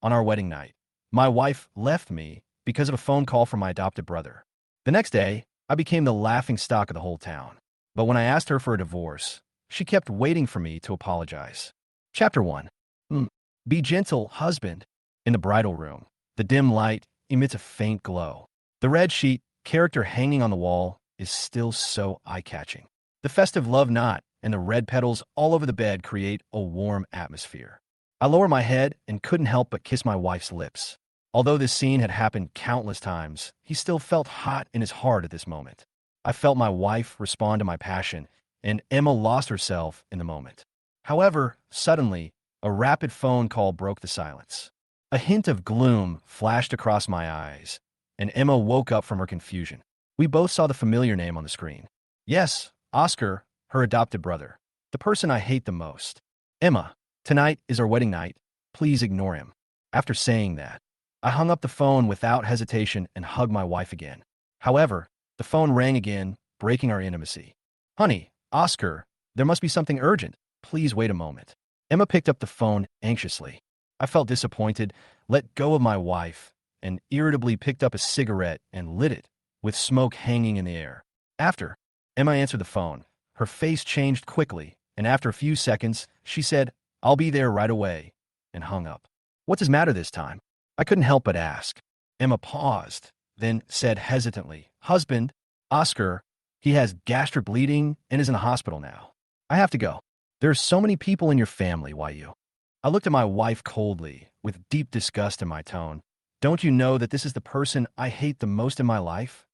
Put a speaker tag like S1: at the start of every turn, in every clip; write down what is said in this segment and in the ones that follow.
S1: on our wedding night. My wife left me because of a phone call from my adopted brother. The next day, I became the laughing stock of the whole town. But when I asked her for a divorce, she kept waiting for me to apologize. Chapter 1. Be gentle, husband. In the bridal room, the dim light emits a faint glow. The red sheet, character hanging on the wall, is still so eye-catching. The festive love knot and the red petals all over the bed create a warm atmosphere. I lower my head and couldn't help but kiss my wife's lips. Although this scene had happened countless times, he still felt hot in his heart at this moment. I felt my wife respond to my passion, and Emma lost herself in the moment. However, suddenly, a rapid phone call broke the silence. A hint of gloom flashed across my eyes, and Emma woke up from her confusion. We both saw the familiar name on the screen. Yes, Oscar, her adopted brother. The person I hate the most. Emma, tonight is our wedding night. Please ignore him. After saying that, I hung up the phone without hesitation and hugged my wife again. However, the phone rang again, breaking our intimacy. Honey, Oscar, there must be something urgent. Please wait a moment. Emma picked up the phone anxiously. I felt disappointed, let go of my wife, and irritably picked up a cigarette and lit it, with smoke hanging in the air. After Emma answered the phone, her face changed quickly, and after a few seconds, she said, "I'll be there right away," and hung up. What's his matter this time? I couldn't help but ask. Emma paused, then said hesitantly, Husband, Oscar, he has gastric bleeding and is in the hospital now. I have to go. There are so many people in your family, why you? I looked at my wife coldly, with deep disgust in my tone. Don't you know that this is the person I hate the most in my life?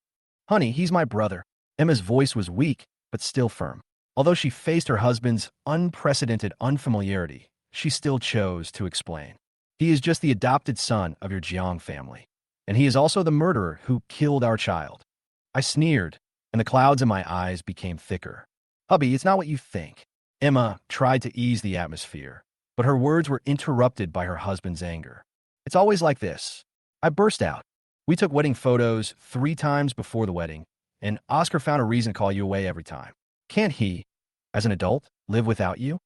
S1: Honey, he's my brother. Emma's voice was weak, but still firm. Although she faced her husband's unprecedented unfamiliarity, she still chose to explain. He is just the adopted son of your Jang family, and he is also the murderer who killed our child. I sneered, and the clouds in my eyes became thicker. Hubby, it's not what you think. Emma tried to ease the atmosphere, but her words were interrupted by her husband's anger. It's always like this. I burst out. We took wedding photos 3 times before the wedding, and Oscar found a reason to call you away every time. Can't he, as an adult, live without you?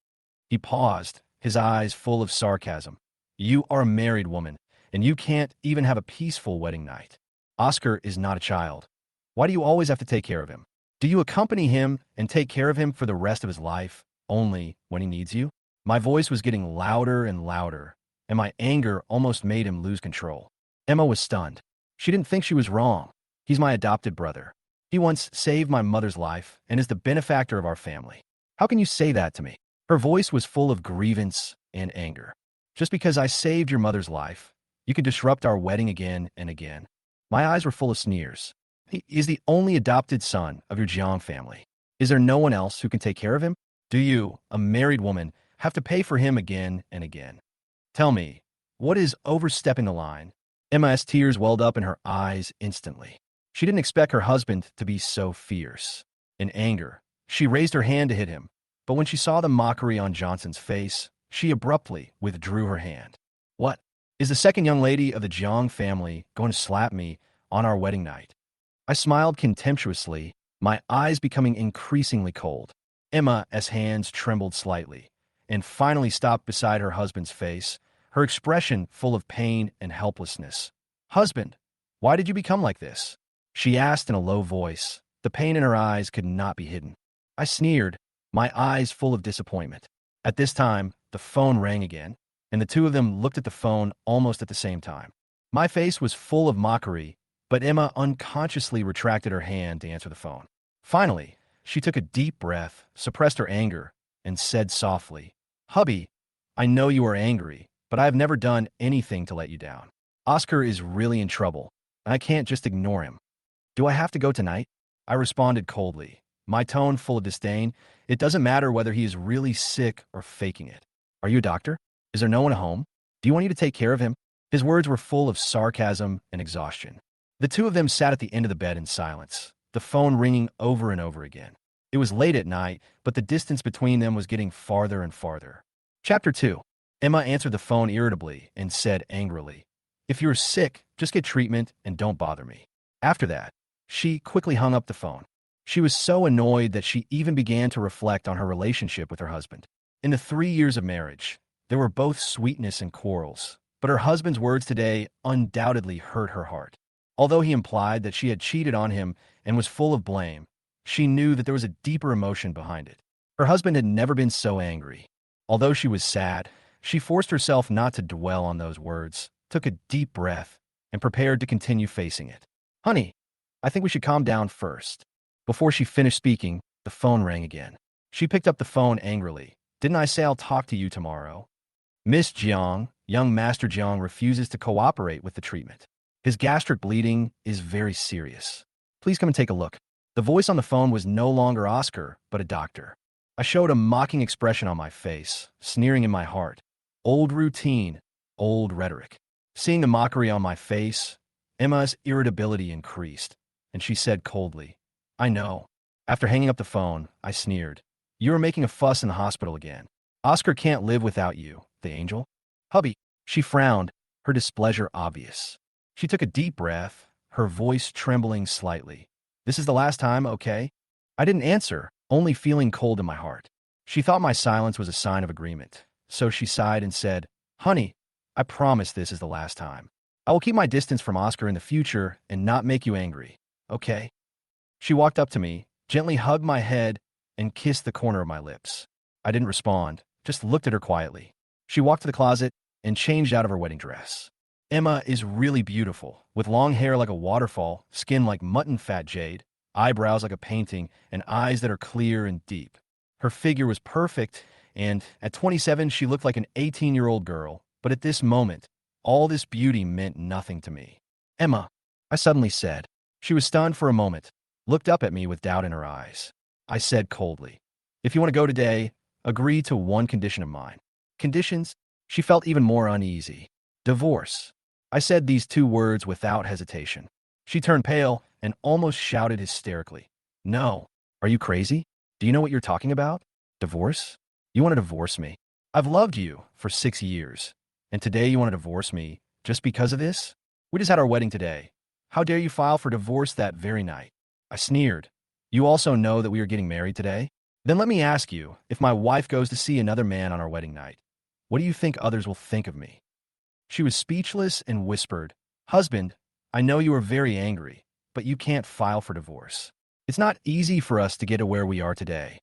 S1: He paused, his eyes full of sarcasm. You are a married woman, and you can't even have a peaceful wedding night. Oscar is not a child. Why do you always have to take care of him? Do you accompany him and take care of him for the rest of his life, only when he needs you? My voice was getting louder and louder, and my anger almost made him lose control. Emma was stunned. She didn't think she was wrong. He's my adopted brother. He once saved my mother's life and is the benefactor of our family. How can you say that to me? Her voice was full of grievance and anger. Just because I saved your mother's life, you can disrupt our wedding again and again. My eyes were full of sneers. He is the only adopted son of your Jiang family. Is there no one else who can take care of him? Do you, a married woman, have to pay for him again and again? Tell me, what is overstepping the line? Emma's tears welled up in her eyes instantly. She didn't expect her husband to be so fierce. In anger, she raised her hand to hit him, but when she saw the mockery on Johnson's face, she abruptly withdrew her hand. What? Is the second young lady of the Jiang family going to slap me on our wedding night? I smiled contemptuously, my eyes becoming increasingly cold. Emma's hands trembled slightly, and finally stopped beside her husband's face, her expression full of pain and helplessness. Husband, why did you become like this? She asked in a low voice. The pain in her eyes could not be hidden. I sneered, my eyes full of disappointment. At this time, the phone rang again, and the two of them looked at the phone almost at the same time. My face was full of mockery, but Emma unconsciously retracted her hand to answer the phone. Finally, she took a deep breath, suppressed her anger, and said softly, Hubby, I know you are angry, but I have never done anything to let you down. Oscar is really in trouble, and I can't just ignore him. Do I have to go tonight? I responded coldly, my tone full of disdain. It doesn't matter whether he is really sick or faking it. Are you a doctor? Is there no one at home? Do you want me to take care of him? His words were full of sarcasm and exhaustion. The two of them sat at the end of the bed in silence, the phone ringing over and over again. It was late at night, but the distance between them was getting farther and farther. Chapter 2. Emma answered the phone irritably and said angrily, If you're sick, just get treatment and don't bother me. After that, she quickly hung up the phone. She was so annoyed that she even began to reflect on her relationship with her husband. In the 3 years of marriage, there were both sweetness and quarrels, But her husband's words today undoubtedly hurt her heart. Although he implied that she had cheated on him and was full of blame, she knew that there was a deeper emotion behind it. Her husband had never been so angry. Although she was sad, she forced herself not to dwell on those words, took a deep breath, and prepared to continue facing it. Honey, I think we should calm down first. Before she finished speaking, the phone rang again. She picked up the phone angrily. Didn't I say I'll talk to you tomorrow? Miss Jiang, young Master Jiang refuses to cooperate with the treatment. His gastric bleeding is very serious. Please come and take a look. The voice on the phone was no longer Oscar, but a doctor. I showed a mocking expression on my face, sneering in my heart. Old routine, old rhetoric. Seeing the mockery on my face, Emma's irritability increased, and she said coldly, I know. After hanging up the phone, I sneered. You are making a fuss in the hospital again. Oscar can't live without you, the angel. Hubby, she frowned, her displeasure obvious. She took a deep breath, her voice trembling slightly. This is the last time, okay? I didn't answer, only feeling cold in my heart. She thought my silence was a sign of agreement, so she sighed and said, Honey, I promise this is the last time. I will keep my distance from Oscar in the future and not make you angry, okay? She walked up to me, gently hugged my head, and kissed the corner of my lips. I didn't respond, just looked at her quietly. She walked to the closet and changed out of her wedding dress. Emma is really beautiful, with long hair like a waterfall, skin like mutton fat jade, eyebrows like a painting, and eyes that are clear and deep. Her figure was perfect, and at 27 she looked like an 18-year-old girl, but at this moment, all this beauty meant nothing to me. Emma, I suddenly said. She was stunned for a moment, looked up at me with doubt in her eyes. I said coldly, if you want to go today, agree to one condition of mine. Conditions? She felt even more uneasy. Divorce. I said these two words without hesitation. She turned pale and almost shouted hysterically. No. Are you crazy? Do you know what you're talking about? Divorce? You want to divorce me? I've loved you for 6 years, and today you want to divorce me just because of this? We just had our wedding today. How dare you file for divorce that very night? I sneered. You also know that we are getting married today? Then let me ask you, if my wife goes to see another man on our wedding night, what do you think others will think of me? She was speechless and whispered, Husband, I know you are very angry, but you can't file for divorce. It's not easy for us to get to where we are today.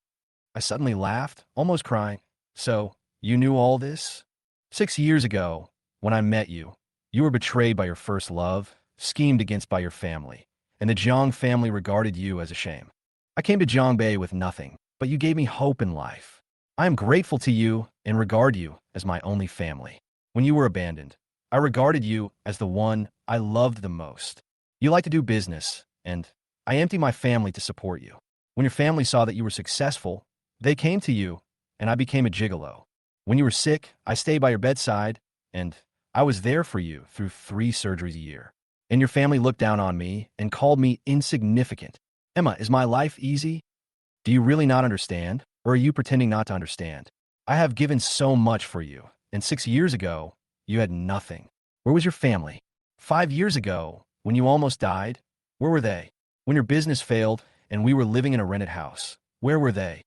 S1: I suddenly laughed, almost crying. So, you knew all this? 6 years ago, when I met you, you were betrayed by your first love, schemed against by your family, and the Jiang family regarded you as a shame. I came to Jiangbei with nothing, but you gave me hope in life. I am grateful to you and regard you as my only family. When you were abandoned, I regarded you as the one I loved the most. You like to do business, and I emptied my family to support you. When your family saw that you were successful, they came to you, and I became a gigolo. When you were sick, I stayed by your bedside, and I was there for you through 3 surgeries a year. And your family looked down on me and called me insignificant. Emma, is my life easy? Do you really not understand, or are you pretending not to understand? I have given so much for you, and 6 years ago, you had nothing. Where was your family? 5 years ago, when you almost died, where were they? When your business failed and we were living in a rented house, where were they?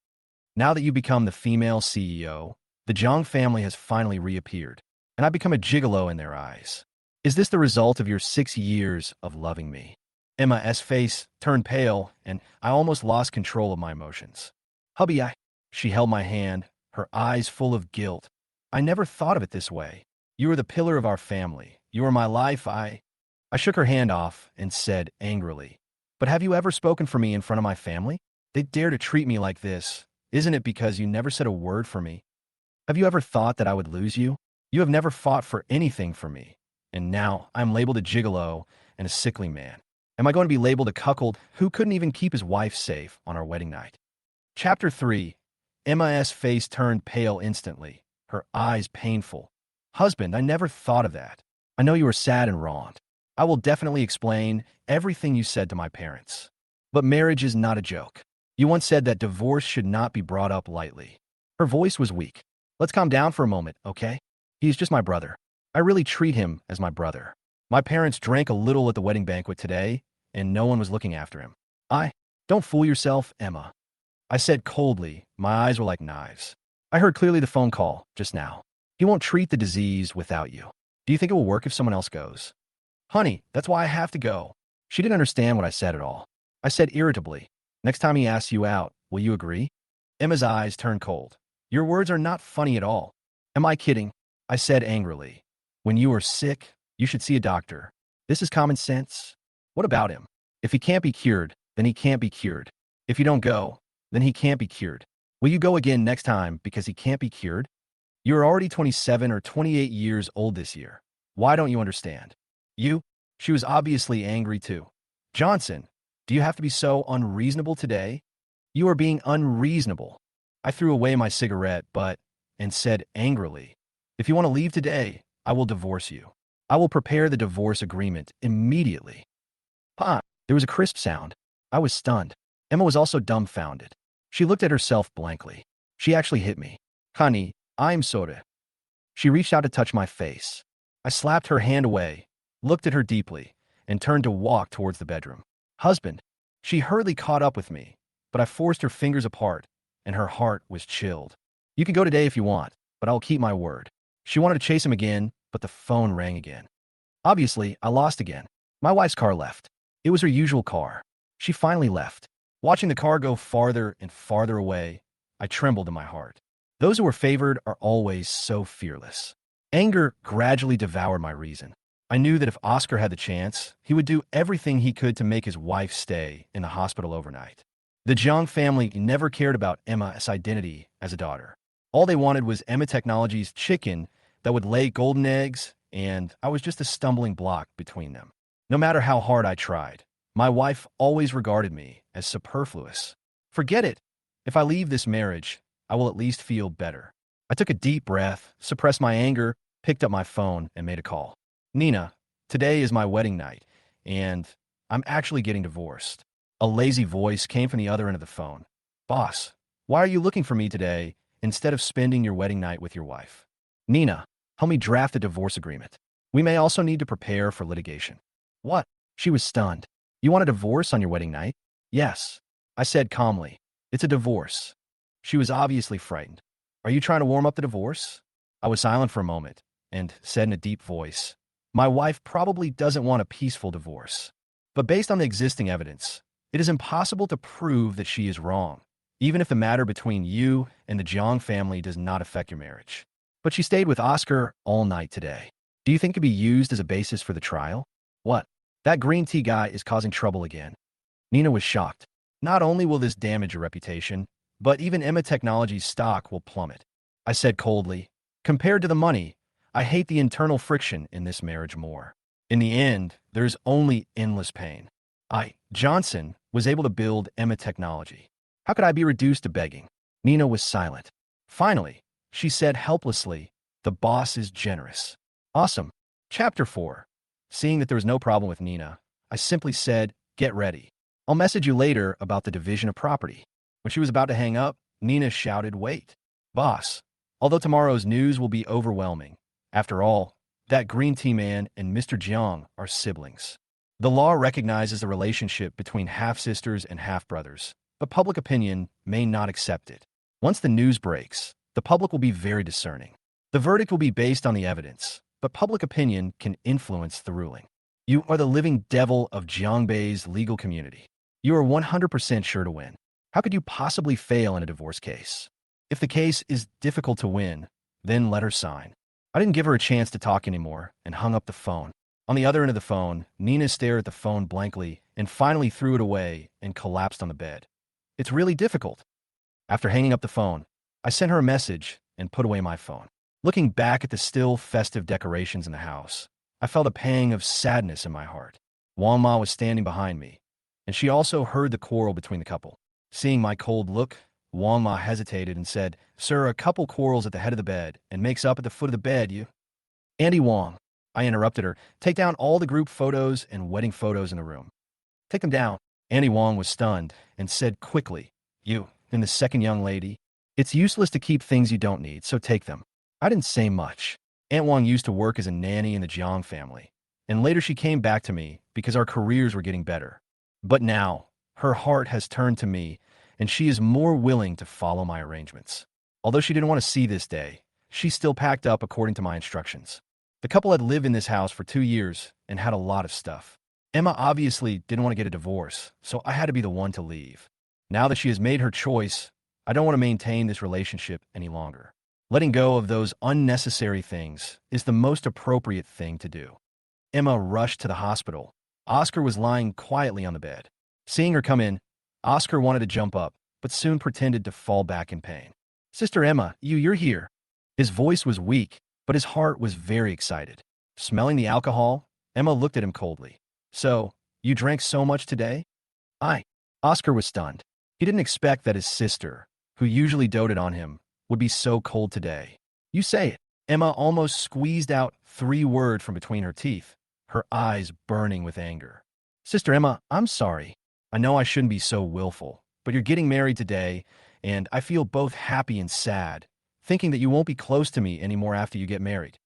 S1: Now that you become the female CEO, the Jiang family has finally reappeared, and I become a gigolo in their eyes. Is this the result of your 6 years of loving me? Emma's face turned pale, and I almost lost control of my emotions. Hubby, She held my hand, her eyes full of guilt. I never thought of it this way. You are the pillar of our family. You are my life. I shook her hand off and said angrily, But have you ever spoken for me in front of my family? They dare to treat me like this. Isn't it because you never said a word for me? Have you ever thought that I would lose you? You have never fought for anything for me. And now I'm labeled a gigolo and a sickly man. Am I going to be labeled a cuckold who couldn't even keep his wife safe on our wedding night? Chapter 3. Emma's face turned pale instantly, her eyes painful. Husband, I never thought of that. I know you are sad and wronged. I will definitely explain everything you said to my parents. But marriage is not a joke. You once said that divorce should not be brought up lightly. Her voice was weak. Let's calm down for a moment, okay? He's just my brother. I really treat him as my brother. My parents drank a little at the wedding banquet today, and no one was looking after him. Don't fool yourself, Emma. I said coldly, my eyes were like knives. I heard clearly the phone call just now. He won't treat the disease without you. Do you think it will work if someone else goes? Honey, that's why I have to go. She didn't understand what I said at all. I said irritably, next time he asks you out, will you agree? Emma's eyes turned cold. Your words are not funny at all. Am I kidding? I said angrily. When you are sick, you should see a doctor. This is common sense. What about him? If he can't be cured, then he can't be cured. If you don't go, then he can't be cured. Will you go again next time because he can't be cured? You're already 27 or 28 years old this year. Why don't you understand? You? She was obviously angry too. Johnson, do you have to be so unreasonable today? You are being unreasonable. I threw away my cigarette, and said angrily, if you want to leave today, I will divorce you. I will prepare the divorce agreement immediately. Pa! There was a crisp sound. I was stunned. Emma was also dumbfounded. She looked at herself blankly. She actually hit me. Honey, I'm sorry. She reached out to touch my face. I slapped her hand away, looked at her deeply, and turned to walk towards the bedroom. Husband. She hurriedly caught up with me, but I forced her fingers apart, and her heart was chilled. You can go today if you want, but I'll keep my word. She wanted to chase him again, but the phone rang again. Obviously, I lost again. My wife's car left. It was her usual car. She finally left. Watching the car go farther and farther away, I trembled in my heart. Those who are favored are always so fearless. Anger gradually devoured my reason. I knew that if Oscar had the chance, he would do everything he could to make his wife stay in the hospital overnight. The Jang family never cared about Emma's identity as a daughter. All they wanted was Emma Technologies' chicken that would lay golden eggs, and I was just a stumbling block between them. No matter how hard I tried, my wife always regarded me as superfluous. Forget it. If I leave this marriage, I will at least feel better. I took a deep breath, suppressed my anger, picked up my phone, and made a call. Nina, today is my wedding night, and I'm actually getting divorced. A lazy voice came from the other end of the phone. Boss, why are you looking for me today instead of spending your wedding night with your wife? Nina, help me draft a divorce agreement. We may also need to prepare for litigation. What? She was stunned. You want a divorce on your wedding night? Yes. I said calmly. It's a divorce. She was obviously frightened. Are you trying to warm up the divorce? I was silent for a moment and said in a deep voice, my wife probably doesn't want a peaceful divorce. But based on the existing evidence, it is impossible to prove that she is wrong, even if the matter between you and the Jang family does not affect your marriage. But she stayed with Oscar all night today. Do you think it could be used as a basis for the trial? What? That green tea guy is causing trouble again. Nina was shocked. Not only will this damage your reputation, but even Emma Technologies' stock will plummet. I said coldly, compared to the money, I hate the internal friction in this marriage more. In the end, there's only endless pain. Johnson, was able to build Emma Technology. How could I be reduced to begging? Nina was silent. Finally, she said helplessly, the boss is generous. Awesome. Chapter 4. Seeing that there was no problem with Nina, I simply said, get ready. I'll message you later about the division of property. When she was about to hang up, Nina shouted, wait. Boss, although tomorrow's news will be overwhelming, after all, that green tea man and Mr. Jiang are siblings. The law recognizes the relationship between half-sisters and half-brothers, but public opinion may not accept it. Once the news breaks, the public will be very discerning. The verdict will be based on the evidence, but public opinion can influence the ruling. You are the living devil of Jiangbei's legal community. You are 100% sure to win. How could you possibly fail in a divorce case? If the case is difficult to win, then let her sign. I didn't give her a chance to talk anymore and hung up the phone. On the other end of the phone, Nina stared at the phone blankly and finally threw it away and collapsed on the bed. It's really difficult. After hanging up the phone, I sent her a message and put away my phone. Looking back at the still festive decorations in the house, I felt a pang of sadness in my heart. Wang Ma was standing behind me, and she also heard the quarrel between the couple. Seeing my cold look, Wang Ma hesitated and said, Sir, a couple quarrels at the head of the bed and makes up at the foot of the bed, you... Andy Wang, I interrupted her, take down all the group photos and wedding photos in the room. Take them down. Andy Wang was stunned and said quickly, you, and the second young lady, it's useless to keep things you don't need, so take them. I didn't say much. Aunt Wang used to work as a nanny in the Jiang family, and later she came back to me because our careers were getting better. But now, her heart has turned to me, and she is more willing to follow my arrangements. Although she didn't want to see this day, she still packed up according to my instructions. The couple had lived in this house for 2 years and had a lot of stuff. Emma obviously didn't want to get a divorce, so I had to be the one to leave. Now that she has made her choice, I don't want to maintain this relationship any longer. Letting go of those unnecessary things is the most appropriate thing to do. Emma rushed to the hospital. Oscar was lying quietly on the bed. Seeing her come in, Oscar wanted to jump up, but soon pretended to fall back in pain. "Sister Emma, you're here." His voice was weak, but his heart was very excited. Smelling the alcohol, Emma looked at him coldly. "So, you drank so much today?" Oscar was stunned. He didn't expect that his sister, who usually doted on him, would be so cold today. "You say it." Emma almost squeezed out 3 words from between her teeth, her eyes burning with anger. "Sister Emma, I'm sorry. I know I shouldn't be so willful, but you're getting married today, and I feel both happy and sad, thinking that you won't be close to me anymore after you get married.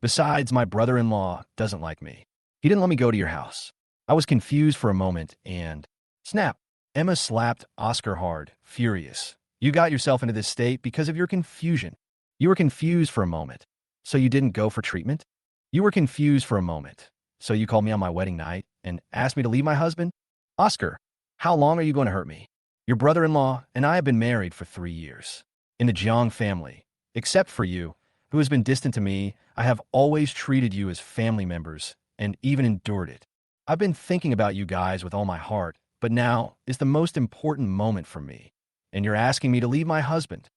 S1: Besides, my brother-in-law doesn't like me. He didn't let me go to your house. I was confused for a moment and—" Snap! Emma slapped Oscar hard, furious. "You got yourself into this state because of your confusion. You were confused for a moment, so you didn't go for treatment? You were confused for a moment, so you called me on my wedding night and asked me to leave my husband? Oscar, how long are you going to hurt me? Your brother-in-law and I have been married for 3 years. In the Jang family, except for you, who has been distant to me, I have always treated you as family members and even endured it. I've been thinking about you guys with all my heart, but now is the most important moment for me, and you're asking me to leave my husband."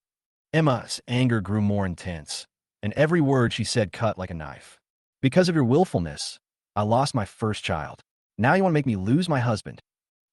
S1: Emma's anger grew more intense, and every word she said cut like a knife. "Because of your willfulness, I lost my first child. Now you want to make me lose my husband."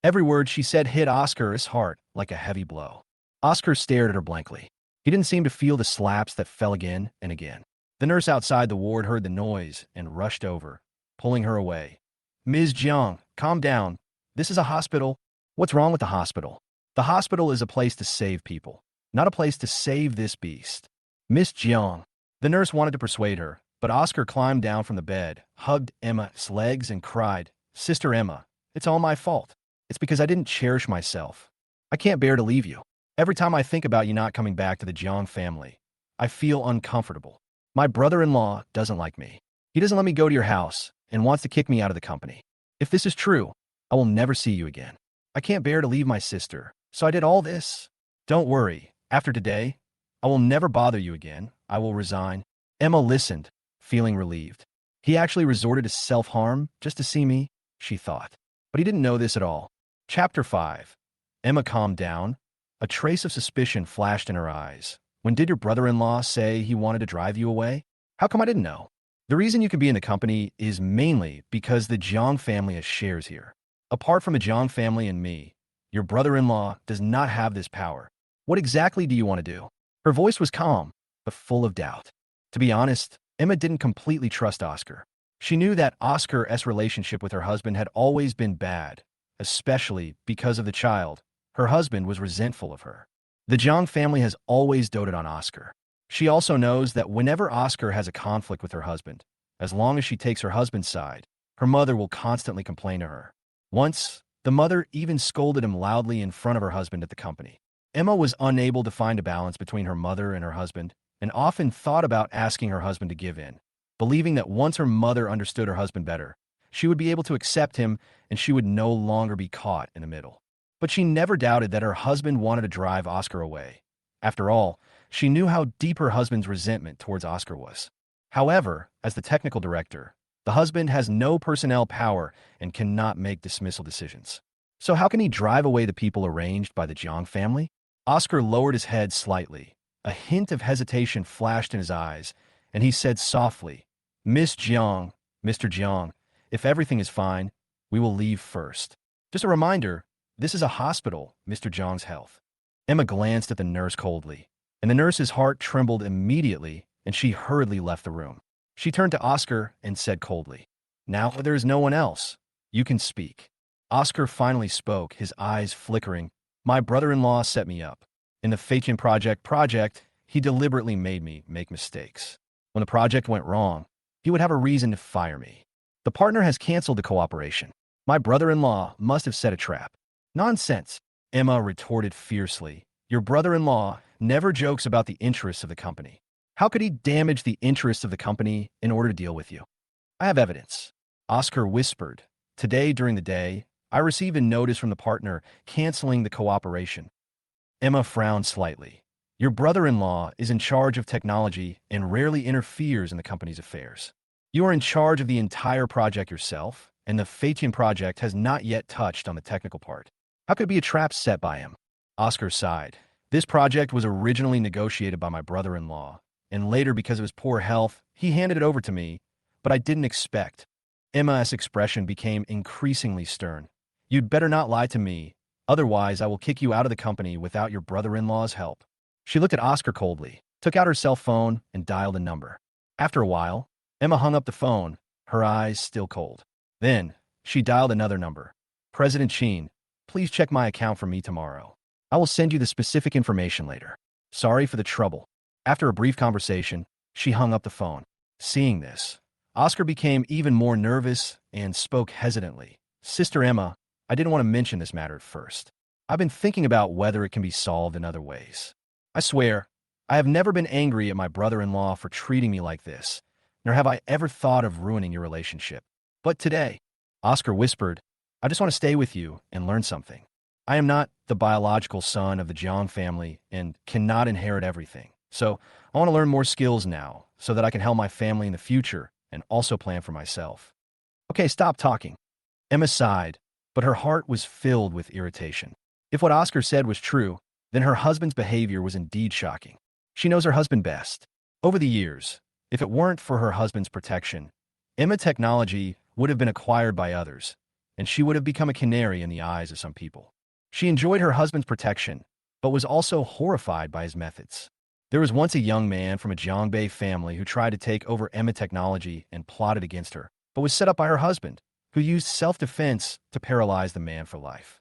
S1: Every word she said hit Oscar's heart like a heavy blow. Oscar stared at her blankly. He didn't seem to feel the slaps that fell again and again. The nurse outside the ward heard the noise and rushed over, pulling her away. "Ms. Jiang, calm down. This is a hospital." "What's wrong with the hospital?" "The hospital is a place to save people, not a place to save this beast." "Miss Jiang." The nurse wanted to persuade her, but Oscar climbed down from the bed, hugged Emma's legs, and cried, "Sister Emma, it's all my fault. It's because I didn't cherish myself. I can't bear to leave you. Every time I think about you not coming back to the Jiang family, I feel uncomfortable. My brother-in-law doesn't like me. He doesn't let me go to your house and wants to kick me out of the company. If this is true, I will never see you again. I can't bear to leave my sister, so I did all this. Don't worry, after today, I will never bother you again. I will resign." Emma listened, feeling relieved. He actually resorted to self-harm just to see me, she thought. But he didn't know this at all. Chapter 5. Emma calmed down. A trace of suspicion flashed in her eyes. "When did your brother-in-law say he wanted to drive you away? How come I didn't know?" "The reason you can be in the company is mainly because the Jiang family has shares here. Apart from the Jiang family and me, your brother-in-law does not have this power. What exactly do you want to do?" Her voice was calm, but full of doubt. To be honest, Emma didn't completely trust Oscar. She knew that Oscar's relationship with her husband had always been bad, especially because of the child. Her husband was resentful of her. The Jiang family has always doted on Oscar. She also knows that whenever Oscar has a conflict with her husband, as long as she takes her husband's side, her mother will constantly complain to her. Once, the mother even scolded him loudly in front of her husband at the company. Emma was unable to find a balance between her mother and her husband, and often thought about asking her husband to give in, believing that once her mother understood her husband better, she would be able to accept him and she would no longer be caught in the middle. But she never doubted that her husband wanted to drive Oscar away. After all, she knew how deep her husband's resentment towards Oscar was. However, as the technical director, the husband has no personnel power and cannot make dismissal decisions. So how can he drive away the people arranged by the Jiang family? Oscar lowered his head slightly. A hint of hesitation flashed in his eyes, and he said softly, "Miss Jiang, Mr. Jiang, if everything is fine, we will leave first. Just a reminder, this is a hospital, Mr. Jiang's health." Emma glanced at the nurse coldly, and the nurse's heart trembled immediately, and she hurriedly left the room. She turned to Oscar and said coldly, "Now there is no one else. You can speak." Oscar finally spoke, his eyes flickering. "My brother-in-law set me up. In the Fatian project, he deliberately made me make mistakes. When the project went wrong, he would have a reason to fire me. The partner has canceled the cooperation. My brother-in-law must have set a trap." "Nonsense," Emma retorted fiercely. "Your brother-in-law never jokes about the interests of the company. How could he damage the interests of the company in order to deal with you? I have evidence. Oscar whispered. Today during the day, I received a notice from the partner canceling the cooperation. Emma frowned slightly. Your brother-in-law is in charge of technology and rarely interferes in the company's affairs. You are in charge of the entire project yourself, and the Fatian project has not yet touched on the technical part. How could it be a trap set by him? Oscar sighed. This project was originally negotiated by my brother-in-law, and later, because of his poor health, he handed it over to me, but I didn't expect. Emma's expression became increasingly stern. You'd better not lie to me, otherwise I will kick you out of the company without your brother-in-law's help. She looked at Oscar coldly, took out her cell phone, and dialed a number. After a while, Emma hung up the phone, her eyes still cold. Then, she dialed another number. President Sheen, please check my account for me tomorrow. I will send you the specific information later. Sorry for the trouble. After a brief conversation, she hung up the phone. Seeing this, Oscar became even more nervous and spoke hesitantly. Sister Emma, I didn't want to mention this matter at first. I've been thinking about whether it can be solved in other ways. I swear, I have never been angry at my brother-in-law for treating me like this, nor have I ever thought of ruining your relationship. But today, Oscar whispered, I just want to stay with you and learn something. I am not the biological son of the Jang family and cannot inherit everything. So I want to learn more skills now so that I can help my family in the future and also plan for myself. Okay, stop talking. Emma sighed, but her heart was filled with irritation. If what Oscar said was true, then her husband's behavior was indeed shocking. She knows her husband best. Over the years, if it weren't for her husband's protection, Emma technology would have been acquired by others, and she would have become a canary in the eyes of some people. She enjoyed her husband's protection, but was also horrified by his methods. There was once a young man from a Jiangbei family who tried to take over Emma technology and plotted against her, but was set up by her husband, who used self-defense to paralyze the man for life.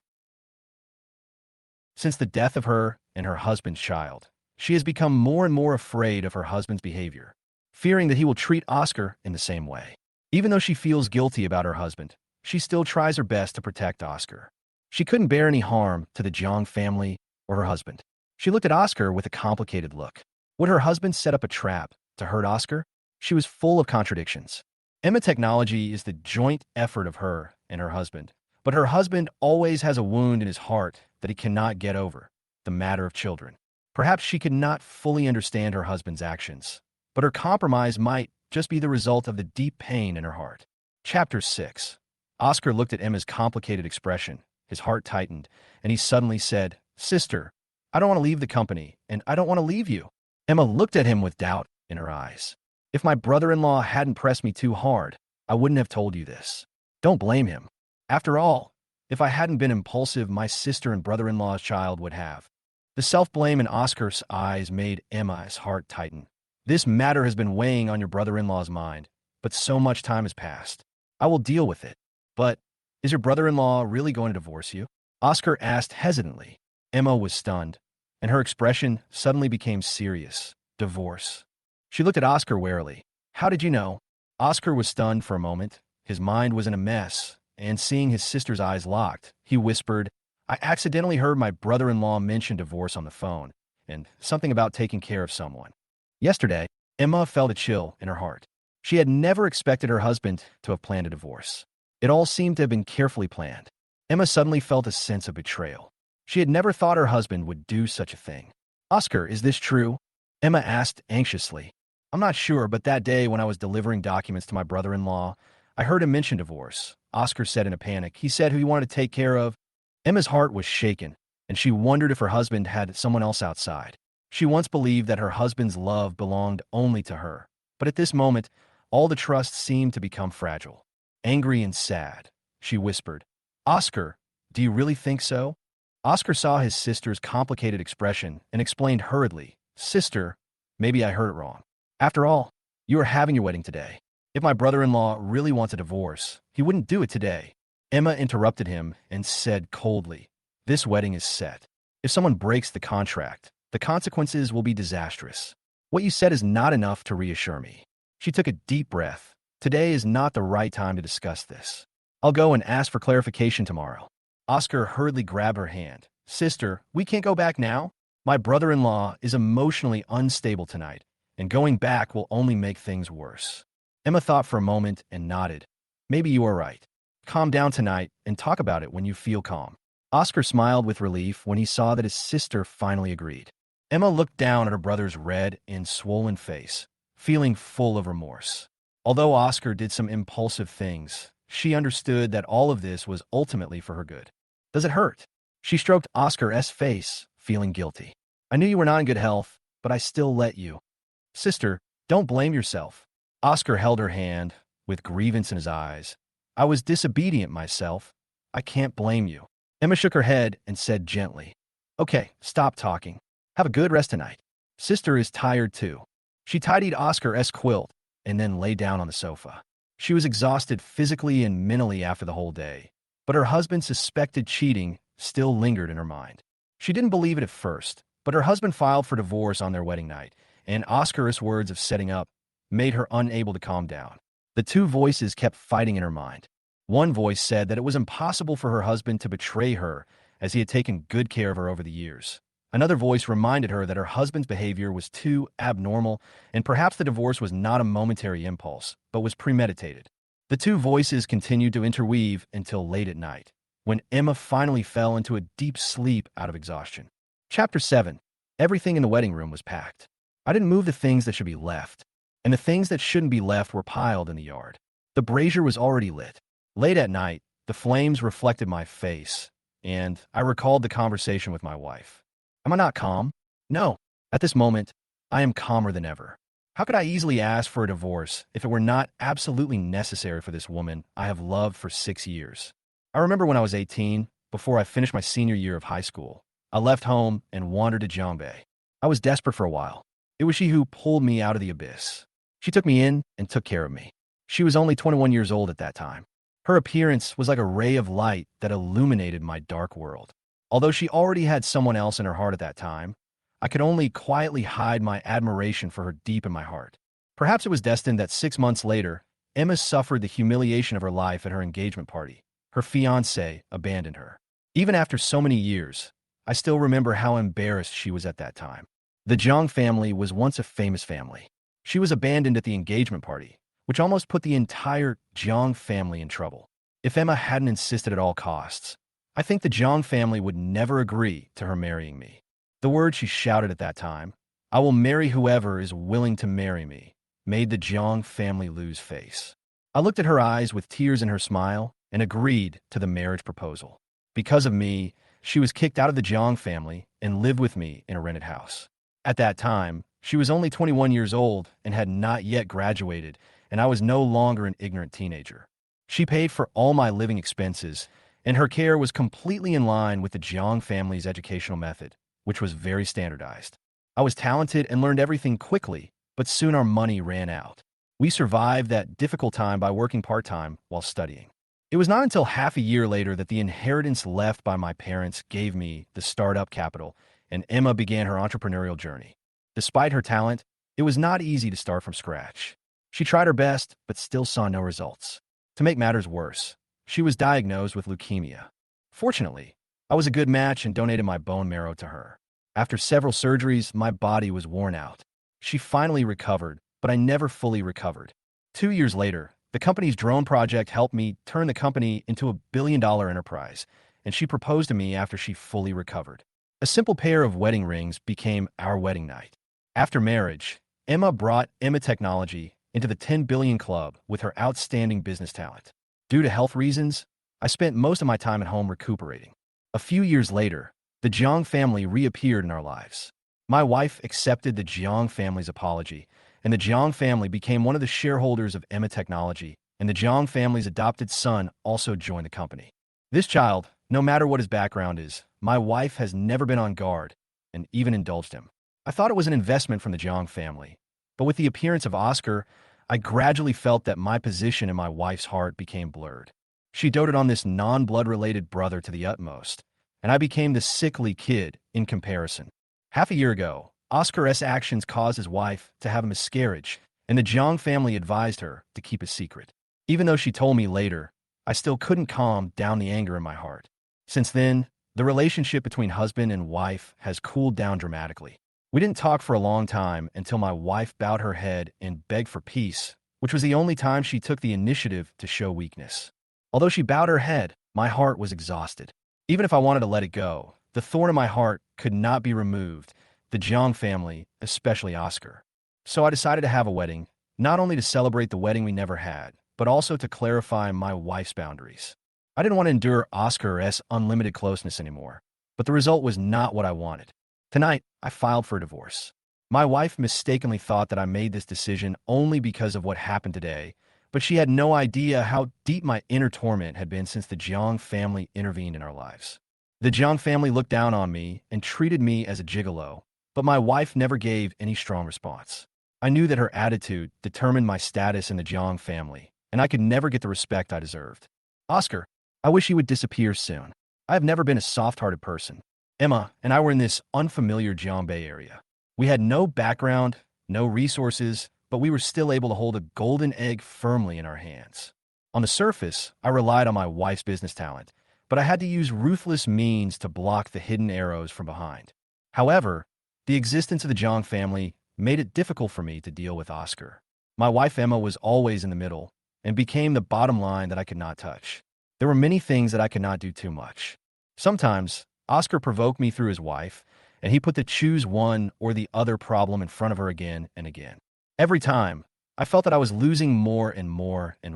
S1: Since the death of her and her husband's child, she has become more and more afraid of her husband's behavior, fearing that he will treat Oscar in the same way. Even though she feels guilty about her husband, she still tries her best to protect Oscar. She couldn't bear any harm to the Jiang family or her husband. She looked at Oscar with a complicated look. Would her husband set up a trap to hurt Oscar? She was full of contradictions. Emma technology is the joint effort of her and her husband, but her husband always has a wound in his heart that he cannot get over, the matter of children. Perhaps she could not fully understand her husband's actions, but her compromise might just be the result of the deep pain in her heart. Chapter 6. Oscar looked at Emma's complicated expression. His heart tightened, and he suddenly said, Sister, I don't want to leave the company, and I don't want to leave you. Emma looked at him with doubt in her eyes. If my brother-in-law hadn't pressed me too hard, I wouldn't have told you this. Don't blame him. After all, if I hadn't been impulsive, my sister and brother-in-law's child would have. The self-blame in Oscar's eyes made Emma's heart tighten. This matter has been weighing on your brother-in-law's mind, but so much time has passed. I will deal with it. But is your brother-in-law really going to divorce you? Oscar asked hesitantly. Emma was stunned, and her expression suddenly became serious. Divorce. She looked at Oscar warily. How did you know? Oscar was stunned for a moment. His mind was in a mess, and seeing his sister's eyes locked, he whispered, I accidentally heard my brother-in-law mention divorce on the phone, and something about taking care of someone. Yesterday, Emma felt a chill in her heart. She had never expected her husband to have planned a divorce. It all seemed to have been carefully planned. Emma suddenly felt a sense of betrayal. She had never thought her husband would do such a thing. Oscar, is this true? Emma asked anxiously. I'm not sure, but that day when I was delivering documents to my brother-in-law, I heard him mention divorce. Oscar said in a panic. He said who he wanted to take care of. Emma's heart was shaken, and she wondered if her husband had someone else outside. She once believed that her husband's love belonged only to her, but at this moment, all the trust seemed to become fragile. Angry and sad, she whispered, Oscar, do you really think so? Oscar saw his sister's complicated expression and explained hurriedly, Sister, maybe I heard it wrong. After all, you are having your wedding today. If my brother-in-law really wants a divorce, he wouldn't do it today. Emma interrupted him and said coldly, This wedding is set. If someone breaks the contract, the consequences will be disastrous. What you said is not enough to reassure me. She took a deep breath. Today is not the right time to discuss this. I'll go and ask for clarification tomorrow. Oscar hurriedly grabbed her hand. Sister, we can't go back now. My brother-in-law is emotionally unstable tonight, and going back will only make things worse. Emma thought for a moment and nodded. Maybe you are right. Calm down tonight and talk about it when you feel calm. Oscar smiled with relief when he saw that his sister finally agreed. Emma looked down at her brother's red and swollen face, feeling full of remorse. Although Oscar did some impulsive things, she understood that all of this was ultimately for her good. Does it hurt? She stroked Oscar's face, feeling guilty. I knew you were not in good health, but I still let you. Sister, don't blame yourself. Oscar held her hand, with grievance in his eyes. I was disobedient myself. I can't blame you. Emma shook her head and said gently, Okay, stop talking. Have a good rest tonight. Sister is tired too. She tidied Oscar's quilt and then lay down on the sofa. She was exhausted physically and mentally after the whole day, but her husband's suspected cheating still lingered in her mind. She didn't believe it at first, but her husband filed for divorce on their wedding night, and Oscar's words of setting up made her unable to calm down. The two voices kept fighting in her mind. One voice said that it was impossible for her husband to betray her as he had taken good care of her over the years. Another voice reminded her that her husband's behavior was too abnormal and perhaps the divorce was not a momentary impulse, but was premeditated. The two voices continued to interweave until late at night, when Emma finally fell into a deep sleep out of exhaustion. Chapter 7. Everything in the wedding room was packed. I didn't move the things that should be left, and the things that shouldn't be left were piled in the yard. The brazier was already lit. Late at night, the flames reflected my face, and I recalled the conversation with my wife. Am I not calm? No. At this moment, I am calmer than ever. How could I easily ask for a divorce if it were not absolutely necessary for this woman I have loved for 6 years? I remember when I was 18, before I finished my senior year of high school, I left home and wandered to Jongbei. I was desperate for a while. It was she who pulled me out of the abyss. She took me in and took care of me. She was only 21 years old at that time. Her appearance was like a ray of light that illuminated my dark world. Although she already had someone else in her heart at that time, I could only quietly hide my admiration for her deep in my heart. Perhaps it was destined that 6 months later, Emma suffered the humiliation of her life at her engagement party. Her fiancé abandoned her. Even after so many years, I still remember how embarrassed she was at that time. The Jang family was once a famous family. She was abandoned at the engagement party, which almost put the entire Jang family in trouble. If Emma hadn't insisted at all costs, I think the Jang family would never agree to her marrying me. The words she shouted at that time, I will marry whoever is willing to marry me, made the Jang family lose face. I looked at her eyes with tears in her smile and agreed to the marriage proposal. Because of me, she was kicked out of the Jang family and lived with me in a rented house. At that time, she was only 21 years old and had not yet graduated, and I was no longer an ignorant teenager. She paid for all my living expenses, and her care was completely in line with the Jang family's educational method, which was very standardized. I was talented and learned everything quickly, but soon our money ran out. We survived that difficult time by working part-time while studying. It was not until half a year later that the inheritance left by my parents gave me the startup capital, and Emma began her entrepreneurial journey. Despite her talent, it was not easy to start from scratch. She tried her best, but still saw no results. To make matters worse, she was diagnosed with leukemia. Fortunately, I was a good match and donated my bone marrow to her. After several surgeries, my body was worn out. She finally recovered, but I never fully recovered. 2 years later, the company's drone project helped me turn the company into a billion-dollar enterprise, and she proposed to me after she fully recovered. A simple pair of wedding rings became our wedding night. After marriage, Emma brought Emma Technology into the 10 billion club with her outstanding business talent. Due to health reasons, I spent most of my time at home recuperating. A few years later, the Jang family reappeared in our lives. My wife accepted the Jang family's apology, and the Jang family became one of the shareholders of Emma Technology, and the Jang family's adopted son also joined the company. This child, no matter what his background is, my wife has never been on guard and even indulged him. I thought it was an investment from the Jang family, but with the appearance of Oscar, I gradually felt that my position in my wife's heart became blurred. She doted on this non-blood-related brother to the utmost, and I became the sickly kid in comparison. Half a year ago, Oscar's actions caused his wife to have a miscarriage, and the Jang family advised her to keep it secret. Even though she told me later, I still couldn't calm down the anger in my heart. Since then, the relationship between husband and wife has cooled down dramatically. We didn't talk for a long time until my wife bowed her head and begged for peace, which was the only time she took the initiative to show weakness. Although she bowed her head, my heart was exhausted. Even if I wanted to let it go, the thorn in my heart could not be removed, the Jang family, especially Oscar. So I decided to have a wedding, not only to celebrate the wedding we never had, but also to clarify my wife's boundaries. I didn't want to endure Oscar's unlimited closeness anymore, but the result was not what I wanted. Tonight, I filed for a divorce. My wife mistakenly thought that I made this decision only because of what happened today, but she had no idea how deep my inner torment had been since the Jang family intervened in our lives. The Jang family looked down on me and treated me as a gigolo, but my wife never gave any strong response. I knew that her attitude determined my status in the Jang family, and I could never get the respect I deserved. Oscar, I wish you would disappear soon. I have never been a soft-hearted person. Emma and I were in this unfamiliar Bay area. We had no background, no resources, but we were still able to hold a golden egg firmly in our hands. On the surface, I relied on my wife's business talent, but I had to use ruthless means to block the hidden arrows from behind. However, the existence of the Jang family made it difficult for me to deal with Oscar. My wife Emma was always in the middle and became the bottom line that I could not touch. There were many things that I could not do too much. Sometimes, Oscar provoked me through his wife, and he put the choose one or the other problem in front of her again and again. Every time, I felt that I was losing more and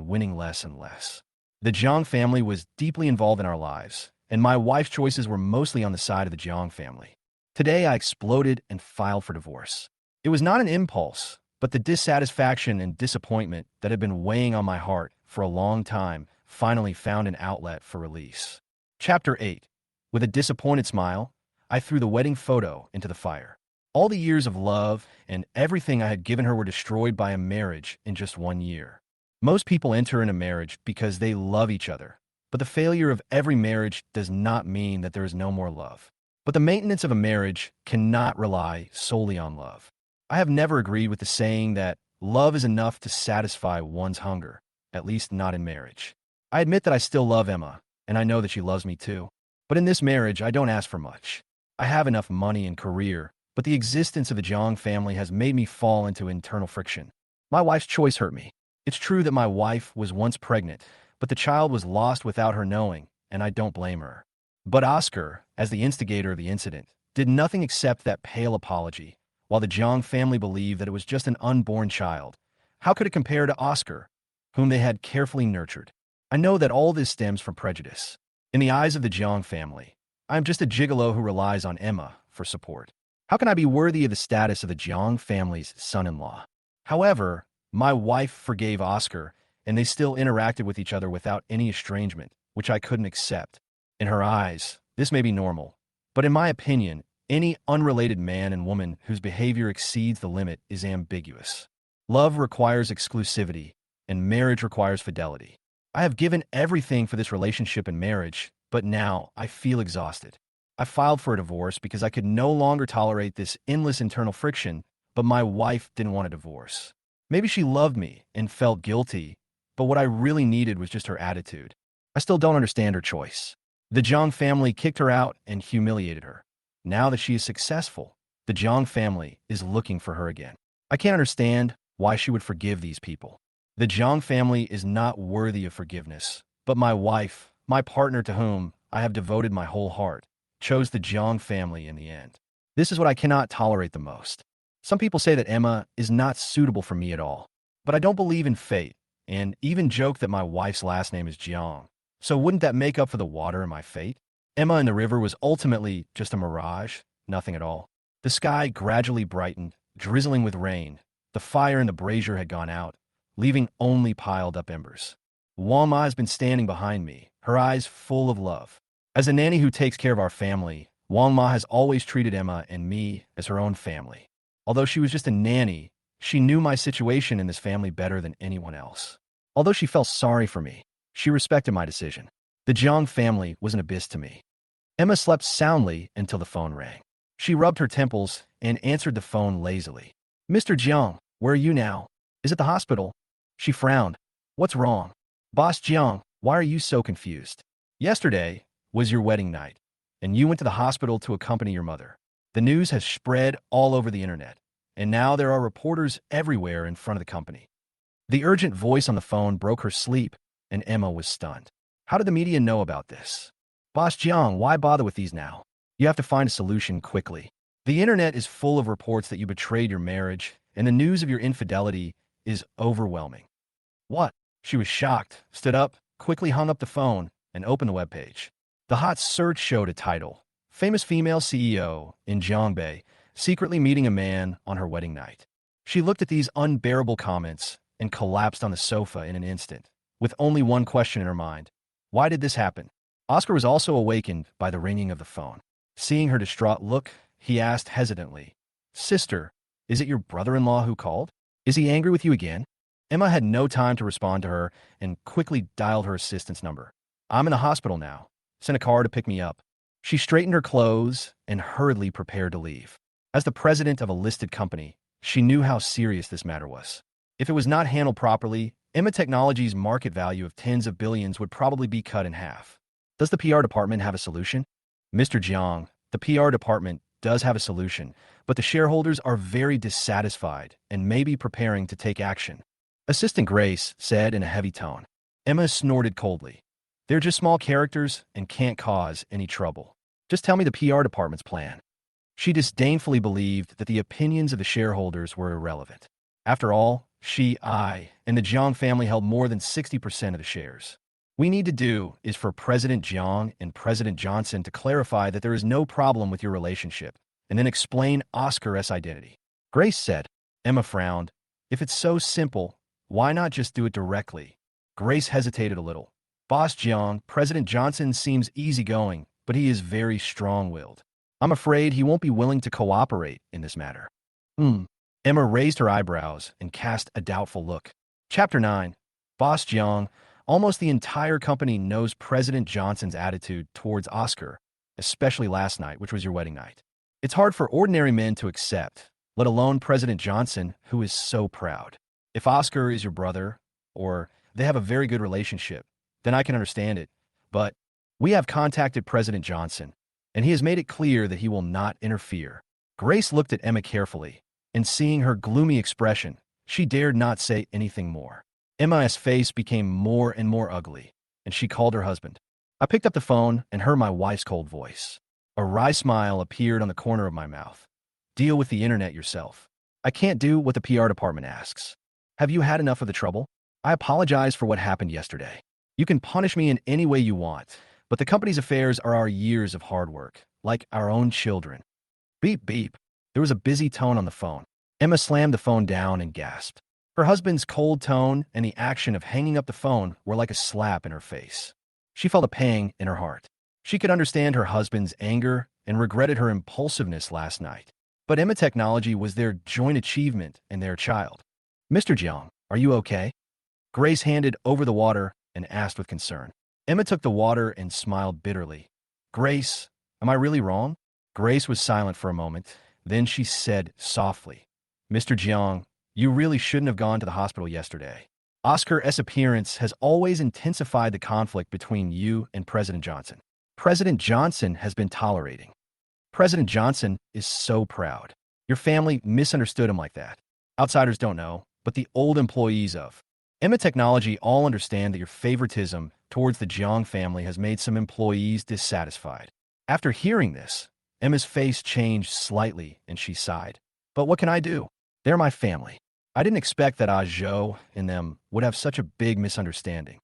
S1: winning less and less. The Jang family was deeply involved in our lives, and my wife's choices were mostly on the side of the Jang family. Today, I exploded and filed for divorce. It was not an impulse, but the dissatisfaction and disappointment that had been weighing on my heart for a long time finally found an outlet for release. Chapter 8. With a disappointed smile, I threw the wedding photo into the fire. All the years of love and everything I had given her were destroyed by a marriage in just 1 year. Most people enter in a marriage because they love each other, but the failure of every marriage does not mean that there is no more love. But the maintenance of a marriage cannot rely solely on love. I have never agreed with the saying that love is enough to satisfy one's hunger, at least not in marriage. I admit that I still love Emma, and I know that she loves me too. But in this marriage, I don't ask for much. I have enough money and career, but the existence of the Jang family has made me fall into internal friction. My wife's choice hurt me. It's true that my wife was once pregnant, but the child was lost without her knowing, and I don't blame her. But Oscar, as the instigator of the incident, did nothing except that pale apology, while the Jang family believed that it was just an unborn child. How could it compare to Oscar, whom they had carefully nurtured? I know that all this stems from prejudice. In the eyes of the Jang family, I am just a gigolo who relies on Emma for support. How can I be worthy of the status of the Jang family's son-in-law? However, my wife forgave Oscar, and they still interacted with each other without any estrangement, which I couldn't accept. In her eyes, this may be normal, but in my opinion, any unrelated man and woman whose behavior exceeds the limit is ambiguous. Love requires exclusivity, and marriage requires fidelity. I have given everything for this relationship and marriage, but now I feel exhausted. I filed for a divorce because I could no longer tolerate this endless internal friction, but my wife didn't want a divorce. Maybe she loved me and felt guilty, but what I really needed was just her attitude. I still don't understand her choice. The Jang family kicked her out and humiliated her. Now that she is successful, the Jang family is looking for her again. I can't understand why she would forgive these people. The Jang family is not worthy of forgiveness, but my wife, my partner to whom I have devoted my whole heart, chose the Jang family in the end. This is what I cannot tolerate the most. Some people say that Emma is not suitable for me at all, but I don't believe in fate, and even joke that my wife's last name is Jiang. So wouldn't that make up for the water in my fate? Emma in the river was ultimately just a mirage, nothing at all. The sky gradually brightened, drizzling with rain. The fire in the brazier had gone out, leaving only piled up embers. Wang Ma has been standing behind me, her eyes full of love. As a nanny who takes care of our family, Wang Ma has always treated Emma and me as her own family. Although she was just a nanny, she knew my situation in this family better than anyone else. Although she felt sorry for me, she respected my decision. The Jiang family was an abyss to me. Emma slept soundly until the phone rang. She rubbed her temples and answered the phone lazily. "Mr. Jiang, where are you now? Is it the hospital?" She frowned. "What's wrong?" "Boss Jiang, why are you so confused? Yesterday was your wedding night, and you went to the hospital to accompany your mother. The news has spread all over the internet, and now there are reporters everywhere in front of the company. The urgent voice on the phone broke her sleep, and Emma was stunned. How did the media know about this? Boss Jiang, why bother with these now? You have to find a solution quickly. The internet is full of reports that you betrayed your marriage, and the news of your infidelity is overwhelming. What? She was shocked, stood up, quickly hung up the phone, and opened the webpage. The hot search showed a title: Famous Female CEO in Jiangbei, secretly meeting a man on her wedding night. She looked at these unbearable comments and collapsed on the sofa in an instant, with only one question in her mind. Why did this happen? Oscar was also awakened by the ringing of the phone. Seeing her distraught look, he asked hesitantly, "Sister, is it your brother-in-law who called? Is he angry with you again?" Emma had no time to respond to her and quickly dialed her assistant's number. "I'm in the hospital now. Send a car to pick me up." She straightened her clothes and hurriedly prepared to leave. As the president of a listed company, she knew how serious this matter was. If it was not handled properly, Emma Technology's market value of tens of billions would probably be cut in half. Does the PR department have a solution? Mr. Jiang, the PR department does have a solution, but the shareholders are very dissatisfied and may be preparing to take action. Assistant Grace said in a heavy tone. Emma snorted coldly. They're just small characters and can't cause any trouble. Just tell me the PR department's plan. She disdainfully believed that the opinions of the shareholders were irrelevant. After all, I, and the Jiang family held more than 60% of the shares. We need to do is for President Jiang and President Johnson to clarify that there is no problem with your relationship, and then explain Oscar's identity. Grace said. Emma frowned. If it's so simple, why not just do it directly? Grace hesitated a little. Boss Jiang, President Johnson seems easygoing, but he is very strong-willed. I'm afraid he won't be willing to cooperate in this matter. Emma raised her eyebrows and cast a doubtful look. Chapter 9. Boss Jiang. Almost the entire company knows President Johnson's attitude towards Oscar, especially last night, which was your wedding night. It's hard for ordinary men to accept, let alone President Johnson, who is so proud. If Oscar is your brother, or they have a very good relationship, then I can understand it. But we have contacted President Johnson, and he has made it clear that he will not interfere. Grace looked at Emma carefully, and seeing her gloomy expression, she dared not say anything more. Emma's face became more and more ugly, and she called her husband. I picked up the phone and heard my wife's cold voice. A wry smile appeared on the corner of my mouth. Deal with the internet yourself. I can't do what the PR department asks. Have you had enough of the trouble? I apologize for what happened yesterday. You can punish me in any way you want, but the company's affairs are our years of hard work, like our own children. Beep, beep. There was a busy tone on the phone. Emma slammed the phone down and gasped. Her husband's cold tone and the action of hanging up the phone were like a slap in her face. She felt a pang in her heart. She could understand her husband's anger and regretted her impulsiveness last night. But Emma Technology was their joint achievement and their child. Mr. Jiang, are you okay? Grace handed over the water and asked with concern. Emma took the water and smiled bitterly. Grace, am I really wrong? Grace was silent for a moment. Then she said softly, Mr. Jiang, you really shouldn't have gone to the hospital yesterday. Oscar's appearance has always intensified the conflict between you and President Johnson. President Johnson has been tolerating. President Johnson is so proud. Your family misunderstood him like that. Outsiders don't know, but the old employees of Emma Technology all understand that your favoritism towards the Jiang family has made some employees dissatisfied. After hearing this, Emma's face changed slightly and she sighed. But what can I do? They're my family. I didn't expect that Zhou and them would have such a big misunderstanding.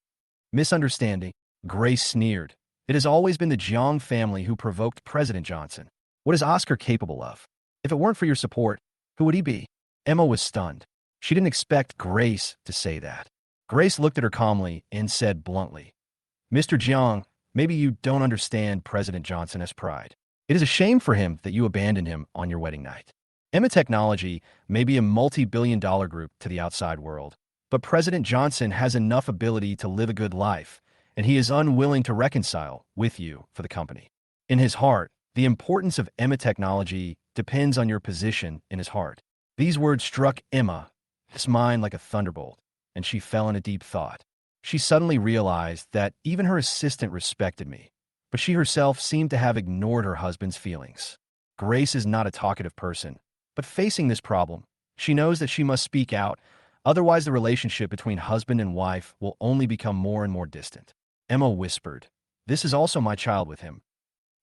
S1: Misunderstanding? Grace sneered. It has always been the Jiang family who provoked President Johnson. What is Oscar capable of? If it weren't for your support, who would he be? Emma was stunned. She didn't expect Grace to say that. Grace looked at her calmly and said bluntly, Mr. Jiang, maybe you don't understand President Johnson's pride. It is a shame for him that you abandoned him on your wedding night. Emma Technology may be a multi-billion-dollar group to the outside world, but President Johnson has enough ability to live a good life, and he is unwilling to reconcile with you for the company. In his heart, the importance of Emma Technology depends on your position in his heart. These words struck Emma's mind like a thunderbolt, and she fell in a deep thought. She suddenly realized that even her assistant respected me, but she herself seemed to have ignored her husband's feelings. Grace is not a talkative person, but facing this problem, she knows that she must speak out, otherwise the relationship between husband and wife will only become more and more distant. Emma whispered, "This is also my child with him."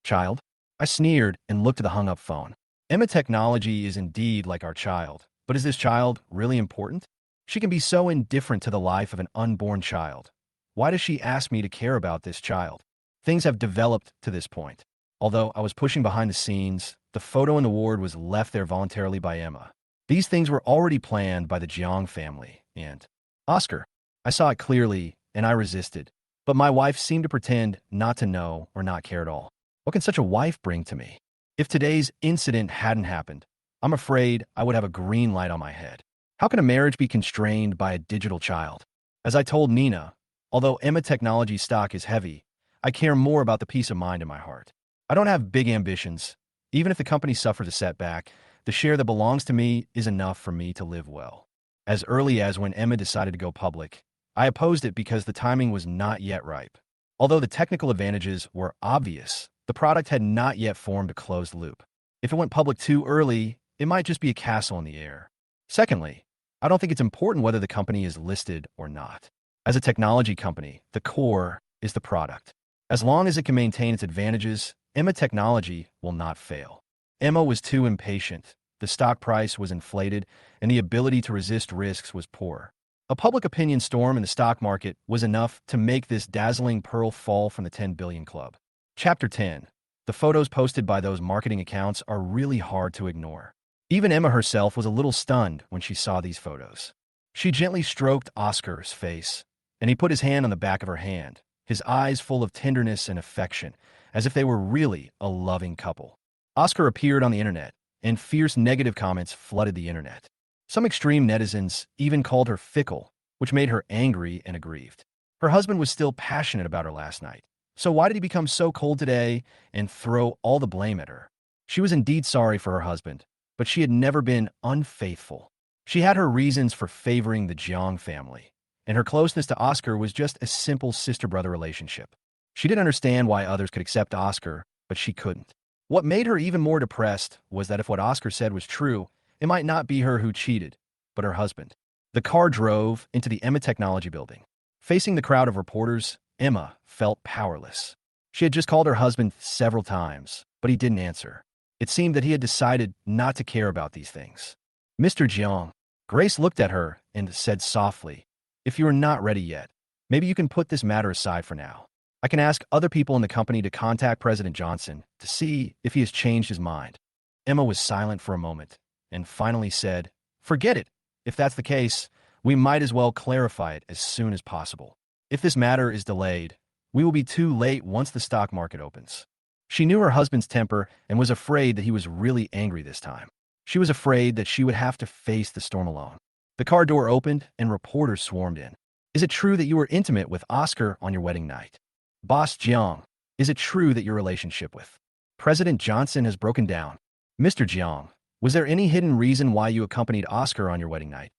S1: Child? I sneered and looked at the hung-up phone. Emma, technology is indeed like our child, but is this child really important? She can be so indifferent to the life of an unborn child. Why does she ask me to care about this child? Things have developed to this point. Although I was pushing behind the scenes, the photo in the ward was left there voluntarily by Emma. These things were already planned by the Jang family, and Oscar. I saw it clearly, and I resisted. But my wife seemed to pretend not to know or not care at all. What can such a wife bring to me? If today's incident hadn't happened, I'm afraid I would have a green light on my head. How can a marriage be constrained by a digital child? As I told Nina, although Emma technology stock is heavy, I care more about the peace of mind in my heart. I don't have big ambitions. Even if the company suffers a setback, the share that belongs to me is enough for me to live well. As early as when Emma decided to go public, I opposed it because the timing was not yet ripe. Although the technical advantages were obvious, the product had not yet formed a closed loop. If it went public too early, it might just be a castle in the air. Secondly, I don't think it's important whether the company is listed or not. As a technology company, the core is the product. As long as it can maintain its advantages, Emma technology will not fail. Emma was too impatient. The stock price was inflated, and the ability to resist risks was poor. A public opinion storm in the stock market was enough to make this dazzling pearl fall from the 10 billion club. Chapter 10. The photos posted by those marketing accounts are really hard to ignore. Even Emma herself was a little stunned when she saw these photos. She gently stroked Oscar's face, and he put his hand on the back of her hand, his eyes full of tenderness and affection, as if they were really a loving couple. Oscar appeared on the internet, and fierce negative comments flooded the internet. Some extreme netizens even called her fickle, which made her angry and aggrieved. Her husband was still passionate about her last night. So why did he become so cold today and throw all the blame at her? She was indeed sorry for her husband, but she had never been unfaithful. She had her reasons for favoring the Jang family, and her closeness to Oscar was just a simple sister-brother relationship. She didn't understand why others could accept Oscar, but she couldn't. What made her even more depressed was that if what Oscar said was true, it might not be her who cheated, but her husband. The car drove into the Emma Technology building. Facing the crowd of reporters, Emma felt powerless. She had just called her husband several times, but he didn't answer. It seemed that he had decided not to care about these things. "Mr. Jiang," Grace looked at her and said softly, "If you are not ready yet, maybe you can put this matter aside for now. I can ask other people in the company to contact President Johnson to see if he has changed his mind." Emma was silent for a moment and finally said, "Forget it. If that's the case, we might as well clarify it as soon as possible. If this matter is delayed, we will be too late once the stock market opens." She knew her husband's temper and was afraid that he was really angry this time. She was afraid that she would have to face the storm alone. The car door opened and reporters swarmed in. "Is it true that you were intimate with Oscar on your wedding night?" "Boss Jiang, is it true that your relationship with President Johnson has broken down?" "Mr. Jiang, was there any hidden reason why you accompanied Oscar on your wedding night?"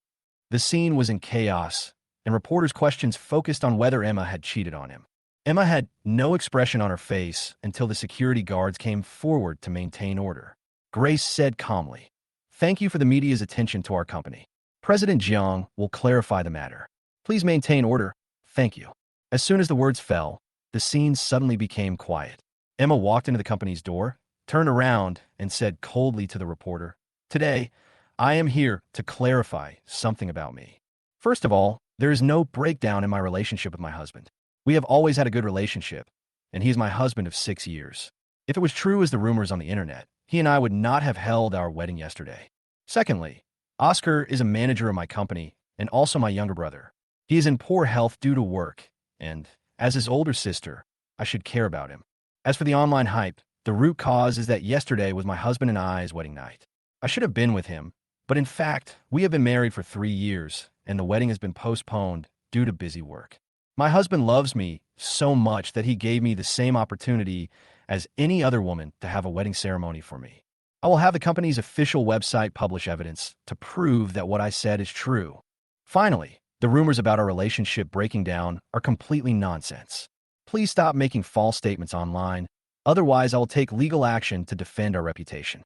S1: The scene was in chaos, and reporters' questions focused on whether Emma had cheated on him. Emma had no expression on her face until the security guards came forward to maintain order. Grace said calmly, "Thank you for the media's attention to our company. President Jiang will clarify the matter. Please maintain order. Thank you." As soon as the words fell, the scene suddenly became quiet. Emma walked into the company's door, turned around, and said coldly to the reporter, "Today, I am here to clarify something about me. First of all, there is no breakdown in my relationship with my husband. We have always had a good relationship, and he is my husband of 6 years. If it was true as the rumors on the internet, he and I would not have held our wedding yesterday. Secondly, Oscar is a manager of my company and also my younger brother. He is in poor health due to work, and as his older sister, I should care about him. As for the online hype, the root cause is that yesterday was my husband and I's wedding night. I should have been with him, but in fact, we have been married for 3 years, and the wedding has been postponed due to busy work. My husband loves me so much that he gave me the same opportunity as any other woman to have a wedding ceremony for me. I will have the company's official website publish evidence to prove that what I said is true. Finally, the rumors about our relationship breaking down are completely nonsense. Please stop making false statements online. Otherwise, I will take legal action to defend our reputation.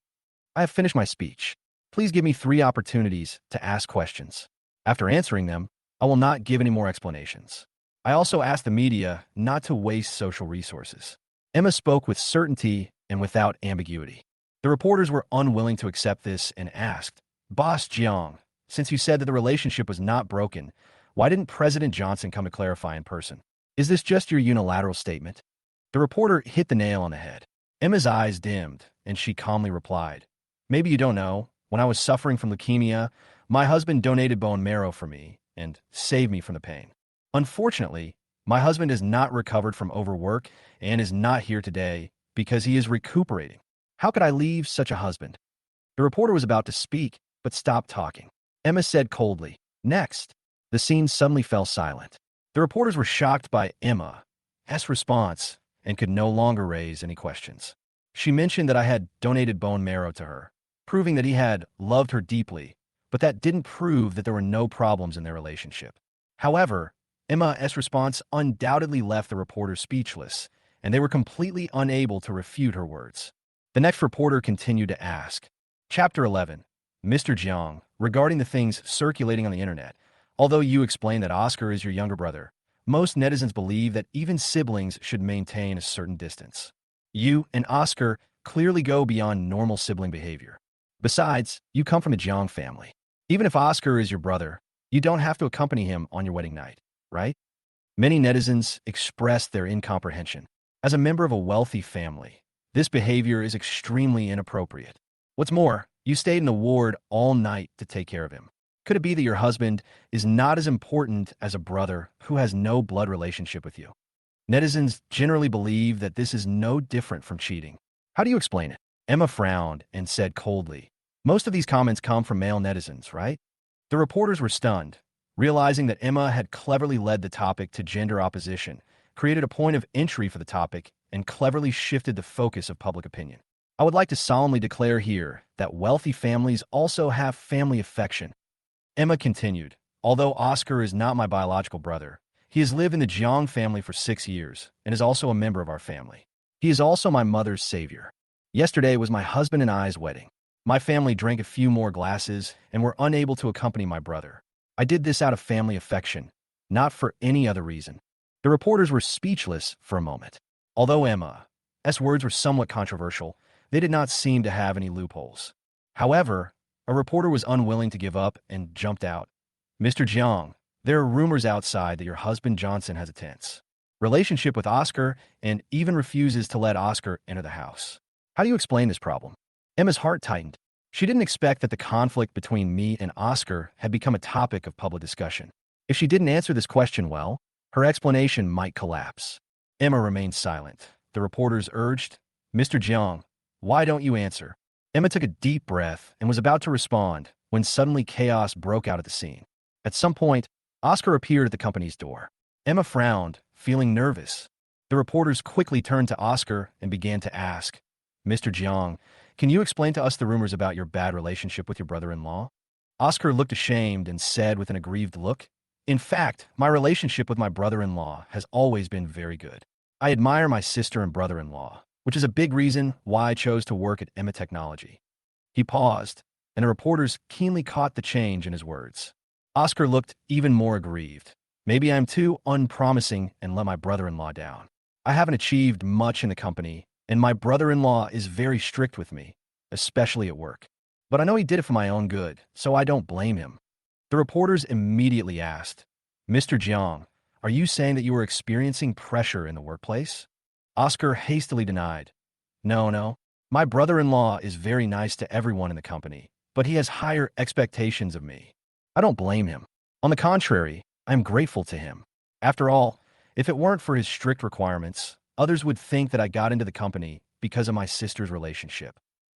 S1: I have finished my speech. Please give me 3 opportunities to ask questions. After answering them, I will not give any more explanations. I also asked the media not to waste social resources. Emma spoke with certainty and without ambiguity. The reporters were unwilling to accept this and asked, Boss Jiang, since you said that the relationship was not broken, why didn't President Johnson come to clarify in person? Is this just your unilateral statement? The reporter hit the nail on the head. Emma's eyes dimmed, and she calmly replied, Maybe you don't know, when I was suffering from leukemia, my husband donated bone marrow for me and saved me from the pain. Unfortunately, my husband has not recovered from overwork and is not here today because he is recuperating. How could I leave such a husband? The reporter was about to speak, but stopped talking. Emma said coldly, Next. The scene suddenly fell silent. The reporters were shocked by Emma's response and could no longer raise any questions. She mentioned that I had donated bone marrow to her, proving that he had loved her deeply, but that didn't prove that there were no problems in their relationship. However, Emma's response undoubtedly left the reporters speechless, and they were completely unable to refute her words. The next reporter continued to ask, Chapter 11, Mr. Jiang, regarding the things circulating on the internet, although you explained that Oscar is your younger brother, most netizens believe that even siblings should maintain a certain distance. You and Oscar clearly go beyond normal sibling behavior. Besides, you come from a Jiang family. Even if Oscar is your brother, you don't have to accompany him on your wedding night, right? Many netizens expressed their incomprehension. As a member of a wealthy family, this behavior is extremely inappropriate. What's more, you stayed in the ward all night to take care of him. Could it be that your husband is not as important as a brother who has no blood relationship with you? Netizens generally believe that this is no different from cheating. How do you explain it? Emma frowned and said coldly, Most of these comments come from male netizens, right? The reporters were stunned, realizing that Emma had cleverly led the topic to gender opposition, created a point of entry for the topic, and cleverly shifted the focus of public opinion. I would like to solemnly declare here that wealthy families also have family affection. Emma continued, Although Oscar is not my biological brother, he has lived in the Jiang family for 6 years and is also a member of our family. He is also my mother's savior. Yesterday was my husband and I's wedding. My family drank a few more glasses and were unable to accompany my brother. I did this out of family affection, not for any other reason. The reporters were speechless for a moment. Although Emma's words were somewhat controversial, they did not seem to have any loopholes. However, a reporter was unwilling to give up and jumped out. Mr. Jiang, there are rumors outside that your husband Johnson has a tense relationship with Oscar and even refuses to let Oscar enter the house. How do you explain this problem? Emma's heart tightened. She didn't expect that the conflict between me and Oscar had become a topic of public discussion. If she didn't answer this question well, her explanation might collapse. Emma remained silent. The reporters urged, Mr. Jiang, why don't you answer? Emma took a deep breath and was about to respond when suddenly chaos broke out at the scene. At some point, Oscar appeared at the company's door. Emma frowned, feeling nervous. The reporters quickly turned to Oscar and began to ask, Mr. Jiang, can you explain to us the rumors about your bad relationship with your brother-in-law? Oscar looked ashamed and said with an aggrieved look, In fact, my relationship with my brother-in-law has always been very good. I admire my sister and brother-in-law, which is a big reason why I chose to work at Emma Technology. He paused, and the reporters keenly caught the change in his words. Oscar looked even more aggrieved. Maybe I'm too unpromising and let my brother-in-law down. I haven't achieved much in the company, and my brother-in-law is very strict with me, especially at work. But I know he did it for my own good, so I don't blame him. The reporters immediately asked, Mr. Jiang, are you saying that you were experiencing pressure in the workplace? Oscar hastily denied. No. My brother-in-law is very nice to everyone in the company, but he has higher expectations of me. I don't blame him. On the contrary, I am grateful to him. After all, if it weren't for his strict requirements, others would think that I got into the company because of my sister's relationship.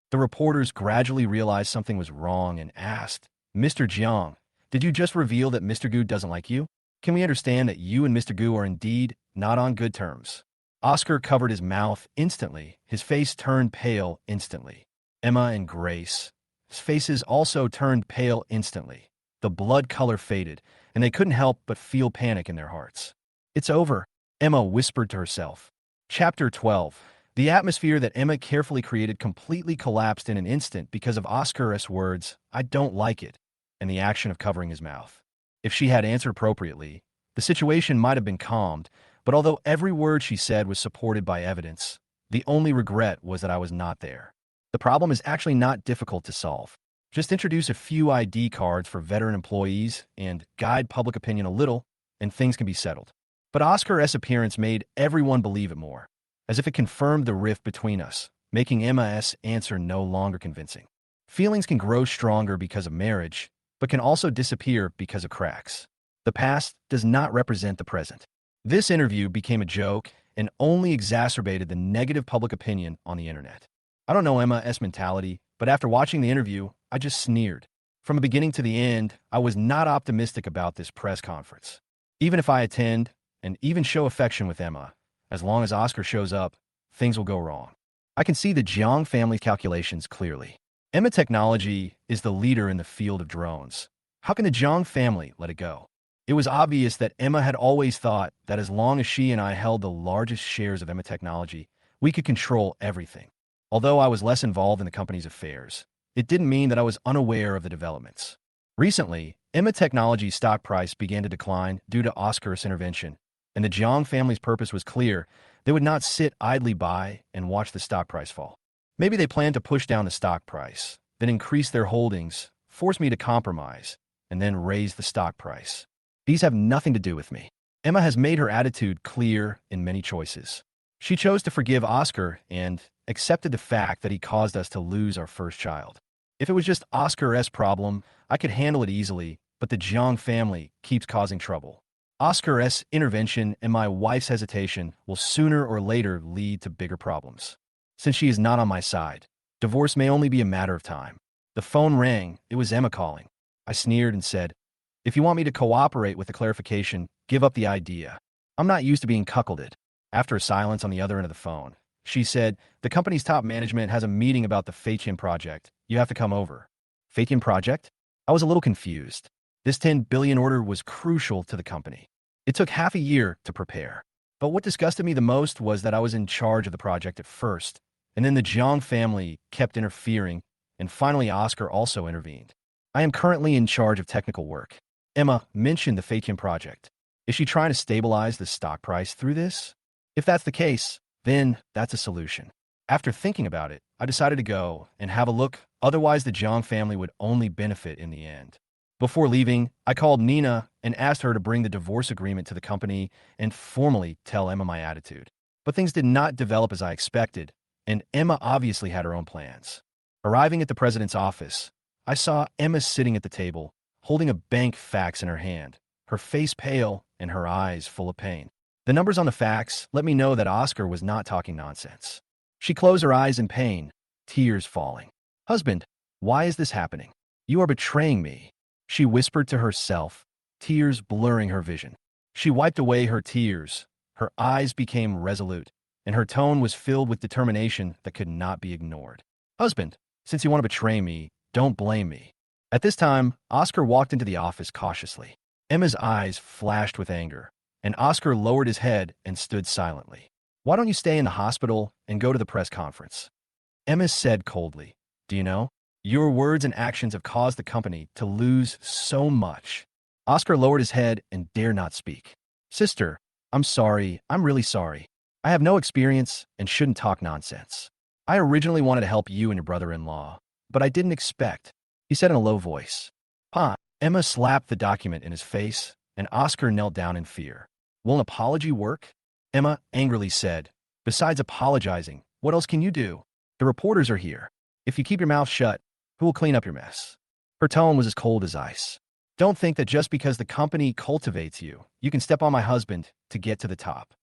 S1: The reporters gradually realized something was wrong and asked, Mr. Jiang, did you just reveal that Mr. Gu doesn't like you? Can we understand that you and Mr. Gu are indeed not on good terms? Oscar covered his mouth instantly. His face turned pale instantly. Emma and Grace's faces also turned pale instantly. The blood color faded, and they couldn't help but feel panic in their hearts. It's over, Emma whispered to herself. Chapter 12. The atmosphere that Emma carefully created completely collapsed in an instant because of Oscar's words, "I don't like it," and the action of covering his mouth. If she had answered appropriately, the situation might have been calmed, but although every word she said was supported by evidence, the only regret was that I was not there. The problem is actually not difficult to solve. Just introduce a few ID cards for veteran employees and guide public opinion a little, and things can be settled. But Oscar's appearance made everyone believe it more, as if it confirmed the rift between us, making Emma's answer no longer convincing. Feelings can grow stronger because of marriage, but can also disappear because of cracks. The past does not represent the present. This interview became a joke and only exacerbated the negative public opinion on the internet. I don't know Emma's mentality, but after watching the interview, I just sneered. From the beginning to the end, I was not optimistic about this press conference. Even if I attend and even show affection with Emma, as long as Oscar shows up, things will go wrong. I can see the Jang family calculations clearly. Emma Technology is the leader in the field of drones. How can the Jang family let it go? It was obvious that Emma had always thought that as long as she and I held the largest shares of Emma Technology, we could control everything. Although I was less involved in the company's affairs, it didn't mean that I was unaware of the developments. Recently, Emma Technology's stock price began to decline due to Oscar's intervention, and the Jang family's purpose was clear. They would not sit idly by and watch the stock price fall. Maybe they planned to push down the stock price, then increase their holdings, force me to compromise, and then raise the stock price. These have nothing to do with me. Emma has made her attitude clear in many choices. She chose to forgive Oscar and accepted the fact that he caused us to lose our first child. If it was just Oscar's problem, I could handle it easily, but the Jang family keeps causing trouble. Oscar's intervention and my wife's hesitation will sooner or later lead to bigger problems. Since she is not on my side, divorce may only be a matter of time. The phone rang. It was Emma calling. I sneered and said, "If you want me to cooperate with the clarification, give up the idea. I'm not used to being cuckolded." After a silence on the other end of the phone, she said, "The company's top management has a meeting about the Fatian project. You have to come over." Fatian project? I was a little confused. This 10 billion order was crucial to the company. It took half a year to prepare. But what disgusted me the most was that I was in charge of the project at first, and then the Jang family kept interfering, and finally Oscar also intervened. I am currently in charge of technical work. Emma mentioned the Fatian project. Is she trying to stabilize the stock price through this? If that's the case, then that's a solution. After thinking about it, I decided to go and have a look, otherwise the Jang family would only benefit in the end. Before leaving, I called Nina and asked her to bring the divorce agreement to the company and formally tell Emma my attitude. But things did not develop as I expected, and Emma obviously had her own plans. Arriving at the president's office, I saw Emma sitting at the table, holding a bank fax in her hand, her face pale and her eyes full of pain. The numbers on the fax let me know that Oscar was not talking nonsense. She closed her eyes in pain, tears falling. "Husband, why is this happening? You are betraying me," she whispered to herself, tears blurring her vision. She wiped away her tears. Her eyes became resolute, and her tone was filled with determination that could not be ignored. "Husband, since you want to betray me, don't blame me." At this time, Oscar walked into the office cautiously. Emma's eyes flashed with anger, and Oscar lowered his head and stood silently. "Why don't you stay in the hospital and go to the press conference?" Emma said coldly, "Do you know? Your words and actions have caused the company to lose so much." Oscar lowered his head and dared not speak. "Sister, I'm sorry. I'm really sorry. I have no experience and shouldn't talk nonsense. I originally wanted to help you and your brother-in-law, but I didn't expect," he said in a low voice. "Pa." Emma slapped the document in his face, and Oscar knelt down in fear. "Will an apology work?" Emma angrily said. "Besides apologizing, what else can you do? The reporters are here. If you keep your mouth shut, who will clean up your mess?" Her tone was as cold as ice. "Don't think that just because the company cultivates you, you can step on my husband to get to the top."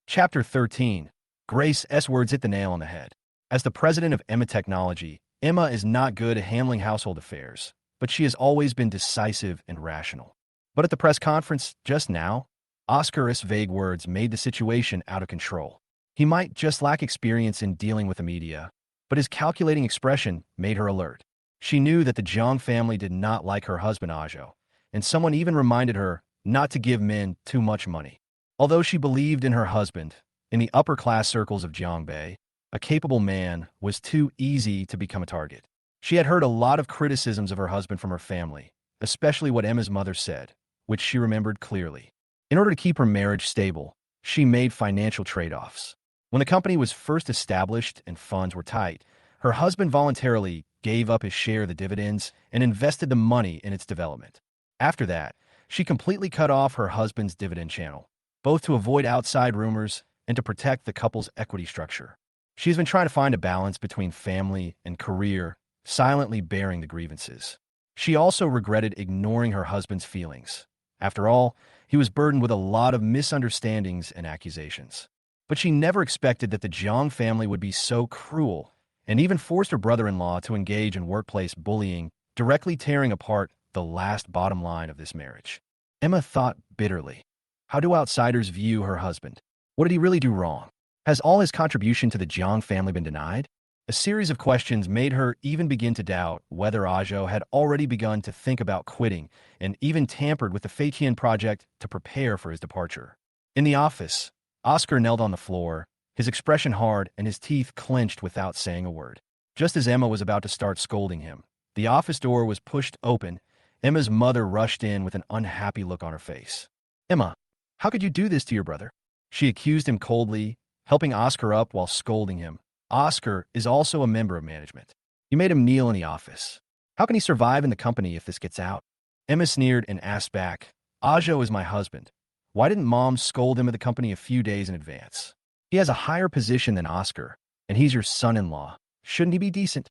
S1: Chapter 13. Grace's words hit the nail on the head. As the president of Emma Technology, Emma is not good at handling household affairs, but she has always been decisive and rational. But at the press conference just now, Oscar's vague words made the situation out of control. He might just lack experience in dealing with the media, but his calculating expression made her alert. She knew that the Jang family did not like her husband Ajo, and someone even reminded her not to give men too much money. Although she believed in her husband, in the upper-class circles of Jiangbei, a capable man, was too easy to become a target. She had heard a lot of criticisms of her husband from her family, especially what Emma's mother said, which she remembered clearly. In order to keep her marriage stable, she made financial trade-offs. When the company was first established and funds were tight, her husband voluntarily gave up his share of the dividends and invested the money in its development. After that, she completely cut off her husband's dividend channel, both to avoid outside rumors and to protect the couple's equity structure. She's been trying to find a balance between family and career, silently bearing the grievances. She also regretted ignoring her husband's feelings. After all, he was burdened with a lot of misunderstandings and accusations. But she never expected that the Jang family would be so cruel and even forced her brother-in-law to engage in workplace bullying, directly tearing apart the last bottom line of this marriage. Emma thought bitterly. How do outsiders view her husband? What did he really do wrong? Has all his contribution to the Jang family been denied? A series of questions made her even begin to doubt whether Ajo had already begun to think about quitting and even tampered with the Fatian project to prepare for his departure. In the office, Oscar knelt on the floor, his expression hard and his teeth clenched without saying a word. Just as Emma was about to start scolding him, the office door was pushed open. Emma's mother rushed in with an unhappy look on her face. "Emma, how could you do this to your brother?" She accused him coldly, helping Oscar up while scolding him. Oscar is also a member of management. You made him kneel in the office. How can he survive in the company if this gets out? Emma sneered and asked back, "Ajo is my husband. Why didn't Mom scold him at the company a few days in advance? He has a higher position than Oscar, and he's your son-in-law. Shouldn't he be decent?"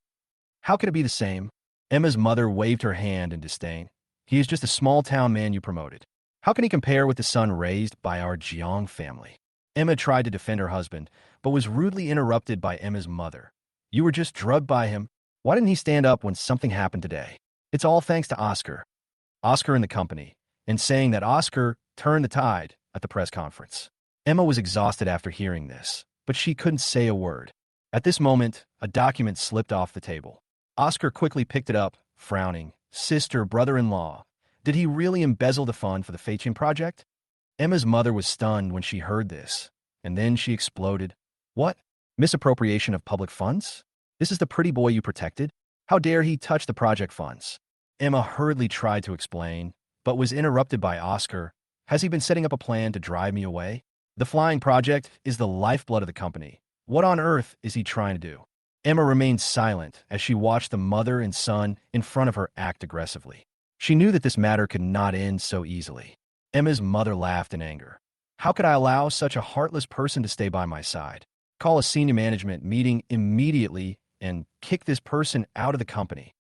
S1: "How could it be the same?" Emma's mother waved her hand in disdain. "He is just a small-town man you promoted. How can he compare with the son raised by our Jiang family?" Emma tried to defend her husband, but was rudely interrupted by Emma's mother. "You were just drugged by him. Why didn't he stand up when something happened today? It's all thanks to Oscar." Oscar in the company, and saying that Oscar turned the tide at the press conference. Emma was exhausted after hearing this, but she couldn't say a word. At this moment, a document slipped off the table. Oscar quickly picked it up, frowning. "Sister, brother-in-law, did he really embezzle the fund for the Fatian project?" Emma's mother was stunned when she heard this, and then she exploded. "What? Misappropriation of public funds? This is the pretty boy you protected? How dare he touch the project funds?" Emma hurriedly tried to explain, but was interrupted by Oscar. "Has he been setting up a plan to drive me away? The flying project is the lifeblood of the company. What on earth is he trying to do?" Emma remained silent as she watched the mother and son in front of her act aggressively. She knew that this matter could not end so easily. Emma's mother laughed in anger. "How could I allow such a heartless person to stay by my side? Call a senior management meeting immediately and kick this person out of the company."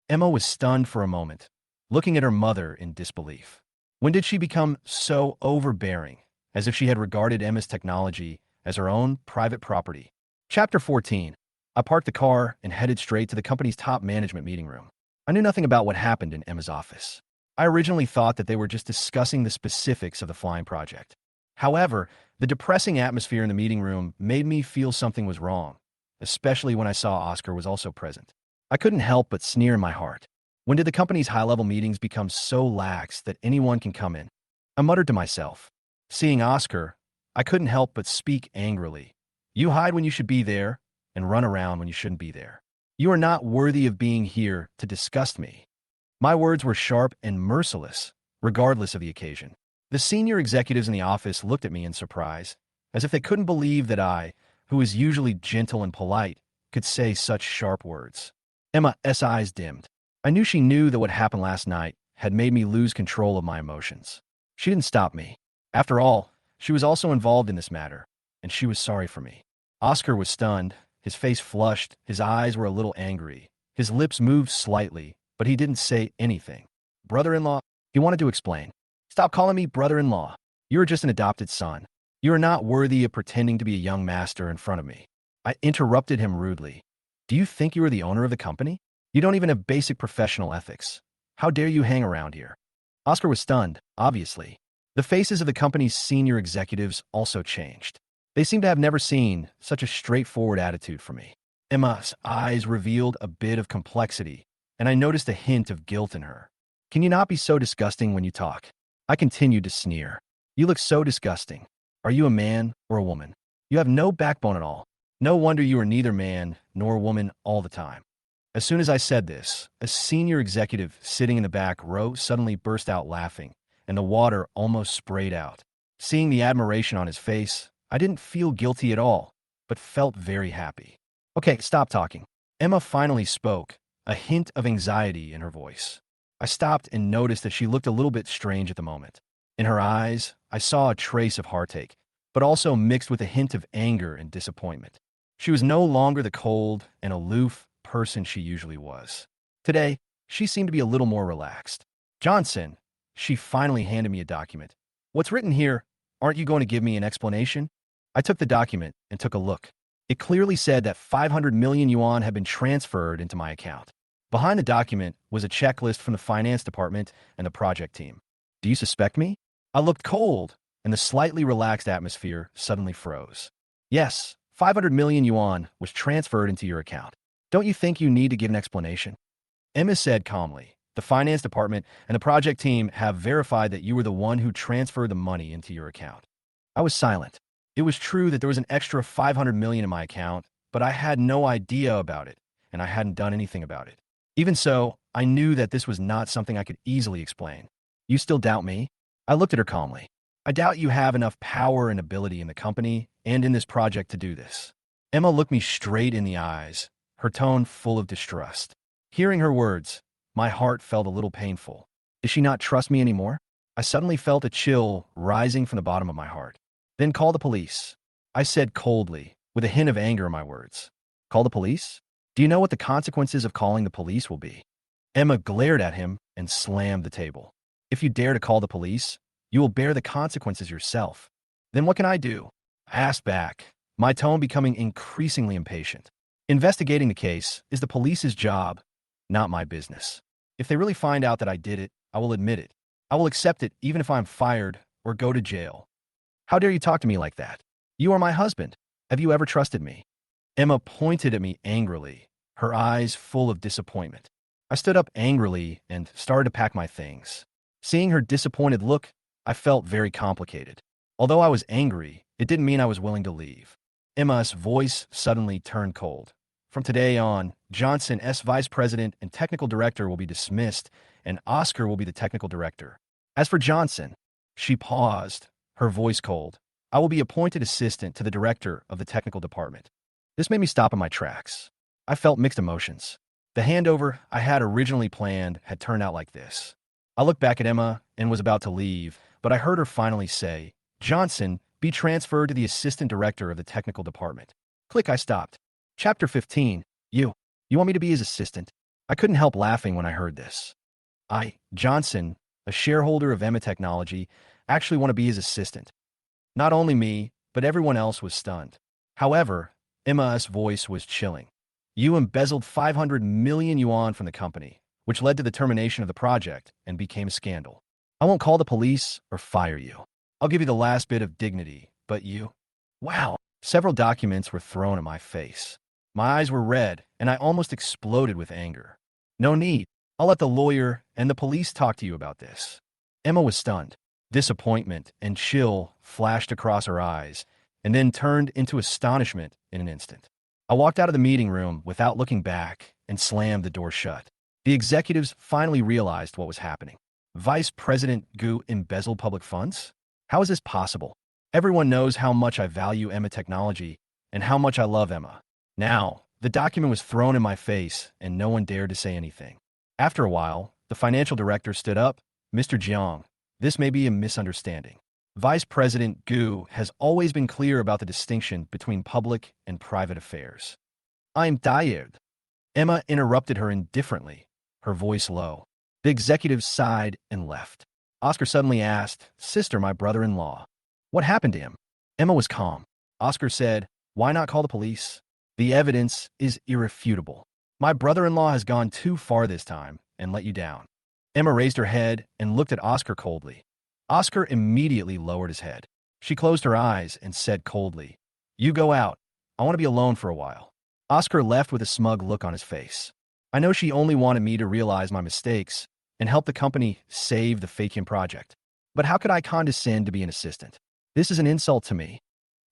S1: Emma was stunned for a moment, looking at her mother in disbelief. When did she become so overbearing, as if she had regarded Emma's technology as her own private property? Chapter 14. I parked the car and headed straight to the company's top management meeting room. I knew nothing about what happened in Emma's office. I originally thought that they were just discussing the specifics of the flying project. However, the depressing atmosphere in the meeting room made me feel something was wrong, especially when I saw Oscar was also present. I couldn't help but sneer in my heart. When did the company's high-level meetings become so lax that anyone can come in? I muttered to myself. Seeing Oscar, I couldn't help but speak angrily. "You hide when you should be there and run around when you shouldn't be there. You are not worthy of being here to disgust me." My words were sharp and merciless, regardless of the occasion. The senior executives in the office looked at me in surprise, as if they couldn't believe that I, who is usually gentle and polite, could say such sharp words. Emma's eyes dimmed. I knew she knew that what happened last night had made me lose control of my emotions. She didn't stop me. After all, she was also involved in this matter, and she was sorry for me. Oscar was stunned, his face flushed, his eyes were a little angry. His lips moved slightly, but he didn't say anything. "Brother-in-law," he wanted to explain. "Stop calling me brother-in-law. You are just an adopted son. You are not worthy of pretending to be a young master in front of me." I interrupted him rudely. "Do you think you are the owner of the company? You don't even have basic professional ethics. How dare you hang around here?" Oscar was stunned, obviously. The faces of the company's senior executives also changed. They seemed to have never seen such a straightforward attitude from me. Emma's eyes revealed a bit of complexity, and I noticed a hint of guilt in her. "Can you not be so disgusting when you talk?" I continued to sneer. "You look so disgusting. Are you a man or a woman? You have no backbone at all. No wonder you are neither man nor woman all the time. As soon as I said this, a senior executive sitting in the back row suddenly burst out laughing, and the water almost sprayed out. Seeing the admiration on his face, I didn't feel guilty at all, but felt very happy. Okay, stop talking. Emma finally spoke, a hint of anxiety in her voice. I stopped and noticed that she looked a little bit strange at the moment. In her eyes, I saw a trace of heartache, but also mixed with a hint of anger and disappointment. She was no longer the cold and aloof person she usually was. Today, she seemed to be a little more relaxed. Johnson, she finally handed me a document. What's written here? Aren't you going to give me an explanation? I took the document and took a look. It clearly said that 500 million yuan had been transferred into my account. Behind the document was a checklist from the finance department and the project team. Do you suspect me? I looked cold, and the slightly relaxed atmosphere suddenly froze. Yes, 500 million yuan was transferred into your account. Don't you think you need to give an explanation? Emma said calmly, the finance department and the project team have verified that you were the one who transferred the money into your account. I was silent. It was true that there was an extra 500 million in my account, but I had no idea about it, and I hadn't done anything about it. Even so, I knew that this was not something I could easily explain. You still doubt me? I looked at her calmly. I doubt you have enough power and ability in the company and in this project to do this. Emma looked me straight in the eyes, her tone full of distrust. Hearing her words, my heart felt a little painful. Does she not trust me anymore? I suddenly felt a chill rising from the bottom of my heart. Then call the police, I said coldly, with a hint of anger in my words. Call the police? Do you know what the consequences of calling the police will be? Emma glared at him and slammed the table. If you dare to call the police, you will bear the consequences yourself. Then what can I do? I asked back, my tone becoming increasingly impatient. Investigating the case is the police's job, not my business. If they really find out that I did it, I will admit it. I will accept it even if I'm fired or go to jail. How dare you talk to me like that? You are my husband. Have you ever trusted me? Emma pointed at me angrily, her eyes full of disappointment. I stood up angrily and started to pack my things. Seeing her disappointed look, I felt very complicated. Although I was angry, it didn't mean I was willing to leave. Emma's voice suddenly turned cold. From today on, Johnson, S. Vice President and Technical Director, will be dismissed, and Oscar will be the Technical Director. As for Johnson, she paused, her voice cold. I will be appointed assistant to the director of the technical department. This made me stop in my tracks. I felt mixed emotions. The handover I had originally planned had turned out like this. I looked back at Emma and was about to leave, but I heard her finally say, Johnson, be transferred to the assistant director of the technical department. Click, I stopped. Chapter 15. You want me to be his assistant? I couldn't help laughing when I heard this. Johnson, a shareholder of Emma Technology, actually want to be his assistant. Not only me, but everyone else was stunned. However, Emma's voice was chilling. You embezzled 500 million yuan from the company, which led to the termination of the project and became a scandal. I won't call the police or fire you. I'll give you the last bit of dignity, but you? Wow. Several documents were thrown at my face. My eyes were red, and I almost exploded with anger. No need. I'll let the lawyer and the police talk to you about this. Emma was stunned. Disappointment and chill flashed across her eyes, and then turned into astonishment in an instant. I walked out of the meeting room without looking back and slammed the door shut. The executives finally realized what was happening. Vice President Gu embezzled public funds? How is this possible? Everyone knows how much I value Emma Technology and how much I love Emma. Now, the document was thrown in my face and no one dared to say anything. After a while, the financial director stood up. Mr. Jiang, this may be a misunderstanding. Vice President Gu has always been clear about the distinction between public and private affairs. I'm tired. Emma interrupted her indifferently, her voice low. The executive sighed and left. Oscar suddenly asked, Sister, my brother-in-law, what happened to him? Emma was calm. Oscar said, why not call the police? The evidence is irrefutable. My brother-in-law has gone too far this time and let you down. Emma raised her head and looked at Oscar coldly. Oscar immediately lowered his head. She closed her eyes and said coldly, You go out. I want to be alone for a while. Oscar left with a smug look on his face. I know she only wanted me to realize my mistakes and help the company save the Fatian project. But how could I condescend to be an assistant? This is an insult to me.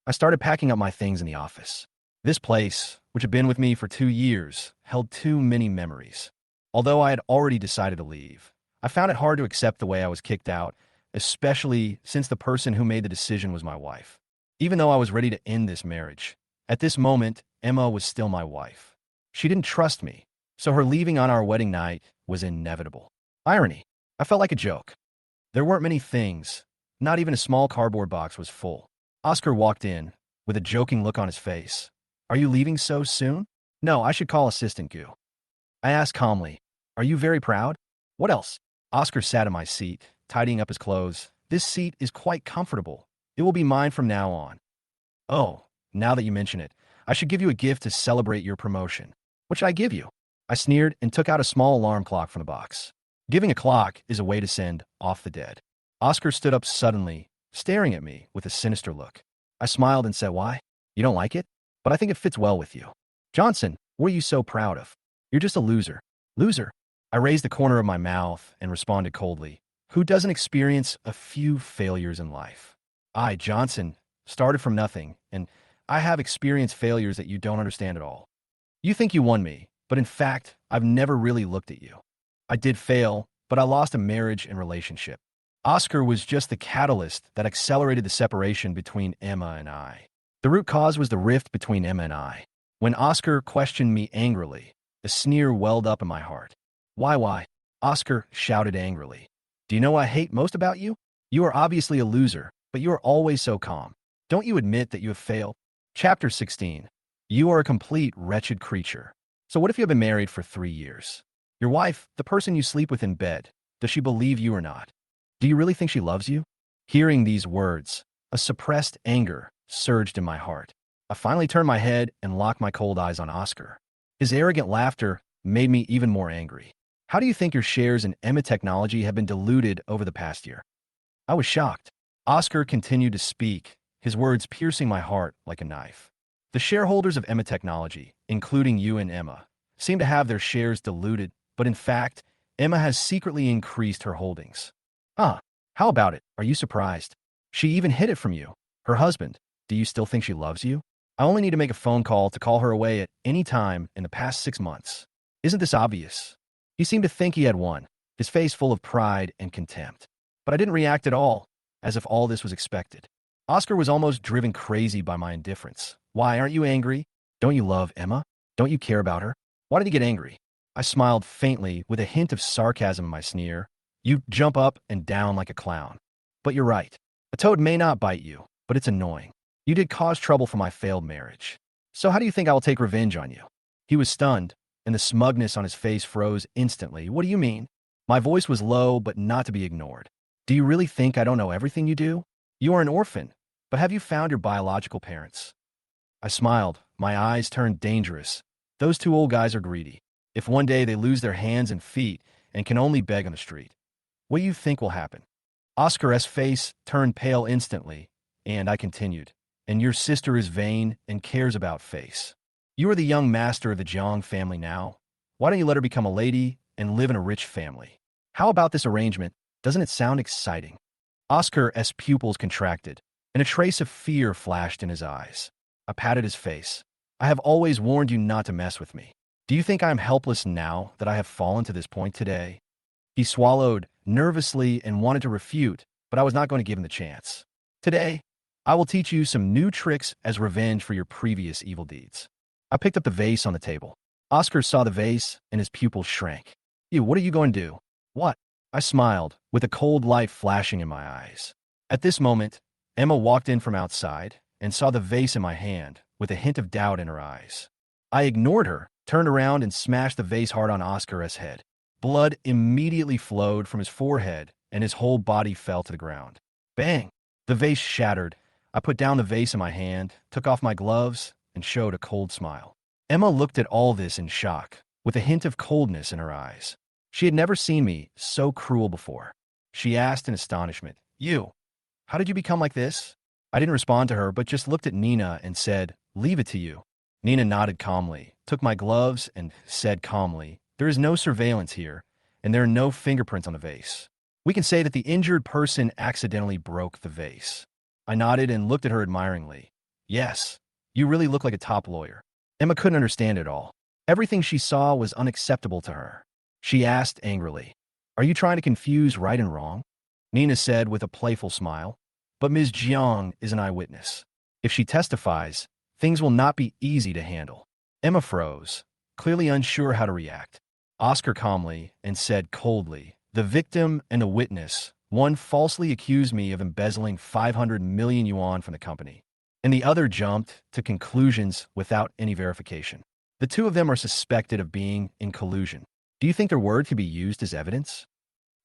S1: I started packing up my things in the office. This place, which had been with me for 2 years, held too many memories. Although I had already decided to leave, I found it hard to accept the way I was kicked out, especially since the person who made the decision was my wife. Even though I was ready to end this marriage, at this moment, Emma was still my wife. She didn't trust me, so her leaving on our wedding night was inevitable. Irony. I felt like a joke. There weren't many things. Not even a small cardboard box was full. Oscar walked in, with a joking look on his face. Are you leaving so soon? No, I should call Assistant Gu. I asked calmly. Are you very proud? What else? Oscar sat in my seat, tidying up his clothes. This seat is quite comfortable. It will be mine from now on. Oh, now that you mention it, I should give you a gift to celebrate your promotion. What should I give you? I sneered and took out a small alarm clock from the box. Giving a clock is a way to send off the dead. Oscar stood up suddenly, staring at me with a sinister look. I smiled and said, why? You don't like it? But I think it fits well with you. Johnson, what are you so proud of? You're just a loser. Loser? I raised the corner of my mouth and responded coldly. Who doesn't experience a few failures in life? I, Johnson, started from nothing, and I have experienced failures that you don't understand at all. You think you won me, but in fact, I've never really looked at you. I did fail, but I lost a marriage and relationship. Oscar was just the catalyst that accelerated the separation between Emma and I. The root cause was the rift between Emma and I. When Oscar questioned me angrily, a sneer welled up in my heart. Why? Oscar shouted angrily. Do you know what I hate most about you? You are obviously a loser, but you are always so calm. Don't you admit that you have failed? Chapter 16. You are a complete wretched creature. So what if you have been married for 3 years? Your wife, the person you sleep with in bed, does she believe you or not? Do you really think she loves you? Hearing these words, a suppressed anger surged in my heart. I finally turned my head and locked my cold eyes on Oscar. His arrogant laughter made me even more angry. How do you think your shares in Emma Technology have been diluted over the past year? I was shocked. Oscar continued to speak, his words piercing my heart like a knife. The shareholders of Emma Technology, including you and Emma, seem to have their shares diluted, but in fact, Emma has secretly increased her holdings. How about it? Are you surprised? She even hid it from you. Her husband, do you still think she loves you? I only need to make a phone call to call her away at any time in the past 6 months. Isn't this obvious? He seemed to think he had won, his face full of pride and contempt. But I didn't react at all, as if all this was expected. Oscar was almost driven crazy by my indifference. Why, aren't you angry? Don't you love Emma? Don't you care about her? Why did he get angry? I smiled faintly with a hint of sarcasm in my sneer. You jump up and down like a clown. But you're right. A toad may not bite you, but it's annoying. You did cause trouble for my failed marriage. So how do you think I will take revenge on you? He was stunned, and the smugness on his face froze instantly. What do you mean? My voice was low, but not to be ignored. Do you really think I don't know everything you do? You are an orphan, but have you found your biological parents? I smiled. My eyes turned dangerous. Those 2 old guys are greedy. If one day they lose their hands and feet and can only beg on the street, what do you think will happen? Oscar's face turned pale instantly, and I continued. And your sister is vain and cares about face. You are the young master of the Jang family now. Why don't you let her become a lady and live in a rich family? How about this arrangement? Doesn't it sound exciting? Oscar's pupils contracted, and a trace of fear flashed in his eyes. I patted his face. I have always warned you not to mess with me. Do you think I am helpless now that I have fallen to this point today? He swallowed nervously and wanted to refute, but I was not going to give him the chance. Today, I will teach you some new tricks as revenge for your previous evil deeds. I picked up the vase on the table. Oscar saw the vase, and his pupils shrank. What are you going to do? What? I smiled, with a cold light flashing in my eyes. At this moment, Emma walked in from outside and saw the vase in my hand, with a hint of doubt in her eyes. I ignored her, turned around, and smashed the vase hard on Oscar's head. Blood immediately flowed from his forehead, and his whole body fell to the ground. Bang! The vase shattered. I put down the vase in my hand, took off my gloves, and showed a cold smile. Emma looked at all this in shock, with a hint of coldness in her eyes. She had never seen me so cruel before. She asked in astonishment, how did you become like this? I didn't respond to her, but just looked at Nina and said, leave it to you. Nina nodded calmly, took my gloves, and said calmly, there is no surveillance here, and there are no fingerprints on the vase. We can say that the injured person accidentally broke the vase. I nodded and looked at her admiringly. Yes, You really look like a top lawyer. Emma couldn't understand it all. Everything she saw was unacceptable to her. She asked angrily, "Are you trying to confuse right and wrong?" Nina said with a playful smile, "But Ms. Jiang is an eyewitness. If she testifies, things will not be easy to handle." Emma froze, clearly unsure how to react. Oscar calmly and said coldly, "The victim and the witness, one falsely accused me of embezzling 500 million yuan from the company, and the other jumped to conclusions without any verification. The two of them are suspected of being in collusion. Do you think their word could be used as evidence?"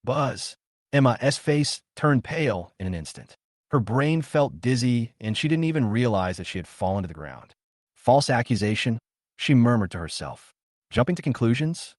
S1: Buzz. Emma's face turned pale in an instant. Her brain felt dizzy, and she didn't even realize that she had fallen to the ground. False accusation, she murmured to herself. Jumping to conclusions?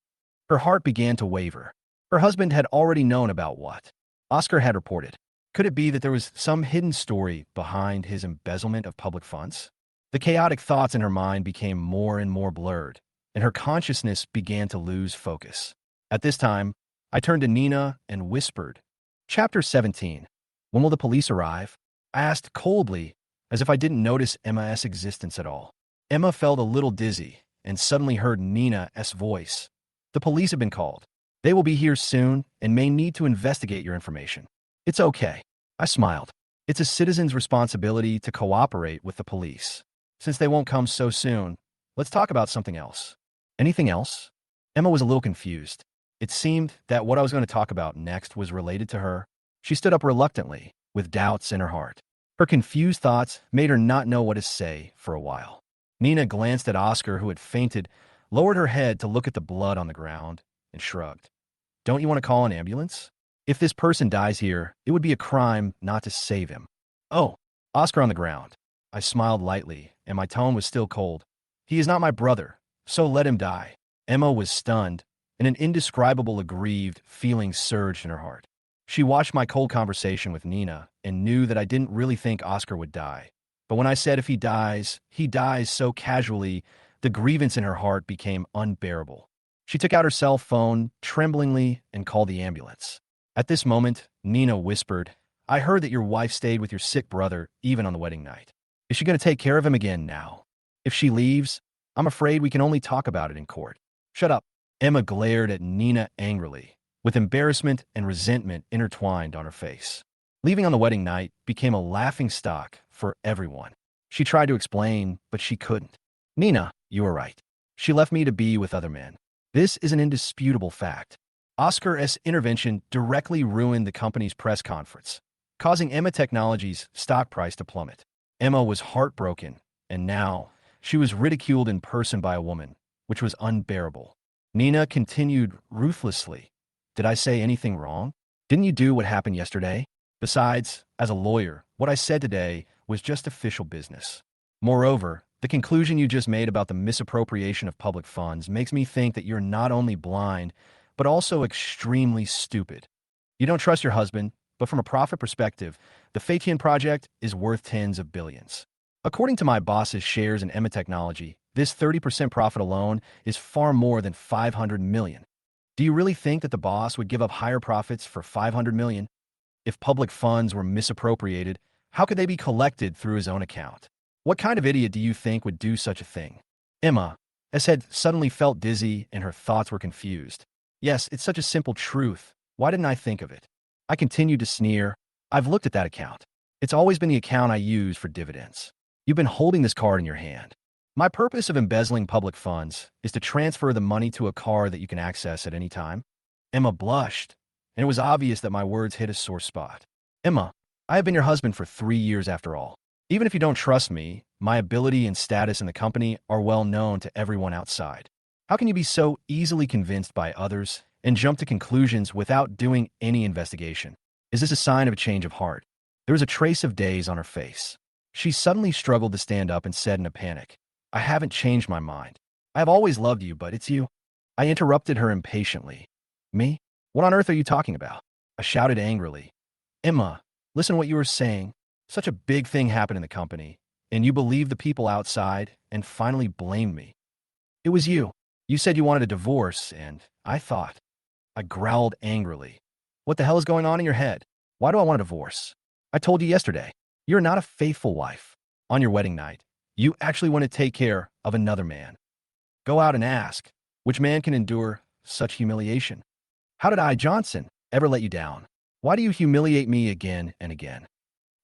S1: Her heart began to waver. Her husband had already known about what Oscar had reported. Could it be that there was some hidden story behind his embezzlement of public funds? The chaotic thoughts in her mind became more and more blurred, and her consciousness began to lose focus. At this time, I turned to Nina and whispered, "Chapter 17. When will the police arrive?" I asked coldly, as if I didn't notice Emma's existence at all. Emma felt a little dizzy and suddenly heard Nina's voice. "The police have been called. They will be here soon and may need to investigate your information." "It's okay." I smiled. "It's a citizen's responsibility to cooperate with the police. Since they won't come so soon, let's talk about something else." "Anything else?" Emma was a little confused. It seemed that what I was going to talk about next was related to her. She stood up reluctantly, with doubts in her heart. Her confused thoughts made her not know what to say for a while. Nina glanced at Oscar, who had fainted, lowered her head to look at the blood on the ground, and shrugged. "Don't you want to call an ambulance? If this person dies here, it would be a crime not to save him." "Oh, Oscar on the ground." I smiled lightly, and my tone was still cold. "He is not my brother, so let him die." Emma was stunned, and an indescribable aggrieved feeling surged in her heart. She watched my cold conversation with Nina and knew that I didn't really think Oscar would die. But when I said if he dies so casually, the grievance in her heart became unbearable. She took out her cell phone tremblingly and called the ambulance. At this moment, Nina whispered, "I heard that your wife stayed with your sick brother even on the wedding night. Is she going to take care of him again now? If she leaves, I'm afraid we can only talk about it in court." "Shut up." Emma glared at Nina angrily, with embarrassment and resentment intertwined on her face. Leaving on the wedding night became a laughingstock for everyone. She tried to explain, but she couldn't. "Nina, you were right. She left me to be with other men. This is an indisputable fact." Oscar's intervention directly ruined the company's press conference, causing Emma Technologies' stock price to plummet. Emma was heartbroken, and now she was ridiculed in person by a woman, which was unbearable. Nina continued ruthlessly, "Did I say anything wrong? Didn't you do what happened yesterday? Besides, as a lawyer, what I said today was just official business. Moreover, the conclusion you just made about the misappropriation of public funds makes me think that you're not only blind, but also extremely stupid. You don't trust your husband, but from a profit perspective, the Fatian project is worth tens of billions. According to my boss's shares in Emma Technology, this 30% profit alone is far more than 500 million. Do you really think that the boss would give up higher profits for 500 million? If public funds were misappropriated, how could they be collected through his own account? What kind of idiot do you think would do such a thing?" Emma's head suddenly felt dizzy and her thoughts were confused. "Yes, it's such a simple truth. Why didn't I think of it?" I continued to sneer. "I've looked at that account. It's always been the account I use for dividends. You've been holding this card in your hand. My purpose of embezzling public funds is to transfer the money to a card that you can access at any time." Emma blushed, and it was obvious that my words hit a sore spot. "Emma, I have been your husband for 3 years after all. Even if you don't trust me, my ability and status in the company are well known to everyone outside. How can you be so easily convinced by others and jump to conclusions without doing any investigation? Is this a sign of a change of heart?" There was a trace of daze on her face. She suddenly struggled to stand up and said in a panic, "I haven't changed my mind. I have always loved you, but it's you." I interrupted her impatiently. "Me? What on earth are you talking about?" I shouted angrily. "Emma, listen to what you were saying. Such a big thing happened in the company, and you believed the people outside and finally blamed me. It was you. You said you wanted a divorce, and I thought." I growled angrily. "What the hell is going on in your head? Why do I want a divorce? I told you yesterday, you're not a faithful wife. On your wedding night, You actually want to take care of another man. Go out and ask, which man can endure such humiliation? How did I, Johnson, ever let you down? Why do you humiliate me again and again?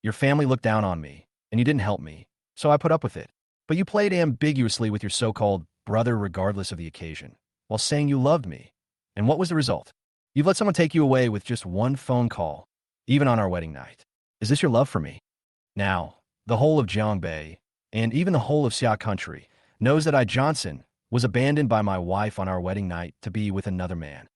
S1: Your family looked down on me, and you didn't help me, so I put up with it. But you played ambiguously with your so-called brother regardless of the occasion, while saying you loved me. And what was the result? You've let someone take you away with just one phone call, even on our wedding night. Is this your love for me? Now, the whole of Jiangbei, and even the whole of Xia country, knows that I, Johnson, was abandoned by my wife on our wedding night to be with another man.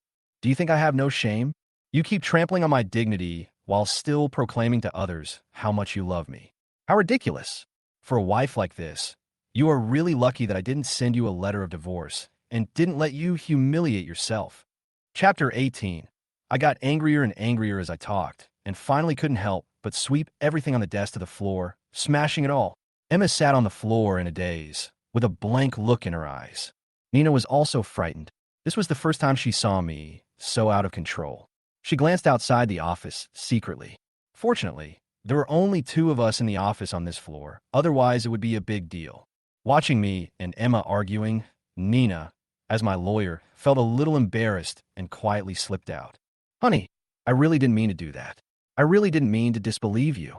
S1: Do you think I have no shame? You keep trampling on my dignity while still proclaiming to others how much you love me. How ridiculous. For a wife like this, you are really lucky that I didn't send you a letter of divorce and didn't let you humiliate yourself. Chapter 18. I got angrier and angrier as I talked, and finally couldn't help but sweep everything on the desk to the floor, smashing it all. Emma sat on the floor in a daze, with a blank look in her eyes. Nina was also frightened. This was the first time she saw me so out of control. She glanced outside the office secretly. Fortunately, there were only two of us in the office on this floor, otherwise it would be a big deal. Watching me and Emma arguing, Nina, as my lawyer, felt a little embarrassed and quietly slipped out. Honey, I really didn't mean to do that. I really didn't mean to disbelieve you.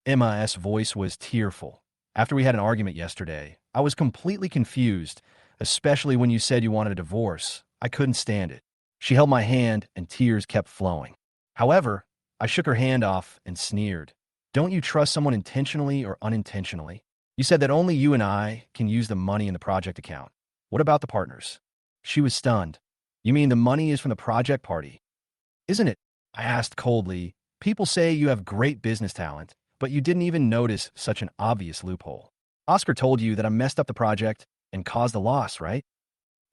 S1: Emma's voice was tearful. After we had an argument yesterday, I was completely confused, especially when you said you wanted a divorce. I couldn't stand it. She held my hand and tears kept flowing. However, I shook her hand off and sneered. Don't you trust someone intentionally or unintentionally? You said that only you and I can use the money in the project account. What about the partners? She was stunned. You mean the money is from the project party? Isn't it? I asked coldly. People say you have great business talent, but you didn't even notice such an obvious loophole. Oscar told you that I messed up the project and caused the loss, right?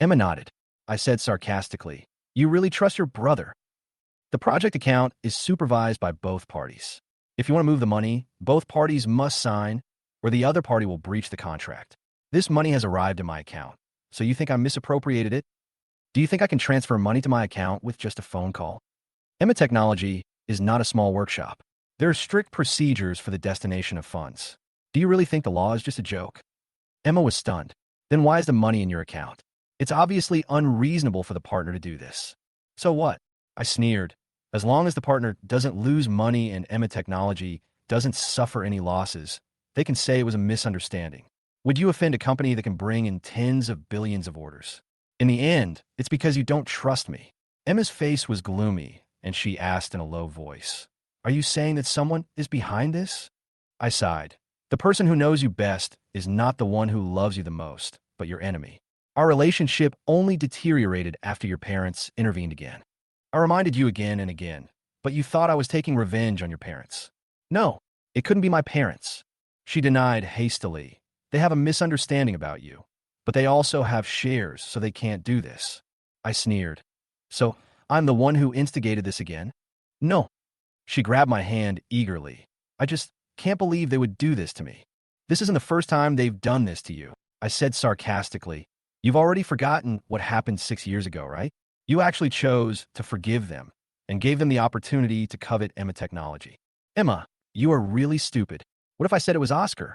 S1: Emma nodded. I said sarcastically, you really trust your brother? The project account is supervised by both parties. If you want to move the money, both parties must sign, or the other party will breach the contract. This money has arrived in my account, so you think I misappropriated it? Do you think I can transfer money to my account with just a phone call? Emma Technology is not a small workshop. There are strict procedures for the destination of funds. Do you really think the law is just a joke? Emma was stunned. Then why is the money in your account? It's obviously unreasonable for the partner to do this. So what? I sneered. As long as the partner doesn't lose money and Emma Technology doesn't suffer any losses, they can say it was a misunderstanding. Would you offend a company that can bring in tens of billions of orders? In the end, it's because you don't trust me. Emma's face was gloomy, and she asked in a low voice, are you saying that someone is behind this? I sighed. The person who knows you best is not the one who loves you the most, but your enemy. Our relationship only deteriorated after your parents intervened again. I reminded you again and again, but you thought I was taking revenge on your parents. No, it couldn't be my parents. She denied hastily. They have a misunderstanding about you, but they also have shares, so they can't do this. I sneered. So, I'm the one who instigated this again? No. She grabbed my hand eagerly. I just can't believe they would do this to me. This isn't the first time they've done this to you. I said sarcastically. You've already forgotten what happened 6 years ago, right? You actually chose to forgive them and gave them the opportunity to covet Emma Technology. Emma, you are really stupid. What if I said it was Oscar?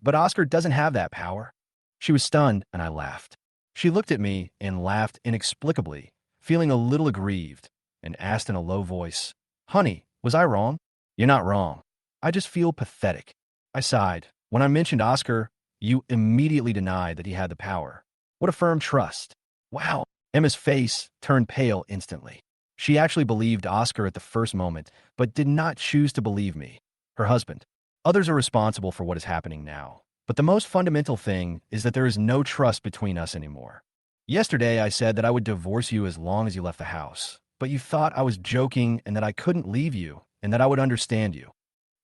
S1: But Oscar doesn't have that power. She was stunned, and I laughed. She looked at me and laughed inexplicably, feeling a little aggrieved, and asked in a low voice, Honey, was I wrong? You're not wrong. I just feel pathetic. I sighed. When I mentioned Oscar, you immediately denied that he had the power. What a firm trust. Wow. Emma's face turned pale instantly. She actually believed Oscar at the first moment, but did not choose to believe me, her husband. Others are responsible for what is happening now, but the most fundamental thing is that there is no trust between us anymore. Yesterday, I said that I would divorce you as long as you left the house, but you thought I was joking and that I couldn't leave you and that I would understand you.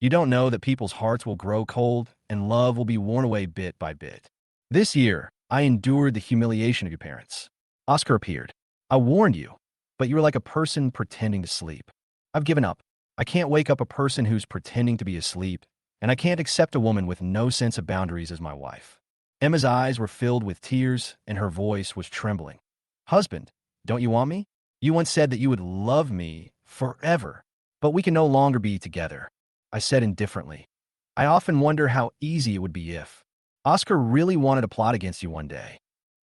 S1: You don't know that people's hearts will grow cold and love will be worn away bit by bit. This year, I endured the humiliation of your parents. Oscar appeared. I warned you, but you were like a person pretending to sleep. I've given up. I can't wake up a person who's pretending to be asleep, and I can't accept a woman with no sense of boundaries as my wife. Emma's eyes were filled with tears, and her voice was trembling. Husband, don't you want me? You once said that you would love me forever, but we can no longer be together. I said indifferently. I often wonder how easy it would be if. Oscar really wanted to plot against you one day.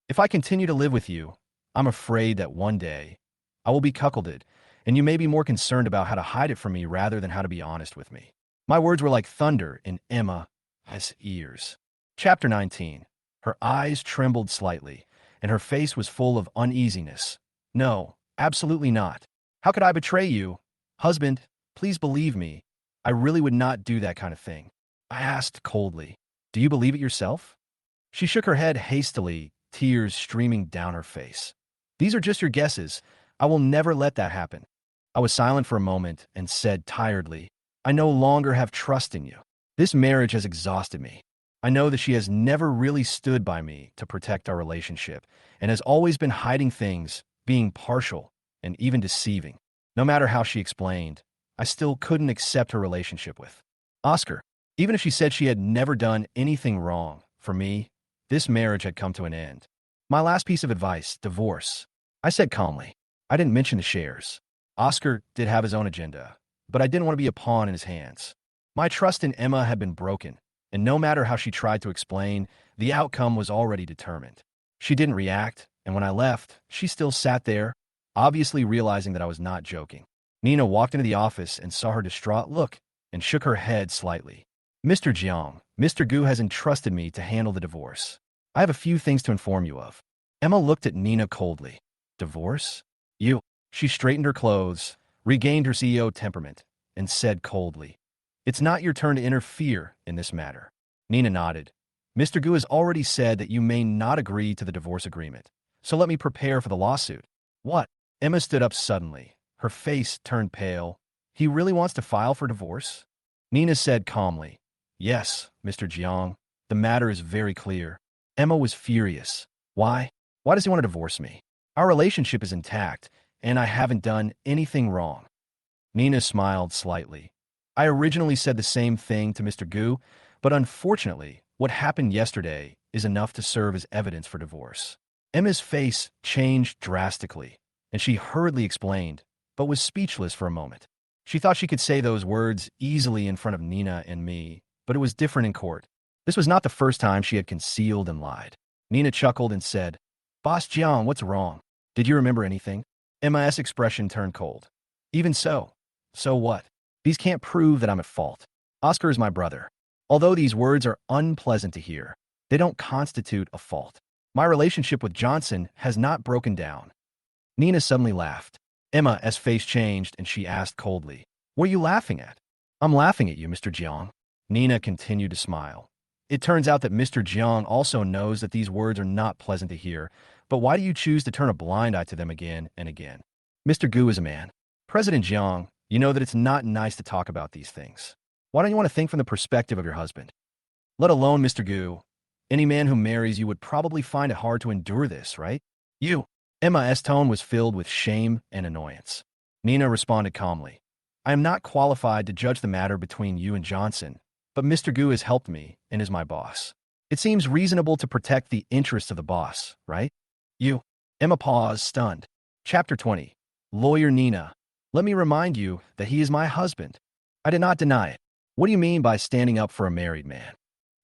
S1: If I continue to live with you, I'm afraid that one day I will be cuckolded, and you may be more concerned about how to hide it from me rather than how to be honest with me. My words were like thunder in Emma's ears. Chapter 19. Her eyes trembled slightly, and her face was full of uneasiness. No, absolutely not. How could I betray you? Husband, please believe me. I really would not do that kind of thing. I asked coldly. Do you believe it yourself? She shook her head hastily, tears streaming down her face. These are just your guesses. I will never let that happen. I was silent for a moment and said tiredly, I no longer have trust in you. This marriage has exhausted me. I know that she has never really stood by me to protect our relationship and has always been hiding things, being partial, and even deceiving. No matter how she explained, I still couldn't accept her relationship with Oscar. Even if she said she had never done anything wrong, for me, this marriage had come to an end. My last piece of advice, divorce. I said calmly. I didn't mention the shares. Oscar did have his own agenda, but I didn't want to be a pawn in his hands. My trust in Emma had been broken, and no matter how she tried to explain, the outcome was already determined. She didn't react, and when I left, she still sat there, obviously realizing that I was not joking. Nina walked into the office and saw her distraught look and shook her head slightly. Mr. Jiang, Mr. Gu has entrusted me to handle the divorce. I have a few things to inform you of. Emma looked at Nina coldly. Divorce? You. She straightened her clothes, regained her CEO temperament, and said coldly, It's not your turn to interfere in this matter. Nina nodded. Mr. Gu has already said that you may not agree to the divorce agreement, so let me prepare for the lawsuit. What? Emma stood up suddenly. Her face turned pale. He really wants to file for divorce? Nina said calmly, Yes, Mr. Jiang, the matter is very clear. Emma was furious. Why? Why does he want to divorce me? Our relationship is intact, and I haven't done anything wrong. Nina smiled slightly. I originally said the same thing to Mr. Gu, but unfortunately, what happened yesterday is enough to serve as evidence for divorce. Emma's face changed drastically, and she hurriedly explained, but was speechless for a moment. She thought she could say those words easily in front of Nina and me, but it was different in court. This was not the first time she had concealed and lied. Nina chuckled and said, Boss Jiang, what's wrong? Did you remember anything? Emma's expression turned cold. Even so. So what? These can't prove that I'm at fault. Oscar is my brother. Although these words are unpleasant to hear, they don't constitute a fault. My relationship with Johnson has not broken down. Nina suddenly laughed. Emma's face changed and she asked coldly, What are you laughing at? I'm laughing at you, Mr. Jiang. Nina continued to smile. It turns out that Mr. Jiang also knows that these words are not pleasant to hear, but why do you choose to turn a blind eye to them again and again? Mr. Gu is a man. President Jiang, you know that it's not nice to talk about these things. Why don't you want to think from the perspective of your husband? Let alone Mr. Gu. Any man who marries you would probably find it hard to endure this, right? You. Emma's tone was filled with shame and annoyance. Nina responded calmly. I am not qualified to judge the matter between you and Johnson, but Mr. Gu has helped me and is my boss. It seems reasonable to protect the interests of the boss, right? You. Emma paused, stunned. Chapter 20. Lawyer Nina. Let me remind you that he is my husband. I did not deny it. What do you mean by standing up for a married man?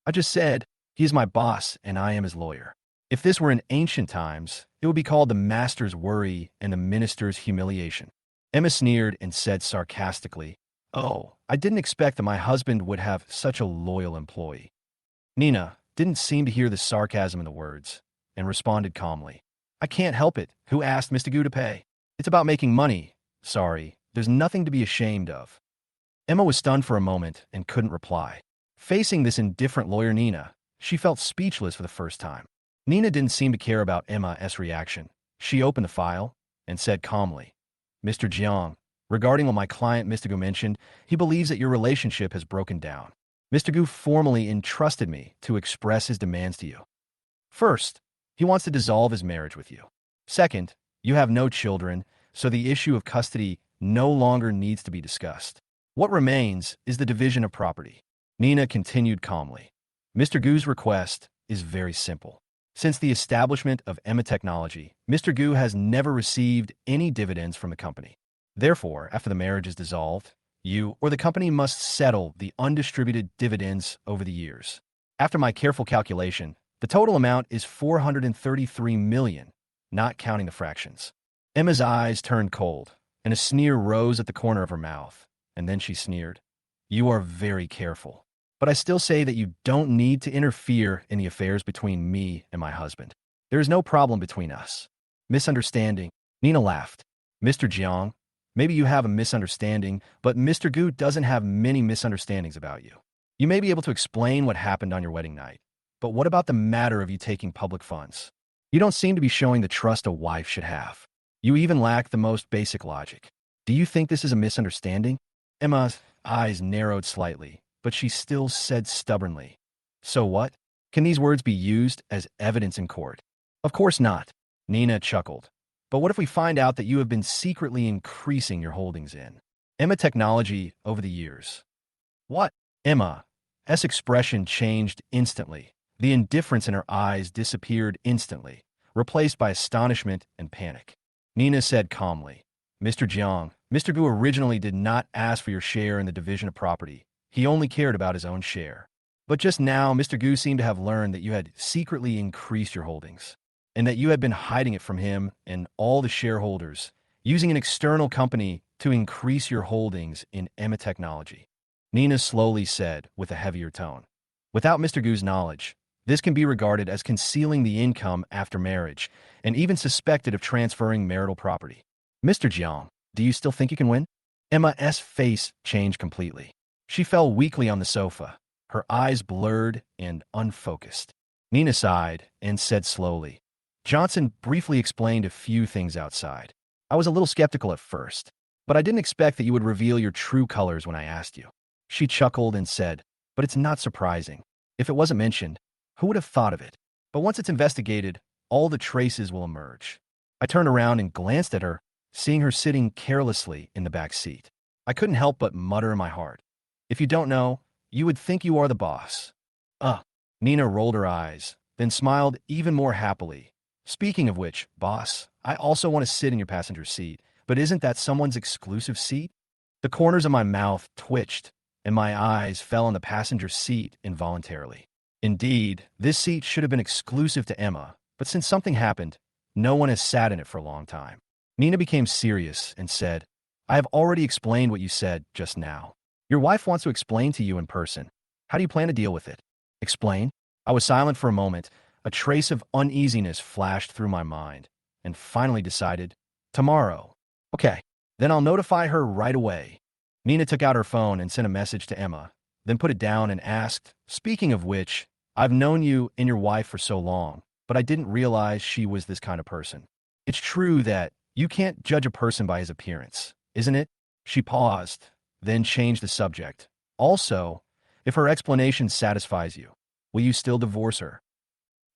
S1: I just said, he is my boss and I am his lawyer. If this were in ancient times, it would be called the master's worry and the minister's humiliation. Emma sneered and said sarcastically, Oh, I didn't expect that my husband would have such a loyal employee. Nina didn't seem to hear the sarcasm in the words and responded calmly. I can't help it. Who asked Mr. Gu to pay? It's about making money. Sorry, there's nothing to be ashamed of. Emma was stunned for a moment and couldn't reply. Facing this indifferent lawyer Nina, she felt speechless for the first time. Nina didn't seem to care about Emma's reaction. She opened the file and said calmly, Mr. Jiang, regarding what my client Mr. Gu mentioned, he believes that your relationship has broken down. Mr. Gu formally entrusted me to express his demands to you. First, he wants to dissolve his marriage with you. Second, you have no children, so the issue of custody no longer needs to be discussed. What remains is the division of property. Nina continued calmly. Mr. Gu's request is very simple. Since the establishment of Emma Technology, Mr. Gu has never received any dividends from the company. Therefore, after the marriage is dissolved, you or the company must settle the undistributed dividends over the years. After my careful calculation, the total amount is 433 million, not counting the fractions. Emma's eyes turned cold, and a sneer rose at the corner of her mouth, and then she sneered. You are very careful. But I still say that you don't need to interfere in the affairs between me and my husband. There is no problem between us. Misunderstanding. Nina laughed. Mr. Jiang, maybe you have a misunderstanding, but Mr. Gu doesn't have many misunderstandings about you. You may be able to explain what happened on your wedding night, but what about the matter of you taking public funds? You don't seem to be showing the trust a wife should have. You even lack the most basic logic. Do you think this is a misunderstanding? Emma's eyes narrowed slightly, but she still said stubbornly, so what? Can these words be used as evidence in court? Of course not. Nina chuckled. But what if we find out that you have been secretly increasing your holdings in Emma Technology over the years? What? Emma's expression changed instantly. The indifference in her eyes disappeared instantly, replaced by astonishment and panic. Nina said calmly, Mr. Jiang, Mr. Gu originally did not ask for your share in the division of property. He only cared about his own share. But just now, Mr. Gu seemed to have learned that you had secretly increased your holdings, and that you had been hiding it from him and all the shareholders, using an external company to increase your holdings in Emma Technology. Nina slowly said, with a heavier tone, without Mr. Gu's knowledge, this can be regarded as concealing the income after marriage, and even suspected of transferring marital property. Mr. Jiang, do you still think you can win? Emma's face changed completely. She fell weakly on the sofa, her eyes blurred and unfocused. Nina sighed and said slowly, Johnson briefly explained a few things outside. I was a little skeptical at first, but I didn't expect that you would reveal your true colors when I asked you. She chuckled and said, but it's not surprising. If it wasn't mentioned, who would have thought of it? But once it's investigated, all the traces will emerge. I turned around and glanced at her, seeing her sitting carelessly in the back seat. I couldn't help but mutter in my heart, if you don't know, you would think you are the boss. Nina rolled her eyes, then smiled even more happily. Speaking of which, boss, I also want to sit in your passenger seat, but isn't that someone's exclusive seat? The corners of my mouth twitched, and my eyes fell on the passenger seat involuntarily. Indeed, this seat should have been exclusive to Emma, but since something happened, no one has sat in it for a long time. Nina became serious and said, I have already explained what you said just now. Your wife wants to explain to you in person. How do you plan to deal with it? Explain? I was silent for a moment. A trace of uneasiness flashed through my mind, and finally decided, tomorrow. Okay, then I'll notify her right away. Nina took out her phone and sent a message to Emma, then put it down and asked, speaking of which, I've known you and your wife for so long, but I didn't realize she was this kind of person. It's true that you can't judge a person by his appearance, isn't it? She paused, then changed the subject. Also, if her explanation satisfies you, will you still divorce her?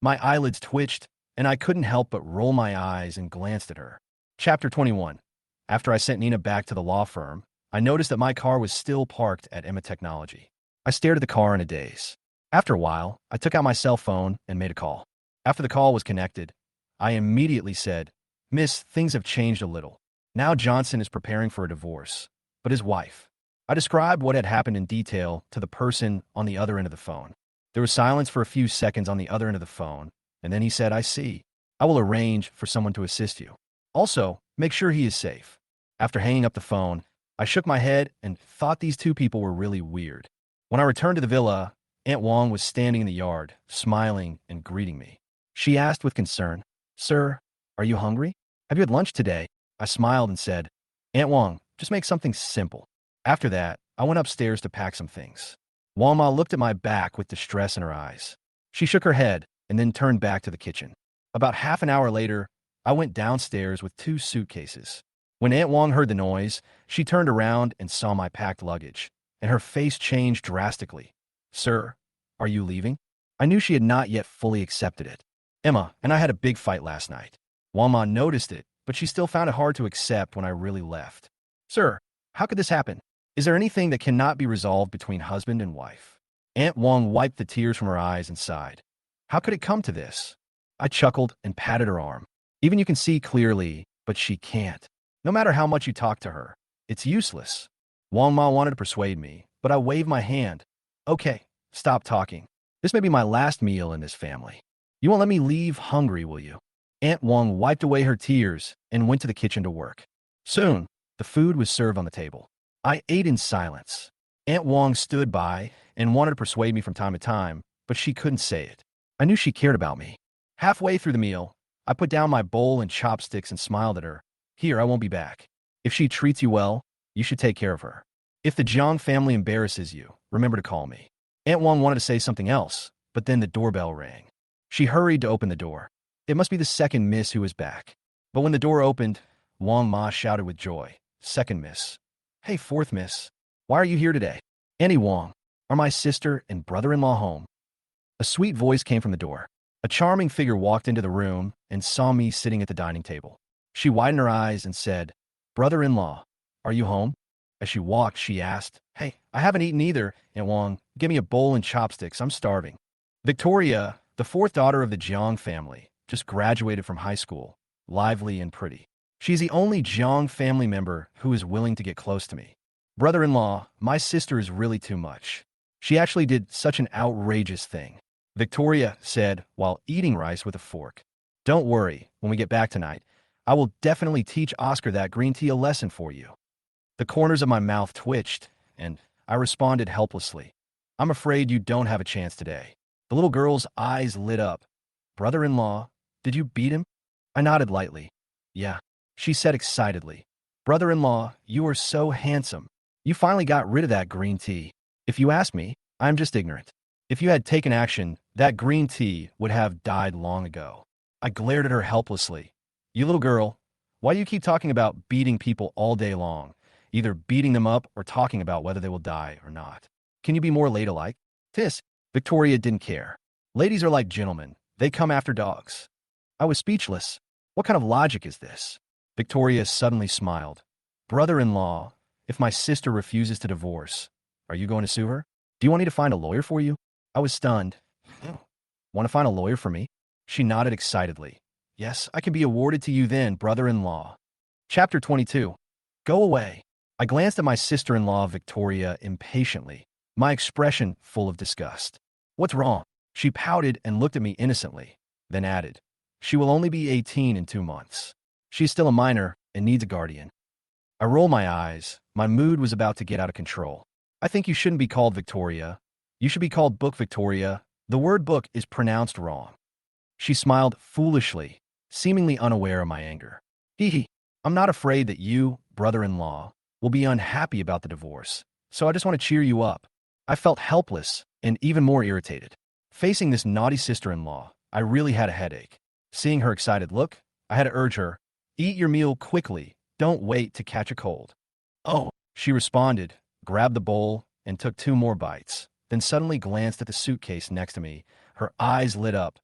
S1: My eyelids twitched, and I couldn't help but roll my eyes and glanced at her. Chapter 21. After I sent Nina back to the law firm, I noticed that my car was still parked at Emma Technology. I stared at the car in a daze. After a while, I took out my cell phone and made a call. After the call was connected, I immediately said, Miss, things have changed a little. Now Johnson is preparing for a divorce, but his wife. I described what had happened in detail to the person on the other end of the phone. There was silence for a few seconds on the other end of the phone, and then he said, I see. I will arrange for someone to assist you. Also, make sure he is safe. After hanging up the phone, I shook my head and thought these two people were really weird. When I returned to the villa, Aunt Wong was standing in the yard, smiling and greeting me. She asked with concern, Sir, are you hungry? Have you had lunch today? I smiled and said, Aunt Wong, just make something simple. After that, I went upstairs to pack some things. Wong Ma looked at my back with distress in her eyes. She shook her head and then turned back to the kitchen. About half an hour later, I went downstairs with 2 suitcases. When Aunt Wong heard the noise, she turned around and saw my packed luggage, and her face changed drastically. Sir, are you leaving? I knew she had not yet fully accepted it. Emma and I had a big fight last night. Wong Ma noticed it, but she still found it hard to accept when I really left. Sir, how could this happen? Is there anything that cannot be resolved between husband and wife? Aunt Wong wiped the tears from her eyes and sighed. How could it come to this? I chuckled and patted her arm. Even you can see clearly, but she can't. No matter how much you talk to her, it's useless. Wong Ma wanted to persuade me, but I waved my hand. Okay, stop talking. This may be my last meal in this family. You won't let me leave hungry, will you? Aunt Wong wiped away her tears and went to the kitchen to work. Soon, the food was served on the table. I ate in silence. Aunt Wong stood by and wanted to persuade me from time to time, but she couldn't say it. I knew she cared about me. Halfway through the meal, I put down my bowl and chopsticks and smiled at her. Here, I won't be back. If she treats you well, you should take care of her. If the Jang family embarrasses you, remember to call me. Aunt Wong wanted to say something else, but then the doorbell rang. She hurried to open the door. It must be the second miss who was back. But when the door opened, Wong Ma shouted with joy, "Second miss. Hey, fourth miss. Why are you here today? Auntie Wong, are my sister and brother-in-law home?" A sweet voice came from the door. A charming figure walked into the room and saw me sitting at the dining table. She widened her eyes and said, "Brother-in-law, are you home?" As she walked, she asked, "Hey, I haven't eaten either, Aunt Wong. Give me a bowl and chopsticks. I'm starving." Victoria, the fourth daughter of the Jiang family, just graduated from high school, lively and pretty. She's the only Jiang family member who is willing to get close to me. "Brother-in-law, my sister is really too much. She actually did such an outrageous thing," Victoria said while eating rice with a fork. "Don't worry, when we get back tonight, I will definitely teach Oscar that green tea a lesson for you." The corners of my mouth twitched, and I responded helplessly, "I'm afraid you don't have a chance today." The little girl's eyes lit up. "Brother-in-law, did you beat him?" I nodded lightly. "Yeah," she said excitedly. "Brother-in-law, you are so handsome. You finally got rid of that green tea. If you ask me, I'm just ignorant. If you had taken action, that green tea would have died long ago." I glared at her helplessly. "You little girl, why do you keep talking about beating people all day long? Either beating them up or talking about whether they will die or not. Can you be more ladylike?" "Tis." Victoria didn't care. "Ladies are like gentlemen. They come after dogs." I was speechless. What kind of logic is this? Victoria suddenly smiled. "Brother-in-law, if my sister refuses to divorce, are you going to sue her? Do you want me to find a lawyer for you?" I was stunned. "Want to find a lawyer for me?" She nodded excitedly. "Yes, I can be awarded to you then, brother-in-law." Chapter 22. Go away. I glanced at my sister-in-law, Victoria, impatiently, my expression full of disgust. "What's wrong?" She pouted and looked at me innocently, then added, "She will only be 18 in 2 months. She's still a minor and needs a guardian." I rolled my eyes. My mood was about to get out of control. "I think you shouldn't be called Victoria. You should be called Book Victoria. The word book is pronounced wrong." She smiled foolishly, seemingly unaware of my anger. "Hee hee, I'm not afraid that you, brother-in-law, will be unhappy about the divorce, so I just want to cheer you up." I felt helpless and even more irritated. Facing this naughty sister-in-law, I really had a headache. Seeing her excited look, I had to urge her, "Eat your meal quickly. Don't wait to catch a cold." "Oh," she responded, grabbed the bowl, and took 2 more bites, then suddenly glanced at the suitcase next to me. Her eyes lit up.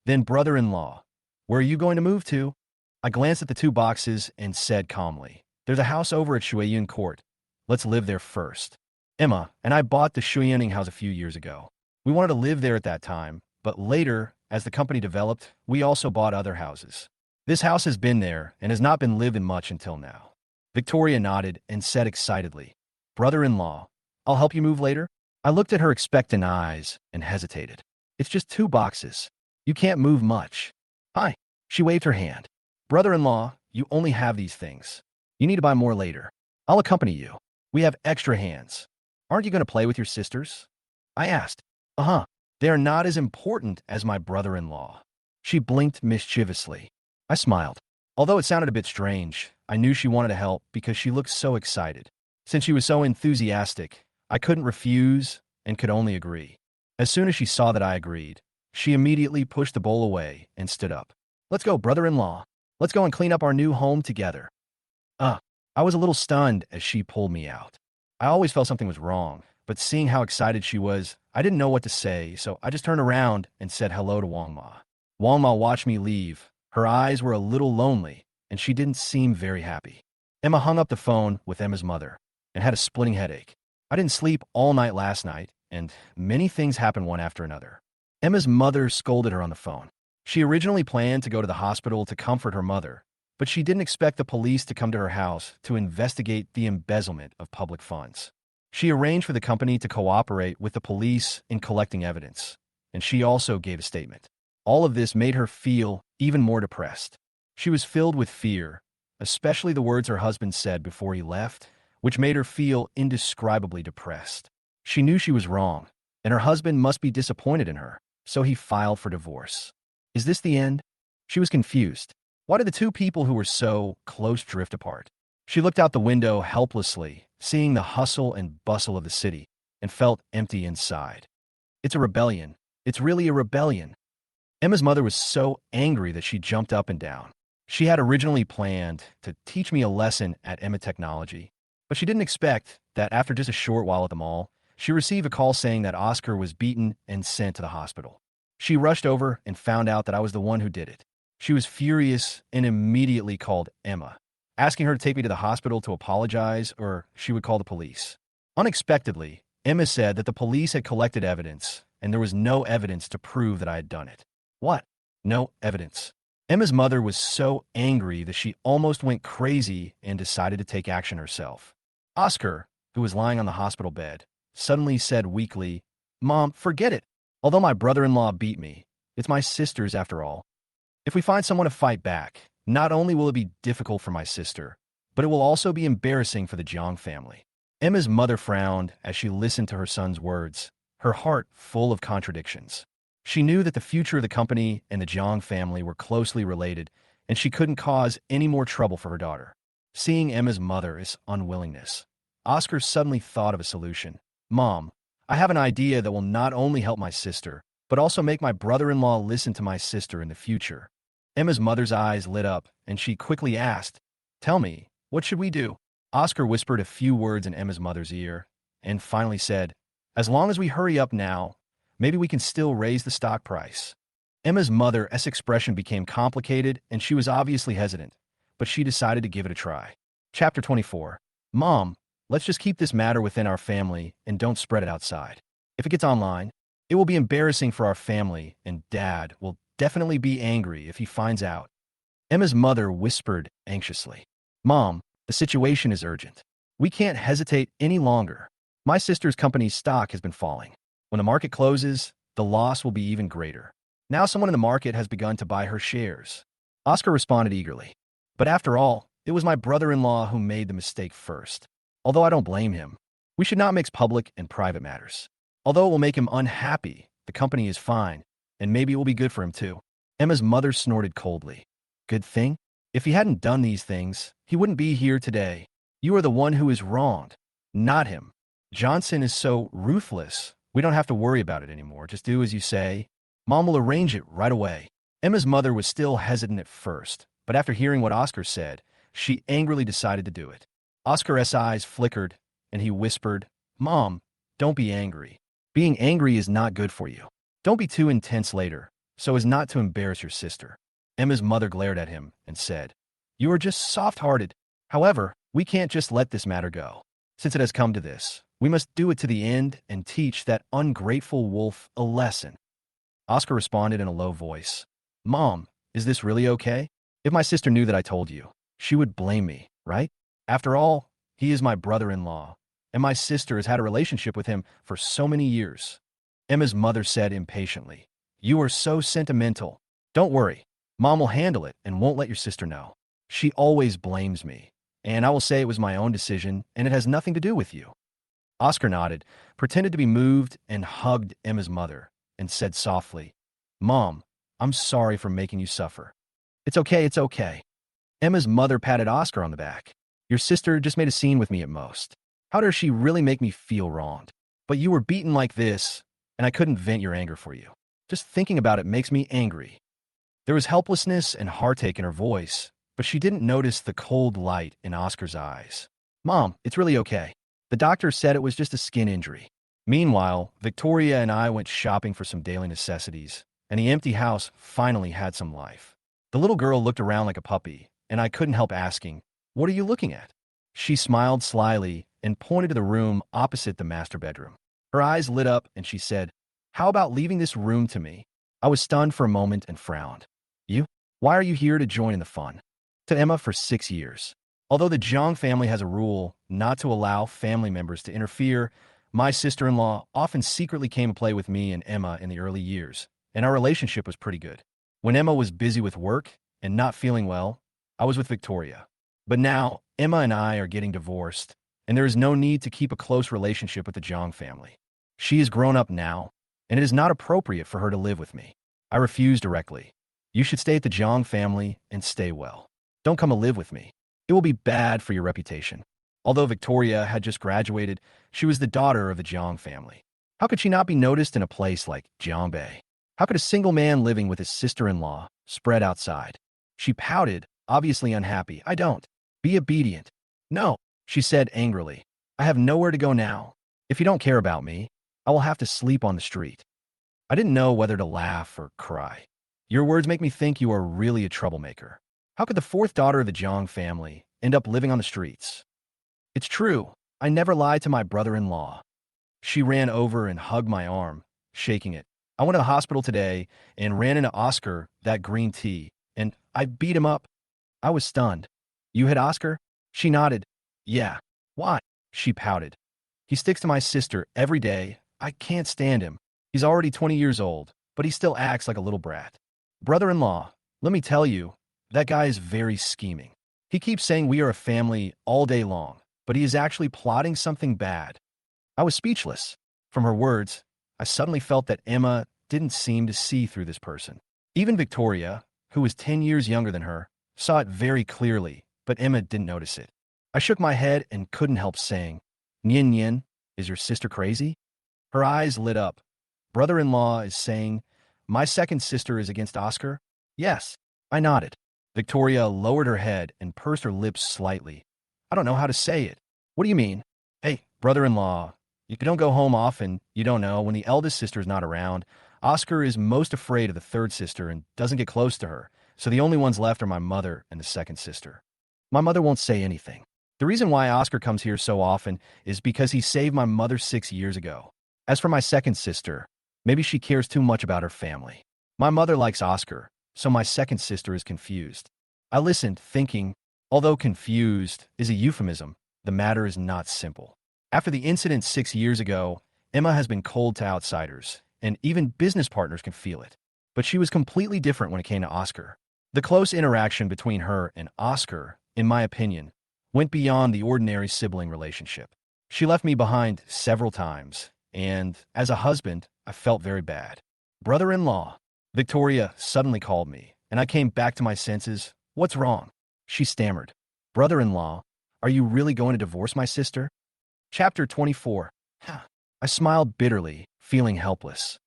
S1: "Then, brother-in-law, where are you going to move to?" I glanced at the 2 boxes and said calmly, "There's a house over at Shuiyun Court. Let's live there first. Emma and I bought the Shuiyuning house a few years ago. We wanted to live there at that time, but later, as the company developed, we also bought other houses. This house has been there and has not been lived in much until now." Victoria nodded and said excitedly, "Brother-in-law, I'll help you move later." I looked at her expectant eyes and hesitated. "It's just 2 boxes. You can't move much." "Hi." She waved her hand. "Brother-in-law, you only have these things. You need to buy more later. I'll accompany you. We have extra hands. Aren't you going to play with your sisters?" I asked. "Uh-huh. They are not as important as my brother-in-law." She blinked mischievously. I smiled. Although it sounded a bit strange, I knew she wanted to help because she looked so excited. Since she was so enthusiastic, I couldn't refuse and could only agree. As soon as she saw that I agreed, she immediately pushed the bowl away and stood up. "Let's go, brother-in-law. Let's go and clean up our new home together." I was a little stunned as she pulled me out. I always felt something was wrong, but seeing how excited she was, I didn't know what to say, so I just turned around and said hello to Wang Ma. Wang Ma watched me leave. Her eyes were a little lonely, and she didn't seem very happy. Emma hung up the phone with Emma's mother and had a splitting headache. I didn't sleep all night last night, and many things happened one after another. Emma's mother scolded her on the phone. She originally planned to go to the hospital to comfort her mother, but she didn't expect the police to come to her house to investigate the embezzlement of public funds. She arranged for the company to cooperate with the police in collecting evidence. and she also gave a statement. All of this made her feel even more depressed. She was filled with fear, especially the words her husband said before he left, which made her feel indescribably depressed. She knew she was wrong, and her husband must be disappointed in her, so he filed for divorce. Is this the end? She was confused. Why did the two people who were so close drift apart? She looked out the window helplessly, seeing the hustle and bustle of the city, and felt empty inside. It's a rebellion. It's really a rebellion. Emma's mother was so angry that she jumped up and down. She had originally planned to teach me a lesson at Emma Technology, but she didn't expect that after just a short while at the mall, she received a call saying that Oscar was beaten and sent to the hospital. She rushed over and found out that I was the one who did it. She was furious and immediately called Emma, asking her to take me to the hospital to apologize or she would call the police. Unexpectedly, Emma said that the police had collected evidence and there was no evidence to prove that I had done it. What? No evidence. Emma's mother was so angry that she almost went crazy and decided to take action herself. Oscar, who was lying on the hospital bed, suddenly said weakly, "Mom, forget it. Although my brother-in-law beat me, it's my sisters after all. If we find someone to fight back, not only will it be difficult for my sister, but it will also be embarrassing for the Jang family." Emma's mother frowned as she listened to her son's words, her heart full of contradictions. She knew that the future of the company and the Jang family were closely related, and she couldn't cause any more trouble for her daughter. Seeing Emma's mother's unwillingness, Oscar suddenly thought of a solution. "Mom, I have an idea that will not only help my sister, but also make my brother-in-law listen to my sister in the future." Emma's mother's eyes lit up, and she quickly asked, "Tell me, what should we do?" Oscar whispered a few words in Emma's mother's ear, and finally said, "As long as we hurry up now, maybe we can still raise the stock price." Emma's mother's expression became complicated, and she was obviously hesitant, but she decided to give it a try. Chapter 24. Mom, let's just keep this matter within our family and don't spread it outside. If it gets online, it will be embarrassing for our family, and Dad will definitely be angry if he finds out. Emma's mother whispered anxiously, "Mom, the situation is urgent. We can't hesitate any longer. My sister's company's stock has been falling. When the market closes, the loss will be even greater. Now someone in the market has begun to buy her shares." Oscar responded eagerly, "But after all, it was my brother-in-law who made the mistake first. Although I don't blame him, we should not mix public and private matters. Although it will make him unhappy, the company is fine, and maybe it will be good for him too." Emma's mother snorted coldly. "Good thing? If he hadn't done these things, he wouldn't be here today. You are the one who is wronged, not him. Johnson is so ruthless. We don't have to worry about it anymore. Just do as you say. Mom will arrange it right away." Emma's mother was still hesitant at first, but after hearing what Oscar said, she angrily decided to do it. Oscar's eyes flickered, and he whispered, "Mom, don't be angry. Being angry is not good for you. Don't be too intense later, so as not to embarrass your sister." Emma's mother glared at him and said, "You are just soft-hearted. However, we can't just let this matter go. Since it has come to this, we must do it to the end and teach that ungrateful wolf a lesson." Oscar responded in a low voice, "Mom, is this really okay? If my sister knew that I told you, she would blame me, right? After all, he is my brother-in-law, and my sister has had a relationship with him for so many years." Emma's mother said impatiently, "You are so sentimental. Don't worry. Mom will handle it and won't let your sister know. She always blames me, and I will say it was my own decision and it has nothing to do with you." Oscar nodded, pretended to be moved, and hugged Emma's mother, and said softly, "Mom, I'm sorry for making you suffer." It's okay, it's okay." Emma's mother patted Oscar on the back. "Your sister just made a scene with me at most. How does she really make me feel wronged? But you were beaten like this, and I couldn't vent your anger for you. Just thinking about it makes me angry." There was helplessness and heartache in her voice, but she didn't notice the cold light in Oscar's eyes. "Mom, it's really okay. The doctor said it was just a skin injury." Meanwhile, Victoria and I went shopping for some daily necessities, and the empty house finally had some life. The little girl looked around like a puppy, and I couldn't help asking, "What are you looking at?" She smiled slyly and pointed to the room opposite the master bedroom. Her eyes lit up, and she said, "How about leaving this room to me?" I was stunned for a moment and frowned. "You? Why are you here to join in the fun?" To Emma for 6 years. Although the Jang family has a rule not to allow family members to interfere My sister-in-law often secretly came to play with me and Emma in the early years, and our relationship was pretty good. When Emma was busy with work and not feeling well, I was with Victoria. But now, Emma and I are getting divorced, and there is no need to keep a close relationship with the Jang family. She is grown up now, and it is not appropriate for her to live with me. I refuse directly. You should stay at the Jang family and stay well. Don't come to live with me. It will be bad for your reputation. Although Victoria had just graduated, she was the daughter of the Jang family. How could she not be noticed in a place like Jiangbei? How could a single man living with his sister-in-law spread outside? She pouted, obviously unhappy. I don't. Be obedient. No, she said angrily. I have nowhere to go now. If you don't care about me, I will have to sleep on the street. I didn't know whether to laugh or cry. Your words make me think you are really a troublemaker. How could the fourth daughter of the Jang family end up living on the streets? It's true. I never lied to my brother-in-law. She ran over and hugged my arm, shaking it. I went to the hospital today and ran into Oscar, that green tea, and I beat him up. I was stunned. You hit Oscar? She nodded. Yeah. Why? She pouted. He sticks to my sister every day. I can't stand him. He's already 20 years old, but he still acts like a little brat. Brother-in-law, let me tell you, that guy is very scheming. He keeps saying we are a family all day long, but he is actually plotting something bad. I was speechless. From her words, I suddenly felt that Emma didn't seem to see through this person. Even Victoria, who was 10 years younger than her, saw it very clearly, but Emma didn't notice it. I shook my head and couldn't help saying, Nien Nien, is your sister crazy? Her eyes lit up. Brother-in-law is saying, my second sister is against Oscar? Yes. I nodded. Victoria lowered her head and pursed her lips slightly. I don't know how to say it. What do you mean? Hey, brother-in-law, you don't go home often. You don't know. When the eldest sister is not around, Oscar is most afraid of the third sister and doesn't get close to her. So the only ones left are my mother and the second sister. My mother won't say anything. The reason why Oscar comes here so often is because he saved my mother 6 years ago. As for my second sister, maybe she cares too much about her family. My mother likes Oscar, so my second sister is confused. I listened, thinking, although confused is a euphemism, the matter is not simple. After the incident 6 years ago, Emma has been cold to outsiders, and even business partners can feel it. But she was completely different when it came to Oscar. The close interaction between her and Oscar, in my opinion, went beyond the ordinary sibling relationship. She left me behind several times, and as a husband, I felt very bad. Brother-in-law, Victoria suddenly called me, and I came back to my senses. What's wrong? She stammered. Brother-in-law, are you really going to divorce my sister? Chapter 24. I smiled bitterly, feeling helpless.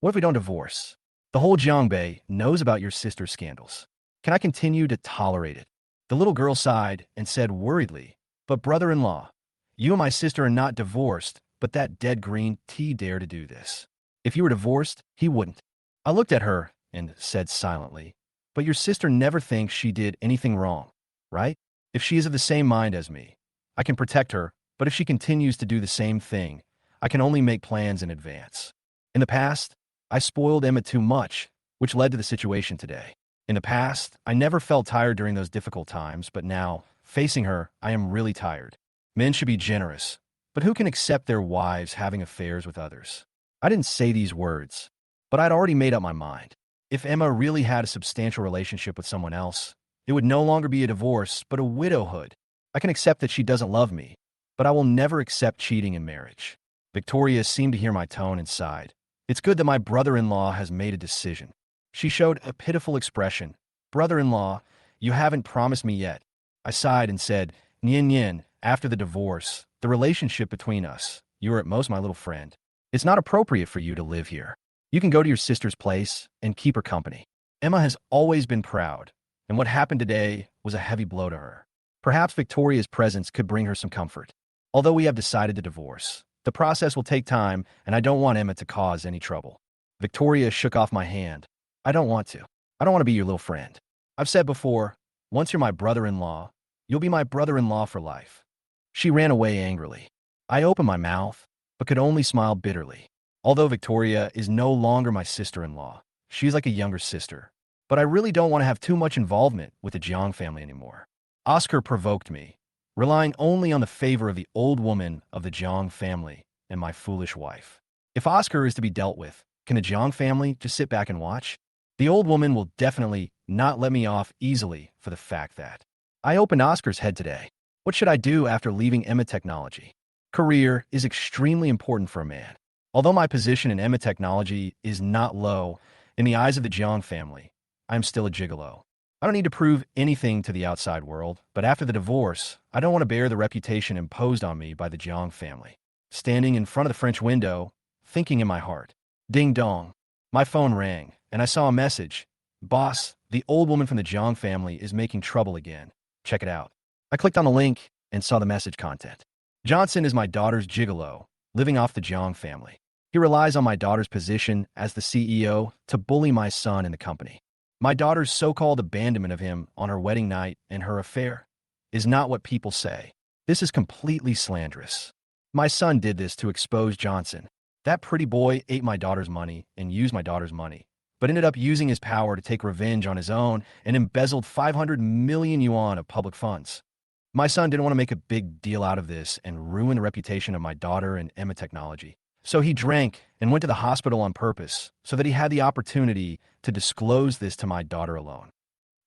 S1: What if we don't divorce? The whole Jiangbei knows about your sister's scandals. Can I continue to tolerate it? The little girl sighed and said worriedly, but brother-in-law, you and my sister are not divorced, but that dead green tea dare to do this. If you were divorced, he wouldn't. I looked at her and said silently, but your sister never thinks she did anything wrong, right? If she is of the same mind as me, I can protect her, but if she continues to do the same thing, I can only make plans in advance. In the past, I spoiled Emma too much, which led to the situation today. In the past, I never felt tired during those difficult times, but now, facing her, I am really tired. Men should be generous, but who can accept their wives having affairs with others? I didn't say these words, but I'd already made up my mind. If Emma really had a substantial relationship with someone else, it would no longer be a divorce, but a widowhood. I can accept that she doesn't love me, but I will never accept cheating in marriage. Victoria seemed to hear my tone and sighed. It's good that my brother-in-law has made a decision. She showed a pitiful expression. Brother-in-law, you haven't promised me yet. I sighed and said, Nien Nien, after the divorce, the relationship between us, you are at most my little friend. It's not appropriate for you to live here. You can go to your sister's place and keep her company. Emma has always been proud, and what happened today was a heavy blow to her. Perhaps Victoria's presence could bring her some comfort. Although we have decided to divorce, the process will take time, and I don't want Emma to cause any trouble. Victoria shook off my hand. I don't want to. I don't want to be your little friend. I've said before, once you're my brother-in-law, you'll be my brother-in-law for life. She ran away angrily. I opened my mouth, but could only smile bitterly. Although Victoria is no longer my sister-in-law, she's like a younger sister. But I really don't want to have too much involvement with the Jiang family anymore. Oscar provoked me, relying only on the favor of the old woman of the Jiang family, and my foolish wife. If Oscar is to be dealt with, can the Jang family just sit back and watch? The old woman will definitely not let me off easily for the fact that I opened Oscar's head today. What should I do after leaving Emma Technology? Career is extremely important for a man. Although my position in Emma Technology is not low in the eyes of the Jang family, I am still a gigolo. I don't need to prove anything to the outside world, but after the divorce, I don't want to bear the reputation imposed on me by the Jang family. Standing in front of the French window, thinking in my heart, ding dong. My phone rang, and I saw a message. Boss, the old woman from the Jang family is making trouble again. Check it out. I clicked on the link and saw the message content. Johnson is my daughter's gigolo, living off the Jang family. He relies on my daughter's position as the CEO to bully my son in the company. My daughter's so-called abandonment of him on her wedding night and her affair is not what people say. This is completely slanderous. My son did this to expose Johnson. That pretty boy ate my daughter's money and used my daughter's money, but ended up using his power to take revenge on his own and embezzled 500 million yuan of public funds. My son didn't want to make a big deal out of this and ruin the reputation of my daughter and Emma Technology. So he drank and went to the hospital on purpose so that he had the opportunity to disclose this to my daughter alone.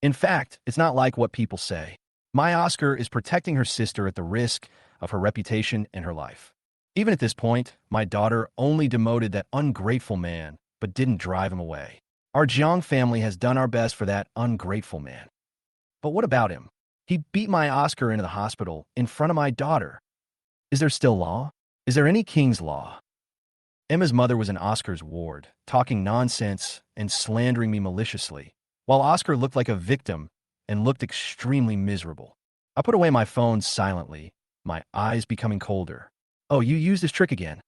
S1: In fact, it's not like what people say. My Oscar is protecting her sister at the risk of her reputation and her life. Even at this point, my daughter only demoted that ungrateful man, but didn't drive him away. Our Jiang family has done our best for that ungrateful man. But what about him? He beat my Oscar into the hospital in front of my daughter. Is there still law? Is there any king's law? Emma's mother was in Oscar's ward, talking nonsense and slandering me maliciously, while Oscar looked like a victim and looked extremely miserable. I put away my phone silently, my eyes becoming colder. Oh, you used this trick again?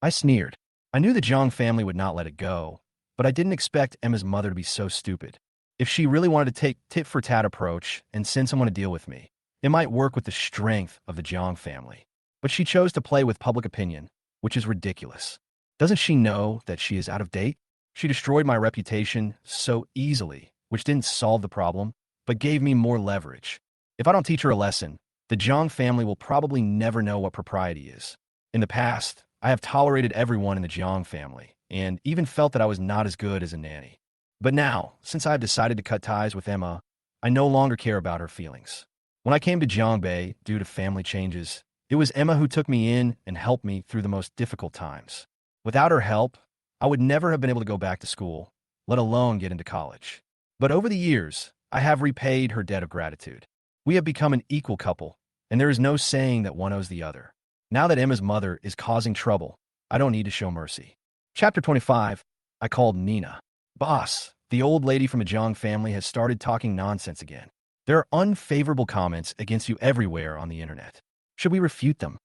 S1: I sneered. I knew the Jiang family would not let it go, but I didn't expect Emma's mother to be so stupid. If she really wanted to take tit-for-tat approach and send someone to deal with me, it might work with the strength of the Jiang family. But she chose to play with public opinion, which is ridiculous. Doesn't she know that she is out of date? She destroyed my reputation so easily, which didn't solve the problem, but gave me more leverage. If I don't teach her a lesson, the Jiang family will probably never know what propriety is. In the past, I have tolerated everyone in the Jiang family, and even felt that I was not as good as a nanny. But now, since I have decided to cut ties with Emma, I no longer care about her feelings. When I came to Jiangbei due to family changes, it was Emma who took me in and helped me through the most difficult times. Without her help, I would never have been able to go back to school, let alone get into college. But over the years, I have repaid her debt of gratitude. We have become an equal couple, and there is no saying that one owes the other. Now that Emma's mother is causing trouble, I don't need to show mercy. Chapter 25, I called Nina. Boss, the old lady from the Jiang family has started talking nonsense again. There are unfavorable comments against you everywhere on the internet. Should we refute them?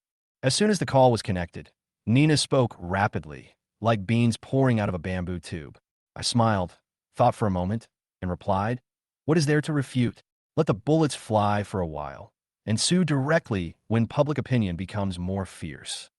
S1: As soon as the call was connected, Nina spoke rapidly, like beans pouring out of a bamboo tube. I smiled, thought for a moment, and replied, "What is there to refute? Let the bullets fly for a while, and sue directly when public opinion becomes more fierce."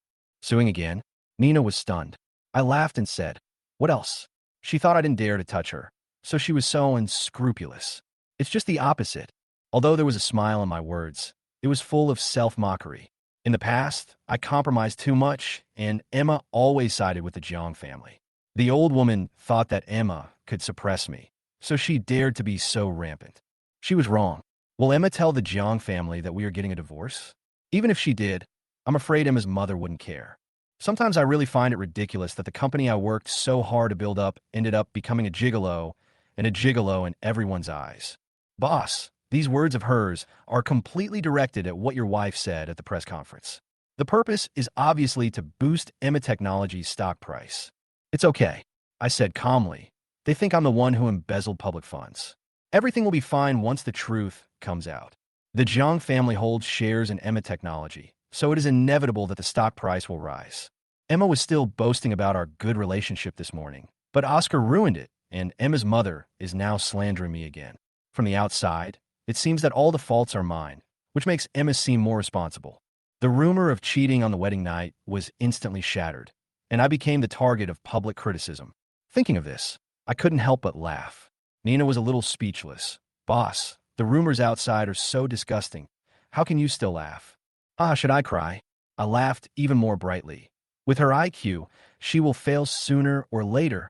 S1: Suing again? Nina was stunned. I laughed and said, "What else?" She thought I didn't dare to touch her, so she was so unscrupulous. It's just the opposite. Although there was a smile in my words, it was full of self-mockery. In the past, I compromised too much, and Emma always sided with the Jiang family. The old woman thought that Emma could suppress me, so she dared to be so rampant. She was wrong. Will Emma tell the Jiang family that we are getting a divorce? Even if she did, I'm afraid Emma's mother wouldn't care. Sometimes I really find it ridiculous that the company I worked so hard to build up ended up becoming a gigolo, and a gigolo in everyone's eyes. Boss, these words of hers are completely directed at what your wife said at the press conference. The purpose is obviously to boost Emma Technology's stock price. It's okay, I said calmly. They think I'm the one who embezzled public funds. Everything will be fine once the truth comes out. The Jiang family holds shares in Emma Technology, so it is inevitable that the stock price will rise. Emma was still boasting about our good relationship this morning, but Oscar ruined it, and Emma's mother is now slandering me again. From the outside, it seems that all the faults are mine, which makes Emma seem more responsible. The rumor of cheating on the wedding night was instantly shattered, and I became the target of public criticism. Thinking of this, I couldn't help but laugh. Nina was a little speechless. Boss, the rumors outside are so disgusting. How can you still laugh? Ah, should I cry? I laughed even more brightly. With her IQ, she will fail sooner or later.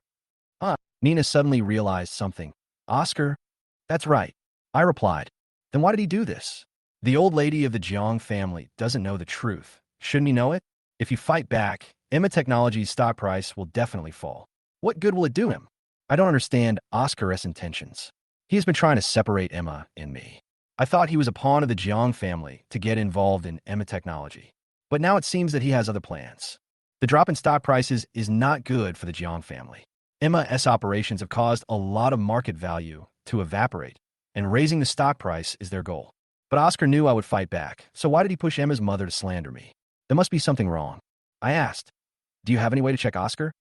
S1: Nina suddenly realized something. Oscar? That's right. I replied. Then why did he do this? The old lady of the Jang family doesn't know the truth. Shouldn't he know it? If you fight back, Emma Technology's stock price will definitely fall. What good will it do him? I don't understand Oscar's intentions. He has been trying to separate Emma and me. I thought he was a pawn of the Jiang family to get involved in Emma Technology. But now it seems that he has other plans. The drop in stock prices is not good for the Jiang family. Emma's operations have caused a lot of market value to evaporate, and raising the stock price is their goal. But Oscar knew I would fight back, so why did he push Emma's mother to slander me? There must be something wrong. I asked, do you have any way to check Oscar?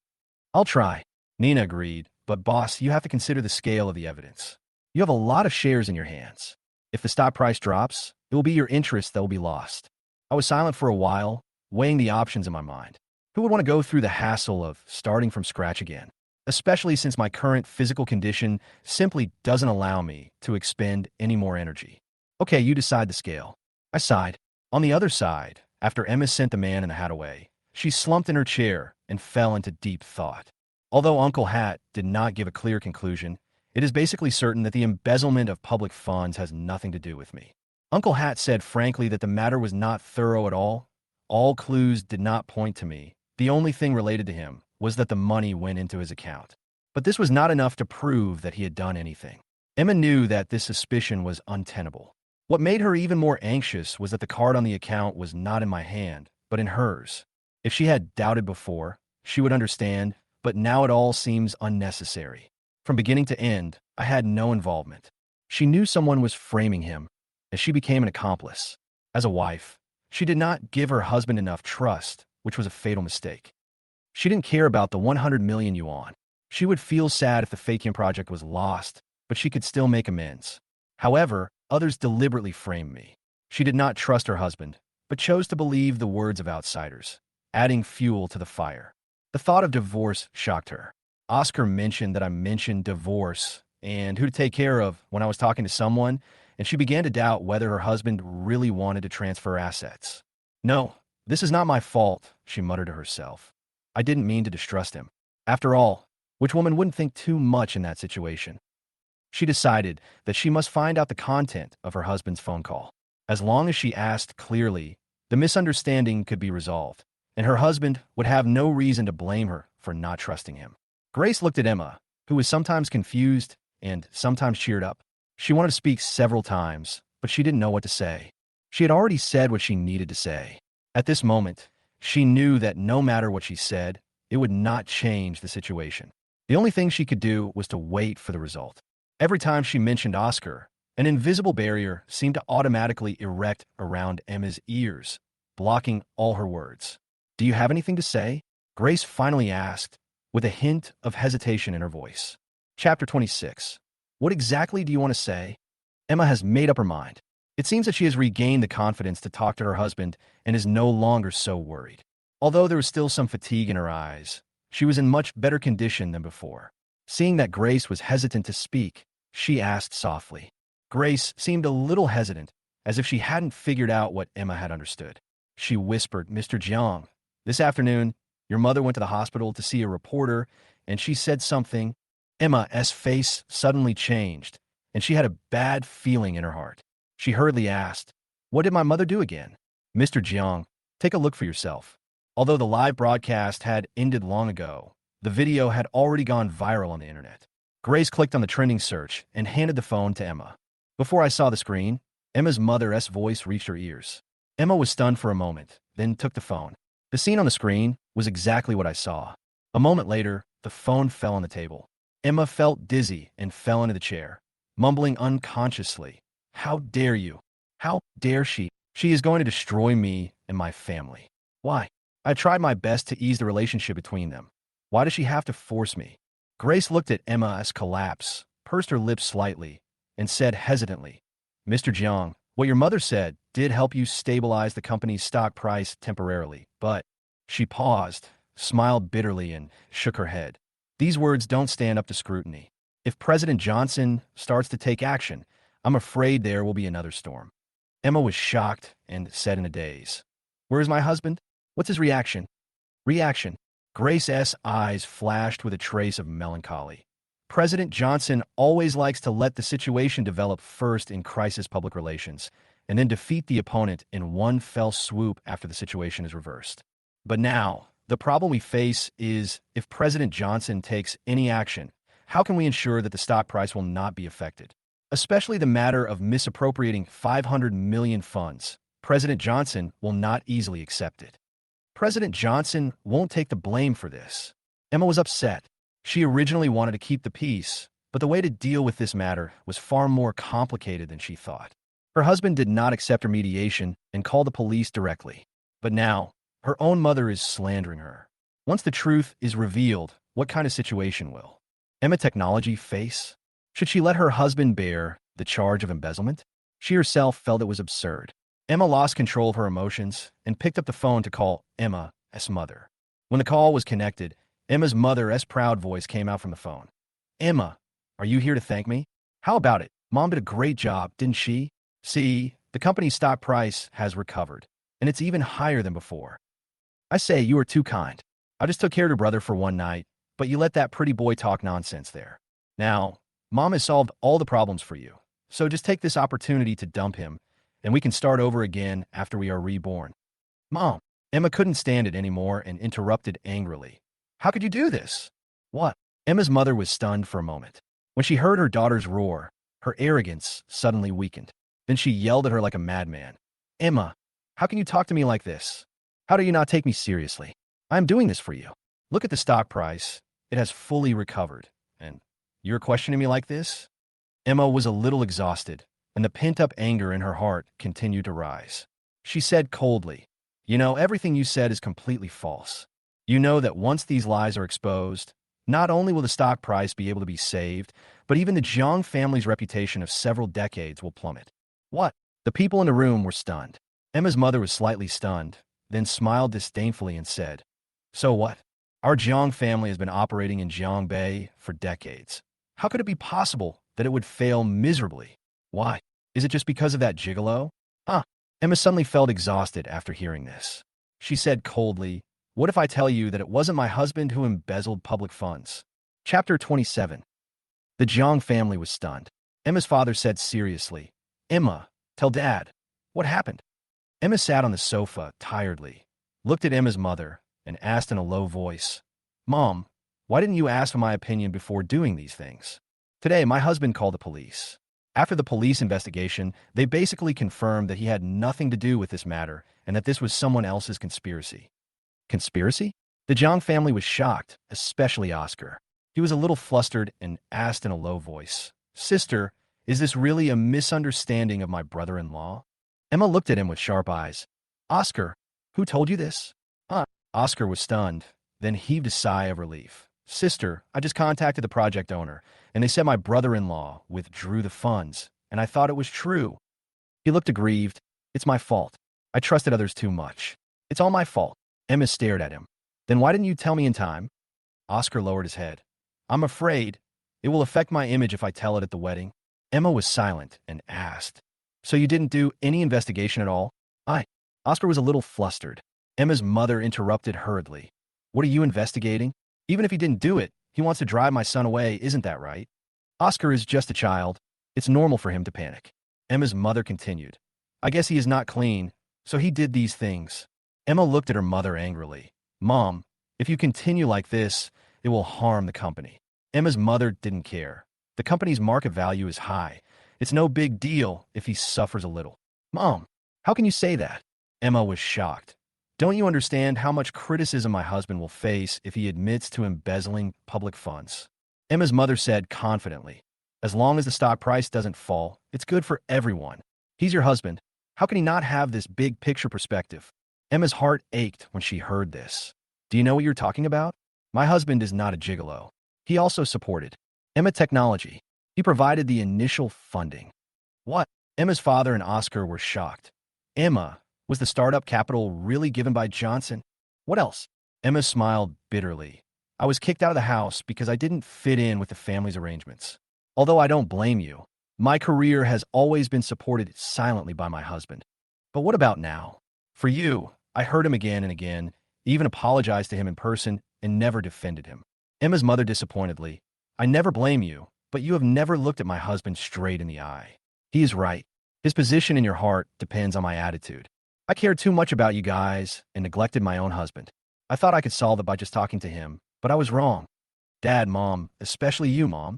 S1: I'll try. Nina agreed, but boss, you have to consider the scale of the evidence. You have a lot of shares in your hands. If the stock price drops, it will be your interest that will be lost. I was silent for a while, weighing the options in my mind. Who would want to go through the hassle of starting from scratch again? Especially since my current physical condition simply doesn't allow me to expend any more energy. Okay, you decide the scale. I sighed. On the other side, after Emma sent the man in the hat away, she slumped in her chair and fell into deep thought. Although Uncle Hat did not give a clear conclusion, it is basically certain that the embezzlement of public funds has nothing to do with me. Uncle Hat said frankly that the matter was not thorough at all. All clues did not point to me. The only thing related to him was that the money went into his account. But this was not enough to prove that he had done anything. Emma knew that this suspicion was untenable. What made her even more anxious was that the card on the account was not in my hand, but in hers. If she had doubted before, she would understand, but now it all seems unnecessary. From beginning to end, I had no involvement. She knew someone was framing him, as she became an accomplice. As a wife, she did not give her husband enough trust, which was a fatal mistake. She didn't care about the 100 million yuan. She would feel sad if the Fatian project was lost, but she could still make amends. However, others deliberately framed me. She did not trust her husband, but chose to believe the words of outsiders, adding fuel to the fire. The thought of divorce shocked her. Oscar mentioned that I mentioned divorce and who to take care of when I was talking to someone, and she began to doubt whether her husband really wanted to transfer assets. No, this is not my fault, she muttered to herself. I didn't mean to distrust him. After all, which woman wouldn't think too much in that situation? She decided that she must find out the content of her husband's phone call. As long as she asked clearly, the misunderstanding could be resolved, and her husband would have no reason to blame her for not trusting him. Grace looked at Emma, who was sometimes confused and sometimes cheered up. She wanted to speak several times, but she didn't know what to say. She had already said what she needed to say. At this moment, she knew that no matter what she said, it would not change the situation. The only thing she could do was to wait for the result. Every time she mentioned Oscar, an invisible barrier seemed to automatically erect around Emma's ears, blocking all her words. Do you have anything to say? Grace finally asked, with a hint of hesitation in her voice. Chapter 26. What exactly do you want to say? Emma has made up her mind. It seems that she has regained the confidence to talk to her husband and is no longer so worried. Although there was still some fatigue in her eyes, she was in much better condition than before. Seeing that Grace was hesitant to speak, she asked softly. Grace seemed a little hesitant, as if she hadn't figured out what Emma had understood. She whispered, Mr. Jiang, this afternoon, your mother went to the hospital to see a reporter, and she said something. Emma's face suddenly changed, and she had a bad feeling in her heart. She hurriedly asked, what did my mother do again? Mr. Jiang, take a look for yourself. Although the live broadcast had ended long ago, the video had already gone viral on the internet. Grace clicked on the trending search and handed the phone to Emma. Before I saw the screen, Emma's mother's voice reached her ears. Emma was stunned for a moment, then took the phone. The scene on the screen was exactly what I saw. A moment later, the phone fell on the table. Emma felt dizzy and fell into the chair, mumbling unconsciously, How dare you? How dare she? She is going to destroy me and my family. Why? I tried my best to ease the relationship between them. Why does she have to force me? Grace looked at Emma's collapse, pursed her lips slightly, and said hesitantly, Mr. Jiang, what your mother said did help you stabilize the company's stock price temporarily, but she paused, smiled bitterly, and shook her head. These words don't stand up to scrutiny. If President Johnson starts to take action, I'm afraid there will be another storm. Emma was shocked and said in a daze, Where is my husband? What's his reaction? Reaction. Grace's eyes flashed with a trace of melancholy. President Johnson always likes to let the situation develop first in crisis public relations, and then defeat the opponent in one fell swoop after the situation is reversed. But now, the problem we face is, if President Johnson takes any action, how can we ensure that the stock price will not be affected? Especially the matter of misappropriating 500 million funds. President Johnson will not easily accept it. President Johnson won't take the blame for this. Emma was upset. She originally wanted to keep the peace, but the way to deal with this matter was far more complicated than she thought. Her husband did not accept her mediation and called the police directly. But now, her own mother is slandering her. Once the truth is revealed, what kind of situation will Emma Technology face? Should she let her husband bear the charge of embezzlement? She herself felt it was absurd. Emma lost control of her emotions and picked up the phone to call Emma's mother. When the call was connected, Emma's mother's proud voice came out from the phone. "Emma, are you here to thank me? How about it? Mom did a great job, didn't she? See, the company's stock price has recovered, and it's even higher than before. I say, you are too kind. I just took care of your brother for one night, but you let that pretty boy talk nonsense there. Now, Mom has solved all the problems for you, so just take this opportunity to dump him, and we can start over again after we are reborn." "Mom." Emma couldn't stand it anymore and interrupted angrily. "How could you do this?" "What?" Emma's mother was stunned for a moment. When she heard her daughter's roar, her arrogance suddenly weakened. Then she yelled at her like a madman. "Emma, how can you talk to me like this? How do you not take me seriously? I am doing this for you. Look at the stock price. It has fully recovered. And you're questioning me like this?" Emma was a little exhausted, and the pent-up anger in her heart continued to rise. She said coldly, "You know, everything you said is completely false. You know that once these lies are exposed, not only will the stock price be able to be saved, but even the Jang family's reputation of several decades will plummet." "What?" The people in the room were stunned. Emma's mother was slightly stunned, then smiled disdainfully and said, "So what? Our Jang family has been operating in Jiangbei for decades. How could it be possible that it would fail miserably? Why? Is it just because of that gigolo?" "Huh." Emma suddenly felt exhausted after hearing this. She said coldly, "What if I tell you that it wasn't my husband who embezzled public funds?" Chapter 27. The Jiang family was stunned. Emma's father said seriously, "Emma, tell Dad. What happened?" Emma sat on the sofa, tiredly, looked at Emma's mother, and asked in a low voice, "Mom, why didn't you ask for my opinion before doing these things?" "Today, my husband called the police. After the police investigation, they basically confirmed that he had nothing to do with this matter and that this was someone else's conspiracy." Conspiracy? The Jiang family was shocked, especially Oscar. He was a little flustered and asked in a low voice, "Sister, is this really a misunderstanding of my brother-in-law?" Emma looked at him with sharp eyes. "Oscar, who told you this?" "Huh." Oscar was stunned, then heaved a sigh of relief. "Sister, I just contacted the project owner, and they said my brother-in-law withdrew the funds, and I thought it was true." He looked aggrieved. "It's my fault. I trusted others too much. It's all my fault." Emma stared at him. "Then why didn't you tell me in time?" Oscar lowered his head. "I'm afraid it will affect my image if I tell it at the wedding." Emma was silent and asked, "So you didn't do any investigation at all?" Oscar was a little flustered. Emma's mother interrupted hurriedly. "What are you investigating? Even if he didn't do it, he wants to drive my son away, isn't that right? Oscar is just a child. It's normal for him to panic." Emma's mother continued, "I guess he is not clean, so he did these things." Emma looked at her mother angrily. "Mom, if you continue like this, it will harm the company." Emma's mother didn't care. The company's market value is high. It's no big deal if he suffers a little. "Mom, how can you say that?" Emma was shocked. "Don't you understand how much criticism my husband will face if he admits to embezzling public funds?" Emma's mother said confidently, "As long as the stock price doesn't fall, it's good for everyone. He's your husband. How can he not have this big picture perspective?" Emma's heart ached when she heard this. "Do you know what you're talking about? My husband is not a gigolo. He also supported Emma Technology. He provided the initial funding." "What?" Emma's father and Oscar were shocked. "Emma, was the startup capital really given by Johnson? What else?" Emma smiled bitterly. "I was kicked out of the house because I didn't fit in with the family's arrangements. Although I don't blame you, my career has always been supported silently by my husband. But what about now? For you, I heard him again and again, even apologized to him in person, and never defended him. Emma's mother disappointedly, I never blame you, but you have never looked at my husband straight in the eye. He is right. His position in your heart depends on my attitude. I cared too much about you guys and neglected my own husband. I thought I could solve it by just talking to him, but I was wrong. Dad, Mom, especially you, Mom.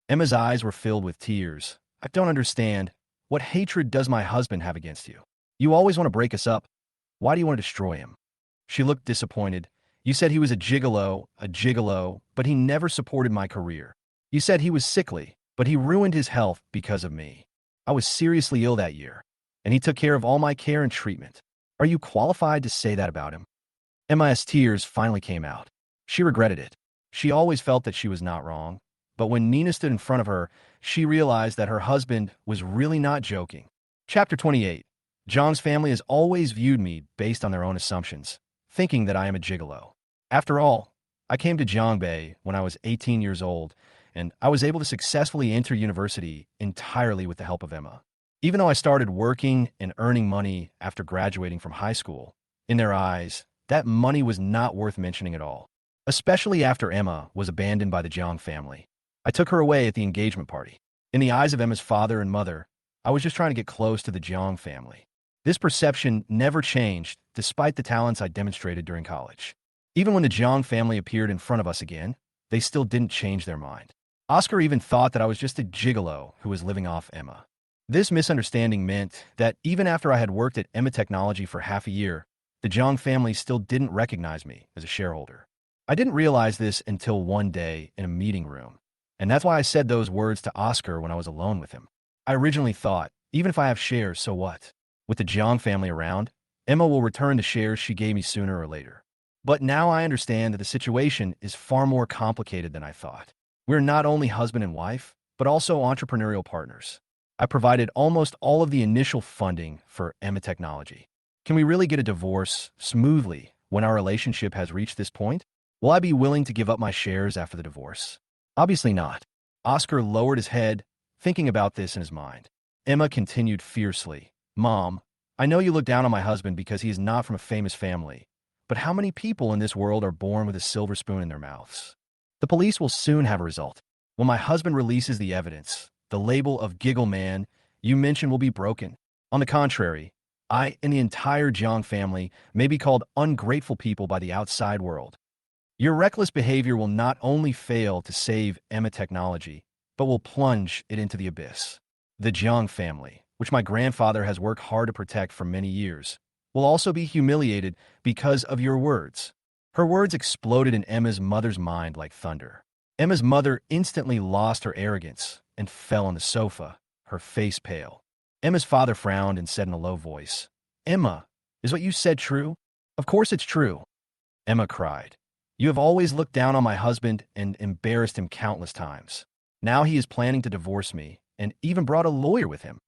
S1: Emma's eyes were filled with tears. I don't understand. What hatred does my husband have against you? You always want to break us up. Why do you want to destroy him? She looked disappointed. You said he was a gigolo, but he never supported my career. You said he was sickly, but he ruined his health because of me. I was seriously ill that year, and he took care of all my care and treatment. Are you qualified to say that about him? Emma's tears finally came out. She regretted it. She always felt that she was not wrong, but when Nina stood in front of her, she realized that her husband was really not joking. Chapter 28. Jang's family has always viewed me based on their own assumptions, thinking that I am a gigolo. After all, I came to Jongbei when I was 18 years old, and I was able to successfully enter university entirely with the help of Emma. Even though I started working and earning money after graduating from high school, in their eyes, that money was not worth mentioning at all, especially after Emma was abandoned by the Jang family. I took her away at the engagement party. In the eyes of Emma's father and mother, I was just trying to get close to the Jang family. This perception never changed despite the talents I demonstrated during college. Even when the Jang family appeared in front of us again, they still didn't change their mind. Oscar even thought that I was just a gigolo who was living off Emma. This misunderstanding meant that even after I had worked at Emma Technology for half a year, the Jang family still didn't recognize me as a shareholder. I didn't realize this until one day in a meeting room, and that's why I said those words to Oscar when I was alone with him. I originally thought, even if I have shares, so what? With the Jang family around, Emma will return the shares she gave me sooner or later. But now I understand that the situation is far more complicated than I thought. We're not only husband and wife, but also entrepreneurial partners. I provided almost all of the initial funding for Emma Technology. Can we really get a divorce smoothly when our relationship has reached this point? Will I be willing to give up my shares after the divorce? Obviously not. Oscar lowered his head, thinking about this in his mind. Emma continued fiercely, Mom, I know you look down on my husband because he is not from a famous family, but how many people in this world are born with a silver spoon in their mouths? The police will soon have a result. When my husband releases the evidence, the label of giggle man you mentioned will be broken. On the contrary, I and the entire Jang family may be called ungrateful people by the outside world. Your reckless behavior will not only fail to save Emma Technology, but will plunge it into the abyss. The Jang family, which my grandfather has worked hard to protect for many years, will also be humiliated because of your words. Her words exploded in Emma's mother's mind like thunder. Emma's mother instantly lost her arrogance and fell on the sofa, her face pale. Emma's father frowned and said in a low voice, Emma, is what you said true? Of course it's true. Emma cried. You have always looked down on my husband and embarrassed him countless times. Now he is planning to divorce me and even brought a lawyer with him.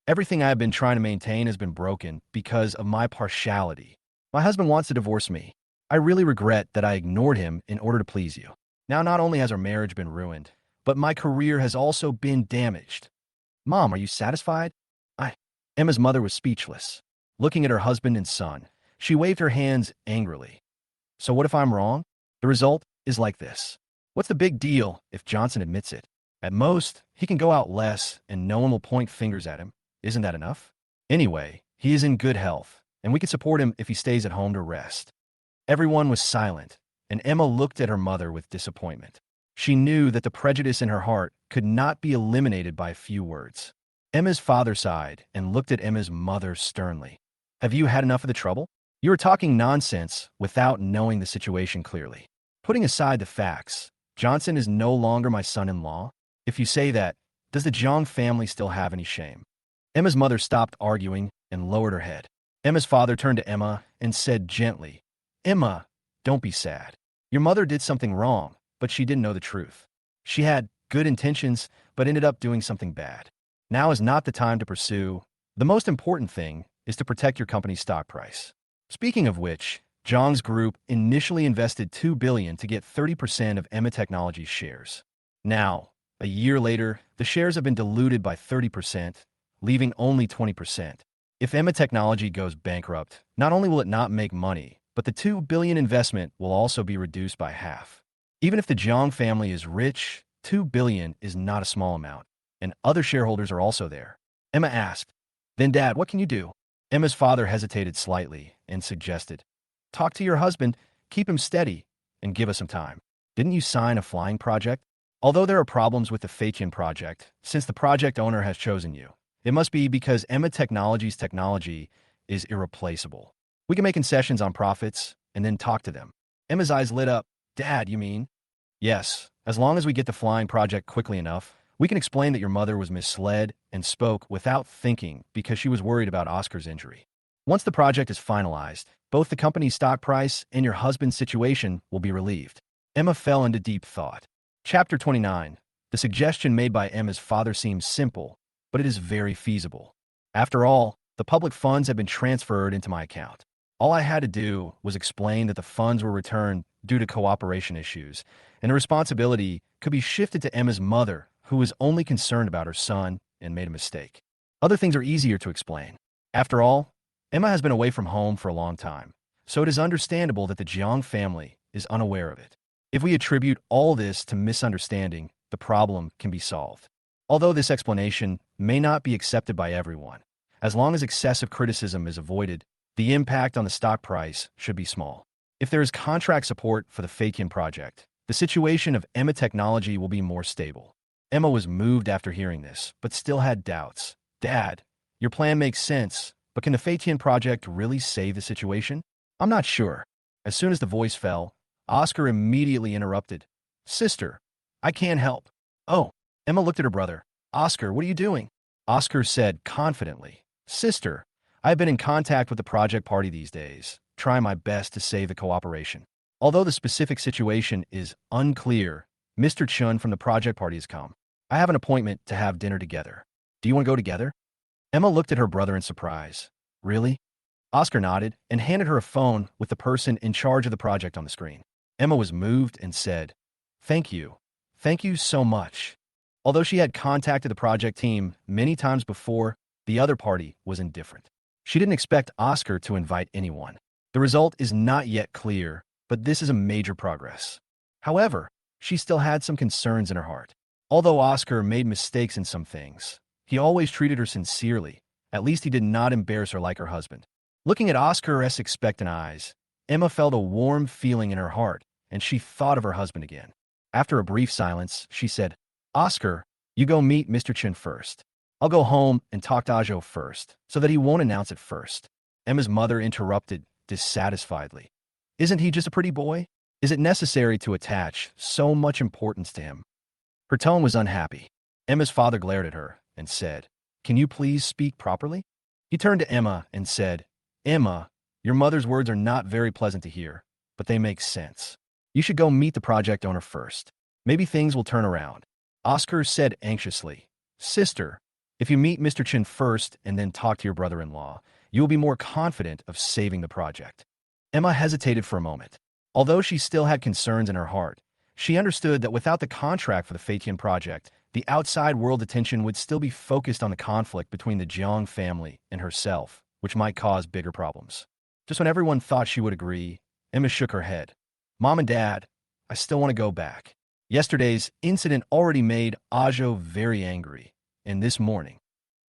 S1: Everything I have been trying to maintain has been broken because of my partiality. My husband wants to divorce me. I really regret that I ignored him in order to please you. Now not only has our marriage been ruined, but my career has also been damaged. Mom, are you satisfied? Emma's mother was speechless. Looking at her husband and son, she waved her hands angrily. So what if I'm wrong? The result is like this. What's the big deal if Johnson admits it? At most, he can go out less and no one will point fingers at him. Isn't that enough? Anyway, he is in good health, and we can support him if he stays at home to rest. Everyone was silent, and Emma looked at her mother with disappointment. She knew that the prejudice in her heart could not be eliminated by a few words. Emma's father sighed and looked at Emma's mother sternly. Have you had enough of the trouble? You are talking nonsense without knowing the situation clearly. Putting aside the facts, Johnson is no longer my son-in-law. If you say that, does the Jang family still have any shame? Emma's mother stopped arguing and lowered her head. Emma's father turned to Emma and said gently, Emma, don't be sad. Your mother did something wrong, but she didn't know the truth. She had good intentions, but ended up doing something bad. Now is not the time to pursue. The most important thing is to protect your company's stock price. Speaking of which, Jang's group initially invested $2 billion to get 30% of Emma Technology's shares. Now, a year later, the shares have been diluted by 30%, leaving only 20%. If Emma Technology goes bankrupt, not only will it not make money, but the $2 billion investment will also be reduced by half. Even if the Jang family is rich, $2 billion is not a small amount, and other shareholders are also there. Emma asked, "Then Dad, what can you do?" Emma's father hesitated slightly and suggested, "Talk to your husband, keep him steady, and give us some time. Didn't you sign a flying project? Although there are problems with the Fatian project, since the project owner has chosen you, it must be because Emma Technology's technology is irreplaceable. We can make concessions on profits and then talk to them." Emma's eyes lit up. "Dad, you mean?" "Yes, as long as we get the flying project quickly enough, we can explain that your mother was misled and spoke without thinking because she was worried about Oscar's injury. Once the project is finalized, both the company's stock price and your husband's situation will be relieved." Emma fell into deep thought. Chapter 29. The suggestion made by Emma's father seems simple, but it is very feasible. After all, the public funds have been transferred into my account. All I had to do was explain that the funds were returned due to cooperation issues, and the responsibility could be shifted to Emma's mother, who was only concerned about her son and made a mistake. Other things are easier to explain. After all, Emma has been away from home for a long time, so it is understandable that the Jiang family is unaware of it. If we attribute all this to misunderstanding, the problem can be solved. Although this explanation may not be accepted by everyone, as long as excessive criticism is avoided, the impact on the stock price should be small. If there is contract support for the Fatian project, the situation of Emma Technology will be more stable. Emma was moved after hearing this, but still had doubts. "Dad, your plan makes sense, but can the Fatian project really save the situation?" "I'm not sure." As soon as the voice fell, Oscar immediately interrupted. "Sister, I can't help." "Oh." Emma looked at her brother. "Oscar, what are you doing?" Oscar said confidently, "Sister, I have been in contact with the project party these days, trying my best to save the cooperation. Although the specific situation is unclear, Mr. Chun from the project party has come. I have an appointment to have dinner together. Do you want to go together?" Emma looked at her brother in surprise. "Really?" Oscar nodded and handed her a phone with the person in charge of the project on the screen. Emma was moved and said, "Thank you. Thank you so much." Although she had contacted the project team many times before, the other party was indifferent. She didn't expect Oscar to invite anyone. The result is not yet clear, but this is a major progress. However, she still had some concerns in her heart. Although Oscar made mistakes in some things, he always treated her sincerely. At least he did not embarrass her like her husband. Looking at Oscar's expectant eyes, Emma felt a warm feeling in her heart, and she thought of her husband again. After a brief silence, she said, "Oscar, you go meet Mr. Chin first. I'll go home and talk to Ajo first, so that he won't announce it first." Emma's mother interrupted dissatisfiedly. "Isn't he just a pretty boy? Is it necessary to attach so much importance to him?" Her tone was unhappy. Emma's father glared at her and said, "Can you please speak properly?" He turned to Emma and said, "Emma, your mother's words are not very pleasant to hear, but they make sense. You should go meet the project owner first. Maybe things will turn around." Oscar said anxiously, "Sister, if you meet Mr. Chin first and then talk to your brother-in-law, you will be more confident of saving the project." Emma hesitated for a moment. Although she still had concerns in her heart, she understood that without the contract for the Fatian project, the outside world attention would still be focused on the conflict between the Jiang family and herself, which might cause bigger problems. Just when everyone thought she would agree, Emma shook her head. "Mom and Dad, I still want to go back. Yesterday's incident already made Ajo very angry, and this morning."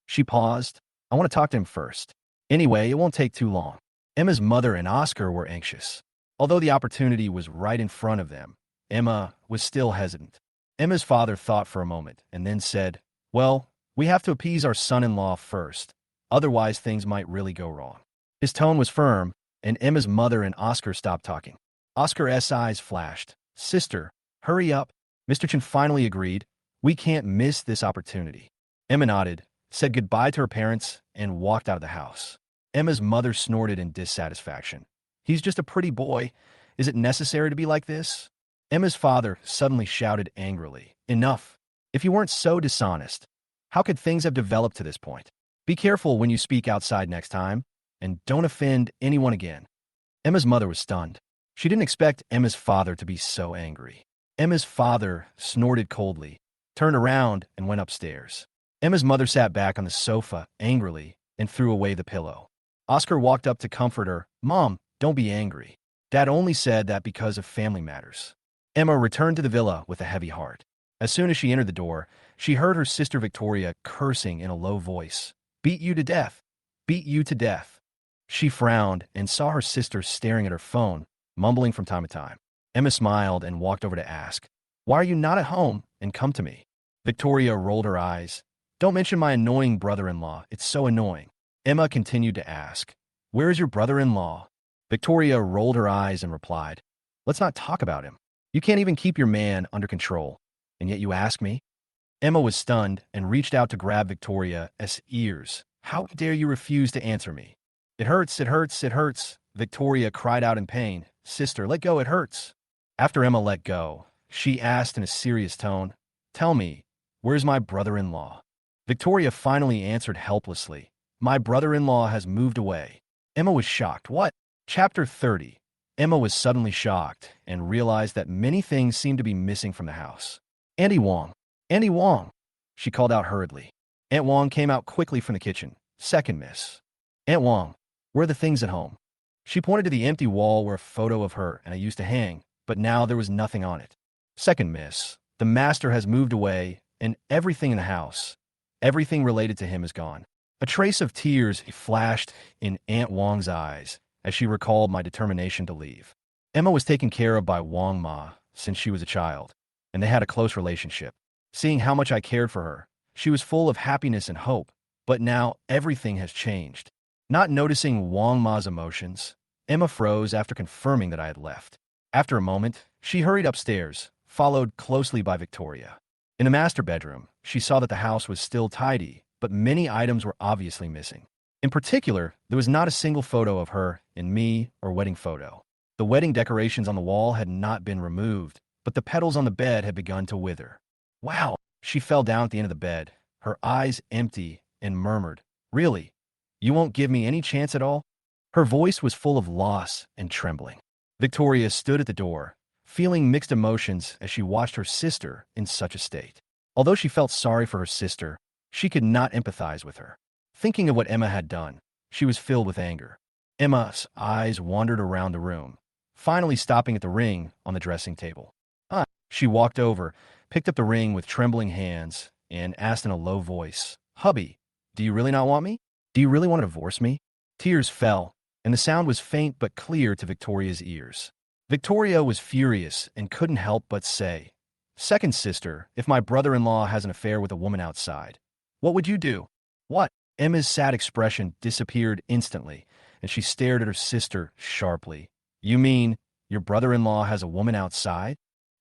S1: She paused. "I want to talk to him first. Anyway, it won't take too long." Emma's mother and Oscar were anxious. Although the opportunity was right in front of them, Emma was still hesitant. Emma's father thought for a moment and then said, "Well, we have to appease our son-in-law first. Otherwise, things might really go wrong." His tone was firm, and Emma's mother and Oscar stopped talking. Oscar's eyes flashed. "Sister, hurry up." Mr. Chin finally agreed. "We can't miss this opportunity." Emma nodded, said goodbye to her parents, and walked out of the house. Emma's mother snorted in dissatisfaction. "He's just a pretty boy. Is it necessary to be like this?" Emma's father suddenly shouted angrily, "Enough! If you weren't so dishonest, how could things have developed to this point? Be careful when you speak outside next time, and don't offend anyone again." Emma's mother was stunned. She didn't expect Emma's father to be so angry. Emma's father snorted coldly, turned around, and went upstairs. Emma's mother sat back on the sofa angrily and threw away the pillow. Oscar walked up to comfort her. "Mom, don't be angry. Dad only said that because of family matters. Emma returned to the villa with a heavy heart. As soon as she entered the door, she heard her sister Victoria cursing in a low voice. Beat you to death. Beat you to death. She frowned and saw her sister staring at her phone, mumbling from time to time. Emma smiled and walked over to ask, "Why are you not at home and come to me?" Victoria rolled her eyes. "Don't mention my annoying brother-in-law. It's so annoying." Emma continued to ask, "Where is your brother-in-law?" Victoria rolled her eyes and replied, "Let's not talk about him. You can't even keep your man under control, and yet you ask me?" Emma was stunned and reached out to grab Victoria's ears. "How dare you refuse to answer me?" "It hurts, it hurts, it hurts," Victoria cried out in pain. "Sister, let go, it hurts." After Emma let go, she asked in a serious tone, "Tell me, where's my brother-in-law?" Victoria finally answered helplessly, "My brother-in-law has moved away." Emma was shocked. What? Chapter 30. Emma was suddenly shocked and realized that many things seemed to be missing from the house. "Auntie Wong! Auntie Wong!" she called out hurriedly. Aunt Wong came out quickly from the kitchen. "Second, miss." "Aunt Wong, where are the things at home?" She pointed to the empty wall where a photo of her and I used to hang, but now there was nothing on it. "Second, miss, the master has moved away, and everything in the house, everything related to him is gone." A trace of tears flashed in Aunt Wong's eyes as she recalled my determination to leave. Emma was taken care of by Wong Ma since she was a child, and they had a close relationship. Seeing how much I cared for her, she was full of happiness and hope, but now everything has changed. Not noticing Wong Ma's emotions, Emma froze after confirming that I had left. After a moment, she hurried upstairs, followed closely by Victoria. In the master bedroom, she saw that the house was still tidy, but many items were obviously missing. In particular, there was not a single photo of her and me or wedding photo. The wedding decorations on the wall had not been removed, but the petals on the bed had begun to wither. "Wow!" She fell down at the end of the bed, her eyes empty, and murmured, "Really? You won't give me any chance at all?" Her voice was full of loss and trembling. Victoria stood at the door, feeling mixed emotions as she watched her sister in such a state. Although she felt sorry for her sister, she could not empathize with her. Thinking of what Emma had done, she was filled with anger. Emma's eyes wandered around the room, finally stopping at the ring on the dressing table. She walked over, picked up the ring with trembling hands, and asked in a low voice, "Hubby, do you really not want me? Do you really want to divorce me?" Tears fell, and the sound was faint but clear to Victoria's ears. Victoria was furious and couldn't help but say, "Second sister, if my brother-in-law has an affair with a woman outside, what would you do?" "What?" Emma's sad expression disappeared instantly, and she stared at her sister sharply. "You mean your brother-in-law has a woman outside?"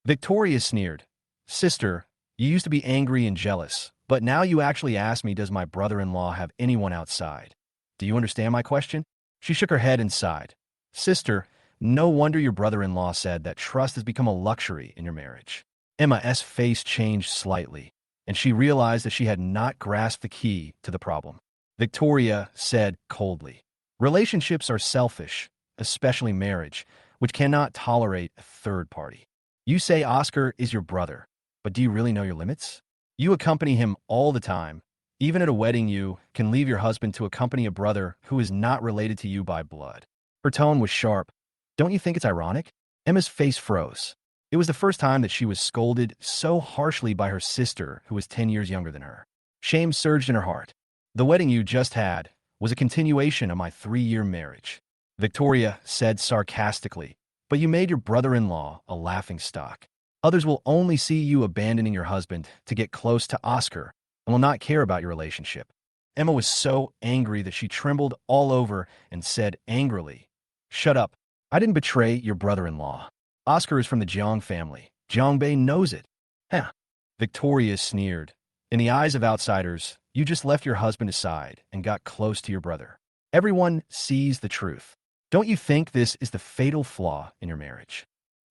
S1: Victoria sneered. "Sister, you used to be angry and jealous, but now you actually ask me, does my brother-in-law have anyone outside? Do you understand my question?" She shook her head and sighed. "Sister, no wonder your brother-in-law said that trust has become a luxury in your marriage." Emma's face changed slightly, and she realized that she had not grasped the key to the problem. Victoria said coldly, "Relationships are selfish, especially marriage, which cannot tolerate a third party. You say Oscar is your brother, but do you really know your limits? You accompany him all the time. Even at a wedding, you can leave your husband to accompany a brother who is not related to you by blood." Her tone was sharp. "Don't you think it's ironic?" Emma's face froze. It was the first time that she was scolded so harshly by her sister, who was 10 years younger than her. Shame surged in her heart. "The wedding you just had was a continuation of my 3-year marriage," Victoria said sarcastically, "but you made your brother-in-law a laughingstock. Others will only see you abandoning your husband to get close to Oscar and will not care about your relationship." Emma was so angry that she trembled all over and said angrily, "Shut up. I didn't betray your brother-in-law. Oscar is from the Jang family. Jiangbei knows it." "Huh." Victoria sneered. "In the eyes of outsiders, you just left your husband aside and got close to your brother. Everyone sees the truth. Don't you think this is the fatal flaw in your marriage?"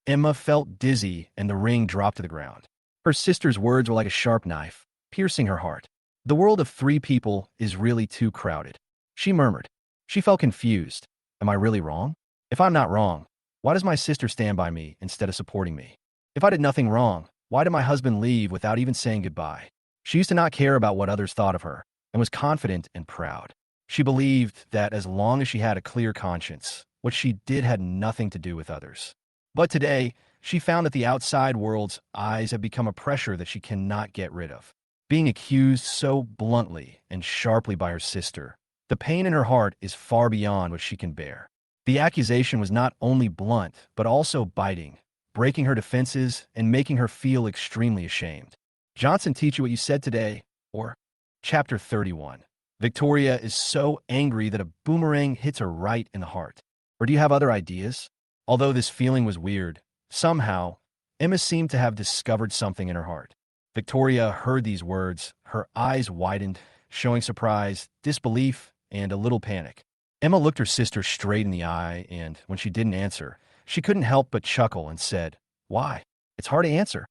S1: Emma felt dizzy and the ring dropped to the ground. Her sister's words were like a sharp knife, piercing her heart. The world of 3 people is really too crowded, she murmured. She felt confused. Am I really wrong? If I'm not wrong, why does my sister stand by me instead of supporting me? If I did nothing wrong, why did my husband leave without even saying goodbye? She used to not care about what others thought of her and was confident and proud. She believed that as long as she had a clear conscience, what she did had nothing to do with others. But today, she found that the outside world's eyes have become a pressure that she cannot get rid of. Being accused so bluntly and sharply by her sister, the pain in her heart is far beyond what she can bear. The accusation was not only blunt, but also biting, breaking her defenses and making her feel extremely ashamed. Johnson teach you what you said today, or Chapter 31. Victoria is so angry that a boomerang hits her right in the heart. Or do you have other ideas? Although this feeling was weird, somehow, Emma seemed to have discovered something in her heart. Victoria heard these words, her eyes widened, showing surprise, disbelief, and a little panic. Emma looked her sister straight in the eye, and when she didn't answer, she couldn't help but chuckle and said, "Why? It's hard to answer."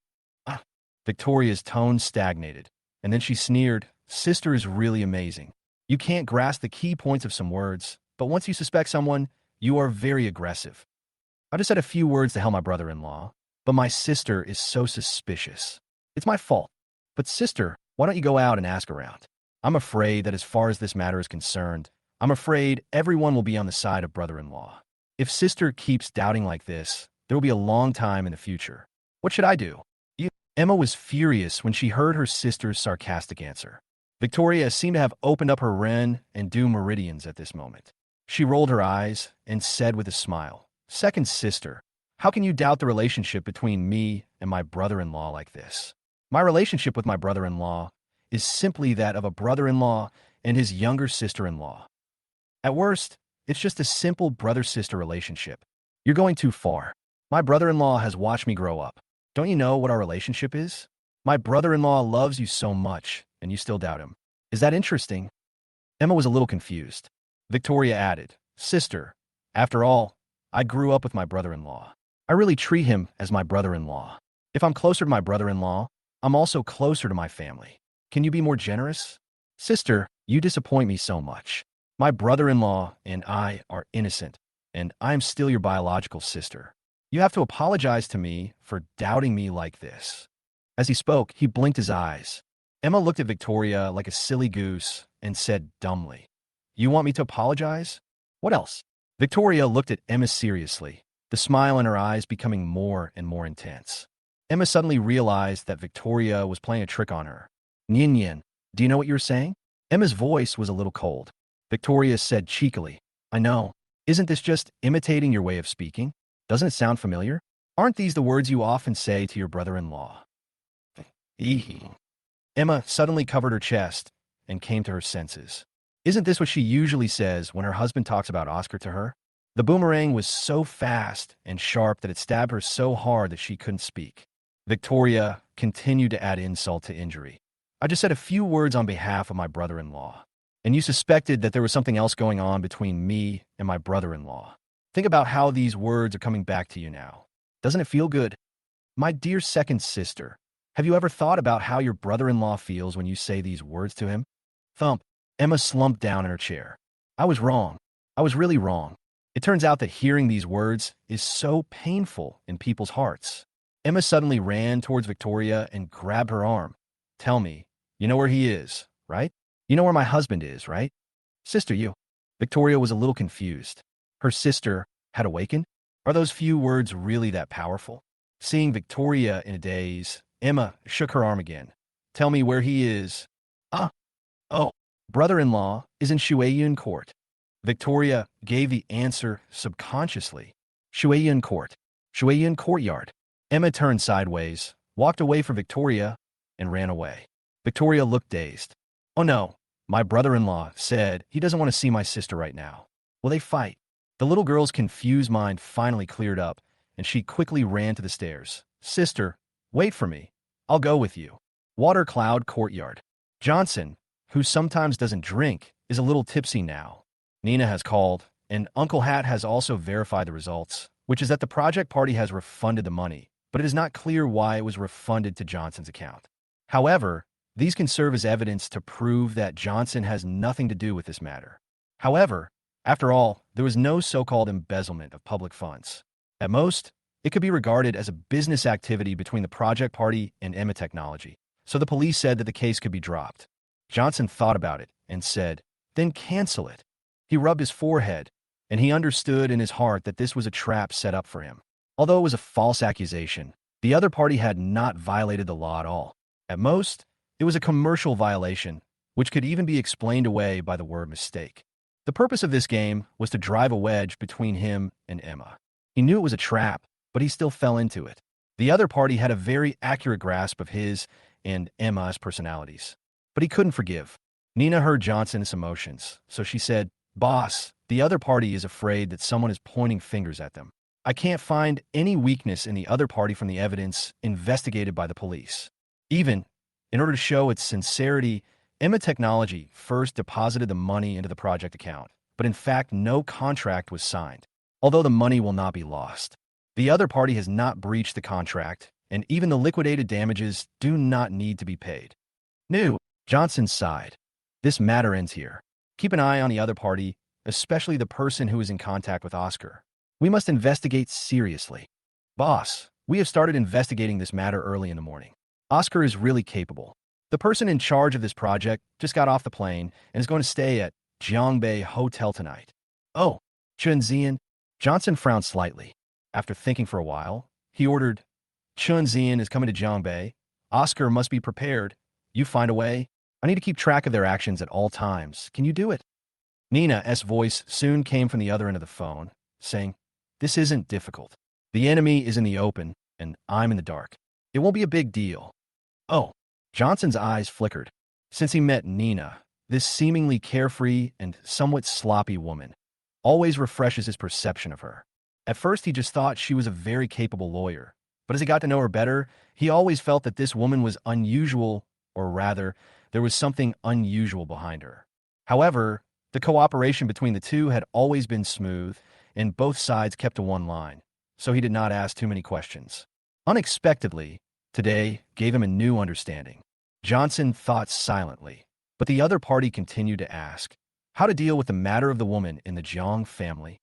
S1: Ah. Victoria's tone stagnated, and then she sneered, "Sister is really amazing. You can't grasp the key points of some words, but once you suspect someone, you are very aggressive. I just said a few words to help my brother-in-law, but my sister is so suspicious. It's my fault. But sister, why don't you go out and ask around? I'm afraid that as far as this matter is concerned, I'm afraid everyone will be on the side of brother-in-law. If sister keeps doubting like this, there will be a long time in the future. What should I do?" Emma was furious when she heard her sister's sarcastic answer. Victoria seemed to have opened up her Ren and Du meridians at this moment. She rolled her eyes and said with a smile, "Second sister, how can you doubt the relationship between me and my brother-in-law like this? My relationship with my brother-in-law is simply that of a brother-in-law and his younger sister-in-law. At worst, it's just a simple brother-sister relationship. You're going too far. My brother-in-law has watched me grow up. Don't you know what our relationship is? My brother-in-law loves you so much, and you still doubt him. Is that interesting?" Emma was a little confused. Victoria added, "Sister, after all, I grew up with my brother-in-law. I really treat him as my brother-in-law. If I'm closer to my brother-in-law, I'm also closer to my family. Can you be more generous? Sister, you disappoint me so much. My brother-in-law and I are innocent, and I'm still your biological sister. You have to apologize to me for doubting me like this." As he spoke, he blinked his eyes. Emma looked at Victoria like a silly goose and said dumbly, "You want me to apologize? What else?" Victoria looked at Emma seriously, the smile in her eyes becoming more and more intense. Emma suddenly realized that Victoria was playing a trick on her. "Nian Nian, do you know what you're saying?" Emma's voice was a little cold. Victoria said cheekily, "I know. Isn't this just imitating your way of speaking? Doesn't it sound familiar? Aren't these the words you often say to your brother-in-law?" Emma suddenly covered her chest and came to her senses. Isn't this what she usually says when her husband talks about Oscar to her? The boomerang was so fast and sharp that it stabbed her so hard that she couldn't speak. Victoria continued to add insult to injury. "I just said a few words on behalf of my brother-in-law, and you suspected that there was something else going on between me and my brother-in-law. Think about how these words are coming back to you now. Doesn't it feel good? My dear second sister, have you ever thought about how your brother-in-law feels when you say these words to him?" Thump. Emma slumped down in her chair. "I was wrong. I was really wrong. It turns out that hearing these words is so painful in people's hearts." Emma suddenly ran towards Victoria and grabbed her arm. "Tell me, you know where he is, right? You know where my husband is, right? Sister, you." Victoria was a little confused. Her sister had awakened? Are those few words really that powerful? Seeing Victoria in a daze, Emma shook her arm again. "Tell me where he is." "Ah, oh, brother-in-law is in Shueiyun Court." Victoria gave the answer subconsciously. Shueiyun Court. Shueiyun Courtyard. Emma turned sideways, walked away from Victoria, and ran away. Victoria looked dazed. "Oh no, my brother-in-law said he doesn't want to see my sister right now. Will they fight?" The little girl's confused mind finally cleared up, and she quickly ran to the stairs. "Sister, wait for me. I'll go with you." Water Cloud Courtyard. Johnson, who sometimes doesn't drink, is a little tipsy now. Nina has called, and Uncle Hat has also verified the results, which is that the project party has refunded the money, but it is not clear why it was refunded to Johnson's account. However, these can serve as evidence to prove that Johnson has nothing to do with this matter. However, after all, there was no so-called embezzlement of public funds. At most, it could be regarded as a business activity between the project party and Emma Technology, so the police said that the case could be dropped. Johnson thought about it and said, "Then cancel it." He rubbed his forehead, and he understood in his heart that this was a trap set up for him. Although it was a false accusation, the other party had not violated the law at all. At most, it was a commercial violation, which could even be explained away by the word mistake. The purpose of this game was to drive a wedge between him and Emma. He knew it was a trap, but he still fell into it. The other party had a very accurate grasp of his and Emma's personalities, but he couldn't forgive. Nina heard Johnson's emotions, so she said, "Boss, the other party is afraid that someone is pointing fingers at them. I can't find any weakness in the other party from the evidence investigated by the police." Even, in order to show its sincerity, Emma Technology first deposited the money into the project account, but in fact no contract was signed. Although the money will not be lost, the other party has not breached the contract, and even the liquidated damages do not need to be paid. "No," Johnson sighed. "This matter ends here. Keep an eye on the other party, especially the person who is in contact with Oscar. We must investigate seriously." "Boss, we have started investigating this matter early in the morning. Oscar is really capable. The person in charge of this project just got off the plane and is going to stay at Jiangbei Hotel tonight." "Oh, Chunzian." Johnson frowned slightly. After thinking for a while, he ordered, "Chunzian is coming to Jiangbei. Oscar must be prepared. You find a way. I need to keep track of their actions at all times. Can you do it?" Nina's voice soon came from the other end of the phone, saying, "This isn't difficult. The enemy is in the open, and I'm in the dark. It won't be a big deal." "Oh." Johnson's eyes flickered. Since he met Nina, this seemingly carefree and somewhat sloppy woman always refreshes his perception of her. At first, he just thought she was a very capable lawyer, but as he got to know her better, he always felt that this woman was unusual, or rather, there was something unusual behind her. However, the cooperation between the two had always been smooth, and both sides kept to one line, so he did not ask too many questions. Unexpectedly, today gave him a new understanding. Johnson thought silently, but the other party continued to ask how to deal with the matter of the woman in the Jang family.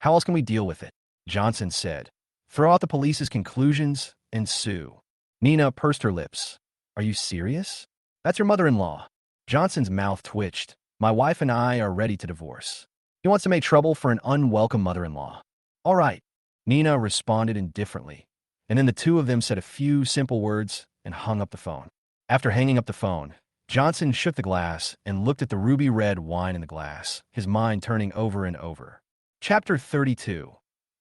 S1: "How else can we deal with it?" Johnson said. "Throw out the police's conclusions and sue." Nina pursed her lips. "Are you serious? That's your mother-in-law." Johnson's mouth twitched. "My wife and I are ready to divorce. He wants to make trouble for an unwelcome mother-in-law." "All right," Nina responded indifferently, and then the two of them said a few simple words and hung up the phone. After hanging up the phone, Johnson shook the glass and looked at the ruby-red wine in the glass, his mind turning over and over. Chapter 32.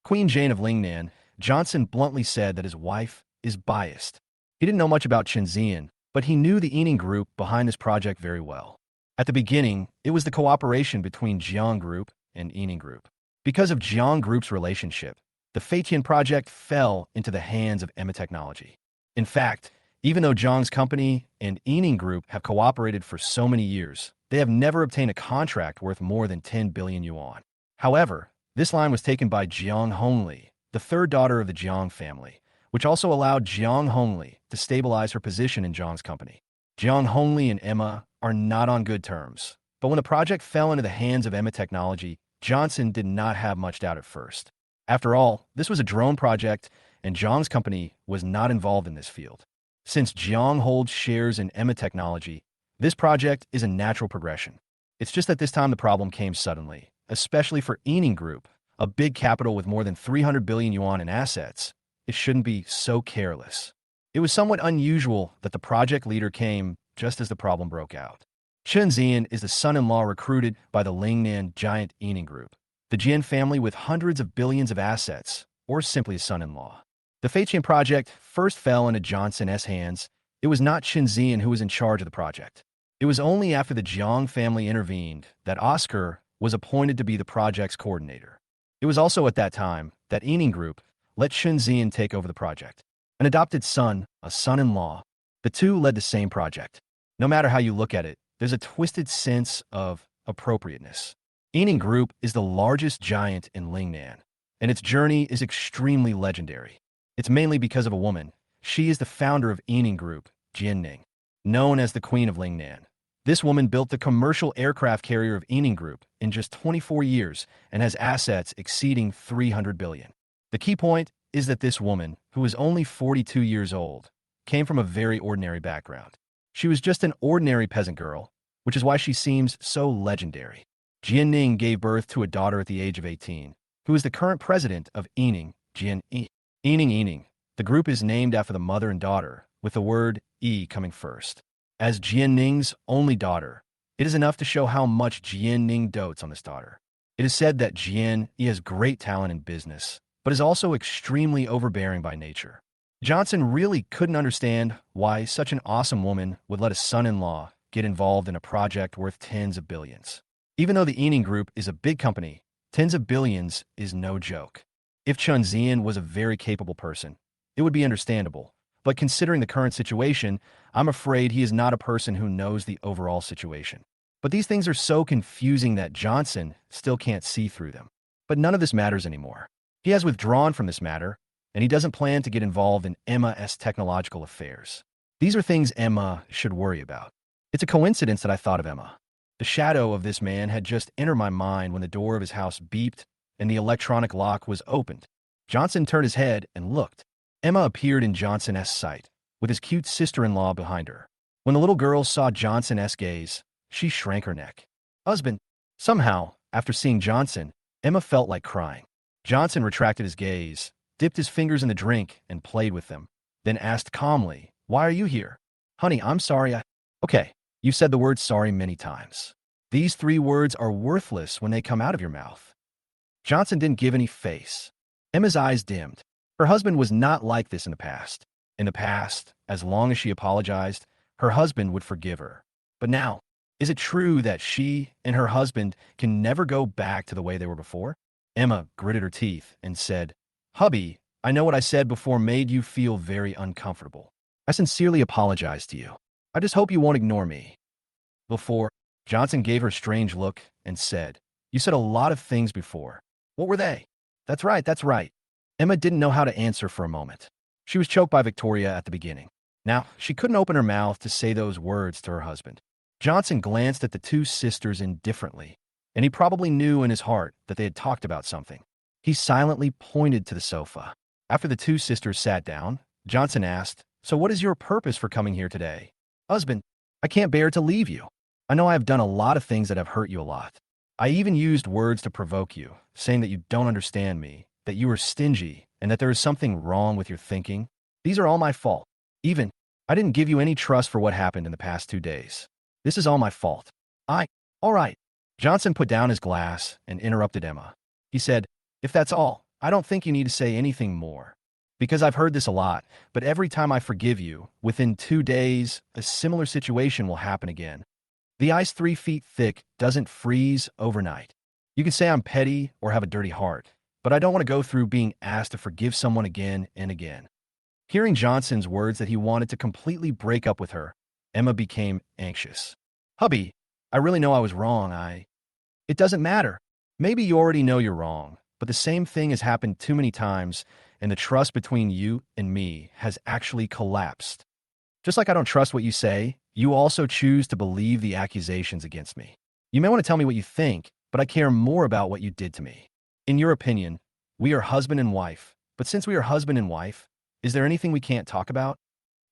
S1: Queen Jane of Lingnan. Johnson bluntly said that his wife is biased. He didn't know much about Chunzian, but he knew the Ening Group behind this project very well. At the beginning, it was the cooperation between Jiang Group and Ening Group. Because of Jiang Group's relationship, the Fatian project fell into the hands of Emma Technology. In fact, even though Jiang's company and Ening Group have cooperated for so many years, they have never obtained a contract worth more than 10 billion yuan. However, this line was taken by Jiang Hongli, the third daughter of the Jiang family, which also allowed Jiang Hongli to stabilize her position in Jiang's company. Jiang Hongli and Emma are not on good terms, but when the project fell into the hands of Emma Technology, Johnson did not have much doubt at first. After all, this was a drone project, and Jiang's company was not involved in this field. Since Jiang holds shares in Emma Technology, this project is a natural progression. It's just that this time the problem came suddenly, especially for Ening Group, a big capital with more than 300 billion yuan in assets. It shouldn't be so careless. It was somewhat unusual that the project leader came just as the problem broke out. Chunzian is the son-in-law recruited by the Lingnan giant Ening Group, the Jian family with hundreds of billions of assets, or simply a son-in-law. The Fatian project first fell into Johnson's hands. It was not Chunzian who was in charge of the project. It was only after the Jiang family intervened that Oscar was appointed to be the project's coordinator. It was also at that time that Ening Group let Chunzian take over the project. An adopted son, a son-in-law, the two led the same project. No matter how you look at it, there's a twisted sense of appropriateness. Ening Group is the largest giant in Lingnan, and its journey is extremely legendary. It's mainly because of a woman. She is the founder of Ening Group, Jinning, known as the Queen of Lingnan. This woman built the commercial aircraft carrier of Ening Group in just 24 years and has assets exceeding 300 billion. The key point is that this woman, who is only 42 years old, came from a very ordinary background. She was just an ordinary peasant girl, which is why she seems so legendary. Jianning gave birth to a daughter at the age of 18, who is the current president of Ening, Ening. The group is named after the mother and daughter, with the word E coming first. As Jianning's only daughter, it is enough to show how much Jianning dotes on this daughter. It is said that Jian has great talent in business, but is also extremely overbearing by nature. Johnson really couldn't understand why such an awesome woman would let a son-in-law get involved in a project worth tens of billions. Even though the Ening Group is a big company, tens of billions is no joke. If Chunzian was a very capable person, it would be understandable. But considering the current situation, I'm afraid he is not a person who knows the overall situation. But these things are so confusing that Johnson still can't see through them. But none of this matters anymore. He has withdrawn from this matter, and he doesn't plan to get involved in Emma's technological affairs. These are things Emma should worry about. It's a coincidence that I thought of Emma. The shadow of this man had just entered my mind when the door of his house beeped and the electronic lock was opened. Johnson turned his head and looked. Emma appeared in Johnson's sight, with his cute sister-in-law behind her. When the little girl saw Johnson's gaze, she shrank her neck. Husband. Somehow, after seeing Johnson, Emma felt like crying. Johnson retracted his gaze, dipped his fingers in the drink, and played with them, then asked calmly, "Why are you here?" "Honey, I'm sorry Okay, you've said the word sorry many times. These 3 words are worthless when they come out of your mouth." Johnson didn't give any face. Emma's eyes dimmed. Her husband was not like this in the past. In the past, as long as she apologized, her husband would forgive her. But now, is it true that she and her husband can never go back to the way they were before? Emma gritted her teeth and said, "Hubby, I know what I said before made you feel very uncomfortable. I sincerely apologize to you. I just hope you won't ignore me." Before, Johnson gave her a strange look and said, "You said a lot of things before. What were they?" That's right. Emma didn't know how to answer for a moment. She was choked by Victoria at the beginning. Now, she couldn't open her mouth to say those words to her husband. Johnson glanced at the 2 sisters indifferently, and he probably knew in his heart that they had talked about something. He silently pointed to the sofa. After the 2 sisters sat down, Johnson asked, "So what is your purpose for coming here today?" "Husband, I can't bear to leave you. I know I have done a lot of things that have hurt you a lot. I even used words to provoke you, saying that you don't understand me, that you are stingy, and that there is something wrong with your thinking. These are all my fault. Even, I didn't give you any trust for what happened in the past 2 days. This is all my fault. All right." Johnson put down his glass and interrupted Emma. He said, "If that's all, I don't think you need to say anything more. Because I've heard this a lot, but every time I forgive you, within 2 days, a similar situation will happen again. The ice 3 feet thick doesn't freeze overnight. You can say I'm petty or have a dirty heart, but I don't want to go through being asked to forgive someone again and again." Hearing Johnson's words that he wanted to completely break up with her, Emma became anxious. "Hubby, I really know I was wrong. It doesn't matter. Maybe you already know you're wrong, but the same thing has happened too many times, and the trust between you and me has actually collapsed. Just like I don't trust what you say, you also choose to believe the accusations against me. You may want to tell me what you think, but I care more about what you did to me. In your opinion, we are husband and wife, but since we are husband and wife, is there anything we can't talk about?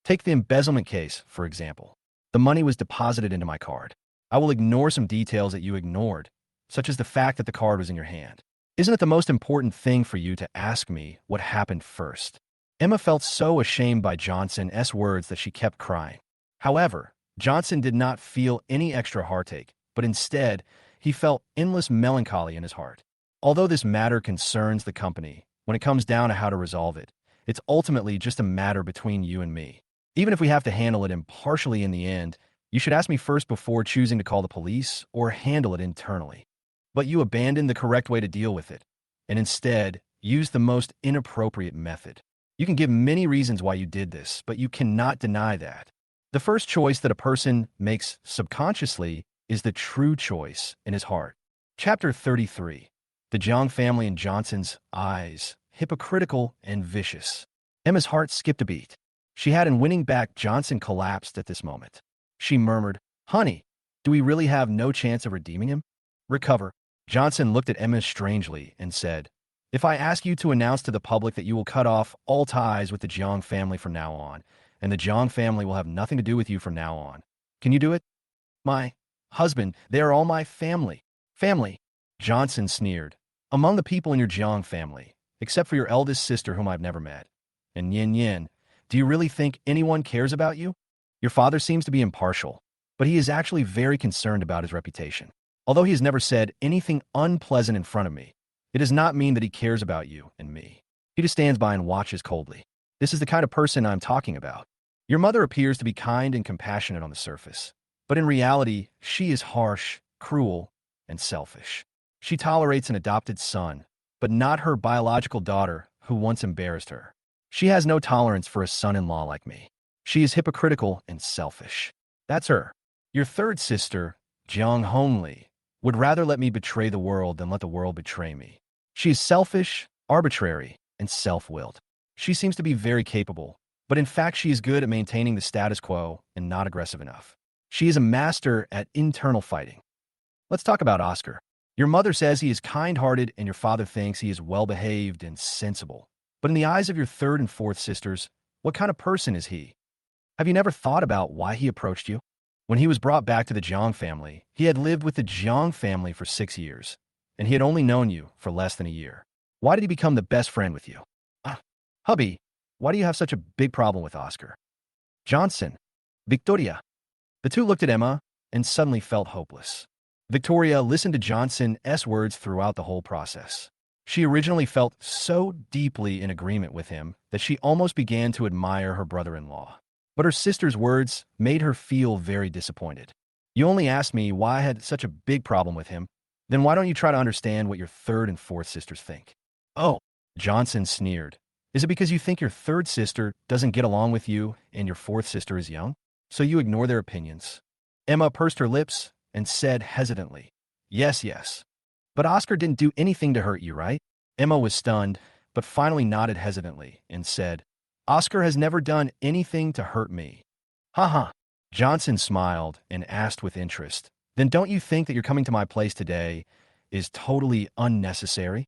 S1: Take the embezzlement case, for example. The money was deposited into my card. I will ignore some details that you ignored, such as the fact that the card was in your hand. Isn't it the most important thing for you to ask me what happened first?" Emma felt so ashamed by Johnson's words that she kept crying. However, Johnson did not feel any extra heartache, but instead, he felt endless melancholy in his heart. Although this matter concerns the company, when it comes down to how to resolve it, it's ultimately just a matter between you and me. Even if we have to handle it impartially in the end, you should ask me first before choosing to call the police or handle it internally. But you abandoned the correct way to deal with it, and instead used the most inappropriate method. You can give many reasons why you did this, but you cannot deny that. The first choice that a person makes subconsciously is the true choice in his heart. Chapter 33. The Jang family in Johnson's eyes, hypocritical and vicious. Emma's heart skipped a beat. She had in winning back Johnson collapsed at this moment. She murmured, "Honey, do we really have no chance of redeeming him?" "Recover." Johnson looked at Emma strangely and said, "If I ask you to announce to the public that you will cut off all ties with the Jang family from now on, and the Jang family will have nothing to do with you from now on, can you do it?" "My husband, they are all my family." Family, Johnson sneered. Among the people in your Jiang family, except for your eldest sister whom I've never met. And Yin Yin, do you really think anyone cares about you? Your father seems to be impartial, but he is actually very concerned about his reputation. Although he has never said anything unpleasant in front of me, it does not mean that he cares about you and me. He just stands by and watches coldly. This is the kind of person I'm talking about. Your mother appears to be kind and compassionate on the surface, but in reality, she is harsh, cruel, and selfish. She tolerates an adopted son, but not her biological daughter who once embarrassed her. She has no tolerance for a son-in-law like me. She is hypocritical and selfish. That's her. Your third sister, Jiang Hongli, would rather let me betray the world than let the world betray me. She is selfish, arbitrary, and self-willed. She seems to be very capable, but in fact she is good at maintaining the status quo and not aggressive enough. She is a master at internal fighting. Let's talk about Oscar. Your mother says he is kind-hearted and your father thinks he is well-behaved and sensible. But in the eyes of your third and fourth sisters, what kind of person is he? Have you never thought about why he approached you? When he was brought back to the Jiang family, he had lived with the Jiang family for 6 years, and he had only known you for less than a year. Why did he become the best friend with you? Hubby, why do you have such a big problem with Oscar? Johnson, Victoria. The two looked at Emma and suddenly felt hopeless. Victoria listened to Johnson's words throughout the whole process. She originally felt so deeply in agreement with him that she almost began to admire her brother-in-law. But her sister's words made her feel very disappointed. You only asked me why I had such a big problem with him. Then why don't you try to understand what your third and fourth sisters think? Oh, Johnson sneered. Is it because you think your third sister doesn't get along with you and your fourth sister is young? So you ignore their opinions? Emma pursed her lips and said hesitantly, yes. But Oscar didn't do anything to hurt you, right? Emma was stunned, but finally nodded hesitantly and said, Oscar has never done anything to hurt me. Haha. Johnson smiled and asked with interest, then don't you think that your coming to my place today is totally unnecessary?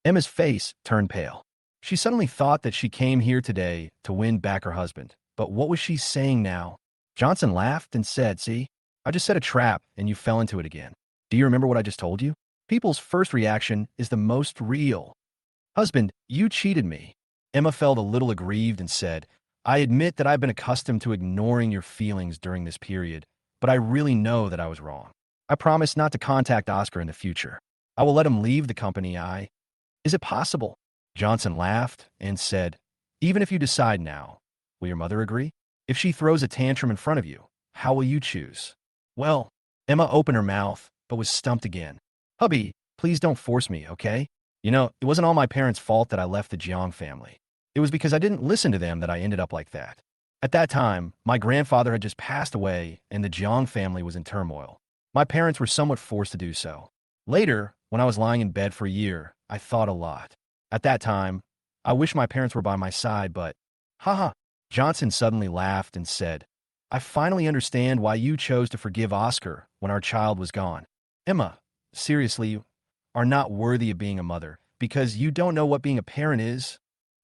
S1: Emma's face turned pale. She suddenly thought that she came here today to win back her husband. But what was she saying now? Johnson laughed and said, see, I just set a trap and you fell into it again. Do you remember what I just told you? People's first reaction is the most real. Husband, you cheated me. Emma felt a little aggrieved and said, I admit that I've been accustomed to ignoring your feelings during this period, but I really know that I was wrong. I promise not to contact Oscar in the future. I will let him leave the company. Is it possible? Johnson laughed and said, even if you decide now, will your mother agree? If she throws a tantrum in front of you, how will you choose? Well, Emma opened her mouth, but was stumped again. Hubby, please don't force me, okay? You know, it wasn't all my parents' fault that I left the Jiang family. It was because I didn't listen to them that I ended up like that. At that time, my grandfather had just passed away and the Jiang family was in turmoil. My parents were somewhat forced to do so. Later, when I was lying in bed for a year, I thought a lot. At that time, I wish my parents were by my side, but... Haha. Johnson suddenly laughed and said, I finally understand why you chose to forgive Oscar when our child was gone. Emma, seriously, you are not worthy of being a mother because you don't know what being a parent is.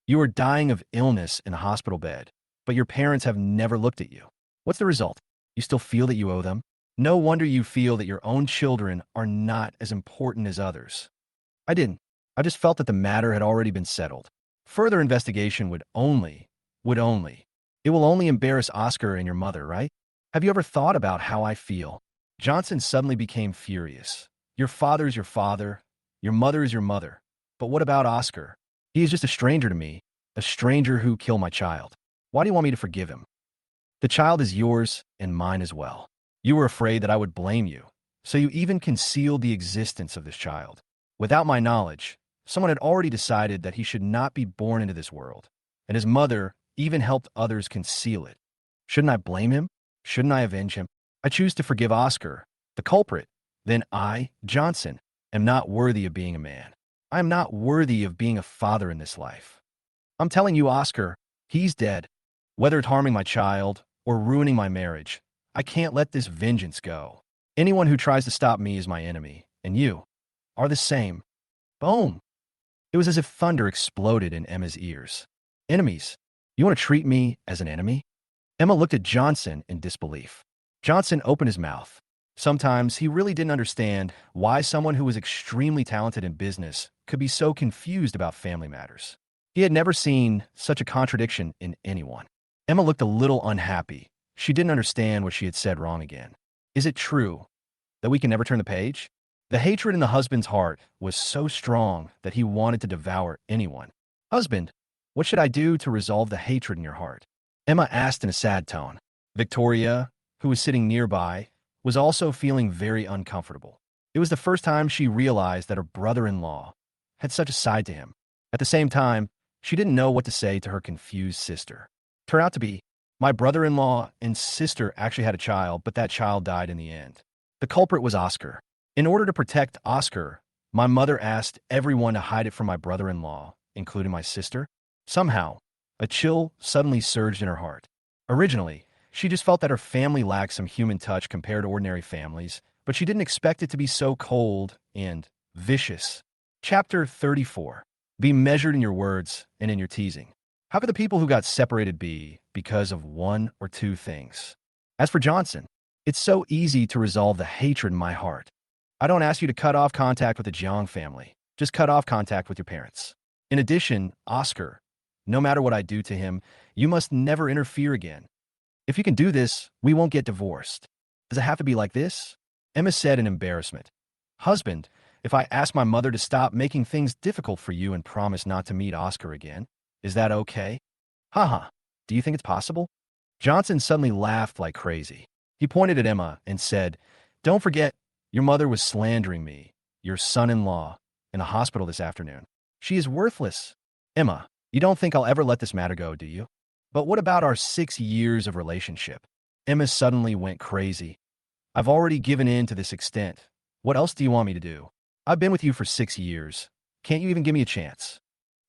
S1: You are dying of illness in a hospital bed, but your parents have never looked at you. What's the result? You still feel that you owe them? No wonder you feel that your own children are not as important as others. I didn't. I just felt that the matter had already been settled. Further investigation would only. It will only embarrass Oscar and your mother, right? Have you ever thought about how I feel? Johnson suddenly became furious. Your father is your father. Your mother is your mother. But what about Oscar? He is just a stranger to me, a stranger who killed my child. Why do you want me to forgive him? The child is yours and mine as well. You were afraid that I would blame you, so you even concealed the existence of this child. Without my knowledge, someone had already decided that he should not be born into this world, and his mother even helped others conceal it. Shouldn't I blame him? Shouldn't I avenge him? I choose to forgive Oscar, the culprit. Then I, Johnson, am not worthy of being a man. I am not worthy of being a father in this life. I'm telling you, Oscar, he's dead. Whether it's harming my child or ruining my marriage, I can't let this vengeance go. Anyone who tries to stop me is my enemy, and you are the same. Boom! It was as if thunder exploded in Emma's ears. Enemies? You want to treat me as an enemy? Emma looked at Johnson in disbelief. Johnson opened his mouth. Sometimes he really didn't understand why someone who was extremely talented in business could be so confused about family matters. He had never seen such a contradiction in anyone. Emma looked a little unhappy. She didn't understand what she had said wrong again. Is it true that we can never turn the page? The hatred in the husband's heart was so strong that he wanted to devour anyone. Husband, what should I do to resolve the hatred in your heart? Emma asked in a sad tone. Victoria, who was sitting nearby, was also feeling very uncomfortable. It was the first time she realized that her brother-in-law had such a side to him. At the same time, she didn't know what to say to her confused sister. Turned out to be, my brother-in-law and sister actually had a child, but that child died in the end. The culprit was Oscar. In order to protect Oscar, my mother asked everyone to hide it from my brother-in-law, including my sister. Somehow, a chill suddenly surged in her heart. Originally, she just felt that her family lacked some human touch compared to ordinary families, but she didn't expect it to be so cold and vicious. Chapter 34. Be measured in your words and in your teasing. How could the people who got separated be because of one or two things? As for Johnson, it's so easy to resolve the hatred in my heart. I don't ask you to cut off contact with the Jang family. Just cut off contact with your parents. In addition, Oscar, no matter what I do to him, you must never interfere again. If you can do this, we won't get divorced. Does it have to be like this? Emma said in embarrassment. Husband, if I ask my mother to stop making things difficult for you and promise not to meet Oscar again, is that okay? Haha, do you think it's possible? Johnson suddenly laughed like crazy. He pointed at Emma and said, Don't forget, your mother was slandering me, your son-in-law, in a hospital this afternoon. She is worthless. Emma, you don't think I'll ever let this matter go, do you? But what about our 6 years of relationship? Emma suddenly went crazy. I've already given in to this extent. What else do you want me to do? I've been with you for 6 years. Can't you even give me a chance?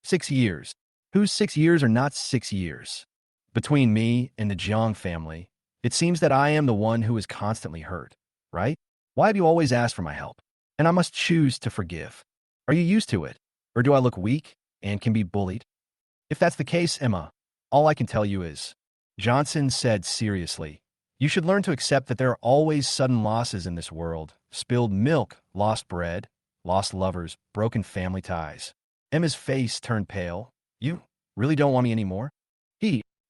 S1: 6 years. Whose 6 years are not 6 years? Between me and the Jang family, it seems that I am the one who is constantly hurt, right? Why have you always asked for my help? And I must choose to forgive. Are you used to it? Or do I look weak and can be bullied? If that's the case, Emma, all I can tell you is, Johnson said seriously, you should learn to accept that there are always sudden losses in this world. Spilled milk, lost bread, lost lovers, broken family ties. Emma's face turned pale. You really don't want me anymore?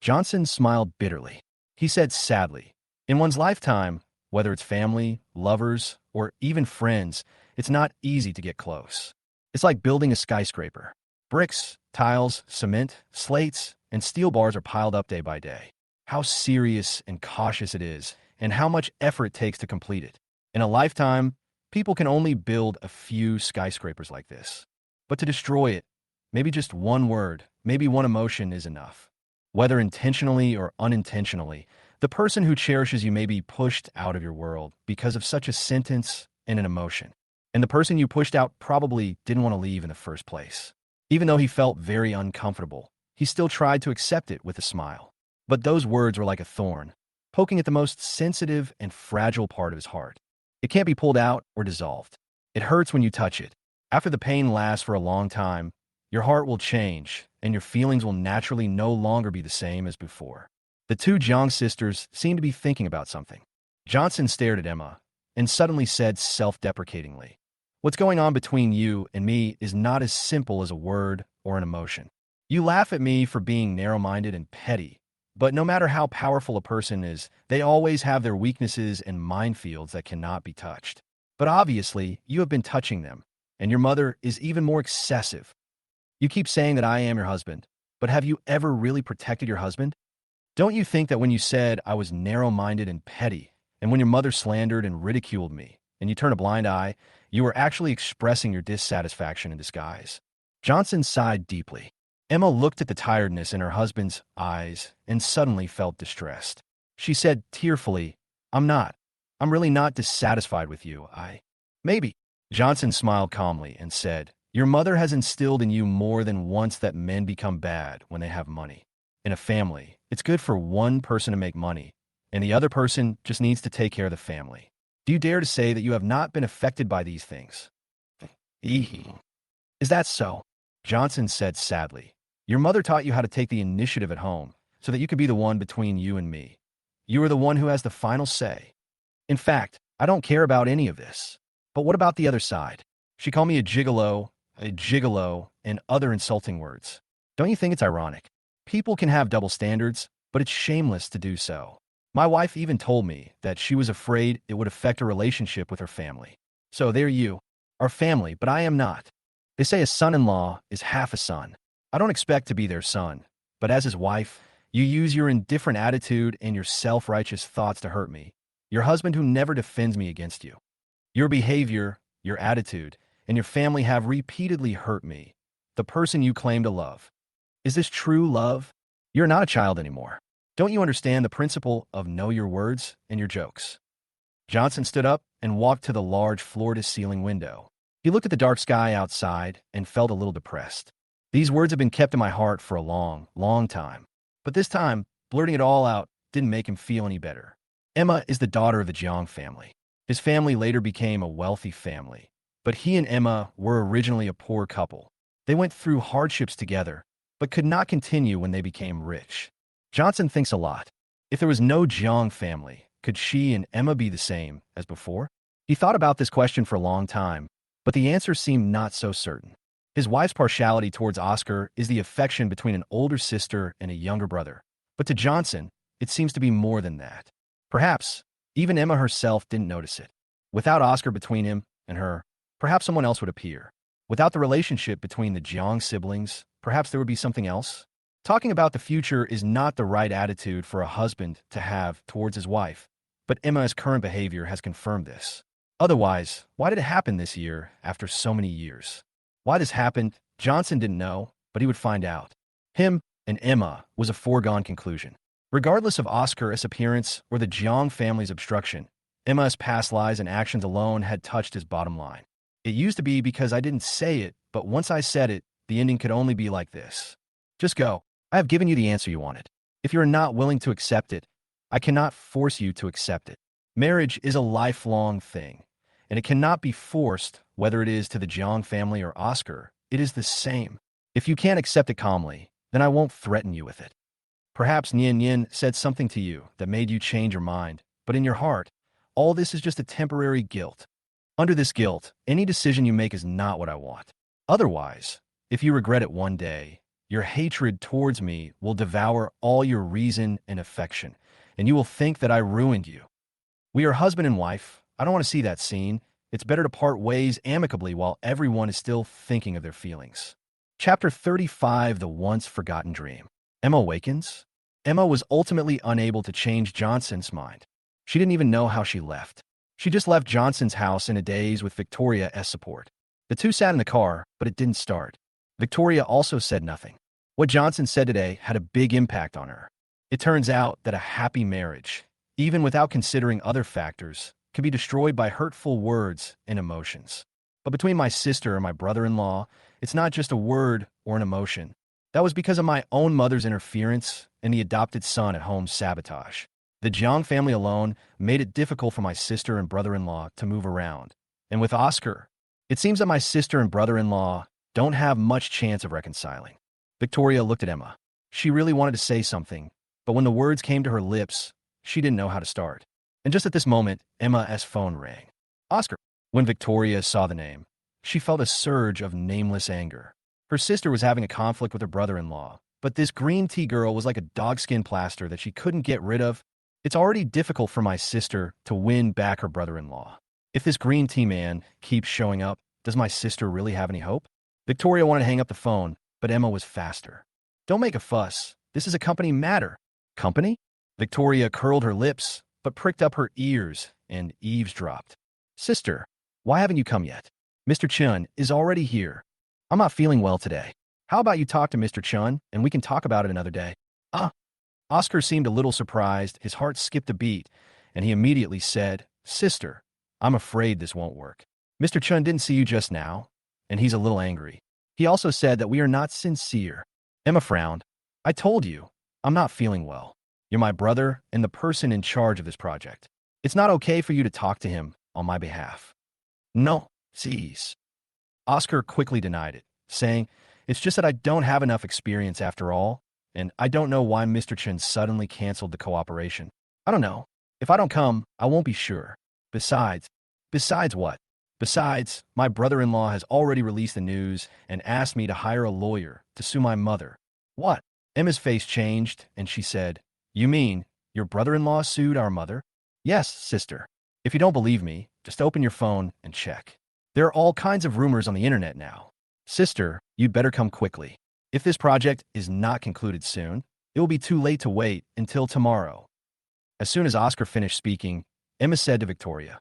S1: Johnson smiled bitterly. He said sadly, in one's lifetime, whether it's family, lovers, or even friends, it's not easy to get close. It's like building a skyscraper. Bricks, tiles, cement, slates, and steel bars are piled up day by day. How serious and cautious it is, and how much effort it takes to complete it. In a lifetime, people can only build a few skyscrapers like this. But to destroy it, maybe just one word, maybe one emotion is enough. Whether intentionally or unintentionally, the person who cherishes you may be pushed out of your world because of such a sentence and an emotion. And the person you pushed out probably didn't want to leave in the first place. Even though he felt very uncomfortable, he still tried to accept it with a smile. But those words were like a thorn, poking at the most sensitive and fragile part of his heart. It can't be pulled out or dissolved. It hurts when you touch it. After the pain lasts for a long time, your heart will change, and your feelings will naturally no longer be the same as before. The two Jang sisters seemed to be thinking about something. Johnson stared at Emma and suddenly said self-deprecatingly, What's going on between you and me is not as simple as a word or an emotion. You laugh at me for being narrow-minded and petty, but no matter how powerful a person is, they always have their weaknesses and minefields that cannot be touched. But obviously, you have been touching them, and your mother is even more excessive. You keep saying that I am your husband, but have you ever really protected your husband? Don't you think that when you said I was narrow-minded and petty, and when your mother slandered and ridiculed me, and you turned a blind eye, you were actually expressing your dissatisfaction in disguise? Johnson sighed deeply. Emma looked at the tiredness in her husband's eyes and suddenly felt distressed. She said tearfully, I'm really not dissatisfied with you. Maybe. Johnson smiled calmly and said, Your mother has instilled in you more than once that men become bad when they have money. In a family, it's good for one person to make money, and the other person just needs to take care of the family. Do you dare to say that you have not been affected by these things? Is that so? Johnson said sadly. Your mother taught you how to take the initiative at home so that you could be the one between you and me. You are the one who has the final say. In fact, I don't care about any of this. But what about the other side? She called me a gigolo, and other insulting words. Don't you think it's ironic? People can have double standards, but it's shameless to do so. My wife even told me that she was afraid it would affect her relationship with her family. So there you are family, but I am not. They say a son-in-law is half a son. I don't expect to be their son, but as his wife, you use your indifferent attitude and your self-righteous thoughts to hurt me. Your husband who never defends me against you. Your behavior, your attitude, and your family have repeatedly hurt me, the person you claim to love. Is this true love? You're not a child anymore. Don't you understand the principle of know your words and your jokes? Johnson stood up and walked to the large floor-to-ceiling window. He looked at the dark sky outside and felt a little depressed. These words had been kept in my heart for a long, long time. But this time, blurting it all out didn't make him feel any better. Emma is the daughter of the Jang family. His family later became a wealthy family. But he and Emma were originally a poor couple. They went through hardships together, but could not continue when they became rich. Johnson thinks a lot. If there was no Jang family, could she and Emma be the same as before? He thought about this question for a long time, but the answer seemed not so certain. His wife's partiality towards Oscar is the affection between an older sister and a younger brother. But to Johnson, it seems to be more than that. Perhaps even Emma herself didn't notice it. Without Oscar between him and her, perhaps someone else would appear. Without the relationship between the Jang siblings, perhaps there would be something else. Talking about the future is not the right attitude for a husband to have towards his wife, but Emma's current behavior has confirmed this. Otherwise, why did it happen this year after so many years? Why this happened, Johnson didn't know, but he would find out. Him and Emma was a foregone conclusion. Regardless of Oscar's appearance or the Jang family's obstruction, Emma's past lies and actions alone had touched his bottom line. It used to be because I didn't say it, but once I said it, the ending could only be like this. Just go. I have given you the answer you wanted. If you are not willing to accept it, I cannot force you to accept it. Marriage is a lifelong thing, and it cannot be forced, whether it is to the Jang family or Oscar. It is the same. If you can't accept it calmly, then I won't threaten you with it. Perhaps Nian Yin said something to you that made you change your mind, but in your heart, all this is just a temporary guilt. Under this guilt, any decision you make is not what I want. Otherwise, if you regret it one day, your hatred towards me will devour all your reason and affection, and you will think that I ruined you. We are husband and wife. I don't want to see that scene. It's better to part ways amicably while everyone is still thinking of their feelings. Chapter 35, The Once Forgotten Dream. Emma awakens. Emma was ultimately unable to change Johnson's mind. She didn't even know how she left. She just left Johnson's house in a daze with Victoria's support. The two sat in the car, but it didn't start. Victoria also said nothing. What Johnson said today had a big impact on her. It turns out that a happy marriage, even without considering other factors, can be destroyed by hurtful words and emotions. But between my sister and my brother-in-law, it's not just a word or an emotion. That was because of my own mother's interference and the adopted son at home's sabotage. The Jang family alone made it difficult for my sister and brother-in-law to move around. And with Oscar, it seems that my sister and brother-in-law don't have much chance of reconciling. Victoria looked at Emma. She really wanted to say something, but when the words came to her lips, she didn't know how to start. And just at this moment, Emma's phone rang. Oscar. When Victoria saw the name, she felt a surge of nameless anger. Her sister was having a conflict with her brother-in-law, but this green tea girl was like a dogskin plaster that she couldn't get rid of. It's already difficult for my sister to win back her brother-in-law. If this green tea man keeps showing up, does my sister really have any hope? Victoria wanted to hang up the phone, but Emma was faster. Don't make a fuss. This is a company matter. Company? Victoria curled her lips, but pricked up her ears and eavesdropped. Sister, why haven't you come yet? Mr. Chun is already here. I'm not feeling well today. How about you talk to Mr. Chun, and we can talk about it another day? Oscar seemed a little surprised. His heart skipped a beat, and he immediately said, Sister, I'm afraid this won't work. Mr. Chun didn't see you just now, and he's a little angry. He also said that we are not sincere. Emma frowned. I told you, I'm not feeling well. You're my brother and the person in charge of this project. It's not okay for you to talk to him on my behalf. No, cease. Oscar quickly denied it, saying, It's just that I don't have enough experience after all, and I don't know why Mr. Chun suddenly canceled the cooperation. I don't know. If I don't come, I won't be sure. Besides, besides what? Besides, my brother-in-law has already released the news and asked me to hire a lawyer to sue my mother. What? Emma's face changed, and she said, You mean, your brother-in-law sued our mother? Yes, sister. If you don't believe me, just open your phone and check. There are all kinds of rumors on the internet now. Sister, you'd better come quickly. If this project is not concluded soon, it will be too late to wait until tomorrow. As soon as Oscar finished speaking, Emma said to Victoria,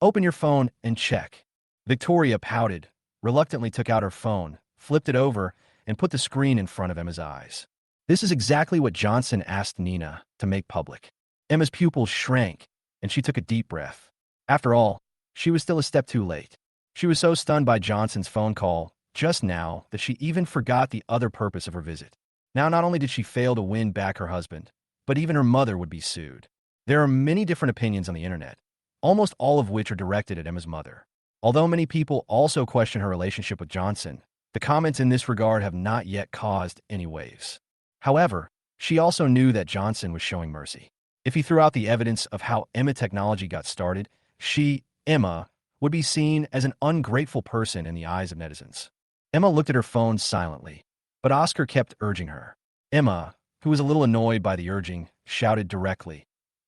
S1: Open your phone and check. Victoria pouted, reluctantly took out her phone, flipped it over, and put the screen in front of Emma's eyes. This is exactly what Johnson asked Nina to make public. Emma's pupils shrank, and she took a deep breath. After all, she was still a step too late. She was so stunned by Johnson's phone call just now that she even forgot the other purpose of her visit. Now, not only did she fail to win back her husband, but even her mother would be sued. There are many different opinions on the internet, almost all of which are directed at Emma's mother. Although many people also question her relationship with Johnson, the comments in this regard have not yet caused any waves. However, she also knew that Johnson was showing mercy. If he threw out the evidence of how Emma technology got started, she, Emma, would be seen as an ungrateful person in the eyes of netizens. Emma looked at her phone silently, but Oscar kept urging her. Emma, who was a little annoyed by the urging, shouted directly,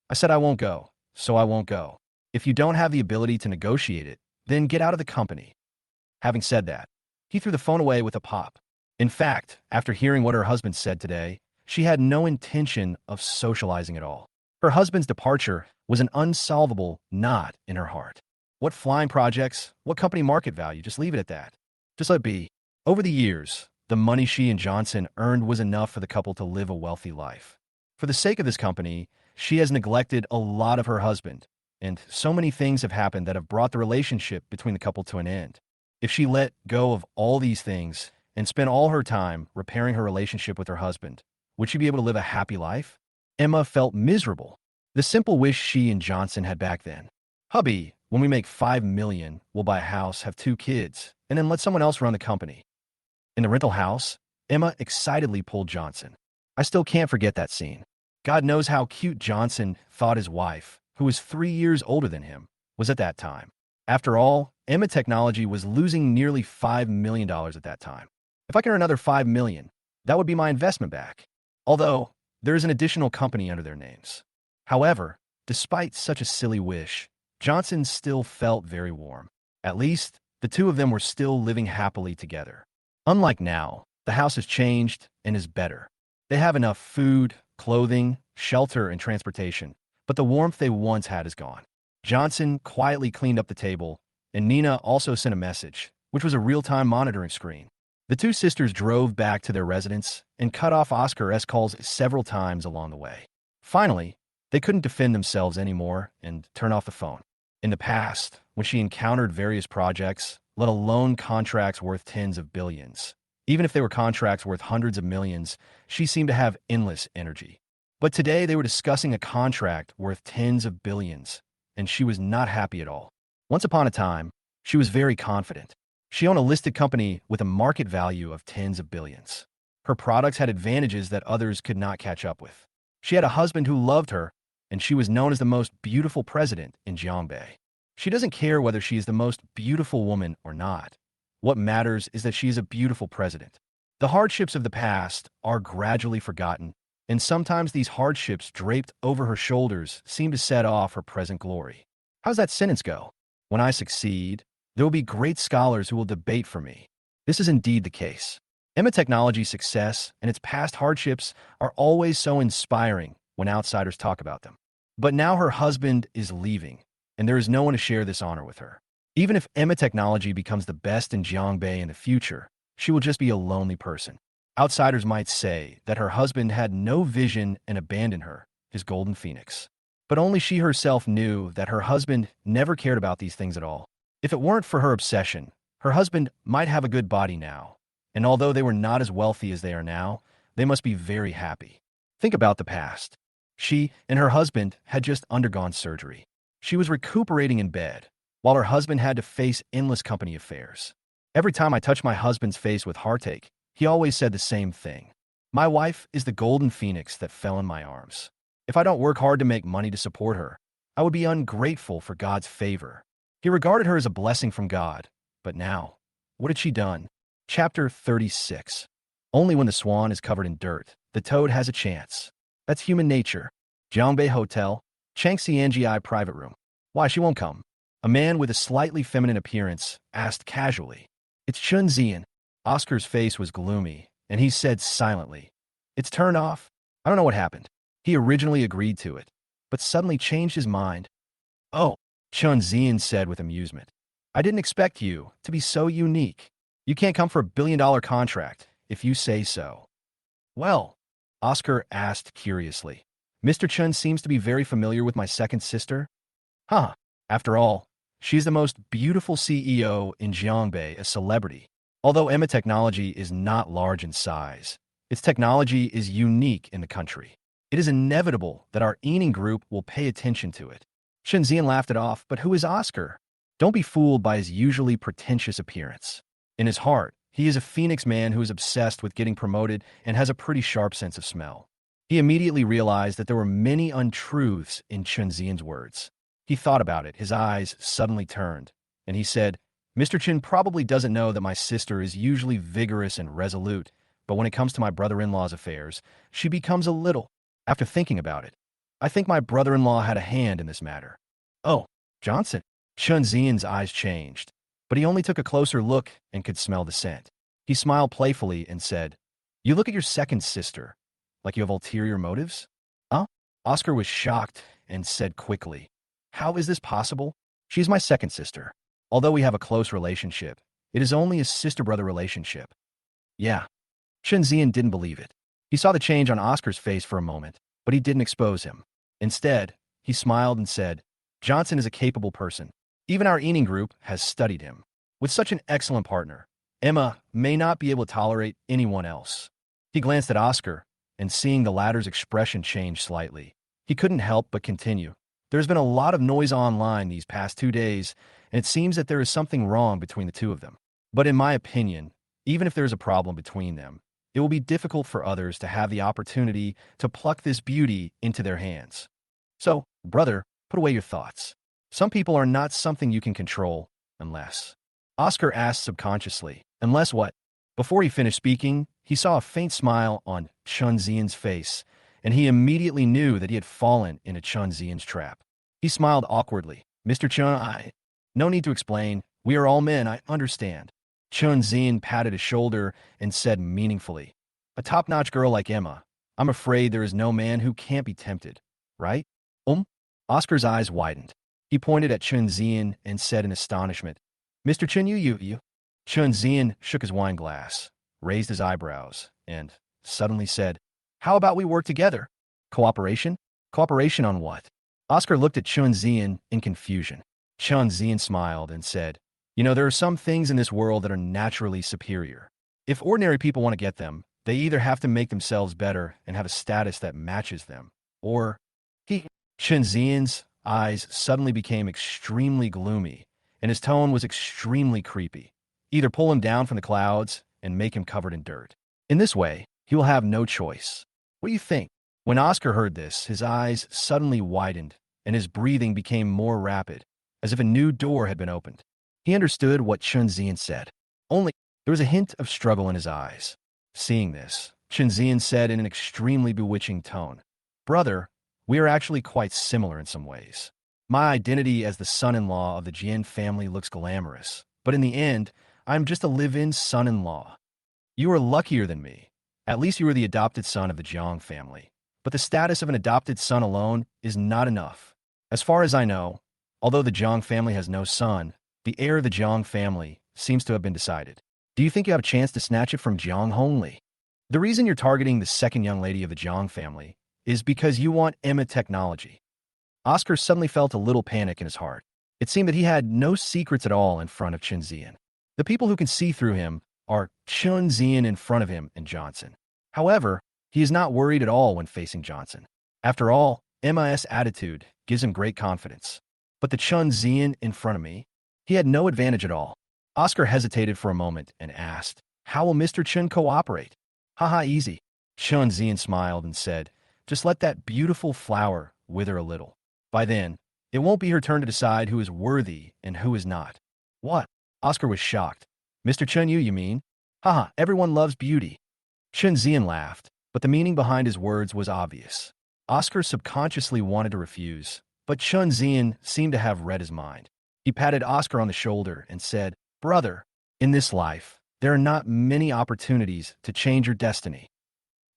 S1: I said I won't go, so I won't go. If you don't have the ability to negotiate it, then get out of the company. Having said that, he threw the phone away with a pop. In fact, after hearing what her husband said today, she had no intention of socializing at all. Her husband's departure was an unsolvable knot in her heart. What flying projects? What company market value? Just leave it at that. Just let it be. Over the years, the money she and Johnson earned was enough for the couple to live a wealthy life. For the sake of this company, she has neglected a lot of her husband, and so many things have happened that have brought the relationship between the couple to an end. If she let go of all these things and spent all her time repairing her relationship with her husband, would she be able to live a happy life? Emma felt miserable. The simple wish she and Johnson had back then. Hubby, when we make $5 million, we'll buy a house, have 2 kids, and then let someone else run the company. In the rental house, Emma excitedly pulled Johnson. I still can't forget that scene. God knows how cute Johnson thought his wife, who was 3 years older than him, was at that time. After all, Emma Technology was losing nearly $5 million at that time. If I can earn another $5 million, that would be my investment back. Although, there is an additional company under their names. However, despite such a silly wish, Johnson still felt very warm. At least, the two of them were still living happily together. Unlike now, the house has changed and is better. They have enough food, clothing, shelter, and transportation, but the warmth they once had is gone. Johnson quietly cleaned up the table, and Nina also sent a message, which was a real-time monitoring screen. The two sisters drove back to their residence and cut off Oscar's calls several times along the way. Finally, they couldn't defend themselves anymore and turned off the phone. In the past, when she encountered various projects, let alone contracts worth tens of billions, even if they were contracts worth hundreds of millions, she seemed to have endless energy. But today they were discussing a contract worth tens of billions, and she was not happy at all. Once upon a time, she was very confident. She owned a listed company with a market value of tens of billions. Her products had advantages that others could not catch up with. She had a husband who loved her, and she was known as the most beautiful president in Jiangbei. She doesn't care whether she is the most beautiful woman or not. What matters is that she is a beautiful president. The hardships of the past are gradually forgotten, and sometimes these hardships draped over her shoulders seem to set off her present glory. How's that sentence go? When I succeed, there will be great scholars who will debate for me. This is indeed the case. Emma Technology's success and its past hardships are always so inspiring when outsiders talk about them. But now her husband is leaving, and there is no one to share this honor with her. Even if Emma Technology becomes the best in Jiangbei in the future, she will just be a lonely person. Outsiders might say that her husband had no vision and abandoned her, his golden phoenix. But only she herself knew that her husband never cared about these things at all. If it weren't for her obsession, her husband might have a good body now, and although they were not as wealthy as they are now, they must be very happy. Think about the past. She and her husband had just undergone surgery. She was recuperating in bed, while her husband had to face endless company affairs. Every time I touched my husband's face with heartache, he always said the same thing. My wife is the golden phoenix that fell in my arms. If I don't work hard to make money to support her, I would be ungrateful for God's favor. He regarded her as a blessing from God. But now, what had she done? Chapter 36. Only when the swan is covered in dirt, the toad has a chance. That's human nature. Jiangbei Hotel, Changxiangi private room. Why, she won't come. A man with a slightly feminine appearance asked casually. It's Chunzian. Oscar's face was gloomy, and he said silently, It's turned off. I don't know what happened. He originally agreed to it, but suddenly changed his mind. Oh, Chunzian said with amusement. I didn't expect you to be so unique. You can't come for $1 billion contract, if you say so. Well, Oscar asked curiously. Mr. Chun seems to be very familiar with my second sister. Huh. After all, she's the most beautiful CEO in Jiangbei, a celebrity. Although Emma Technology is not large in size, its technology is unique in the country. It is inevitable that our Eaning group will pay attention to it. Chunzian laughed it off, but who is Oscar? Don't be fooled by his usually pretentious appearance. In his heart, he is a Phoenix man who is obsessed with getting promoted and has a pretty sharp sense of smell. He immediately realized that there were many untruths in Chunzian's words. He thought about it, his eyes suddenly turned, and he said, Mr. Chun probably doesn't know that my sister is usually vigorous and resolute, but when it comes to my brother-in-law's affairs, she becomes a little. After thinking about it, I think my brother-in-law had a hand in this matter. Oh, Johnson. Chunzian's eyes changed, but he only took a closer look and could smell the scent. He smiled playfully and said, You look at your second sister, like you have ulterior motives? Huh? Oscar was shocked and said quickly, How is this possible? She is my second sister. Although we have a close relationship, it is only a sister-brother relationship. Yeah. Chunzian didn't believe it. He saw the change on Oscar's face for a moment, but he didn't expose him. Instead, he smiled and said, Johnson is a capable person. Even our Eaning group has studied him. With such an excellent partner, Emma may not be able to tolerate anyone else. He glanced at Oscar, and seeing the latter's expression change slightly, he couldn't help but continue. There's been a lot of noise online these past 2 days, and it seems that there is something wrong between the two of them. But in my opinion, even if there is a problem between them, it will be difficult for others to have the opportunity to pluck this beauty into their hands. So, brother, put away your thoughts. Some people are not something you can control, unless. Oscar asked subconsciously, unless what? Before he finished speaking, he saw a faint smile on Chunzian's face, and he immediately knew that he had fallen into Chunzian's trap. He smiled awkwardly. Mr. Chun, no need to explain. We are all men, I understand. Chunzian patted his shoulder and said meaningfully, A top-notch girl like Emma, I'm afraid there is no man who can't be tempted, right? Oscar's eyes widened. He pointed at Chunzian and said in astonishment, Mr. Chun, you. Chunzian shook his wine glass, raised his eyebrows, and suddenly said, How about we work together? Cooperation? Cooperation on what? Oscar looked at Chunzian in confusion. Chunzian smiled and said, there are some things in this world that are naturally superior. If ordinary people want to get them, they either have to make themselves better and have a status that matches them, or Chunzian's eyes suddenly became extremely gloomy, and his tone was extremely creepy. Either pull him down from the clouds and make him covered in dirt. In this way, he will have no choice. What do you think? When Oscar heard this, his eyes suddenly widened, and his breathing became more rapid, as if a new door had been opened. He understood what Chunzian said. Only, there was a hint of struggle in his eyes. Seeing this, Chunzian said in an extremely bewitching tone, Brother, we are actually quite similar in some ways. My identity as the son-in-law of the Jian family looks glamorous, but in the end, I am just a live-in son-in-law. You are luckier than me. At least you are the adopted son of the Jiang family. But the status of an adopted son alone is not enough. As far as I know, although the Jiang family has no son, the heir of the Jiang family seems to have been decided. Do you think you have a chance to snatch it from Jiang only? The reason you're targeting the second young lady of the Jiang family is because you want Emma Technology. Oscar suddenly felt a little panic in his heart. It seemed that he had no secrets at all in front of Chunzian. The people who can see through him are Chunzian in front of him and Johnson. However, he is not worried at all when facing Johnson. After all, Emma's attitude gives him great confidence. But the Chunzian in front of me, he had no advantage at all. Oscar hesitated for a moment and asked, How will Mr. Chun cooperate? Haha, easy. Chunzian smiled and said, Just let that beautiful flower wither a little. By then, It won't be her turn to decide who is worthy and who is not. What? Oscar was shocked. Mr. Chunyu, you mean? Haha, everyone loves beauty. Chunzian laughed, but the meaning behind his words was obvious. Oscar subconsciously wanted to refuse, but Chunzian seemed to have read his mind. He patted Oscar on the shoulder and said, "Brother, in this life, there are not many opportunities to change your destiny.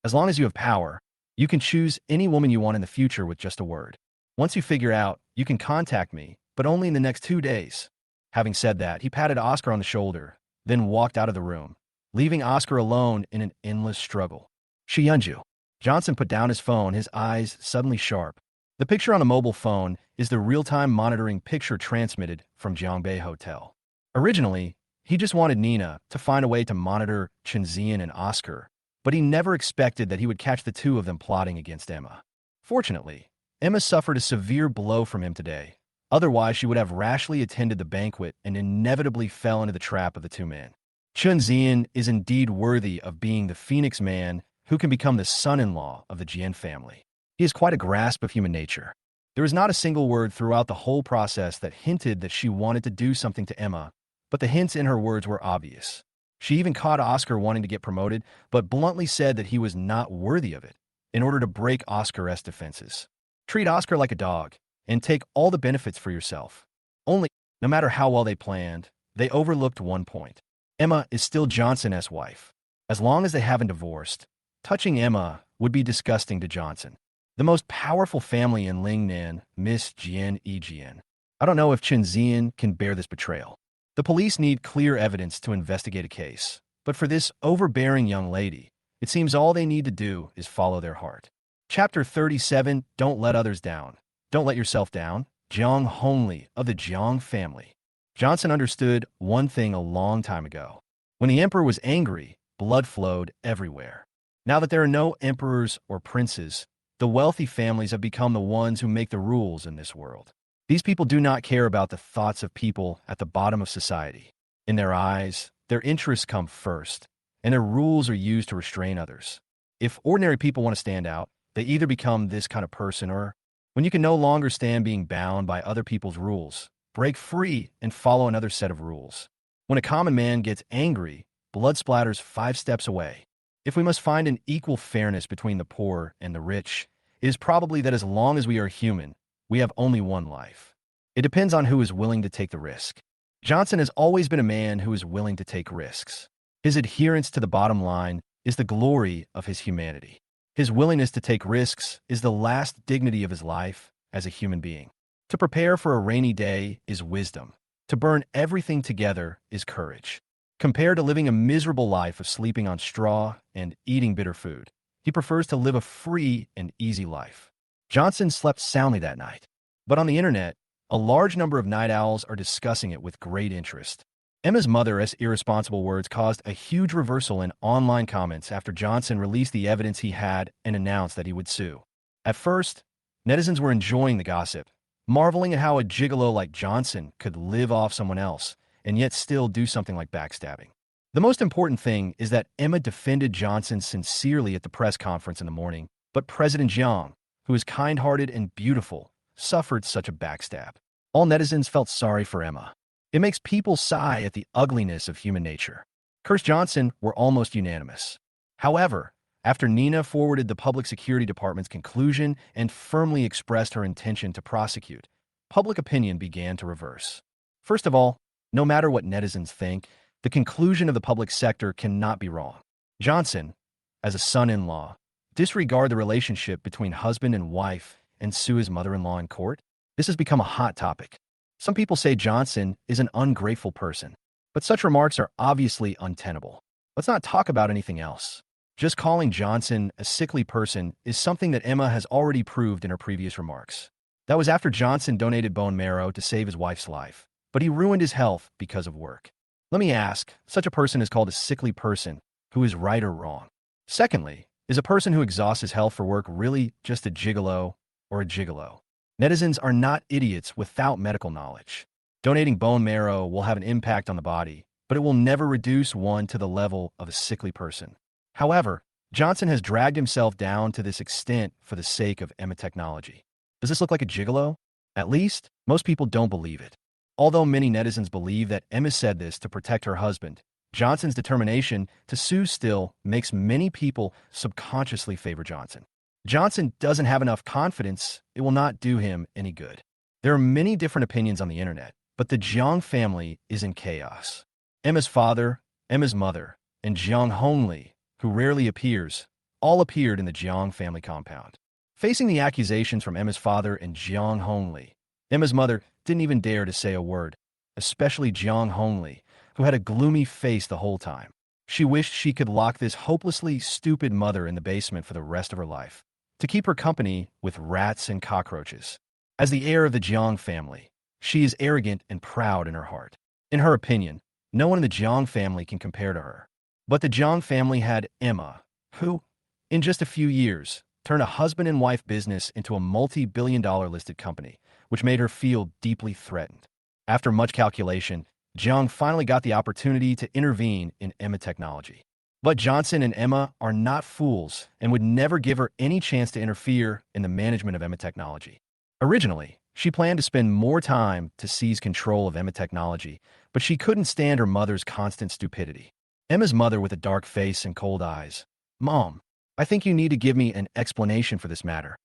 S1: As long as you have power, you can choose any woman you want in the future with just a word. Once you figure out, you can contact me, but only in the next 2 days." Having said that, he patted Oscar on the shoulder, then walked out of the room, leaving Oscar alone in an endless struggle. Shiyunju. Johnson put down his phone, his eyes suddenly sharp. The picture on the mobile phone is the real-time monitoring picture transmitted from Jiangbei Hotel. Originally, he just wanted Nina to find a way to monitor Chunzian and Oscar, but he never expected that he would catch the two of them plotting against Emma. Fortunately, Emma suffered a severe blow from him today. Otherwise, she would have rashly attended the banquet and inevitably fell into the trap of the two men. Chunzian is indeed worthy of being the Phoenix man who can become the son-in-law of the Jian family. He has quite a grasp of human nature. There was not a single word throughout the whole process that hinted that she wanted to do something to Emma, but the hints in her words were obvious. She even caught Oscar wanting to get promoted, but bluntly said that he was not worthy of it, in order to break Oscar's defenses. Treat Oscar like a dog, and take all the benefits for yourself. Only, no matter how well they planned, they overlooked one point. Emma is still Johnson's wife. As long as they haven't divorced, touching Emma would be disgusting to Johnson. The most powerful family in Lingnan, Miss Jian Jian. I don't know if Chunzian can bear this betrayal. The police need clear evidence to investigate a case, but for this overbearing young lady, it seems all they need to do is follow their heart. Chapter 37, Don't Let Others Down. Don't let yourself down. Jiang Hongli of the Jiang family. Johnson understood one thing a long time ago. When the emperor was angry, blood flowed everywhere. Now that there are no emperors or princes, the wealthy families have become the ones who make the rules in this world. These people do not care about the thoughts of people at the bottom of society. In their eyes, their interests come first, and their rules are used to restrain others. If ordinary people want to stand out, they either become this kind of person or, when you can no longer stand being bound by other people's rules, break free and follow another set of rules. When a common man gets angry, blood splatters 5 steps away. If we must find an equal fairness between the poor and the rich, it is probably that as long as we are human, we have only one life. It depends on who is willing to take the risk. Johnson has always been a man who is willing to take risks. His adherence to the bottom line is the glory of his humanity. His willingness to take risks is the last dignity of his life as a human being. To prepare for a rainy day is wisdom. To burn everything together is courage. Compared to living a miserable life of sleeping on straw and eating bitter food, he prefers to live a free and easy life. Johnson slept soundly that night. But on the internet, a large number of night owls are discussing it with great interest. Emma's mother's irresponsible words caused a huge reversal in online comments after Johnson released the evidence he had and announced that he would sue. At first, netizens were enjoying the gossip, marveling at how a gigolo like Johnson could live off someone else and yet still do something like backstabbing. The most important thing is that Emma defended Johnson sincerely at the press conference in the morning, but President Jiang, who is kind-hearted and beautiful, suffered such a backstab. All netizens felt sorry for Emma. It makes people sigh at the ugliness of human nature. Curse Johnson were almost unanimous. However, after Nina forwarded the Public Security Department's conclusion and firmly expressed her intention to prosecute, public opinion began to reverse. First of all, no matter what netizens think, the conclusion of the public sector cannot be wrong. Johnson, as a son-in-law, disregard the relationship between husband and wife and sue his mother-in-law in court? This has become a hot topic. Some people say Johnson is an ungrateful person, but such remarks are obviously untenable. Let's not talk about anything else. Just calling Johnson a sickly person is something that Emma has already proved in her previous remarks. That was after Johnson donated bone marrow to save his wife's life, but he ruined his health because of work. Let me ask, such a person is called a sickly person who is right or wrong? Secondly, is a person who exhausts his health for work really just a gigolo or a gigolo? Netizens are not idiots without medical knowledge. Donating bone marrow will have an impact on the body, but it will never reduce one to the level of a sickly person. However, Johnson has dragged himself down to this extent for the sake of Emma technology. Does this look like a gigolo? At least, most people don't believe it. Although many netizens believe that Emma said this to protect her husband, Johnson's determination to sue still makes many people subconsciously favor Johnson. Johnson doesn't have enough confidence, it will not do him any good. There are many different opinions on the internet, but the Jang family is in chaos. Emma's father, Emma's mother, and Jang Hongli, who rarely appears, all appeared in the Jang family compound. Facing the accusations from Emma's father and Jang Hongli, Emma's mother didn't even dare to say a word, especially Jang Hongli, who had a gloomy face the whole time. She wished she could lock this hopelessly stupid mother in the basement for the rest of her life, to keep her company with rats and cockroaches. As the heir of the Jang family, she is arrogant and proud in her heart. In her opinion, no one in the Jang family can compare to her. But the Jang family had Emma, who, in just a few years, turned a husband and wife business into a multi-billion-dollar listed company, which made her feel deeply threatened. After much calculation, Jang finally got the opportunity to intervene in Emma technology. But Johnson and Emma are not fools and would never give her any chance to interfere in the management of Emma technology. Originally, she planned to spend more time to seize control of Emma technology, but she couldn't stand her mother's constant stupidity. Emma's mother with a dark face and cold eyes. "Mom, I think you need to give me an explanation for this matter."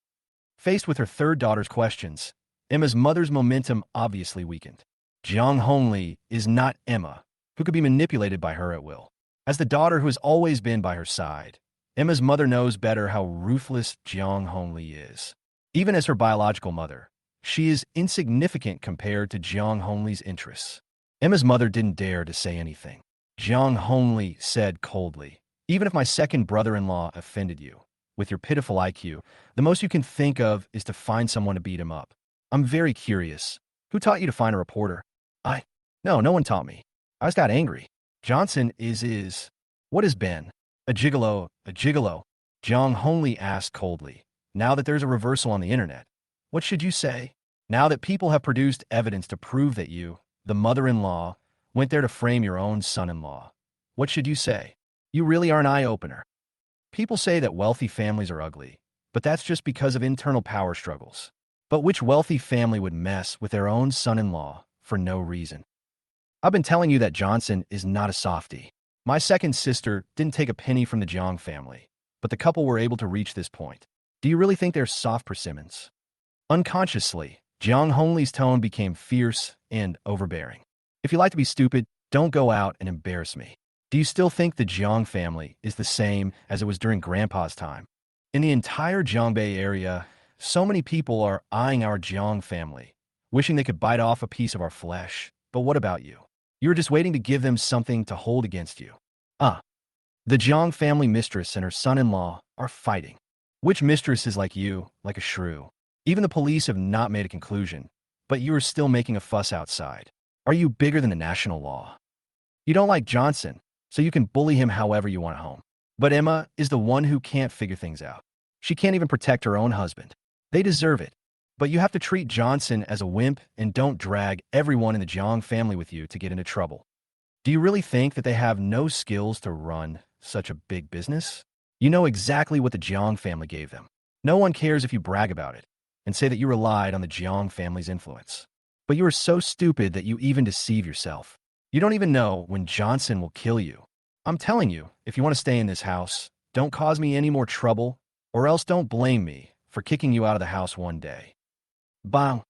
S1: Faced with her third daughter's questions, Emma's mother's momentum obviously weakened. Jang Hongli is not Emma, who could be manipulated by her at will. As the daughter who has always been by her side, Emma's mother knows better how ruthless Jang Hongli is. Even as her biological mother, she is insignificant compared to Jang Hongli's interests. Emma's mother didn't dare to say anything. Jang Hongli said coldly, "Even if my second brother-in-law offended you, with your pitiful IQ, the most you can think of is to find someone to beat him up. I'm very curious. Who taught you to find a reporter?" No one taught me. I just got angry. Johnson is. What has been? A gigolo. Jang Hongli asked coldly. Now that there's a reversal on the internet, what should you say? Now that people have produced evidence to prove that you, the mother-in-law, went there to frame your own son-in-law, what should you say? You really are an eye-opener. People say that wealthy families are ugly, but that's just because of internal power struggles. But which wealthy family would mess with their own son-in-law for no reason? I've been telling you that Johnson is not a softie. My second sister didn't take a penny from the Jang family, but the couple were able to reach this point. Do you really think they're soft persimmons? Unconsciously, Jang Hongli's tone became fierce and overbearing. If you like to be stupid, don't go out and embarrass me. Do you still think the Jang family is the same as it was during Grandpa's time? In the entire Jongbei area, so many people are eyeing our Jang family, wishing they could bite off a piece of our flesh. But what about you? You're just waiting to give them something to hold against you. The Jang family mistress and her son-in-law are fighting. Which mistress is like you, like a shrew? Even the police have not made a conclusion, but you are still making a fuss outside. Are you bigger than the national law? You don't like Johnson, so you can bully him however you want at home. But Emma is the one who can't figure things out. She can't even protect her own husband. They deserve it. But you have to treat Johnson as a wimp and don't drag everyone in the Jang family with you to get into trouble. Do you really think that they have no skills to run such a big business? You know exactly what the Jang family gave them. No one cares if you brag about it and say that you relied on the Jang family's influence. But you are so stupid that you even deceive yourself. You don't even know when Johnson will kill you. I'm telling you, if you want to stay in this house, don't cause me any more trouble, or else don't blame me for kicking you out of the house one day. Bang!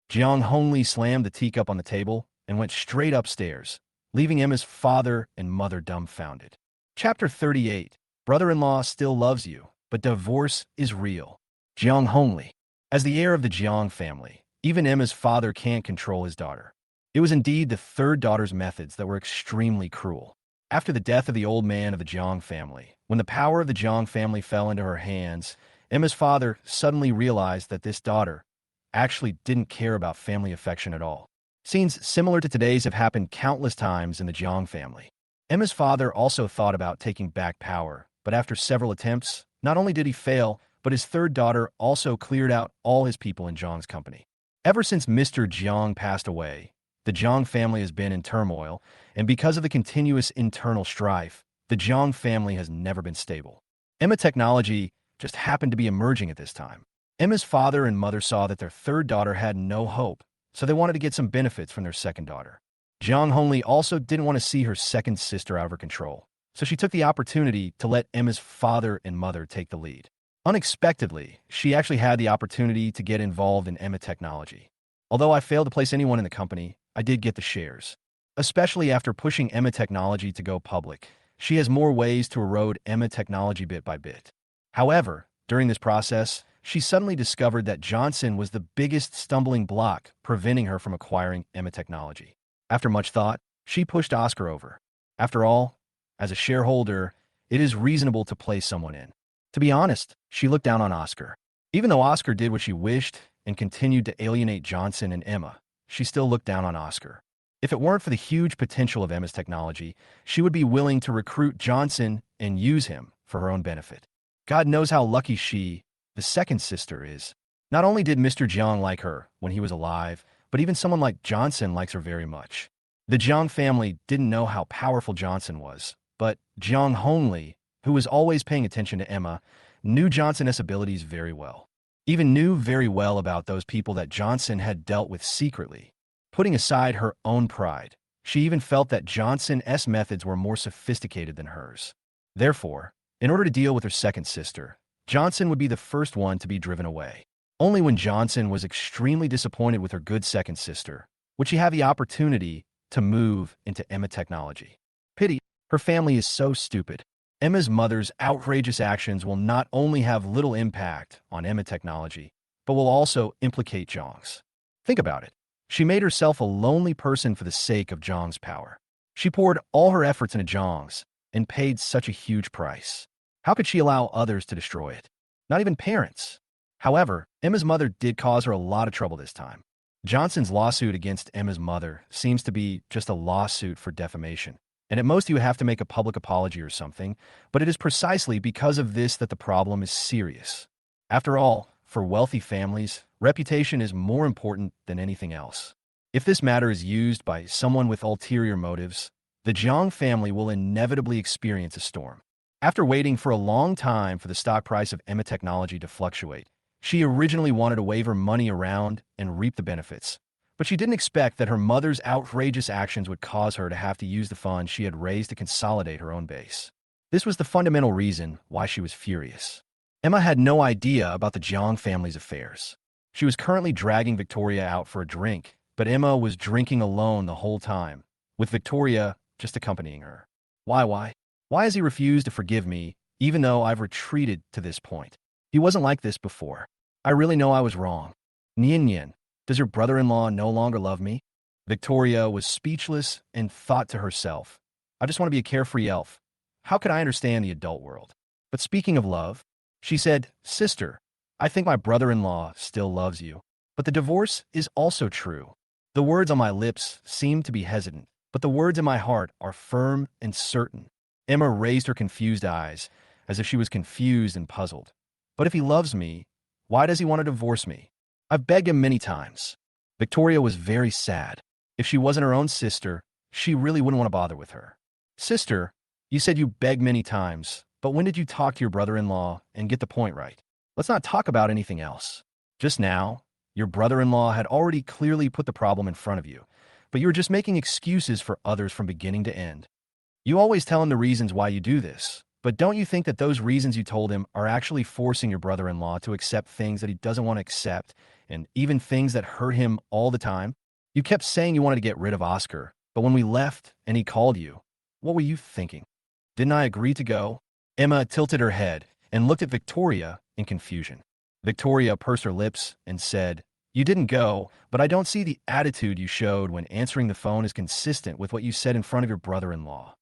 S1: Jang Hongli slammed the teacup on the table and went straight upstairs, leaving Emma's father and mother dumbfounded. Chapter 38. Brother-in-law still loves you, but divorce is real. Jang Hongli. As the heir of the Jang family, even Emma's father can't control his daughter. It was indeed the third daughter's methods that were extremely cruel. After the death of the old man of the Jang family, when the power of the Jang family fell into her hands, Emma's father suddenly realized that this daughter actually didn't care about family affection at all. Scenes similar to today's have happened countless times in the Jang family. Emma's father also thought about taking back power, but after several attempts, not only did he fail, but his third daughter also cleared out all his people in Jang's company. Ever since Mr. Jang passed away, the Jang family has been in turmoil, and because of the continuous internal strife, the Jang family has never been stable. Emma technology just happened to be emerging at this time. Emma's father and mother saw that their third daughter had no hope, so they wanted to get some benefits from their second daughter. Jang Hongli also didn't want to see her second sister out of her control, so she took the opportunity to let Emma's father and mother take the lead. Unexpectedly, she actually had the opportunity to get involved in Emma technology. Although I failed to place anyone in the company, I did get the shares. Especially after pushing Emma technology to go public, she has more ways to erode Emma technology bit by bit. However, during this process, she suddenly discovered that Johnson was the biggest stumbling block preventing her from acquiring Emma technology. After much thought, she pushed Oscar over. After all, as a shareholder, it is reasonable to place someone in. To be honest, she looked down on Oscar. Even though Oscar did what she wished and continued to alienate Johnson and Emma, she still looked down on Oscar. If it weren't for the huge potential of Emma's technology, she would be willing to recruit Johnson and use him for her own benefit. God knows how lucky she, the second sister, is. Not only did Mr. Jiang like her when he was alive, but even someone like Johnson likes her very much. The Jiang family didn't know how powerful Johnson was, but Jiang Hongli, who was always paying attention to Emma, knew Johnson's abilities very well. Even knew very well about those people that Johnson had dealt with secretly. Putting aside her own pride, she even felt that Johnson's methods were more sophisticated than hers. Therefore, in order to deal with her second sister, Johnson would be the first one to be driven away. Only when Johnson was extremely disappointed with her good second sister would she have the opportunity to move into Emma technology. Pity, her family is so stupid. Emma's mother's outrageous actions will not only have little impact on Emma technology, but will also implicate Zhang's. Think about it. She made herself a lonely person for the sake of Zhang's power. She poured all her efforts into Zhang's and paid such a huge price. How could she allow others to destroy it? Not even parents. However, Emma's mother did cause her a lot of trouble this time. Johnson's lawsuit against Emma's mother seems to be just a lawsuit for defamation. And at most you have to make a public apology or something, but it is precisely because of this that the problem is serious. After all, for wealthy families, reputation is more important than anything else. If this matter is used by someone with ulterior motives, the Jiang family will inevitably experience a storm. After waiting for a long time for the stock price of Emma Technology to fluctuate, she originally wanted to wave her money around and reap the benefits. But she didn't expect that her mother's outrageous actions would cause her to have to use the funds she had raised to consolidate her own base. This was the fundamental reason why she was furious. Emma had no idea about the Jiang family's affairs. She was currently dragging Victoria out for a drink, but Emma was drinking alone the whole time, with Victoria just accompanying her. Why? Why has he refused to forgive me, even though I've retreated to this point? He wasn't like this before. I really know I was wrong. Nian, does your brother-in-law no longer love me? Victoria was speechless and thought to herself, I just want to be a carefree elf. How could I understand the adult world? But speaking of love, she said, Sister, I think my brother-in-law still loves you. But the divorce is also true. The words on my lips seem to be hesitant, but the words in my heart are firm and certain. Emma raised her confused eyes, as if she was confused and puzzled. But if he loves me, why does he want to divorce me? I've begged him many times. Victoria was very sad. If she wasn't her own sister, she really wouldn't want to bother with her. Sister, you said you begged many times, but when did you talk to your brother-in-law and get the point right? Let's not talk about anything else. Just now, your brother-in-law had already clearly put the problem in front of you, but you were just making excuses for others from beginning to end. You always tell him the reasons why you do this, but don't you think that those reasons you told him are actually forcing your brother-in-law to accept things that he doesn't want to accept, and even things that hurt him all the time? You kept saying you wanted to get rid of Oscar, but when we left and he called you, what were you thinking? Didn't I agree to go? Emma tilted her head and looked at Victoria in confusion. Victoria pursed her lips and said, You didn't go, but I don't see the attitude you showed when answering the phone is consistent with what you said in front of your brother-in-law.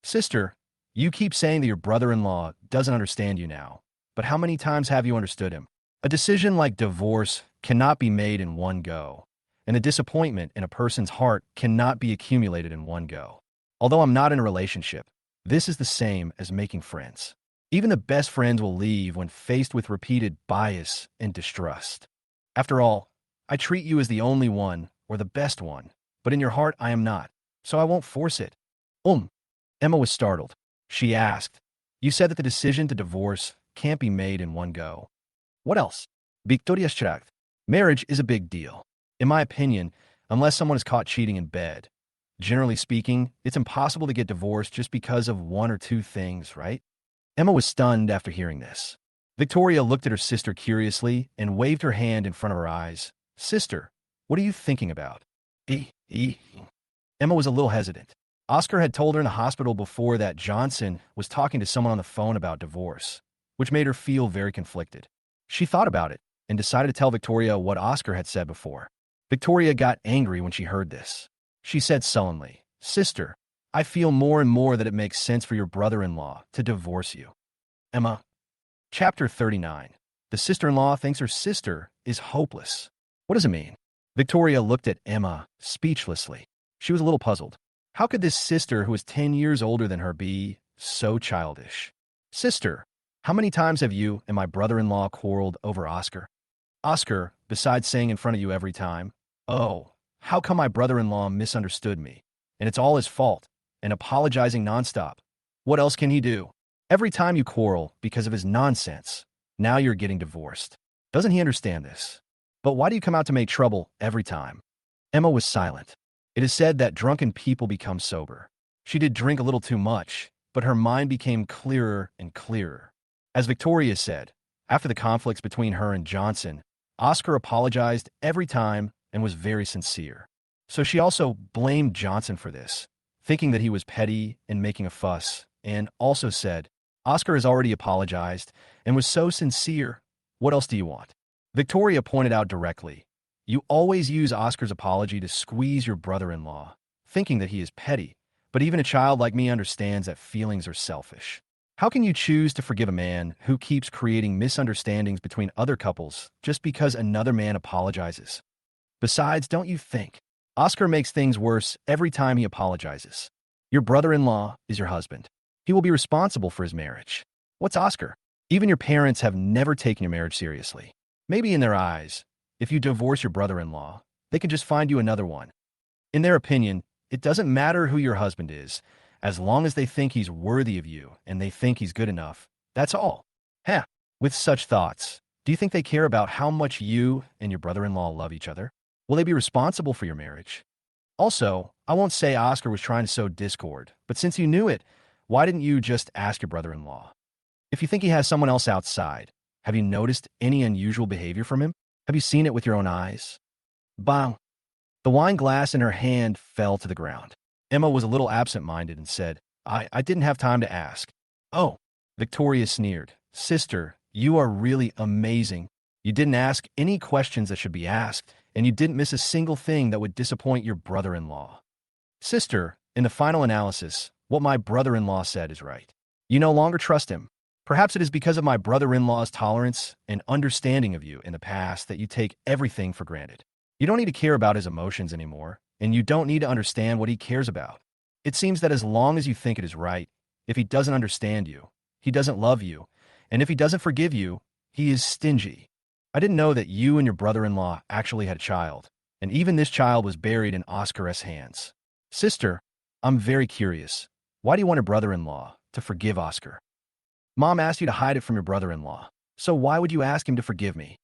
S1: Sister, you keep saying that your brother-in-law doesn't understand you now, but how many times have you understood him? A decision like divorce cannot be made in one go, and the disappointment in a person's heart cannot be accumulated in one go. Although I'm not in a relationship, this is the same as making friends. Even the best friends will leave when faced with repeated bias and distrust. After all, I treat you as the only one or the best one, but in your heart I am not, so I won't force it. Emma was startled. She asked, You said that the decision to divorce can't be made in one go. What else? Victoria's checked. Marriage is a big deal. In my opinion, unless someone is caught cheating in bed. Generally speaking, it's impossible to get divorced just because of one or two things, right? Emma was stunned after hearing this. Victoria looked at her sister curiously and waved her hand in front of her eyes. Sister, what are you thinking about? E. E. Emma was a little hesitant. Oscar had told her in the hospital before that Johnson was talking to someone on the phone about divorce, which made her feel very conflicted. She thought about it and decided to tell Victoria what Oscar had said before. Victoria got angry when she heard this. She said sullenly, Sister, I feel more and more that it makes sense for your brother-in-law to divorce you. Emma. Chapter 39. The sister-in-law thinks her sister is hopeless. What does it mean? Victoria looked at Emma speechlessly. She was a little puzzled. How could this sister who is 10 years older than her be so childish? Sister, how many times have you and my brother-in-law quarreled over Oscar? Oscar, besides saying in front of you every time, oh, how come my brother-in-law misunderstood me? And it's all his fault, and apologizing nonstop. What else can he do? Every time you quarrel because of his nonsense, now you're getting divorced. Doesn't he understand this? But why do you come out to make trouble every time? Emma was silent. It is said that drunken people become sober. She did drink a little too much, but her mind became clearer and clearer. As Victoria said, after the conflicts between her and Johnson, Oscar apologized every time and was very sincere. So she also blamed Johnson for this, thinking that he was petty and making a fuss, and also said, Oscar has already apologized and was so sincere. What else do you want? Victoria pointed out directly, you always use Oscar's apology to squeeze your brother-in-law, thinking that he is petty, but even a child like me understands that feelings are selfish. How can you choose to forgive a man who keeps creating misunderstandings between other couples just because another man apologizes? Besides, don't you think Oscar makes things worse every time he apologizes? Your brother-in-law is your husband. He will be responsible for his marriage. What's Oscar? Even your parents have never taken your marriage seriously. Maybe in their eyes, if you divorce your brother-in-law, they can just find you another one. In their opinion, it doesn't matter who your husband is, as long as they think he's worthy of you and they think he's good enough. That's all. Heh. With such thoughts, do you think they care about how much you and your brother-in-law love each other? Will they be responsible for your marriage? Also, I won't say Oscar was trying to sow discord, but since you knew it, why didn't you just ask your brother-in-law? If you think he has someone else outside, have you noticed any unusual behavior from him? Have you seen it with your own eyes? Bang! The wine glass in her hand fell to the ground. Emma was a little absent-minded and said, I didn't have time to ask. Oh, Victoria sneered. Sister, you are really amazing. You didn't ask any questions that should be asked, and you didn't miss a single thing that would disappoint your brother-in-law. Sister, in the final analysis, what my brother-in-law said is right. You no longer trust him. Perhaps it is because of my brother-in-law's tolerance and understanding of you in the past that you take everything for granted. You don't need to care about his emotions anymore, and you don't need to understand what he cares about. It seems that as long as you think it is right, if he doesn't understand you, he doesn't love you, and if he doesn't forgive you, he is stingy. I didn't know that you and your brother-in-law actually had a child, and even this child was buried in Oscar's hands. Sister, I'm very curious. Why do you want your brother-in-law to forgive Oscar? Mom asked you to hide it from your brother-in-law, so why would you ask him to forgive me?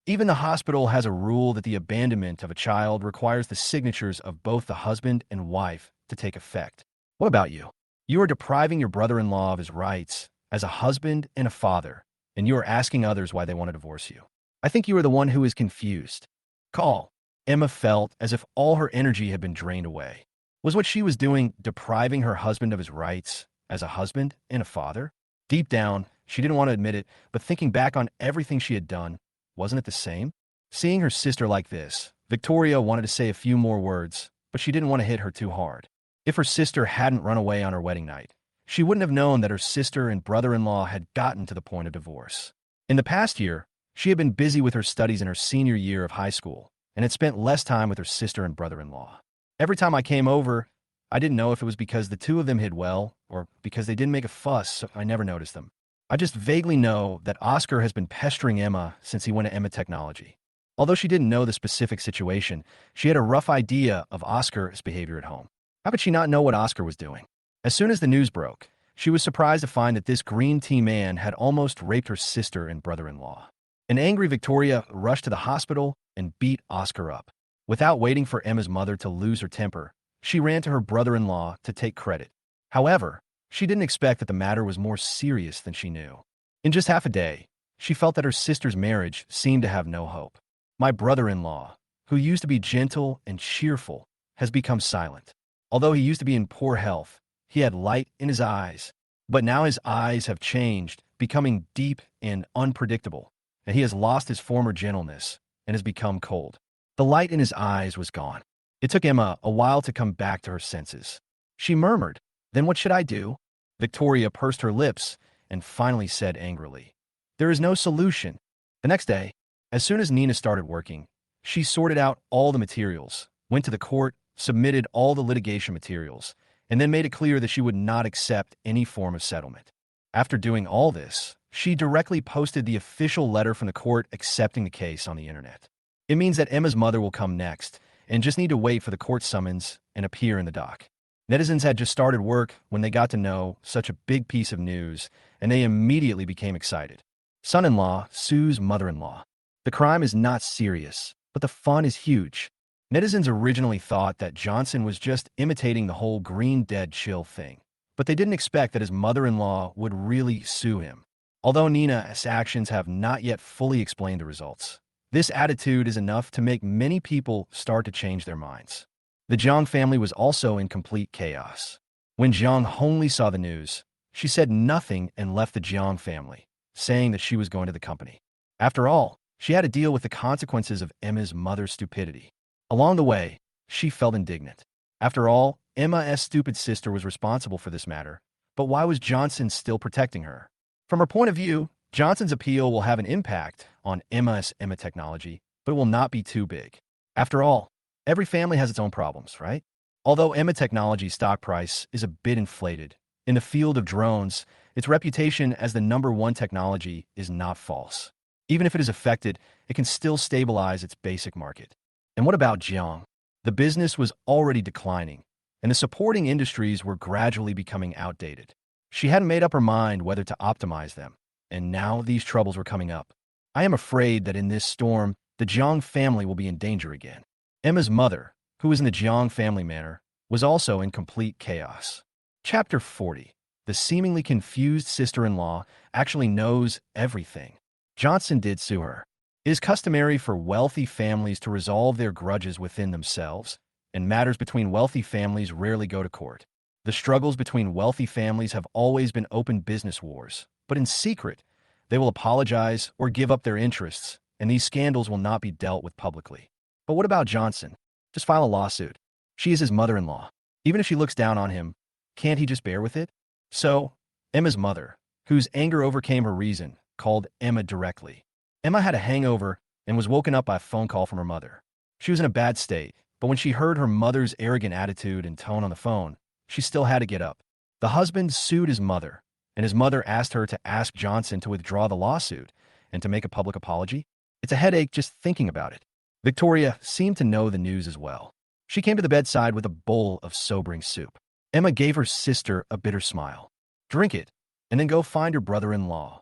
S1: Even the hospital has a rule that the abandonment of a child requires the signatures of both the husband and wife to take effect. What about you? You are depriving your brother-in-law of his rights as a husband and a father, and you are asking others why they want to divorce you. I think you are the one who is confused. Call. Emma felt as if all her energy had been drained away. Was what she was doing depriving her husband of his rights as a husband and a father? Deep down, she didn't want to admit it, but thinking back on everything she had done, wasn't it the same? Seeing her sister like this, Victoria wanted to say a few more words, but she didn't want to hit her too hard. If her sister hadn't run away on her wedding night, she wouldn't have known that her sister and brother-in-law had gotten to the point of divorce. In the past year, she had been busy with her studies in her senior year of high school, and had spent less time with her sister and brother-in-law. Every time I came over, I didn't know if it was because the two of them hid well, or because they didn't make a fuss, so I never noticed them. I just vaguely know that Oscar has been pestering Emma since he went to Emma Technology. Although she didn't know the specific situation, she had a rough idea of Oscar's behavior at home. How could she not know what Oscar was doing? As soon as the news broke, she was surprised to find that this green tea man had almost raped her sister and brother-in-law. An angry Victoria rushed to the hospital and beat Oscar up. Without waiting for Emma's mother to lose her temper, she ran to her brother-in-law to take credit. However, she didn't expect that the matter was more serious than she knew. In just half a day, she felt that her sister's marriage seemed to have no hope. My brother-in-law, who used to be gentle and cheerful, has become silent. Although he used to be in poor health, he had light in his eyes. But now his eyes have changed, becoming deep and unpredictable, and he has lost his former gentleness and has become cold. The light in his eyes was gone. It took Emma a while to come back to her senses. She murmured, "Then what should I do?" Victoria pursed her lips and finally said angrily, "There is no solution." The next day, as soon as Nina started working, she sorted out all the materials, went to the court, submitted all the litigation materials, and then made it clear that she would not accept any form of settlement. After doing all this, she directly posted the official letter from the court accepting the case on the internet. It means that Emma's mother will come next and just need to wait for the court summons and appear in the dock. Netizens had just started work when they got to know such a big piece of news, and they immediately became excited. Son-in-law sues mother-in-law. The crime is not serious, but the fun is huge. Netizens originally thought that Johnson was just imitating the whole Green Dead chill thing, but they didn't expect that his mother-in-law would really sue him. Although Nina's actions have not yet fully explained the results, this attitude is enough to make many people start to change their minds. The Jang family was also in complete chaos. When Jang Hongli saw the news, she said nothing and left the Jang family, saying that she was going to the company. After all, she had to deal with the consequences of Emma's mother's stupidity. Along the way, she felt indignant. After all, Emma's stupid sister was responsible for this matter, but why was Johnson still protecting her? From her point of view, Johnson's appeal will have an impact on Emma's technology, but it will not be too big. After all, every family has its own problems, right? Although Emma Technology's stock price is a bit inflated, in the field of drones, its reputation as the #1 technology is not false. Even if it is affected, it can still stabilize its basic market. And what about Jiang? The business was already declining, and the supporting industries were gradually becoming outdated. She hadn't made up her mind whether to optimize them, and now these troubles were coming up. I am afraid that in this storm, the Jiang family will be in danger again. Emma's mother, who was in the Jiang family manor, was also in complete chaos. Chapter 40. The seemingly confused sister-in-law actually knows everything. Johnson did sue her. It is customary for wealthy families to resolve their grudges within themselves, and matters between wealthy families rarely go to court. The struggles between wealthy families have always been open business wars, but in secret, they will apologize or give up their interests, and these scandals will not be dealt with publicly. But what about Johnson? Just file a lawsuit. She is his mother-in-law. Even if she looks down on him, can't he just bear with it? So, Emma's mother, whose anger overcame her reason, called Emma directly. Emma had a hangover and was woken up by a phone call from her mother. She was in a bad state, but when she heard her mother's arrogant attitude and tone on the phone, she still had to get up. The husband sued his mother, and his mother asked her to ask Johnson to withdraw the lawsuit and to make a public apology. It's a headache just thinking about it. Victoria seemed to know the news as well. She came to the bedside with a bowl of sobering soup. Emma gave her sister a bitter smile. "Drink it, and then go find your brother-in-law."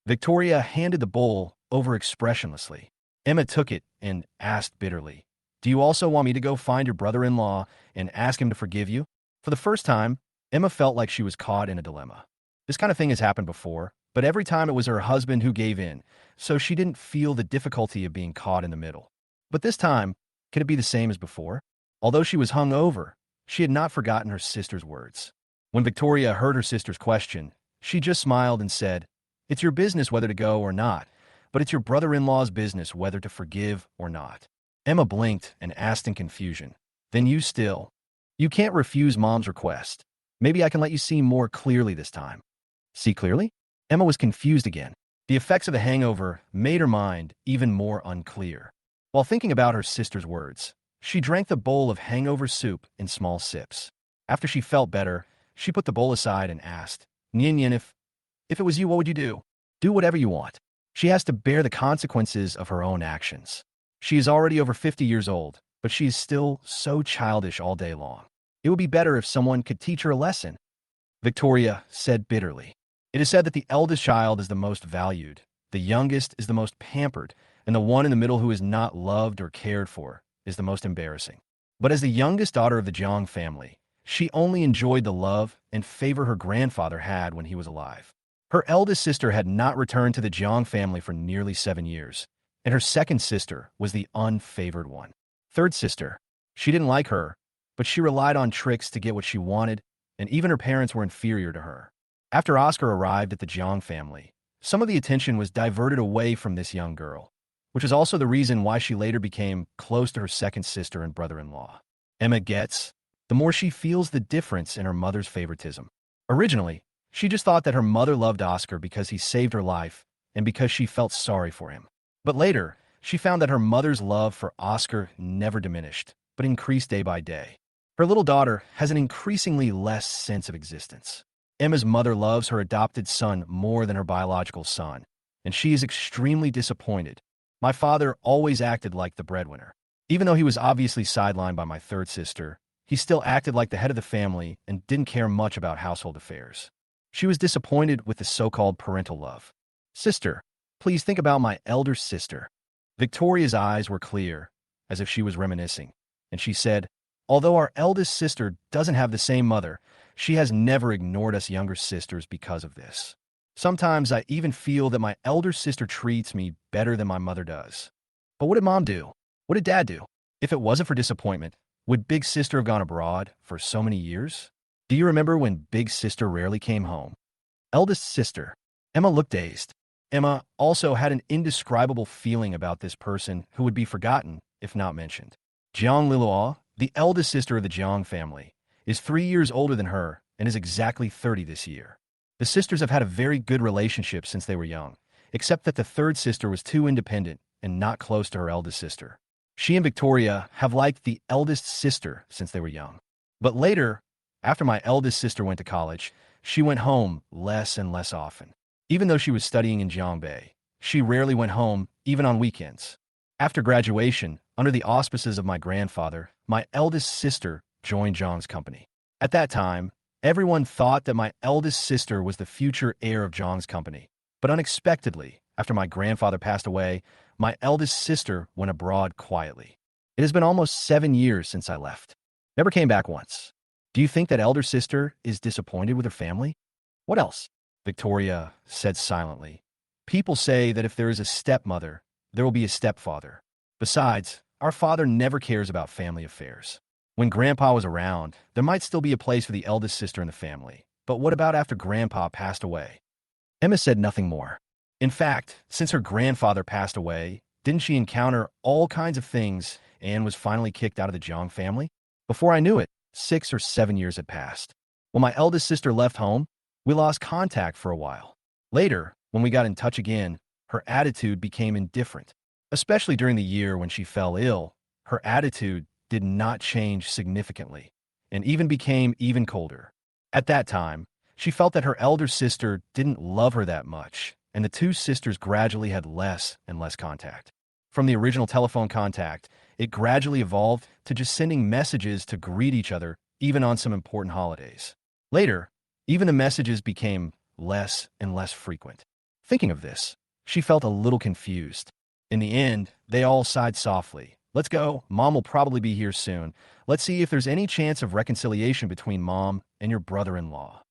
S1: Victoria handed the bowl over expressionlessly. Emma took it and asked bitterly, "Do you also want me to go find your brother-in-law and ask him to forgive you?" For the first time, Emma felt like she was caught in a dilemma. This kind of thing has happened before, but every time it was her husband who gave in, so she didn't feel the difficulty of being caught in the middle. But this time, could it be the same as before? Although she was hungover, she had not forgotten her sister's words. When Victoria heard her sister's question, she just smiled and said, "It's your business whether to go or not, but it's your brother-in-law's business whether to forgive or not." Emma blinked and asked in confusion, "Then you still? You can't refuse Mom's request. Maybe I can let you see more clearly this time." See clearly? Emma was confused again. The effects of the hangover made her mind even more unclear. While thinking about her sister's words, she drank the bowl of hangover soup in small sips. After she felt better, she put the bowl aside and asked, "Nyan, if it was you, what would you do?" "Do whatever you want." She has to bear the consequences of her own actions. She is already over 50 years old, but she is still so childish all day long. It would be better if someone could teach her a lesson. Victoria said bitterly. It is said that the eldest child is the most valued, The youngest is the most pampered, and the one in the middle who is not loved or cared for is the most embarrassing. But as the youngest daughter of the Jang family, she only enjoyed the love and favor her grandfather had when he was alive. Her eldest sister had not returned to the Jang family for nearly 7 years, and her second sister was the unfavored one. Third sister, she didn't like her, but she relied on tricks to get what she wanted, and even her parents were inferior to her. After Oscar arrived at the Jang family, some of the attention was diverted away from this young girl, which is also the reason why she later became close to her second sister and brother-in-law. Emma gets, the more she feels the difference in her mother's favoritism. Originally, she just thought that her mother loved Oscar because he saved her life and because she felt sorry for him. But later, she found that her mother's love for Oscar never diminished, but increased day by day. Her little daughter has an increasingly less sense of existence. Emma's mother loves her adopted son more than her biological son, and she is extremely disappointed. My father always acted like the breadwinner. Even though he was obviously sidelined by my third sister, he still acted like the head of the family and didn't care much about household affairs. She was disappointed with the so-called parental love. Sister, please think about my elder sister. Victoria's eyes were clear, as if she was reminiscing, and she said, although our eldest sister doesn't have the same mother, she has never ignored us younger sisters because of this. Sometimes I even feel that my elder sister treats me better than my mother does. But what did Mom do? What did Dad do? If it wasn't for disappointment, would Big Sister have gone abroad for so many years? Do you remember when Big Sister rarely came home? Eldest sister. Emma looked dazed. Emma also had an indescribable feeling about this person who would be forgotten if not mentioned. Jiang Liluo, the eldest sister of the Jiang family, is 3 years older than her and is exactly 30 this year. The sisters have had a very good relationship since they were young, except that the third sister was too independent and not close to her eldest sister. She and Victoria have liked the eldest sister since they were young. But later, after my eldest sister went to college, she went home less and less often. Even though she was studying in Jiangbei, she rarely went home, even on weekends. After graduation, under the auspices of my grandfather, my eldest sister joined Zhang's company. At that time, everyone thought that my eldest sister was the future heir of Zhang's company. But unexpectedly, after my grandfather passed away, my eldest sister went abroad quietly. It has been almost 7 years since I left. Never came back once. Do you think that elder sister is disappointed with her family? What else? Victoria said silently. People say that if there is a stepmother, there will be a stepfather. Besides, our father never cares about family affairs. When Grandpa was around, there might still be a place for the eldest sister in the family. But what about after Grandpa passed away? Emma said nothing more. In fact, since her grandfather passed away, didn't she encounter all kinds of things and was finally kicked out of the Jiang family? Before I knew it, 6 or 7 years had passed. When my eldest sister left home, we lost contact for a while. Later, when we got in touch again, her attitude became indifferent. Especially during the year when she fell ill, her attitude did not change significantly, and even became even colder. At that time, she felt that her elder sister didn't love her that much, and the two sisters gradually had less and less contact. From the original telephone contact, it gradually evolved to just sending messages to greet each other, even on some important holidays. Later, even the messages became less and less frequent. Thinking of this, she felt a little confused. In the end, they all sighed softly. Let's go. Mom will probably be here soon. Let's see if there's any chance of reconciliation between Mom and your brother-in-law.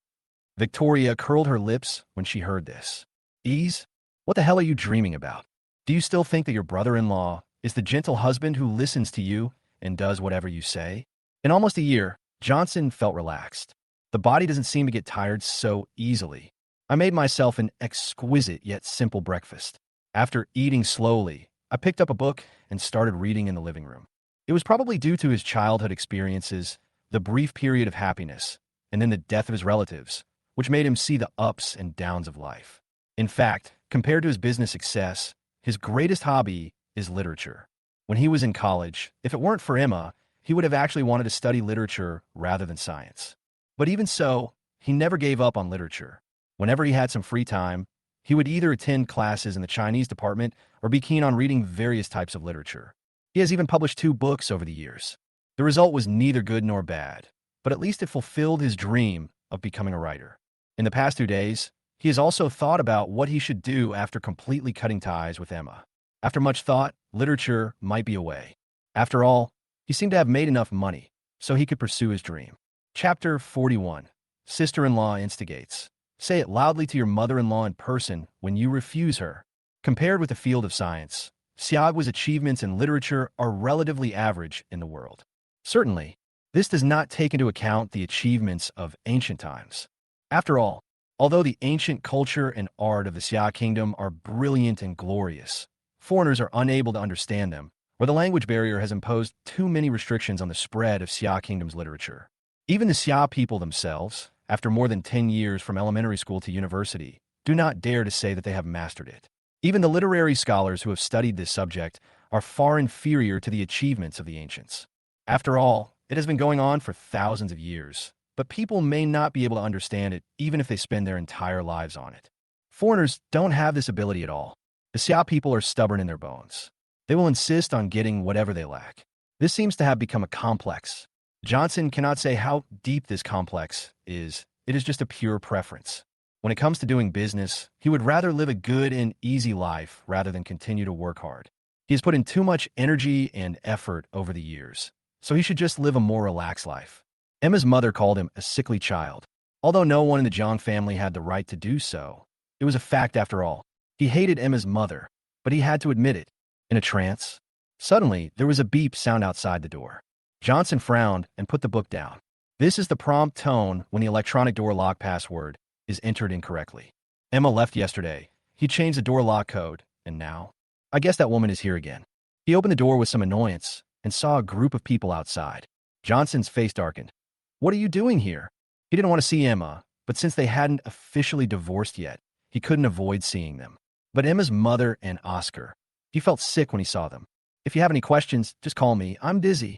S1: Victoria curled her lips when she heard this. Ease? What the hell are you dreaming about? Do you still think that your brother-in-law is the gentle husband who listens to you and does whatever you say? In almost a year, Johnson felt relaxed. The body doesn't seem to get tired so easily. I made myself an exquisite yet simple breakfast. After eating slowly, I picked up a book and started reading in the living room. It was probably due to his childhood experiences, the brief period of happiness, and then the death of his relatives, which made him see the ups and downs of life. In fact, compared to his business success, his greatest hobby is literature. When he was in college, if it weren't for Emma, he would have actually wanted to study literature rather than science. But even so, he never gave up on literature. Whenever he had some free time, he would either attend classes in the Chinese department or be keen on reading various types of literature. He has even published 2 books over the years. The result was neither good nor bad, but at least it fulfilled his dream of becoming a writer. In the past 2 days, He has also thought about what he should do after completely cutting ties with Emma. After much thought, literature might be a way. After all, he seemed to have made enough money, so he could pursue his dream. Chapter 41. Sister-in-law instigates. Say it loudly to your mother-in-law in person when you refuse her. Compared with the field of science, Xiaogui's achievements in literature are relatively average in the world. Certainly, this does not take into account the achievements of ancient times. After all, although the ancient culture and art of the Xia kingdom are brilliant and glorious, foreigners are unable to understand them, or the language barrier has imposed too many restrictions on the spread of Xia kingdom's literature. Even the Xia people themselves, after more than 10 years from elementary school to university, do not dare to say that they have mastered it. Even the literary scholars who have studied this subject are far inferior to the achievements of the ancients. After all, it has been going on for thousands of years, but people may not be able to understand it even if they spend their entire lives on it. Foreigners don't have this ability at all. The Xia people are stubborn in their bones. They will insist on getting whatever they lack. This seems to have become a complex. Johnson cannot say how deep this complex is. It is just a pure preference. When it comes to doing business, he would rather live a good and easy life rather than continue to work hard. He has put in too much energy and effort over the years, so he should just live a more relaxed life. Emma's mother called him a sickly child. Although no one in the Jang family had the right to do so, it was a fact after all. He hated Emma's mother, but he had to admit it. In a trance, suddenly there was a beep sound outside the door. Johnson frowned and put the book down. This is the prompt tone when the electronic door lock password is entered incorrectly. Emma left yesterday. He changed the door lock code, and now, I guess that woman is here again. He opened the door with some annoyance and saw a group of people outside. Johnson's face darkened. What are you doing here? He didn't want to see Emma, but since they hadn't officially divorced yet, he couldn't avoid seeing them. But Emma's mother and Oscar. He felt sick when he saw them. If you have any questions, just call me. I'm busy.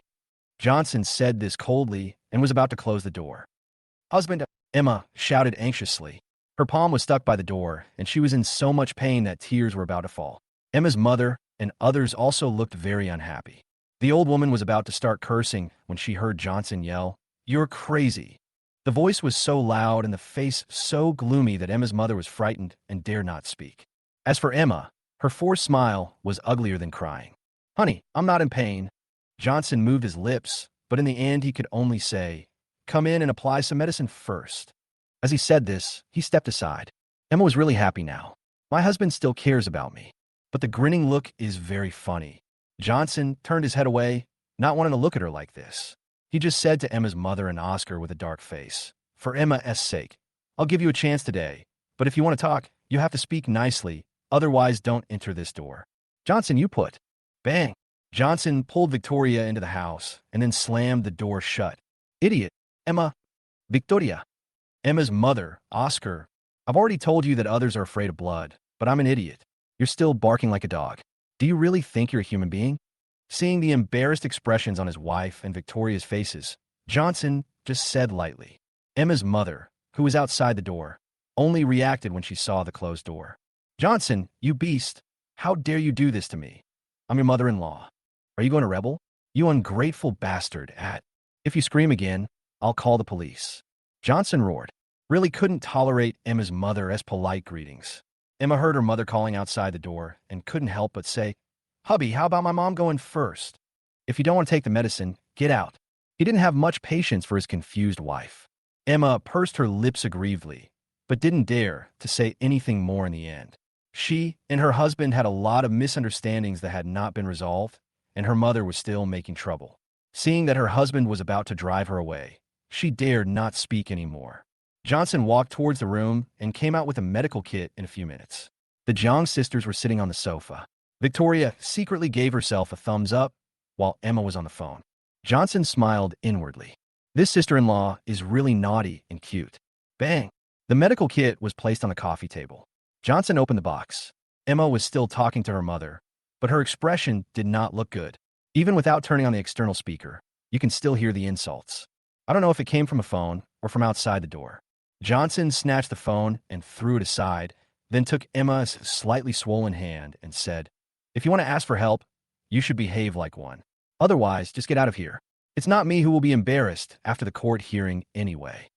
S1: Johnson said this coldly and was about to close the door. Husband, Emma shouted anxiously. Her palm was stuck by the door, and she was in so much pain that tears were about to fall. Emma's mother and others also looked very unhappy. The old woman was about to start cursing when she heard Johnson yell, "You're crazy." The voice was so loud and the face so gloomy that Emma's mother was frightened and dared not speak. As for Emma, her forced smile was uglier than crying. Honey, I'm not in pain. Johnson moved his lips, but in the end he could only say, come in and apply some medicine first. As he said this, he stepped aside. Emma was really happy now. My husband still cares about me. But the grinning look is very funny. Johnson turned his head away, not wanting to look at her like this. He just said to Emma's mother and Oscar with a dark face, for Emma's sake, I'll give you a chance today, but if you want to talk, you have to speak nicely, otherwise don't enter this door. Johnson, you put. Bang. Johnson pulled Victoria into the house and then slammed the door shut. Idiot. Emma. Victoria. Emma's mother, Oscar. I've already told you that others are afraid of blood, but I'm an idiot. You're still barking like a dog. Do you really think you're a human being? Seeing the embarrassed expressions on his wife and Victoria's faces, Johnson just said lightly. Emma's mother, who was outside the door, only reacted when she saw the closed door. Johnson, you beast. How dare you do this to me? I'm your mother-in-law. Are you going to rebel? You ungrateful bastard. If you scream again, I'll call the police. Johnson roared. Really couldn't tolerate Emma's mother's polite greetings. Emma heard her mother calling outside the door and couldn't help but say, Hubby, how about my mom going first? If you don't want to take the medicine, get out. He didn't have much patience for his confused wife. Emma pursed her lips aggrievedly, but didn't dare to say anything more in the end. She and her husband had a lot of misunderstandings that had not been resolved, and her mother was still making trouble. Seeing that her husband was about to drive her away, she dared not speak anymore. Johnson walked towards the room and came out with a medical kit in a few minutes. The Jang sisters were sitting on the sofa. Victoria secretly gave herself a thumbs up while Emma was on the phone. Johnson smiled inwardly. This sister-in-law is really naughty and cute. Bang! The medical kit was placed on the coffee table. Johnson opened the box. Emma was still talking to her mother, but her expression did not look good. Even without turning on the external speaker, you can still hear the insults. I don't know if it came from a phone or from outside the door. Johnson snatched the phone and threw it aside, then took Emma's slightly swollen hand and said, If you want to ask for help, you should behave like one. Otherwise, just get out of here. It's not me who will be embarrassed after the court hearing anyway.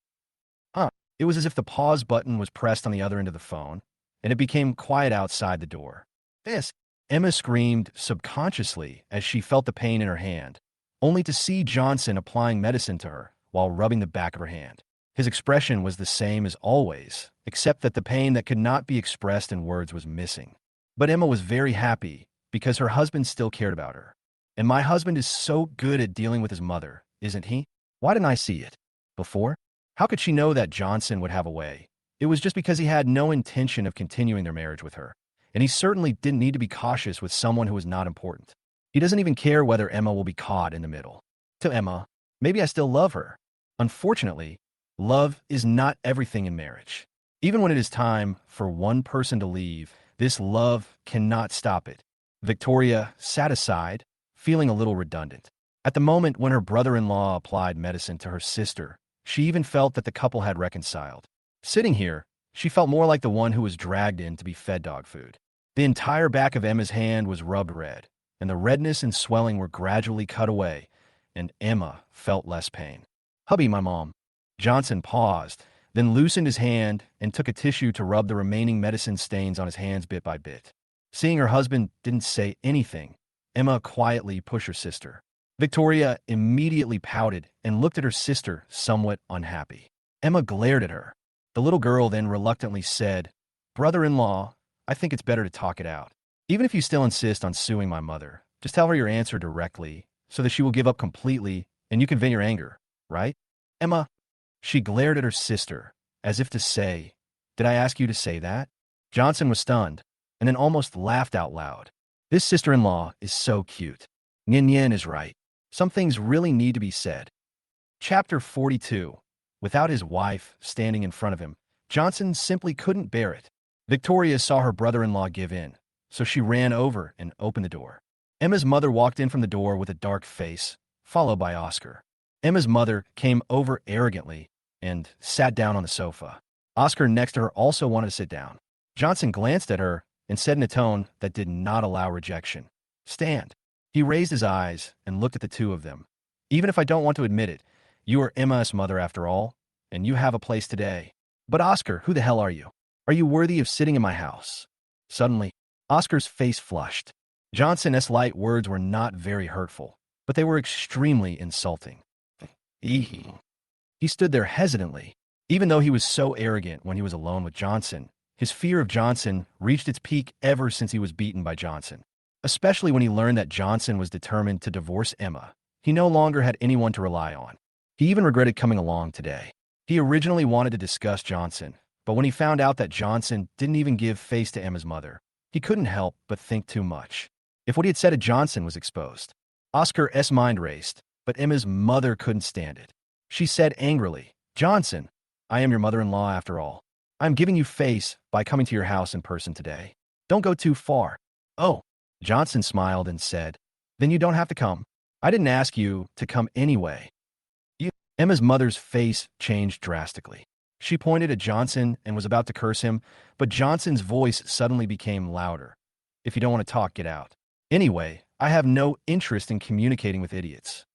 S1: Huh. It was as if the pause button was pressed on the other end of the phone, and it became quiet outside the door. This, Emma screamed subconsciously as she felt the pain in her hand, only to see Johnson applying medicine to her while rubbing the back of her hand. His expression was the same as always, except that the pain that could not be expressed in words was missing. But Emma was very happy because her husband still cared about her. And my husband is so good at dealing with his mother, isn't he? Why didn't I see it before? How could she know that Johnson would have a way? It was just because he had no intention of continuing their marriage with her, and he certainly didn't need to be cautious with someone who was not important. He doesn't even care whether Emma will be caught in the middle. To Emma, maybe I still love her. Unfortunately, love is not everything in marriage. Even when it is time for one person to leave, this love cannot stop it. Victoria sat aside, feeling a little redundant. At the moment when her brother-in-law applied medicine to her sister, she even felt that the couple had reconciled. Sitting here, she felt more like the one who was dragged in to be fed dog food. The entire back of Emma's hand was rubbed red, and the redness and swelling were gradually cut away, and Emma felt less pain. Hubby, my mom. Johnson paused, then loosened his hand and took a tissue to rub the remaining medicine stains on his hands bit by bit. Seeing her husband didn't say anything, Emma quietly pushed her sister. Victoria immediately pouted and looked at her sister, somewhat unhappy. Emma glared at her. The little girl then reluctantly said, "Brother-in-law, I think it's better to talk it out. Even if you still insist on suing my mother, just tell her your answer directly so that she will give up completely and you can vent your anger, right?" Emma, she glared at her sister, as if to say, "Did I ask you to say that?" Johnson was stunned, and then almost laughed out loud. This sister-in-law is so cute. Nyen Nyen is right. Some things really need to be said. Chapter 42. Without his wife standing in front of him, Johnson simply couldn't bear it. Victoria saw her brother-in-law give in, so she ran over and opened the door. Emma's mother walked in from the door with a dark face, followed by Oscar. Emma's mother came over arrogantly and sat down on the sofa. Oscar next to her also wanted to sit down. Johnson glanced at her and said in a tone that did not allow rejection, "Stand." He raised his eyes and looked at the two of them. "Even if I don't want to admit it, you are Emma's mother after all, and you have a place today. But Oscar, who the hell are you? Are you worthy of sitting in my house?" Suddenly, Oscar's face flushed. Johnson's light words were not very hurtful, but they were extremely insulting. He stood there hesitantly. Even though he was so arrogant when he was alone with Johnson, his fear of Johnson reached its peak ever since he was beaten by Johnson. Especially when he learned that Johnson was determined to divorce Emma. He no longer had anyone to rely on. He even regretted coming along today. He originally wanted to discuss Johnson, but when he found out that Johnson didn't even give face to Emma's mother, he couldn't help but think too much. If what he had said to Johnson was exposed, Oscar's mind raced, but Emma's mother couldn't stand it. She said angrily, "Johnson, I am your mother-in-law after all. I'm giving you face by coming to your house in person today. Don't go too far." "Oh." Johnson smiled and said, "Then you don't have to come. I didn't ask you to come anyway." Emma's mother's face changed drastically. She pointed at Johnson and was about to curse him, but Johnson's voice suddenly became louder. "If you don't want to talk, get out. Anyway, I have no interest in communicating with idiots."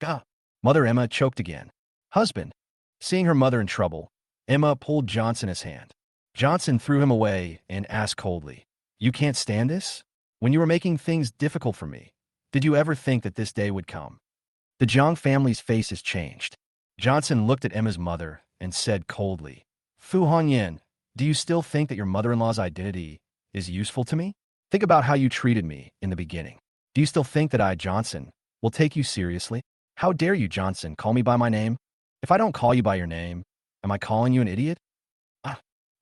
S1: "Gah." Mother Emma choked again. "Husband." Seeing her mother in trouble, Emma pulled Johnson's hand. Johnson threw him away and asked coldly, "You can't stand this? When you were making things difficult for me, did you ever think that this day would come?" The Jang family's faces changed. Johnson looked at Emma's mother and said coldly, "Fu Hanyan, do you still think that your mother-in-law's identity is useful to me? Think about how you treated me in the beginning. Do you still think that I, Johnson, will take you seriously? How dare you, Johnson, call me by my name? If I don't call you by your name, am I calling you an idiot?"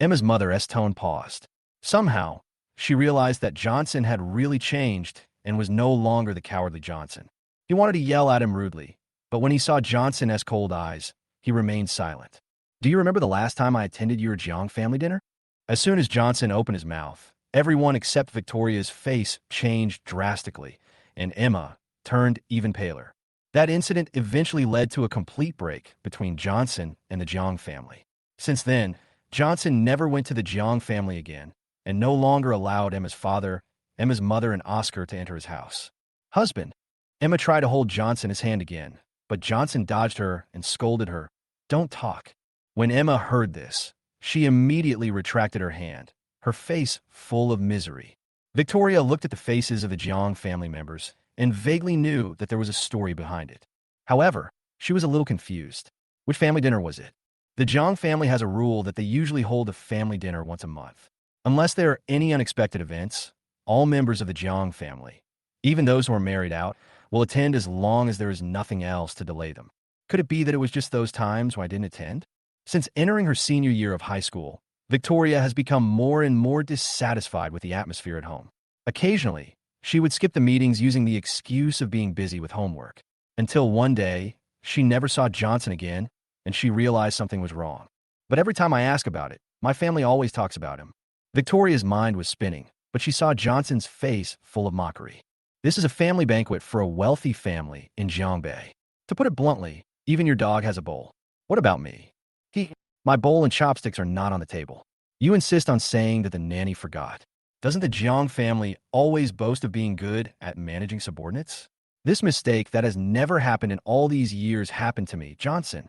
S1: Emma's mother's tone paused. Somehow, she realized that Johnson had really changed and was no longer the cowardly Johnson. He wanted to yell at him rudely, but when he saw Johnson's cold eyes, he remained silent. "Do you remember the last time I attended your Jiang family dinner?" As soon as Johnson opened his mouth, everyone except Victoria's face changed drastically, and Emma turned even paler. That incident eventually led to a complete break between Johnson and the Jiang family. Since then, Johnson never went to the Jiang family again and no longer allowed Emma's father, Emma's mother, and Oscar to enter his house. "Husband." Emma tried to hold Johnson's hand again, but Johnson dodged her and scolded her, "Don't talk." When Emma heard this, she immediately retracted her hand, her face full of misery. Victoria looked at the faces of the Jiang family members and vaguely knew that there was a story behind it. However, she was a little confused. Which family dinner was it? The Jiang family has a rule that they usually hold a family dinner once a month. Unless there are any unexpected events, all members of the Jiang family, even those who are married out, will attend as long as there is nothing else to delay them. Could it be that it was just those times when I didn't attend? Since entering her senior year of high school, Victoria has become more and more dissatisfied with the atmosphere at home. Occasionally, she would skip the meetings using the excuse of being busy with homework. Until one day, she never saw Johnson again, and she realized something was wrong. But every time I ask about it, my family always talks about him. Victoria's mind was spinning, but she saw Johnson's face full of mockery. This is a family banquet for a wealthy family in Jiangbei. To put it bluntly, even your dog has a bowl. What about me? My bowl and chopsticks are not on the table. You insist on saying that the nanny forgot. Doesn't the Jiang family always boast of being good at managing subordinates? This mistake that has never happened in all these years happened to me, Johnson.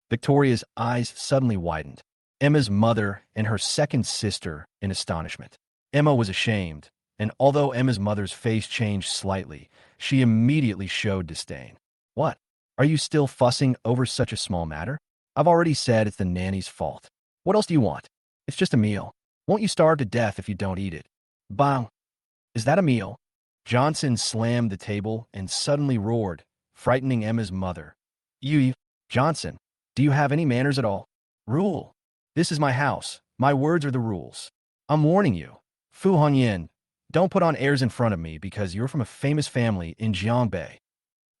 S1: Victoria's eyes suddenly widened. Emma's mother and her second sister in astonishment. Emma was ashamed, and although Emma's mother's face changed slightly, she immediately showed disdain. What? Are you still fussing over such a small matter? I've already said it's the nanny's fault. What else do you want? It's just a meal. Won't you starve to death if you don't eat it? Bang! Is that a meal? Johnson slammed the table and suddenly roared, frightening Emma's mother. Johnson, do you have any manners at all? Rule. This is my house. My words are the rules. I'm warning you. Fu Hongyan, don't put on airs in front of me because you're from a famous family in Jiangbei.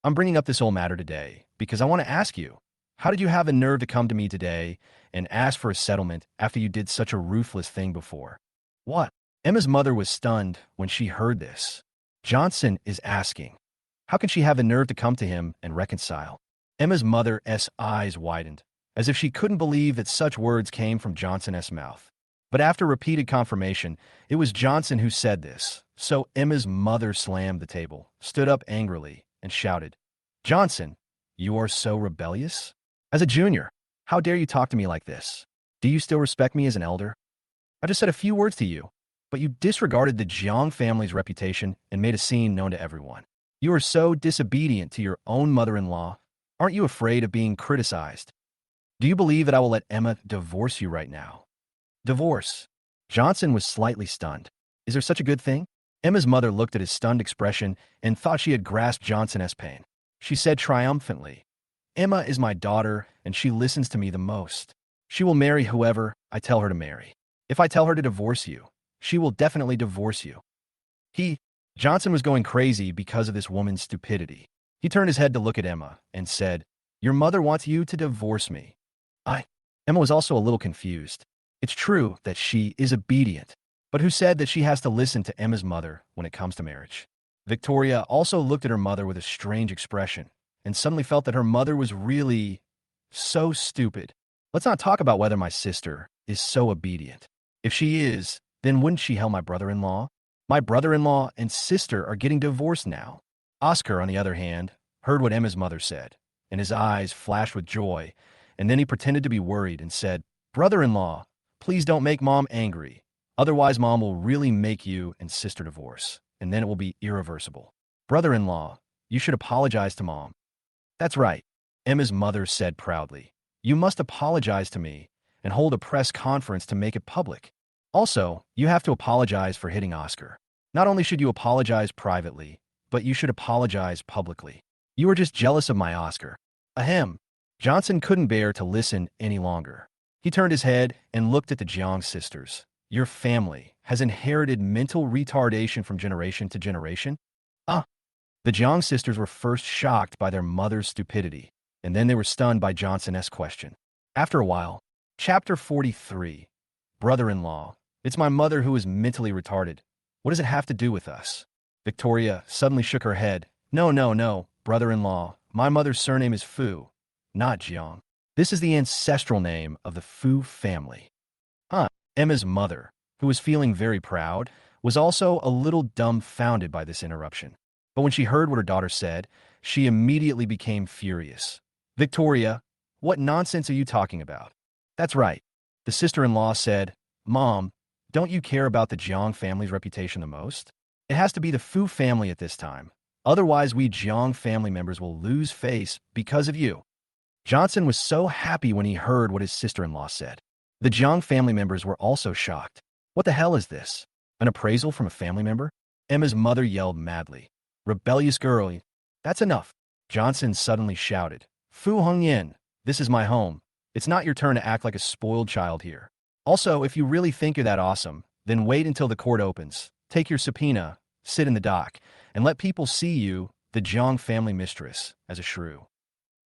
S1: I'm bringing up this whole matter today because I want to ask you, how did you have the nerve to come to me today and ask for a settlement after you did such a ruthless thing before? What? Emma's mother was stunned when she heard this. Johnson is asking, how can she have the nerve to come to him and reconcile? Emma's mother's eyes widened, as if she couldn't believe that such words came from Johnson's mouth. But after repeated confirmation, it was Johnson who said this, so Emma's mother slammed the table, stood up angrily, and shouted, Johnson, you are so rebellious? As a junior, how dare you talk to me like this? Do you still respect me as an elder? I just said a few words to you, but you disregarded the Jiang family's reputation and made a scene known to everyone. You are so disobedient to your own mother-in-law. Aren't you afraid of being criticized? Do you believe that I will let Emma divorce you right now? Divorce. Johnson was slightly stunned. Is there such a good thing? Emma's mother looked at his stunned expression and thought she had grasped Johnson's pain. She said triumphantly, Emma is my daughter, and she listens to me the most. She will marry whoever I tell her to marry. If I tell her to divorce you, she will definitely divorce you. Johnson was going crazy because of this woman's stupidity. He turned his head to look at Emma and said, Your mother wants you to divorce me. Emma was also a little confused. It's true that she is obedient, but who said that she has to listen to Emma's mother when it comes to marriage? Victoria also looked at her mother with a strange expression and suddenly felt that her mother was really so stupid. Let's not talk about whether my sister is so obedient. If she is, then wouldn't she help my brother-in-law? My brother-in-law and sister are getting divorced now. Oscar, on the other hand, heard what Emma's mother said, and his eyes flashed with joy, and then he pretended to be worried and said, Brother-in-law, please don't make Mom angry. Otherwise, Mom will really make you and sister divorce, and then it will be irreversible. Brother-in-law, you should apologize to Mom. That's right, Emma's mother said proudly. You must apologize to me and hold a press conference to make it public. Also, you have to apologize for hitting Oscar. Not only should you apologize privately, but you should apologize publicly. You are just jealous of my Oscar. Ahem. Johnson couldn't bear to listen any longer. He turned his head and looked at the Jiang sisters. Your family has inherited mental retardation from generation to generation? The Jiang sisters were first shocked by their mother's stupidity, and then they were stunned by Johnson's question. After a while, Chapter 43, Brother-in-law. It's my mother who is mentally retarded. What does it have to do with us? Victoria suddenly shook her head. No, brother-in-law. My mother's surname is Fu, not Jiang. This is the ancestral name of the Fu family. Emma's mother, who was feeling very proud, was also a little dumbfounded by this interruption. But when she heard what her daughter said, she immediately became furious. Victoria, what nonsense are you talking about? That's right. The sister-in-law said, Mom, don't you care about the Jiang family's reputation the most? It has to be the Fu family at this time. Otherwise, we Jiang family members will lose face because of you. Johnson was so happy when he heard what his sister-in-law said. The Jiang family members were also shocked. What the hell is this? An appraisal from a family member? Emma's mother yelled madly. Rebellious girl, that's enough. Johnson suddenly shouted. Fu Hongyan, this is my home. It's not your turn to act like a spoiled child here. Also, if you really think you're that awesome, then wait until the court opens. Take your subpoena, sit in the dock, and let people see you, the Jiang family mistress, as a shrew.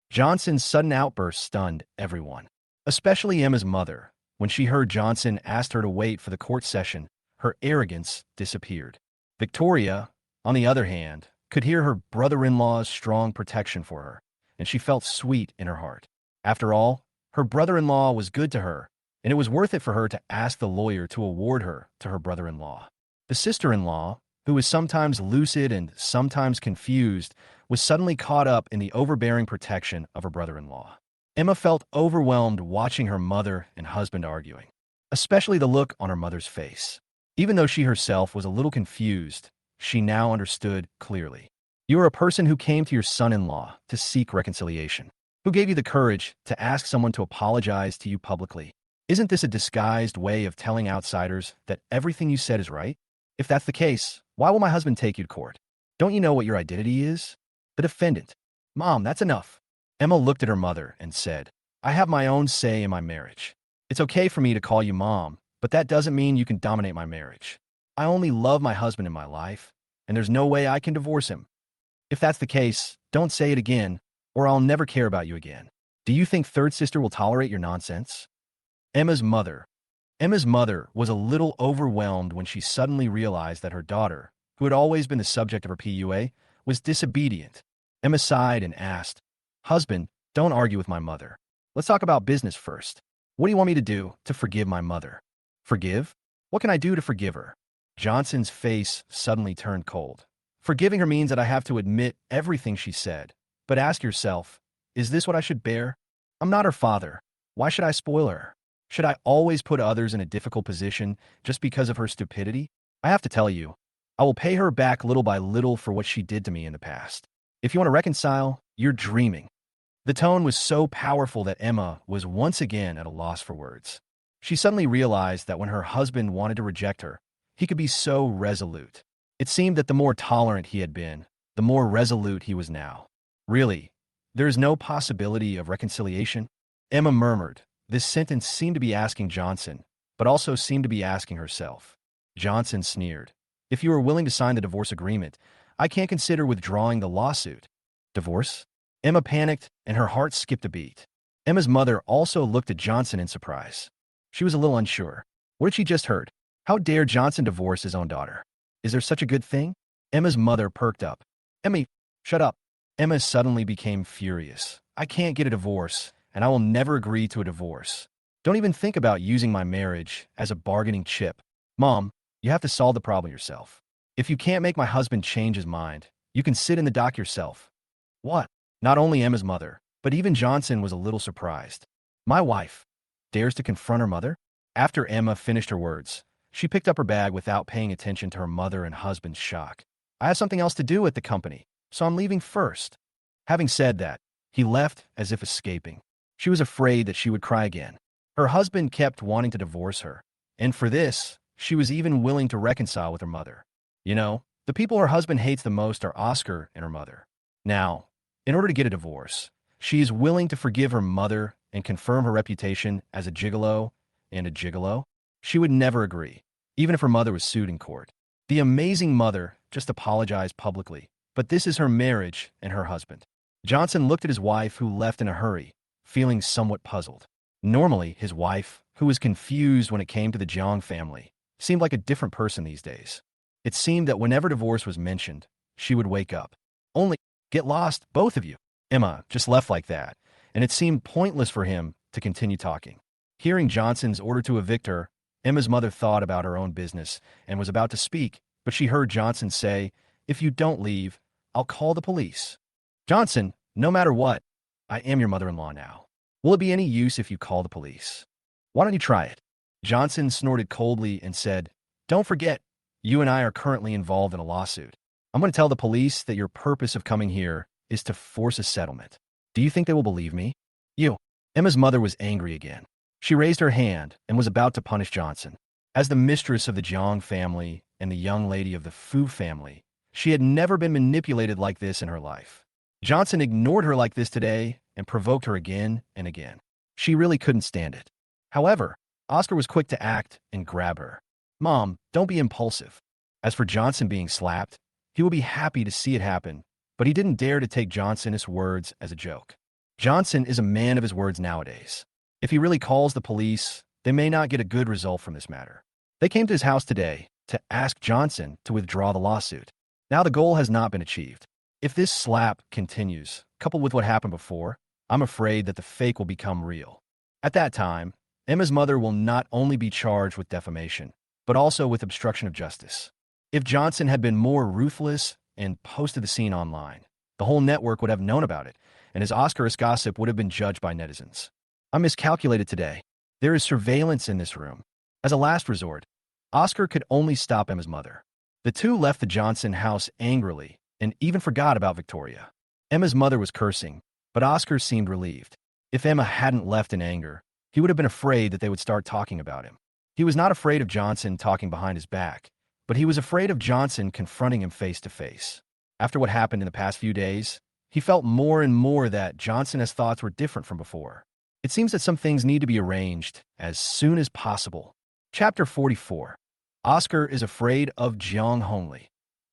S1: Johnson's sudden outburst stunned everyone, especially Emma's mother. When she heard Johnson asked her to wait for the court session, her arrogance disappeared. Victoria, on the other hand, could hear her brother-in-law's strong protection for her, and she felt sweet in her heart. After all, her brother-in-law was good to her, and it was worth it for her to ask the lawyer to award her to her brother-in-law. The sister-in-law, who was sometimes lucid and sometimes confused, was suddenly caught up in the overbearing protection of her brother-in-law. Emma felt overwhelmed watching her mother and husband arguing, especially the look on her mother's face. Even though she herself was a little confused, she now understood clearly. You are a person who came to your son-in-law to seek reconciliation. Who gave you the courage to ask someone to apologize to you publicly? Isn't this a disguised way of telling outsiders that everything you said is right? If that's the case, why will my husband take you to court? Don't you know what your identity is? The defendant. Mom, that's enough. Emma looked at her mother and said, I have my own say in my marriage. It's okay for me to call you Mom, but that doesn't mean you can dominate my marriage. I only love my husband in my life, and there's no way I can divorce him. If that's the case, don't say it again, or I'll never care about you again. Do you think third sister will tolerate your nonsense? Emma's mother was a little overwhelmed when she suddenly realized that her daughter, who had always been the subject of her PUA, was disobedient. Emma sighed and asked, Husband, don't argue with my mother. Let's talk about business first. What do you want me to do to forgive my mother? Forgive? What can I do to forgive her? Johnson's face suddenly turned cold. Forgiving her means that I have to admit everything she said. But ask yourself, is this what I should bear? I'm not her father. Why should I spoil her? Should I always put others in a difficult position just because of her stupidity? I have to tell you, I will pay her back little by little for what she did to me in the past. If you want to reconcile, you're dreaming. The tone was so powerful that Emma was once again at a loss for words. She suddenly realized that when her husband wanted to reject her, he could be so resolute. It seemed that the more tolerant he had been, the more resolute he was now. Really, there is no possibility of reconciliation? Emma murmured. This sentence seemed to be asking Johnson, but also seemed to be asking herself. Johnson sneered. If you are willing to sign the divorce agreement, I can't consider withdrawing the lawsuit. Divorce? Emma panicked, and her heart skipped a beat. Emma's mother also looked at Johnson in surprise. She was a little unsure. What had she just heard? How dare Johnson divorce his own daughter? Is there such a good thing? Emma's mother perked up. Emmy, shut up. Emma suddenly became furious. I can't get a divorce, and I will never agree to a divorce. Don't even think about using my marriage as a bargaining chip. Mom, you have to solve the problem yourself. If you can't make my husband change his mind, you can sit in the dock yourself. What? Not only Emma's mother, but even Johnson was a little surprised. My wife dares to confront her mother? After Emma finished her words, she picked up her bag without paying attention to her mother and husband's shock. I have something else to do at the company, so I'm leaving first. Having said that, he left as if escaping. She was afraid that she would cry again. Her husband kept wanting to divorce her, and for this, she was even willing to reconcile with her mother. You know, the people her husband hates the most are Oscar and her mother. Now, in order to get a divorce, she is willing to forgive her mother and confirm her reputation as a gigolo and a gigolo. She would never agree, even if her mother was sued in court. The amazing mother just apologized publicly, but this is her marriage and her husband. Johnson looked at his wife, who left in a hurry, feeling somewhat puzzled. Normally, his wife, who was confused when it came to the Jang family, seemed like a different person these days. It seemed that whenever divorce was mentioned, she would wake up. Only, get lost, both of you. Emma just left like that, and it seemed pointless for him to continue talking. Hearing Johnson's order to evict her, Emma's mother thought about her own business and was about to speak, but she heard Johnson say, If you don't leave, I'll call the police. Johnson, no matter what, I am your mother-in-law now. Will it be any use if you call the police? Why don't you try it? Johnson snorted coldly and said, Don't forget, you and I are currently involved in a lawsuit. I'm going to tell the police that your purpose of coming here is to force a settlement. Do you think they will believe me? You. Emma's mother was angry again. She raised her hand and was about to punish Johnson. As the mistress of the Jang family and the young lady of the Fu family, she had never been manipulated like this in her life. Johnson ignored her like this today and provoked her again and again. She really couldn't stand it. However, Oscar was quick to act and grab her. Mom, don't be impulsive. As for Johnson being slapped, he would be happy to see it happen, but he didn't dare to take Johnson's words as a joke. Johnson is a man of his words nowadays. If he really calls the police, they may not get a good result from this matter. They came to his house today to ask Johnson to withdraw the lawsuit. Now the goal has not been achieved. If this slap continues, coupled with what happened before, I'm afraid that the fake will become real. At that time, Emma's mother will not only be charged with defamation, but also with obstruction of justice. If Johnson had been more ruthless and posted the scene online, the whole network would have known about it, and his Oscar-esque gossip would have been judged by netizens. I miscalculated today. There is surveillance in this room. As a last resort, Oscar could only stop Emma's mother. The two left the Johnson house angrily and even forgot about Victoria. Emma's mother was cursing, but Oscar seemed relieved. If Emma hadn't left in anger, he would have been afraid that they would start talking about him. He was not afraid of Johnson talking behind his back, but he was afraid of Johnson confronting him face to face. After what happened in the past few days, he felt more and more that Johnson's thoughts were different from before. It seems that some things need to be arranged as soon as possible. Chapter 44. Oscar is afraid of Jiang Hongli,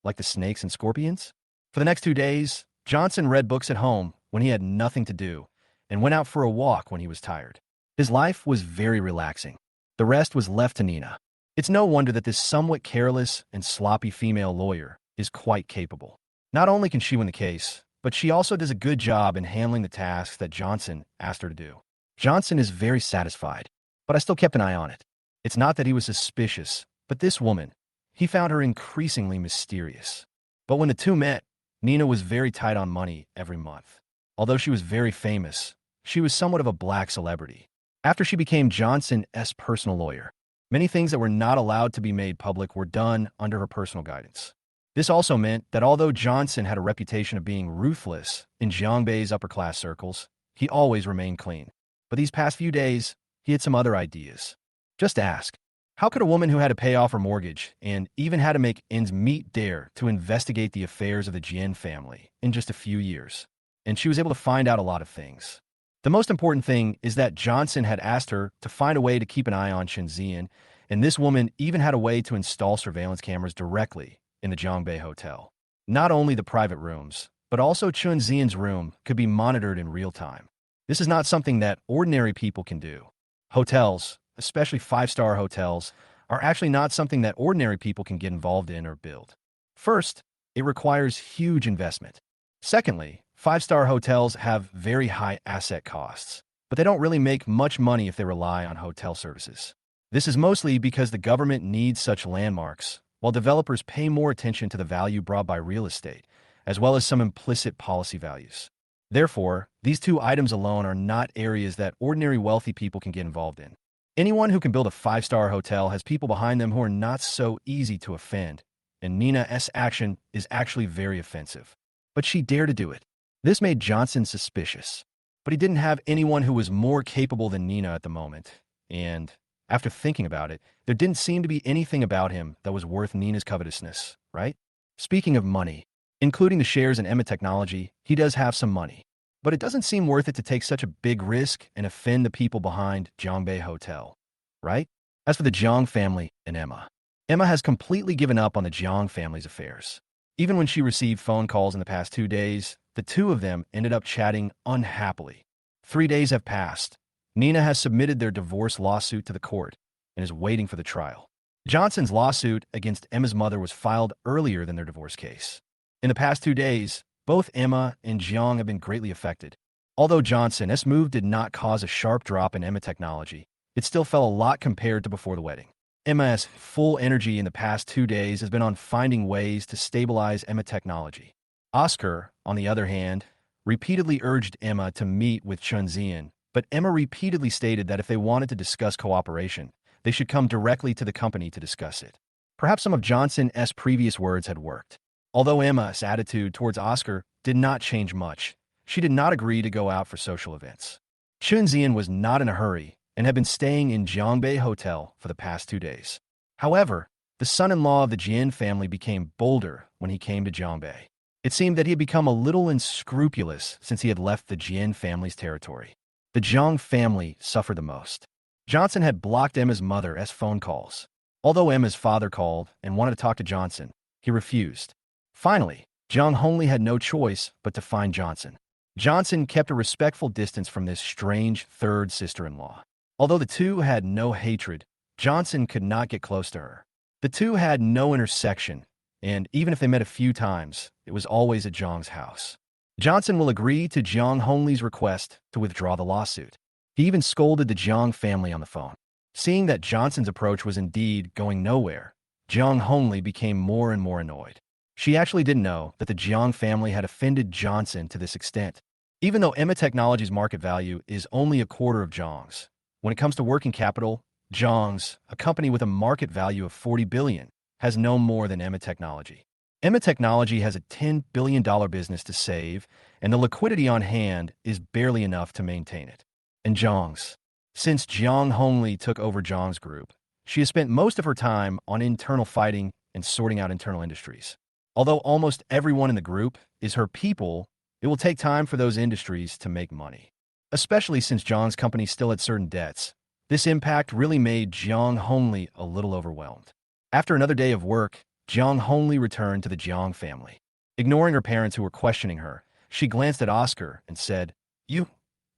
S1: like the snakes and scorpions. For the next 2 days, Johnson read books at home when he had nothing to do and went out for a walk when he was tired. His life was very relaxing. The rest was left to Nina. It's no wonder that this somewhat careless and sloppy female lawyer is quite capable. Not only can she win the case, but she also does a good job in handling the tasks that Johnson asked her to do. Johnson is very satisfied, but I still kept an eye on it. It's not that he was suspicious, but this woman, he found her increasingly mysterious. But when the two met, Nina was very tight on money every month. Although she was very famous, she was somewhat of a black celebrity. After she became Johnson's personal lawyer, many things that were not allowed to be made public were done under her personal guidance. This also meant that although Johnson had a reputation of being ruthless in Jiangbei's upper-class circles, he always remained clean. But these past few days, he had some other ideas. Just ask, how could a woman who had to pay off her mortgage and even had to make ends meet dare to investigate the affairs of the Jian family in just a few years? And she was able to find out a lot of things. The most important thing is that Johnson had asked her to find a way to keep an eye on Chunzian, and this woman even had a way to install surveillance cameras directly in the Jiangbei hotel. Not only the private rooms, but also Chunzian's room could be monitored in real time. This is not something that ordinary people can do. Hotels, especially 5-star hotels, are actually not something that ordinary people can get involved in or build. First, it requires huge investment. Secondly, 5-star hotels have very high asset costs, but they don't really make much money if they rely on hotel services. This is mostly because the government needs such landmarks, while developers pay more attention to the value brought by real estate, as well as some implicit policy values. Therefore, these two items alone are not areas that ordinary wealthy people can get involved in. Anyone who can build a 5-star hotel has people behind them who are not so easy to offend, and Nina's action is actually very offensive. But she dared to do it. This made Johnson suspicious. But he didn't have anyone who was more capable than Nina at the moment, and after thinking about it, there didn't seem to be anything about him that was worth Nina's covetousness, right? Speaking of money, including the shares in Emma Technology, he does have some money. But it doesn't seem worth it to take such a big risk and offend the people behind Jiangbei Hotel, right? As for the Jiang family and Emma, Emma has completely given up on the Jiang family's affairs. Even when she received phone calls in the past 2 days, the two of them ended up chatting unhappily. 3 days have passed. Nina has submitted their divorce lawsuit to the court and is waiting for the trial. Johnson's lawsuit against Emma's mother was filed earlier than their divorce case. In the past 2 days, both Emma and Jiang have been greatly affected. Although Johnson's move did not cause a sharp drop in Emma Technology, it still fell a lot compared to before the wedding. Emma's full energy in the past 2 days has been on finding ways to stabilize Emma Technology. Oscar, on the other hand, repeatedly urged Emma to meet with Chunzian, but Emma repeatedly stated that if they wanted to discuss cooperation, they should come directly to the company to discuss it. Perhaps some of Johnson's previous words had worked. Although Emma's attitude towards Oscar did not change much, she did not agree to go out for social events. Chunzian was not in a hurry and had been staying in Jiangbei Hotel for the past 2 days. However, the son-in-law of the Jian family became bolder when he came to Jiangbei. It seemed that he had become a little unscrupulous since he had left the Jian family's territory. The Zhang family suffered the most. Johnson had blocked Emma's mother's phone calls. Although Emma's father called and wanted to talk to Johnson, he refused. Finally, Zhang Hongli had no choice but to find Johnson. Johnson kept a respectful distance from this strange third sister-in-law. Although the two had no hatred, Johnson could not get close to her. The two had no intersection, and even if they met a few times, it was always at Zhang's house. Johnson will agree to Zhang Hongli's request to withdraw the lawsuit. He even scolded the Zhang family on the phone. Seeing that Johnson's approach was indeed going nowhere, Zhang Hongli became more and more annoyed. She actually didn't know that the Zhang family had offended Johnson to this extent. Even though Emma Technology's market value is only a quarter of Zhang's, when it comes to working capital, Zhang's, a company with a market value of $40 billion, has no more than Emma Technology. Emma Technology has a $10 billion business to save, and the liquidity on hand is barely enough to maintain it. And Zhang's. Since Zhang Hongli took over Zhang's group, she has spent most of her time on internal fighting and sorting out internal industries. Although almost everyone in the group is her people, it will take time for those industries to make money. Especially since Zhang's company still had certain debts, this impact really made Zhang Hongli a little overwhelmed. After another day of work, Zhang Hongli returned to the Jiang family. Ignoring her parents who were questioning her, she glanced at Oscar and said, "You,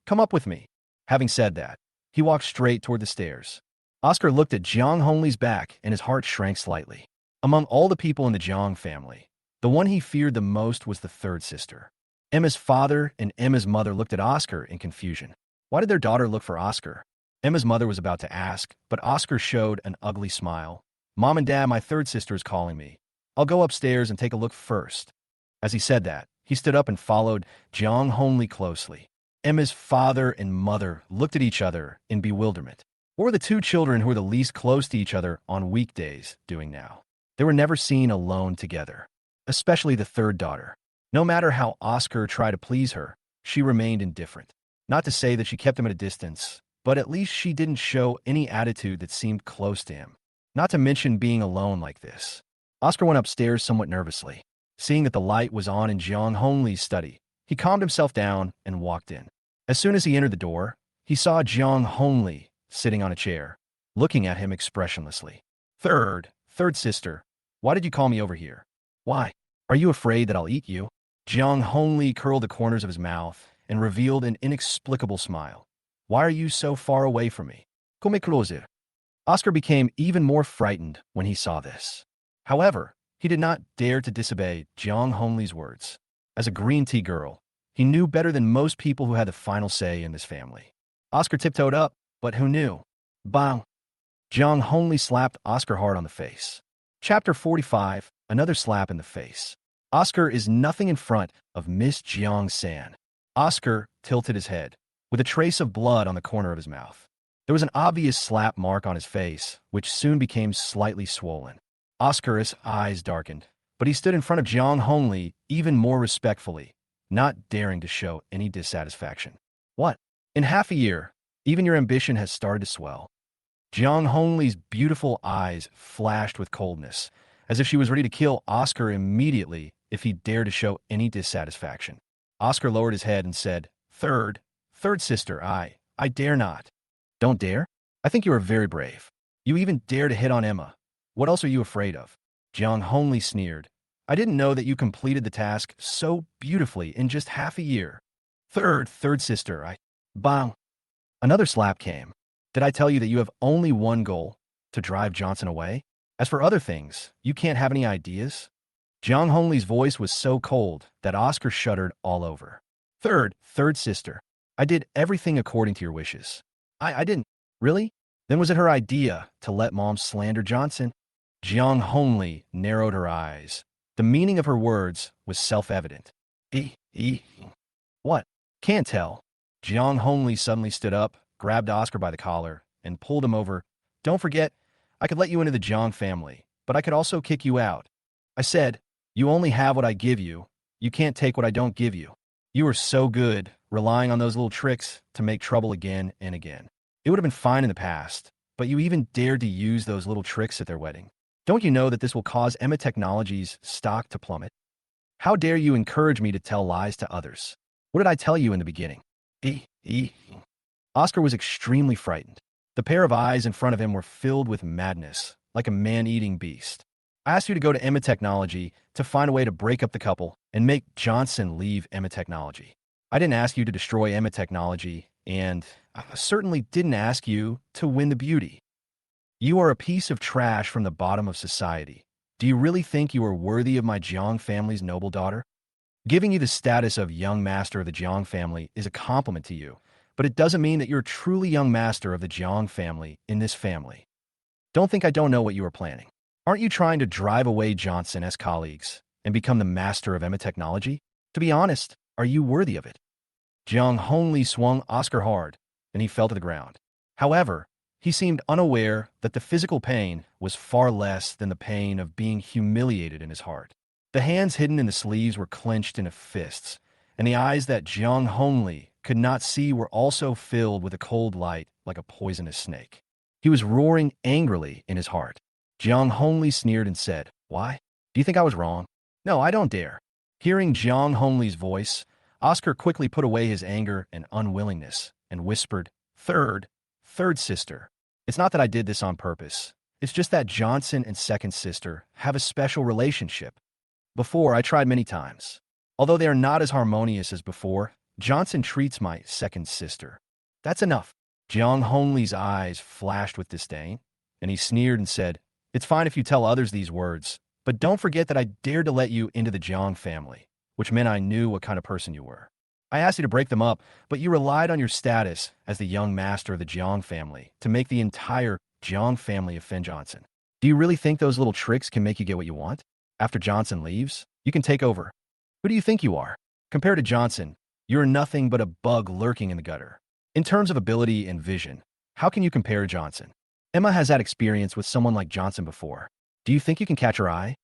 S1: come up with me." Having said that, he walked straight toward the stairs. Oscar looked at Zhang Hongli's back and his heart shrank slightly. Among all the people in the Jiang family, the one he feared the most was the third sister. Emma's father and Emma's mother looked at Oscar in confusion. Why did their daughter look for Oscar? Emma's mother was about to ask, but Oscar showed an ugly smile. "Mom and Dad, my third sister is calling me. I'll go upstairs and take a look first." As he said that, he stood up and followed Zhang Hongli closely. Emma's father and mother looked at each other in bewilderment. What were the two children who were the least close to each other on weekdays doing now? They were never seen alone together, especially the third daughter. No matter how Oscar tried to please her, she remained indifferent. Not to say that she kept him at a distance, but at least she didn't show any attitude that seemed close to him. Not to mention being alone like this. Oscar went upstairs somewhat nervously. Seeing that the light was on in Zhang Hongli's study, he calmed himself down and walked in. As soon as he entered the door, he saw Zhang Hongli sitting on a chair, looking at him expressionlessly. Third sister, why did you call me over here? Why? Are you afraid that I'll eat you?" Zhang Hongli curled the corners of his mouth and revealed an inexplicable smile. "Why are you so far away from me? Come closer." Oscar became even more frightened when he saw this. However, he did not dare to disobey Zhang Hongli's words. As a green tea girl, he knew better than most people who had the final say in this family. Oscar tiptoed up, but who knew? Bang! Zhang Hongli slapped Oscar hard on the face. Chapter 45, another slap in the face. Oscar is nothing in front of Miss Jiang San. Oscar tilted his head, with a trace of blood on the corner of his mouth. There was an obvious slap mark on his face, which soon became slightly swollen. Oscar's eyes darkened, but he stood in front of Zhang Hongli even more respectfully, not daring to show any dissatisfaction. "What? In half a year, even your ambition has started to swell." Zhang Hongli's beautiful eyes flashed with coldness, as if she was ready to kill Oscar immediately if he dared to show any dissatisfaction. Oscar lowered his head and said, Third sister, I dare not." "Don't dare? I think you are very brave. You even dare to hit on Emma. What else are you afraid of?" Zhang Hongli sneered. "I didn't know that you completed the task so beautifully in just half a year." Third sister, Bang! Another slap came. "Did I tell you that you have only one goal, to drive Johnson away? As for other things, you can't have any ideas?" Zhang Hongli's voice was so cold that Oscar shuddered all over. Third sister, I did everything according to your wishes." I didn't. Really? Then was it her idea to let Mom slander Johnson?" Zhang Hongli narrowed her eyes. The meaning of her words was self-evident. What? Can't tell. Jiang Hongli suddenly stood up, grabbed Oscar by the collar, and pulled him over. Don't forget, I could let you into the Jiang family, but I could also kick you out. I said, you only have what I give you. You can't take what I don't give you. You were so good, relying on those little tricks to make trouble again and again. It would have been fine in the past, but you even dared to use those little tricks at their wedding. Don't you know that this will cause Emma Technology's stock to plummet? How dare you encourage me to tell lies to others? What did I tell you in the beginning? E. E. Oscar was extremely frightened. The pair of eyes in front of him were filled with madness, like a man-eating beast. I asked you to go to Emma Technology to find a way to break up the couple and make Johnson leave Emma Technology. I didn't ask you to destroy Emma Technology, and I certainly didn't ask you to win the beauty. You are a piece of trash from the bottom of society. Do you really think you are worthy of my Jiang family's noble daughter? Giving you the status of young master of the Jiang family is a compliment to you, but it doesn't mean that you're truly young master of the Jiang family in this family. Don't think I don't know what you are planning. Aren't you trying to drive away Johnson as colleagues and become the master of Emma Technology? To be honest, are you worthy of it? Jiang Hongli swung Oscar hard, and he fell to the ground. However, he seemed unaware that the physical pain was far less than the pain of being humiliated in his heart. The hands hidden in the sleeves were clenched into fists, and the eyes that Jiang Hongli could not see were also filled with a cold light like a poisonous snake. He was roaring angrily in his heart. Jiang Hongli sneered and said, "Why? Do you think I was wrong? No, I don't dare." Hearing Jiang Hongli's voice, Oscar quickly put away his anger and unwillingness and whispered, Third sister. It's not that I did this on purpose. It's just that Johnson and second sister have a special relationship. Before, I tried many times. Although they are not as harmonious as before, Johnson treats my second sister. That's enough." Jiang Hongli's eyes flashed with disdain, and he sneered and said, "It's fine if you tell others these words, but don't forget that I dared to let you into the Jiang family, which meant I knew what kind of person you were. I asked you to break them up, but you relied on your status as the young master of the Jiang family to make the entire Jiang family offend Johnson. Do you really think those little tricks can make you get what you want? After Johnson leaves, you can take over. Who do you think you are? Compared to Johnson, you're nothing but a bug lurking in the gutter. In terms of ability and vision, how can you compare to Johnson? Emma has had experience with someone like Johnson before. Do you think you can catch her eye?"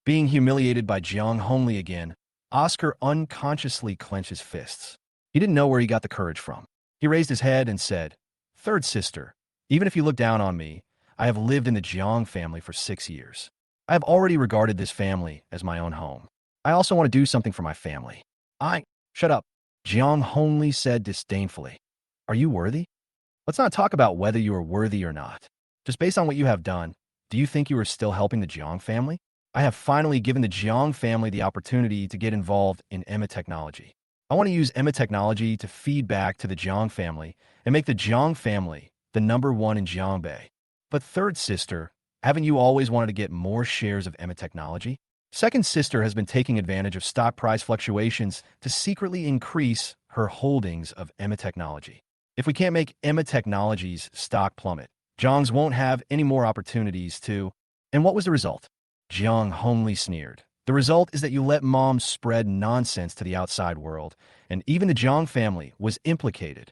S1: Being humiliated by Jiang Hongli again, Oscar unconsciously clenched his fists. He didn't know where he got the courage from. He raised his head and said, "Third sister, even if you look down on me, I have lived in the Jiang family for 6 years. I have already regarded this family as my own home. I also want to do something for my family." Shut up, Jiang Hongli said disdainfully. "Are you worthy? Let's not talk about whether you are worthy or not. Just based on what you have done, do you think you are still helping the Jiang family? I have finally given the Jiang family the opportunity to get involved in Emma Technology. I want to use Emma Technology to feed back to the Jiang family and make the Jiang family the #1 in Jiangbei. But third sister, haven't you always wanted to get more shares of Emma Technology? Second sister has been taking advantage of stock price fluctuations to secretly increase her holdings of Emma Technology. If we can't make Emma Technology's stock plummet, Jiang's won't have any more opportunities to..." And what was the result? Jiang Hongli sneered. "The result is that you let mom spread nonsense to the outside world, and even the Jiang family was implicated."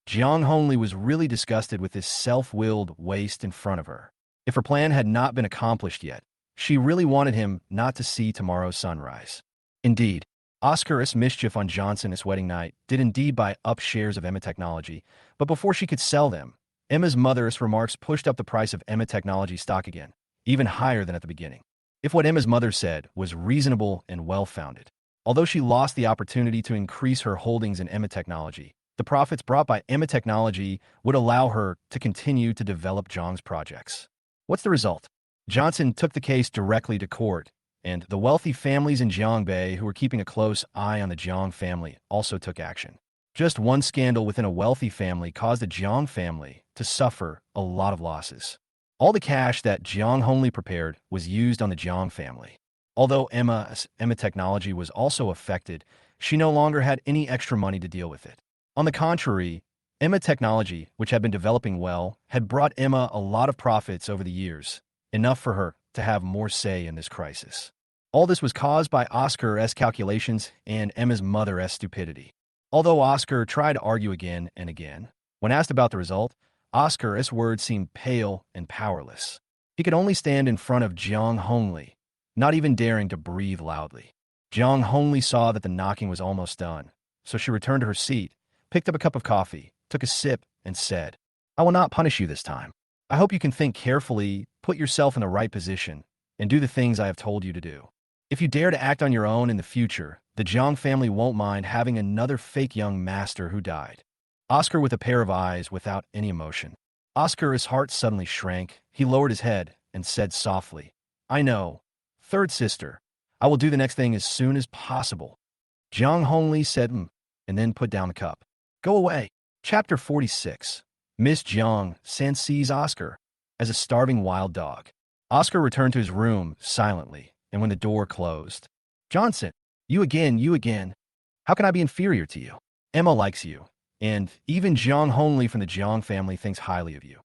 S1: Jiang Hongli was really disgusted with this self-willed waste in front of her. If her plan had not been accomplished yet, she really wanted him not to see tomorrow's sunrise. Indeed, Oscar's mischief on Johnson's wedding night did indeed buy up shares of Emma Technology, but before she could sell them, Emma's mother's remarks pushed up the price of Emma Technology stock again, even higher than at the beginning. If what Emma's mother said was reasonable and well-founded, although she lost the opportunity to increase her holdings in Emma Technology, the profits brought by Emma Technology would allow her to continue to develop Jiang's projects. What's the result? Johnson took the case directly to court, and the wealthy families in Jiangbei who were keeping a close eye on the Jiang family also took action. Just one scandal within a wealthy family caused the Jiang family to suffer a lot of losses. All the cash that Jiang Hongli prepared was used on the Jiang family. Although Emma Technology was also affected, she no longer had any extra money to deal with it. On the contrary, Emma Technology, which had been developing well, had brought Emma a lot of profits over the years, enough for her to have more say in this crisis. All this was caused by Oscar's calculations and Emma's mother's stupidity. Although Oscar tried to argue again and again, when asked about the result, Oscar's words seemed pale and powerless. He could only stand in front of Jiang Hongli, not even daring to breathe loudly. Jiang Hongli saw that the knocking was almost done, so she returned to her seat, picked up a cup of coffee, took a sip, and said, "I will not punish you this time. I hope you can think carefully, put yourself in the right position, and do the things I have told you to do. If you dare to act on your own in the future, the Jiang family won't mind having another fake young master who died." Oscar with a pair of eyes without any emotion. Oscar's heart suddenly shrank. He lowered his head and said softly, "I know. Third sister. I will do the next thing as soon as possible." Jiang Hongli said, and then put down the cup. "Go away." Chapter 46. Miss Jiang sees Oscar as a starving wild dog. Oscar returned to his room silently, and when the door closed, "Johnson, you again. How can I be inferior to you? Emma likes you, and even Jiang Hongli from the Jiang family thinks highly of you.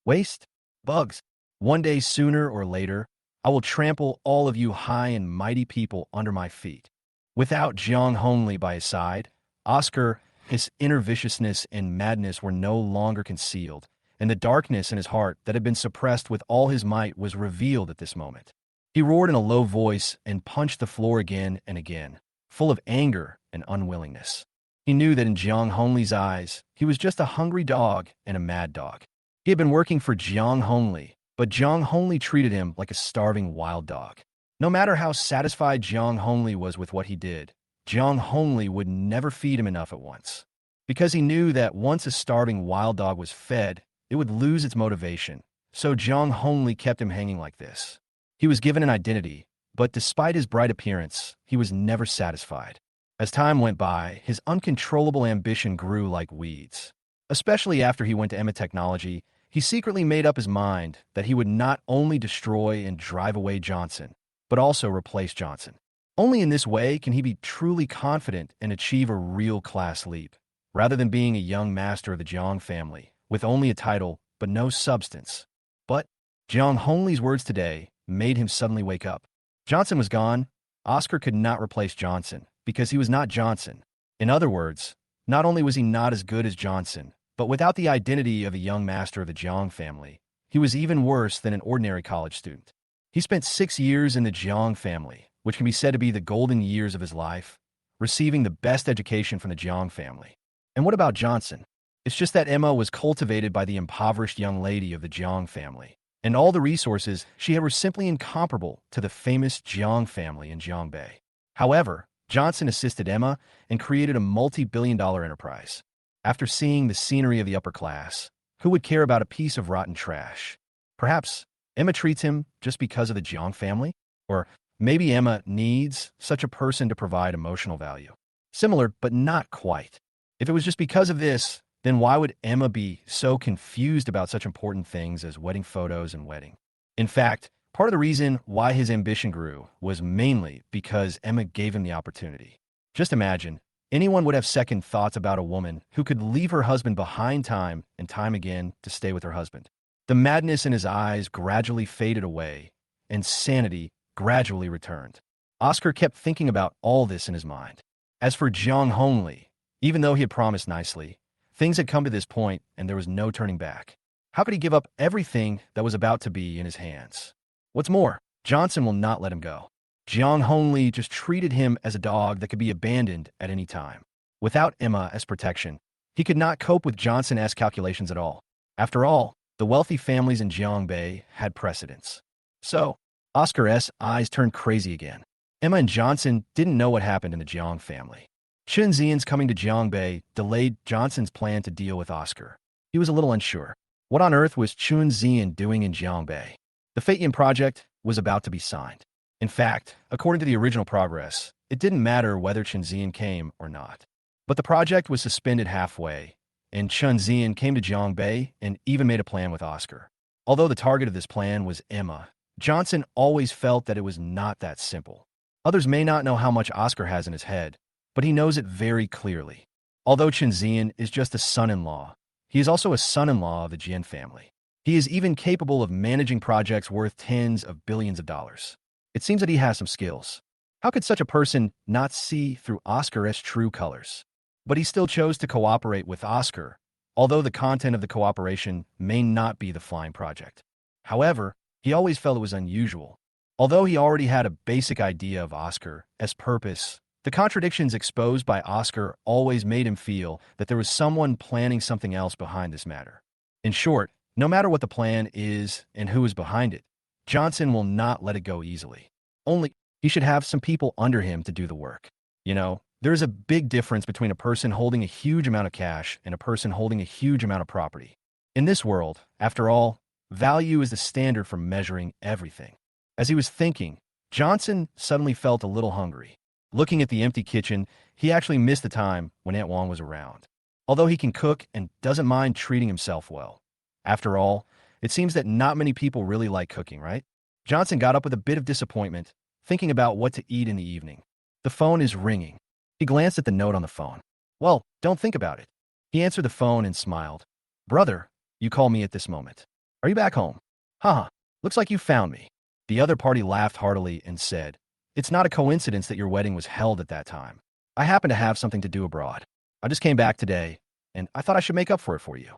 S1: Waste? Bugs. One day sooner or later, I will trample all of you high and mighty people under my feet." Without Jiang Hongli by his side, Oscar, his inner viciousness and madness were no longer concealed, and the darkness in his heart that had been suppressed with all his might was revealed at this moment. He roared in a low voice and punched the floor again and again, full of anger and unwillingness. He knew that in Jiang Hongli's eyes, he was just a hungry dog and a mad dog. He had been working for Jiang Hongli, but Jiang Hongli treated him like a starving wild dog. No matter how satisfied Jiang Hongli was with what he did, Jiang Hongli would never feed him enough at once. Because he knew that once a starving wild dog was fed, it would lose its motivation. So Jiang Hongli kept him hanging like this. He was given an identity, but despite his bright appearance, he was never satisfied. As time went by, his uncontrollable ambition grew like weeds. Especially after he went to Emma Technology, he secretly made up his mind that he would not only destroy and drive away Johnson, but also replace Johnson. Only in this way can he be truly confident and achieve a real class leap, rather than being a young master of the Jiang family, with only a title but no substance. But Jiang Hongli's words today made him suddenly wake up. Johnson was gone. Oscar could not replace Johnson, because he was not Johnson. In other words, not only was he not as good as Johnson, but without the identity of a young master of the Jiang family, he was even worse than an ordinary college student. He spent 6 years in the Jiang family, which can be said to be the golden years of his life, receiving the best education from the Jiang family. And what about Johnson? It's just that Emma was cultivated by the impoverished young lady of the Jiang family, and all the resources she had were simply incomparable to the famous Jiang family in Jiangbei. However, Johnson assisted Emma and created a multi-billion-dollar enterprise. After seeing the scenery of the upper class, who would care about a piece of rotten trash? Perhaps Emma treats him just because of the Jiang family? Or maybe Emma needs such a person to provide emotional value. Similar, but not quite. If it was just because of this, then why would Emma be so confused about such important things as wedding photos and wedding? In fact, part of the reason why his ambition grew was mainly because Emma gave him the opportunity. Just imagine, anyone would have second thoughts about a woman who could leave her husband behind time and time again to stay with her husband. The madness in his eyes gradually faded away, and sanity gradually returned. Oscar kept thinking about all this in his mind. As for Jiang Hongli, even though he had promised nicely, things had come to this point and there was no turning back. How could he give up everything that was about to be in his hands? What's more, Johnson will not let him go. Jiang Hongli just treated him as a dog that could be abandoned at any time. Without Emma as protection, he could not cope with Johnson's calculations at all. After all, the wealthy families in Jiangbei had precedence. So, Oscar's eyes turned crazy again. Emma and Johnson didn't know what happened in the Jiang family. Chunzians coming to Jiangbei delayed Johnson's plan to deal with Oscar. He was a little unsure. What on earth was Chunzian doing in Jiangbei? The Fatian project was about to be signed. In fact, according to the original progress, it didn't matter whether Chunzian came or not. But the project was suspended halfway, and Chunzian came to Jiangbei and even made a plan with Oscar. Although the target of this plan was Emma, Johnson always felt that it was not that simple. Others may not know how much Oscar has in his head, but he knows it very clearly. Although Chunzian is just a son-in-law, he is also a son-in-law of the Jian family. He is even capable of managing projects worth tens of billions of dollars. It seems that he has some skills. How could such a person not see through Oscar's true colors? But he still chose to cooperate with Oscar, although the content of the cooperation may not be the flying project. However, he always felt it was unusual. Although he already had a basic idea of Oscar as purpose, the contradictions exposed by Oscar always made him feel that there was someone planning something else behind this matter. In short, no matter what the plan is and who is behind it, Johnson will not let it go easily. Only, he should have some people under him to do the work. There is a big difference between a person holding a huge amount of cash and a person holding a huge amount of property. In this world, after all, value is the standard for measuring everything. As he was thinking, Johnson suddenly felt a little hungry. Looking at the empty kitchen, he actually missed the time when Aunt Wong was around. Although he can cook and doesn't mind treating himself well. After all, it seems that not many people really like cooking, right? Johnson got up with a bit of disappointment, thinking about what to eat in the evening. The phone is ringing. He glanced at the note on the phone. Well, don't think about it. He answered the phone and smiled. Brother, you call me at this moment. Are you back home? Haha, looks like you found me. The other party laughed heartily and said, It's not a coincidence that your wedding was held at that time. I happen to have something to do abroad. I just came back today, and I thought I should make up for it for you.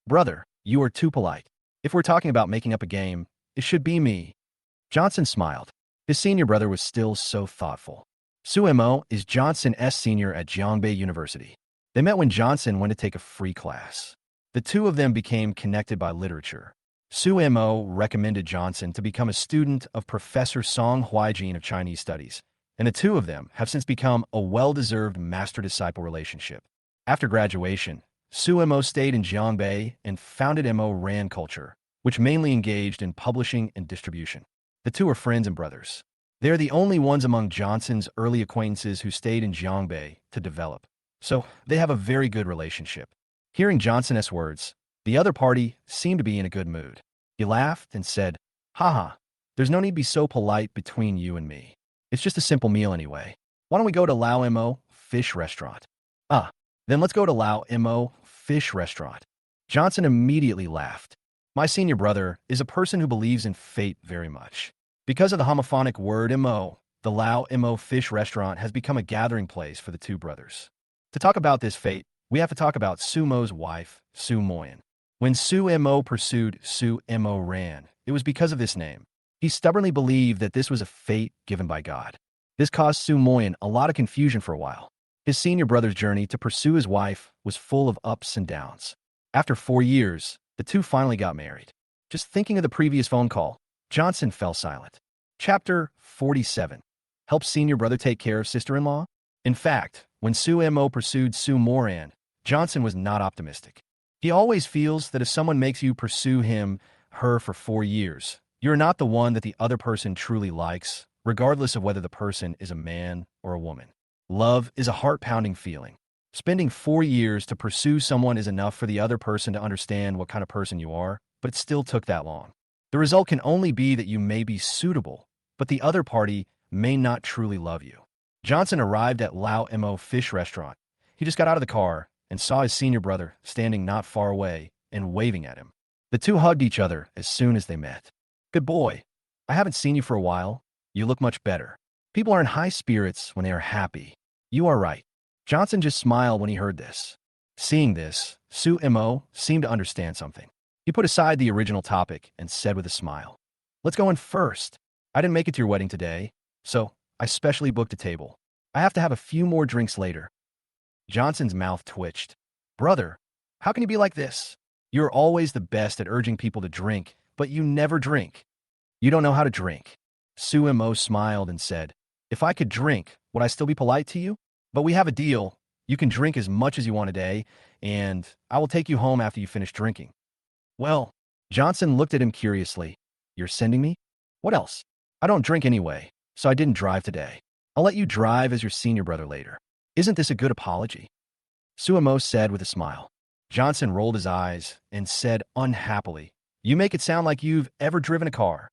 S1: Brother, you are too polite. If we're talking about making up a game, it should be me. Johnson smiled. His senior brother was still so thoughtful. Suemo is Johnson S. senior at Jiangbei University. They met when Johnson went to take a free class. The two of them became connected by literature. Suemo recommended Johnson to become a student of Professor Song Huijin of Chinese Studies, and the two of them have since become a well-deserved master-disciple relationship. After graduation, Suemo stayed in Jiangbei and founded Mo Ran Culture, which mainly engaged in publishing and distribution. The two are friends and brothers. They are the only ones among Johnson's early acquaintances who stayed in Jiangbei to develop, so they have a very good relationship. Hearing Johnson's words, the other party seemed to be in a good mood. He laughed and said, Haha, there's no need to be so polite between you and me. It's just a simple meal anyway. Why don't we go to Lao Mo Fish Restaurant? Then let's go to Lao Mo Fish Restaurant. Johnson immediately laughed. My senior brother is a person who believes in fate very much. Because of the homophonic word Mo, the Lao Mo Fish Restaurant has become a gathering place for the two brothers. To talk about this fate, we have to talk about Sumo's wife, Su Moyen. When Su Mo pursued Su Mo Ran, it was because of this name. He stubbornly believed that this was a fate given by God. This caused Su Moyen a lot of confusion for a while. His senior brother's journey to pursue his wife was full of ups and downs. After 4 years, the two finally got married. Just thinking of the previous phone call, Johnson fell silent. Chapter 47. Help senior brother take care of sister-in-law? In fact, when Su Mo pursued Su Moran, Johnson was not optimistic. He always feels that if someone makes you pursue her for 4 years, you're not the one that the other person truly likes, regardless of whether the person is a man or a woman. Love is a heart-pounding feeling. Spending 4 years to pursue someone is enough for the other person to understand what kind of person you are, but it still took that long. The result can only be that you may be suitable, but the other party may not truly love you. Johnson arrived at Lao Mo Fish Restaurant. He just got out of the car and saw his senior brother standing not far away and waving at him. The two hugged each other as soon as they met. Good boy. I haven't seen you for a while. You look much better. People are in high spirits when they are happy. You are right. Johnson just smiled when he heard this. Seeing this, Su Mo seemed to understand something. He put aside the original topic and said with a smile, Let's go in first. I didn't make it to your wedding today, so I specially booked a table. I have to have a few more drinks later. Johnson's mouth twitched. Brother, how can you be like this? You're always the best at urging people to drink, but you never drink. You don't know how to drink. Su Mo smiled and said, If I could drink, would I still be polite to you? But we have a deal. You can drink as much as you want a day, and I will take you home after you finish drinking. Well, Johnson looked at him curiously. You're sending me? What else? I don't drink anyway, so I didn't drive today. I'll let you drive as your senior brother later. Isn't this a good apology? Su Mo said with a smile. Johnson rolled his eyes and said unhappily, You make it sound like you've ever driven a car.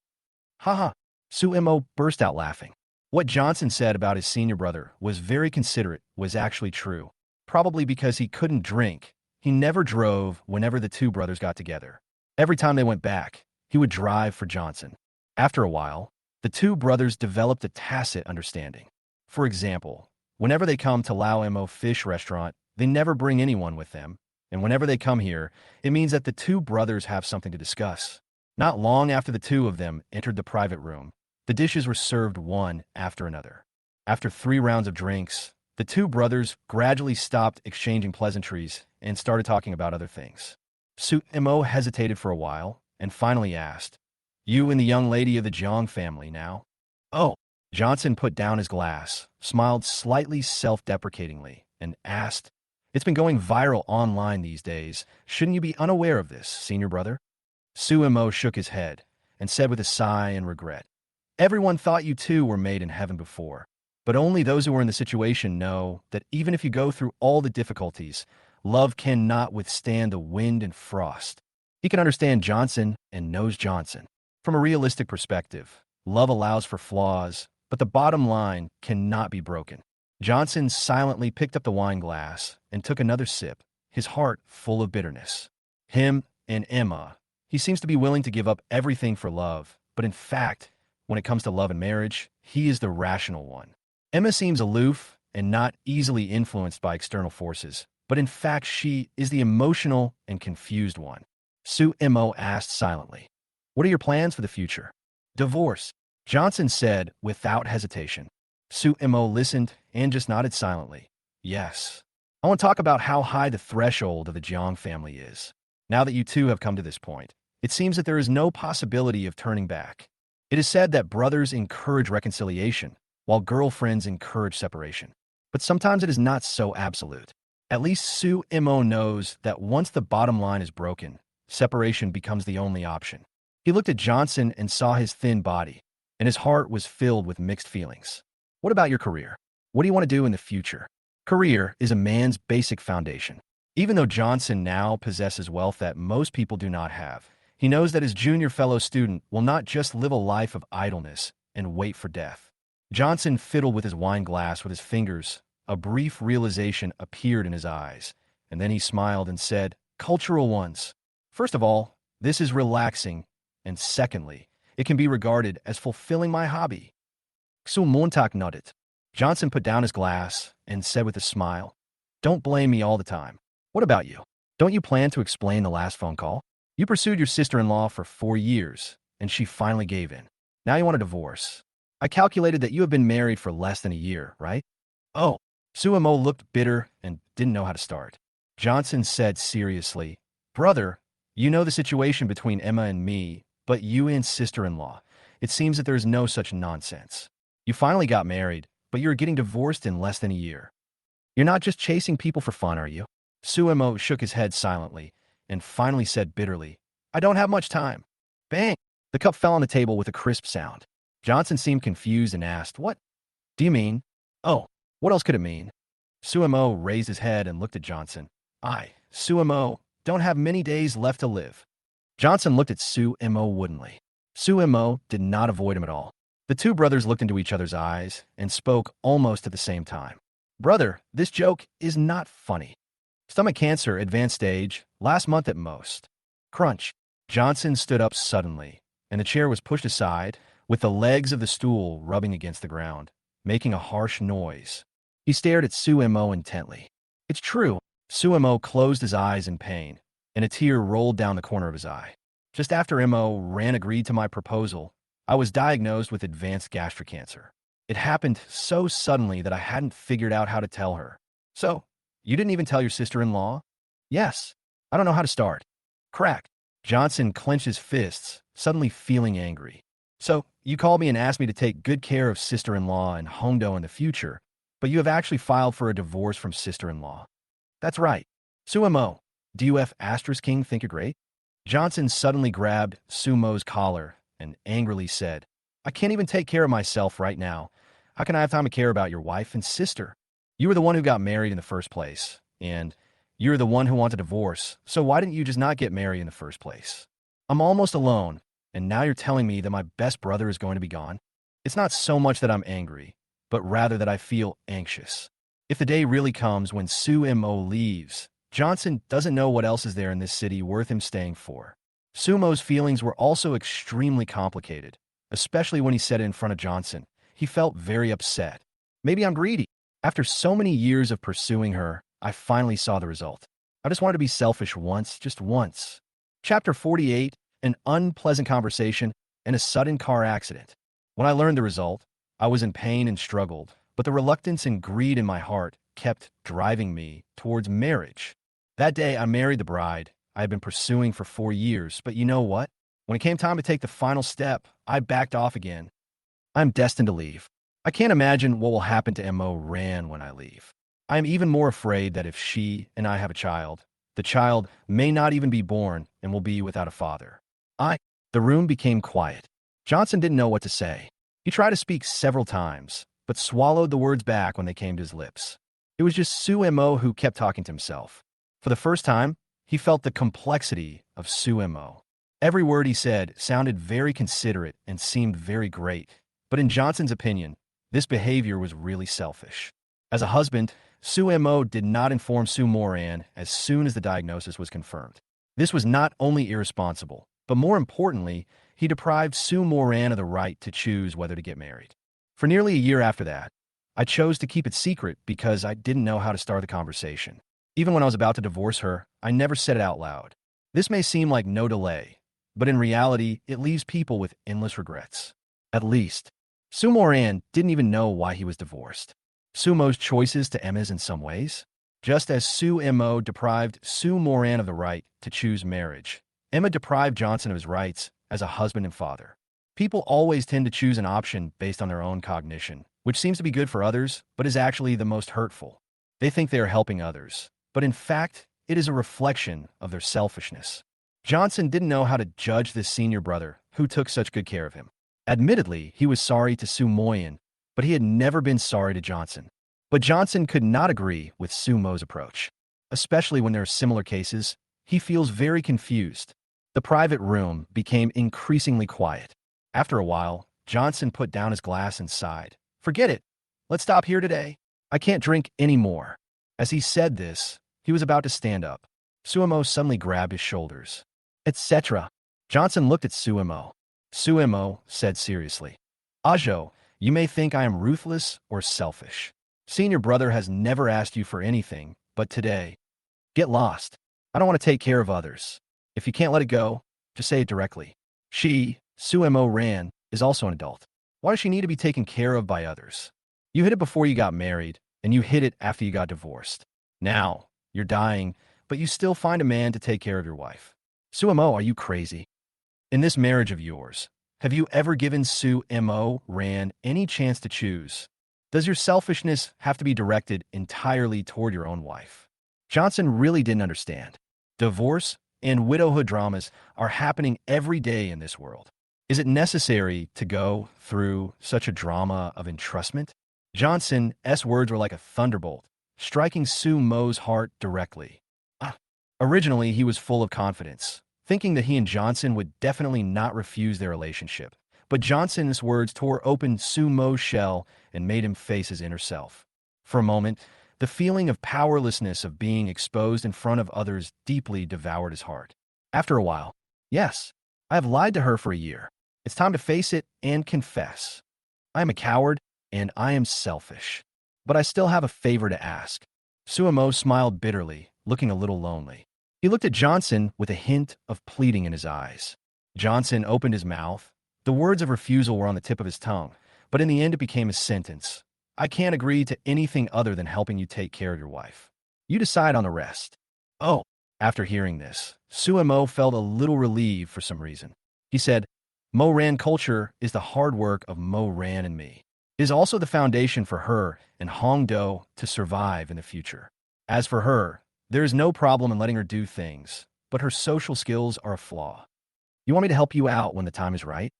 S1: Haha. Su Mo burst out laughing. What Johnson said about his senior brother was very considerate was actually true. Probably because he couldn't drink, he never drove whenever the two brothers got together. Every time they went back, he would drive for Johnson. After a while, the two brothers developed a tacit understanding. For example, whenever they come to Lao Mo Fish Restaurant, They never bring anyone with them, and whenever they come here, it means that the two brothers have something to discuss. Not long after the two of them entered the private room, the dishes were served one after another. After 3 rounds of drinks, the two brothers gradually stopped exchanging pleasantries and started talking about other things. Mo hesitated for a while and finally asked, "You and the young lady of the Jang family now?" "Oh." Johnson put down his glass, smiled slightly self-deprecatingly, and asked, "It's been going viral online these days. Shouldn't you be unaware of this, senior brother?" Mo shook his head and said with a sigh and regret, "Everyone thought you two were made in heaven before, but only those who are in the situation know that even if you go through all the difficulties, love cannot withstand the wind and frost." He can understand Johnson and knows Johnson. From a realistic perspective, love allows for flaws, but the bottom line cannot be broken. Johnson silently picked up the wine glass and took another sip, his heart full of bitterness. Him and Emma. He seems to be willing to give up everything for love, but in fact, when it comes to love and marriage, he is the rational one. Emma seems aloof and not easily influenced by external forces, but in fact she is the emotional and confused one. Mo asked silently, "What are your plans for the future?" "Divorce," Johnson said without hesitation. Mo listened and just nodded silently. "Yes. I want to talk about how high the threshold of the Jiang family is. Now that you two have come to this point, it seems that there is no possibility of turning back. It is said that brothers encourage reconciliation, while girlfriends encourage separation. But sometimes it is not so absolute. At least Mo knows that once the bottom line is broken, separation becomes the only option." He looked at Johnson and saw his thin body, and his heart was filled with mixed feelings. "What about your career? What do you want to do in the future?" Career is a man's basic foundation. Even though Johnson now possesses wealth that most people do not have, he knows that his junior fellow student will not just live a life of idleness and wait for death. Johnson fiddled with his wine glass with his fingers. A brief realization appeared in his eyes, and then he smiled and said, "Cultural ones. First of all, this is relaxing, and secondly, it can be regarded as fulfilling my hobby." Montauk nodded. Johnson put down his glass and said with a smile, "Don't blame me all the time. What about you? Don't you plan to explain the last phone call? You pursued your sister-in-law for 4 years, and she finally gave in. Now you want a divorce. I calculated that you have been married for less than a year, right?" "Oh." Mo looked bitter and didn't know how to start. Johnson said seriously, "Brother, you know the situation between Emma and me, but you and sister-in-law. It seems that there is no such nonsense. You finally got married, but you're getting divorced in less than a year. You're not just chasing people for fun, are you?" Mo shook his head silently and finally said bitterly, "I don't have much time." Bang! The cup fell on the table with a crisp sound. Johnson seemed confused and asked, "What do you mean?" "Oh, what else could it mean?" Mo raised his head and looked at Johnson. "I, Mo, don't have many days left to live." Johnson looked at Mo woodenly. Mo did not avoid him at all. The two brothers looked into each other's eyes and spoke almost at the same time. "Brother, this joke is not funny. Stomach cancer, advanced stage, last month at most." Crunch. Johnson stood up suddenly, and the chair was pushed aside, with the legs of the stool rubbing against the ground, making a harsh noise. He stared at Mo intently. "It's true." Mo closed his eyes in pain, and a tear rolled down the corner of his eye. "Just after Mo agreed to my proposal, I was diagnosed with advanced gastric cancer. It happened so suddenly that I hadn't figured out how to tell her." "So, you didn't even tell your sister-in-law?" "Yes. I don't know how to start." Crack. Johnson clenched his fists, suddenly feeling angry. "So, you called me and asked me to take good care of sister-in-law and Hongdo in the future, but you have actually filed for a divorce from sister-in-law." "That's right." "Mo, do you King think you're great?" Johnson suddenly grabbed Mo's collar and angrily said, "I can't even take care of myself right now. How can I have time to care about your wife and sister? You were the one who got married in the first place, and you're the one who wanted a divorce, so why didn't you just not get married in the first place? I'm almost alone, and now you're telling me that my best brother is going to be gone? It's not so much that I'm angry, but rather that I feel anxious. If the day really comes when Mo leaves, Johnson doesn't know what else is there in this city worth him staying for." Mo's feelings were also extremely complicated, especially when he said it in front of Johnson. He felt very upset. "Maybe I'm greedy. After so many years of pursuing her, I finally saw the result. I just wanted to be selfish once, just once. Chapter 48, An Unpleasant Conversation and a Sudden Car Accident. When I learned the result, I was in pain and struggled, but the reluctance and greed in my heart kept driving me towards marriage. That day, I married the bride I had been pursuing for 4 years, but you know what? When it came time to take the final step, I backed off again. I'm destined to leave. I can't imagine what will happen to Mo Ran when I leave. I am even more afraid that if she and I have a child, the child may not even be born and will be without a father. The room became quiet. Johnson didn't know what to say. He tried to speak several times, but swallowed the words back when they came to his lips. It was just Su Mo who kept talking to himself. For the first time, he felt the complexity of Su Mo. Every word he said sounded very considerate and seemed very great, but in Johnson's opinion, this behavior was really selfish. As a husband, Su Mo did not inform Su Moran as soon as the diagnosis was confirmed. This was not only irresponsible, but more importantly, he deprived Su Moran of the right to choose whether to get married. For nearly a year after that, I chose to keep it secret because I didn't know how to start the conversation. Even when I was about to divorce her, I never said it out loud. This may seem like no delay, but in reality, it leaves people with endless regrets. At least, Su Moran didn't even know why he was divorced. Su Mo's choices to Emma's in some ways. Just as Su Mo deprived Su Moran of the right to choose marriage, Emma deprived Johnson of his rights as a husband and father. People always tend to choose an option based on their own cognition, which seems to be good for others, but is actually the most hurtful. They think they are helping others, but in fact, it is a reflection of their selfishness. Johnson didn't know how to judge this senior brother who took such good care of him. Admittedly, he was sorry to Su Moyan, but he had never been sorry to Johnson. But Johnson could not agree with Su Mo's approach. Especially when there are similar cases, he feels very confused. The private room became increasingly quiet. After a while, Johnson put down his glass and sighed. "Forget it. Let's stop here today. I can't drink any more." As he said this, he was about to stand up. Suemo suddenly grabbed his shoulders. Etc. Johnson looked at Suemo. Suemo said seriously, "Ajo, you may think I am ruthless or selfish. Senior brother has never asked you for anything, but today, get lost. I don't want to take care of others. If you can't let it go, just say it directly. She, Suemo Ran, is also an adult. Why does she need to be taken care of by others? You hid it before you got married, and you hid it after you got divorced. Now, you're dying, but you still find a man to take care of your wife. Suemo, are you crazy? In this marriage of yours, have you ever given Suemo Ran any chance to choose? Does your selfishness have to be directed entirely toward your own wife?" Johnson really didn't understand. Divorce and widowhood dramas are happening every day in this world. Is it necessary to go through such a drama of entrustment? Johnson's words were like a thunderbolt, striking Su Mo's heart directly. Originally, he was full of confidence, thinking that he and Johnson would definitely not refuse their relationship. But Johnson's words tore open Su Mo's shell and made him face his inner self. For a moment, the feeling of powerlessness of being exposed in front of others deeply devoured his heart. After a while, yes, I have lied to her for a year. It's time to face it and confess. I am a coward, and I am selfish. But I still have a favor to ask. Suemo smiled bitterly, looking a little lonely. He looked at Johnson with a hint of pleading in his eyes. Johnson opened his mouth. The words of refusal were on the tip of his tongue, but in the end it became a sentence. I can't agree to anything other than helping you take care of your wife. You decide on the rest. Oh, after hearing this, Suemo felt a little relieved for some reason. He said, Mo Ran culture is the hard work of Mo Ran and me. It is also the foundation for her and Hongdo to survive in the future. As for her, there is no problem in letting her do things, but her social skills are a flaw. You want me to help you out when the time is right?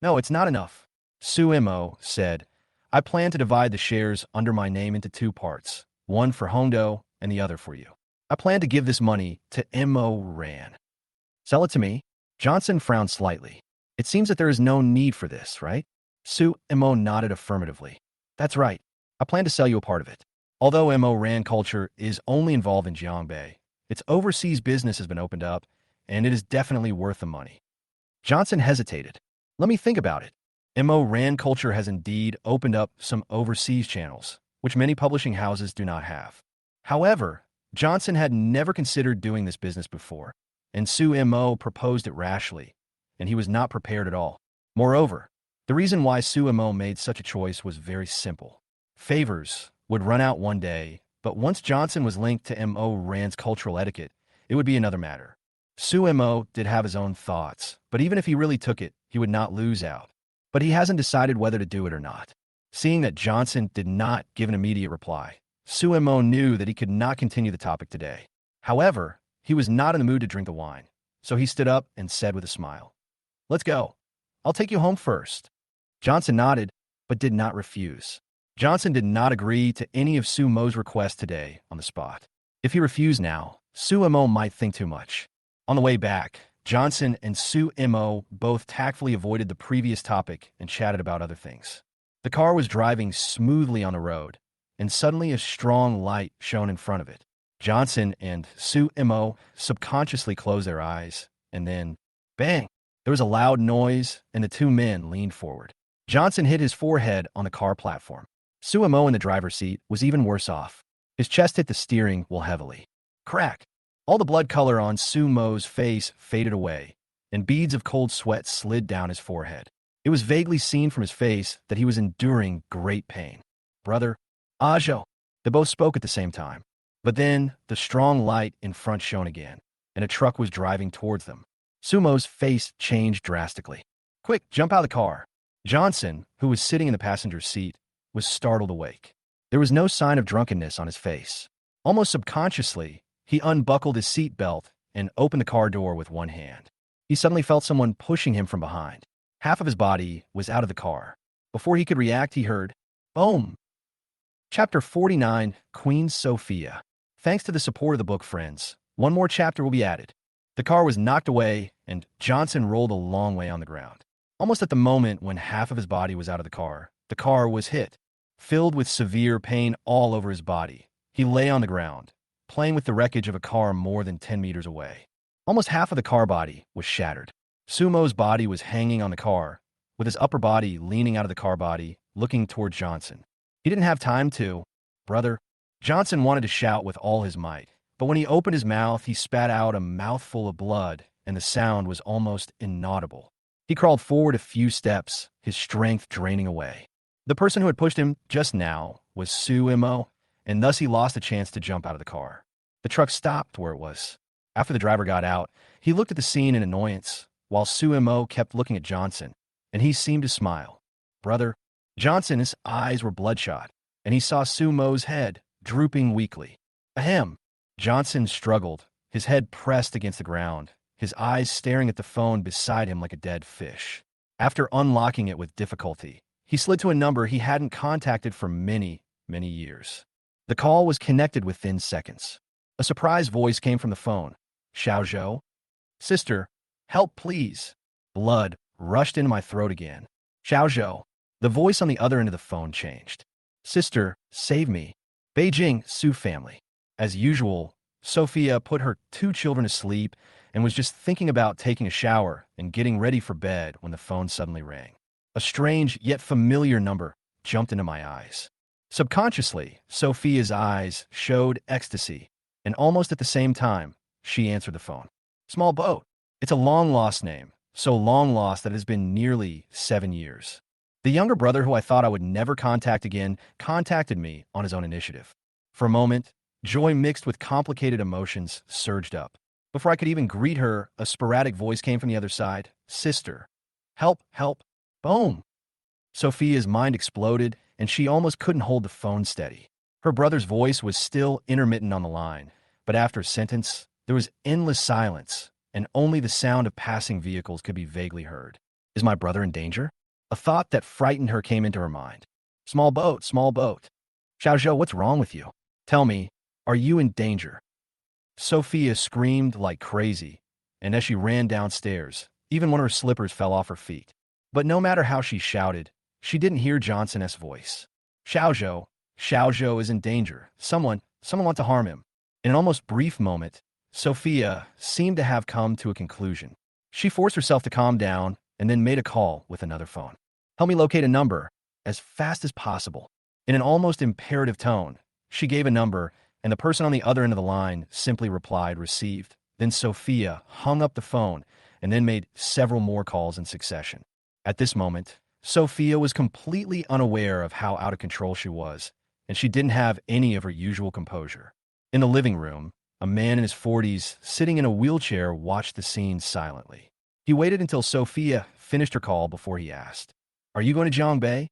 S1: No, it's not enough. Suemo said, I plan to divide the shares under my name into two parts, one for Hongdo and the other for you. I plan to give this money to Mo Ran. Sell it to me? Johnson frowned slightly. It seems that there is no need for this, right? Suemo nodded affirmatively. That's right. I plan to sell you a part of it. Although Mo Ran culture is only involved in Jiangbei, its overseas business has been opened up, and it is definitely worth the money. Johnson hesitated. Let me think about it. Mo Ran culture has indeed opened up some overseas channels, which many publishing houses do not have. However, Johnson had never considered doing this business before, and Su Mo proposed it rashly, and he was not prepared at all. Moreover, the reason why Su Mo made such a choice was very simple. Favors would run out one day, but once Johnson was linked to Mo Rand's cultural etiquette, it would be another matter. Su Mo did have his own thoughts, but even if he really took it, he would not lose out. But he hasn't decided whether to do it or not. Seeing that Johnson did not give an immediate reply, Su Mo knew that he could not continue the topic today. However, he was not in the mood to drink the wine, so he stood up and said with a smile, "Let's go. I'll take you home first." Johnson nodded, but did not refuse. Johnson did not agree to any of Su Mo's requests today on the spot. If he refused now, Su Mo might think too much. On the way back, Johnson and Su Mo both tactfully avoided the previous topic and chatted about other things. The car was driving smoothly on the road, and suddenly a strong light shone in front of it. Johnson and Su Mo subconsciously closed their eyes, and then, bang! There was a loud noise, and the two men leaned forward. Johnson hit his forehead on the car platform. Su Mo in the driver's seat was even worse off. His chest hit the steering wheel heavily. Crack! All the blood color on Su Mo's face faded away, and beads of cold sweat slid down his forehead. It was vaguely seen from his face that he was enduring great pain. "Brother, Ajo!" They both spoke at the same time. But then, the strong light in front shone again, and a truck was driving towards them. Su Mo's face changed drastically. "Quick, jump out of the car." Johnson, who was sitting in the passenger's seat, was startled awake. There was no sign of drunkenness on his face. Almost subconsciously, he unbuckled his seat belt and opened the car door with one hand. He suddenly felt someone pushing him from behind. Half of his body was out of the car. Before he could react, he heard, "Boom!" Chapter 49, Queen Sophia. Thanks to the support of the book, friends, one more chapter will be added. The car was knocked away, and Johnson rolled a long way on the ground. Almost at the moment when half of his body was out of the car was hit. Filled with severe pain all over his body, he lay on the ground, playing with the wreckage of a car more than 10 meters away. Almost half of the car body was shattered. Su Mo's body was hanging on the car, with his upper body leaning out of the car body, looking toward Johnson. He didn't have time to. "Brother." Johnson wanted to shout with all his might, but when he opened his mouth, he spat out a mouthful of blood, and the sound was almost inaudible. He crawled forward a few steps, his strength draining away. The person who had pushed him just now was Su Mo, and thus he lost a chance to jump out of the car. The truck stopped where it was. After the driver got out, he looked at the scene in annoyance, while Su Mo kept looking at Johnson, and he seemed to smile. "Brother." Johnson's eyes were bloodshot, and he saw Su Mo's head drooping weakly. "Ahem." Johnson struggled, his head pressed against the ground, his eyes staring at the phone beside him like a dead fish. After unlocking it with difficulty, he slid to a number he hadn't contacted for many, many years. The call was connected within seconds. A surprised voice came from the phone. "Xiaozhou? Sister, help please." Blood rushed into my throat again. "Xiaozhou." The voice on the other end of the phone changed. "Sister, save me. Beijing, Su family." As usual, Sophia put her 2 children to sleep and was just thinking about taking a shower and getting ready for bed when the phone suddenly rang. A strange yet familiar number jumped into my eyes. Subconsciously, Sophia's eyes showed ecstasy, and almost at the same time, she answered the phone. "Small boat." It's a long-lost name, so long-lost that it has been nearly 7 years. The younger brother who I thought I would never contact again contacted me on his own initiative. For a moment, joy mixed with complicated emotions surged up. Before I could even greet her, a sporadic voice came from the other side. "Sister. Help, help." Boom! Sophia's mind exploded, and she almost couldn't hold the phone steady. Her brother's voice was still intermittent on the line, but after a sentence, there was endless silence, and only the sound of passing vehicles could be vaguely heard. Is my brother in danger? A thought that frightened her came into her mind. Small boat, small boat. Xiaozhou, what's wrong with you? Tell me, are you in danger? Sophia screamed like crazy, and as she ran downstairs, even one of her slippers fell off her feet. But no matter how she shouted, she didn't hear Johnson's voice. Xiaozhou is in danger. Someone wants to harm him. In an almost brief moment, Sophia seemed to have come to a conclusion. She forced herself to calm down and then made a call with another phone. "Help me locate a number as fast as possible." In an almost imperative tone, she gave a number and the person on the other end of the line simply replied, "Received." Then Sophia hung up the phone and then made several more calls in succession. At this moment, Sophia was completely unaware of how out of control she was, and she didn't have any of her usual composure. In the living room, a man in his 40s, sitting in a wheelchair, watched the scene silently. He waited until Sophia finished her call before he asked, "Are you going to Jiangbei?"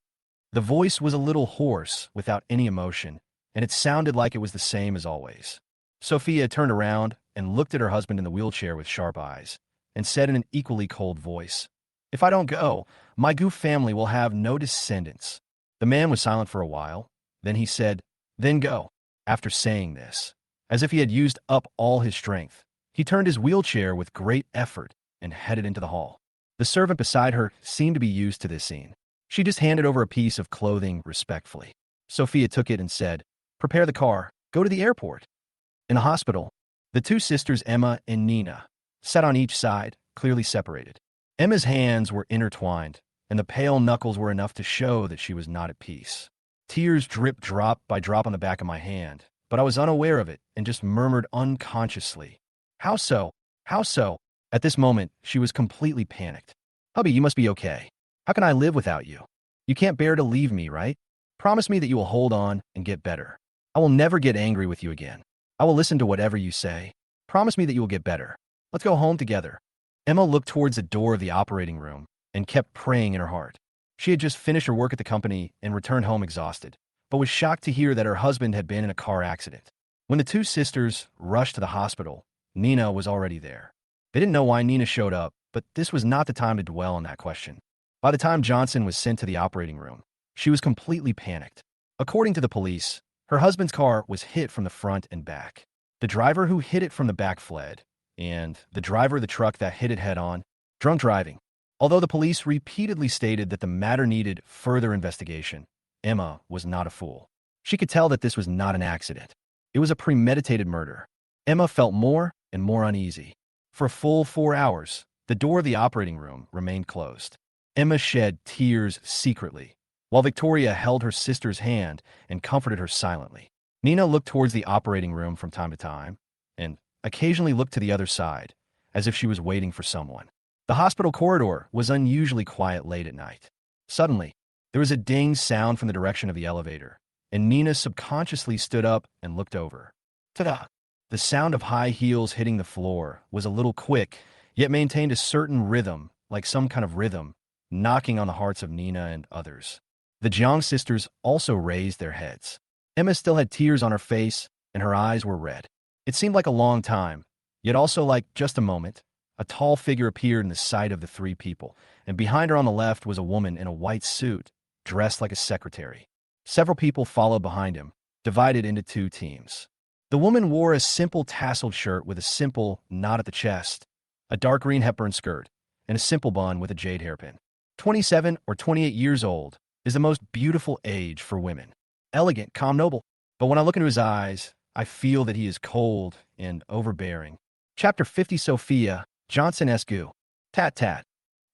S1: The voice was a little hoarse, without any emotion, and it sounded like it was the same as always. Sophia turned around and looked at her husband in the wheelchair with sharp eyes, and said in an equally cold voice, "If I don't go, my goof family will have no descendants." The man was silent for a while. Then he said, "Then go." After saying this, as if he had used up all his strength, he turned his wheelchair with great effort and headed into the hall. The servant beside her seemed to be used to this scene. She just handed over a piece of clothing respectfully. Sophia took it and said, "Prepare the car. Go to the airport." In the hospital, the two sisters Emma and Nina sat on each side, clearly separated. Emma's hands were intertwined, and the pale knuckles were enough to show that she was not at peace. Tears dripped drop by drop on the back of my hand, but I was unaware of it and just murmured unconsciously, "How so? How so?" At this moment, she was completely panicked. "Hubby, you must be okay. How can I live without you? You can't bear to leave me, right? Promise me that you will hold on and get better. I will never get angry with you again. I will listen to whatever you say. Promise me that you will get better. Let's go home together." Emma looked towards the door of the operating room and kept praying in her heart. She had just finished her work at the company and returned home exhausted, but was shocked to hear that her husband had been in a car accident. When the two sisters rushed to the hospital, Nina was already there. They didn't know why Nina showed up, but this was not the time to dwell on that question. By the time Johnson was sent to the operating room, she was completely panicked. According to the police, her husband's car was hit from the front and back. The driver who hit it from the back fled, and the driver of the truck that hit it head-on, drunk driving. Although the police repeatedly stated that the matter needed further investigation, Emma was not a fool. She could tell that this was not an accident. It was a premeditated murder. Emma felt more and more uneasy. For a full 4 hours, the door of the operating room remained closed. Emma shed tears secretly, while Victoria held her sister's hand and comforted her silently. Nina looked towards the operating room from time to time, and occasionally looked to the other side, as if she was waiting for someone. The hospital corridor was unusually quiet late at night. Suddenly, there was a ding sound from the direction of the elevator, and Nina subconsciously stood up and looked over. Ta-da! The sound of high heels hitting the floor was a little quick, yet maintained a certain rhythm, like some kind of rhythm, knocking on the hearts of Nina and others. The Jang sisters also raised their heads. Emma still had tears on her face, and her eyes were red. It seemed like a long time, yet also like just a moment. A tall figure appeared in the sight of the three people, and behind her on the left was a woman in a white suit, dressed like a secretary. Several people followed behind him, divided into two teams. The woman wore a simple tasseled shirt with a simple knot at the chest, a dark green Hepburn skirt, and a simple bun with a jade hairpin. 27 or 28 years old is the most beautiful age for women. Elegant, calm, noble. But when I look into his eyes, I feel that he is cold and overbearing. Chapter 50. Sophia, Johnson Escu. Tat tat.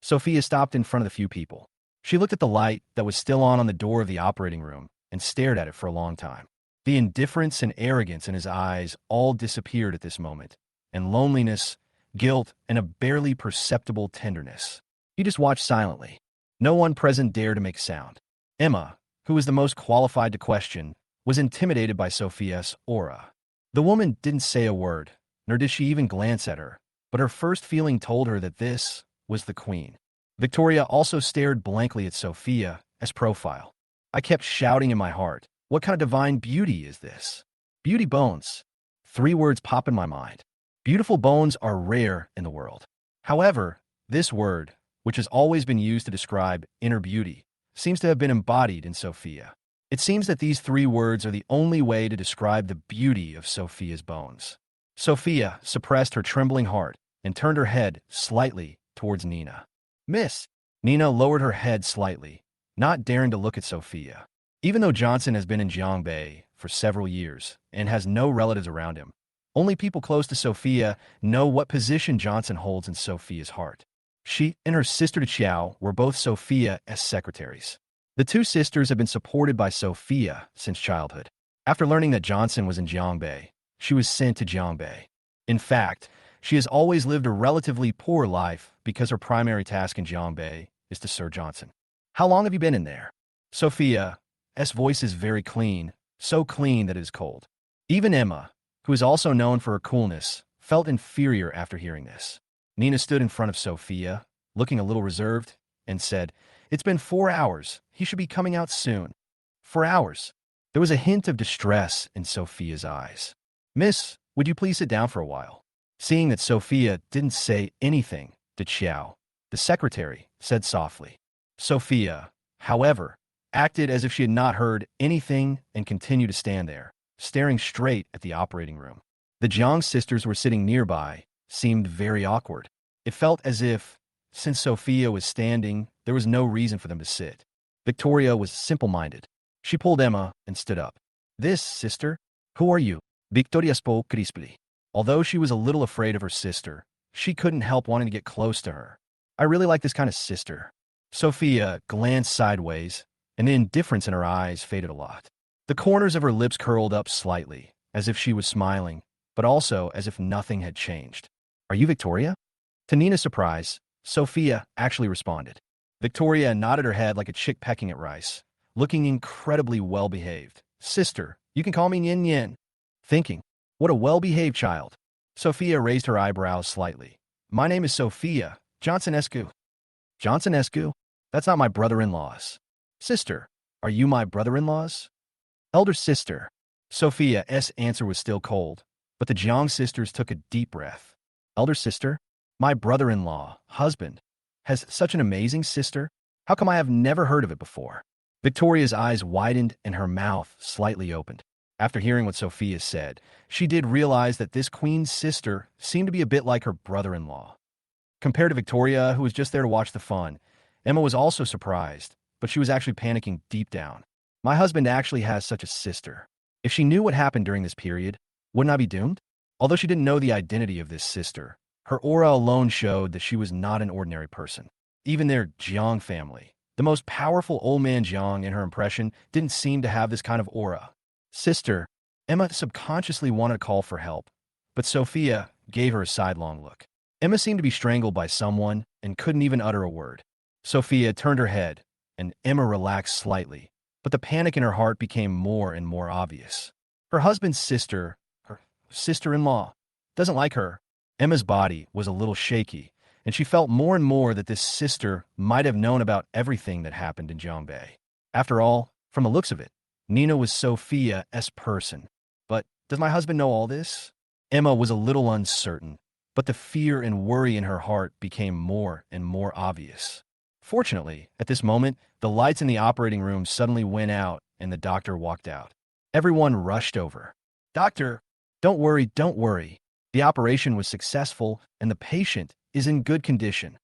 S1: Sophia stopped in front of the few people. She looked at the light that was still on the door of the operating room and stared at it for a long time. The indifference and arrogance in his eyes all disappeared at this moment, and loneliness, guilt, and a barely perceptible tenderness. He just watched silently. No one present dared to make sound. Emma, who was the most qualified to question, was intimidated by Sophia's aura. The woman didn't say a word, nor did she even glance at her, but her first feeling told her that this was the queen. Victoria also stared blankly at Sophia as profile. I kept shouting in my heart, what kind of divine beauty is this? Beauty bones. 3 words pop in my mind. Beautiful bones are rare in the world. However, this word, which has always been used to describe inner beauty, seems to have been embodied in Sophia. It seems that these 3 words are the only way to describe the beauty of Sophia's bones. Sophia suppressed her trembling heart and turned her head slightly towards Nina. "Miss." Nina lowered her head slightly, not daring to look at Sophia. Even though Johnson has been in Jiangbei for several years and has no relatives around him, only people close to Sophia know what position Johnson holds in Sophia's heart. She and her sister Chiao were both Sophia's secretaries. The two sisters have been supported by Sophia since childhood. After learning that Johnson was in Jiangbei, she was sent to Jiangbei. In fact, she has always lived a relatively poor life because her primary task in Jiangbei is to serve Johnson. How long have you been in there? Sophia's voice is very clean, so clean that it is cold. Even Emma, who is also known for her coolness, felt inferior after hearing this. Nina stood in front of Sophia, looking a little reserved, and said, "It's been 4 hours. He should be coming out soon." 4 hours. There was a hint of distress in Sophia's eyes. "Miss, would you please sit down for a while?" Seeing that Sophia didn't say anything, to Xiao, the secretary, said softly. Sophia, however, acted as if she had not heard anything and continued to stand there, staring straight at the operating room. The Jiang sisters were sitting nearby, seemed very awkward. It felt as if, since Sophia was standing, there was no reason for them to sit. Victoria was simple-minded. She pulled Emma and stood up. "This, sister? Who are you?" Victoria spoke crisply. Although she was a little afraid of her sister, she couldn't help wanting to get close to her. "I really like this kind of sister." Sophia glanced sideways, and the indifference in her eyes faded a lot. The corners of her lips curled up slightly, as if she was smiling, but also as if nothing had changed. "Are you Victoria?" To Nina's surprise, Sophia actually responded. Victoria nodded her head like a chick pecking at rice, looking incredibly well-behaved. "Sister, you can call me Yin Yin." Thinking, what a well-behaved child. Sophia raised her eyebrows slightly. "My name is Sophia Johnson-escu." "Johnson-escu? That's not my brother-in-law's." "Sister, are you my brother-in-law's?" "Elder sister." Sophia's answer was still cold, but the Jiang sisters took a deep breath. "Elder sister? My brother-in-law, husband, has such an amazing sister? How come I have never heard of it before?" Victoria's eyes widened and her mouth slightly opened. After hearing what Sophia said, she did realize that this queen's sister seemed to be a bit like her brother-in-law. Compared to Victoria, who was just there to watch the fun, Emma was also surprised, but she was actually panicking deep down. "My husband actually has such a sister. If she knew what happened during this period, wouldn't I be doomed?" Although she didn't know the identity of this sister, her aura alone showed that she was not an ordinary person. Even their Jiang family, the most powerful old man Jiang in her impression, didn't seem to have this kind of aura. "Sister," Emma subconsciously wanted to call for help, but Sophia gave her a sidelong look. Emma seemed to be strangled by someone and couldn't even utter a word. Sophia turned her head, and Emma relaxed slightly, but the panic in her heart became more and more obvious. Her husband's sister, her sister-in-law, doesn't like her. Emma's body was a little shaky, and she felt more and more that this sister might have known about everything that happened in Jiangbei. After all, from the looks of it, Nina was Sophia's person. But does my husband know all this? Emma was a little uncertain, but the fear and worry in her heart became more and more obvious. Fortunately, at this moment, the lights in the operating room suddenly went out and the doctor walked out. Everyone rushed over. "Doctor, don't worry, don't worry. The operation was successful and the patient is in good condition."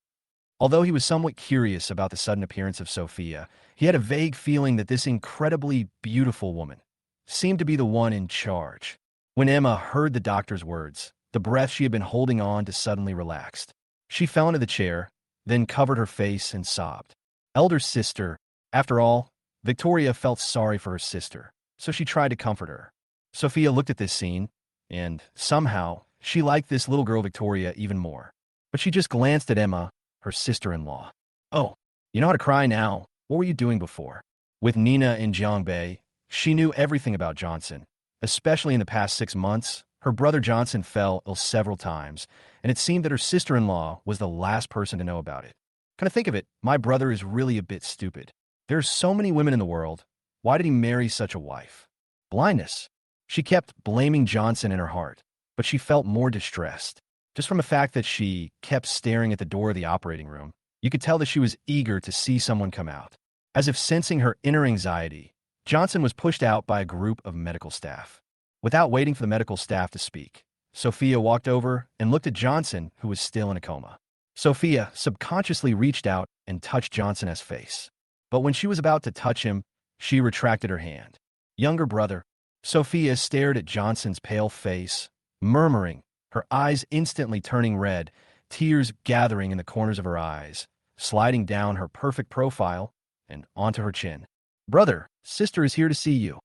S1: Although he was somewhat curious about the sudden appearance of Sophia, he had a vague feeling that this incredibly beautiful woman seemed to be the one in charge. When Emma heard the doctor's words, the breath she had been holding on to suddenly relaxed. She fell into the chair, then covered her face and sobbed. "Elder sister." After all, Victoria felt sorry for her sister, so she tried to comfort her. Sophia looked at this scene, and somehow she liked this little girl Victoria even more. But she just glanced at Emma, her sister-in-law. "Oh, you know how to cry now. What were you doing before?" With Nina in Jiangbei, she knew everything about Johnson. Especially in the past 6 months, her brother Johnson fell ill several times, and it seemed that her sister-in-law was the last person to know about it. Kind of think of it, my brother is really a bit stupid. There are so many women in the world. Why did he marry such a wife? Blindness. She kept blaming Johnson in her heart, but she felt more distressed. Just from the fact that she kept staring at the door of the operating room, you could tell that she was eager to see someone come out. As if sensing her inner anxiety, Johnson was pushed out by a group of medical staff. Without waiting for the medical staff to speak, Sophia walked over and looked at Johnson, who was still in a coma. Sophia subconsciously reached out and touched Johnson's face. But when she was about to touch him, she retracted her hand. "Younger brother." Sophia stared at Johnson's pale face, murmuring, her eyes instantly turning red, tears gathering in the corners of her eyes, sliding down her perfect profile and onto her chin. "Brother, sister is here to see you."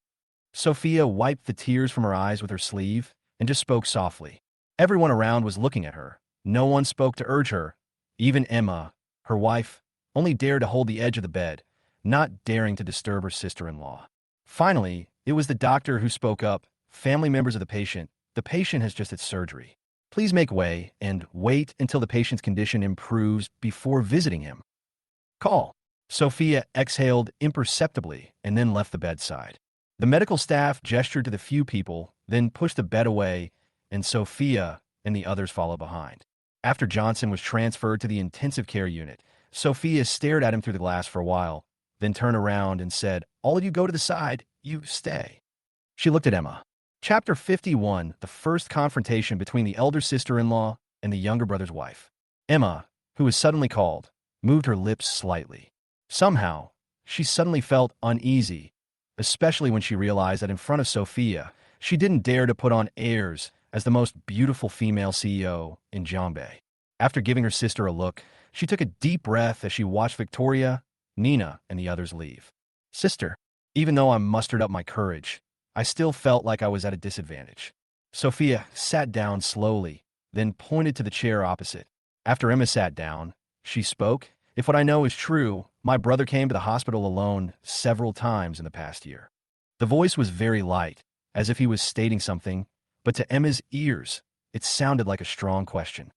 S1: Sophia wiped the tears from her eyes with her sleeve and just spoke softly. Everyone around was looking at her. No one spoke to urge her. Even Emma, her wife, only dared to hold the edge of the bed, not daring to disturb her sister-in-law. Finally, it was the doctor who spoke up. Family members of the patient has just had surgery. Please make way and wait until the patient's condition improves before visiting him. Call. Sophia exhaled imperceptibly and then left the bedside. The medical staff gestured to the few people, then pushed the bed away, and Sophia and the others followed behind. After Johnson was transferred to the intensive care unit, Sophia stared at him through the glass for a while, then turned around and said, "All of you go to the side, you stay." She looked at Emma. Chapter 51, the first confrontation between the elder sister-in-law and the younger brother's wife. Emma, who was suddenly called, moved her lips slightly. Somehow, she suddenly felt uneasy, especially when she realized that in front of Sophia, she didn't dare to put on airs as the most beautiful female CEO in Jambay. After giving her sister a look, she took a deep breath as she watched Victoria, Nina, and the others leave. Sister, even though I mustered up my courage, I still felt like I was at a disadvantage. Sophia sat down slowly, then pointed to the chair opposite. After Emma sat down, she spoke. If what I know is true, my brother came to the hospital alone several times in the past year. The voice was very light, as if he was stating something, but to Emma's ears, it sounded like a strong question.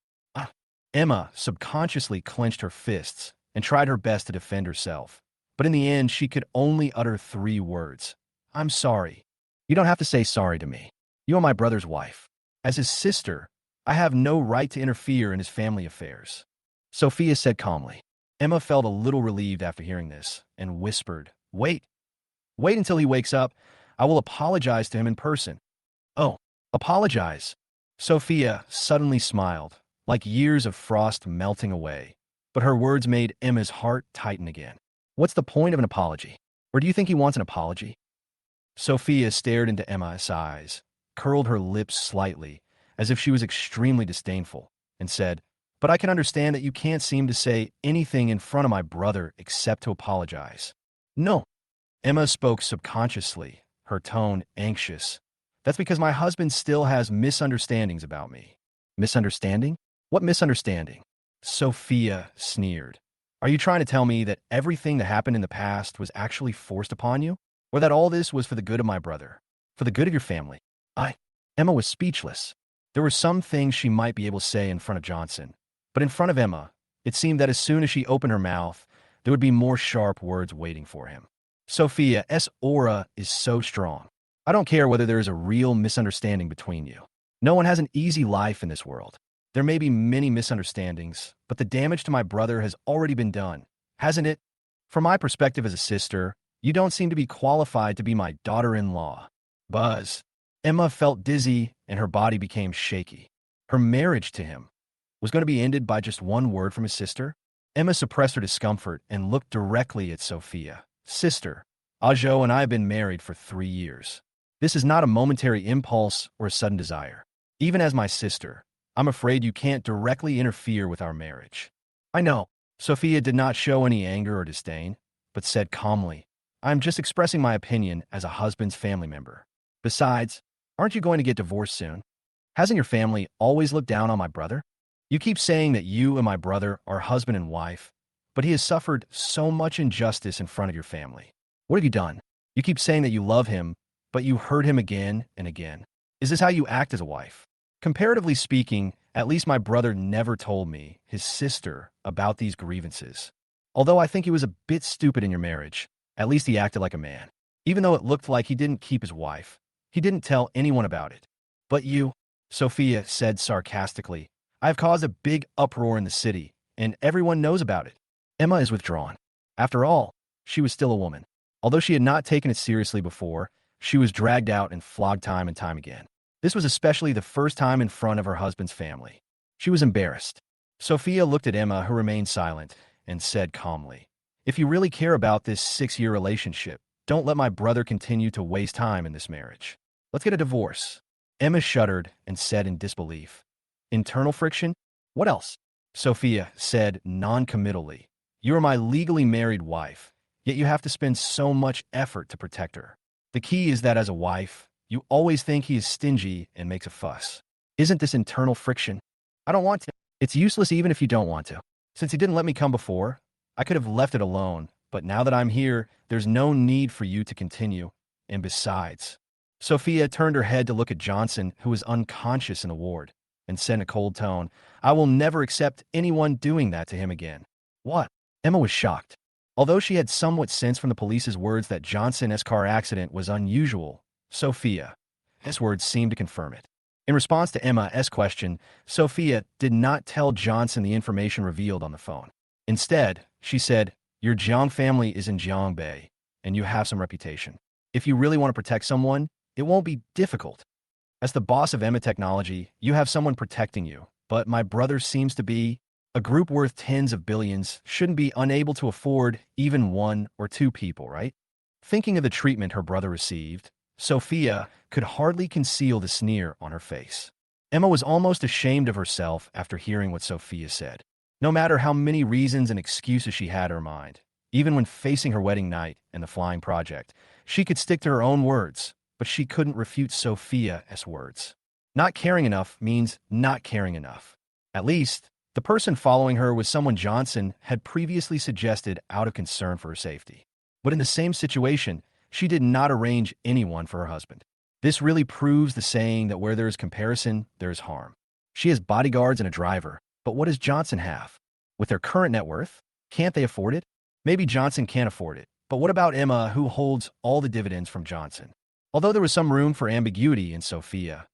S1: Emma subconsciously clenched her fists and tried her best to defend herself, but in the end, she could only utter 3 words. "I'm sorry." "You don't have to say sorry to me. You are my brother's wife. As his sister, I have no right to interfere in his family affairs," Sophia said calmly. Emma felt a little relieved after hearing this and whispered, Wait until he wakes up. I will apologize to him in person." "Oh, apologize." Sophia suddenly smiled, like years of frost melting away, but her words made Emma's heart tighten again. "What's the point of an apology? Or do you think he wants an apology?" Sophia stared into Emma's eyes, curled her lips slightly, as if she was extremely disdainful, and said, "But I can understand that you can't seem to say anything in front of my brother except to apologize." "No." Emma spoke subconsciously, her tone anxious. "That's because my husband still has misunderstandings about me." "Misunderstanding? What misunderstanding?" Sophia sneered. "Are you trying to tell me that everything that happened in the past was actually forced upon you? Or that all this was for the good of my brother? For the good of your family?" Emma was speechless. There were some things she might be able to say in front of Johnson, but in front of Emma, it seemed that as soon as she opened her mouth, there would be more sharp words waiting for him. "Sophia's aura is so strong. I don't care whether there is a real misunderstanding between you. No one has an easy life in this world. There may be many misunderstandings, but the damage to my brother has already been done, hasn't it? From my perspective as a sister, you don't seem to be qualified to be my daughter-in-law." Buzz. Emma felt dizzy and her body became shaky. Her marriage to him was going to be ended by just one word from his sister? Emma suppressed her discomfort and looked directly at Sophia. "Sister, Ajo and I have been married for 3 years. This is not a momentary impulse or a sudden desire. Even as my sister, I'm afraid you can't directly interfere with our marriage." "I know." Sophia did not show any anger or disdain, but said calmly, "I'm just expressing my opinion as a husband's family member. Besides, aren't you going to get divorced soon? Hasn't your family always looked down on my brother? You keep saying that you and my brother are husband and wife, but he has suffered so much injustice in front of your family. What have you done? You keep saying that you love him, but you hurt him again and again. Is this how you act as a wife? Comparatively speaking, at least my brother never told me, his sister, about these grievances. Although I think he was a bit stupid in your marriage, at least he acted like a man. Even though it looked like he didn't keep his wife, he didn't tell anyone about it. But you," Sophia said sarcastically, "I have caused a big uproar in the city, and everyone knows about it." Emma is withdrawn. After all, she was still a woman. Although she had not taken it seriously before, she was dragged out and flogged time and time again. This was especially the first time in front of her husband's family. She was embarrassed. Sophia looked at Emma, who remained silent, and said calmly, "If you really care about this 6-year relationship, don't let my brother continue to waste time in this marriage. Let's get a divorce." Emma shuddered and said in disbelief, "Internal friction? What else?" Sophia said non-committally, "You are my legally married wife, yet you have to spend so much effort to protect her. The key is that as a wife, you always think he is stingy and makes a fuss. Isn't this internal friction? I don't want to. It's useless even if you don't want to. Since he didn't let me come before, I could have left it alone, but now that I'm here, there's no need for you to continue. And besides, Sophia turned her head to look at Johnson, who was unconscious in the ward, and said in a cold tone, I will never accept anyone doing that to him again. What? Emma was shocked. Although she had somewhat sense from the police's words that Johnson's car accident was unusual, Sophia's words seemed to confirm it. In response to Emma's question, Sophia did not tell Johnson the information revealed on the phone. Instead, she said, your Jang family is in Jiangbei, and you have some reputation. If you really want to protect someone, it won't be difficult. As the boss of Emma Technology, you have someone protecting you, but my brother seems to be a group worth tens of billions shouldn't be unable to afford even one or two people, right? Thinking of the treatment her brother received, Sophia could hardly conceal the sneer on her face. Emma was almost ashamed of herself after hearing what Sophia said. No matter how many reasons and excuses she had in her mind, even when facing her wedding night and the flying project, she could stick to her own words, but she couldn't refute Sophia's words. Not caring enough means not caring enough. At least, the person following her was someone Johnson had previously suggested out of concern for her safety. But in the same situation, she did not arrange anyone for her husband. This really proves the saying that where there is comparison, there is harm. She has bodyguards and a driver, but what does Johnson have? With their current net worth, can't they afford it? Maybe Johnson can't afford it, but what about Emma, who holds all the dividends from Johnson? Although there was some room for ambiguity in Sophia's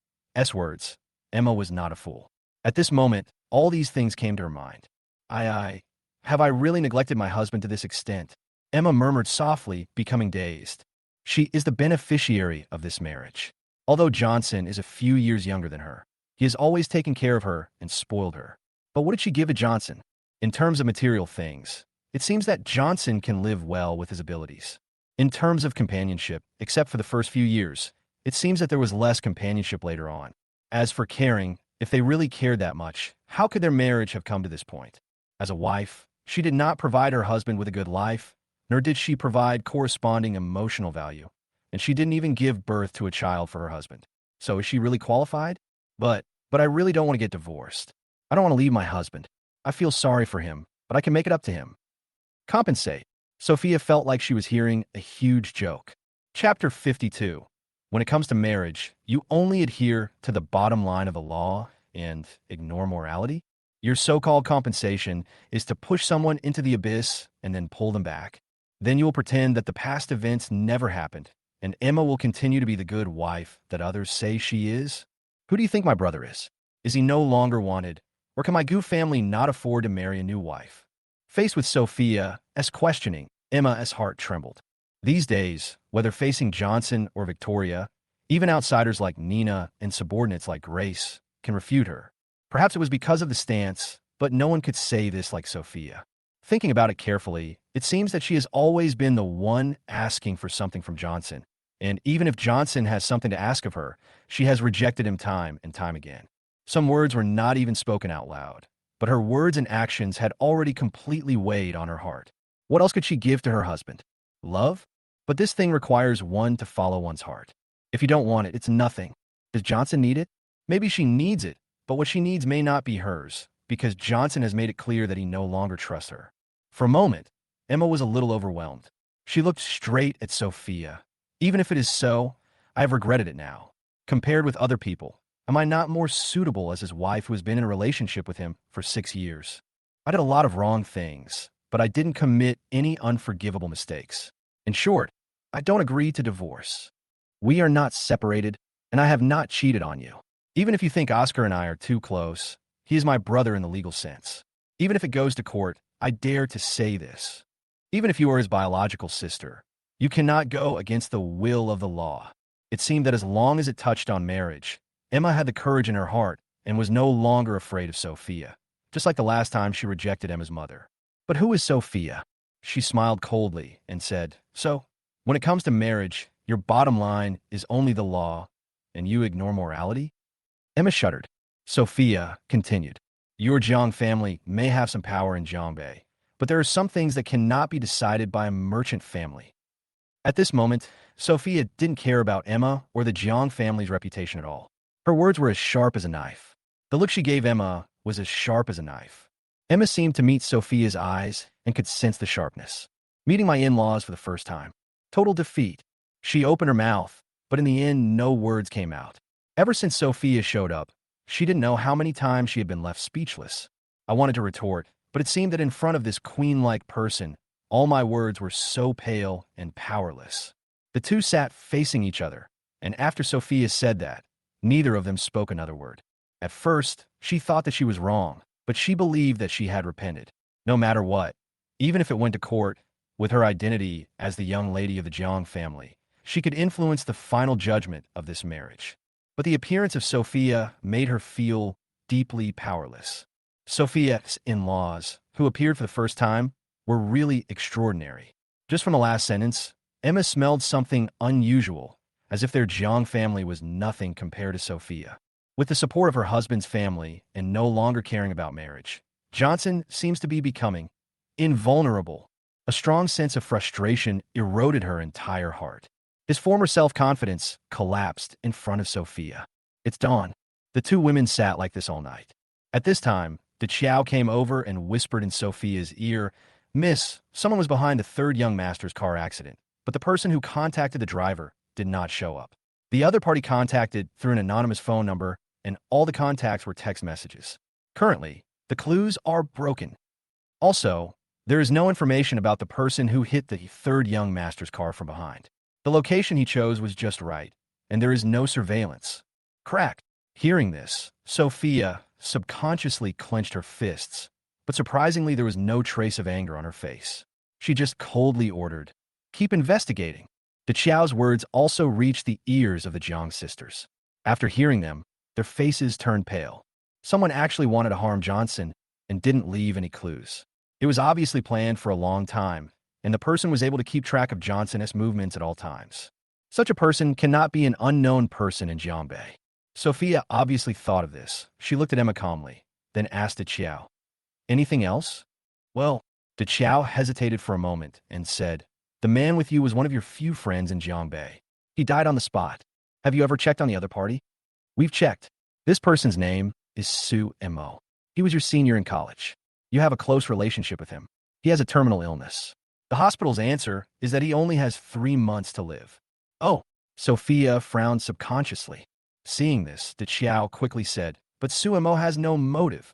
S1: words, Emma was not a fool. At this moment, all these things came to her mind. Have I really neglected my husband to this extent? Emma murmured softly, becoming dazed. She is the beneficiary of this marriage. Although Johnson is a few years younger than her, he has always taken care of her and spoiled her. But what did she give to Johnson? In terms of material things, it seems that Johnson can live well with his abilities. In terms of companionship, except for the first few years, it seems that there was less companionship later on. As for caring, if they really cared that much, how could their marriage have come to this point? As a wife, she did not provide her husband with a good life, nor did she provide corresponding emotional value, and she didn't even give birth to a child for her husband. So is she really qualified? But I really don't want to get divorced. I don't want to leave my husband. I feel sorry for him, but I can make it up to him. Compensate. Sophia felt like she was hearing a huge joke. Chapter 52. When it comes to marriage, you only adhere to the bottom line of the law and ignore morality. Your so-called compensation is to push someone into the abyss and then pull them back. Then you will pretend that the past events never happened, and Emma will continue to be the good wife that others say she is. Who do you think my brother is? Is he no longer wanted, or can my Gu family not afford to marry a new wife? Faced with Sophia's questioning, Emma's heart trembled. These days, whether facing Johnson or Victoria, even outsiders like Nina and subordinates like Grace can refute her. Perhaps it was because of the stance, but no one could say this like Sophia. Thinking about it carefully, it seems that she has always been the one asking for something from Johnson, and even if Johnson has something to ask of her, she has rejected him time and time again. Some words were not even spoken out loud, but her words and actions had already completely weighed on her heart. What else could she give to her husband? Love? But this thing requires one to follow one's heart. If you don't want it, it's nothing. Does Johnson need it? Maybe she needs it, but what she needs may not be hers, because Johnson has made it clear that he no longer trusts her. For a moment, Emma was a little overwhelmed. She looked straight at Sophia. Even if it is so, I have regretted it now. Compared with other people, am I not more suitable as his wife who has been in a relationship with him for 6 years? I did a lot of wrong things, but I didn't commit any unforgivable mistakes. In short, I don't agree to divorce. We are not separated, and I have not cheated on you. Even if you think Oscar and I are too close, he is my brother in the legal sense. Even if it goes to court, I dare to say this. Even if you are his biological sister, you cannot go against the will of the law. It seemed that as long as it touched on marriage, Emma had the courage in her heart and was no longer afraid of Sophia, just like the last time she rejected Emma's mother. But who is Sophia? She smiled coldly and said, So, when it comes to marriage, your bottom line is only the law, and you ignore morality? Emma shuddered. Sophia continued, Your Jiang family may have some power in Jiangbei, but there are some things that cannot be decided by a merchant family. At this moment, Sophia didn't care about Emma or the Jang family's reputation at all. Her words were as sharp as a knife. The look she gave Emma was as sharp as a knife. Emma seemed to meet Sophia's eyes and could sense the sharpness. Meeting my in-laws for the first time. Total defeat. She opened her mouth, but in the end, no words came out. Ever since Sophia showed up, she didn't know how many times she had been left speechless. I wanted to retort, but it seemed that in front of this queen-like person, all my words were so pale and powerless. The two sat facing each other, and after Sophia said that, neither of them spoke another word. At first, she thought that she was wrong, but she believed that she had repented. No matter what, even if it went to court, with her identity as the young lady of the Jang family, she could influence the final judgment of this marriage. But the appearance of Sophia made her feel deeply powerless. Sophia's in-laws, who appeared for the first time, were really extraordinary. Just from the last sentence, Emma smelled something unusual, as if their Jang family was nothing compared to Sophia. With the support of her husband's family and no longer caring about marriage, Johnson seems to be becoming invulnerable. A strong sense of frustration eroded her entire heart. His former self-confidence collapsed in front of Sophia. It's dawn. The two women sat like this all night. At this time, the Chow came over and whispered in Sophia's ear, "Miss, someone was behind the third young master's car accident, but the person who contacted the driver did not show up. The other party contacted through an anonymous phone number, and all the contacts were text messages. Currently, the clues are broken. Also, there is no information about the person who hit the third young master's car from behind. The location he chose was just right, and there is no surveillance." Crack. Hearing this, Sophia subconsciously clenched her fists, but surprisingly there was no trace of anger on her face. She just coldly ordered, "Keep investigating." The Chow's words also reached the ears of the Jiang sisters. After hearing them, their faces turned pale. Someone actually wanted to harm Johnson and didn't leave any clues. It was obviously planned for a long time, and the person was able to keep track of Johnson's movements at all times. Such a person cannot be an unknown person in Jiangbei. Sophia obviously thought of this. She looked at Emma calmly, then asked the Chow, "Anything else?" "Well," the Chow hesitated for a moment and said, "The man with you was one of your few friends in Jiangbei. He died on the spot. Have you ever checked on the other party?" "We've checked. This person's name is Su Mo. He was your senior in college. You have a close relationship with him. He has a terminal illness. The hospital's answer is that he only has 3 months to live." "Oh." Sophia frowned subconsciously. Seeing this, the Chow quickly said, "But Suemo has no motive."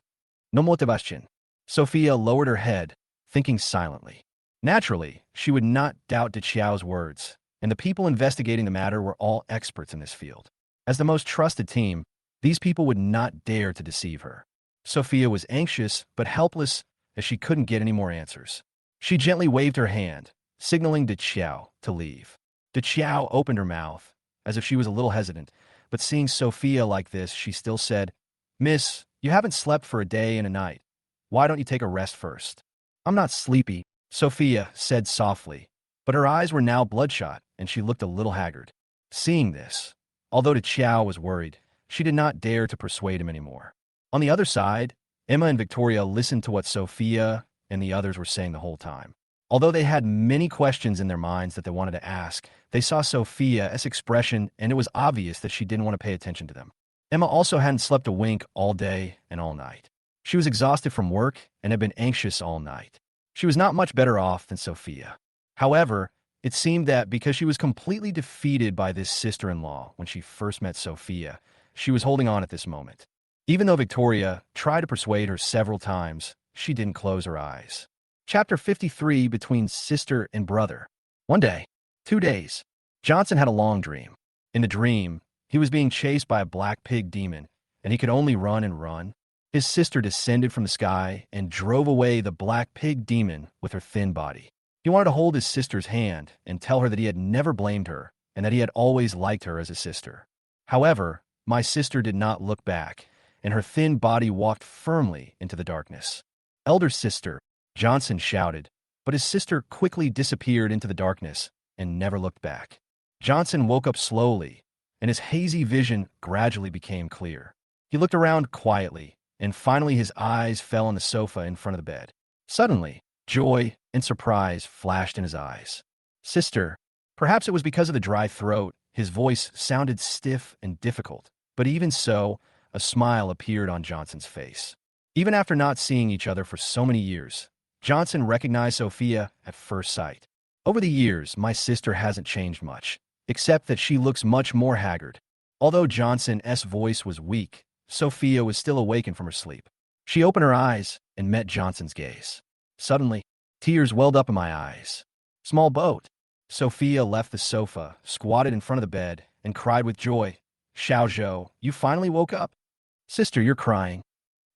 S1: "No motivation." Sophia lowered her head, thinking silently. Naturally, she would not doubt the Chow's words, and the people investigating the matter were all experts in this field. As the most trusted team, these people would not dare to deceive her. Sophia was anxious but helpless as she couldn't get any more answers. She gently waved her hand, signaling the Chow to leave. The Chow opened her mouth, as if she was a little hesitant, but seeing Sophia like this, she still said, "Miss, you haven't slept for a day and a night. Why don't you take a rest first?" "I'm not sleepy," Sophia said softly, but her eyes were now bloodshot, and she looked a little haggard. Seeing this, although the Chow was worried, she did not dare to persuade him anymore. On the other side, Emma and Victoria listened to what Sophia and the others were saying the whole time. Although they had many questions in their minds that they wanted to ask, they saw Sophia's expression, and it was obvious that she didn't want to pay attention to them. Emma also hadn't slept a wink all day and all night. She was exhausted from work and had been anxious all night. She was not much better off than Sophia. However, it seemed that because she was completely defeated by this sister-in-law when she first met Sophia, she was holding on at this moment. Even though Victoria tried to persuade her several times, she didn't close her eyes. Chapter 53, Between Sister and Brother. One day, 2 days, Johnson had a long dream. In the dream, he was being chased by a black pig demon, and he could only run and run. His sister descended from the sky and drove away the black pig demon with her thin body. He wanted to hold his sister's hand and tell her that he had never blamed her and that he had always liked her as a sister. However, my sister did not look back, and her thin body walked firmly into the darkness. "Elder sister," Johnson shouted, but his sister quickly disappeared into the darkness and never looked back. Johnson woke up slowly, and his hazy vision gradually became clear. He looked around quietly, and finally his eyes fell on the sofa in front of the bed. Suddenly, joy and surprise flashed in his eyes. "Sister," Perhaps it was because of the dry throat. His voice sounded stiff and difficult, but even so, a smile appeared on Johnson's face. Even after not seeing each other for so many years, Johnson recognized Sophia at first sight. Over the years, my sister hasn't changed much, except that she looks much more haggard. Although Johnson's voice was weak, Sophia was still awakened from her sleep. She opened her eyes and met Johnson's gaze. Suddenly, tears welled up in my eyes. Small boat. Sophia left the sofa, squatted in front of the bed, and cried with joy. Xiaozhou, you finally woke up? Sister, you're crying.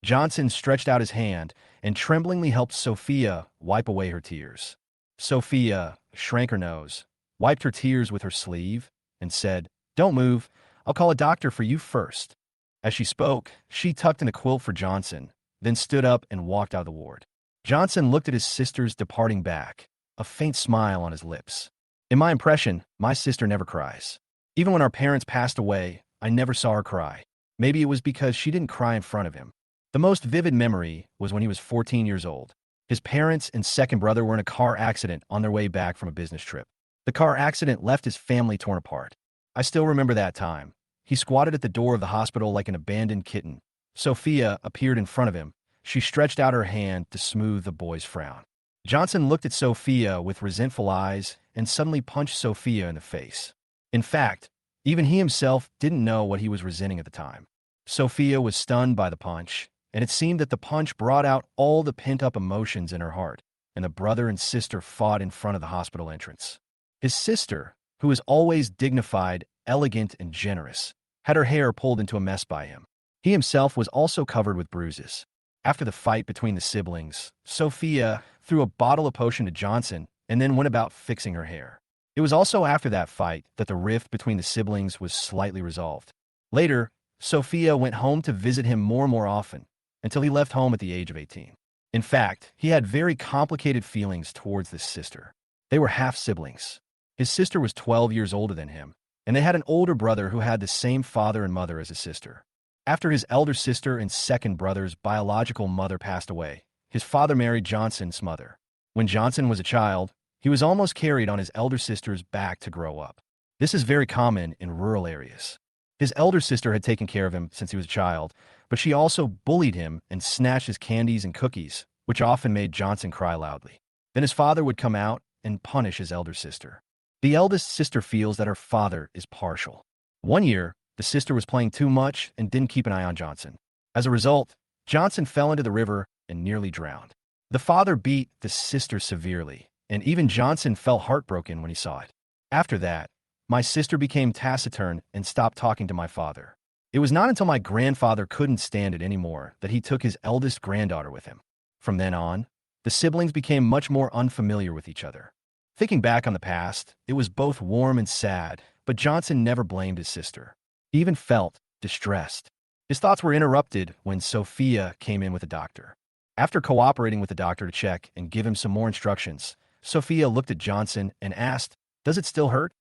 S1: Johnson stretched out his hand and tremblingly helped Sophia wipe away her tears. Sophia shrank her nose, wiped her tears with her sleeve, and said, Don't move. I'll call a doctor for you first. As she spoke, she tucked in a quilt for Johnson, then stood up and walked out of the ward. Johnson looked at his sister's departing back, a faint smile on his lips. In my impression, my sister never cries. Even when our parents passed away, I never saw her cry. Maybe it was because she didn't cry in front of him. The most vivid memory was when he was 14 years old. His parents and second brother were in a car accident on their way back from a business trip. The car accident left his family torn apart. I still remember that time. He squatted at the door of the hospital like an abandoned kitten. Sophia appeared in front of him. She stretched out her hand to smooth the boy's frown. Johnson looked at Sophia with resentful eyes and suddenly punched Sophia in the face. In fact, even he himself didn't know what he was resenting at the time. Sophia was stunned by the punch, and it seemed that the punch brought out all the pent-up emotions in her heart, and the brother and sister fought in front of the hospital entrance. His sister, who was always dignified, elegant, and generous, had her hair pulled into a mess by him. He himself was also covered with bruises. After the fight between the siblings, Sophia threw a bottle of potion to Johnson and then went about fixing her hair. It was also after that fight that the rift between the siblings was slightly resolved. Later, Sophia went home to visit him more and more often, until he left home at the age of 18. In fact, he had very complicated feelings towards this sister. They were half-siblings. His sister was 12 years older than him, and they had an older brother who had the same father and mother as his sister. After his elder sister and second brother's biological mother passed away, his father married Johnson's mother. When Johnson was a child, he was almost carried on his elder sister's back to grow up. This is very common in rural areas. His elder sister had taken care of him since he was a child, but she also bullied him and snatched his candies and cookies, which often made Johnson cry loudly. Then his father would come out and punish his elder sister. The eldest sister feels that her father is partial. One year, the sister was playing too much and didn't keep an eye on Johnson. As a result, Johnson fell into the river and nearly drowned. The father beat the sister severely, and even Johnson felt heartbroken when he saw it. After that, my sister became taciturn and stopped talking to my father. It was not until my grandfather couldn't stand it anymore that he took his eldest granddaughter with him. From then on, the siblings became much more unfamiliar with each other. Thinking back on the past, it was both warm and sad, but Johnson never blamed his sister. He even felt distressed. His thoughts were interrupted when Sophia came in with a doctor. After cooperating with the doctor to check and give him some more instructions, Sophia looked at Johnson and asked, "Does it still hurt?"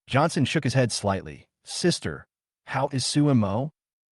S1: Johnson shook his head slightly. "Sister, how is Suemo?"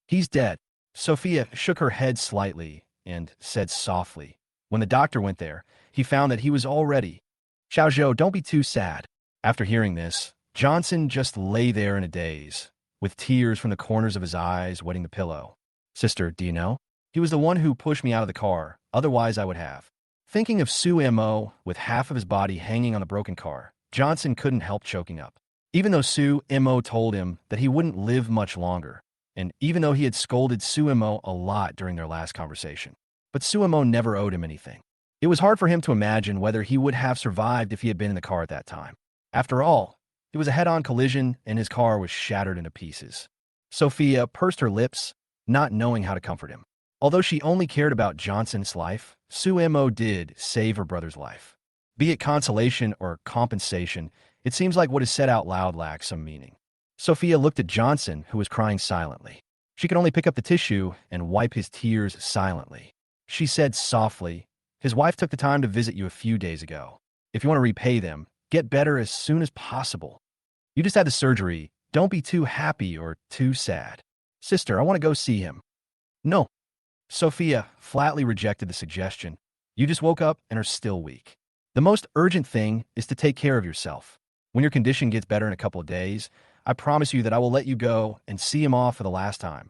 S1: "He's dead." Sophia shook her head slightly and said softly. When the doctor went there, he found that he was already. "Xiaozhou, don't be too sad." After hearing this, Johnson just lay there in a daze, with tears from the corners of his eyes wetting the pillow. "Sister, do you know? He was the one who pushed me out of the car, otherwise I would have." Thinking of Suemo with half of his body hanging on the broken car, Johnson couldn't help choking up. Even though Suemo told him that he wouldn't live much longer, and even though he had scolded Suemo a lot during their last conversation, but Suemo never owed him anything. It was hard for him to imagine whether he would have survived if he had been in the car at that time. After all, it was a head-on collision and his car was shattered into pieces. Sophia pursed her lips, not knowing how to comfort him. Although she only cared about Johnson's life, Suemo did save her brother's life. Be it consolation or compensation, it seems like what is said out loud lacks some meaning. Sophia looked at Johnson, who was crying silently. She could only pick up the tissue and wipe his tears silently. She said softly, "His wife took the time to visit you a few days ago. If you want to repay them, get better as soon as possible. You just had the surgery. Don't be too happy or too sad." "Sister, I want to go see him." "No." Sophia flatly rejected the suggestion. "You just woke up and are still weak. The most urgent thing is to take care of yourself. When your condition gets better in a couple of days, I promise you that I will let you go and see him off for the last time.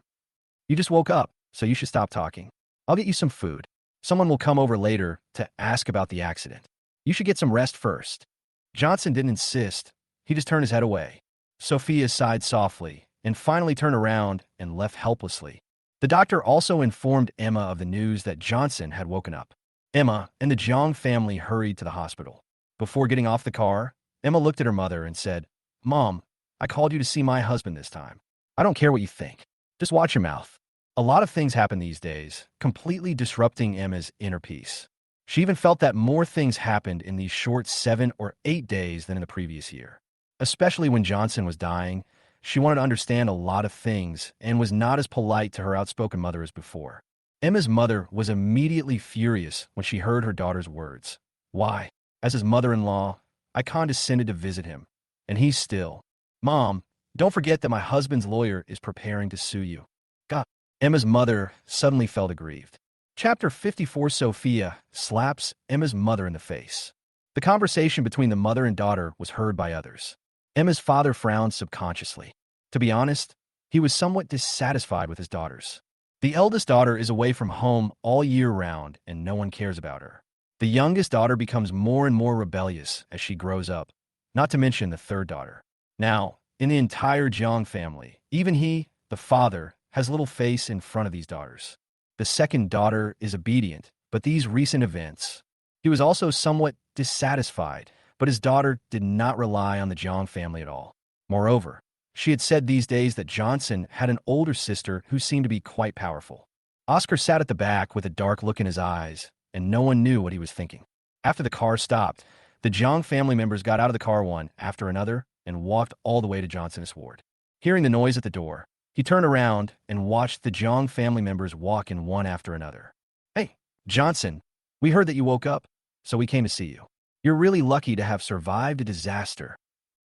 S1: You just woke up, so you should stop talking. I'll get you some food. Someone will come over later to ask about the accident. You should get some rest first." Johnson didn't insist. He just turned his head away. Sophia sighed softly and finally turned around and left helplessly. The doctor also informed Emma of the news that Johnson had woken up. Emma and the Jang family hurried to the hospital. Before getting off the car, Emma looked at her mother and said, "Mom, I called you to see my husband this time. I don't care what you think. Just watch your mouth." A lot of things happen these days, completely disrupting Emma's inner peace. She even felt that more things happened in these short 7 or 8 days than in the previous year. Especially when Johnson was dying, she wanted to understand a lot of things and was not as polite to her outspoken mother as before. Emma's mother was immediately furious when she heard her daughter's words. Why? As his mother-in-law, I condescended to visit him, and he's still. "Mom, don't forget that my husband's lawyer is preparing to sue you." God. Emma's mother suddenly felt aggrieved. Chapter 54. Sophia slaps Emma's mother in the face. The conversation between the mother and daughter was heard by others. Emma's father frowned subconsciously. To be honest, he was somewhat dissatisfied with his daughters. The eldest daughter is away from home all year round, and no one cares about her. The youngest daughter becomes more and more rebellious as she grows up, not to mention the third daughter. Now, in the entire Jang family, even he, the father, has little face in front of these daughters. The second daughter is obedient, but these recent events. He was also somewhat dissatisfied, but his daughter did not rely on the Jang family at all. Moreover, she had said these days that Johnson had an older sister who seemed to be quite powerful. Oscar sat at the back with a dark look in his eyes, and no one knew what he was thinking. After the car stopped, the Jang family members got out of the car one after another and walked all the way to Johnson's ward. Hearing the noise at the door, he turned around and watched the Jang family members walk in one after another. "Hey, Johnson, we heard that you woke up, so we came to see you. You're really lucky to have survived a disaster."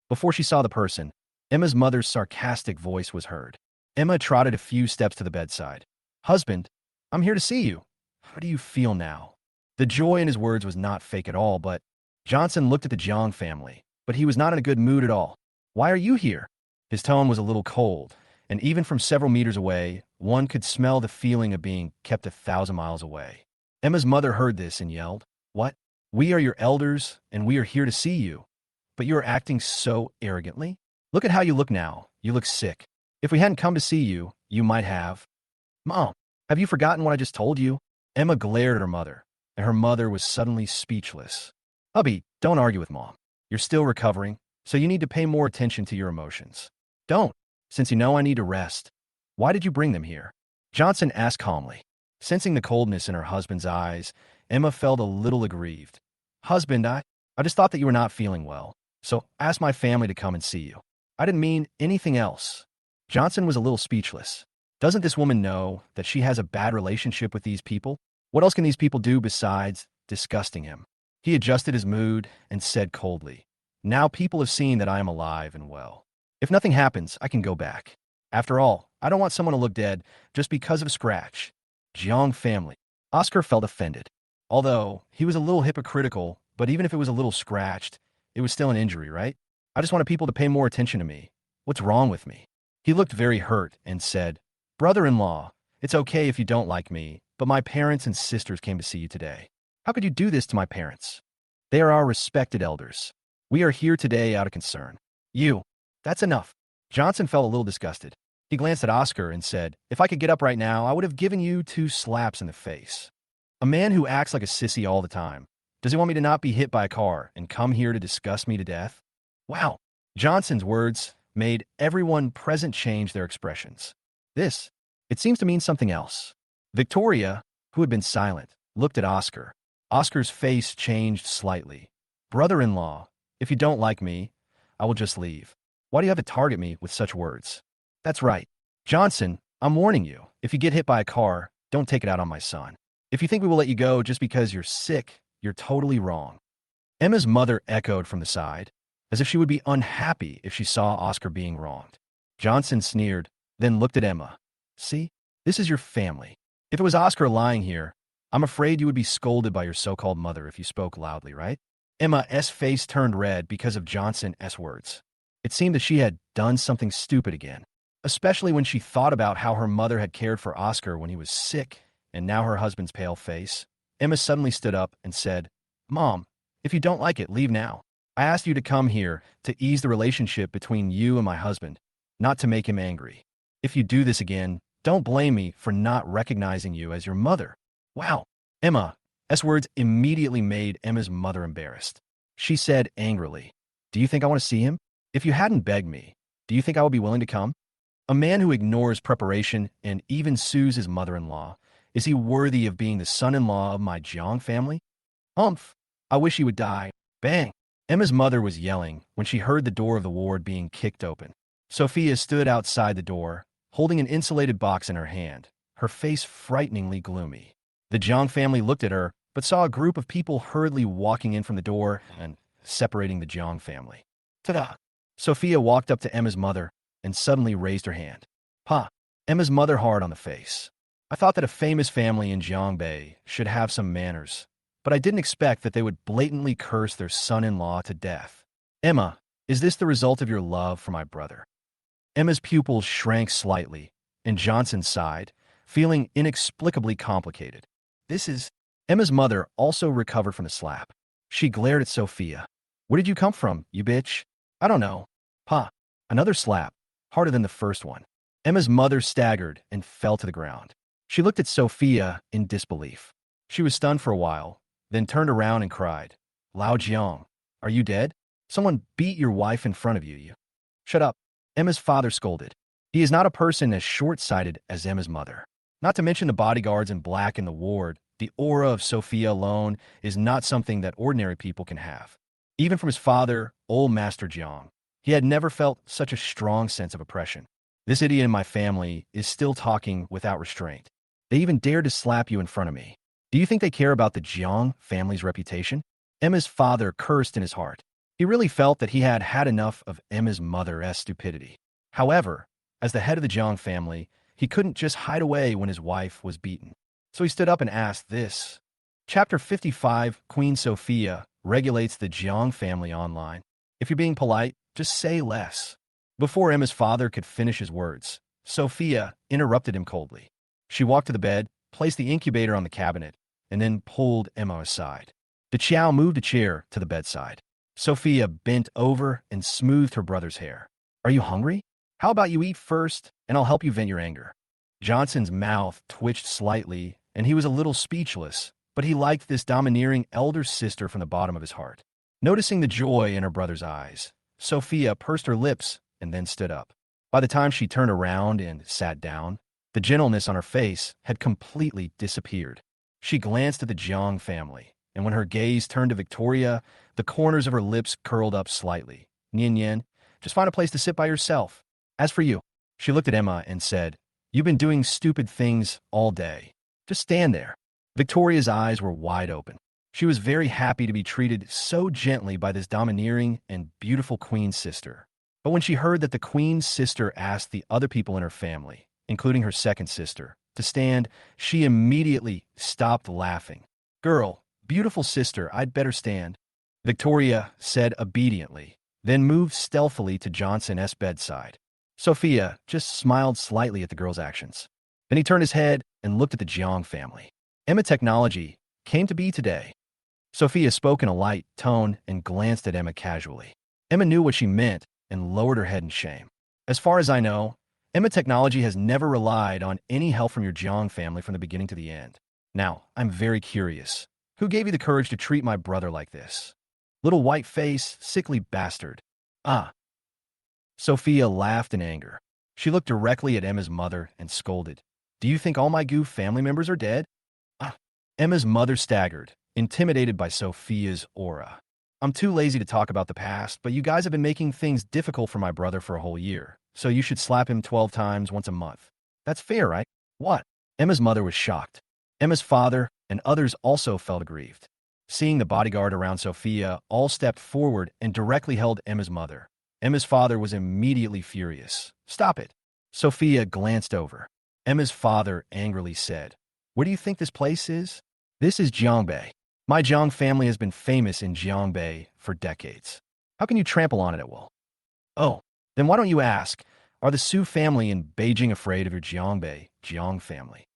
S1: Before she saw the person, Emma's mother's sarcastic voice was heard. Emma trotted a few steps to the bedside. "Husband, I'm here to see you. How do you feel now?" The joy in his words was not fake at all, but Johnson looked at the Jang family, but he was not in a good mood at all. "Why are you here?" His tone was a little cold, and even from several meters away, one could smell the feeling of being kept 1,000 miles away. Emma's mother heard this and yelled, "What? We are your elders, and we are here to see you. But you are acting so arrogantly? Look at how you look now. You look sick. If we hadn't come to see you, you might have." "Mom, have you forgotten what I just told you?" Emma glared at her mother, and her mother was suddenly speechless. "Hubby, don't argue with Mom. You're still recovering, so you need to pay more attention to your emotions. Don't, since you know I need to rest. Why did you bring them here?" Johnson asked calmly. Sensing the coldness in her husband's eyes, Emma felt a little aggrieved. "Husband, I just thought that you were not feeling well, so I asked my family to come and see you. I didn't mean anything else." Johnson was a little speechless. Doesn't this woman know that she has a bad relationship with these people? What else can these people do besides disgusting him? He adjusted his mood and said coldly, "Now people have seen that I am alive and well. If nothing happens, I can go back. After all, I don't want someone to look dead just because of a scratch." Jang family. Oscar felt offended. Although he was a little hypocritical, but even if it was a little scratched, it was still an injury, right? "I just wanted people to pay more attention to me. What's wrong with me?" He looked very hurt and said, "Brother-in-law, it's okay if you don't like me, but my parents and sisters came to see you today. How could you do this to my parents? They are our respected elders. We are here today out of concern. You, that's enough." Johnson felt a little disgusted. He glanced at Oscar and said, "If I could get up right now, I would have given you 2 slaps in the face. A man who acts like a sissy all the time. Does he want me to not be hit by a car and come here to disgust me to death?" Wow. Johnson's words made everyone present change their expressions. It seems to mean something else. Victoria, who had been silent, looked at Oscar. Oscar's face changed slightly. "Brother-in-law, if you don't like me, I will just leave. Why do you have to target me with such words?" "That's right. Johnson, I'm warning you. If you get hit by a car, don't take it out on my son. If you think we will let you go just because you're sick, you're totally wrong." Emma's mother echoed from the side, as if she would be unhappy if she saw Oscar being wronged. Johnson sneered, then looked at Emma. "See, this is your family. If it was Oscar lying here, I'm afraid you would be scolded by your so-called mother if you spoke loudly, right? Emma's face turned red because of Johnson's words. It seemed that she had done something stupid again, especially when she thought about how her mother had cared for Oscar when he was sick, and now her husband's pale face. Emma suddenly stood up and said, "Mom, if you don't like it, leave now. I asked you to come here to ease the relationship between you and my husband, not to make him angry. If you do this again, don't blame me for not recognizing you as your mother." Wow. Emma's words immediately made Emma's mother embarrassed. She said angrily, "Do you think I want to see him? If you hadn't begged me, do you think I would be willing to come? A man who ignores preparation and even sues his mother-in-law, is he worthy of being the son-in-law of my Jang family? Humph! I wish he would die." Bang! Emma's mother was yelling when she heard the door of the ward being kicked open. Sophia stood outside the door, holding an insulated box in her hand, her face frighteningly gloomy. The Jang family looked at her, but saw a group of people hurriedly walking in from the door and separating the Jang family. Ta-da! Sophia walked up to Emma's mother and suddenly raised her hand. "Pa." Emma's mother hard on the face. "I thought that a famous family in Jiangbei should have some manners, but I didn't expect that they would blatantly curse their son-in-law to death. Emma, is this the result of your love for my brother?" Emma's pupils shrank slightly, and Johnson sighed, feeling inexplicably complicated. This is... Emma's mother also recovered from the slap. She glared at Sophia. "Where did you come from, you bitch?" "I don't know." Pa. Another slap, harder than the first one. Emma's mother staggered and fell to the ground. She looked at Sophia in disbelief. She was stunned for a while, then turned around and cried, "Lao Jiang, are you dead? Someone beat your wife in front of you." "Shut up," Emma's father scolded. He is not a person as short-sighted as Emma's mother. Not to mention the bodyguards in black in the ward, the aura of Sophia alone is not something that ordinary people can have. Even from his father, old Master Jiang, he had never felt such a strong sense of oppression. "This idiot in my family is still talking without restraint. They even dared to slap you in front of me. Do you think they care about the Jiang family's reputation?" Emma's father cursed in his heart. He really felt that he had had enough of Emma's mother's stupidity. However, as the head of the Jiang family, he couldn't just hide away when his wife was beaten. So he stood up and asked this. Chapter 55, Queen Sophia, regulates the Jiang family online. If you're being polite, just say less. Before Emma's father could finish his words, Sophia interrupted him coldly. She walked to the bed, placed the incubator on the cabinet, and then pulled Emma aside. The Chow moved a chair to the bedside. Sophia bent over and smoothed her brother's hair. "Are you hungry? How about you eat first, and I'll help you vent your anger." Johnson's mouth twitched slightly, and he was a little speechless, but he liked this domineering elder sister from the bottom of his heart. Noticing the joy in her brother's eyes, Sophia pursed her lips and then stood up. By the time she turned around and sat down, the gentleness on her face had completely disappeared. She glanced at the Jiang family, and when her gaze turned to Victoria, the corners of her lips curled up slightly. "Nian Yan, just find a place to sit by yourself. As for you," she looked at Emma and said, "You've been doing stupid things all day. Just stand there." Victoria's eyes were wide open. She was very happy to be treated so gently by this domineering and beautiful queen's sister. But when she heard that the queen's sister asked the other people in her family, including her second sister, to stand, she immediately stopped laughing. "Girl, beautiful sister, I'd better stand," Victoria said obediently, then moved stealthily to Johnson's bedside. Sophia just smiled slightly at the girl's actions. Then he turned his head and looked at the Jiang family. "Emma Technology came to be today." Sophia spoke in a light tone and glanced at Emma casually. Emma knew what she meant and lowered her head in shame. "As far as I know, Emma Technology has never relied on any help from your Jiang family from the beginning to the end. Now, I'm very curious. Who gave you the courage to treat my brother like this? Little white face, sickly bastard." "Ah." Sophia laughed in anger. She looked directly at Emma's mother and scolded. "Do you think all my goof family members are dead?" "Ah." Emma's mother staggered, intimidated by Sophia's aura. "I'm too lazy to talk about the past, but you guys have been making things difficult for my brother for a whole year, so you should slap him 12 times once a month. That's fair, right?" "What?" Emma's mother was shocked. Emma's father and others also felt aggrieved. Seeing the bodyguard around Sophia, all stepped forward and directly held Emma's mother. Emma's father was immediately furious. "Stop it." Sophia glanced over. Emma's father angrily said, "Where do you think this place is?" "This is Jiangbei." My Jiang family has been famous in Jiangbei for decades. How can you trample on it at will? Oh, then why don't you ask, are the Su family in Beijing afraid of your Jiang family?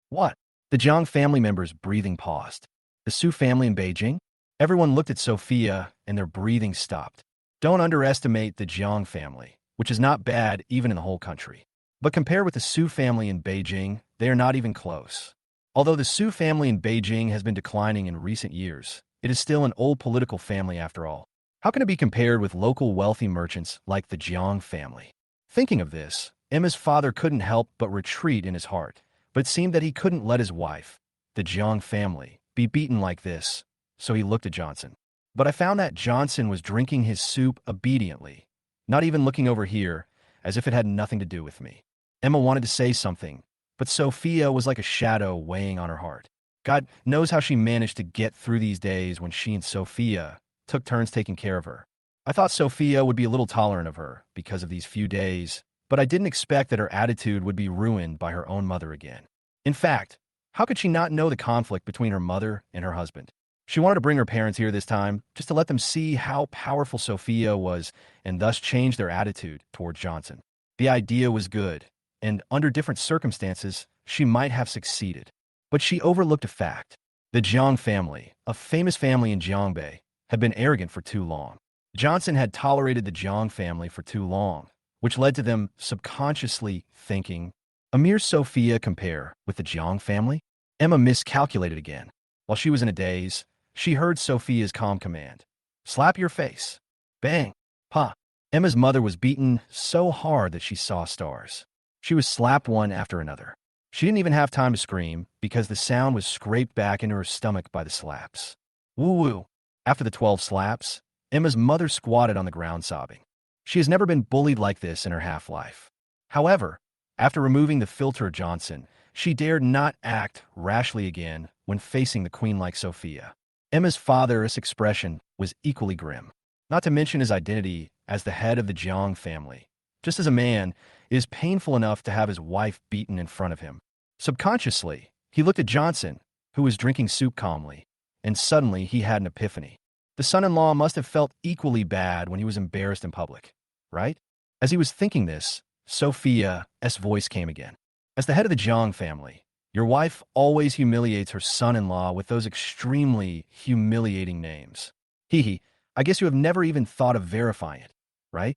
S1: What? The Jiang family members' breathing paused. The Su family in Beijing? Everyone looked at Sophia and their breathing stopped. Don't underestimate the Jiang family, which is not bad even in the whole country. But compared with the Su family in Beijing, they are not even close. Although the Su family in Beijing has been declining in recent years, it is still an old political family after all. How can it be compared with local wealthy merchants like the Jiang family? Thinking of this, Emma's father couldn't help but retreat in his heart, but it seemed that he couldn't let his wife, the Jiang family, be beaten like this, so he looked at Johnson. But I found that Johnson was drinking his soup obediently, not even looking over here, as if it had nothing to do with me. Emma wanted to say something, but Sophia was like a shadow weighing on her heart. God knows how she managed to get through these days when she and Sophia took turns taking care of her. I thought Sophia would be a little tolerant of her because of these few days, but I didn't expect that her attitude would be ruined by her own mother again. In fact, how could she not know the conflict between her mother and her husband? She wanted to bring her parents here this time, just to let them see how powerful Sophia was and thus change their attitude toward Johnson. The idea was good, and under different circumstances, she might have succeeded. But she overlooked a fact. The Jiang family, a famous family in Jiangbei, had been arrogant for too long. Johnson had tolerated the Jiang family for too long, which led to them subconsciously thinking, a mere Sophia compare with the Jiang family? Emma miscalculated again. While she was in a daze, she heard Sophia's calm command. Slap your face. Bang. Pa. Emma's mother was beaten so hard that she saw stars. She was slapped one after another. She didn't even have time to scream because the sound was scraped back into her stomach by the slaps. Woo-woo. After the 12 slaps, Emma's mother squatted on the ground sobbing. She has never been bullied like this in her half-life. However, after removing the filter Johnson, she dared not act rashly again when facing the queen-like Sophia. Emma's father's expression was equally grim, not to mention his identity as the head of the Jiang family. Just as a man, it is painful enough to have his wife beaten in front of him. Subconsciously, he looked at Johnson, who was drinking soup calmly, and suddenly he had an epiphany. The son-in-law must have felt equally bad when he was embarrassed in public, right? As he was thinking this, Sophia's voice came again. As the head of the Jiang family, your wife always humiliates her son-in-law with those extremely humiliating names. Hee, I guess you have never even thought of verifying it, right?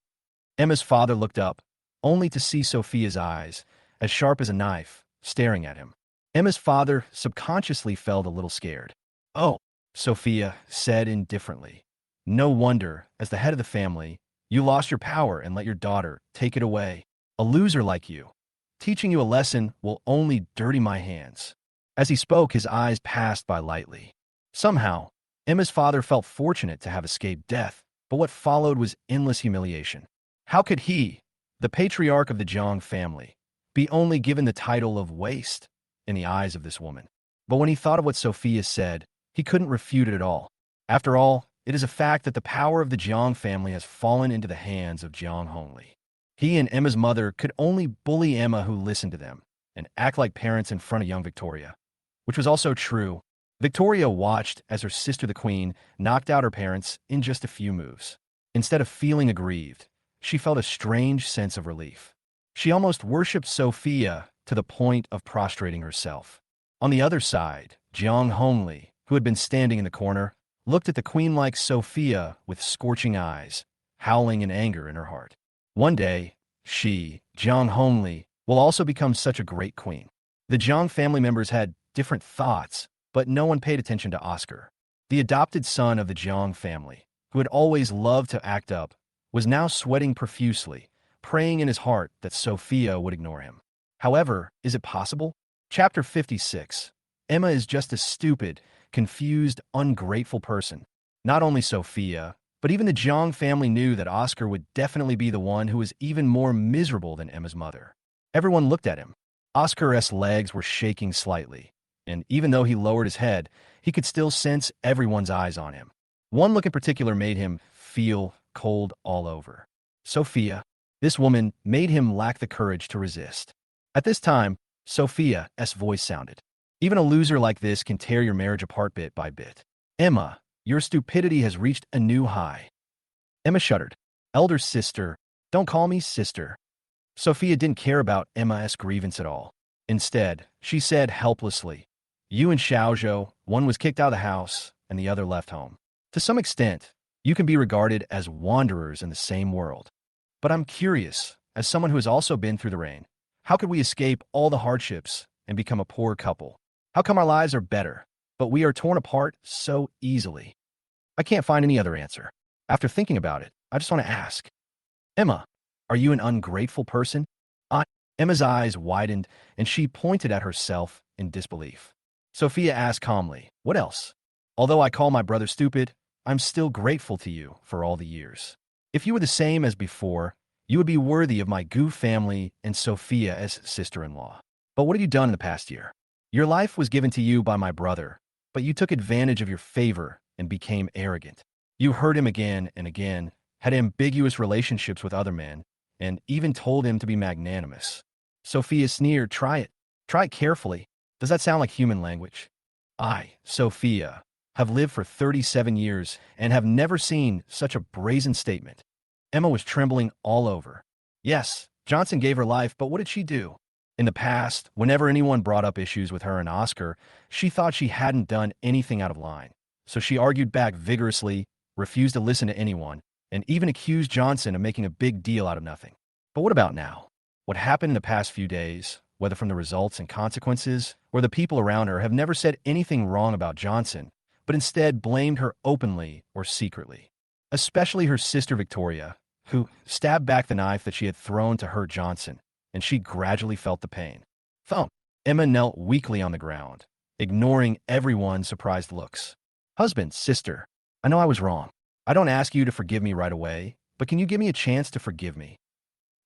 S1: Emma's father looked up, only to see Sophia's eyes, as sharp as a knife, staring at him. Emma's father subconsciously felt a little scared. Oh, Sophia said indifferently. No wonder, as the head of the family, you lost your power and let your daughter take it away. A loser like you. Teaching you a lesson will only dirty my hands. As he spoke, his eyes passed by lightly. Somehow, Emma's father felt fortunate to have escaped death, but what followed was endless humiliation. How could he, the patriarch of the Jiang family, be only given the title of waste in the eyes of this woman? But when he thought of what Sophia said, he couldn't refute it at all. After all, it is a fact that the power of the Jiang family has fallen into the hands of Jiang Hongli. He and Emma's mother could only bully Emma who listened to them and act like parents in front of young Victoria, which was also true. Victoria watched as her sister the queen knocked out her parents in just a few moves. Instead of feeling aggrieved, she felt a strange sense of relief. She almost worshipped Sophia to the point of prostrating herself. On the other side, Jiang Hongli, who had been standing in the corner, looked at the queen-like Sophia with scorching eyes, howling in anger in her heart. One day, she, Jiang Hongli, will also become such a great queen. The Jiang family members had different thoughts, but no one paid attention to Oscar. The adopted son of the Jiang family, who had always loved to act up, was now sweating profusely, praying in his heart that Sophia would ignore him. However, is it possible? Chapter 56. Emma is just a stupid, confused, ungrateful person. Not only Sophia, but even the Jiang family knew that Oscar would definitely be the one who was even more miserable than Emma's mother. Everyone looked at him. Oscar's legs were shaking slightly, and even though he lowered his head, he could still sense everyone's eyes on him. One look in particular made him feel cold all over. Sophia. This woman made him lack the courage to resist. At this time, Sophia's voice sounded. Even a loser like this can tear your marriage apart bit by bit. Emma, your stupidity has reached a new high. Emma shuddered. Elder sister, don't call me sister. Sophia didn't care about Emma's grievance at all. Instead, she said helplessly, you and Xiaozhou, one was kicked out of the house and the other left home. To some extent, you can be regarded as wanderers in the same world. But I'm curious, as someone who has also been through the rain, how could we escape all the hardships and become a poor couple? How come our lives are better, but we are torn apart so easily? I can't find any other answer. After thinking about it, I just want to ask, Emma, are you an ungrateful person? Emma's eyes widened, and she pointed at herself in disbelief. Sophia asked calmly, what else? Although I call my brother stupid, I'm still grateful to you for all the years. If you were the same as before, you would be worthy of my Gu family and Sophia as sister-in-law. But what have you done in the past year? Your life was given to you by my brother, but you took advantage of your favor and became arrogant. You hurt him again and again, had ambiguous relationships with other men, and even told him to be magnanimous. Sophia sneered, try it. Try it carefully. Does that sound like human language? I, Sophia, have lived for 37 years and have never seen such a brazen statement. Emma was trembling all over. Yes, Johnson gave her life, but what did she do? In the past, whenever anyone brought up issues with her and Oscar, she thought she hadn't done anything out of line. So she argued back vigorously, refused to listen to anyone, and even accused Johnson of making a big deal out of nothing. But what about now? What happened in the past few days, whether from the results and consequences, or the people around her, have never said anything wrong about Johnson, but instead blamed her openly or secretly. Especially her sister Victoria, who stabbed back the knife that she had thrown to hurt Johnson, and she gradually felt the pain. Thump! Emma knelt weakly on the ground, ignoring everyone's surprised looks. Husband, sister, I know I was wrong. I don't ask you to forgive me right away, but can you give me a chance to forgive me?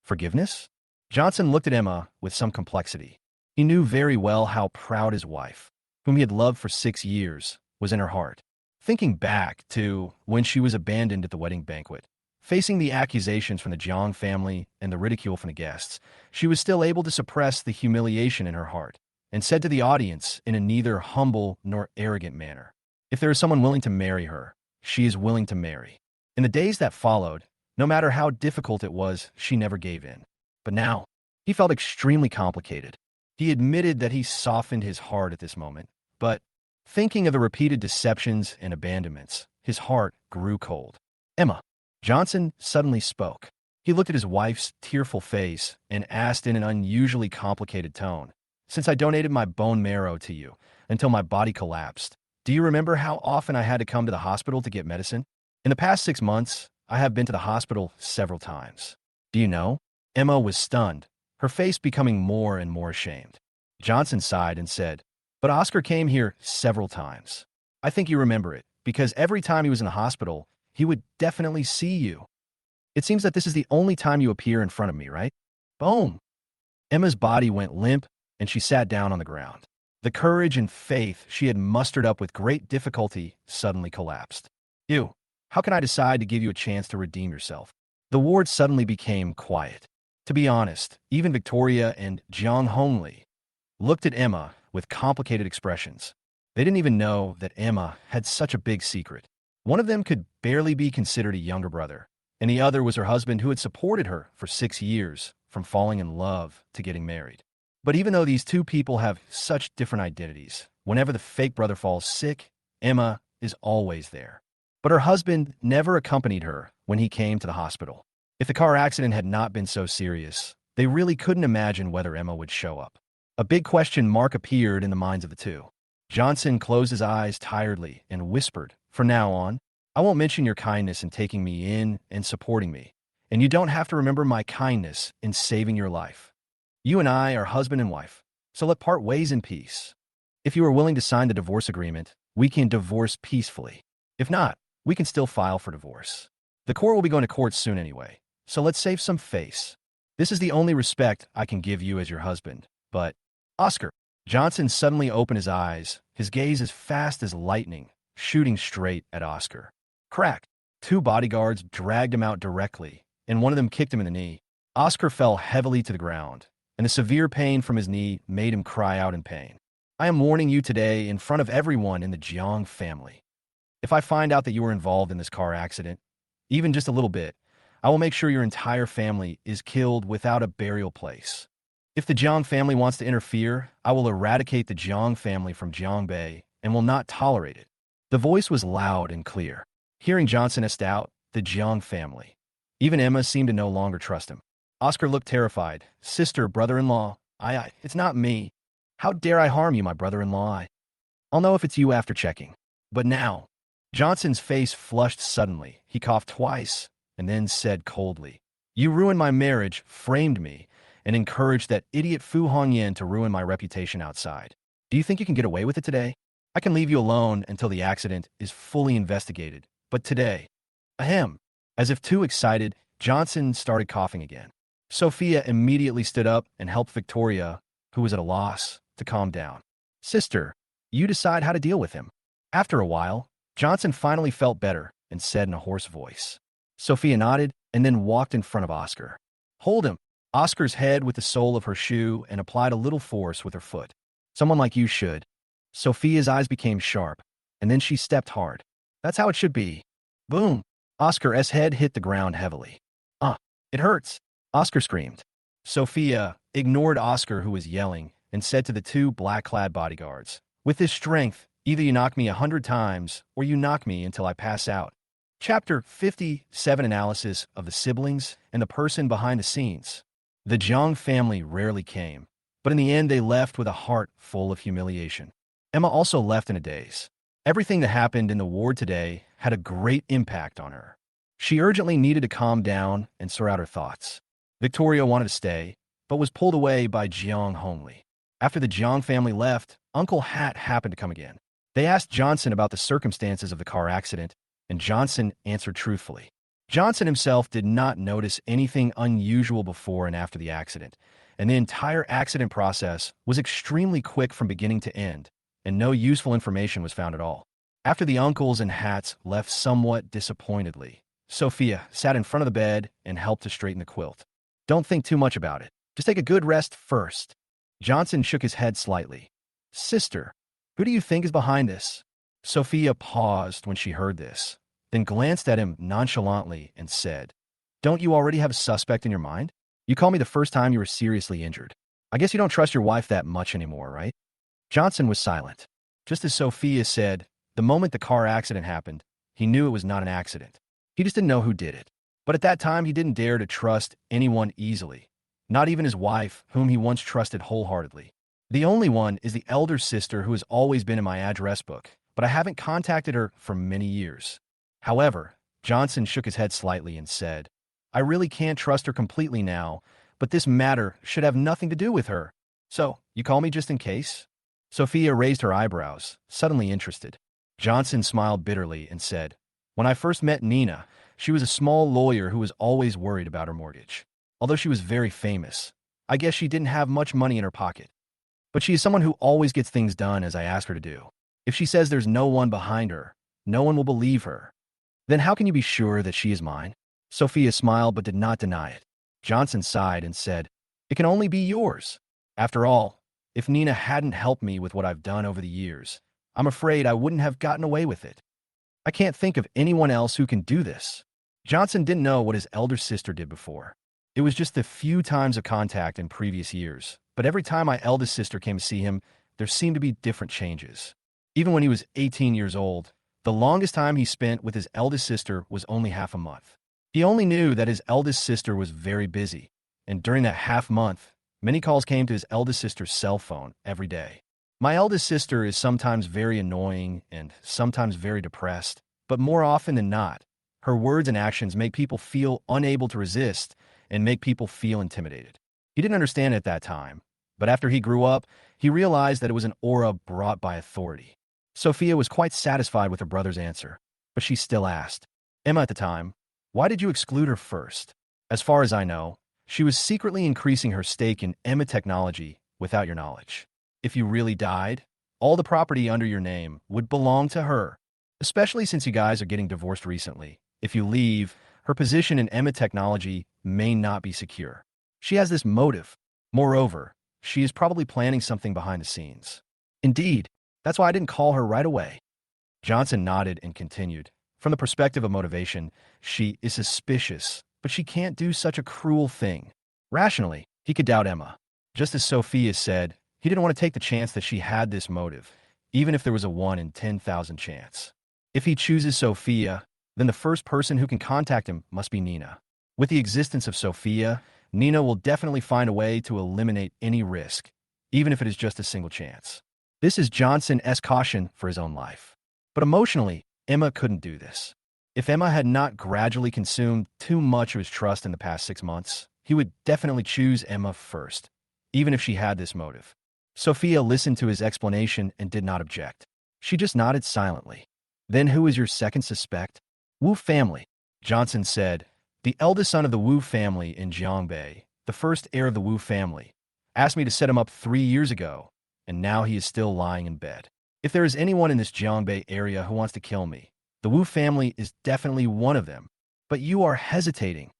S1: Forgiveness? Johnson looked at Emma with some complexity. He knew very well how proud his wife, whom he had loved for 6 years, was in her heart. Thinking back to when she was abandoned at the wedding banquet, facing the accusations from the Jang family and the ridicule from the guests, she was still able to suppress the humiliation in her heart and said to the audience in a neither humble nor arrogant manner, if there is someone willing to marry her, she is willing to marry. In the days that followed, no matter how difficult it was, she never gave in. But now, he felt extremely complicated. He admitted that he softened his heart at this moment, but thinking of the repeated deceptions and abandonments, his heart grew cold. Emma. Johnson suddenly spoke. He looked at his wife's tearful face and asked in an unusually complicated tone, since I donated my bone marrow to you until my body collapsed, do you remember how often I had to come to the hospital to get medicine? In the past 6 months, I have been to the hospital several times. Do you know? Emma was stunned, her face becoming more and more ashamed. Johnson sighed and said, but Oscar came here several times. I think you remember it, because every time he was in the hospital, he would definitely see you. It seems that this is the only time you appear in front of me, right? Boom! Emma's body went limp, and she sat down on the ground. The courage and faith she had mustered up with great difficulty suddenly collapsed. You, how can I decide to give you a chance to redeem yourself? The ward suddenly became quiet. To be honest, even Victoria and Jiang Hongli looked at Emma with complicated expressions. They didn't even know that Emma had such a big secret. One of them could barely be considered a younger brother, and the other was her husband who had supported her for 6 years, from falling in love to getting married. But even though these two people have such different identities, whenever the fake brother falls sick, Emma is always there. But her husband never accompanied her when he came to the hospital. If the car accident had not been so serious, they really couldn't imagine whether Emma would show up. A big question mark appeared in the minds of the two. Johnson closed his eyes tiredly and whispered, from now on, I won't mention your kindness in taking me in and supporting me, and you don't have to remember my kindness in saving your life. You and I are husband and wife, so let part ways in peace. If you are willing to sign the divorce agreement, we can divorce peacefully. If not, we can still file for divorce. The court will be going to court soon anyway, so let's save some face. This is the only respect I can give you as your husband, but, Oscar. Johnson suddenly opened his eyes, his gaze as fast as lightning, shooting straight at Oscar. Crack! 2 bodyguards dragged him out directly, and one of them kicked him in the knee. Oscar fell heavily to the ground, and the severe pain from his knee made him cry out in pain. I am warning you today in front of everyone in the Jiang family. If I find out that you were involved in this car accident, even just a little bit, I will make sure your entire family is killed without a burial place. If the Jiang family wants to interfere, I will eradicate the Jiang family from Jiangbei and will not tolerate it. The voice was loud and clear. Hearing Johnson est out, the Jiang family. Even Emma seemed to no longer trust him. Oscar looked terrified. Sister, brother-in-law, it's not me. How dare I harm you, my brother-in-law? I'll know if it's you after checking. But now. Johnson's face flushed suddenly. He coughed twice and then said coldly, You ruined my marriage, framed me, and encouraged that idiot Fu Hongyan to ruin my reputation outside. Do you think you can get away with it today? I can leave you alone until the accident is fully investigated. But today, ahem. As if too excited, Johnson started coughing again. Sophia immediately stood up and helped Victoria, who was at a loss, to calm down. Sister, you decide how to deal with him. After a while, Johnson finally felt better and said in a hoarse voice. Sophia nodded and then walked in front of Oscar. Hold him. Oscar's head with the sole of her shoe and applied a little force with her foot. Someone like you should. Sophia's eyes became sharp, and then she stepped hard. That's how it should be. Boom. Oscar's head hit the ground heavily. It hurts. Oscar screamed. Sophia ignored Oscar, who was yelling, and said to the two black-clad bodyguards, With this strength, either you knock me 100 times or you knock me until I pass out. Chapter 57 Analysis of the Siblings and the Person Behind the Scenes. The Jiang family rarely came, but in the end they left with a heart full of humiliation. Emma also left in a daze. Everything that happened in the ward today had a great impact on her. She urgently needed to calm down and sort out her thoughts. Victoria wanted to stay, but was pulled away by Jiang Hongli. After the Jiang family left, Uncle Hat happened to come again. They asked Johnson about the circumstances of the car accident, and Johnson answered truthfully. Johnson himself did not notice anything unusual before and after the accident, and the entire accident process was extremely quick from beginning to end, and no useful information was found at all. After the uncles and Hats left somewhat disappointedly, Sophia sat in front of the bed and helped to straighten the quilt. Don't think too much about it. Just take a good rest first. Johnson shook his head slightly. Sister, who do you think is behind this? Sophia paused when she heard this, then glanced at him nonchalantly and said, Don't you already have a suspect in your mind? You called me the first time you were seriously injured. I guess you don't trust your wife that much anymore, right? Johnson was silent. Just as Sophia said, the moment the car accident happened, he knew it was not an accident. He just didn't know who did it. But at that time, he didn't dare to trust anyone easily, not even his wife, whom he once trusted wholeheartedly. The only one is the elder sister who has always been in my address book, but I haven't contacted her for many years. However, Johnson shook his head slightly and said, I really can't trust her completely now, but this matter should have nothing to do with her. So, you call me just in case? Sophia raised her eyebrows, suddenly interested. Johnson smiled bitterly and said, When I first met Nina, she was a small lawyer who was always worried about her mortgage. Although she was very famous, I guess she didn't have much money in her pocket. But she is someone who always gets things done as I ask her to do. If she says there's no one behind her, no one will believe her. Then how can you be sure that she is mine? Sophia smiled but did not deny it. Johnson sighed and said, It can only be yours. After all, if Nina hadn't helped me with what I've done over the years, I'm afraid I wouldn't have gotten away with it. I can't think of anyone else who can do this. Johnson didn't know what his elder sister did before. It was just the few times of contact in previous years, but every time my eldest sister came to see him, there seemed to be different changes. Even when he was 18 years old, the longest time he spent with his eldest sister was only half a month. He only knew that his eldest sister was very busy, and during that half month, many calls came to his eldest sister's cell phone every day. My eldest sister is sometimes very annoying and sometimes very depressed, but more often than not, her words and actions make people feel unable to resist and make people feel intimidated. He didn't understand it at that time, but after he grew up, he realized that it was an aura brought by authority. Sophia was quite satisfied with her brother's answer, but she still asked, Emma at the time, why did you exclude her first? As far as I know, she was secretly increasing her stake in Emma Technology without your knowledge. If you really died, all the property under your name would belong to her, especially since you guys are getting divorced recently. If you leave, her position in Emma Technology may not be secure. She has this motive. Moreover, she is probably planning something behind the scenes. Indeed, that's why I didn't call her right away. Johnson nodded and continued. From the perspective of motivation, she is suspicious, but she can't do such a cruel thing. Rationally, he could doubt Emma. Just as Sophia said, he didn't want to take the chance that she had this motive, even if there was a 1 in 10,000 chance. If he chooses Sophia, then the first person who can contact him must be Nina. With the existence of Sophia, Nina will definitely find a way to eliminate any risk, even if it is just a single chance. This is Johnson's caution for his own life. But emotionally, Emma couldn't do this. If Emma had not gradually consumed too much of his trust in the past 6 months, he would definitely choose Emma first, even if she had this motive. Sophia listened to his explanation and did not object. She just nodded silently. Then who is your second suspect? Wu family, Johnson said. The eldest son of the Wu family in Jiangbei, the first heir of the Wu family, asked me to set him up 3 years ago, and now he is still lying in bed. If there is anyone in this Jiangbei area who wants to kill me, the Wu family is definitely one of them. But you are hesitating.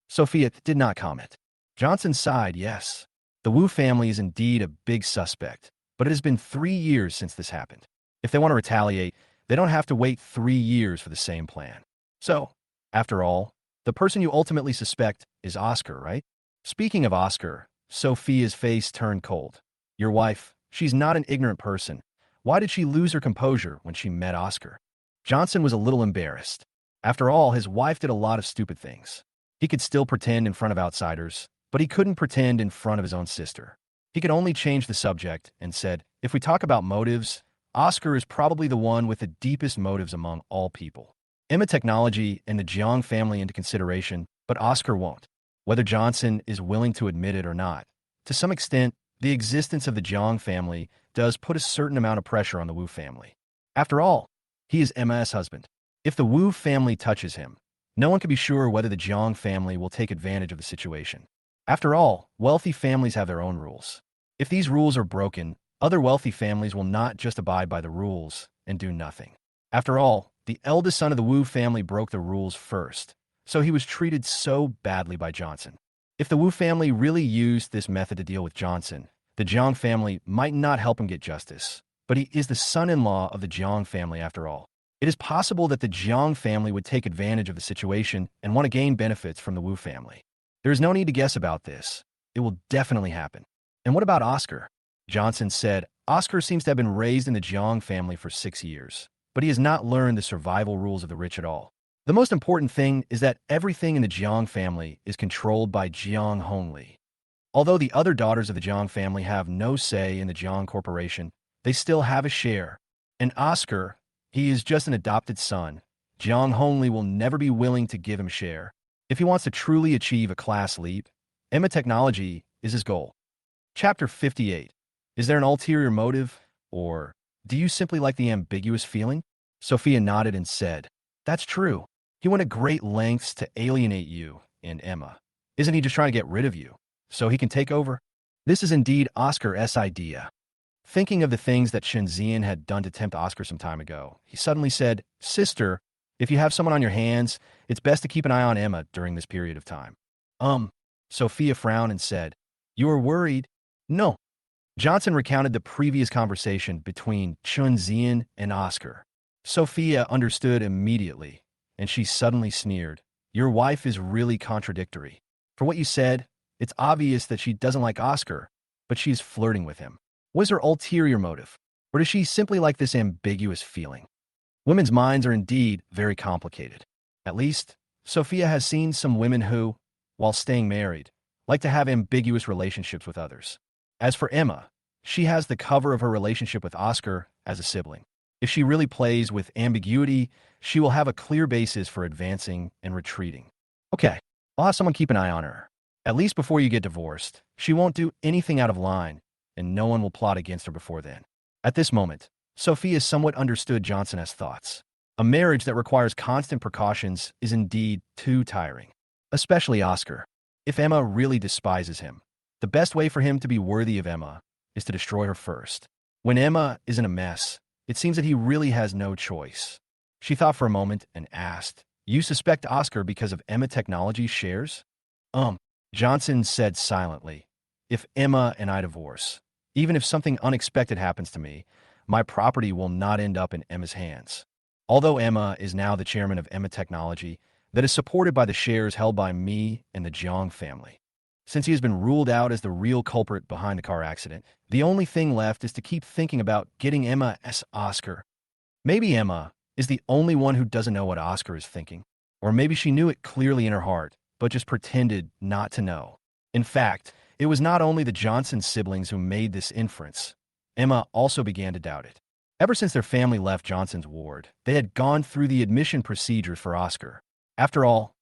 S1: Sophia did not comment. Johnson sighed, yes. The Wu family is indeed a big suspect, but it has been 3 years since this happened. If they want to retaliate, they don't have to wait 3 years for the same plan. So, after all, the person you ultimately suspect is Oscar, right? Speaking of Oscar, Sophia's face turned cold. Your wife, she's not an ignorant person. Why did she lose her composure when she met Oscar? Johnson was a little embarrassed. After all, his wife did a lot of stupid things. He could still pretend in front of outsiders, but he couldn't pretend in front of his own sister. He could only change the subject and said, if we talk about motives, Oscar is probably the one with the deepest motives among all people. Emma technology and the Jiang family into consideration, but Oscar won't, whether Johnson is willing to admit it or not. To some extent, the existence of the Jiang family does put a certain amount of pressure on the Wu family. After all, he is Emma's husband. If the Wu family touches him, no one can be sure whether the Jiang family will take advantage of the situation. After all, wealthy families have their own rules. If these rules are broken, other wealthy families will not just abide by the rules and do nothing. After all, the eldest son of the Wu family broke the rules first, so he was treated so badly by Johnson. If the Wu family really used this method to deal with Johnson, the Jiang family might not help him get justice, but he is the son-in-law of the Jiang family after all. It is possible that the Jiang family would take advantage of the situation and want to gain benefits from the Wu family. There is no need to guess about this. It will definitely happen. And what about Oscar? Johnson said, Oscar seems to have been raised in the Jiang family for 6 years, but he has not learned the survival rules of the rich at all. The most important thing is that everything in the Jiang family is controlled by Jiang Hongli. Although the other daughters of the Jiang family have no say in the Jiang corporation, they still have a share. And Oscar, he is just an adopted son. Jiang Hongli will never be willing to give him a share. If he wants to truly achieve a class leap, Emma technology is his goal. Chapter 58. Is there an ulterior motive, or do you simply like the ambiguous feeling? Sophia nodded and said, that's true. He went to great lengths to alienate you and Emma. Isn't he just trying to get rid of you, so he can take over? This is indeed Oscar's idea. Thinking of the things that Chunzian had done to tempt Oscar some time ago, he suddenly said, Sister, if you have someone on your hands, it's best to keep an eye on Emma during this period of time. Sophia frowned and said, You are worried? No. Johnson recounted the previous conversation between Chunzian and Oscar. Sophia understood immediately, and she suddenly sneered. Your wife is really contradictory. For what you said, it's obvious that she doesn't like Oscar, but she's flirting with him. What is her ulterior motive? Or does she simply like this ambiguous feeling? Women's minds are indeed very complicated. At least, Sophia has seen some women who, while staying married, like to have ambiguous relationships with others. As for Emma, she has the cover of her relationship with Oscar as a sibling. If she really plays with ambiguity, she will have a clear basis for advancing and retreating. Okay, I'll have someone keep an eye on her. At least before you get divorced, she won't do anything out of line, and no one will plot against her before then. At this moment, Sophia somewhat understood Johnson's thoughts. A marriage that requires constant precautions is indeed too tiring. Especially Oscar. If Emma really despises him, the best way for him to be worthy of Emma is to destroy her first. When Emma is in a mess, it seems that he really has no choice. She thought for a moment and asked, You suspect Oscar because of Emma Technologies shares? Johnson said silently, If Emma and I divorce, even if something unexpected happens to me, my property will not end up in Emma's hands. Although Emma is now the chairman of Emma Technology, that is supported by the shares held by me and the Jang family. Since he has been ruled out as the real culprit behind the car accident, the only thing left is to keep thinking about getting Emma's Oscar. Maybe Emma is the only one who doesn't know what Oscar is thinking. Or maybe she knew it clearly in her heart, but just pretended not to know. In fact, it was not only the Johnson siblings who made this inference. Emma also began to doubt it. Ever since their family left Johnson's ward, they had gone through the admission procedures for Oscar. After all,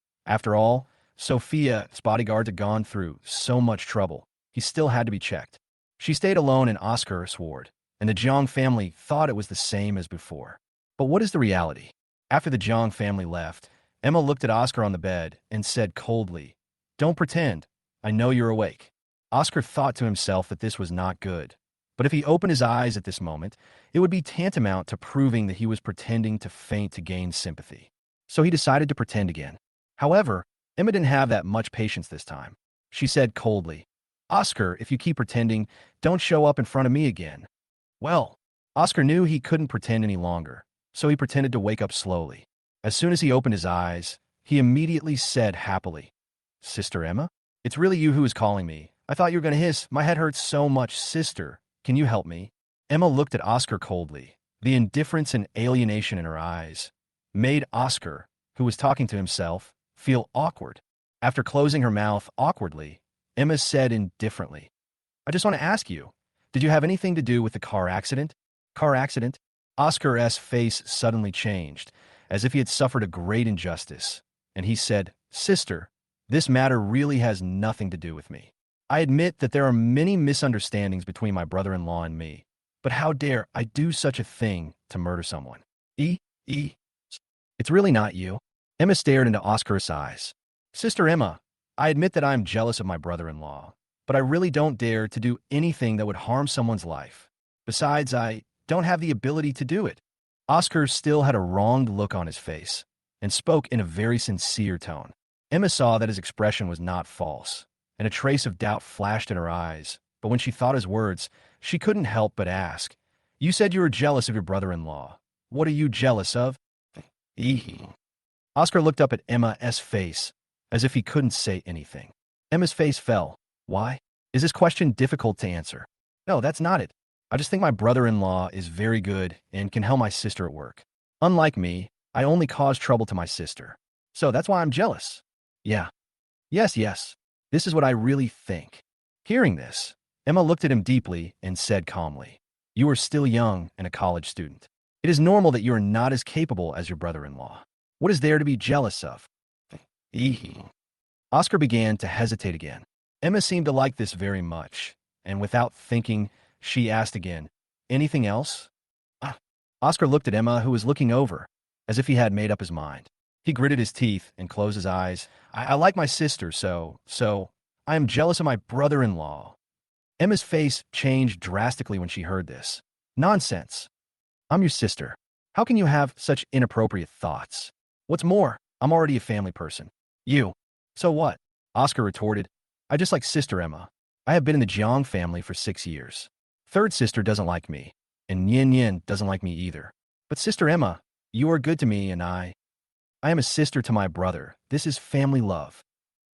S1: Sophia's bodyguards had gone through so much trouble, he still had to be checked. She stayed alone in Oscar's ward, and the Jang family thought it was the same as before. But what is the reality? After the Jang family left, Emma looked at Oscar on the bed and said coldly, "Don't pretend. I know you're awake." Oscar thought to himself that this was not good. But if he opened his eyes at this moment, it would be tantamount to proving that he was pretending to faint to gain sympathy. So he decided to pretend again. However, Emma didn't have that much patience this time. She said coldly, "Oscar, if you keep pretending, don't show up in front of me again." Well, Oscar knew he couldn't pretend any longer, so he pretended to wake up slowly. As soon as he opened his eyes, he immediately said happily, "Sister Emma? It's really you who is calling me. I thought you were going to hiss. My head hurts so much, sister. Can you help me?" Emma looked at Oscar coldly. The indifference and alienation in her eyes made Oscar, who was talking to himself, feel awkward. After closing her mouth awkwardly, Emma said indifferently, "I just want to ask you, did you have anything to do with the car accident?" Car accident? Oscar's face suddenly changed, as if he had suffered a great injustice, and he said, "Sister, this matter really has nothing to do with me. I admit that there are many misunderstandings between my brother-in-law and me, but how dare I do such a thing to murder someone? It's really not you." Emma stared into Oscar's eyes. "Sister Emma, I admit that I am jealous of my brother-in-law, but I really don't dare to do anything that would harm someone's life. Besides, I don't have the ability to do it." Oscar still had a wronged look on his face and spoke in a very sincere tone. Emma saw that his expression was not false, and a trace of doubt flashed in her eyes, but when she thought his words, she couldn't help but ask, "You said you were jealous of your brother-in-law. What are you jealous of?" Oscar looked up at Emma's face, as if he couldn't say anything. Emma's face fell. "Why? Is this question difficult to answer?" "No, that's not it. I just think my brother-in-law is very good and can help my sister at work. Unlike me, I only cause trouble to my sister. So that's why I'm jealous." "Yeah. Yes. This is what I really think." Hearing this, Emma looked at him deeply and said calmly, "You are still young and a college student. It is normal that you are not as capable as your brother-in-law. What is there to be jealous of?" Oscar began to hesitate again. Emma seemed to like this very much, and without thinking, she asked again, "Anything else?" Oscar looked at Emma, who was looking over, as if he had made up his mind. He gritted his teeth and closed his eyes. I like my sister, so I am jealous of my brother-in-law." Emma's face changed drastically when she heard this. "Nonsense. I'm your sister. How can you have such inappropriate thoughts? What's more, I'm already a family person. You. So what?" Oscar retorted. "I just like Sister Emma. I have been in the Jiang family for 6 years. Third sister doesn't like me, and Yin doesn't like me either. But Sister Emma, you are good to me, and I am a sister to my brother. This is family love."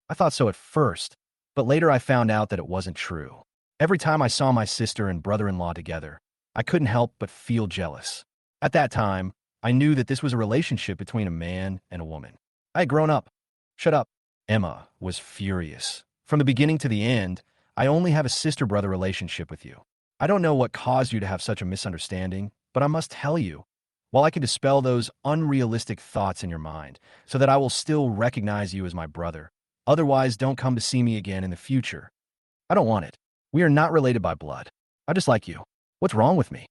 S1: I thought so at first, but later I found out that it wasn't true. Every time I saw my sister and brother-in-law together, I couldn't help but feel jealous. At that time, I knew that this was a relationship between a man and a woman. I had grown up. "Shut up." Emma was furious. "From the beginning to the end, I only have a sister-brother relationship with you. I don't know what caused you to have such a misunderstanding, but I must tell you, while I can dispel those unrealistic thoughts in your mind so that I will still recognize you as my brother, otherwise don't come to see me again in the future. I don't want it. We are not related by blood. I just like you. What's wrong with me?"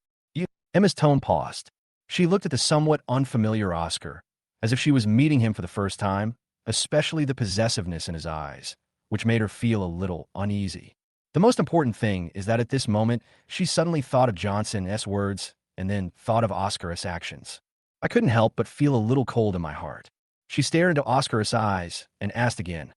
S1: Emma's tone paused. She looked at the somewhat unfamiliar Oscar, as if she was meeting him for the first time, especially the possessiveness in his eyes, which made her feel a little uneasy. The most important thing is that at this moment, she suddenly thought of Johnson's words and then thought of Oscar's actions. I couldn't help but feel a little cold in my heart. She stared into Oscar's eyes and asked again.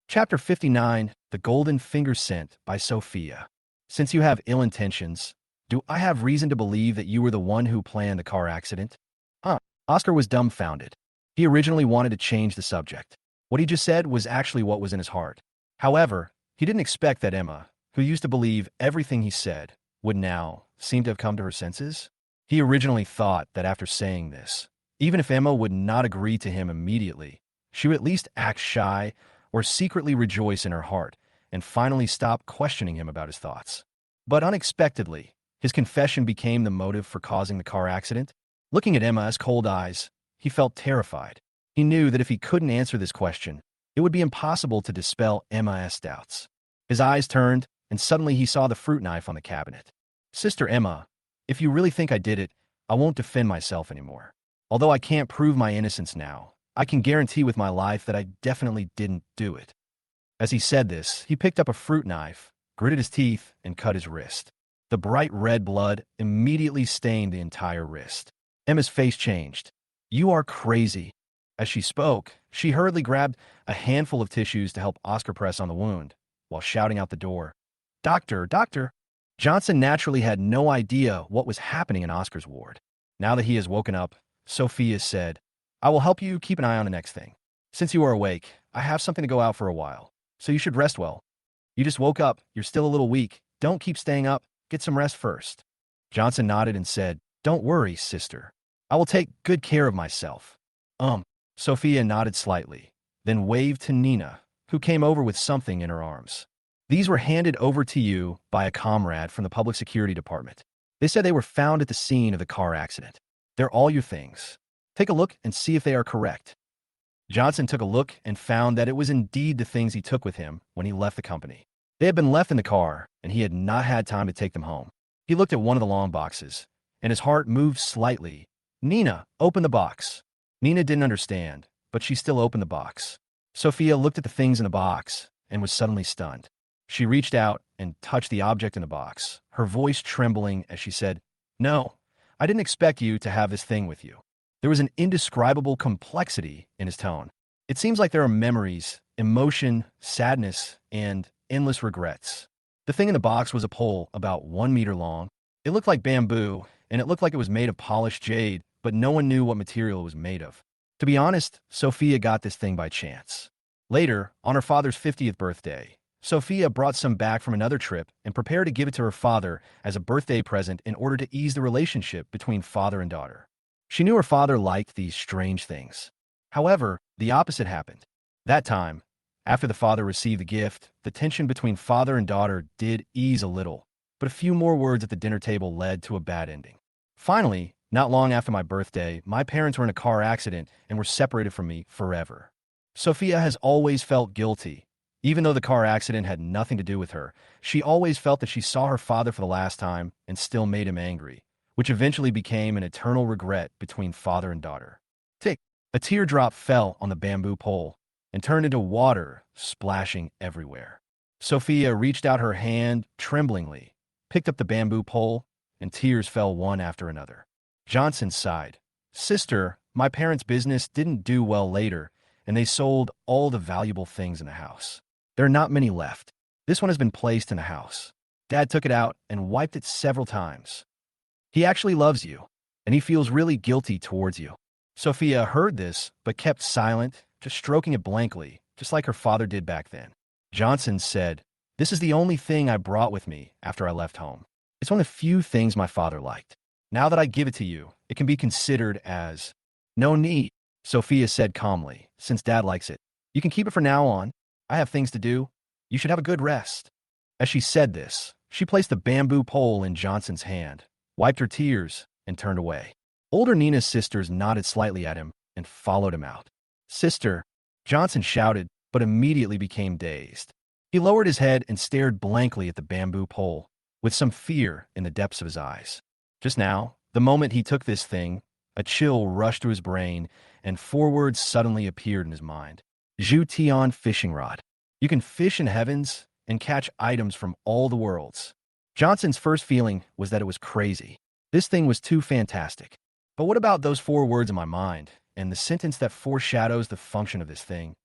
S1: Chapter 59, The Golden Finger Scent by Sophia. "Since you have ill intentions, Do I have reason to believe that you were the one who planned the car accident? Huh. Oscar was dumbfounded. He originally wanted to change the subject. What he just said was actually what was in his heart. However, he didn't expect that Emma, who used to believe everything he said, would now seem to have come to her senses. He originally thought that after saying this, even if Emma would not agree to him immediately, she would at least act shy or secretly rejoice in her heart and finally stop questioning him about his thoughts. But unexpectedly, his confession became the motive for causing the car accident. Looking at Emma's cold eyes, he felt terrified. He knew that if he couldn't answer this question, it would be impossible to dispel Emma's doubts. His eyes turned, and suddenly he saw the fruit knife on the cabinet. Sister Emma, if you really think I did it, I won't defend myself anymore. Although I can't prove my innocence now, I can guarantee with my life that I definitely didn't do it. As he said this, he picked up a fruit knife, gritted his teeth, and cut his wrist. The bright red blood immediately stained the entire wrist. Emma's face changed. You are crazy. As she spoke, she hurriedly grabbed a handful of tissues to help Oscar press on the wound, while shouting out the door, Doctor, doctor! Johnson naturally had no idea what was happening in Oscar's ward. Now that he has woken up, Sophia said, I will help you keep an eye on the next thing. Since you are awake, I have something to go out for a while, so you should rest well. You just woke up, you're still a little weak, don't keep staying up, get some rest first. Johnson nodded and said, Don't worry, sister. I will take good care of myself. Sophia nodded slightly, then waved to Nina, who came over with something in her arms. These were handed over to you by a comrade from the Public Security Department. They said they were found at the scene of the car accident. They're all your things. Take a look and see if they are correct. Johnson took a look and found that it was indeed the things he took with him when he left the company. They had been left in the car, and he had not had time to take them home. He looked at one of the long boxes, and his heart moved slightly. Nina, open the box. Nina didn't understand, but she still opened the box. Sophia looked at the things in the box and was suddenly stunned. She reached out and touched the object in the box, her voice trembling as she said, No, I didn't expect you to have this thing with you. There was an indescribable complexity in his tone. It seems like there are memories, emotion, sadness, and endless regrets. The thing in the box was a pole about 1 meter long. It looked like bamboo, and it looked like it was made of polished jade, but no one knew what material it was made of. To be honest, Sophia got this thing by chance. Later, on her father's 50th birthday, Sophia brought some back from another trip and prepared to give it to her father as a birthday present in order to ease the relationship between father and daughter. She knew her father liked these strange things. However, the opposite happened. That time, after the father received the gift, the tension between father and daughter did ease a little, but a few more words at the dinner table led to a bad ending. Finally, not long after my birthday, my parents were in a car accident and were separated from me forever. Sophia has always felt guilty. Even though the car accident had nothing to do with her, she always felt that she saw her father for the last time and still made him angry, which eventually became an eternal regret between father and daughter. Tick! A teardrop fell on the bamboo pole and turned into water, splashing everywhere. Sophia reached out her hand tremblingly, picked up the bamboo pole, and tears fell one after another. Johnson sighed. Sister, my parents' business didn't do well later, and they sold all the valuable things in the house. There are not many left. This one has been placed in the house. Dad took it out and wiped it several times. He actually loves you, and he feels really guilty towards you. Sophia heard this, but kept silent, just stroking it blankly, just like her father did back then. Johnson said, This is the only thing I brought with me after I left home. It's one of the few things my father liked. Now that I give it to you, it can be considered as no need, Sophia said calmly, since Dad likes it. You can keep it for now on. I have things to do. You should have a good rest. As she said this, she placed the bamboo pole in Johnson's hand, wiped her tears, and turned away. Older Nina's sisters nodded slightly at him and followed him out. Sister, Johnson shouted, but immediately became dazed. He lowered his head and stared blankly at the bamboo pole, with some fear in the depths of his eyes. Just now, the moment he took this thing, a chill rushed through his brain, and 4 words suddenly appeared in his mind. Zhu Tian fishing rod. You can fish in heavens and catch items from all the worlds. Johnson's first feeling was that it was crazy. This thing was too fantastic. But what about those 4 words in my mind, and the sentence that foreshadows the function of this thing?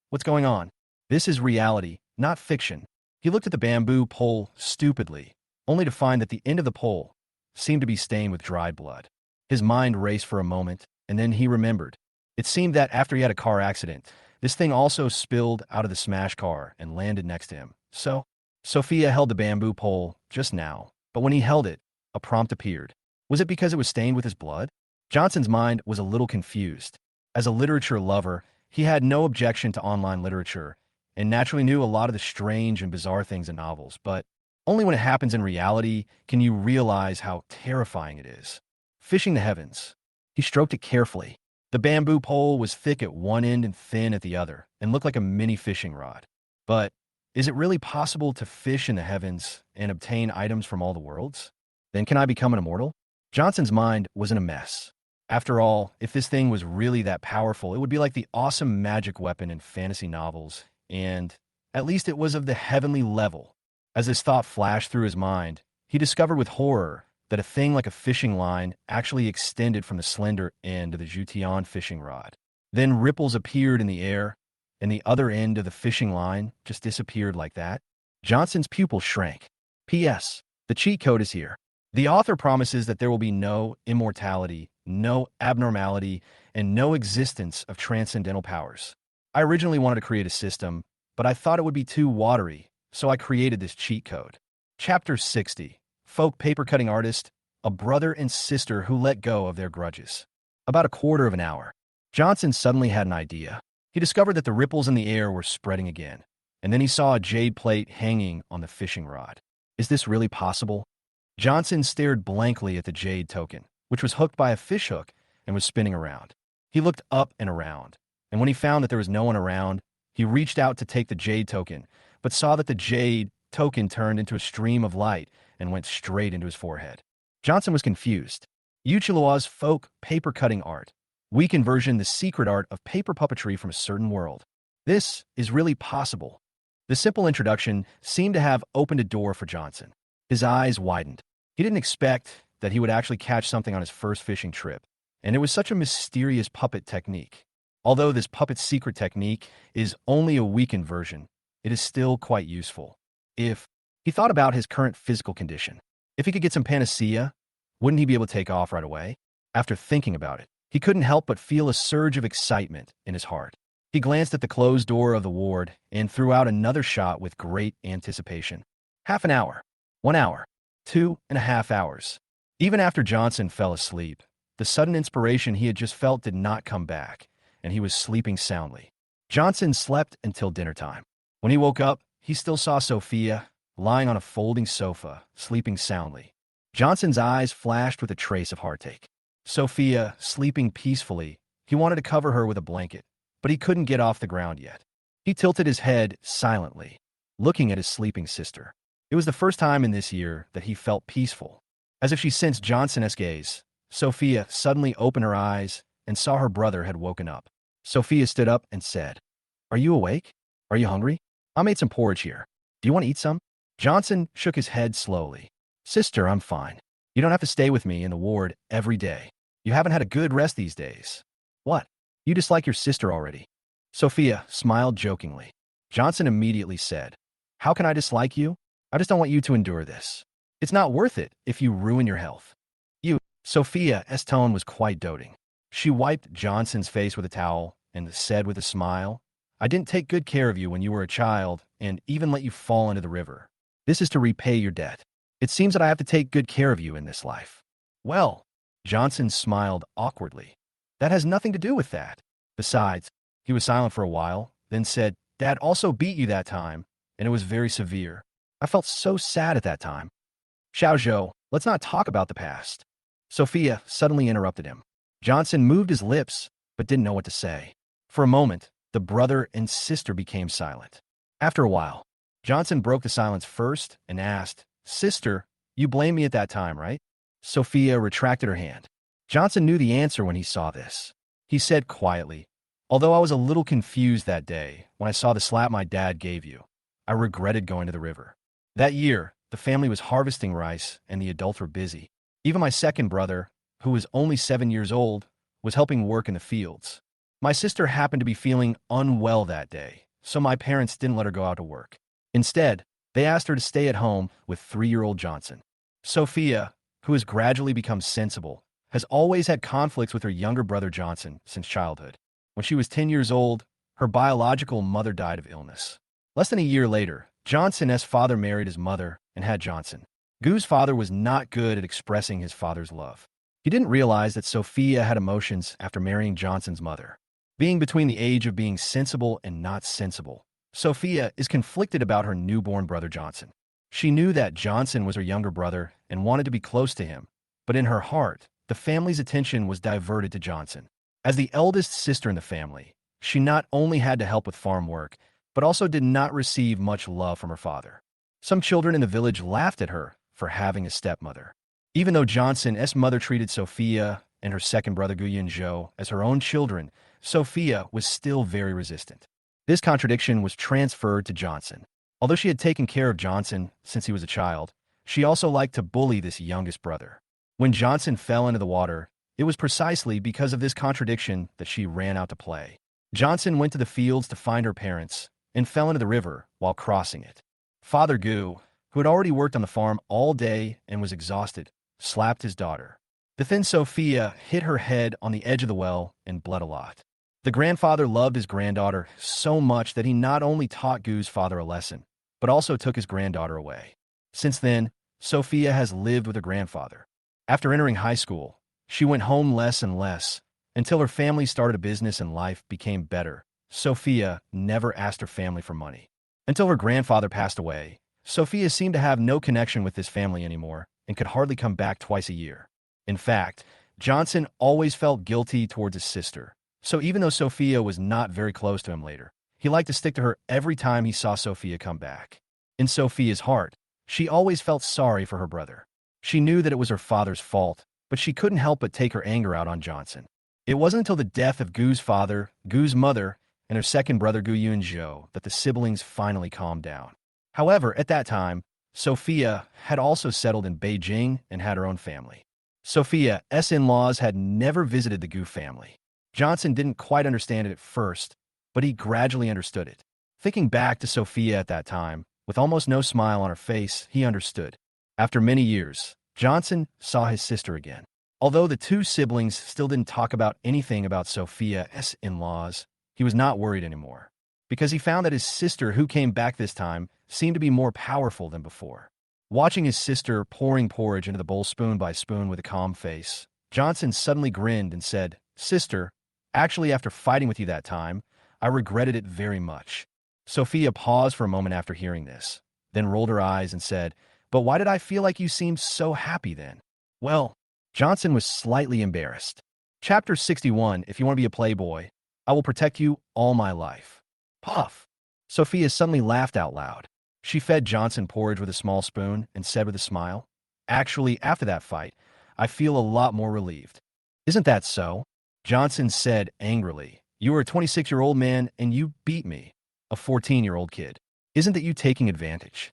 S1: What's going on? This is reality, not fiction. He looked at the bamboo pole stupidly, only to find that the end of the pole seemed to be stained with dried blood. His mind raced for a moment, and then he remembered. It seemed that after he had a car accident, this thing also spilled out of the smashed car and landed next to him. So, Sophia held the bamboo pole just now, but when he held it, a prompt appeared. Was it because it was stained with his blood? Johnson's mind was a little confused. As a literature lover, he had no objection to online literature, and naturally knew a lot of the strange and bizarre things in novels, but only when it happens in reality can you realize how terrifying it is. Fishing the heavens. He stroked it carefully. The bamboo pole was thick at one end and thin at the other, and looked like a mini fishing rod. But is it really possible to fish in the heavens and obtain items from all the worlds? Then can I become an immortal? Johnson's mind was in a mess. After all, if this thing was really that powerful, it would be like the awesome magic weapon in fantasy novels, and at least it was of the heavenly level. As this thought flashed through his mind, he discovered with horror that a thing like a fishing line actually extended from the slender end of the Jutian fishing rod. Then ripples appeared in the air, and the other end of the fishing line just disappeared like that. Johnson's pupil shrank. P.S. The cheat code is here. The author promises that there will be no immortality, no abnormality, and no existence of transcendental powers. I originally wanted to create a system, but I thought it would be too watery, so I created this cheat code. Chapter 60. Folk paper-cutting artist, a brother and sister who let go of their grudges. About a quarter of an hour. Johnson suddenly had an idea. He discovered that the ripples in the air were spreading again, and then he saw a jade plate hanging on the fishing rod. Is this really possible? Johnson stared blankly at the jade token, which was hooked by a fishhook and was spinning around. He looked up and around, and when he found that there was no one around, he reached out to take the jade token, but saw that the jade token turned into a stream of light and went straight into his forehead. Johnson was confused. Uchilua's folk paper-cutting art. Weakened version, the secret art of paper puppetry from a certain world. This is really possible. The simple introduction seemed to have opened a door for Johnson. His eyes widened. He didn't expect that he would actually catch something on his first fishing trip, and it was such a mysterious puppet technique. Although this puppet secret technique is only a weakened version, it is still quite useful. If he thought about his current physical condition, if he could get some panacea, wouldn't he be able to take off right away? After thinking about it, he couldn't help but feel a surge of excitement in his heart. He glanced at the closed door of the ward and threw out another shot with great anticipation. Half an hour, 1 hour, 2.5 hours. Even after Johnson fell asleep, the sudden inspiration he had just felt did not come back, and he was sleeping soundly. Johnson slept until dinner time. When he woke up, he still saw Sophia lying on a folding sofa, sleeping soundly. Johnson's eyes flashed with a trace of heartache. Sophia, sleeping peacefully, he wanted to cover her with a blanket, but he couldn't get off the ground yet. He tilted his head silently, looking at his sleeping sister. It was the first time in this year that he felt peaceful. As if she sensed Johnson's gaze, Sophia suddenly opened her eyes and saw her brother had woken up. Sophia stood up and said, "Are you awake? Are you hungry? I made some porridge here. Do you want to eat some?" Johnson shook his head slowly. "Sister, I'm fine. You don't have to stay with me in the ward every day. You haven't had a good rest these days." "What? You dislike your sister already?" Sophia smiled jokingly. Johnson immediately said, "How can I dislike you? I just don't want you to endure this. It's not worth it if you ruin your health." Sophia's tone was quite doting. She wiped Johnson's face with a towel and said with a smile, "I didn't take good care of you when you were a child and even let you fall into the river. This is to repay your debt. It seems that I have to take good care of you in this life." "Well," Johnson smiled awkwardly, "that has nothing to do with that. Besides," he was silent for a while, then said, "Dad also beat you that time, and it was very severe. I felt so sad at that time." "Xiaozhou, let's not talk about the past." Sophia suddenly interrupted him. Johnson moved his lips, but didn't know what to say. For a moment, the brother and sister became silent. After a while, Johnson broke the silence first and asked, "Sister, you blamed me at that time, right?" Sophia retracted her hand. Johnson knew the answer when he saw this. He said quietly, "Although I was a little confused that day when I saw the slap my dad gave you, I regretted going to the river. That year, the family was harvesting rice and the adults were busy. Even my second brother, who was only 7 years old, was helping work in the fields. My sister happened to be feeling unwell that day, so my parents didn't let her go out to work. Instead, they asked her to stay at home with 3-year-old Johnson." Sophia, who has gradually become sensible, has always had conflicts with her younger brother Johnson since childhood. When she was 10 years old, her biological mother died of illness. Less than a year later, Johnson's father married his mother and had Johnson. Gu's father was not good at expressing his father's love. He didn't realize that Sophia had emotions after marrying Johnson's mother. Being between the age of being sensible and not sensible, Sophia is conflicted about her newborn brother Johnson. She knew that Johnson was her younger brother and wanted to be close to him, but in her heart, the family's attention was diverted to Johnson. As the eldest sister in the family, she not only had to help with farm work, but also did not receive much love from her father. Some children in the village laughed at her for having a stepmother. Even though Johnson's mother treated Sophia and her second brother Guyenjo as her own children, Sophia was still very resistant. This contradiction was transferred to Johnson. Although she had taken care of Johnson since he was a child, she also liked to bully this youngest brother. When Johnson fell into the water, it was precisely because of this contradiction that she ran out to play. Johnson went to the fields to find her parents and fell into the river while crossing it. Father Gu, who had already worked on the farm all day and was exhausted, slapped his daughter. The thin Sophia hit her head on the edge of the well and bled a lot. The grandfather loved his granddaughter so much that he not only taught Gu's father a lesson, but also took his granddaughter away. Since then, Sophia has lived with her grandfather. After entering high school, she went home less and less until her family started a business and life became better. Sophia never asked her family for money. Until her grandfather passed away, Sophia seemed to have no connection with this family anymore and could hardly come back twice a year. In fact, Johnson always felt guilty towards his sister. So even though Sophia was not very close to him later, he liked to stick to her every time he saw Sophia come back. In Sophia's heart, she always felt sorry for her brother. She knew that it was her father's fault, but she couldn't help but take her anger out on Johnson. It wasn't until the death of Gu's father, Gu's mother, and her second brother Gu Yunzhou that the siblings finally calmed down. However, at that time, Sophia had also settled in Beijing and had her own family. Sophia's in-laws had never visited the Gu family. Johnson didn't quite understand it at first, but he gradually understood it. Thinking back to Sophia at that time, with almost no smile on her face, he understood. After many years, Johnson saw his sister again. Although the two siblings still didn't talk about anything about Sophia's in-laws, he was not worried anymore, because he found that his sister, who came back this time, seemed to be more powerful than before. Watching his sister pouring porridge into the bowl spoon by spoon with a calm face, Johnson suddenly grinned and said, "Sister, actually, after fighting with you that time, I regretted it very much." Sophia paused for a moment after hearing this, then rolled her eyes and said, "But why did I feel like you seemed so happy then?" Well, Johnson was slightly embarrassed. Chapter 61, If you want to be a playboy, I will protect you all my life. Puff! Sophia suddenly laughed out loud. She fed Johnson porridge with a small spoon and said with a smile, "Actually, after that fight, I feel a lot more relieved." "Isn't that so?" Johnson said angrily. "You were a 26-year-old man and you beat me, a 14-year-old kid. Isn't that you taking advantage?"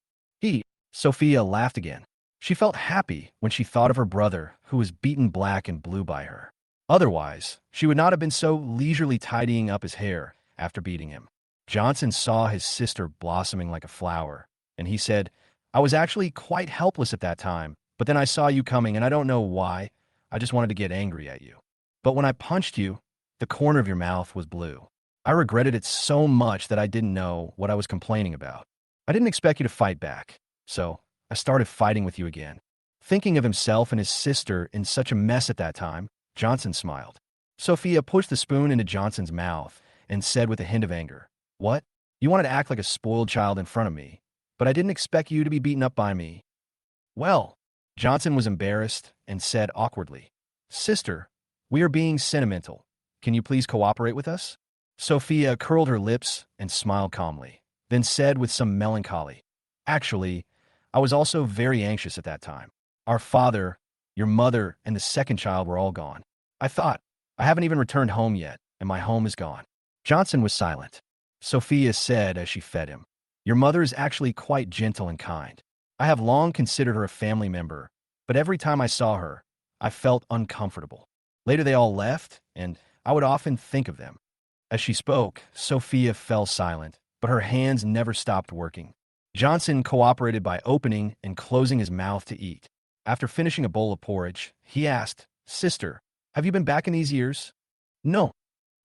S1: Sophia laughed again. She felt happy when she thought of her brother, who was beaten black and blue by her. Otherwise, she would not have been so leisurely tidying up his hair after beating him. Johnson saw his sister blossoming like a flower, and he said, "I was actually quite helpless at that time, but then I saw you coming and I don't know why. I just wanted to get angry at you. But when I punched you, the corner of your mouth was blue. I regretted it so much that I didn't know what I was complaining about. I didn't expect you to fight back, so I started fighting with you again." Thinking of himself and his sister in such a mess at that time, Johnson smiled. Sophia pushed the spoon into Johnson's mouth and said with a hint of anger, "What? You wanted to act like a spoiled child in front of me, but I didn't expect you to be beaten up by me." "Well," Johnson was embarrassed and said awkwardly, "Sister, we are being sentimental. Can you please cooperate with us?" Sophia curled her lips and smiled calmly, then said with some melancholy, "Actually, I was also very anxious at that time. Our father, your mother, and the second child were all gone. I thought, I haven't even returned home yet, and my home is gone." Johnson was silent. Sophia said as she fed him, "Your mother is actually quite gentle and kind. I have long considered her a family member, but every time I saw her, I felt uncomfortable. Later they all left, and I would often think of them." As she spoke, Sophia fell silent, but her hands never stopped working. Johnson cooperated by opening and closing his mouth to eat. After finishing a bowl of porridge, he asked, "Sister, have you been back in these years?" "No."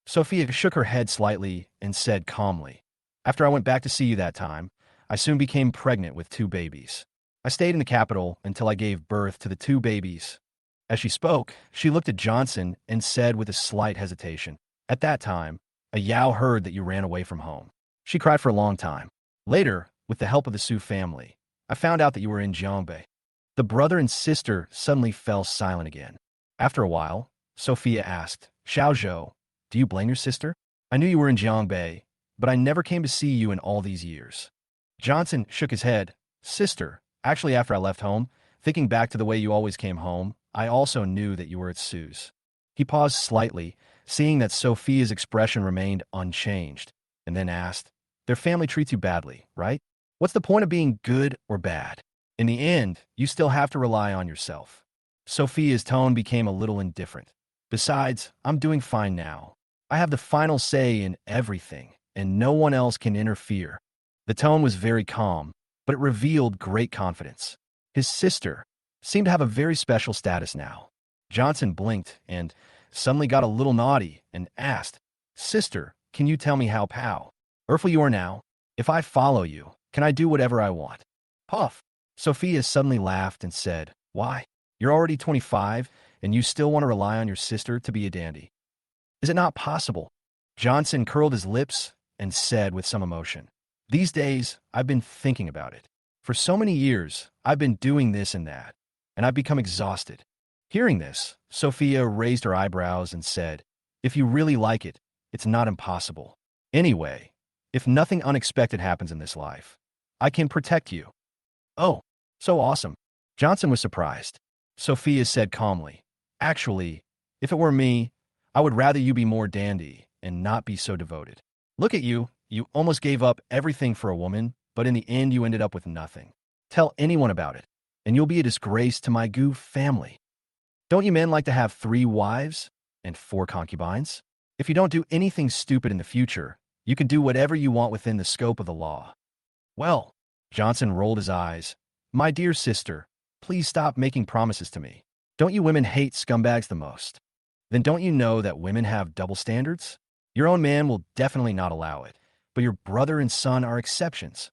S1: Sophia shook her head slightly and said calmly, "After I went back to see you that time, I soon became pregnant with 2 babies. I stayed in the capital until I gave birth to the 2 babies." As she spoke, she looked at Johnson and said with a slight hesitation, "At that time, a Yao heard that you ran away from home. She cried for a long time. Later, with the help of the Su family, I found out that you were in Jiangbei." The brother and sister suddenly fell silent again. After a while, Sophia asked, "Xiaozhou, do you blame your sister? I knew you were in Jiangbei, but I never came to see you in all these years." Johnson shook his head. "Sister, actually after I left home, thinking back to the way you always came home, I also knew that you were at Sue's." He paused slightly, seeing that Sophia's expression remained unchanged, and then asked, "Their family treats you badly, right? What's the point of being good or bad? In the end, you still have to rely on yourself." Sophia's tone became a little indifferent. "Besides, I'm doing fine now. I have the final say in everything, and no one else can interfere." The tone was very calm, but it revealed great confidence. His sister seemed to have a very special status now. Johnson blinked and suddenly got a little naughty and asked, "Sister, can you tell me how powerful you are now? If I follow you, can I do whatever I want?" Puff. Sophia suddenly laughed and said, "Why? You're already 25, and you still want to rely on your sister to be a dandy. Is it not possible?" Johnson curled his lips and said with some emotion, "These days, I've been thinking about it. For so many years, I've been doing this and that, and I've become exhausted." Hearing this, Sophia raised her eyebrows and said, "If you really like it, it's not impossible. Anyway, if nothing unexpected happens in this life, I can protect you." "Oh, so awesome." Johnson was surprised. Sophia said calmly, "Actually, if it were me, I would rather you be more dandy and not be so devoted. Look at you, you almost gave up everything for a woman, but in the end you ended up with nothing. Tell anyone about it, and you'll be a disgrace to my Gu family. Don't you men like to have 3 wives and 4 concubines? If you don't do anything stupid in the future, you can do whatever you want within the scope of the law." "Well," Johnson rolled his eyes, "my dear sister, please stop making promises to me. Don't you women hate scumbags the most? Then don't you know that women have double standards? Your own man will definitely not allow it, but your brother and son are exceptions."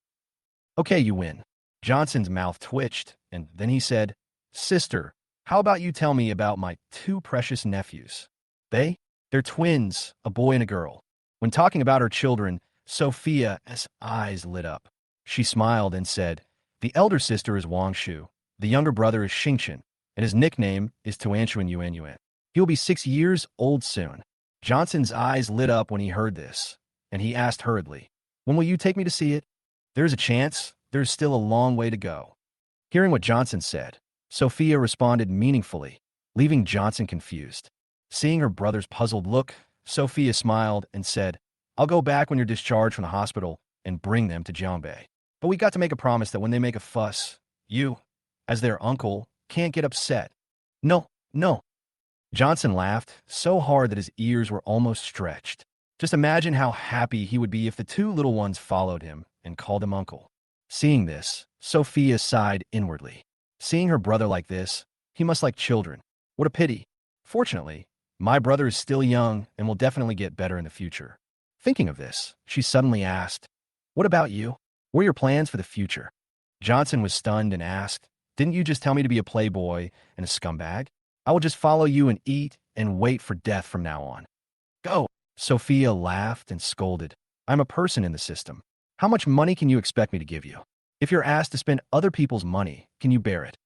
S1: "Okay, you win." Johnson's mouth twitched, and then he said, "Sister, how about you tell me about my 2 precious nephews? They're twins, a boy and a girl." When talking about her children, Sophia's eyes lit up. She smiled and said, "The elder sister is Wang Shu, the younger brother is Xingchen, and his nickname is Tuanshuan Yuanyuan. He will be 6 years old soon." Johnson's eyes lit up when he heard this, and he asked hurriedly, "When will you take me to see it?" "There's a chance. There's still a long way to go." Hearing what Johnson said, Sophia responded meaningfully, leaving Johnson confused. Seeing her brother's puzzled look, Sophia smiled and said, "I'll go back when you're discharged from the hospital and bring them to Jiangbei. But we got to make a promise that when they make a fuss, you, as their uncle, can't get upset." "No, no." Johnson laughed so hard that his ears were almost stretched. Just imagine how happy he would be if the 2 little ones followed him and called him uncle. Seeing this, Sophia sighed inwardly. Seeing her brother like this, he must like children. What a pity. Fortunately, my brother is still young and will definitely get better in the future. Thinking of this, she suddenly asked, "What about you? What are your plans for the future?" Johnson was stunned and asked, "Didn't you just tell me to be a playboy and a scumbag? I will just follow you and eat and wait for death from now on." "Go." Sophia laughed and scolded, "I'm a person in the system. How much money can you expect me to give you? If you're asked to spend other people's money, can you bear it?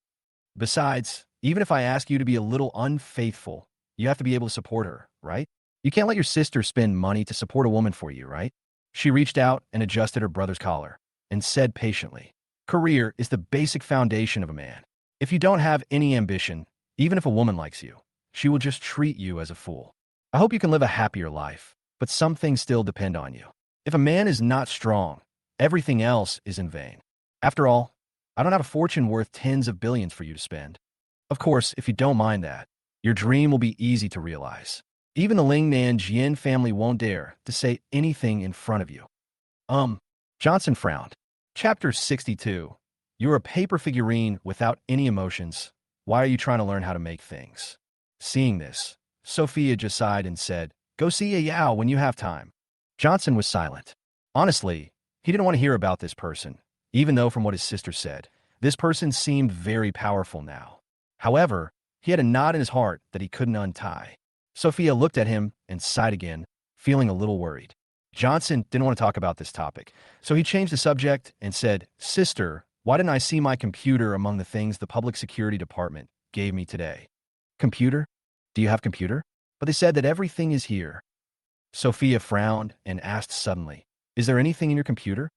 S1: Besides, even if I ask you to be a little unfaithful, you have to be able to support her, right? You can't let your sister spend money to support a woman for you, right?" She reached out and adjusted her brother's collar and said patiently, "Career is the basic foundation of a man. If you don't have any ambition, even if a woman likes you, she will just treat you as a fool. I hope you can live a happier life, but some things still depend on you. If a man is not strong, everything else is in vain. After all, I don't have a fortune worth tens of billions for you to spend. Of course, if you don't mind that, your dream will be easy to realize. Even the Ling Nan Jian family won't dare to say anything in front of you." Johnson frowned. Chapter 62. You're a paper figurine without any emotions. Why are you trying to learn how to make things? Seeing this, Sophia just sighed and said, go see a Yao when you have time. Johnson was silent. Honestly, he didn't want to hear about this person, even though from what his sister said, this person seemed very powerful now. However, he had a knot in his heart that he couldn't untie. Sophia looked at him and sighed again, feeling a little worried. Johnson didn't want to talk about this topic, so he changed the subject and said, Sister, why didn't I see my computer among the things the public security department gave me today? Computer? Do you have computer? But they said that everything is here. Sophia frowned and asked suddenly, is there anything in your computer?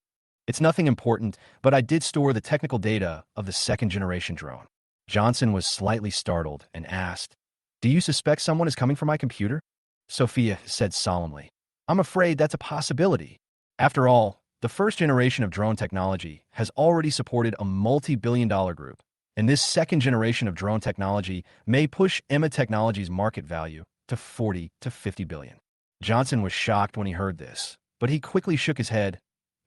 S1: It's nothing important, but I did store the technical data of the second-generation drone. Johnson was slightly startled and asked, do you suspect someone is coming for my computer? Sophia said solemnly, I'm afraid that's a possibility. After all, the first generation of drone technology has already supported a multi-billion-dollar group, and this second generation of drone technology may push Emma Technology's market value to 40 to 50 billion. Johnson was shocked when he heard this, but he quickly shook his head.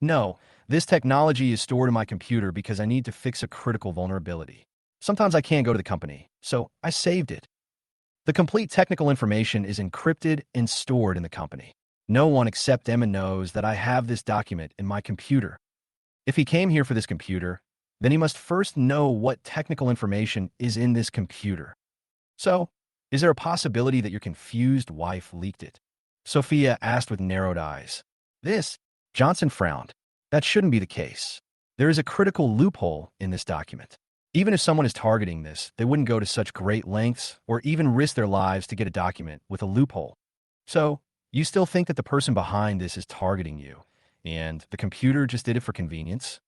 S1: No, this technology is stored in my computer because I need to fix a critical vulnerability. Sometimes I can't go to the company, so I saved it. The complete technical information is encrypted and stored in the company. No one except Emma knows that I have this document in my computer. If he came here for this computer, then he must first know what technical information is in this computer. So, is there a possibility that your confused wife leaked it? Sophia asked with narrowed eyes. Johnson frowned. That shouldn't be the case. There is a critical loophole in this document. Even if someone is targeting this, they wouldn't go to such great lengths or even risk their lives to get a document with a loophole. So, you still think that the person behind this is targeting you, and the computer just did it for convenience?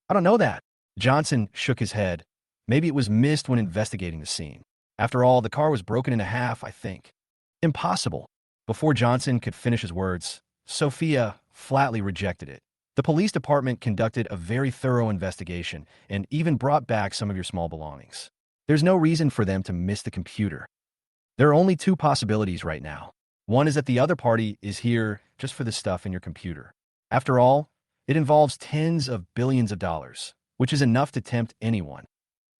S1: I don't know that. Johnson shook his head. Maybe it was missed when investigating the scene. After all, the car was broken in half, I think. Impossible. Before Johnson could finish his words, Sophia flatly rejected it. The police department conducted a very thorough investigation and even brought back some of your small belongings. There's no reason for them to miss the computer. There are only two possibilities right now. One is that the other party is here just for the stuff in your computer. After all, it involves tens of billions of dollars, which is enough to tempt anyone.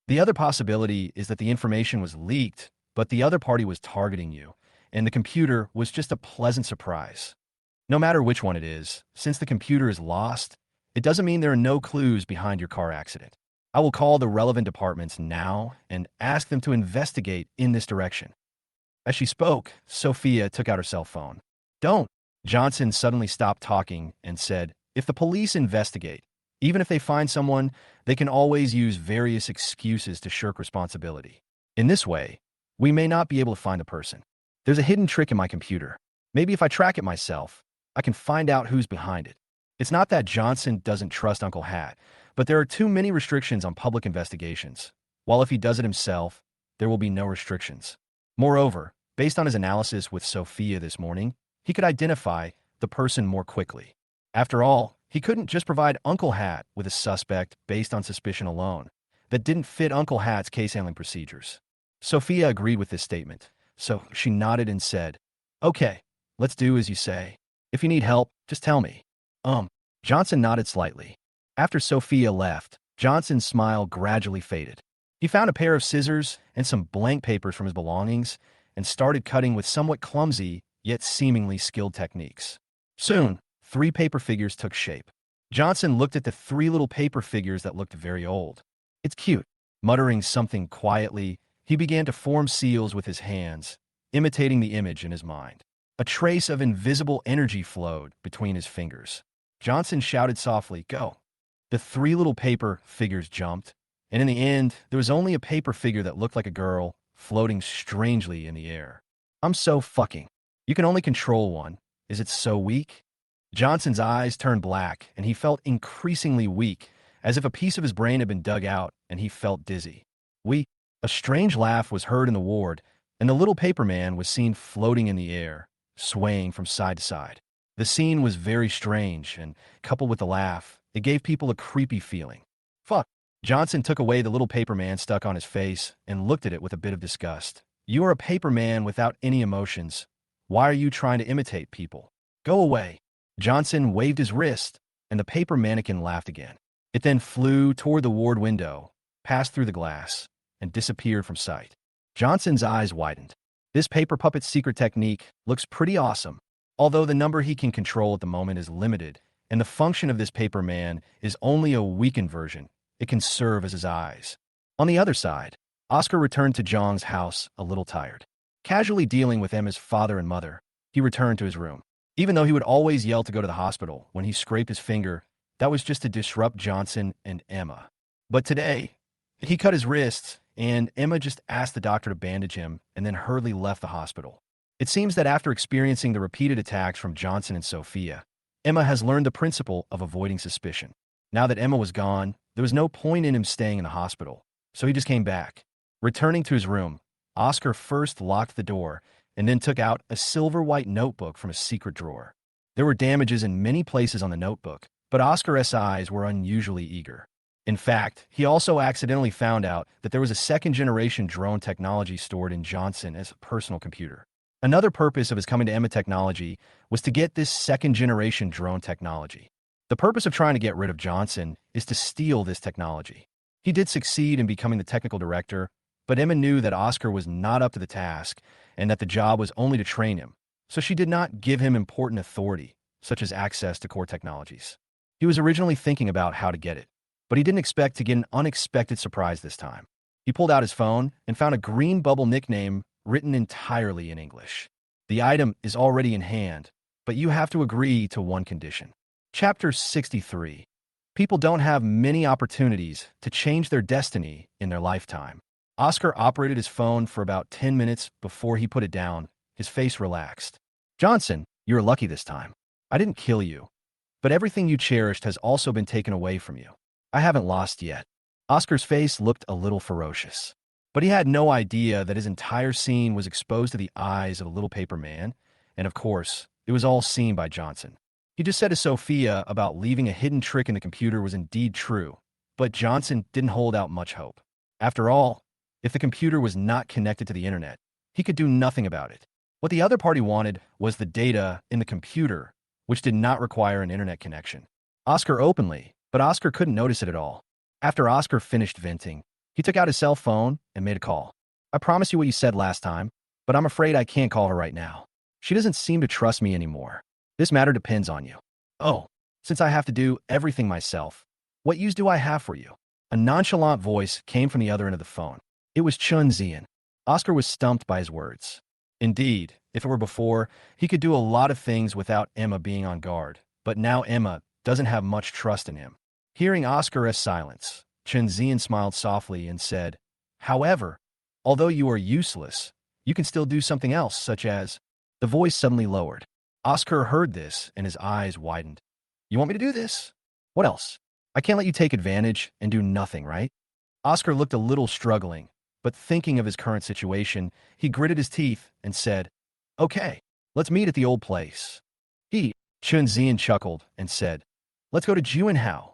S1: The other possibility is that the information was leaked, but the other party was targeting you, and the computer was just a pleasant surprise. No matter which one it is, since the computer is lost, it doesn't mean there are no clues behind your car accident. I will call the relevant departments now and ask them to investigate in this direction. As she spoke, Sophia took out her cell phone. Don't. Johnson suddenly stopped talking and said, if the police investigate, even if they find someone, they can always use various excuses to shirk responsibility. In this way, we may not be able to find the person. There's a hidden trick in my computer. Maybe if I track it myself, I can find out who's behind it. It's not that Johnson doesn't trust Uncle Hat, but there are too many restrictions on public investigations, while if he does it himself, there will be no restrictions. Moreover, based on his analysis with Sophia this morning, he could identify the person more quickly. After all, he couldn't just provide Uncle Hat with a suspect based on suspicion alone that didn't fit Uncle Hat's case-handling procedures. Sophia agreed with this statement, so she nodded and said, okay, let's do as you say. If you need help, just tell me. Johnson nodded slightly. After Sophia left, Johnson's smile gradually faded. He found a pair of scissors and some blank papers from his belongings and started cutting with somewhat clumsy, yet seemingly skilled techniques. Soon, 3 paper figures took shape. Johnson looked at the 3 little paper figures that looked very old. It's cute. Muttering something quietly, he began to form seals with his hands, imitating the image in his mind. A trace of invisible energy flowed between his fingers. Johnson shouted softly, go. The 3 little paper figures jumped, and in the end, there was only a paper figure that looked like a girl floating strangely in the air. I'm so fucking. You can only control one. Is it so weak? Johnson's eyes turned black, and he felt increasingly weak, as if a piece of his brain had been dug out, and he felt dizzy. A strange laugh was heard in the ward, and the little paper man was seen floating in the air, swaying from side to side. The scene was very strange, and coupled with the laugh, it gave people a creepy feeling. Fuck. Johnson took away the little paper man stuck on his face and looked at it with a bit of disgust. You are a paper man without any emotions. Why are you trying to imitate people? Go away. Johnson waved his wrist, and the paper mannequin laughed again. It then flew toward the ward window, passed through the glass, and disappeared from sight. Johnson's eyes widened. This paper puppet's secret technique looks pretty awesome. Although the number he can control at the moment is limited, and the function of this paper man is only a weakened version, it can serve as his eyes. On the other side, Oscar returned to Jang's house a little tired. Casually dealing with Emma's father and mother, he returned to his room. Even though he would always yell to go to the hospital when he scraped his finger, that was just to disrupt Johnson and Emma. But today, he cut his wrists, and Emma just asked the doctor to bandage him and then hurriedly left the hospital. It seems that after experiencing the repeated attacks from Johnson and Sophia, Emma has learned the principle of avoiding suspicion. Now that Emma was gone, there was no point in him staying in the hospital, so he just came back. Returning to his room, Oscar first locked the door and then took out a silver-white notebook from a secret drawer. There were damages in many places on the notebook, but Oscar's eyes were unusually eager. In fact, he also accidentally found out that there was a second-generation drone technology stored in Johnson's personal computer. Another purpose of his coming to Emma technology was to get this second-generation drone technology. The purpose of trying to get rid of Johnson is to steal this technology. He did succeed in becoming the technical director, but Emma knew that Oscar was not up to the task and that the job was only to train him, so she did not give him important authority, such as access to core technologies. He was originally thinking about how to get it, but he didn't expect to get an unexpected surprise this time. He pulled out his phone and found a green bubble nickname written entirely in English. The item is already in hand, but you have to agree to one condition. Chapter 63. People don't have many opportunities to change their destiny in their lifetime. Oscar operated his phone for about 10 minutes before he put it down, his face relaxed. Johnson, you're lucky this time. I didn't kill you, but everything you cherished has also been taken away from you. I haven't lost yet. Oscar's face looked a little ferocious, but he had no idea that his entire scene was exposed to the eyes of a little paper man, and of course, it was all seen by Johnson. He just said to Sophia about leaving a hidden trick in the computer was indeed true, but Johnson didn't hold out much hope. After all, if the computer was not connected to the internet, he could do nothing about it. What the other party wanted was the data in the computer, which did not require an internet connection. Oscar openly, but Oscar couldn't notice it at all. After Oscar finished venting, he took out his cell phone and made a call. I promise you what you said last time, but I'm afraid I can't call her right now. She doesn't seem to trust me anymore. This matter depends on you. Oh, since I have to do everything myself, what use do I have for you? A nonchalant voice came from the other end of the phone. It was Chunzian. Oscar was stumped by his words. Indeed, if it were before, he could do a lot of things without Emma being on guard, but now Emma doesn't have much trust in him. Hearing Oscar's silence, Chunzian smiled softly and said, however, although you are useless, you can still do something else, such as... The voice suddenly lowered. Oscar heard this and his eyes widened. You want me to do this? What else? I can't let you take advantage and do nothing, right? Oscar looked a little struggling, but thinking of his current situation, he gritted his teeth and said, okay, let's meet at the old place. Chunzian chuckled and said, let's go to Juinhao.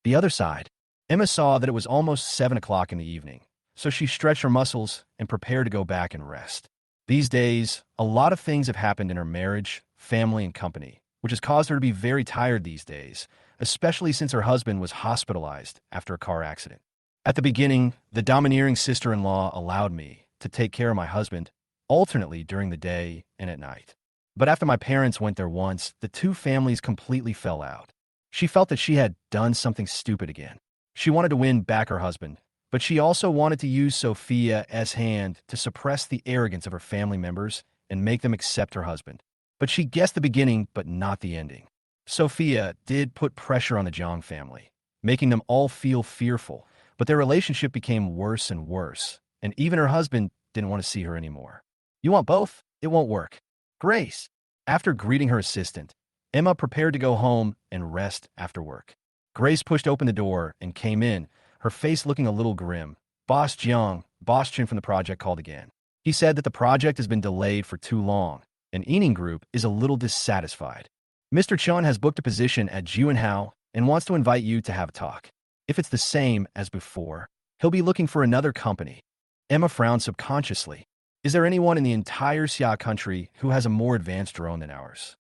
S1: The other side. Emma saw that it was almost 7 o'clock in the evening, so she stretched her muscles and prepared to go back and rest. These days, a lot of things have happened in her marriage, family, and company, which has caused her to be very tired these days, especially since her husband was hospitalized after a car accident. At the beginning, the domineering sister-in-law allowed me to take care of my husband alternately during the day and at night. But after my parents went there once, the two families completely fell out. She felt that she had done something stupid again. She wanted to win back her husband, but she also wanted to use Sophia's hand to suppress the arrogance of her family members and make them accept her husband. But she guessed the beginning, but not the ending. Sophia did put pressure on the Jang family, making them all feel fearful, but their relationship became worse and worse, and even her husband didn't want to see her anymore. You want both? It won't work. Grace. After greeting her assistant, Emma prepared to go home and rest after work. Grace pushed open the door and came in, her face looking a little grim. Boss Chun from the project called again. He said that the project has been delayed for too long, and Eaning Group is a little dissatisfied. Mr. Chun has booked a position at Juinhao and wants to invite you to have a talk. If it's the same as before, he'll be looking for another company. Emma frowned subconsciously. Is there anyone in the entire Xia country who has a more advanced drone than ours?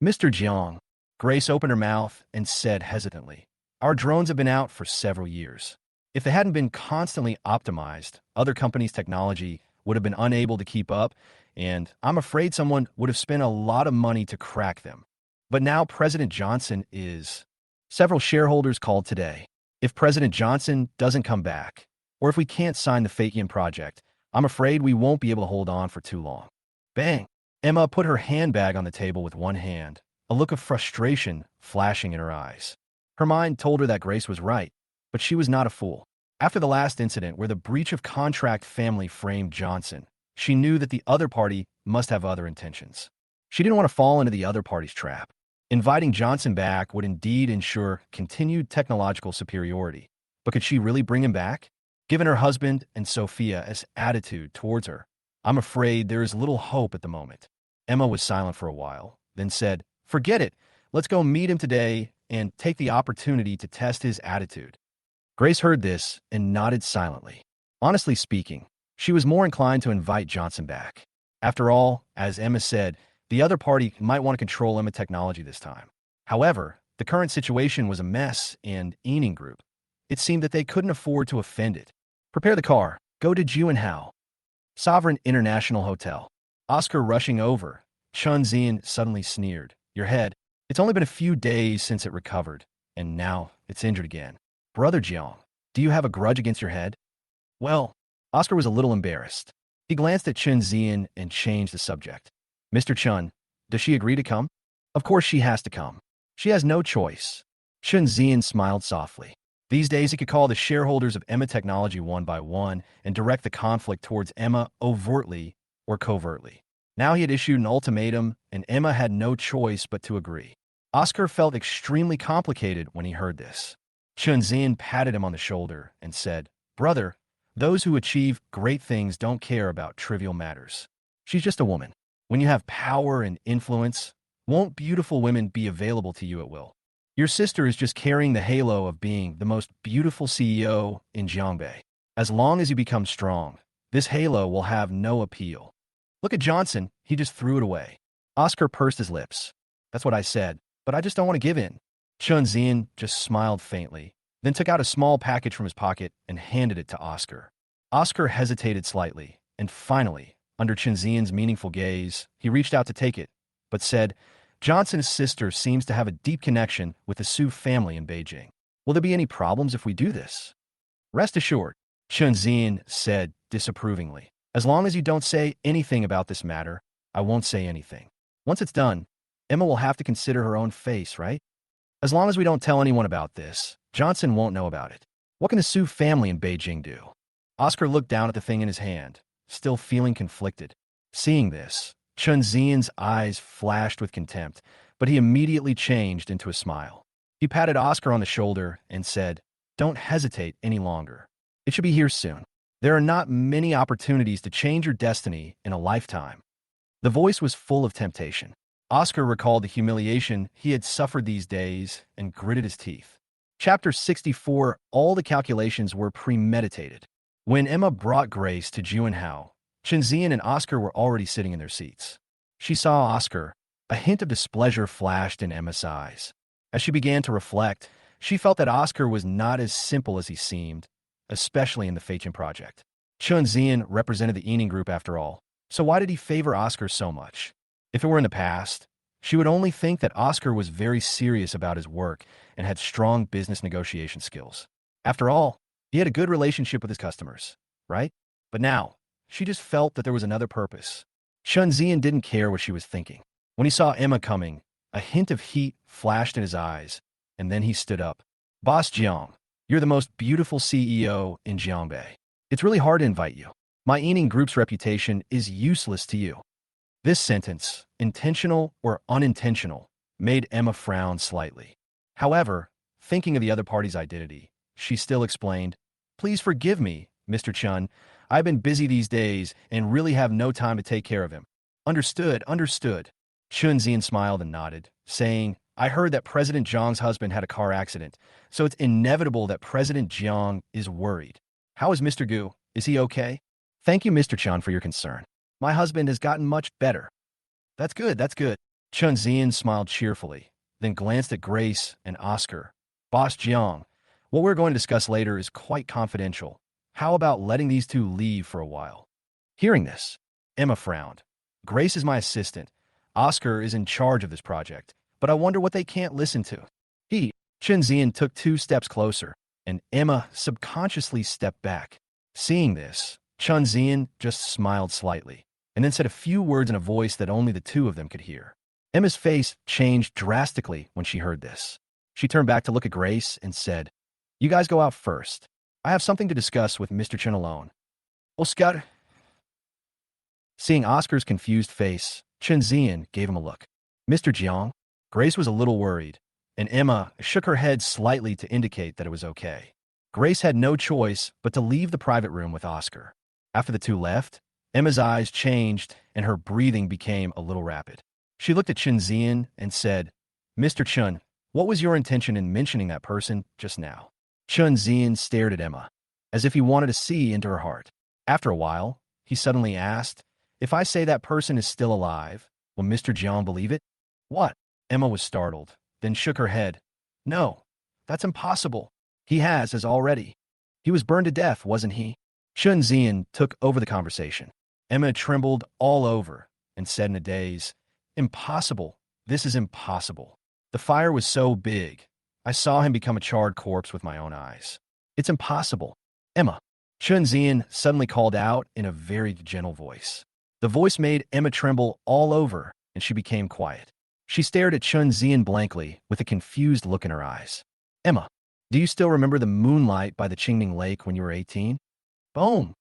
S1: Mr. Jiang. Grace opened her mouth and said hesitantly, our drones have been out for several years. If they hadn't been constantly optimized, other companies' technology would have been unable to keep up, and I'm afraid someone would have spent a lot of money to crack them. But now President Johnson is. Several shareholders called today. If President Johnson doesn't come back, or if we can't sign the Fatian project, I'm afraid we won't be able to hold on for too long. Bang! Emma put her handbag on the table with one hand, a look of frustration flashing in her eyes. Her mind told her that Grace was right, but she was not a fool. After the last incident where the breach of contract family framed Johnson, she knew that the other party must have other intentions. She didn't want to fall into the other party's trap. Inviting Johnson back would indeed ensure continued technological superiority, but could she really bring him back? Given her husband and Sophia's attitude towards her, I'm afraid there is little hope at the moment. Emma was silent for a while, then said, "Forget it. Let's go meet him today and take the opportunity to test his attitude." Grace heard this and nodded silently. Honestly speaking, she was more inclined to invite Johnson back. After all, as Emma said, the other party might want to control Emma technology this time. However, the current situation was a mess, and Eaning Group. It seemed that they couldn't afford to offend it. Prepare the car. Go to Juanhao. Sovereign International Hotel. Oscar rushing over. Chunzian suddenly sneered. Your head. It's only been a few days since it recovered, and now it's injured again. Brother Jiang, do you have a grudge against your head? Well, Oscar was a little embarrassed. He glanced at Chunzian and changed the subject. Mr. Chun, does she agree to come? Of course she has to come. She has no choice. Chunzian smiled softly. These days he could call the shareholders of Emma Technology one by one and direct the conflict towards Emma overtly or covertly. Now he had issued an ultimatum, and Emma had no choice but to agree. Oscar felt extremely complicated when he heard this. Chunzian patted him on the shoulder and said, Brother, those who achieve great things don't care about trivial matters. She's just a woman. When you have power and influence, won't beautiful women be available to you at will? Your sister is just carrying the halo of being the most beautiful CEO in Jiangbei. As long as you become strong, this halo will have no appeal. Look at Johnson, he just threw it away. Oscar pursed his lips. That's what I said, but I just don't want to give in. Chunzian just smiled faintly, then took out a small package from his pocket and handed it to Oscar. Oscar hesitated slightly, and finally, under Chunzian's meaningful gaze, he reached out to take it, but said, Johnson's sister seems to have a deep connection with the Su family in Beijing. Will there be any problems if we do this? Rest assured, Chunzian said disapprovingly. As long as you don't say anything about this matter, I won't say anything. Once it's done, Emma will have to consider her own face, right? As long as we don't tell anyone about this, Johnson won't know about it. What can the Su family in Beijing do? Oscar looked down at the thing in his hand, still feeling conflicted. Seeing this, Chunzian's eyes flashed with contempt, but he immediately changed into a smile. He patted Oscar on the shoulder and said, Don't hesitate any longer. It should be here soon. There are not many opportunities to change your destiny in a lifetime. The voice was full of temptation. Oscar recalled the humiliation he had suffered these days and gritted his teeth. Chapter 64, all the calculations were premeditated. When Emma brought Grace to Juanhao, Chunzian and Oscar were already sitting in their seats. She saw Oscar. A hint of displeasure flashed in Emma's eyes. As she began to reflect, she felt that Oscar was not as simple as he seemed, especially in the Fatian project. Chunzian represented the Eaning Group after all, so why did he favor Oscar so much? If it were in the past, she would only think that Oscar was very serious about his work and had strong business negotiation skills. After all, he had a good relationship with his customers, right? But now, she just felt that there was another purpose. Chunzian didn't care what she was thinking. When he saw Emma coming, a hint of heat flashed in his eyes, and then he stood up. Boss Jiang, you're the most beautiful CEO in Jiangbei. It's really hard to invite you. My Eaning Group's reputation is useless to you. This sentence, intentional or unintentional, made Emma frown slightly. However, thinking of the other party's identity, she still explained, Please forgive me, Mr. Chun. I've been busy these days and really have no time to take care of him. Understood, understood. Chunzian smiled and nodded, saying, I heard that President Jiang's husband had a car accident, so it's inevitable that President Jiang is worried. How is Mr. Gu? Is he okay? Thank you, Mr. Chun, for your concern. My husband has gotten much better. That's good, that's good. Chunzian smiled cheerfully, then glanced at Grace and Oscar. Boss Jiang, What we're going to discuss later is quite confidential. How about letting these two leave for a while? Hearing this, Emma frowned. Grace is my assistant. Oscar is in charge of this project, but I wonder what they can't listen to. Chunzian took 2 steps closer, and Emma subconsciously stepped back. Seeing this, Chunzian just smiled slightly, and then said a few words in a voice that only the two of them could hear. Emma's face changed drastically when she heard this. She turned back to look at Grace and said, "You guys go out first. I have something to discuss with Mr. Chen alone." Oscar. Seeing Oscar's confused face, Chunzian gave him a look. "Mr. Jiang?" Grace was a little worried, and Emma shook her head slightly to indicate that it was okay. Grace had no choice but to leave the private room with Oscar. After the two left, Emma's eyes changed and her breathing became a little rapid. She looked at Chunzian and said, "Mr. Chun, what was your intention in mentioning that person just now?" Chunzian stared at Emma, as if he wanted to see into her heart. After a while, he suddenly asked, "If I say that person is still alive, will Mr. Jiang believe it?" "What?" Emma was startled, then shook her head. "No, that's impossible. He has already. He was burned to death, wasn't he?" Chunzian took over the conversation. Emma trembled all over and said in a daze, "Impossible. This is impossible. The fire was so big. I saw him become a charred corpse with my own eyes. It's impossible." "Emma," Chunzian suddenly called out in a very gentle voice. The voice made Emma tremble all over, and she became quiet. She stared at Chunzian blankly with a confused look in her eyes. "Emma, do you still remember the moonlight by the Qingning Lake when you were 18? Boom!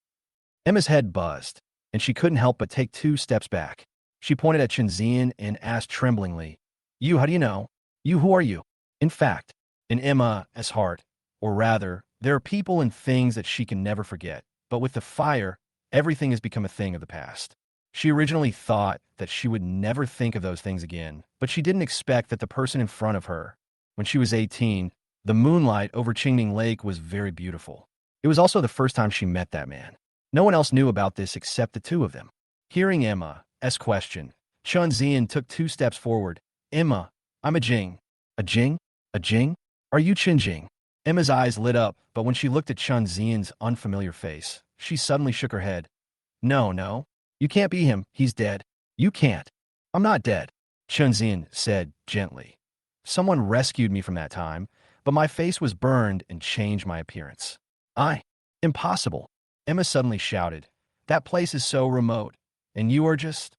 S1: Emma's head buzzed, and she couldn't help but take 2 steps back. She pointed at Chunzian and asked tremblingly, "You, how do you know? You, who are you?" In fact, in Emma's heart, or rather, there are people and things that she can never forget, but with the fire, everything has become a thing of the past. She originally thought that she would never think of those things again, but she didn't expect that the person in front of her, when she was 18, the moonlight over Qingning Lake was very beautiful. It was also the first time she met that man. No one else knew about this except the two of them. Hearing Emma's question, Chunzian took 2 steps forward. "Emma, I'm a Jing." "A Jing? A Jing? Are you Jing?" Emma's eyes lit up, but when she looked at Chunzian's unfamiliar face, she suddenly shook her head. No. You can't be him. He's dead." "You can't." "I'm not dead," Chunzian said gently. "Someone rescued me from that time, but my face was burned and changed my appearance." Impossible," Emma suddenly shouted. "That place is so remote, and you are just—"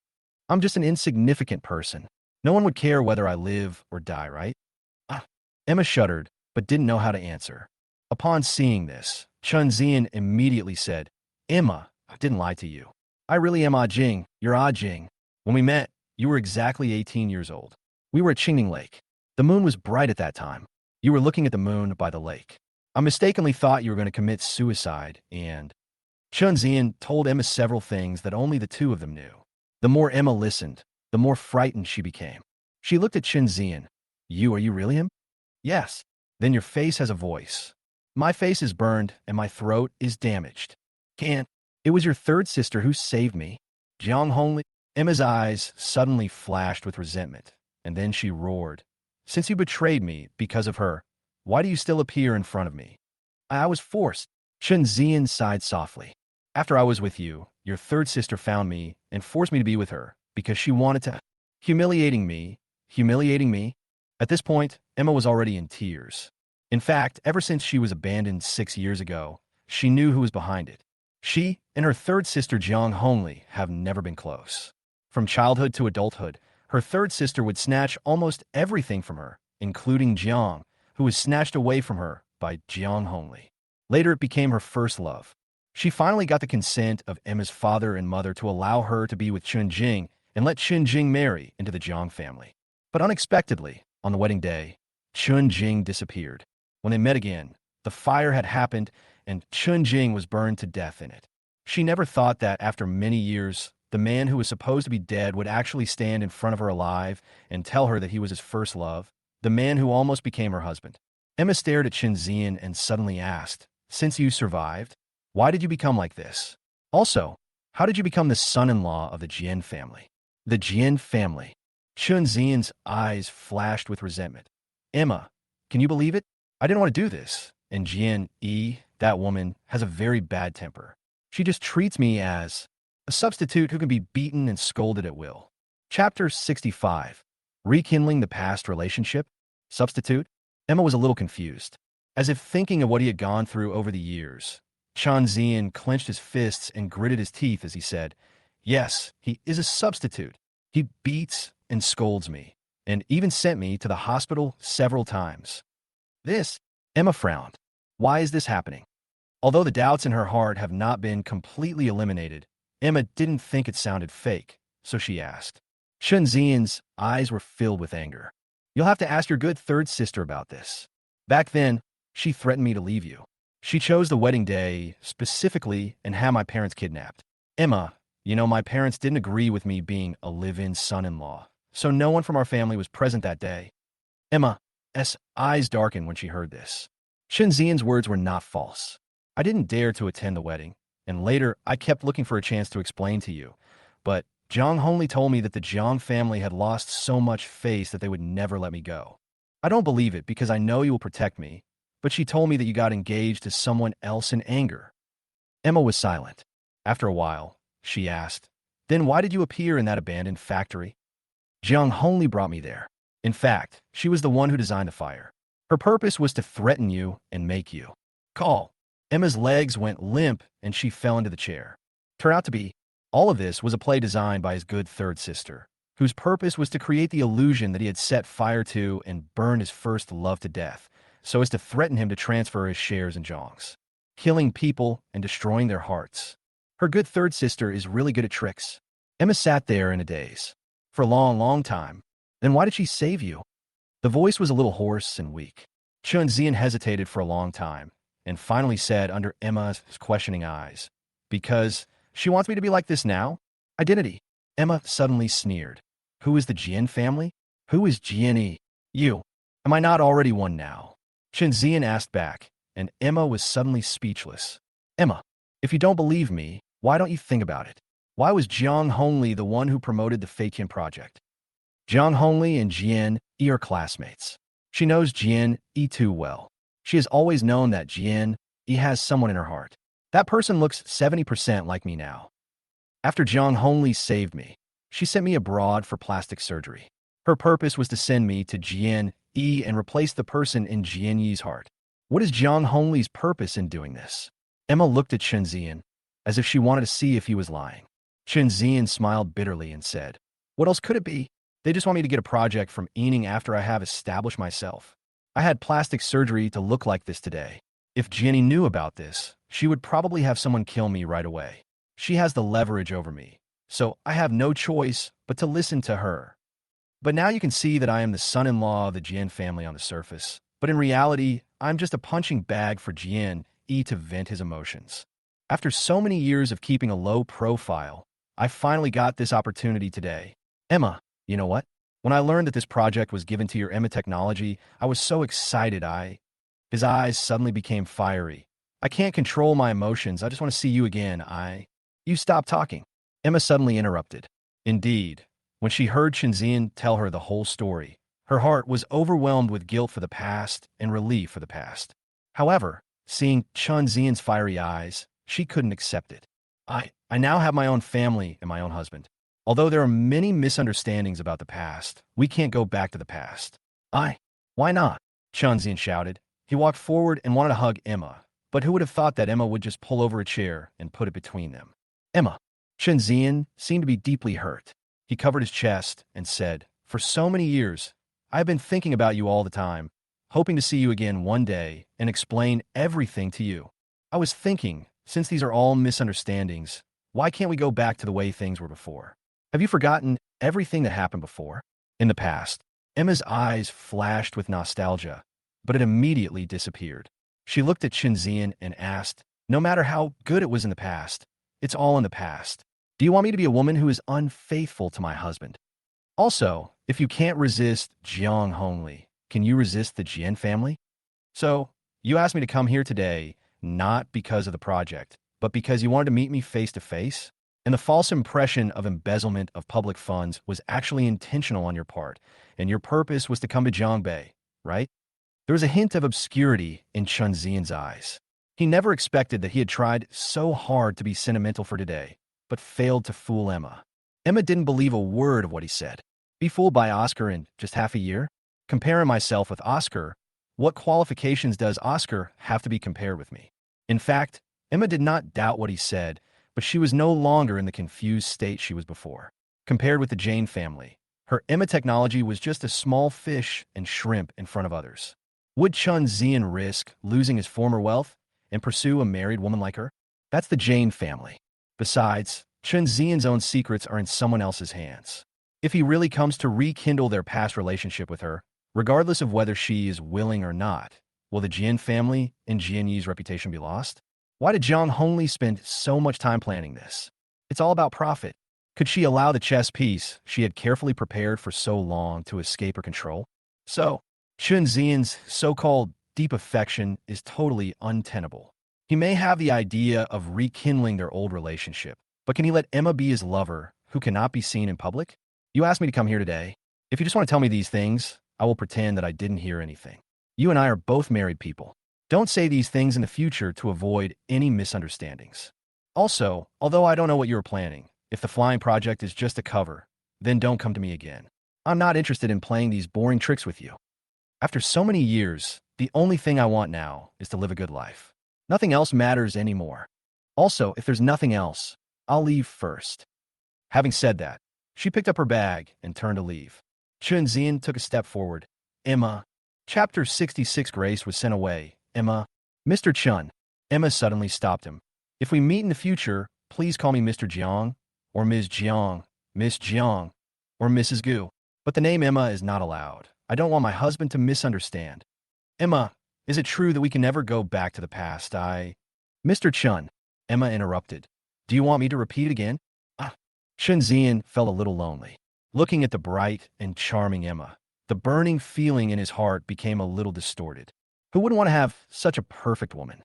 S1: "I'm just an insignificant person. No one would care whether I live or die, right?" Emma shuddered, but didn't know how to answer. Upon seeing this, Chunzian immediately said, "Emma, I didn't lie to you. I really am Ah Jing. You're Ah Jing. When we met, you were exactly 18 years old. We were at Qingning Lake. The moon was bright at that time. You were looking at the moon by the lake. I mistakenly thought you were going to commit suicide, and—" Chunzian told Emma several things that only the two of them knew. The more Emma listened, the more frightened she became. She looked at Chunzian. Are you really him?" "Yes." "Then your face has a voice." "My face is burned and my throat is damaged." "Can't. It was your third sister who saved me." Jiang Hongli. Emma's eyes suddenly flashed with resentment, and then she roared. "Since you betrayed me because of her, why do you still appear in front of me?" I was forced." Chunzian sighed softly. "After I was with you, your third sister found me and forced me to be with her because she wanted to—" Humiliating me? At this point, Emma was already in tears. In fact, ever since she was abandoned 6 years ago, she knew who was behind it. She and her third sister Jiang Hongli have never been close. From childhood to adulthood, her third sister would snatch almost everything from her, including Jiang, who was snatched away from her by Jiang Hongli. Later, it became her first love. She finally got the consent of Emma's father and mother to allow her to be with Chunjing and let Chunjing marry into the Jiang family. But unexpectedly, on the wedding day, Chunjing disappeared. When they met again, the fire had happened and Chunjing was burned to death in it. She never thought that after many years, the man who was supposed to be dead would actually stand in front of her alive and tell her that he was his first love, the man who almost became her husband. Emma stared at Chunzian and suddenly asked, "Since you survived, why did you become like this? Also, how did you become the son-in-law of the Jian family?" "The Jian family." Chunzian's eyes flashed with resentment. "Emma, can you believe it? I didn't want to do this, and Jian that woman, has a very bad temper. She just treats me as a substitute who can be beaten and scolded at will. Chapter 65. Rekindling the past relationship? Substitute? Emma was a little confused. As if thinking of what he had gone through over the years, Chunzian clenched his fists and gritted his teeth as he said, "Yes, he is a substitute. He beats and scolds me, and even sent me to the hospital several times." This, Emma frowned. Why is this happening? Although the doubts in her heart have not been completely eliminated, Emma didn't think it sounded fake, so she asked. Chunzian's eyes were filled with anger. "You'll have to ask your good third sister about this. Back then, she threatened me to leave you. She chose the wedding day specifically and had my parents kidnapped. Emma, my parents didn't agree with me being a live-in son-in-law, so no one from our family was present that day." Emma's eyes darkened when she heard this. Chunzian's words were not false. "I didn't dare to attend the wedding, and later I kept looking for a chance to explain to you, but Jang only told me that the Jang family had lost so much face that they would never let me go. I don't believe it because I know you will protect me, but she told me that you got engaged to someone else in anger." Emma was silent. After a while, she asked, "Then why did you appear in that abandoned factory?" "Jang only brought me there. In fact, she was the one who designed the fire. Her purpose was to threaten you and make you call." Emma's legs went limp and she fell into the chair. Turned out to be, all of this was a play designed by his good third sister, whose purpose was to create the illusion that he had set fire to and burned his first love to death, so as to threaten him to transfer his shares in Zhang's, killing people and destroying their hearts. Her good third sister is really good at tricks. Emma sat there in a daze. For a long, long time. Then why did she save you? The voice was a little hoarse and weak. Chunzian hesitated for a long time, and finally said under Emma's questioning eyes, "Because she wants me to be like this now? Identity." Emma suddenly sneered. "Who is the Jian family? Who is Jian? You. Am I not already one now?" Chunzian asked back, and Emma was suddenly speechless. "Emma, if you don't believe me, why don't you think about it? Why was Jiang Hongli the one who promoted the Fatian project? Jiang Hongli and Jian are classmates. She knows Jian too well. She has always known that Jian has someone in her heart. That person looks 70% like me now. After Jiang Hongli saved me, she sent me abroad for plastic surgery. Her purpose was to send me to Jian and replace the person in Jian Yi's heart. What is Jiang Hongli's purpose in doing this?" Emma looked at Chunzian, as if she wanted to see if he was lying. Chunzian smiled bitterly and said, "What else could it be? They just want me to get a project from Ening after I have established myself. I had plastic surgery to look like this today. If Jenny knew about this, she would probably have someone kill me right away. She has the leverage over me, so I have no choice but to listen to her. But now you can see that I am the son-in-law of the Jian family on the surface, but in reality, I'm just a punching bag for Jian to vent his emotions. After so many years of keeping a low profile, I finally got this opportunity today. Emma, you know what? When I learned that this project was given to your Emma technology, I was so excited. His eyes suddenly became fiery. I can't control my emotions. I just want to see you again. You stop talking. Emma suddenly interrupted. Indeed, when she heard Chunzian tell her the whole story, her heart was overwhelmed with guilt for the past and relief for the past. However, seeing Chunzian's fiery eyes, she couldn't accept it. I now have my own family and my own husband. Although there are many misunderstandings about the past, we can't go back to the past. Why not? Chunzian shouted. He walked forward and wanted to hug Emma, but who would have thought that Emma would just pull over a chair and put it between them? Emma. Chunzian seemed to be deeply hurt. He covered his chest and said, "For so many years, I've been thinking about you all the time, hoping to see you again one day and explain everything to you. I was thinking, since these are all misunderstandings, why can't we go back to the way things were before? Have you forgotten everything that happened before? In the past?" Emma's eyes flashed with nostalgia, but it immediately disappeared. She looked at Chunzian and asked, "No matter how good it was in the past, it's all in the past. Do you want me to be a woman who is unfaithful to my husband? Also, if you can't resist Jiang Hongli, can you resist the Jian family? So, you asked me to come here today, not because of the project, but because you wanted to meet me face to face? And the false impression of embezzlement of public funds was actually intentional on your part, and your purpose was to come to Jiangbei, right?" There was a hint of obscurity in Chunzian's eyes. He never expected that he had tried so hard to be sentimental for today, but failed to fool Emma. Emma didn't believe a word of what he said. Be fooled by Oscar in just half a year? Comparing myself with Oscar, what qualifications does Oscar have to be compared with me? In fact, Emma did not doubt what he said, but she was no longer in the confused state she was before. Compared with the Jane family, her Emma technology was just a small fish and shrimp in front of others. Would Chunzian risk losing his former wealth and pursue a married woman like her? That's the Jane family. Besides, Chunzian's own secrets are in someone else's hands. If he really comes to rekindle their past relationship with her, regardless of whether she is willing or not, will the Jian family and Jian Yi's reputation be lost? Why did Jiang Hongli spend so much time planning this? It's all about profit. Could she allow the chess piece she had carefully prepared for so long to escape her control? So, Chunzian's so-called deep affection is totally untenable. He may have the idea of rekindling their old relationship, but can he let Emma be his lover who cannot be seen in public? You asked me to come here today. If you just want to tell me these things, I will pretend that I didn't hear anything. You and I are both married people. Don't say these things in the future to avoid any misunderstandings. Also, although I don't know what you were planning, if the flying project is just a cover, then don't come to me again. I'm not interested in playing these boring tricks with you. After so many years, the only thing I want now is to live a good life. Nothing else matters anymore. Also, if there's nothing else, I'll leave first. Having said that, she picked up her bag and turned to leave. Chunzian took a step forward. Emma. Chapter 66. Grace was sent away. Emma. Mr. Chun. Emma suddenly stopped him. If we meet in the future, please call me Mr. Jiang, or Ms. Jiang, Miss Jiang, or Mrs. Gu. But the name Emma is not allowed. I don't want my husband to misunderstand. Emma, is it true that we can never go back to the past? Mr. Chun. Emma interrupted. Do you want me to repeat again? Chunzian felt a little lonely. Looking at the bright and charming Emma, the burning feeling in his heart became a little distorted. Who wouldn't want to have such a perfect woman?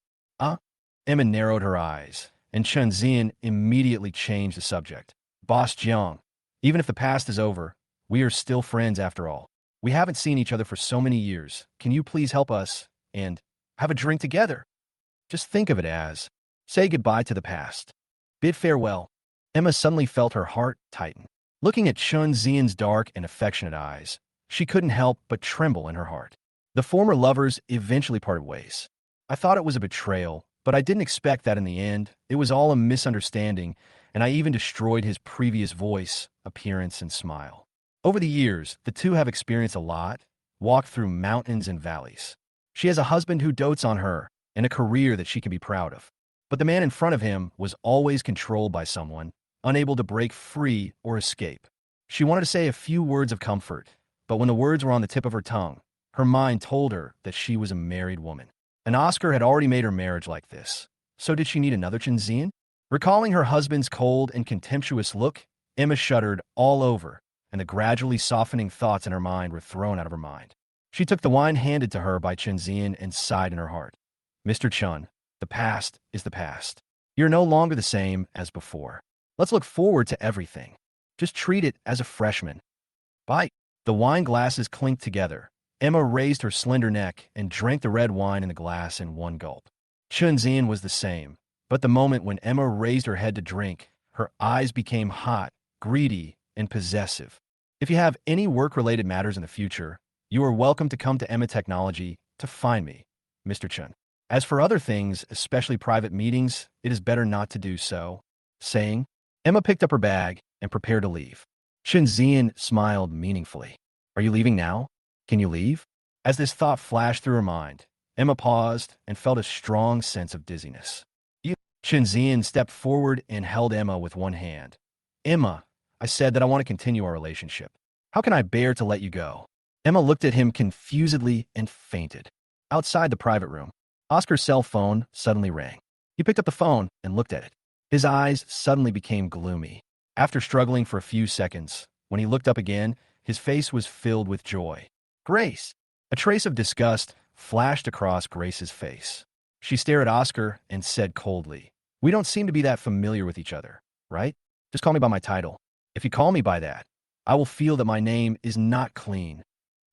S1: Emma narrowed her eyes, and Chunzian immediately changed the subject. Boss Jiang, even if the past is over, we are still friends after all. We haven't seen each other for so many years. Can you please help us and have a drink together? Just think of it as, say goodbye to the past. Bid farewell. Emma suddenly felt her heart tighten. Looking at Chunzian's dark and affectionate eyes, she couldn't help but tremble in her heart. The former lovers eventually parted ways. I thought it was a betrayal, but I didn't expect that in the end. It was all a misunderstanding, and I even destroyed his previous voice, appearance, and smile. Over the years, the two have experienced a lot, walked through mountains and valleys. She has a husband who dotes on her, and a career that she can be proud of. But the man in front of him was always controlled by someone, unable to break free or escape. She wanted to say a few words of comfort, but when the words were on the tip of her tongue, her mind told her that she was a married woman. And Oscar had already made her marriage like this. So did she need another Chunzian? Recalling her husband's cold and contemptuous look, Emma shuddered all over, and the gradually softening thoughts in her mind were thrown out of her mind. She took the wine handed to her by Chunzian and sighed in her heart. Mr. Chun, the past is the past. You're no longer the same as before. Let's look forward to everything. Just treat it as a freshman. Bye. The wine glasses clinked together. Emma raised her slender neck and drank the red wine in the glass in one gulp. Chunzian was the same, but the moment when Emma raised her head to drink, her eyes became hot, greedy, and possessive. If you have any work-related matters in the future, you are welcome to come to Emma Technology to find me, Mr. Chun. As for other things, especially private meetings, it is better not to do so. Saying, Emma picked up her bag and prepared to leave. Chunzian smiled meaningfully. Are you leaving now? Can you leave? As this thought flashed through her mind, Emma paused and felt a strong sense of dizziness. Chunzian stepped forward and held Emma with one hand. Emma, I said that I want to continue our relationship. How can I bear to let you go? Emma looked at him confusedly and fainted. Outside the private room, Oscar's cell phone suddenly rang. He picked up the phone and looked at it. His eyes suddenly became gloomy. After struggling for a few seconds, when he looked up again, his face was filled with joy. Grace! A trace of disgust flashed across Grace's face. She stared at Oscar and said coldly, We don't seem to be that familiar with each other, right? Just call me by my title. If you call me by that, I will feel that my name is not clean.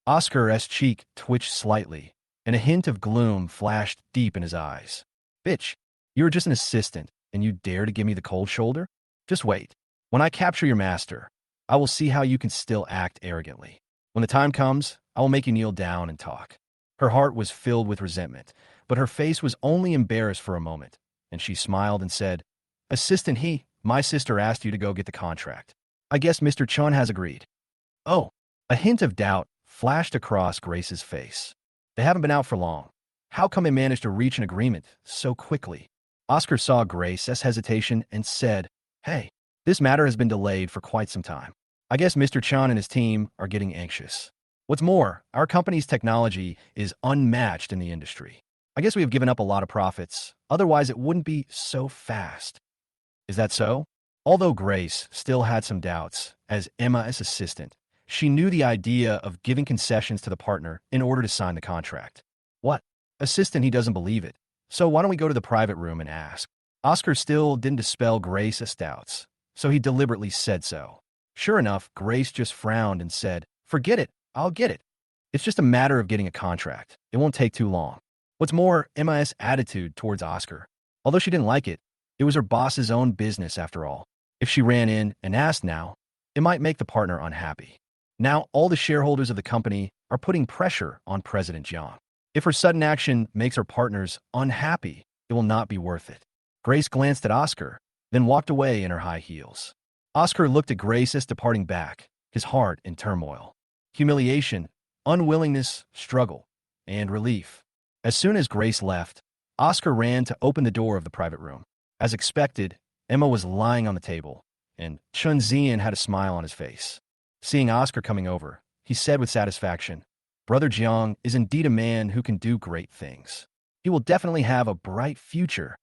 S1: Oscar's cheek twitched slightly, and a hint of gloom flashed deep in his eyes. Bitch, you were just an assistant, and you dare to give me the cold shoulder? Just wait. When I capture your master, I will see how you can still act arrogantly. When the time comes, I will make you kneel down and talk. Her heart was filled with resentment, but her face was only embarrassed for a moment, and she smiled and said, Assistant my sister asked you to go get the contract. I guess Mr. Chun has agreed. Oh, a hint of doubt flashed across Grace's face. They haven't been out for long. How come they managed to reach an agreement so quickly? Oscar saw Grace's hesitation and said, Hey, this matter has been delayed for quite some time. I guess Mr. Chun and his team are getting anxious. What's more, our company's technology is unmatched in the industry. I guess we have given up a lot of profits, otherwise it wouldn't be so fast. Is that so? Although Grace still had some doubts, as Emma's assistant, she knew the idea of giving concessions to the partner in order to sign the contract. What? Assistant, he doesn't believe it. So why don't we go to the private room and ask? Oscar still didn't dispel Grace's doubts, so he deliberately said so. Sure enough, Grace just frowned and said, Forget it, I'll get it. It's just a matter of getting a contract. It won't take too long. What's more, Emma's attitude towards Oscar, although she didn't like it, it was her boss's own business after all. If she ran in and asked now, it might make the partner unhappy. Now all the shareholders of the company are putting pressure on President Jiang. If her sudden action makes her partners unhappy, it will not be worth it. Grace glanced at Oscar, then walked away in her high heels. Oscar looked at Grace as departing back, his heart in turmoil. Humiliation, unwillingness, struggle, and relief. As soon as Grace left, Oscar ran to open the door of the private room. As expected, Emma was lying on the table, and Chunzian had a smile on his face. Seeing Oscar coming over, he said with satisfaction, Brother Jiang is indeed a man who can do great things. He will definitely have a bright future.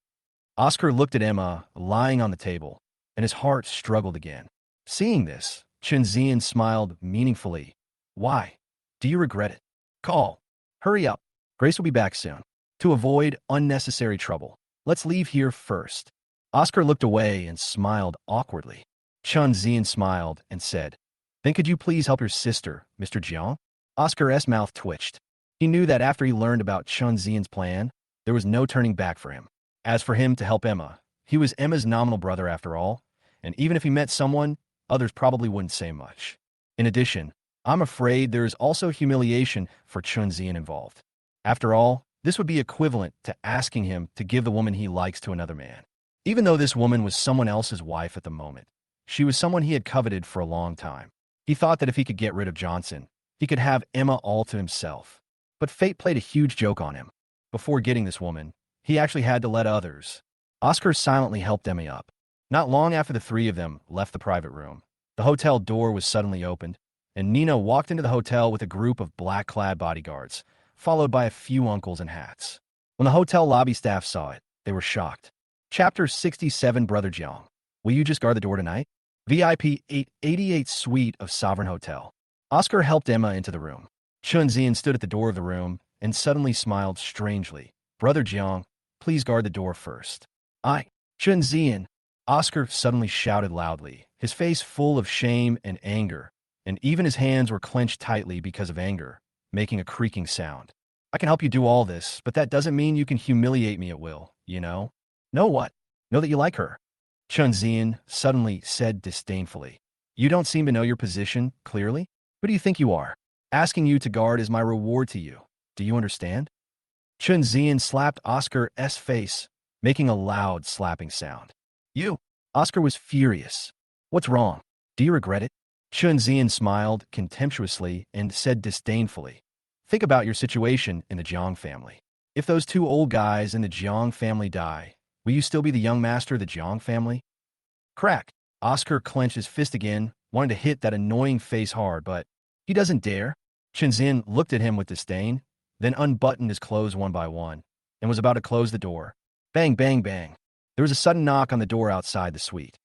S1: Oscar looked at Emma lying on the table, and his heart struggled again. Seeing this, Chunzian smiled meaningfully. Why? Do you regret it? Call. Hurry up. Grace will be back soon. To avoid unnecessary trouble, let's leave here first. Oscar looked away and smiled awkwardly. Chunzian smiled and said, Then could you please help your sister, Mr. Jiang? Oscar's mouth twitched. He knew that after he learned about Chunzian's plan, there was no turning back for him. As for him to help Emma, he was Emma's nominal brother after all, and even if he met someone, others probably wouldn't say much. In addition, I'm afraid there is also humiliation for Chunzian involved. After all, this would be equivalent to asking him to give the woman he likes to another man. Even though this woman was someone else's wife at the moment, she was someone he had coveted for a long time. He thought that if he could get rid of Johnson, he could have Emma all to himself. But fate played a huge joke on him. Before getting this woman, he actually had to let others. Oscar silently helped Emma up. Not long after the three of them left the private room, the hotel door was suddenly opened, and Nina walked into the hotel with a group of black-clad bodyguards, followed by a few uncles in hats. When the hotel lobby staff saw it, they were shocked. Chapter 67 Brother Jiang. Will you just guard the door tonight? VIP 888 suite of Sovereign Hotel. Oscar helped Emma into the room. Chunzian stood at the door of the room and suddenly smiled strangely. Brother Jiang, please guard the door first. Chunzian. Oscar suddenly shouted loudly, his face full of shame and anger, and even his hands were clenched tightly because of anger, making a creaking sound. I can help you do all this, but that doesn't mean you can humiliate me at will, you know? Know what? Know that you like her. Chunzian suddenly said disdainfully. You don't seem to know your position clearly? Who do you think you are? Asking you to guard is my reward to you. Do you understand? Chunzian slapped Oscar's face, making a loud slapping sound. You! Oscar was furious. What's wrong? Do you regret it? Chunzian smiled contemptuously and said disdainfully. Think about your situation in the Jiang family. If those two old guys in the Jiang family die, will you still be the young master of the Jiang family? Crack! Oscar clenched his fist again, wanting to hit that annoying face hard, but he doesn't dare. Chunzian looked at him with disdain, then unbuttoned his clothes one by one, and was about to close the door. Bang, bang, bang. There was a sudden knock on the door outside the suite.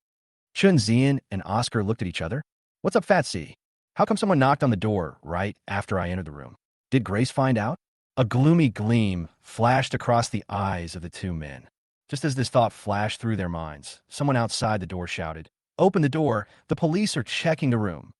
S1: Chunzian and Oscar looked at each other. What's up, Fatsy? How come someone knocked on the door right after I entered the room? Did Grace find out? A gloomy gleam flashed across the eyes of the two men. Just as this thought flashed through their minds, someone outside the door shouted, Open the door, the police are checking the room.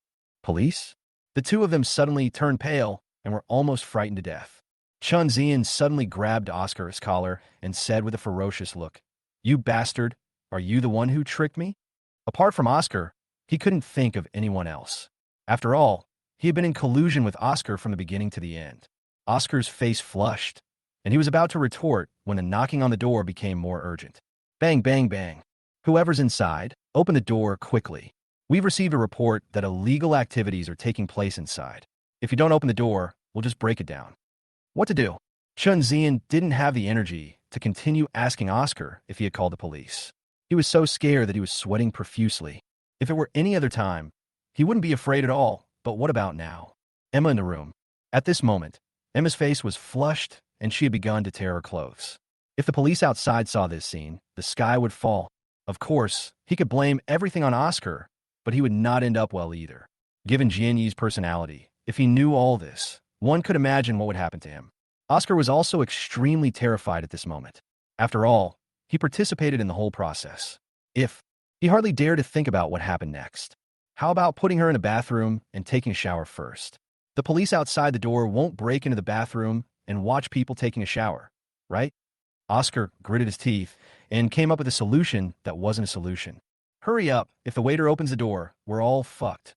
S1: Police? The two of them suddenly turned pale and were almost frightened to death. Chunzians suddenly grabbed Oscar's collar and said with a ferocious look, "You bastard, are you the one who tricked me?" Apart from Oscar, he couldn't think of anyone else. After all, he had been in collusion with Oscar from the beginning to the end. Oscar's face flushed, and he was about to retort when the knocking on the door became more urgent. Bang, bang, bang. Whoever's inside, open the door quickly. We've received a report that illegal activities are taking place inside. If you don't open the door, we'll just break it down. What to do? Chunzian didn't have the energy to continue asking Oscar if he had called the police. He was so scared that he was sweating profusely. If it were any other time, he wouldn't be afraid at all, but what about now? Emma in the room. At this moment, Emma's face was flushed and she had begun to tear her clothes. If the police outside saw this scene, the sky would fall. Of course, he could blame everything on Oscar, but he would not end up well either. Given Jian-Yi's personality, if he knew all this, one could imagine what would happen to him. Oscar was also extremely terrified at this moment. After all, he participated in the whole process. He hardly dared to think about what happened next. How about putting her in a bathroom and taking a shower first? The police outside the door won't break into the bathroom and watch people taking a shower, right? Oscar gritted his teeth and came up with a solution that wasn't a solution. Hurry up, if the waiter opens the door, we're all fucked.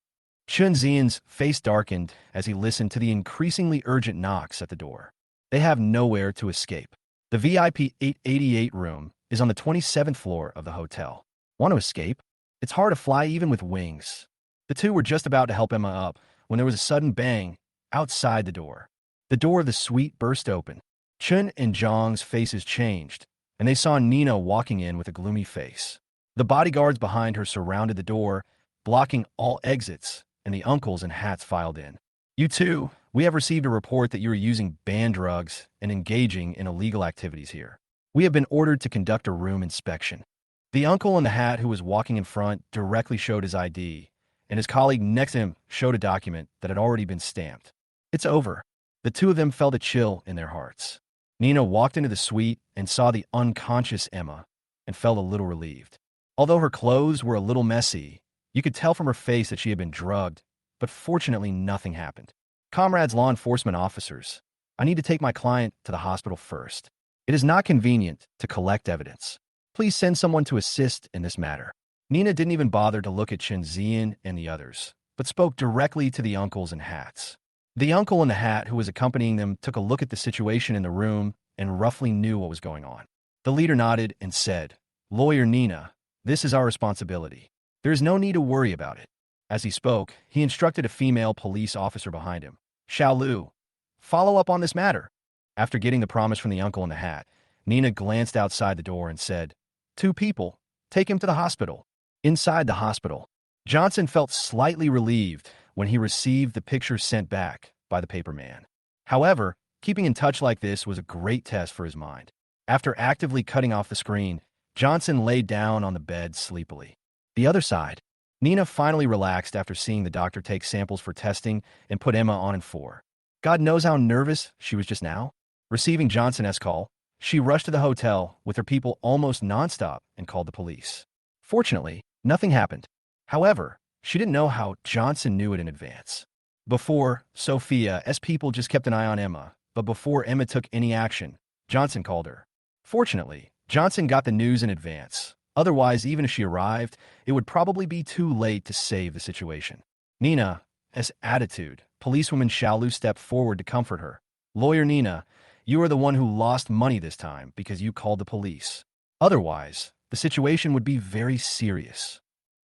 S1: Chunzian's face darkened as he listened to the increasingly urgent knocks at the door. They have nowhere to escape. The VIP 888 room is on the 27th floor of the hotel. Want to escape? It's hard to fly even with wings. The two were just about to help Emma up when there was a sudden bang outside the door. The door of the suite burst open. Chun and Zhang's faces changed, and they saw Nina walking in with a gloomy face. The bodyguards behind her surrounded the door, blocking all exits, and the uncles and hats filed in. "You two, we have received a report that you are using banned drugs and engaging in illegal activities here. We have been ordered to conduct a room inspection." The uncle in the hat who was walking in front directly showed his ID, and his colleague next to him showed a document that had already been stamped. It's over. The two of them felt a chill in their hearts. Nina walked into the suite and saw the unconscious Emma and felt a little relieved. Although her clothes were a little messy, you could tell from her face that she had been drugged, but fortunately nothing happened. "Comrades law enforcement officers, I need to take my client to the hospital first. It is not convenient to collect evidence. Please send someone to assist in this matter." Nina didn't even bother to look at Chunzian and the others, but spoke directly to the uncles in hats. The uncle in the hat who was accompanying them took a look at the situation in the room and roughly knew what was going on. The leader nodded and said, "Lawyer Nina, this is our responsibility. There is no need to worry about it." As he spoke, he instructed a female police officer behind him, "Xiao Lu, follow up on this matter." After getting the promise from the uncle in the hat, Nina glanced outside the door and said, "Two people, take him to the hospital." Inside the hospital, Johnson felt slightly relieved when he received the picture sent back by the paper man. However, keeping in touch like this was a great test for his mind. After actively cutting off the screen, Johnson laid down on the bed sleepily. The other side, Nina finally relaxed after seeing the doctor take samples for testing and put Emma on N4. God knows how nervous she was just now. Receiving Johnson's call, she rushed to the hotel with her people almost nonstop and called the police. Fortunately, nothing happened. However, she didn't know how Johnson knew it in advance. Before, Sophia's people just kept an eye on Emma, but before Emma took any action, Johnson called her. Fortunately, Johnson got the news in advance. Otherwise, even if she arrived, it would probably be too late to save the situation. Nina's attitude, policewoman Xiaolu stepped forward to comfort her. "Lawyer Nina, you are the one who lost money this time because you called the police. Otherwise, the situation would be very serious.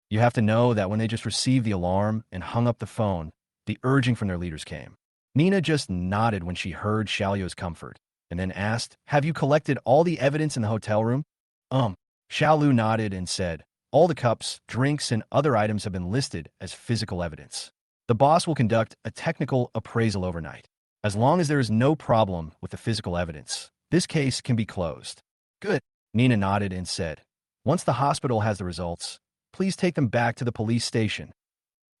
S1: You have to know that when they just received the alarm and hung up the phone, the urging from their leaders came." Nina just nodded when she heard Xiaoyu's comfort, and then asked, "Have you collected all the evidence in the hotel room?" Xiaolu nodded and said, "All the cups, drinks, and other items have been listed as physical evidence. The boss will conduct a technical appraisal overnight. As long as there is no problem with the physical evidence, this case can be closed." "Good," Nina nodded and said, "Once the hospital has the results, please take them back to the police station."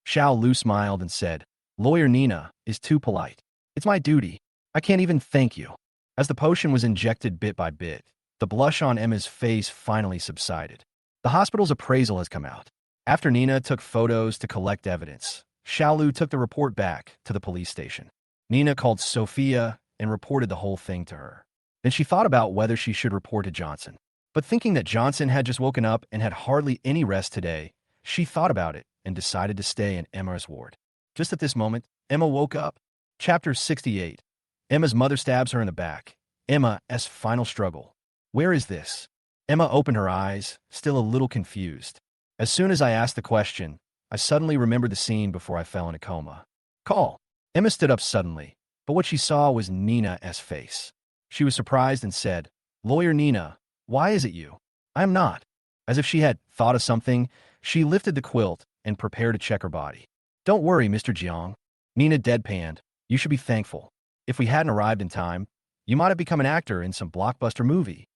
S1: Xiao Lu smiled and said, "Lawyer Nina is too polite. It's my duty. I can't even thank you." As the potion was injected bit by bit, the blush on Emma's face finally subsided. The hospital's appraisal has come out. After Nina took photos to collect evidence, Xiao Lu took the report back to the police station. Nina called Sophia and reported the whole thing to her. Then she thought about whether she should report to Johnson. But thinking that Johnson had just woken up and had hardly any rest today, she thought about it and decided to stay in Emma's ward. Just at this moment, Emma woke up. Chapter 68. Emma's mother stabs her in the back. Emma's final struggle. Where is this? Emma opened her eyes, still a little confused. As soon as I asked the question, I suddenly remembered the scene before I fell in a coma. Call. Emma stood up suddenly, but what she saw was Nina's face. She was surprised and said, Lawyer Nina, why is it you? I am not. As if she had thought of something, she lifted the quilt and prepared to check her body. Don't worry, Mr. Jiang. Nina deadpanned. You should be thankful. If we hadn't arrived in time, you might have become an actor in some blockbuster movie.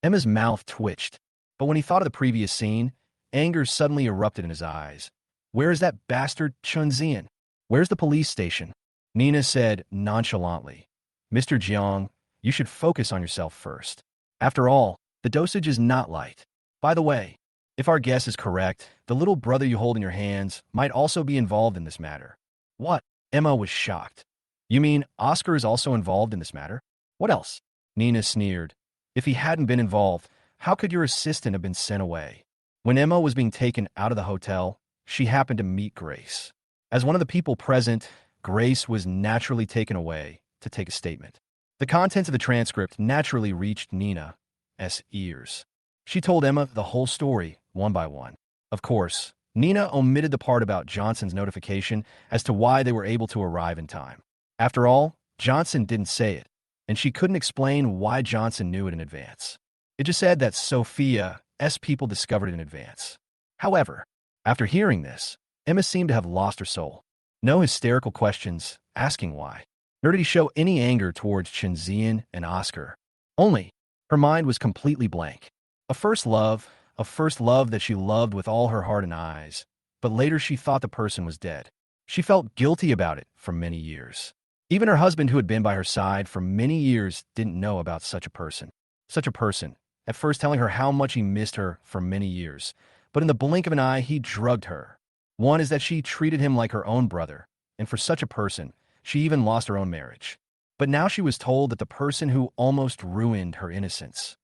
S1: Emma's mouth twitched, but when he thought of the previous scene, anger suddenly erupted in his eyes. Where is that bastard Chunzian? Where's the police station? Nina said nonchalantly, Mr. Jiang, you should focus on yourself first. After all, the dosage is not light. By the way, if our guess is correct, the little brother you hold in your hands might also be involved in this matter. What? Emma was shocked. You mean Oscar is also involved in this matter? What else? Nina sneered. If he hadn't been involved, how could your assistant have been sent away? When Emma was being taken out of the hotel, she happened to meet Grace. As one of the people present, Grace was naturally taken away to take a statement. The contents of the transcript naturally reached Nina's ears. She told Emma the whole story, one by one. Of course, Nina omitted the part about Johnson's notification as to why they were able to arrive in time. After all, Johnson didn't say it, and she couldn't explain why Johnson knew it in advance. It just said that Sophia's people discovered it in advance. However, after hearing this, Emma seemed to have lost her soul. No hysterical questions asking why, nor did he show any anger towards Chunzian and Oscar. Only, her mind was completely blank. A first love that she loved with all her heart and eyes, but later she thought the person was dead. She felt guilty about it for many years. Even her husband, who had been by her side for many years, didn't know about such a person. Such a person, at first telling her how much he missed her for many years, but in the blink of an eye, he drugged her. One is that she treated him like her own brother, and for such a person, she even lost her own marriage. But now she was told that the person who almost ruined her innocence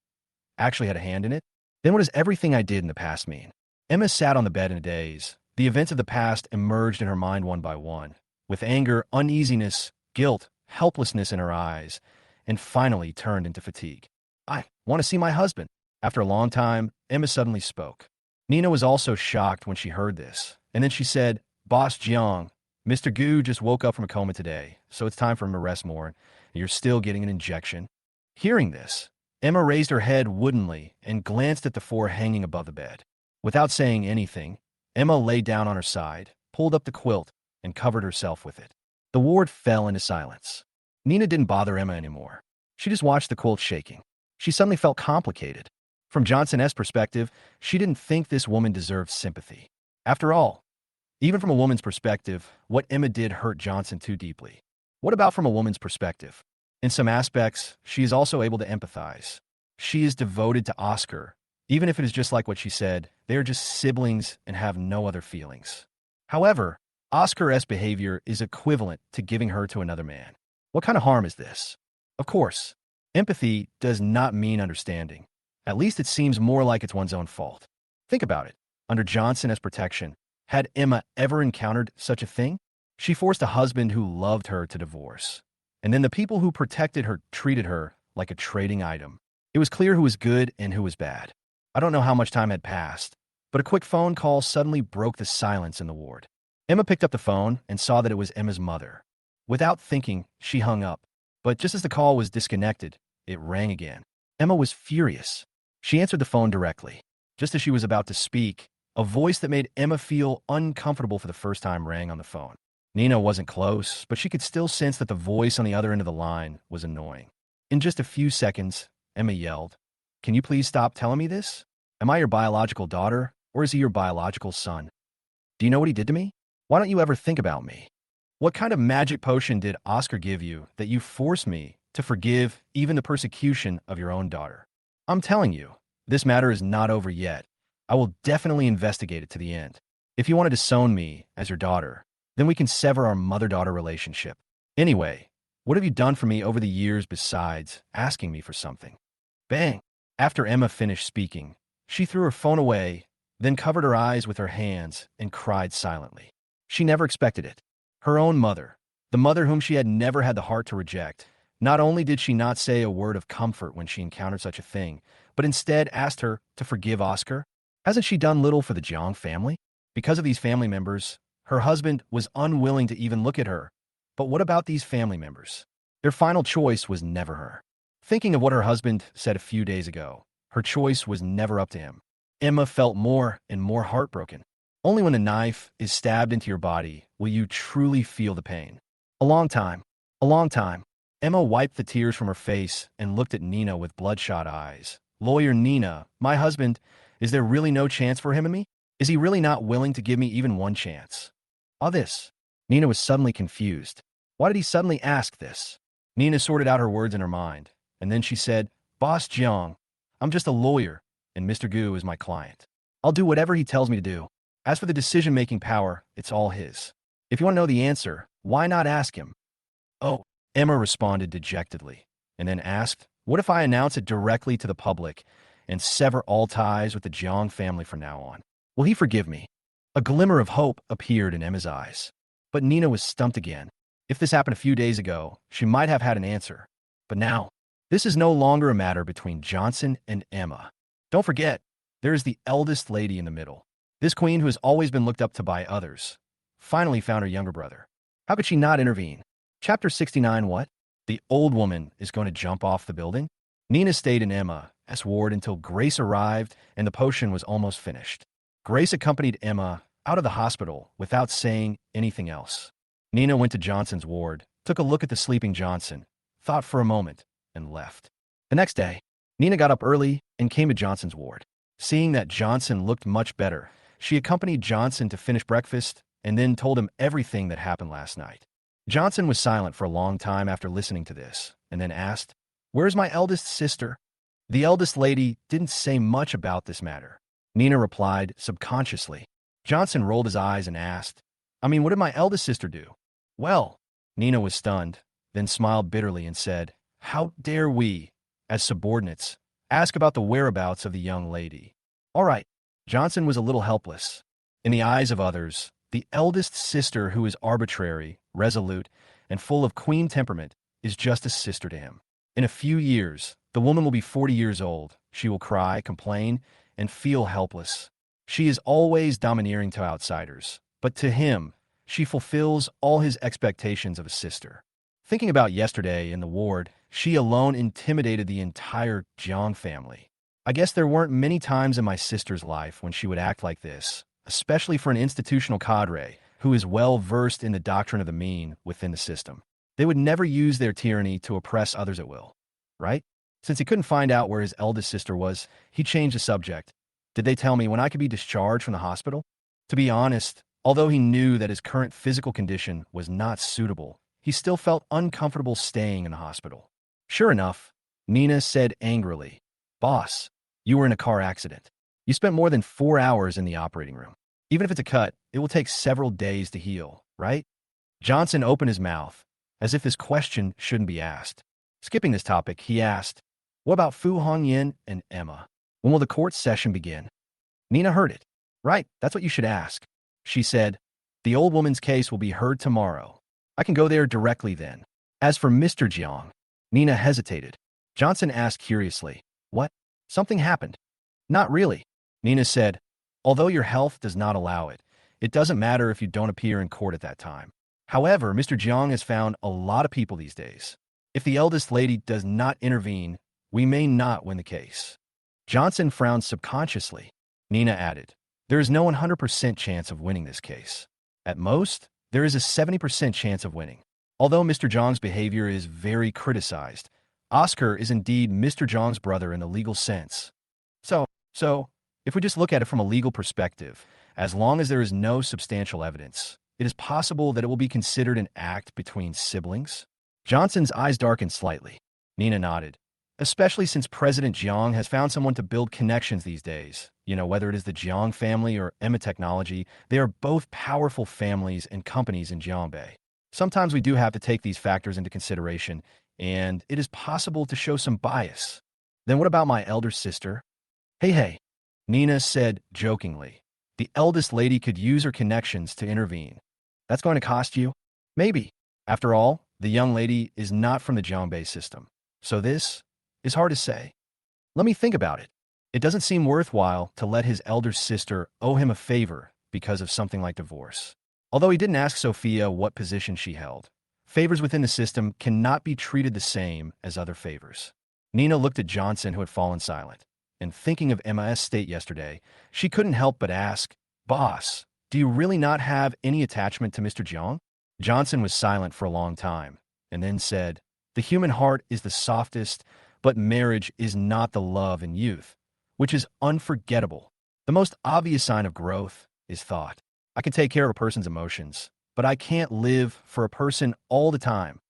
S1: actually had a hand in it. Then what does everything I did in the past mean? Emma sat on the bed in a daze. The events of the past emerged in her mind one by one, with anger, uneasiness, guilt, helplessness in her eyes, and finally turned into fatigue. I want to see my husband. After a long time, Emma suddenly spoke. Nina was also shocked when she heard this, and then she said, Boss Jiang, Mr. Gu just woke up from a coma today, so it's time for him to rest more, and you're still getting an injection. Hearing this, Emma raised her head woodenly and glanced at the four hanging above the bed. Without saying anything, Emma lay down on her side, pulled up the quilt, and covered herself with it. The ward fell into silence. Nina didn't bother Emma anymore. She just watched the quilt shaking. She suddenly felt complicated. From Johnson's perspective, she didn't think this woman deserved sympathy. After all, even from a woman's perspective, what Emma did hurt Johnson too deeply. What about from a woman's perspective? In some aspects, she is also able to empathize. She is devoted to Oscar. Even if it is just like what she said, they are just siblings and have no other feelings. However, Oscar's behavior is equivalent to giving her to another man. What kind of harm is this? Of course, empathy does not mean understanding. At least it seems more like it's one's own fault. Think about it. Under Johnson's protection, had Emma ever encountered such a thing? She forced a husband who loved her to divorce. And then the people who protected her treated her like a trading item. It was clear who was good and who was bad. I don't know how much time had passed, but a quick phone call suddenly broke the silence in the ward. Emma picked up the phone and saw that it was Emma's mother. Without thinking, she hung up. But just as the call was disconnected, it rang again. Emma was furious. She answered the phone directly. Just as she was about to speak, a voice that made Emma feel uncomfortable for the first time rang on the phone. Nina wasn't close, but she could still sense that the voice on the other end of the line was annoying. In just a few seconds, Emma yelled, Can you please stop telling me this? Am I your biological daughter, or is he your biological son? Do you know what he did to me? Why don't you ever think about me? What kind of magic potion did Oscar give you that you force me to forgive even the persecution of your own daughter? I'm telling you, this matter is not over yet. I will definitely investigate it to the end. If you want to disown me as your daughter, then we can sever our mother-daughter relationship. Anyway, What have you done for me over the years besides asking me for something? Bang! After Emma finished speaking, she threw her phone away, then covered her eyes with her hands and cried silently. She never expected it. Her own mother, the mother whom she had never had the heart to reject, not only did she not say a word of comfort when she encountered such a thing, but instead asked her to forgive Oscar. Hasn't she done little for the Jang family? Because of these family members, her husband was unwilling to even look at her. But what about these family members? Their final choice was never her. Thinking of what her husband said a few days ago, her choice was never up to him. Emma felt more and more heartbroken. Only when a knife is stabbed into your body will you truly feel the pain. A long time. Emma wiped the tears from her face and looked at Nina with bloodshot eyes. Lawyer Nina, my husband, is there really no chance for him and me? Is he really not willing to give me even one chance? All this. Nina was suddenly confused. Why did he suddenly ask this? Nina sorted out her words in her mind, and then she said, Boss Jiang, I'm just a lawyer, and Mr. Gu is my client. I'll do whatever he tells me to do. As for the decision-making power, it's all his. If you want to know the answer, why not ask him? Oh, Emma responded dejectedly, and then asked, what if I announce it directly to the public and sever all ties with the Jiang family from now on? Will he forgive me? A glimmer of hope appeared in Emma's eyes. But Nina was stumped again. If this happened a few days ago, she might have had an answer. But now, this is no longer a matter between Johnson and Emma. Don't forget, there is the eldest lady in the middle. This queen who has always been looked up to by others, finally found her younger brother. How could she not intervene? Chapter 69. What? The old woman is going to jump off the building? Nina stayed in Emma's ward until Grace arrived and the potion was almost finished. Grace accompanied Emma out of the hospital without saying anything else. Nina went to Johnson's ward, took a look at the sleeping Johnson, thought for a moment, and left. The next day, Nina got up early and came to Johnson's ward. Seeing that Johnson looked much better, she accompanied Johnson to finish breakfast and then told him everything that happened last night. Johnson was silent for a long time after listening to this, and then asked, Where's my eldest sister? The eldest lady didn't say much about this matter. Nina replied subconsciously. Johnson rolled his eyes and asked, what did my eldest sister do? Well, Nina was stunned, then smiled bitterly and said, How dare we, as subordinates, ask about the whereabouts of the young lady? All right. Johnson was a little helpless. In the eyes of others, the eldest sister who is arbitrary, resolute, and full of queen temperament is just a sister to him. In a few years, the woman will be 40 years old. She will cry, complain, and feel helpless. She is always domineering to outsiders, but to him, she fulfills all his expectations of a sister. Thinking about yesterday in the ward, she alone intimidated the entire Jiang family. I guess there weren't many times in my sister's life when she would act like this, especially for an institutional cadre who is well versed in the doctrine of the mean within the system. They would never use their tyranny to oppress others at will, right? Since he couldn't find out where his eldest sister was, he changed the subject. Did they tell me when I could be discharged from the hospital? To be honest, although he knew that his current physical condition was not suitable, he still felt uncomfortable staying in the hospital. Sure enough, Nina said angrily, Boss, you were in a car accident. You spent more than 4 hours in the operating room. Even if it's a cut, it will take several days to heal, right? Johnson opened his mouth, as if this question shouldn't be asked. Skipping this topic, he asked, What about Fu Hongyan and Emma? When will the court session begin? Nina heard it. Right, that's what you should ask. She said, The old woman's case will be heard tomorrow. I can go there directly then. As for Mr. Jiang, Nina hesitated. Johnson asked curiously, What? Something happened? Not really. Nina said, Although your health does not allow it, it doesn't matter if you don't appear in court at that time. However, Mr. Jiang has found a lot of people these days. If the eldest lady does not intervene, we may not win the case. Johnson frowned subconsciously. Nina added, There is no 100% chance of winning this case. At most, there is a 70% chance of winning. Although Mr. Jiang's behavior is very criticized, Oscar is indeed Mr. Jiang's brother in the legal sense. So, if we just look at it from a legal perspective, as long as there is no substantial evidence, it is possible that it will be considered an act between siblings. Johnson's eyes darkened slightly. Nina nodded. Especially since President Jiang has found someone to build connections these days. Whether it is the Jiang family or Emma Technology, they are both powerful families and companies in Jiangbei. Sometimes we do have to take these factors into consideration, and it is possible to show some bias. Then what about my elder sister? Hey, Nina said jokingly. The eldest lady could use her connections to intervene. That's going to cost you? Maybe. After all, the young lady is not from the Jiangbei system. So this is hard to say. Let me think about it. It doesn't seem worthwhile to let his elder sister owe him a favor because of something like divorce. Although he didn't ask Sophia what position she held, favors within the system cannot be treated the same as other favors. Nina looked at Johnson, who had fallen silent, and thinking of Emma's state yesterday, she couldn't help but ask, "Boss, do you really not have any attachment to Mr. Jiang?" Johnson was silent for a long time, and then said, "The human heart is the softest, but marriage is not the love in youth, which is unforgettable. The most obvious sign of growth is thought. I can take care of a person's emotions, but I can't live for a person all the time.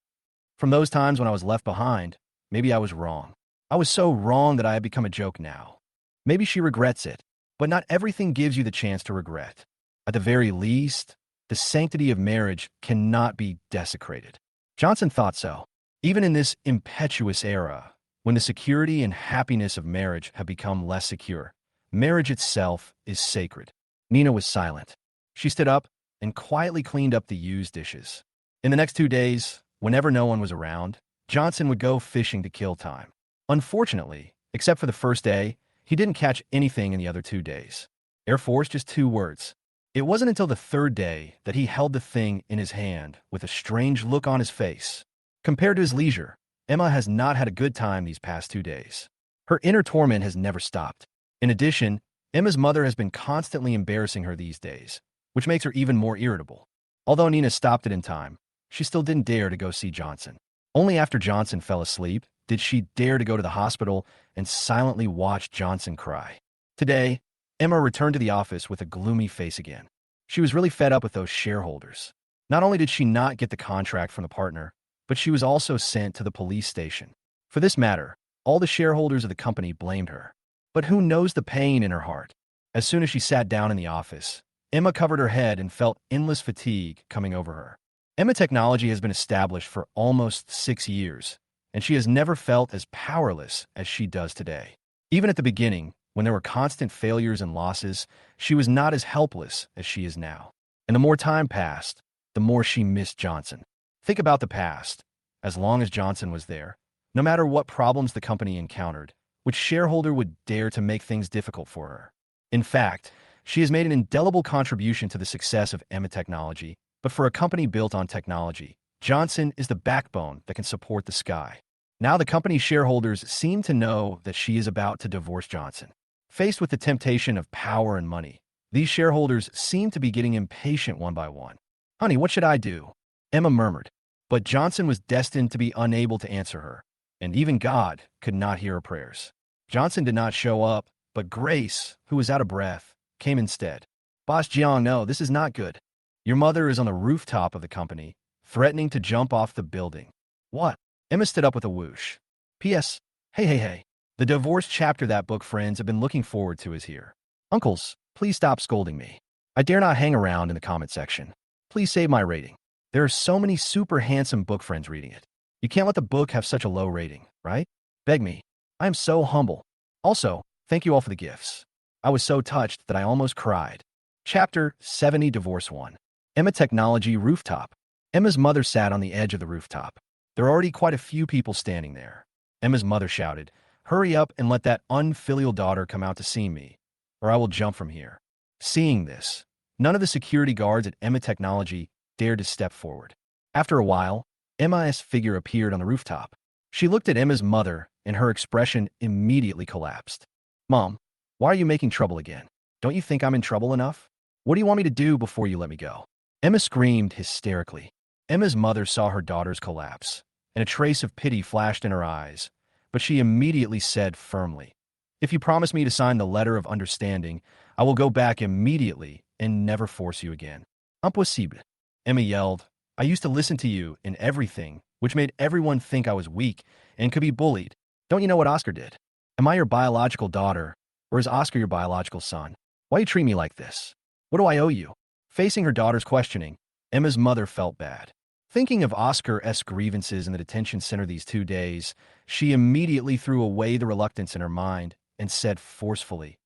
S1: From those times when I was left behind, maybe I was wrong. I was so wrong that I have become a joke now. Maybe she regrets it, but not everything gives you the chance to regret. At the very least, the sanctity of marriage cannot be desecrated." Johnson thought so. Even in this impetuous era, when the security and happiness of marriage have become less secure, marriage itself is sacred. Nina was silent. She stood up and quietly cleaned up the used dishes. In the next 2 days, whenever no one was around, Johnson would go fishing to kill time. Unfortunately, except for the first day, he didn't catch anything in the other 2 days. Air Force, just 2 words. It wasn't until the 3rd day that he held the thing in his hand with a strange look on his face. Compared to his leisure, Emma has not had a good time these past 2 days. Her inner torment has never stopped. In addition, Emma's mother has been constantly embarrassing her these days, which makes her even more irritable. Although Nina stopped it in time, she still didn't dare to go see Johnson. Only after Johnson fell asleep did she dare to go to the hospital and silently watch Johnson cry. Today, Emma returned to the office with a gloomy face again. She was really fed up with those shareholders. Not only did she not get the contract from the partner, but she was also sent to the police station. For this matter, all the shareholders of the company blamed her. But who knows the pain in her heart? As soon as she sat down in the office, Emma covered her head and felt endless fatigue coming over her. Emma Technology has been established for almost 6 years, and she has never felt as powerless as she does today. Even at the beginning, when there were constant failures and losses, she was not as helpless as she is now. And the more time passed, the more she missed Johnson. Think about the past. As long as Johnson was there, no matter what problems the company encountered, which shareholder would dare to make things difficult for her? In fact, she has made an indelible contribution to the success of Emma Technology, but for a company built on technology, Johnson is the backbone that can support the sky. Now the company's shareholders seem to know that she is about to divorce Johnson. Faced with the temptation of power and money, these shareholders seem to be getting impatient one by one. "Honey, what should I do?" Emma murmured. But Johnson was destined to be unable to answer her, and even God could not hear her prayers. Johnson did not show up, but Grace, who was out of breath, came instead. "Boss Jiang, no, this is not good. Your mother is on the rooftop of the company, threatening to jump off the building." "What?" Emma stood up with a whoosh. "P.S. Hey. The divorce chapter that book friends have been looking forward to is here. Uncles, please stop scolding me. I dare not hang around in the comment section. Please save my rating. There are so many super handsome book friends reading it. You can't let the book have such a low rating, right? Beg me. I am so humble. Also, thank you all for the gifts. I was so touched that I almost cried." Chapter 70, Divorce 1. Emma Technology Rooftop. Emma's mother sat on the edge of the rooftop. There are already quite a few people standing there. Emma's mother shouted, "Hurry up and let that unfilial daughter come out to see me, or I will jump from here." Seeing this, none of the security guards at Emma Technology dared to step forward. After a while, Emma's figure appeared on the rooftop. She looked at Emma's mother, and her expression immediately collapsed. "Mom, why are you making trouble again? Don't you think I'm in trouble enough? What do you want me to do before you let me go?" Emma screamed hysterically. Emma's mother saw her daughter's collapse, and a trace of pity flashed in her eyes, but she immediately said firmly, "If you promise me to sign the letter of understanding, I will go back immediately and never force you again." "Impossible," Emma yelled. "I used to listen to you in everything, which made everyone think I was weak and could be bullied. Don't you know what Oscar did? Am I your biological daughter, or is Oscar your biological son? Why you treat me like this? What do I owe you?" Facing her daughter's questioning, Emma's mother felt bad. Thinking of Oscar's grievances in the detention center these 2 days, she immediately threw away the reluctance in her mind and said forcefully,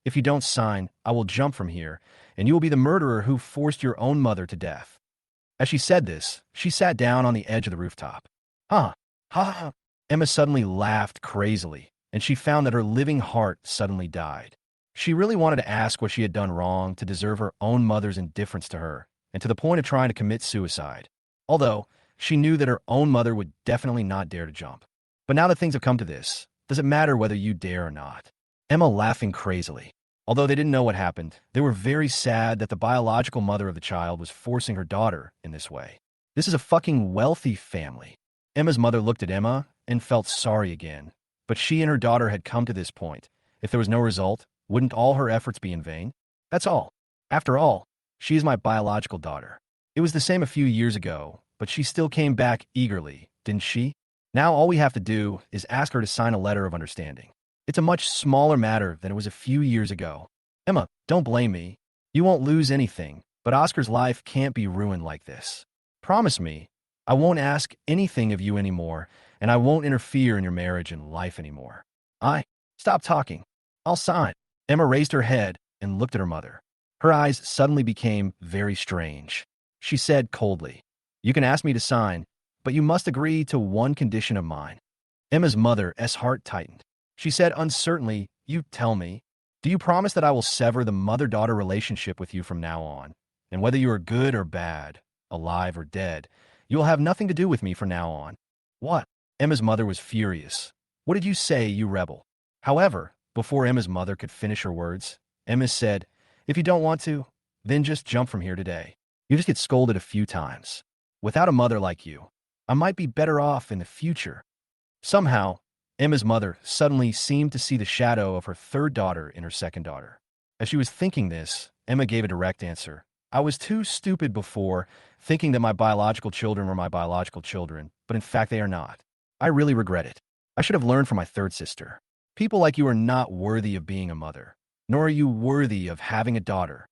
S1: "If you don't sign, I will jump from here, and you will be the murderer who forced your own mother to death." As she said this, she sat down on the edge of the rooftop. Ha! Ha! Emma suddenly laughed crazily, and she found that her living heart suddenly died. She really wanted to ask what she had done wrong to deserve her own mother's indifference to her, and to the point of trying to commit suicide. Although, she knew that her own mother would definitely not dare to jump. But now that things have come to this, does it matter whether you dare or not? Emma laughing crazily. Although they didn't know what happened, they were very sad that the biological mother of the child was forcing her daughter in this way. This is a fucking wealthy family. Emma's mother looked at Emma and felt sorry again. But she and her daughter had come to this point. If there was no result, wouldn't all her efforts be in vain? That's all. After all, she is my biological daughter. It was the same a few years ago, but she still came back eagerly, didn't she? Now all we have to do is ask her to sign a letter of understanding. It's a much smaller matter than it was a few years ago. Emma, don't blame me. You won't lose anything, but Oscar's life can't be ruined like this. Promise me, I won't ask anything of you anymore, and I won't interfere in your marriage and life anymore. Stop talking. I'll sign. Emma raised her head and looked at her mother. Her eyes suddenly became very strange. She said coldly, "You can ask me to sign, but you must agree to one condition of mine." Emma's mother's heart tightened. She said uncertainly, "You tell me. Do you promise that I will sever the mother-daughter relationship with you from now on? And whether you are good or bad, alive or dead, you will have nothing to do with me from now on." What? Emma's mother was furious. "What did you say, you rebel?" However, before Emma's mother could finish her words, Emma said, "If you don't want to, then just jump from here today. You just get scolded a few times. Without a mother like you, I might be better off in the future." Somehow, Emma's mother suddenly seemed to see the shadow of her third daughter in her second daughter. As she was thinking this, Emma gave a direct answer. "I was too stupid before, thinking that my biological children were my biological children, but in fact they are not. I really regret it. I should have learned from my third sister. People like you are not worthy of being a mother, nor are you worthy of having a daughter.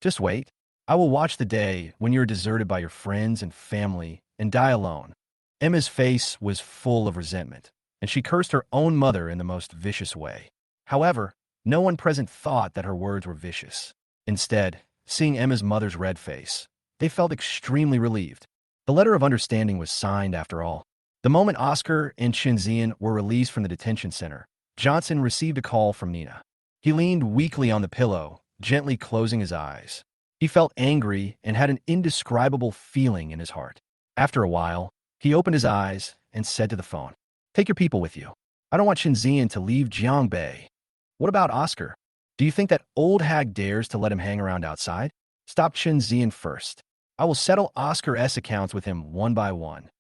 S1: Just wait. I will watch the day when you are deserted by your friends and family and die alone." Emma's face was full of resentment, and she cursed her own mother in the most vicious way. However, no one present thought that her words were vicious. Instead, seeing Emma's mother's red face, they felt extremely relieved. The letter of understanding was signed after all. The moment Oscar and Chunzian were released from the detention center, Johnson received a call from Nina. He leaned weakly on the pillow, gently closing his eyes. He felt angry and had an indescribable feeling in his heart. After a while, he opened his eyes and said to the phone, "Take your people with you. I don't want Chunzian to leave Jiangbei." "What about Oscar? Do you think that old hag dares to let him hang around outside? Stop Chunzian first. I will settle Oscar's accounts with him one by one."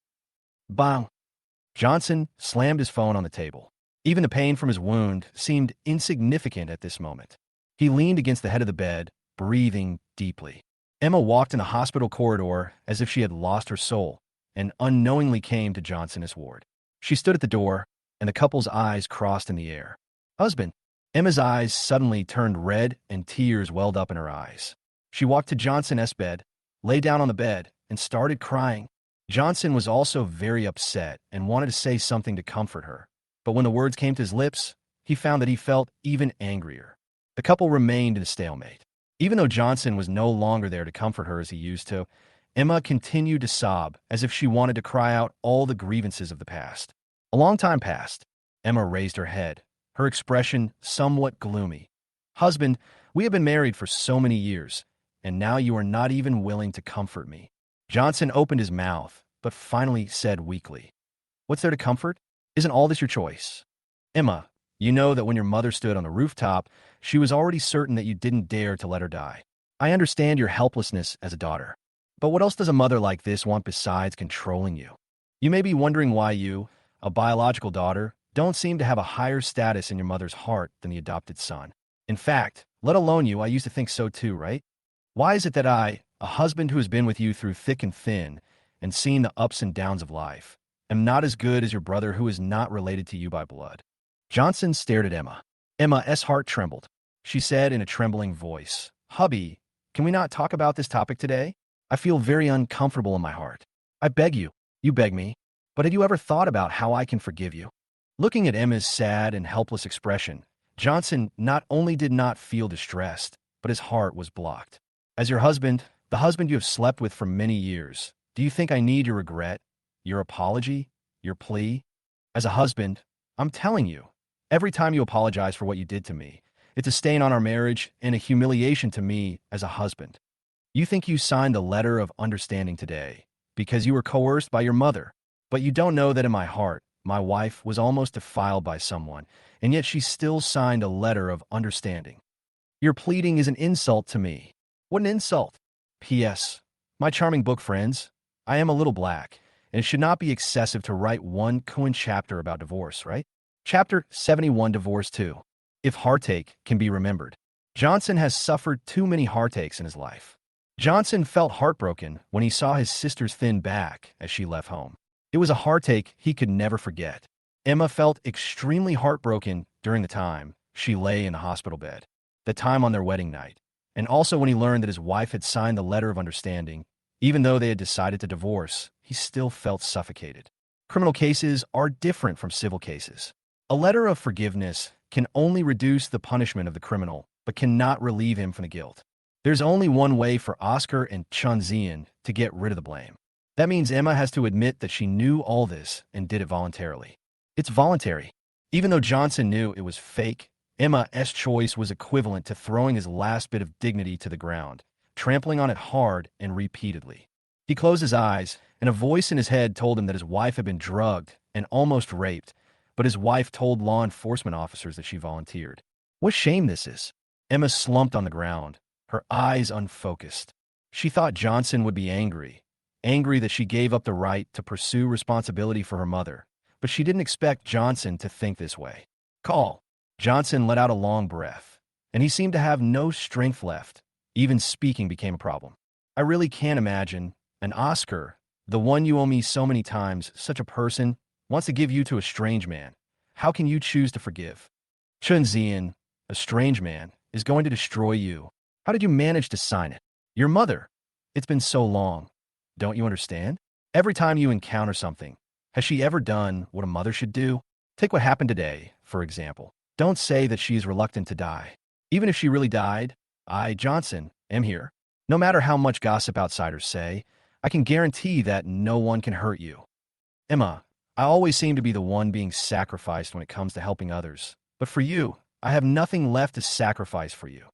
S1: Bang! Johnson slammed his phone on the table. Even the pain from his wound seemed insignificant at this moment. He leaned against the head of the bed, breathing deeply. Emma walked in the hospital corridor as if she had lost her soul, and unknowingly came to Johnson's ward. She stood at the door, and the couple's eyes crossed in the air. "Husband." Emma's eyes suddenly turned red and tears welled up in her eyes. She walked to Johnson's bed, lay down on the bed, and started crying. Johnson was also very upset and wanted to say something to comfort her. But when the words came to his lips, he found that he felt even angrier. The couple remained in a stalemate. Even though Johnson was no longer there to comfort her as he used to, Emma continued to sob as if she wanted to cry out all the grievances of the past. A long time passed. Emma raised her head, her expression somewhat gloomy. "Husband, we have been married for so many years, and now you are not even willing to comfort me." Johnson opened his mouth, but finally said weakly, "What's there to comfort? Isn't all this your choice? Emma, you know that when your mother stood on the rooftop, she was already certain that you didn't dare to let her die. I understand your helplessness as a daughter. But what else does a mother like this want besides controlling you? You may be wondering why you, a biological daughter, don't seem to have a higher status in your mother's heart than the adopted son. In fact, let alone you, I used to think so too, right? Why is it that I, a husband who has been with you through thick and thin and seen the ups and downs of life, am not as good as your brother who is not related to you by blood?" Johnson stared at Emma. Emma's heart trembled. She said in a trembling voice, "Hubby, can we not talk about this topic today? I feel very uncomfortable in my heart." I beg you. You beg me. But have you ever thought about how I can forgive you? Looking at Emma's sad and helpless expression, Johnson not only did not feel distressed, but his heart was blocked. As your husband, the husband you have slept with for many years, do you think I need your regret, your apology, your plea? As a husband, I'm telling you, every time you apologize for what you did to me, it's a stain on our marriage and a humiliation to me as a husband. You think you signed the letter of understanding today because you were coerced by your mother, but you don't know that in my heart, my wife was almost defiled by someone, and yet she still signed a letter of understanding. Your pleading is an insult to me. What an insult! P.S. My charming book friends, I am a little black, and it should not be excessive to write one coin chapter about divorce, right? Chapter 71, Divorce 2. If heartache can be remembered. Johnson has suffered too many heartaches in his life. Johnson felt heartbroken when he saw his sister's thin back as she left home. It was a heartache he could never forget. Emma felt extremely heartbroken during the time she lay in the hospital bed, the time on their wedding night, and also when he learned that his wife had signed the letter of understanding. Even though they had decided to divorce, he still felt suffocated. Criminal cases are different from civil cases. A letter of forgiveness can only reduce the punishment of the criminal, but cannot relieve him from the guilt. There's only one way for Oscar and Chunzian to get rid of the blame. That means Emma has to admit that she knew all this and did it voluntarily. It's voluntary. Even though Johnson knew it was fake, Emma's choice was equivalent to throwing his last bit of dignity to the ground, trampling on it hard and repeatedly. He closed his eyes, and a voice in his head told him that his wife had been drugged and almost raped, but his wife told law enforcement officers that she volunteered. What shame this is! Emma slumped on the ground, her eyes unfocused. She thought Johnson would be angry that she gave up the right to pursue responsibility for her mother, but she didn't expect Johnson to think this way. Call. Johnson let out a long breath, and he seemed to have no strength left. Even speaking became a problem. I really can't imagine an Oscar, the one you owe me so many times, such a person, wants to give you to a strange man. How can you choose to forgive? Chunzian, a strange man, is going to destroy you. How did you manage to sign it? Your mother. It's been so long. Don't you understand? Every time you encounter something, has she ever done what a mother should do? Take what happened today, for example. Don't say that she is reluctant to die. Even if she really died, I, Johnson, am here. No matter how much gossip outsiders say, I can guarantee that no one can hurt you. Emma, I always seem to be the one being sacrificed when it comes to helping others. But for you, I have nothing left to sacrifice for you.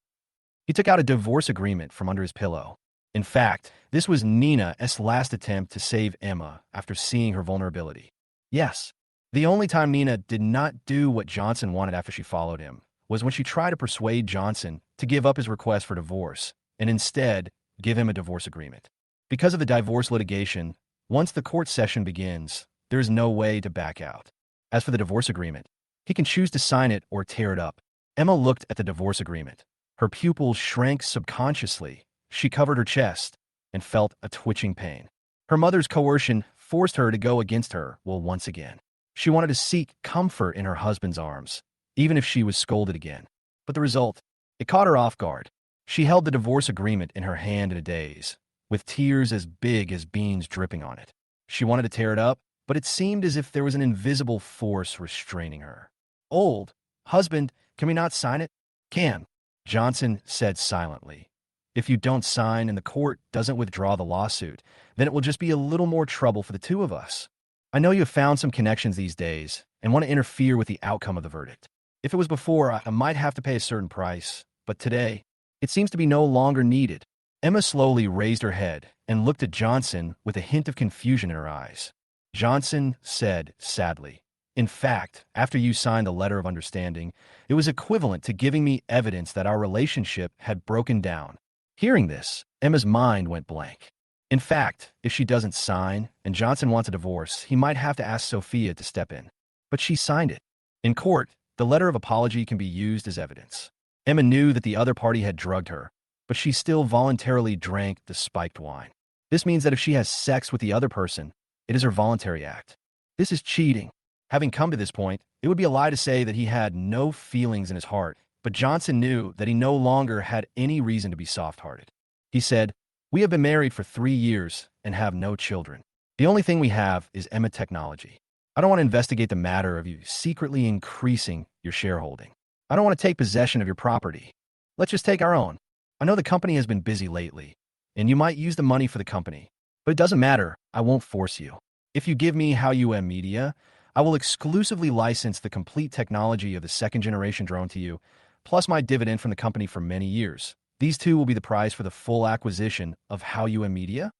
S1: He took out a divorce agreement from under his pillow. In fact, this was Nina's last attempt to save Emma after seeing her vulnerability. Yes, the only time Nina did not do what Johnson wanted after she followed him was when she tried to persuade Johnson to give up his request for divorce and instead give him a divorce agreement. Because of the divorce litigation, once the court session begins, there is no way to back out. As for the divorce agreement, he can choose to sign it or tear it up. Emma looked at the divorce agreement. Her pupils shrank subconsciously. She covered her chest and felt a twitching pain. Her mother's coercion forced her to go against her will once again. She wanted to seek comfort in her husband's arms, even if she was scolded again. But the result, it caught her off guard. She held the divorce agreement in her hand in a daze, with tears as big as beans dripping on it. She wanted to tear it up, but it seemed as if there was an invisible force restraining her. Old, husband, can we not sign it? Can, Johnson said silently. If you don't sign and the court doesn't withdraw the lawsuit, then it will just be a little more trouble for the two of us. I know you have found some connections these days and want to interfere with the outcome of the verdict. If it was before, I might have to pay a certain price, but today, it seems to be no longer needed. Emma slowly raised her head and looked at Johnson with a hint of confusion in her eyes. Johnson said sadly, in fact, after you signed the letter of understanding, it was equivalent to giving me evidence that our relationship had broken down. Hearing this, Emma's mind went blank. In fact, if she doesn't sign and Johnson wants a divorce, he might have to ask Sophia to step in. But she signed it. In court, the letter of apology can be used as evidence. Emma knew that the other party had drugged her, but she still voluntarily drank the spiked wine. This means that if she has sex with the other person, it is her voluntary act. This is cheating. Having come to this point, it would be a lie to say that he had no feelings in his heart, but Johnson knew that he no longer had any reason to be soft-hearted. He said, "We have been married for 3 years and have no children. The only thing we have is Emma technology. I don't want to investigate the matter of you secretly increasing your shareholding. I don't want to take possession of your property. Let's just take our own. I know the company has been busy lately, and you might use the money for the company. But it doesn't matter. I won't force you. If you give me MANHUA Media, I will exclusively license the complete technology of the second-generation drone to you, plus my dividend from the company for many years. These two will be the price for the full acquisition of MANHUA Media.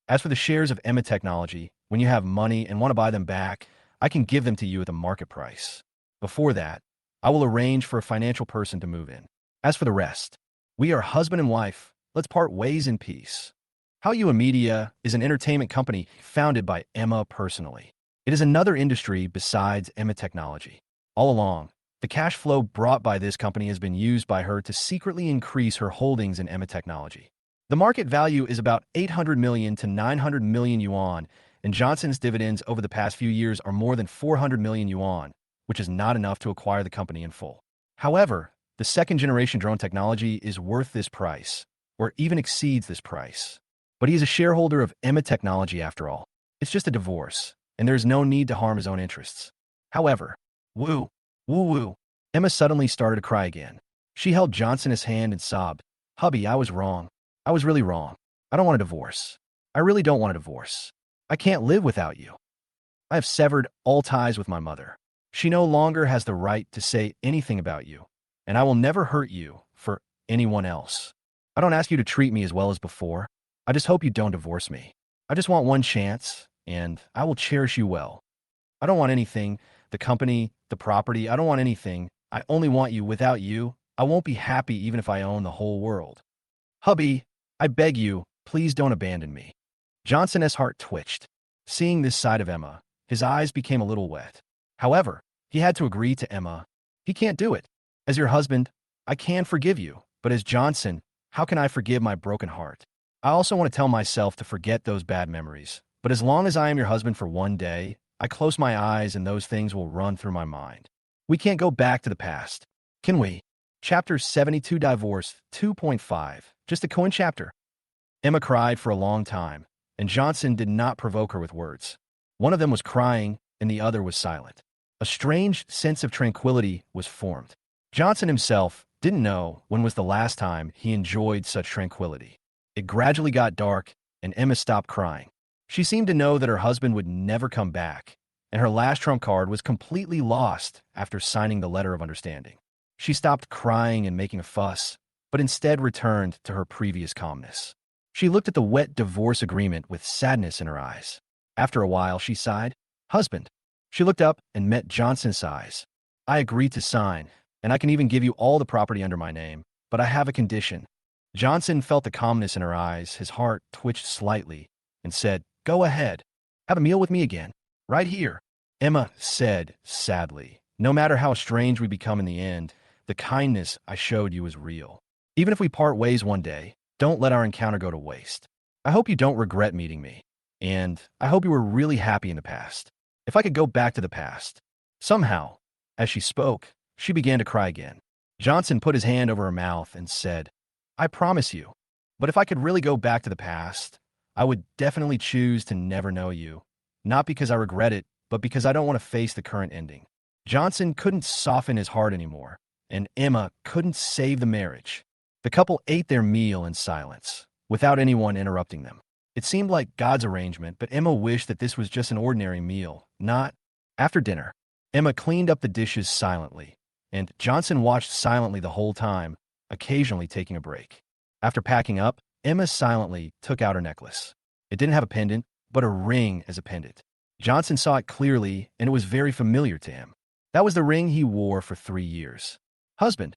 S1: As for the shares of Emma Technology, when you have money and want to buy them back, I can give them to you at the market price. Before that, I will arrange for a financial person to move in. As for the rest, we are husband and wife. Let's part ways in peace. MANHUA Media is an entertainment company founded by Emma personally. It is another industry besides Emma Technology. All along, the cash flow brought by this company has been used by her to secretly increase her holdings in Emma Technology. The market value is about 800 million to 900 million yuan, and Johnson's dividends over the past few years are more than 400 million yuan, which is not enough to acquire the company in full. However, the second-generation drone technology is worth this price, or even exceeds this price. But he is a shareholder of Emma Technology after all. It's just a divorce, and there's no need to harm his own interests. However, woo, woo. Emma suddenly started to cry again. She held Johnson's hand and sobbed, "Hubby, I was wrong. I was really wrong. I don't want a divorce. I really don't want a divorce. I can't live without you. I have severed all ties with my mother. She no longer has the right to say anything about you, and I will never hurt you for anyone else. I don't ask you to treat me as well as before. I just hope you don't divorce me. I just want one chance, and I will cherish you well. I don't want anything, the company, the property, I don't want anything. I only want you. Without you, I won't be happy even if I own the whole world. Hubby, I beg you, please don't abandon me." Johnson's heart twitched. Seeing this side of Emma, his eyes became a little wet. However, he had to agree to Emma. He can't do it. As your husband, I can forgive you, but as Johnson, how can I forgive my broken heart? I also want to tell myself to forget those bad memories, but as long as I am your husband for one day, I close my eyes and those things will run through my mind. We can't go back to the past, can we? Chapter 72 Divorce 2.5. Just a coin chapter. Emma cried for a long time, and Johnson did not provoke her with words. One of them was crying, and the other was silent. A strange sense of tranquility was formed. Johnson himself didn't know when was the last time he enjoyed such tranquility. It gradually got dark, and Emma stopped crying. She seemed to know that her husband would never come back, and her last trump card was completely lost after signing the letter of understanding. She stopped crying and making a fuss, but instead returned to her previous calmness. She looked at the wet divorce agreement with sadness in her eyes. After a while, she sighed, "Husband." She looked up and met Johnson's eyes. "I agreed to sign, and I can even give you all the property under my name, but I have a condition." Johnson felt the calmness in her eyes. His heart twitched slightly and said, "Go ahead. Have a meal with me again. Right here." Emma said sadly, "No matter how strange we become in the end, the kindness I showed you is real. Even if we part ways one day, don't let our encounter go to waste. I hope you don't regret meeting me, and I hope you were really happy in the past. If I could go back to the past." Somehow, as she spoke, she began to cry again. Johnson put his hand over her mouth and said, "I promise you, but if I could really go back to the past, I would definitely choose to never know you, not because I regret it, but because I don't want to face the current ending." Johnson couldn't soften his heart anymore, and Emma couldn't save the marriage. The couple ate their meal in silence, without anyone interrupting them. It seemed like God's arrangement, but Emma wished that this was just an ordinary meal, not. After dinner, Emma cleaned up the dishes silently, and Johnson watched silently the whole time, occasionally taking a break. After packing up, Emma silently took out her necklace. It didn't have a pendant, but a ring as a pendant. Johnson saw it clearly, and it was very familiar to him. That was the ring he wore for 3 years. "Husband."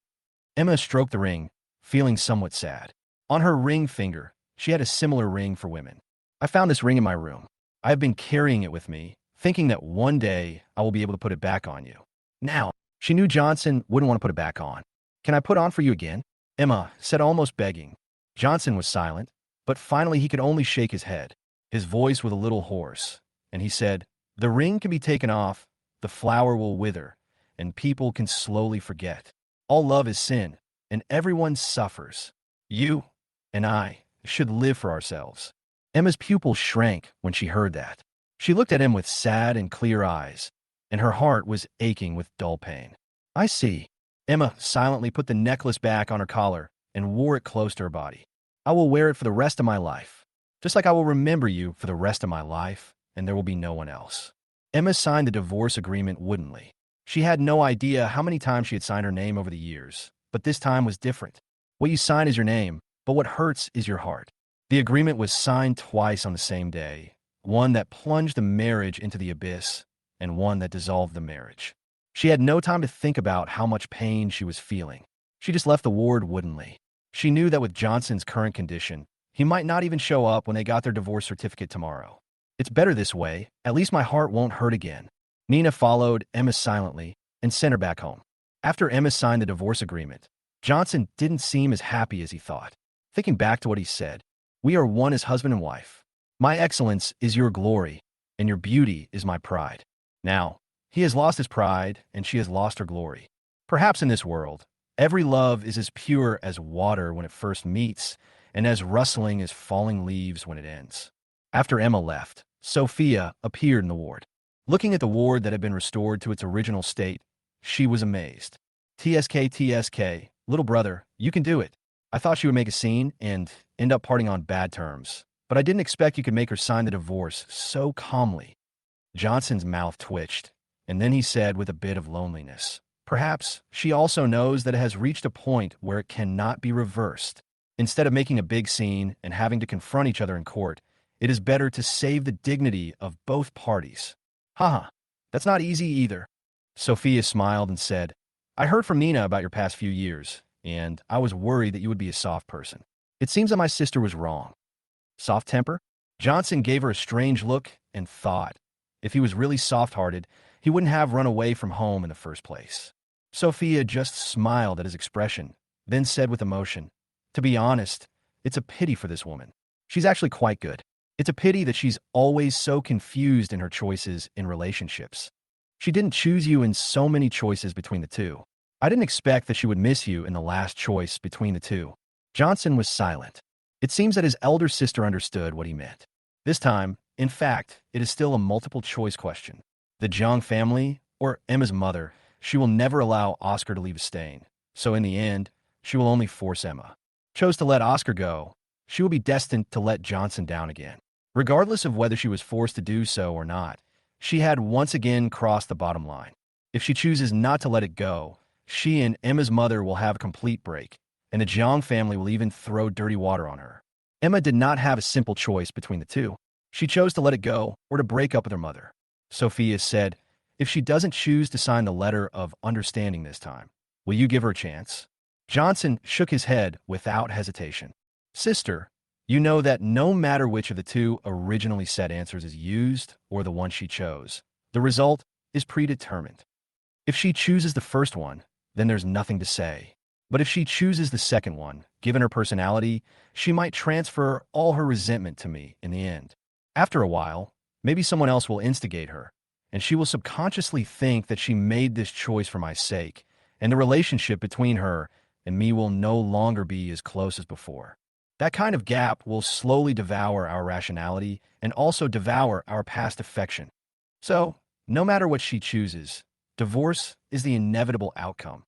S1: Emma stroked the ring, feeling somewhat sad. On her ring finger, she had a similar ring for women. "I found this ring in my room. I have been carrying it with me, thinking that one day I will be able to put it back on you." Now, she knew Johnson wouldn't want to put it back on. "Can I put on for you again?" Emma said, almost begging. Johnson was silent, but finally he could only shake his head. His voice was a little hoarse, and he said, "The ring can be taken off, the flower will wither, and people can slowly forget. All love is sin, and everyone suffers. You and I should live for ourselves." Emma's pupils shrank when she heard that. She looked at him with sad and clear eyes, and her heart was aching with dull pain. I see. Emma silently put the necklace back on her collar and wore it close to her body. I will wear it for the rest of my life, just like I will remember you for the rest of my life, and there will be no one else. Emma signed the divorce agreement woodenly. She had no idea how many times she had signed her name over the years, but this time was different. What you sign is your name, but what hurts is your heart. The agreement was signed twice on the same day, one that plunged the marriage into the abyss, and one that dissolved the marriage. She had no time to think about how much pain she was feeling. She just left the ward woodenly. She knew that with Johnson's current condition, he might not even show up when they got their divorce certificate tomorrow. It's better this way. At least my heart won't hurt again. Nina followed Emma silently and sent her back home. After Emma signed the divorce agreement, Johnson didn't seem as happy as he thought. Thinking back to what he said, "We are one as husband and wife. My excellence is your glory, and your beauty is my pride." Now, he has lost his pride, and she has lost her glory. Perhaps in this world, every love is as pure as water when it first meets, and as rustling as falling leaves when it ends. After Emma left, Sophia appeared in the ward. Looking at the ward that had been restored to its original state, she was amazed. TSK, little brother, you can do it. I thought she would make a scene and end up parting on bad terms, but I didn't expect you could make her sign the divorce so calmly. Johnson's mouth twitched, and then he said with a bit of loneliness, "Perhaps she also knows that it has reached a point where it cannot be reversed. Instead of making a big scene and having to confront each other in court, it is better to save the dignity of both parties." Haha, that's not easy either. Sophia smiled and said, "I heard from Nina about your past few years, and I was worried that you would be a soft person. It seems that my sister was wrong." Soft temper? Johnson gave her a strange look and thought, if he was really soft-hearted, he wouldn't have run away from home in the first place. Sophia just smiled at his expression, then said with emotion, "To be honest, it's a pity for this woman. She's actually quite good. It's a pity that she's always so confused in her choices in relationships. She didn't choose you in so many choices between the two. I didn't expect that she would miss you in the last choice between the two." Johnson was silent. It seems that his elder sister understood what he meant. This time, in fact, it is still a multiple-choice question. The Jang family, or Emma's mother, she will never allow Oscar to leave a stain. So in the end, she will only force Emma. Chose to let Oscar go, she will be destined to let Johnson down again. Regardless of whether she was forced to do so or not, she had once again crossed the bottom line. If she chooses not to let it go, she and Emma's mother will have a complete break, and the Jiang family will even throw dirty water on her. Emma did not have a simple choice between the two. She chose to let it go or to break up with her mother. Sophia said, "If she doesn't choose to sign the letter of understanding this time, will you give her a chance?" Johnson shook his head without hesitation. "Sister, you know that no matter which of the two originally said answers is used or the one she chose, the result is predetermined. If she chooses the first one, then there's nothing to say. But if she chooses the second one, given her personality, she might transfer all her resentment to me in the end. After a while, maybe someone else will instigate her, and she will subconsciously think that she made this choice for my sake, and the relationship between her and me will no longer be as close as before. That kind of gap will slowly devour our rationality and also devour our past affection. So, no matter what she chooses, divorce is the inevitable outcome.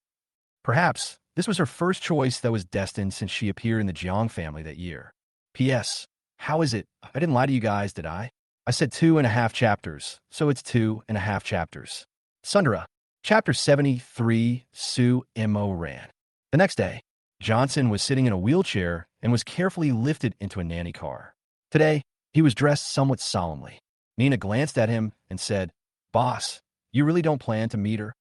S1: Perhaps this was her first choice that was destined since she appeared in the Jiang family that year. P.S. How is it? I didn't lie to you guys, did I? I said 2.5 chapters, so it's 2.5 chapters. Sundara, Chapter 73, Su Mo ran. The next day, Johnson was sitting in a wheelchair and was carefully lifted into a nanny car. Today, he was dressed somewhat solemnly. Nina glanced at him and said, "Boss, you really don't plan to meet her?"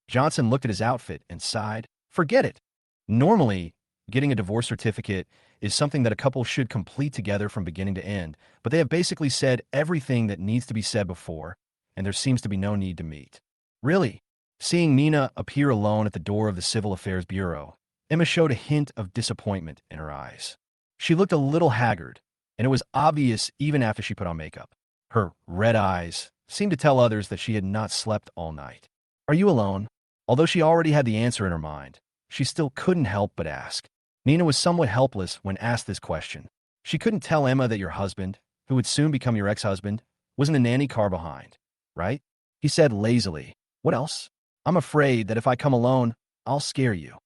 S1: Johnson looked at his outfit and sighed. Forget it. Normally, getting a divorce certificate is something that a couple should complete together from beginning to end, but they have basically said everything that needs to be said before, and there seems to be no need to meet. Really? Seeing Nina appear alone at the door of the Civil Affairs Bureau, Emma showed a hint of disappointment in her eyes. She looked a little haggard, and it was obvious even after she put on makeup. Her red eyes seemed to tell others that she had not slept all night. "Are you alone?" Although she already had the answer in her mind, she still couldn't help but ask. Nina was somewhat helpless when asked this question. She couldn't tell Emma that your husband, who would soon become your ex-husband, Wasn't a nanny car behind, right? He said lazily. What else? I'm afraid that if I come alone, I'll scare you.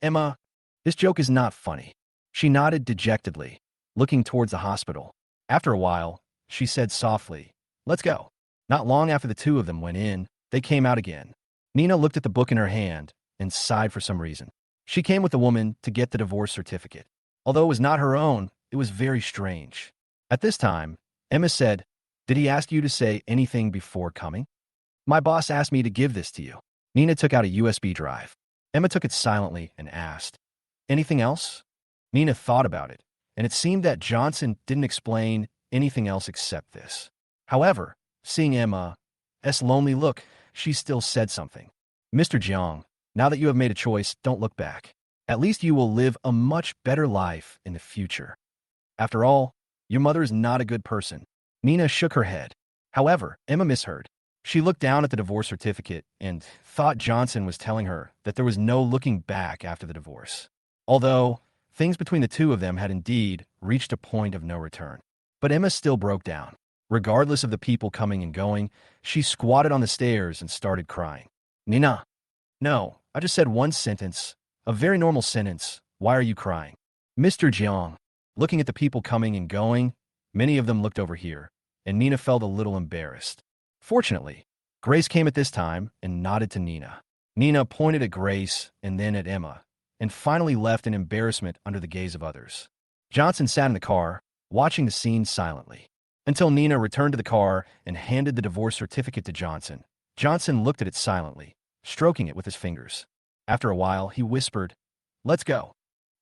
S1: Emma, this joke is not funny. She nodded dejectedly, looking towards the hospital. After a while, she said softly, let's go. Not long after the two of them went in, they came out again. Nina looked at the book in her hand and sighed for some reason. She came with the woman to get the divorce certificate. Although it was not her own, it was very strange. At this time, Emma said, did he ask you to say anything before coming? My boss asked me to give this to you. Nina took out a USB drive. Emma took it silently and asked, anything else? Nina thought about it, and it seemed that Johnson didn't explain anything else except this. However, seeing Emma's lonely look, she still said something. Mr. Jang, now that you have made a choice, don't look back. At least you will live a much better life in the future. After all, your mother is not a good person. Nina shook her head. However, Emma misheard. She looked down at the divorce certificate and thought Johnson was telling her that there was no looking back after the divorce. Although, things between the two of them had indeed reached a point of no return. But Emma still broke down. Regardless of the people coming and going, she squatted on the stairs and started crying. Nina. No, I just said one sentence. A very normal sentence. Why are you crying? Mr. Jiang. Looking at the people coming and going, many of them looked over here, and Nina felt a little embarrassed. Fortunately, Grace came at this time and nodded to Nina. Nina pointed at Grace and then at Emma, and finally left in embarrassment under the gaze of others. Johnson sat in the car, watching the scene silently, until Nina returned to the car and handed the divorce certificate to Johnson. Johnson looked at it silently, stroking it with his fingers. After a while, he whispered, let's go.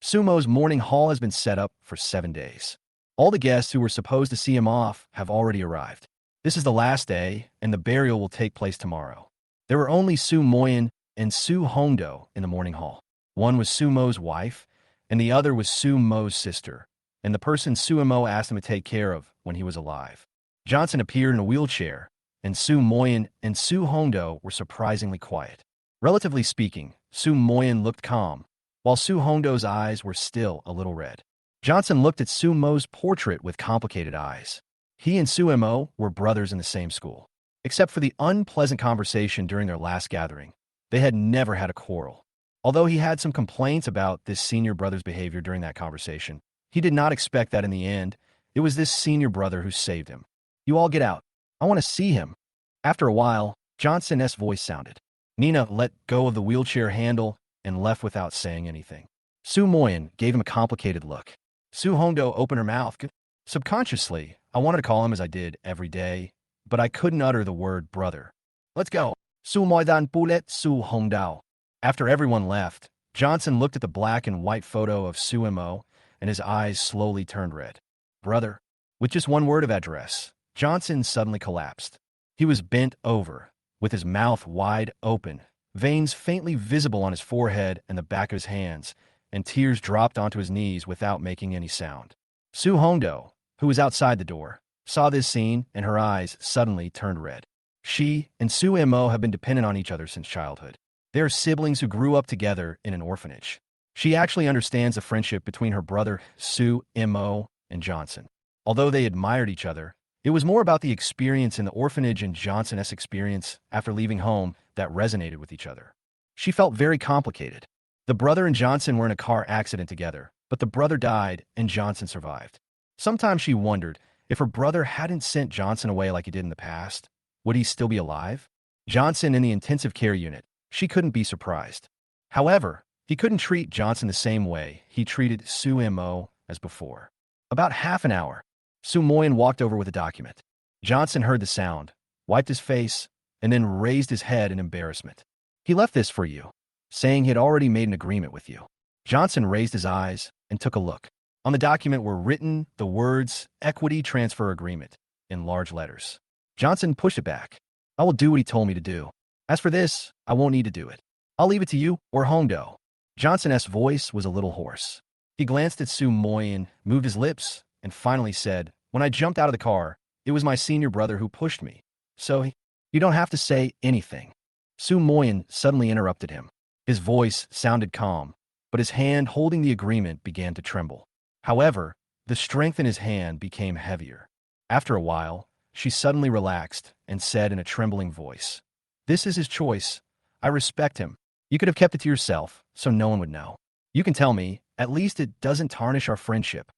S1: Sumo's morning hall has been set up for 7 days. All the guests who were supposed to see him off have already arrived. This is the last day, and the burial will take place tomorrow. There were only Su Moyen and Su Hongdo in the morning hall. One was Sumo's wife, and the other was Su Mo's sister, and the person Su Mo asked him to take care of when he was alive. Johnson appeared in a wheelchair, and Su Moyen and Su Hongdo were surprisingly quiet. Relatively speaking, Su Moyen looked calm, while Su Hongdo's eyes were still a little red. Johnson looked at Su Mo's portrait with complicated eyes. He and Su Mo were brothers in the same school. Except for the unpleasant conversation during their last gathering, they had never had a quarrel. Although he had some complaints about this senior brother's behavior during that conversation, he did not expect that in the end, it was this senior brother who saved him. You all get out. I want to see him. After a while, Johnson's voice sounded. Nina let go of the wheelchair handle and left without saying anything. Su Moyen gave him a complicated look. Su Hongdo opened her mouth. Subconsciously, I wanted to call him as I did every day, but I couldn't utter the word brother. Let's go. Su Moidan Bulet Su Hongdao. After everyone left, Johnson looked at the black and white photo of Su Mo, and his eyes slowly turned red. Brother. With just one word of address, Johnson suddenly collapsed. He was bent over, with his mouth wide open, veins faintly visible on his forehead and the back of his hands, and tears dropped onto his knees without making any sound. Su Hongdo, who was outside the door, saw this scene and her eyes suddenly turned red. She and Su Mo have been dependent on each other since childhood. They are siblings who grew up together in an orphanage. She actually understands the friendship between her brother Su Mo and Johnson. Although they admired each other, it was more about the experience in the orphanage and Johnson's experience after leaving home that resonated with each other. She felt very complicated. The brother and Johnson were in a car accident together, but the brother died and Johnson survived. Sometimes she wondered if her brother hadn't sent Johnson away like he did in the past, would he still be alive? Johnson in the intensive care unit, she couldn't be surprised. However, he couldn't treat Johnson the same way he treated Su Mo as before. About half an hour, Su Moyen walked over with a document. Johnson heard the sound, wiped his face, and then raised his head in embarrassment. He left this for you, saying he had already made an agreement with you. Johnson raised his eyes and took a look. On the document were written the words Equity Transfer Agreement in large letters. Johnson pushed it back. I will do what he told me to do. As for this, I won't need to do it. I'll leave it to you or Hongdo. Johnson's voice was a little hoarse. He glanced at Su Moyen, moved his lips, and finally said, when I jumped out of the car, it was my senior brother who pushed me. So, you don't have to say anything. Su Moyen suddenly interrupted him. His voice sounded calm, but his hand holding the agreement began to tremble. However, the strength in his hand became heavier. After a while, she suddenly relaxed and said in a trembling voice, "This is his choice. I respect him. You could have kept it to yourself, so no one would know. You can tell me, at least it doesn't tarnish our friendship."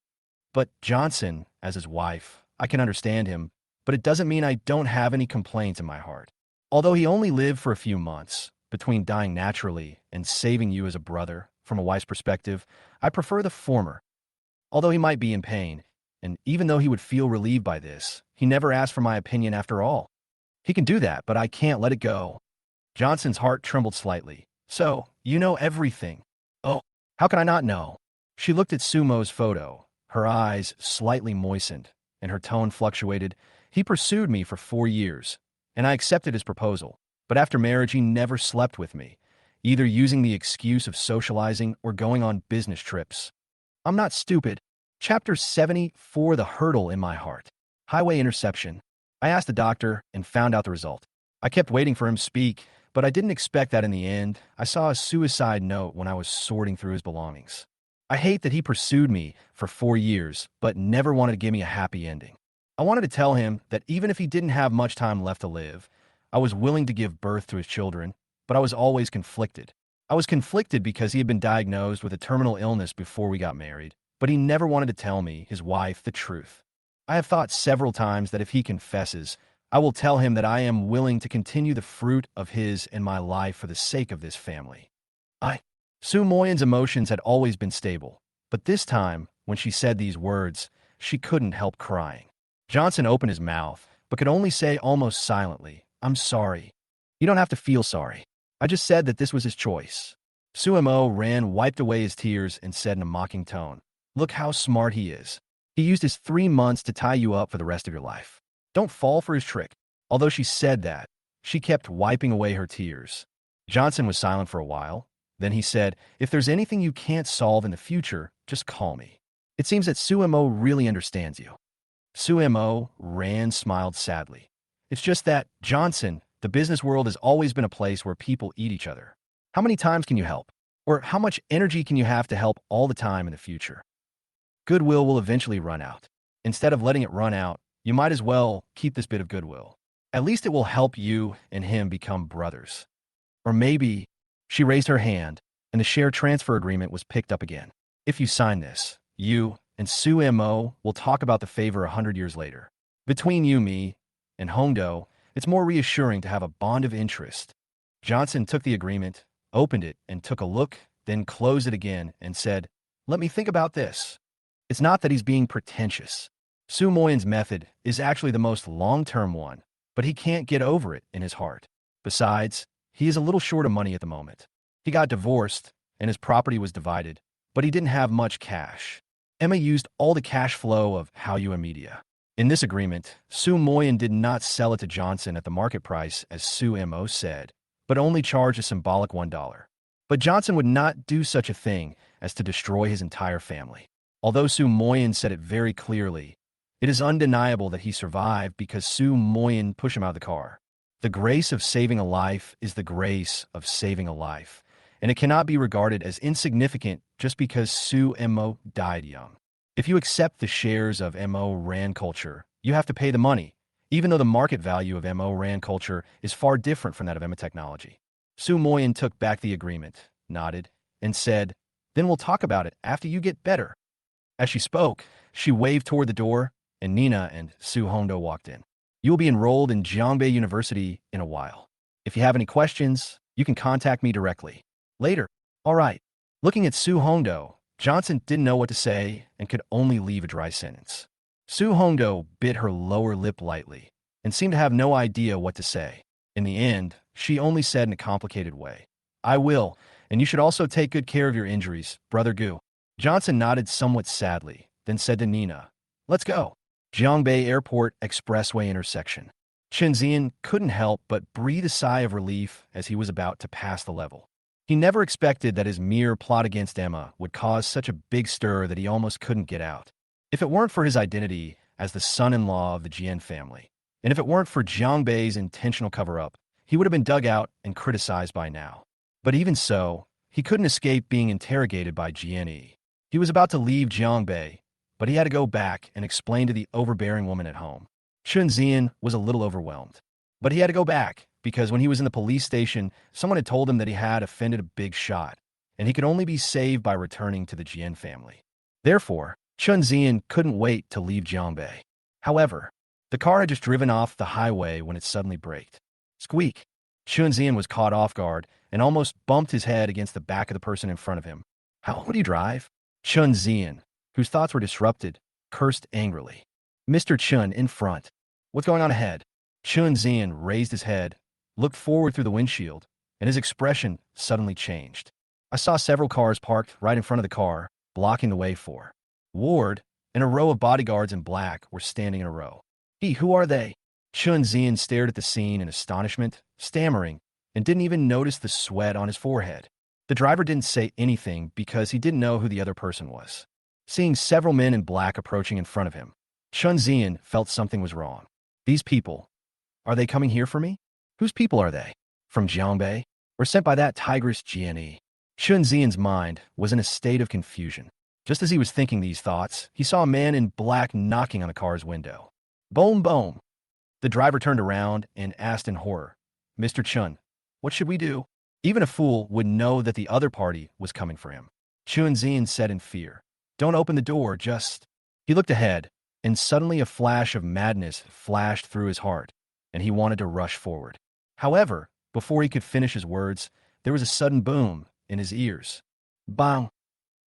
S1: But Johnson, as his wife, I can understand him, but it doesn't mean I don't have any complaints in my heart. Although he only lived for a few months, between dying naturally and saving you as a brother, from a wife's perspective, I prefer the former. Although he might be in pain, and even though he would feel relieved by this, he never asked for my opinion after all. He can do that, but I can't let it go. Johnson's heart trembled slightly. "So, you know everything." "Oh, how can I not know?" She looked at Sumo's photo, her eyes slightly moistened, and her tone fluctuated. "He pursued me for 4 years, and I accepted his proposal. But after marriage, he never slept with me, either using the excuse of socializing or going on business trips. I'm not stupid." Chapter 74, The Hurdle in My Heart. Highway interception. I asked the doctor and found out the result. I kept waiting for him to speak, but I didn't expect that in the end. I saw a suicide note when I was sorting through his belongings. I hate that he pursued me for 4 years, but never wanted to give me a happy ending. I wanted to tell him that even if he didn't have much time left to live, I was willing to give birth to his children, but I was always conflicted. I was conflicted because he had been diagnosed with a terminal illness before we got married, but he never wanted to tell me, his wife, the truth. I have thought several times that if he confesses, I will tell him that I am willing to continue the fruit of his and my life for the sake of this family. Sue Moyen's emotions had always been stable, but this time, when she said these words, she couldn't help crying. Johnson opened his mouth, but could only say almost silently, "I'm sorry." "You don't have to feel sorry. I just said that this was his choice." Sumo wiped away his tears and said in a mocking tone, "Look how smart he is. He used his 3 months to tie you up for the rest of your life. Don't fall for his trick." Although she said that, she kept wiping away her tears. Johnson was silent for a while. Then he said, "If there's anything you can't solve in the future, just call me. It seems that Sumo really understands you." Sumo smiled sadly. "It's just that, Johnson, the business world has always been a place where people eat each other. How many times can you help? Or how much energy can you have to help all the time in the future? Goodwill will eventually run out. Instead of letting it run out, you might as well keep this bit of goodwill. At least it will help you and him become brothers. Or maybe..." She raised her hand, and the share transfer agreement was picked up again. "If you sign this, you and Sumo will talk about the favor 100 years later. Between you, me, and Hondo, it's more reassuring to have a bond of interest." Johnson took the agreement, opened it, and took a look, then closed it again and said, "Let me think about this." It's not that he's being pretentious. Sue Moyen's method is actually the most long-term one, but he can't get over it in his heart. Besides, he is a little short of money at the moment. He got divorced, and his property was divided, but he didn't have much cash. Emma used all the cash flow of MANHUA Media. In this agreement, Sue Moyen did not sell it to Johnson at the market price as Sumo said, but only charged a symbolic $1. But Johnson would not do such a thing as to destroy his entire family. Although Sue Moyen said it very clearly, it is undeniable that he survived because Sue Moyen pushed him out of the car. The grace of saving a life is the grace of saving a life, and it cannot be regarded as insignificant just because Sumo died young. If you accept the shares of MO-RAN culture, you have to pay the money, even though the market value of MO-RAN culture is far different from that of Emma Technology. Sue Moyen took back the agreement, nodded, and said, "Then we'll talk about it after you get better." As she spoke, she waved toward the door, and Nina and Su Hondo walked in. "You will be enrolled in Jiangbei University in a while. If you have any questions, you can contact me directly. Later." "All right." Looking at Su Hondo, Johnson didn't know what to say and could only leave a dry sentence. Su Hondo bit her lower lip lightly and seemed to have no idea what to say. In the end, she only said in a complicated way, "I will, and you should also take good care of your injuries, Brother Gu." Johnson nodded somewhat sadly, then said to Nina, "Let's go." Jiangbei Airport Expressway intersection. Chunzian couldn't help but breathe a sigh of relief as he was about to pass the level. He never expected that his mere plot against Emma would cause such a big stir that he almost couldn't get out. If it weren't for his identity as the son-in-law of the Jian family, and if it weren't for Jiangbei's intentional cover-up, he would have been dug out and criticized by now. But even so, he couldn't escape being interrogated by Jian. He was about to leave Jiangbei, but he had to go back and explain to the overbearing woman at home. Chunzian was a little overwhelmed. But he had to go back, because when he was in the police station, someone had told him that he had offended a big shot, and he could only be saved by returning to the Jian family. Therefore, Chunzian couldn't wait to leave Jiangbei. However, the car had just driven off the highway when it suddenly braked. Squeak! Chunzian was caught off guard and almost bumped his head against the back of the person in front of him. How would you drive? Chunzian, whose thoughts were disrupted, cursed angrily. Mr. Chun, in front. What's going on ahead? Chunzian raised his head, looked forward through the windshield, and his expression suddenly changed. I saw several cars parked right in front of the car, blocking the way for. Ward and a row of bodyguards in black were standing in a row. Who are they? Chunzian stared at the scene in astonishment, stammering, and didn't even notice the sweat on his forehead. The driver didn't say anything because he didn't know who the other person was. Seeing several men in black approaching in front of him, Chunzian felt something was wrong. These people, are they coming here for me? Whose people are they? From Jiangbei? Or sent by that tigress Jianyi? Chunzian's mind was in a state of confusion. Just as he was thinking these thoughts, he saw a man in black knocking on the car's window. Boom, boom. The driver turned around and asked in horror, Mr. Chun, what should we do? Even a fool would know that the other party was coming for him. Chunzian said in fear, don't open the door, just... He looked ahead, and suddenly a flash of madness flashed through his heart, and he wanted to rush forward. However, before he could finish his words, there was a sudden boom in his ears. Bang!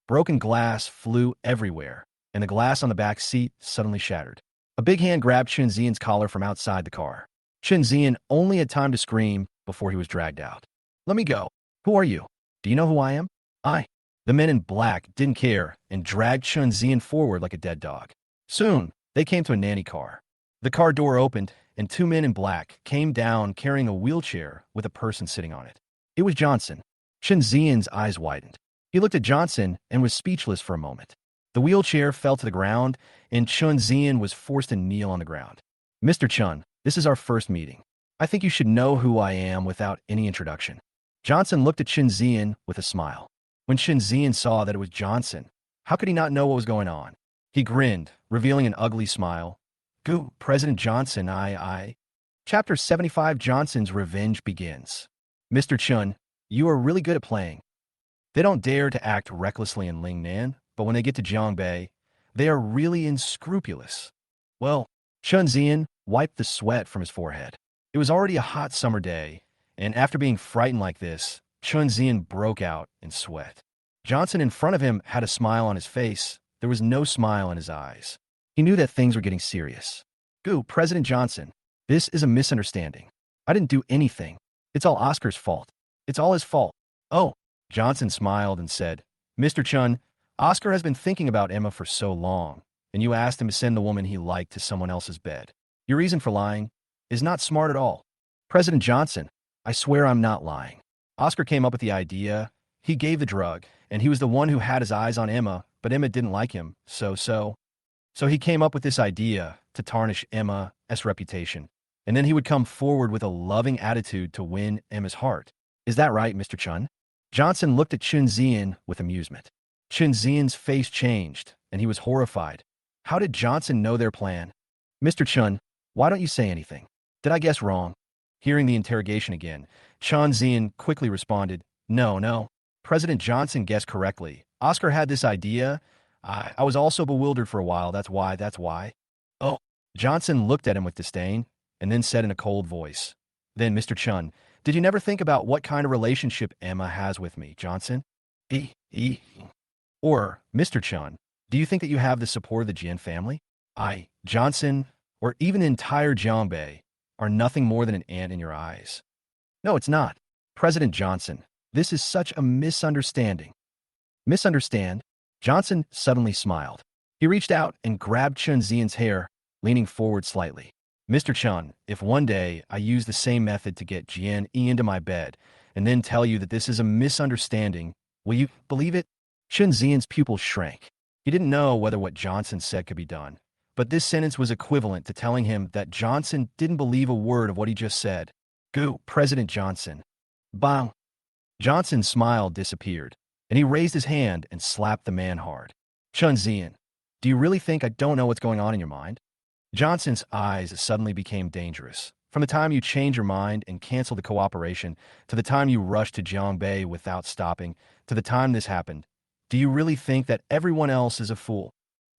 S1: Broken glass flew everywhere, and the glass on the back seat suddenly shattered. A big hand grabbed Chunzian's collar from outside the car. Chunzian only had time to scream before he was dragged out. Let me go. Who are you? Do you know who I am? The men in black didn't care and dragged Chunzian forward like a dead dog. Soon, they came to a nanny car. The car door opened, and two men in black came down carrying a wheelchair with a person sitting on it. It was Johnson. Chunzian's eyes widened. He looked at Johnson and was speechless for a moment. The wheelchair fell to the ground, and Chunzian was forced to kneel on the ground. Mr. Chun, this is our first meeting. I think you should know who I am without any introduction. Johnson looked at Chunzian with a smile. When Chunzian saw that it was Johnson, how could he not know what was going on? He grinned, revealing an ugly smile. Goo, President Johnson, Chapter 75, Johnson's Revenge begins. Mr. Chun, you are really good at playing. They don't dare to act recklessly in Lingnan, but when they get to Jiangbei, they are really unscrupulous. Well, Chunzian wiped the sweat from his forehead. It was already a hot summer day, and after being frightened like this, Chunzian broke out in sweat. Johnson in front of him had a smile on his face. There was no smile in his eyes. He knew that things were getting serious. Goo, President Johnson, this is a misunderstanding. I didn't do anything. It's all Oscar's fault. It's all his fault. Oh, Johnson smiled and said, Mr. Chun, Oscar has been thinking about Emma for so long, and you asked him to send the woman he liked to someone else's bed. Your reason for lying is not smart at all. President Johnson, I swear I'm not lying. Oscar came up with the idea. He gave the drug, and he was the one who had his eyes on Emma, but Emma didn't like him, so he came up with this idea to tarnish Emma's reputation, and then he would come forward with a loving attitude to win Emma's heart. Is that right, Mr. Chun? Johnson looked at Chunzian with amusement. Chunzian's face changed, and he was horrified. How did Johnson know their plan? Mr. Chun, why don't you say anything? Did I guess wrong? Hearing the interrogation again, Chunzian quickly responded, No. President Johnson guessed correctly. Oscar had this idea. I was also bewildered for a while. That's why. Oh. Johnson looked at him with disdain and then said in a cold voice, Then, Mr. Chun, did you never think about what kind of relationship Emma has with me, Johnson? Or, Mr. Chun, do you think that you have the support of the Jian family? Johnson, or even the entire Jiangbei, are nothing more than an ant in your eyes. No, it's not. President Johnson, this is such a misunderstanding. Misunderstand? Johnson suddenly smiled. He reached out and grabbed Chunzian's hair, leaning forward slightly. Mr. Chun, if one day I use the same method to get Jian into my bed and then tell you that this is a misunderstanding, will you believe it? Chunzian's pupils shrank. He didn't know whether what Johnson said could be done, but this sentence was equivalent to telling him that Johnson didn't believe a word of what he just said. Goo, President Johnson. Bang. Johnson's smile disappeared, and he raised his hand and slapped the man hard. Chunzian, do you really think I don't know what's going on in your mind? Johnson's eyes suddenly became dangerous. From the time you change your mind and cancel the cooperation, to the time you rush to Jiangbei without stopping, to the time this happened, do you really think that everyone else is a fool?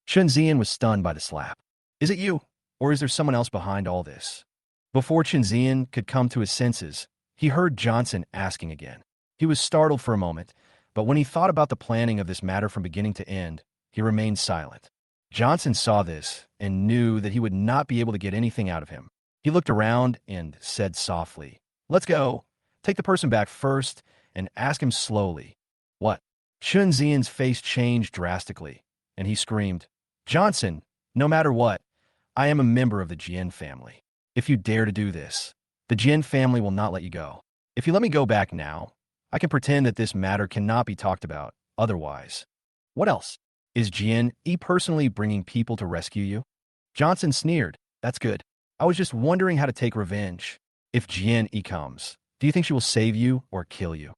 S1: Chunzian was stunned by the slap. Is it you? Or is there someone else behind all this? Before Chunzian could come to his senses, he heard Johnson asking again. He was startled for a moment, but when he thought about the planning of this matter from beginning to end, he remained silent. Johnson saw this and knew that he would not be able to get anything out of him. He looked around and said softly, "Let's go. Take the person back first and ask him slowly." What? Chunzian's face changed drastically, and he screamed, "Johnson, no matter what, I am a member of the Jian family. If you dare to do this, the Jian family will not let you go. If you let me go back now, I can pretend that this matter cannot be talked about otherwise. What else? Is Jian personally bringing people to rescue you?" Johnson sneered. "That's good. I was just wondering how to take revenge. If Jian comes, do you think she will save you or kill you?"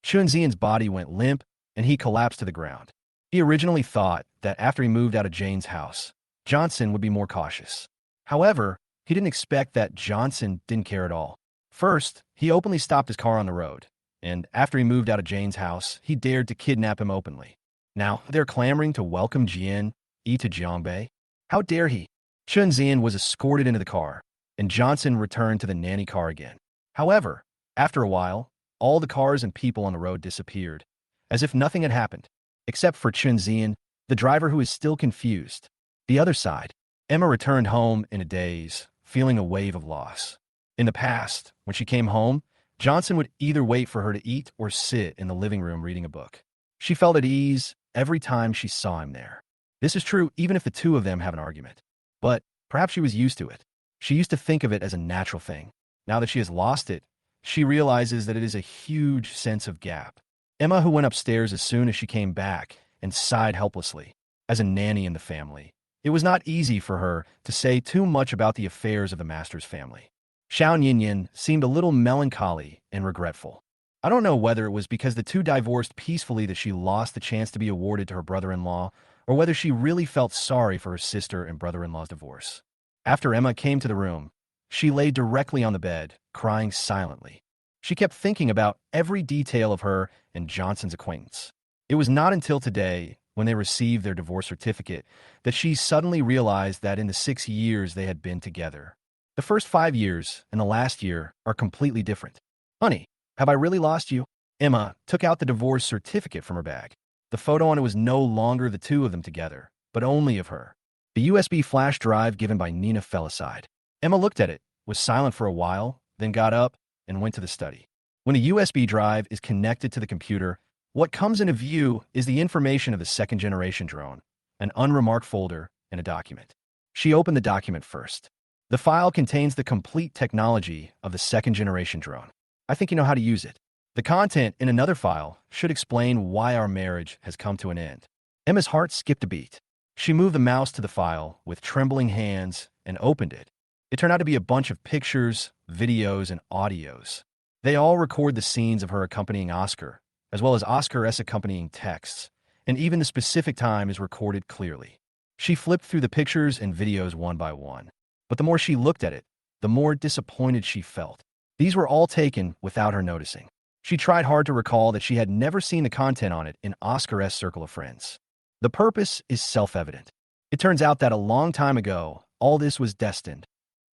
S1: Chunzian's body went limp, and he collapsed to the ground. He originally thought that after he moved out of Jane's house, Johnson would be more cautious. However, he didn't expect that Johnson didn't care at all. First, he openly stopped his car on the road, and after he moved out of Jane's house, he dared to kidnap him openly. Now, they're clamoring to welcome Jian to Jiangbei. How dare he? Chunzian was escorted into the car, and Johnson returned to the nanny car again. However, after a while, all the cars and people on the road disappeared, as if nothing had happened, except for Chunzian, the driver who is still confused. The other side, Emma returned home in a daze, feeling a wave of loss. In the past, when she came home, Johnson would either wait for her to eat or sit in the living room reading a book. She felt at ease every time she saw him there. This is true even if the two of them have an argument. But perhaps she was used to it. She used to think of it as a natural thing. Now that she has lost it, she realizes that it is a huge sense of gap. Emma, who went upstairs as soon as she came back, and sighed helplessly. As a nanny in the family, it was not easy for her to say too much about the affairs of the master's family. Xiao Ninian seemed a little melancholy and regretful. I don't know whether it was because the two divorced peacefully that she lost the chance to be awarded to her brother-in-law, or whether she really felt sorry for her sister and brother-in-law's divorce. After Emma came to the room, she lay directly on the bed, crying silently. She kept thinking about every detail of her and Johnson's acquaintance. It was not until today, when they received their divorce certificate, that she suddenly realized that in the 6 years they had been together, the first 5 years and the last year are completely different. "Honey, have I really lost you?" Emma took out the divorce certificate from her bag. The photo on it was no longer the two of them together, but only of her. The USB flash drive given by Nina fell aside. Emma looked at it, was silent for a while, then got up and went to the study. When a USB drive is connected to the computer, what comes into view is the information of the second-generation drone, an unremarked folder, and a document. She opened the document first. The file contains the complete technology of the second-generation drone. I think you know how to use it. The content in another file should explain why our marriage has come to an end. Emma's heart skipped a beat. She moved the mouse to the file with trembling hands and opened it. It turned out to be a bunch of pictures, videos, and audios. They all record the scenes of her accompanying Oscar, as well as Oscar's accompanying texts, and even the specific time is recorded clearly. She flipped through the pictures and videos one by one, but the more she looked at it, the more disappointed she felt. These were all taken without her noticing. She tried hard to recall that she had never seen the content on it in Oscar's circle of friends. The purpose is self-evident. It turns out that a long time ago, all this was destined.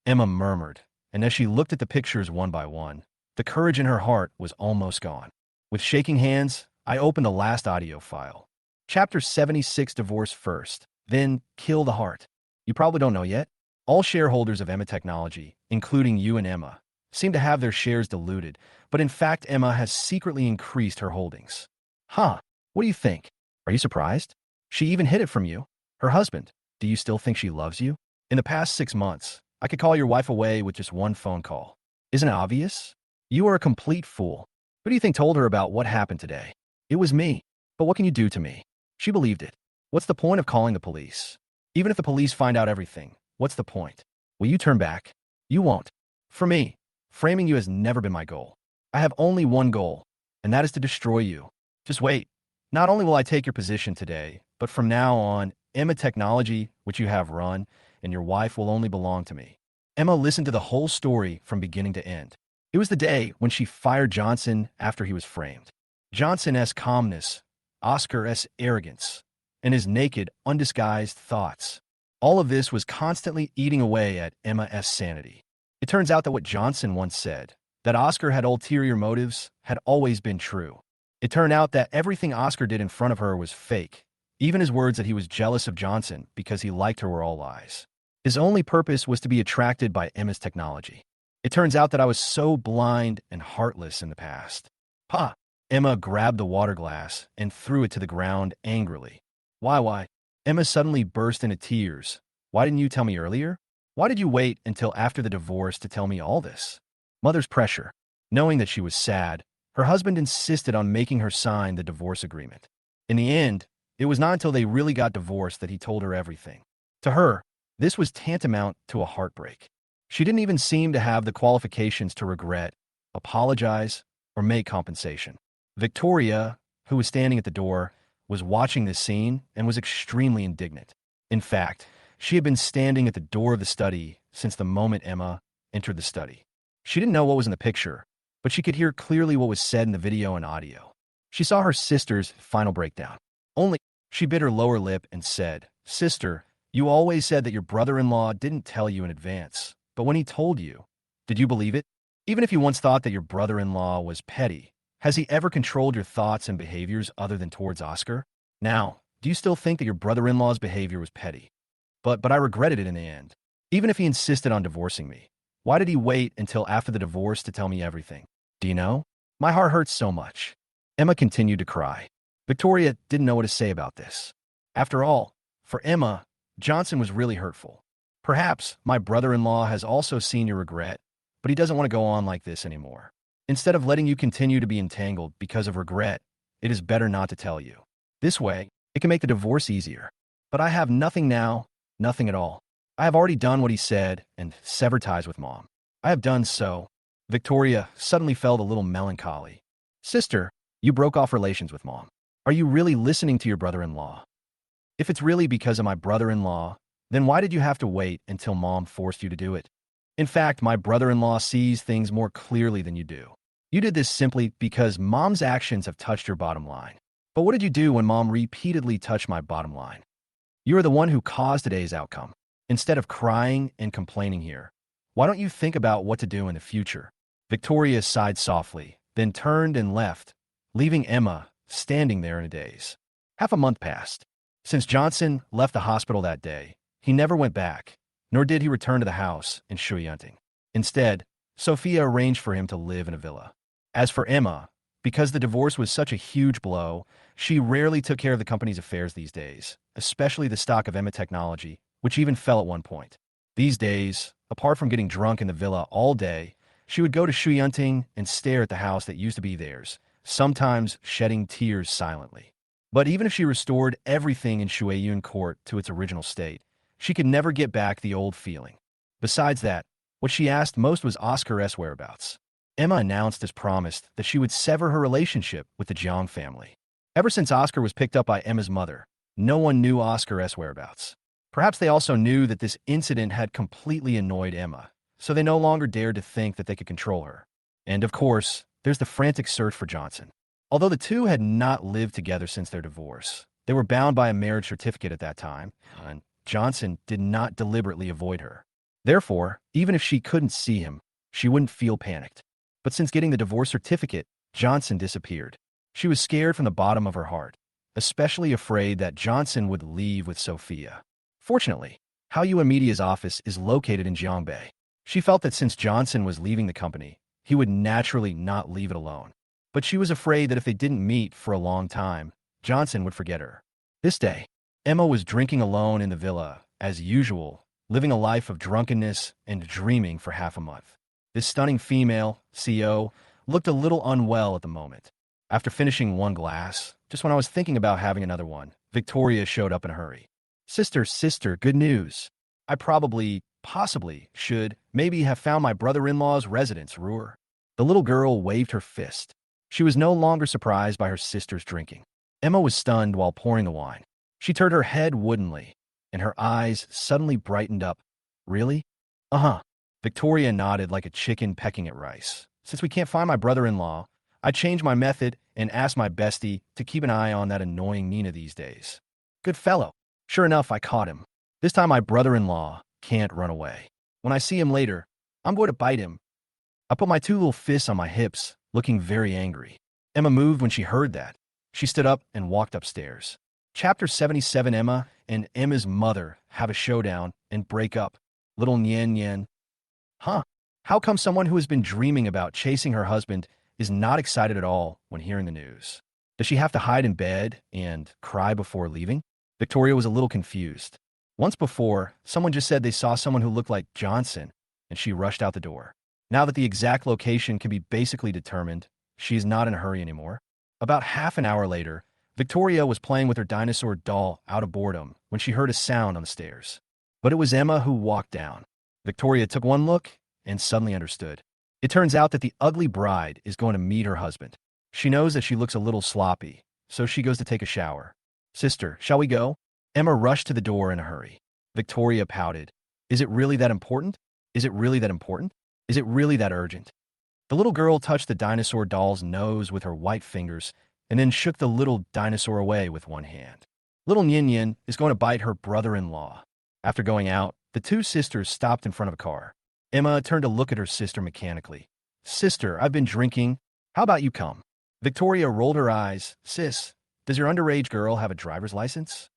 S1: Emma murmured, and as she looked at the pictures one by one, the courage in her heart was almost gone. With shaking hands, I opened the last audio file. Chapter 76, Divorce First, then Kill the Heart. You probably don't know yet. All shareholders of Emma Technology, including you and Emma, seem to have their shares diluted, but in fact Emma has secretly increased her holdings. Huh, what do you think? Are you surprised? She even hid it from you. Her husband, do you still think she loves you? In the past 6 months, I could call your wife away with just one phone call. Isn't it obvious? You are a complete fool. Who do you think told her about what happened today? It was me. But what can you do to me? She believed it. What's the point of calling the police? Even if the police find out everything, what's the point? Will you turn back? You won't. For me, framing you has never been my goal. I have only one goal, and that is to destroy you. Just wait. Not only will I take your position today, but from now on, Emma Technology, which you have run, and your wife will only belong to me. Emma listened to the whole story from beginning to end. It was the day when she fired Johnson after he was framed. Johnson's calmness, Oscar's arrogance, and his naked, undisguised thoughts. All of this was constantly eating away at Emma's sanity. It turns out that what Johnson once said, that Oscar had ulterior motives, had always been true. It turned out that everything Oscar did in front of her was fake. Even his words that he was jealous of Johnson because he liked her were all lies. His only purpose was to be attracted by Emma's technology. It turns out that I was so blind and heartless in the past. Pa! Emma grabbed the water glass and threw it to the ground angrily. Why? Emma suddenly burst into tears. Why didn't you tell me earlier? Why did you wait until after the divorce to tell me all this? Mother's pressure. Knowing that she was sad, her husband insisted on making her sign the divorce agreement. In the end, it was not until they really got divorced that he told her everything. To her, this was tantamount to a heartbreak. She didn't even seem to have the qualifications to regret, apologize, or make compensation. Victoria, who was standing at the door, was watching this scene and was extremely indignant. In fact, she had been standing at the door of the study since the moment Emma entered the study. She didn't know what was in the picture, but she could hear clearly what was said in the video and audio. She saw her sister's final breakdown. Only, she bit her lower lip and said, "Sister, you always said that your brother-in-law didn't tell you in advance, but when he told you, did you believe it? Even if you once thought that your brother-in-law was petty, has he ever controlled your thoughts and behaviors other than towards Oscar? Now, do you still think that your brother-in-law's behavior was petty? But I regretted it in the end. Even if he insisted on divorcing me, why did he wait until after the divorce to tell me everything? Do you know? My heart hurts so much." Emma continued to cry. Victoria didn't know what to say about this. After all, for Emma, Johnson was really hurtful. Perhaps my brother-in-law has also seen your regret, but he doesn't want to go on like this anymore. Instead of letting you continue to be entangled because of regret, it is better not to tell you. This way, it can make the divorce easier. But I have nothing now, nothing at all. I have already done what he said and severed ties with Mom. I have done so. Victoria suddenly felt a little melancholy. Sister, you broke off relations with Mom. Are you really listening to your brother-in-law? If it's really because of my brother-in-law, then why did you have to wait until Mom forced you to do it? In fact, my brother-in-law sees things more clearly than you do. You did this simply because Mom's actions have touched your bottom line. But what did you do when Mom repeatedly touched my bottom line? You are the one who caused today's outcome. Instead of crying and complaining here, why don't you think about what to do in the future? Victoria sighed softly, then turned and left, leaving Emma standing there in a daze. Half a month passed. Since Johnson left the hospital that day, he never went back, nor did he return to the house in Chunzians. Instead, Sophia arranged for him to live in a villa. As for Emma, because the divorce was such a huge blow, she rarely took care of the company's affairs these days, especially the stock of Emma Technology, which even fell at one point. These days, apart from getting drunk in the villa all day, she would go to Chunzians and stare at the house that used to be theirs, sometimes shedding tears silently. But even if she restored everything in Chunzians court to its original state, she could never get back the old feeling. Besides that, what she asked most was Oscar's whereabouts. Emma announced as promised that she would sever her relationship with the Jang family. Ever since Oscar was picked up by Emma's mother, no one knew Oscar's whereabouts. Perhaps they also knew that this incident had completely annoyed Emma, so they no longer dared to think that they could control her. And of course, there's the frantic search for Johnson. Although the two had not lived together since their divorce, they were bound by a marriage certificate at that time, and Johnson did not deliberately avoid her. Therefore, even if she couldn't see him, she wouldn't feel panicked. But since getting the divorce certificate, Johnson disappeared. She was scared from the bottom of her heart, especially afraid that Johnson would leave with Sophia. Fortunately, MANHUA Media's office is located in Jiangbei. She felt that since Johnson was leaving the company, he would naturally not leave it alone. But she was afraid that if they didn't meet for a long time, Johnson would forget her. This day, Emma was drinking alone in the villa, as usual, living a life of drunkenness and dreaming for half a month. This stunning female, CO, looked a little unwell at the moment. After finishing one glass, just when I was thinking about having another one, Victoria showed up in a hurry. Sister, good news. I possibly should, maybe have found my brother-in-law's residence, Ruhr. The little girl waved her fist. She was no longer surprised by her sister's drinking. Emma was stunned while pouring the wine. She turned her head woodenly. and her eyes suddenly brightened up. Really? Uh-huh. Victoria nodded like a chicken pecking at rice. Since we can't find my brother-in-law, I changed my method and asked my bestie to keep an eye on that annoying Nina these days. Good fellow. Sure enough, I caught him. This time my brother-in-law can't run away. When I see him later, I'm going to bite him. I put my two little fists on my hips, looking very angry. Emma moved when she heard that. She stood up and walked upstairs. Chapter 77. Emma and Emma's mother have a showdown and break up. Little Nyen Nyen. Huh. How come someone who has been dreaming about chasing her husband is not excited at all when hearing the news? Does she have to hide in bed and cry before leaving? Victoria was a little confused. Once before, someone just said they saw someone who looked like Johnson, and she rushed out the door. Now that the exact location can be basically determined, she is not in a hurry anymore. About half an hour later, Victoria was playing with her dinosaur doll out of boredom when she heard a sound on the stairs. But it was Emma who walked down. Victoria took one look and suddenly understood. It turns out that the ugly bride is going to meet her husband. She knows that she looks a little sloppy, so she goes to take a shower. Sister, shall we go? Emma rushed to the door in a hurry. Victoria pouted. Is it really that important? Is it really that important? Is it really that urgent? The little girl touched the dinosaur doll's nose with her white fingers and then shook the little dinosaur away with one hand. Little Nyen Nyen is going to bite her brother-in-law. After going out, the two sisters stopped in front of a car. Emma turned to look at her sister mechanically. Sister, I've been drinking. How about you come? Victoria rolled her eyes. Sis, does your underage girl have a driver's license?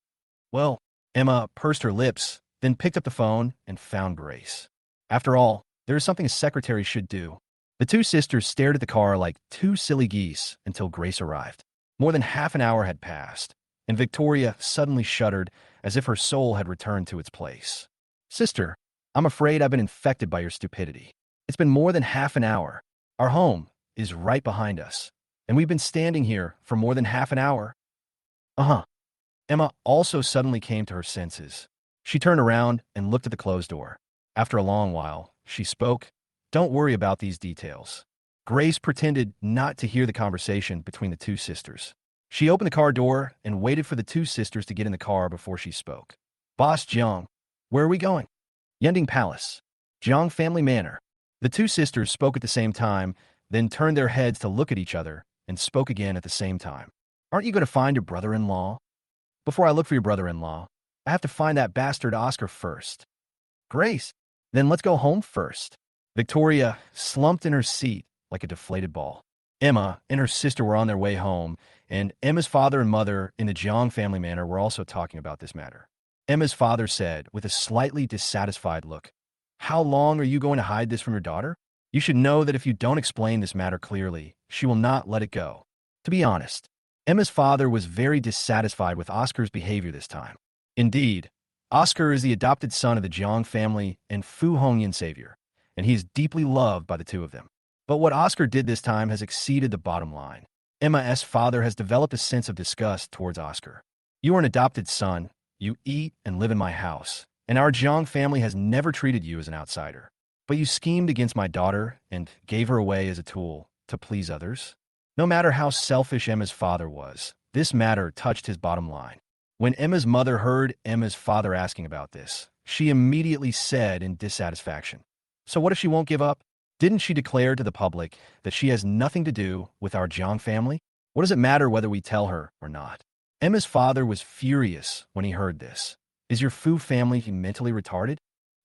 S1: Well, Emma pursed her lips, then picked up the phone and found Grace. After all, there is something a secretary should do. The two sisters stared at the car like two silly geese until Grace arrived. More than half an hour had passed, and Victoria suddenly shuddered as if her soul had returned to its place. Sister, I'm afraid I've been infected by your stupidity. It's been more than half an hour. Our home is right behind us, and we've been standing here for more than half an hour. Uh-huh. Emma also suddenly came to her senses. She turned around and looked at the closed door. After a long while, she spoke. Don't worry about these details. Grace pretended not to hear the conversation between the two sisters. She opened the car door and waited for the two sisters to get in the car before she spoke. Boss Jiang, where are we going? Yending Palace. Jiang Family Manor. The two sisters spoke at the same time, then turned their heads to look at each other and spoke again at the same time. Aren't you going to find your brother-in-law? Before I look for your brother-in-law, I have to find that bastard Oscar first. Grace, then let's go home first. Victoria slumped in her seat like a deflated ball. Emma and her sister were on their way home, and Emma's father and mother in the Jiang family manor were also talking about this matter. Emma's father said, with a slightly dissatisfied look, How long are you going to hide this from your daughter? You should know that if you don't explain this matter clearly, she will not let it go. To be honest, Emma's father was very dissatisfied with Oscar's behavior this time. Indeed, Oscar is the adopted son of the Jiang family and Fu Hongyan savior, and he is deeply loved by the two of them. But what Oscar did this time has exceeded the bottom line. Emma's father has developed a sense of disgust towards Oscar. You are an adopted son, you eat and live in my house, and our Jiang family has never treated you as an outsider. But you schemed against my daughter and gave her away as a tool to please others. No matter how selfish Emma's father was, this matter touched his bottom line. When Emma's mother heard Emma's father asking about this, she immediately said in dissatisfaction, So what if she won't give up? Didn't she declare to the public that she has nothing to do with our Jiang family? What does it matter whether we tell her or not? Emma's father was furious when he heard this. Is your Fu family mentally retarded?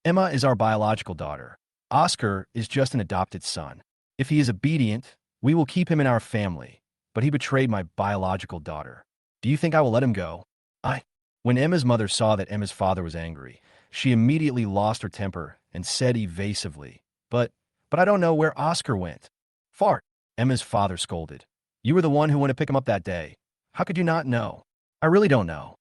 S1: Emma is our biological daughter. Oscar is just an adopted son. If he is obedient, we will keep him in our family, but he betrayed my biological daughter. Do you think I will let him go? When Emma's mother saw that Emma's father was angry, she immediately lost her temper and said evasively, But I don't know where Oscar went. Fart, Emma's father scolded. You were the one who went to pick him up that day. How could you not know? I really don't know.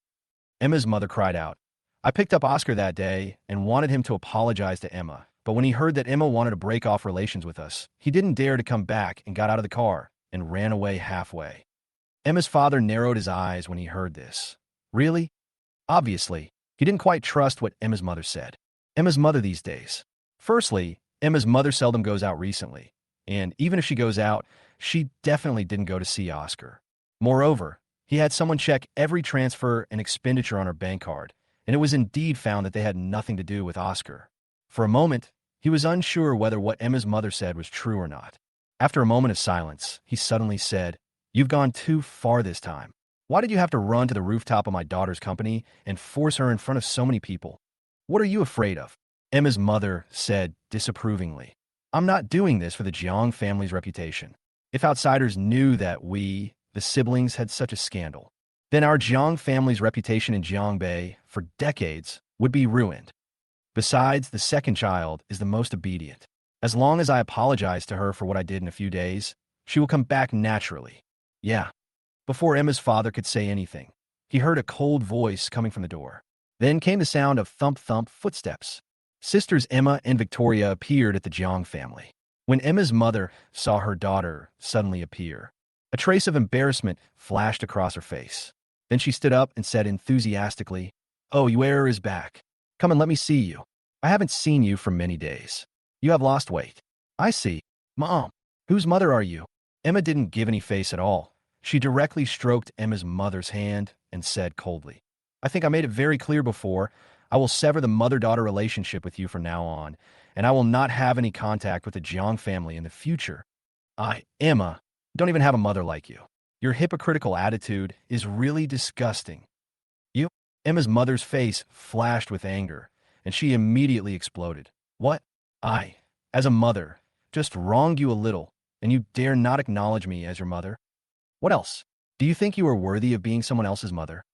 S1: Emma's mother cried out. I picked up Oscar that day and wanted him to apologize to Emma, but when he heard that Emma wanted to break off relations with us, he didn't dare to come back and got out of the car and ran away halfway. Emma's father narrowed his eyes when he heard this. Really? Obviously, he didn't quite trust what Emma's mother said. Emma's mother these days. Firstly, Emma's mother seldom goes out recently, and even if she goes out, she definitely didn't go to see Oscar. Moreover, he had someone check every transfer and expenditure on her bank card, and it was indeed found that they had nothing to do with Oscar. For a moment, he was unsure whether what Emma's mother said was true or not. After a moment of silence, he suddenly said, "You've gone too far this time. Why did you have to run to the rooftop of my daughter's company and force her in front of so many people? What are you afraid of?" Emma's mother said disapprovingly, "I'm not doing this for the Jiang family's reputation. If outsiders knew that we, the siblings, had such a scandal, then our Jiang family's reputation in Jiangbei for decades would be ruined. Besides, the second child is the most obedient. As long as I apologize to her for what I did in a few days, she will come back naturally." Yeah. Before Emma's father could say anything, he heard a cold voice coming from the door. Then came the sound of thump-thump footsteps. Sisters Emma and Victoria appeared at the Jiang family. When Emma's mother saw her daughter suddenly appear, a trace of embarrassment flashed across her face. Then she stood up and said enthusiastically, "Oh, your heir is back. Come and let me see you. I haven't seen you for many days. You have lost weight." "I see. Mom, whose mother are you?" Emma didn't give any face at all. She directly stroked Emma's mother's hand and said coldly, "I think I made it very clear before. I will sever the mother-daughter relationship with you from now on, and I will not have any contact with the Jiang family in the future. Emma, don't even have a mother like you. Your hypocritical attitude is really disgusting." "You?" Emma's mother's face flashed with anger, and she immediately exploded. "What? I, as a mother, just wronged you a little, and you dare not acknowledge me as your mother? What else? Do you think you are worthy of being someone else's mother?"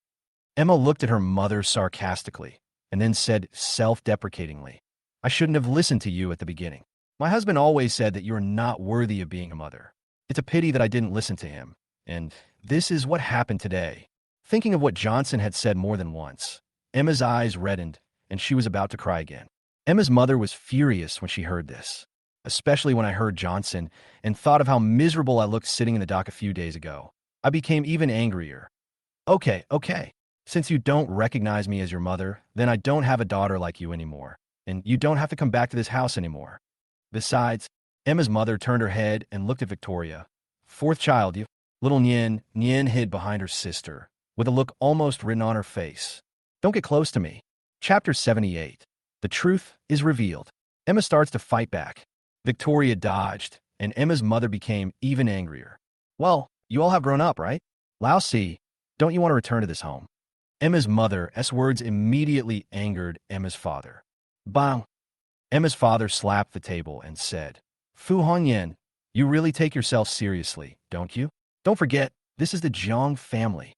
S1: Emma looked at her mother sarcastically, and then said self-deprecatingly, "I shouldn't have listened to you at the beginning. My husband always said that you are not worthy of being a mother. It's a pity that I didn't listen to him. And this is what happened today." Thinking of what Johnson had said more than once, Emma's eyes reddened, and she was about to cry again. Emma's mother was furious when she heard this, especially when I heard Johnson and thought of how miserable I looked sitting in the dock a few days ago. I became even angrier. Okay. Since you don't recognize me as your mother, then I don't have a daughter like you anymore, and you don't have to come back to this house anymore. Besides," Emma's mother turned her head and looked at Victoria. "Fourth child, you..." Little Nian hid behind her sister, with a look almost written on her face. "Don't get close to me." Chapter 78. The truth is revealed. Emma starts to fight back. Victoria dodged, and Emma's mother became even angrier. "Well, you all have grown up, right? Lao Si, don't you want to return to this home?" Emma's mother's words immediately angered Emma's father. "Bang!" Emma's father slapped the table and said, "Fu Hongyan, you really take yourself seriously, don't you? Don't forget, this is the Jiang family."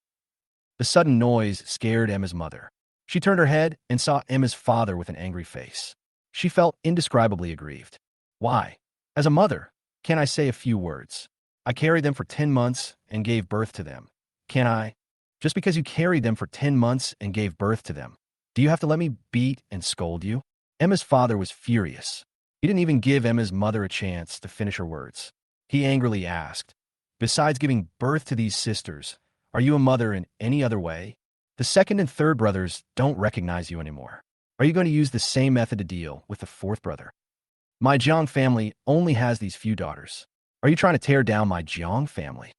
S1: The sudden noise scared Emma's mother. She turned her head and saw Emma's father with an angry face. She felt indescribably aggrieved. "Why? As a mother, can I say a few words? I carried them for 10 months and gave birth to them. Can I? Just because you carried them for 10 months and gave birth to them, do you have to let me beat and scold you?" Emma's father was furious. He didn't even give Emma's mother a chance to finish her words. He angrily asked, "Besides giving birth to these sisters, are you a mother in any other way? The second and third brothers don't recognize you anymore. Are you going to use the same method to deal with the fourth brother? My Jiang family only has these few daughters. Are you trying to tear down my Jiang family?"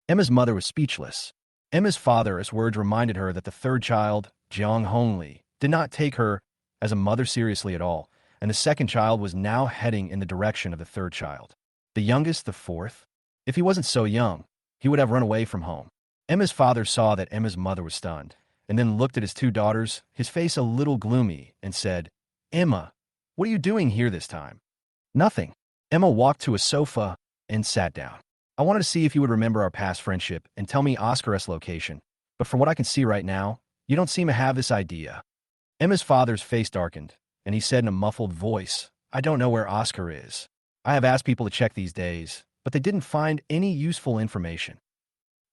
S1: Emma's mother was speechless. Emma's father's words reminded her that the third child, Jiang Hongli, did not take her as a mother seriously at all, and the second child was now heading in the direction of the third child. The youngest, the fourth? If he wasn't so young, he would have run away from home. Emma's father saw that Emma's mother was stunned, and then looked at his two daughters, his face a little gloomy, and said, "Emma, what are you doing here this time?" "Nothing." Emma walked to a sofa and sat down. "I wanted to see if you would remember our past friendship and tell me Oscar's location, but from what I can see right now, you don't seem to have this idea." Emma's father's face darkened, and he said in a muffled voice, "I don't know where Oscar is. I have asked people to check these days, but they didn't find any useful information."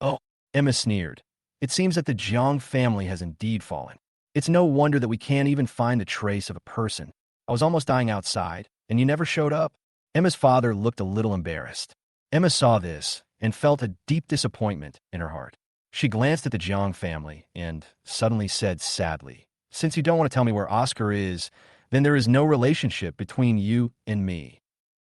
S1: "Oh," Emma sneered. "It seems that the Jiang family has indeed fallen. It's no wonder that we can't even find the trace of a person. I was almost dying outside, and you never showed up." Emma's father looked a little embarrassed. Emma saw this and felt a deep disappointment in her heart. She glanced at the Jiang family and suddenly said sadly, "Since you don't want to tell me where Oscar is, then there is no relationship between you and me.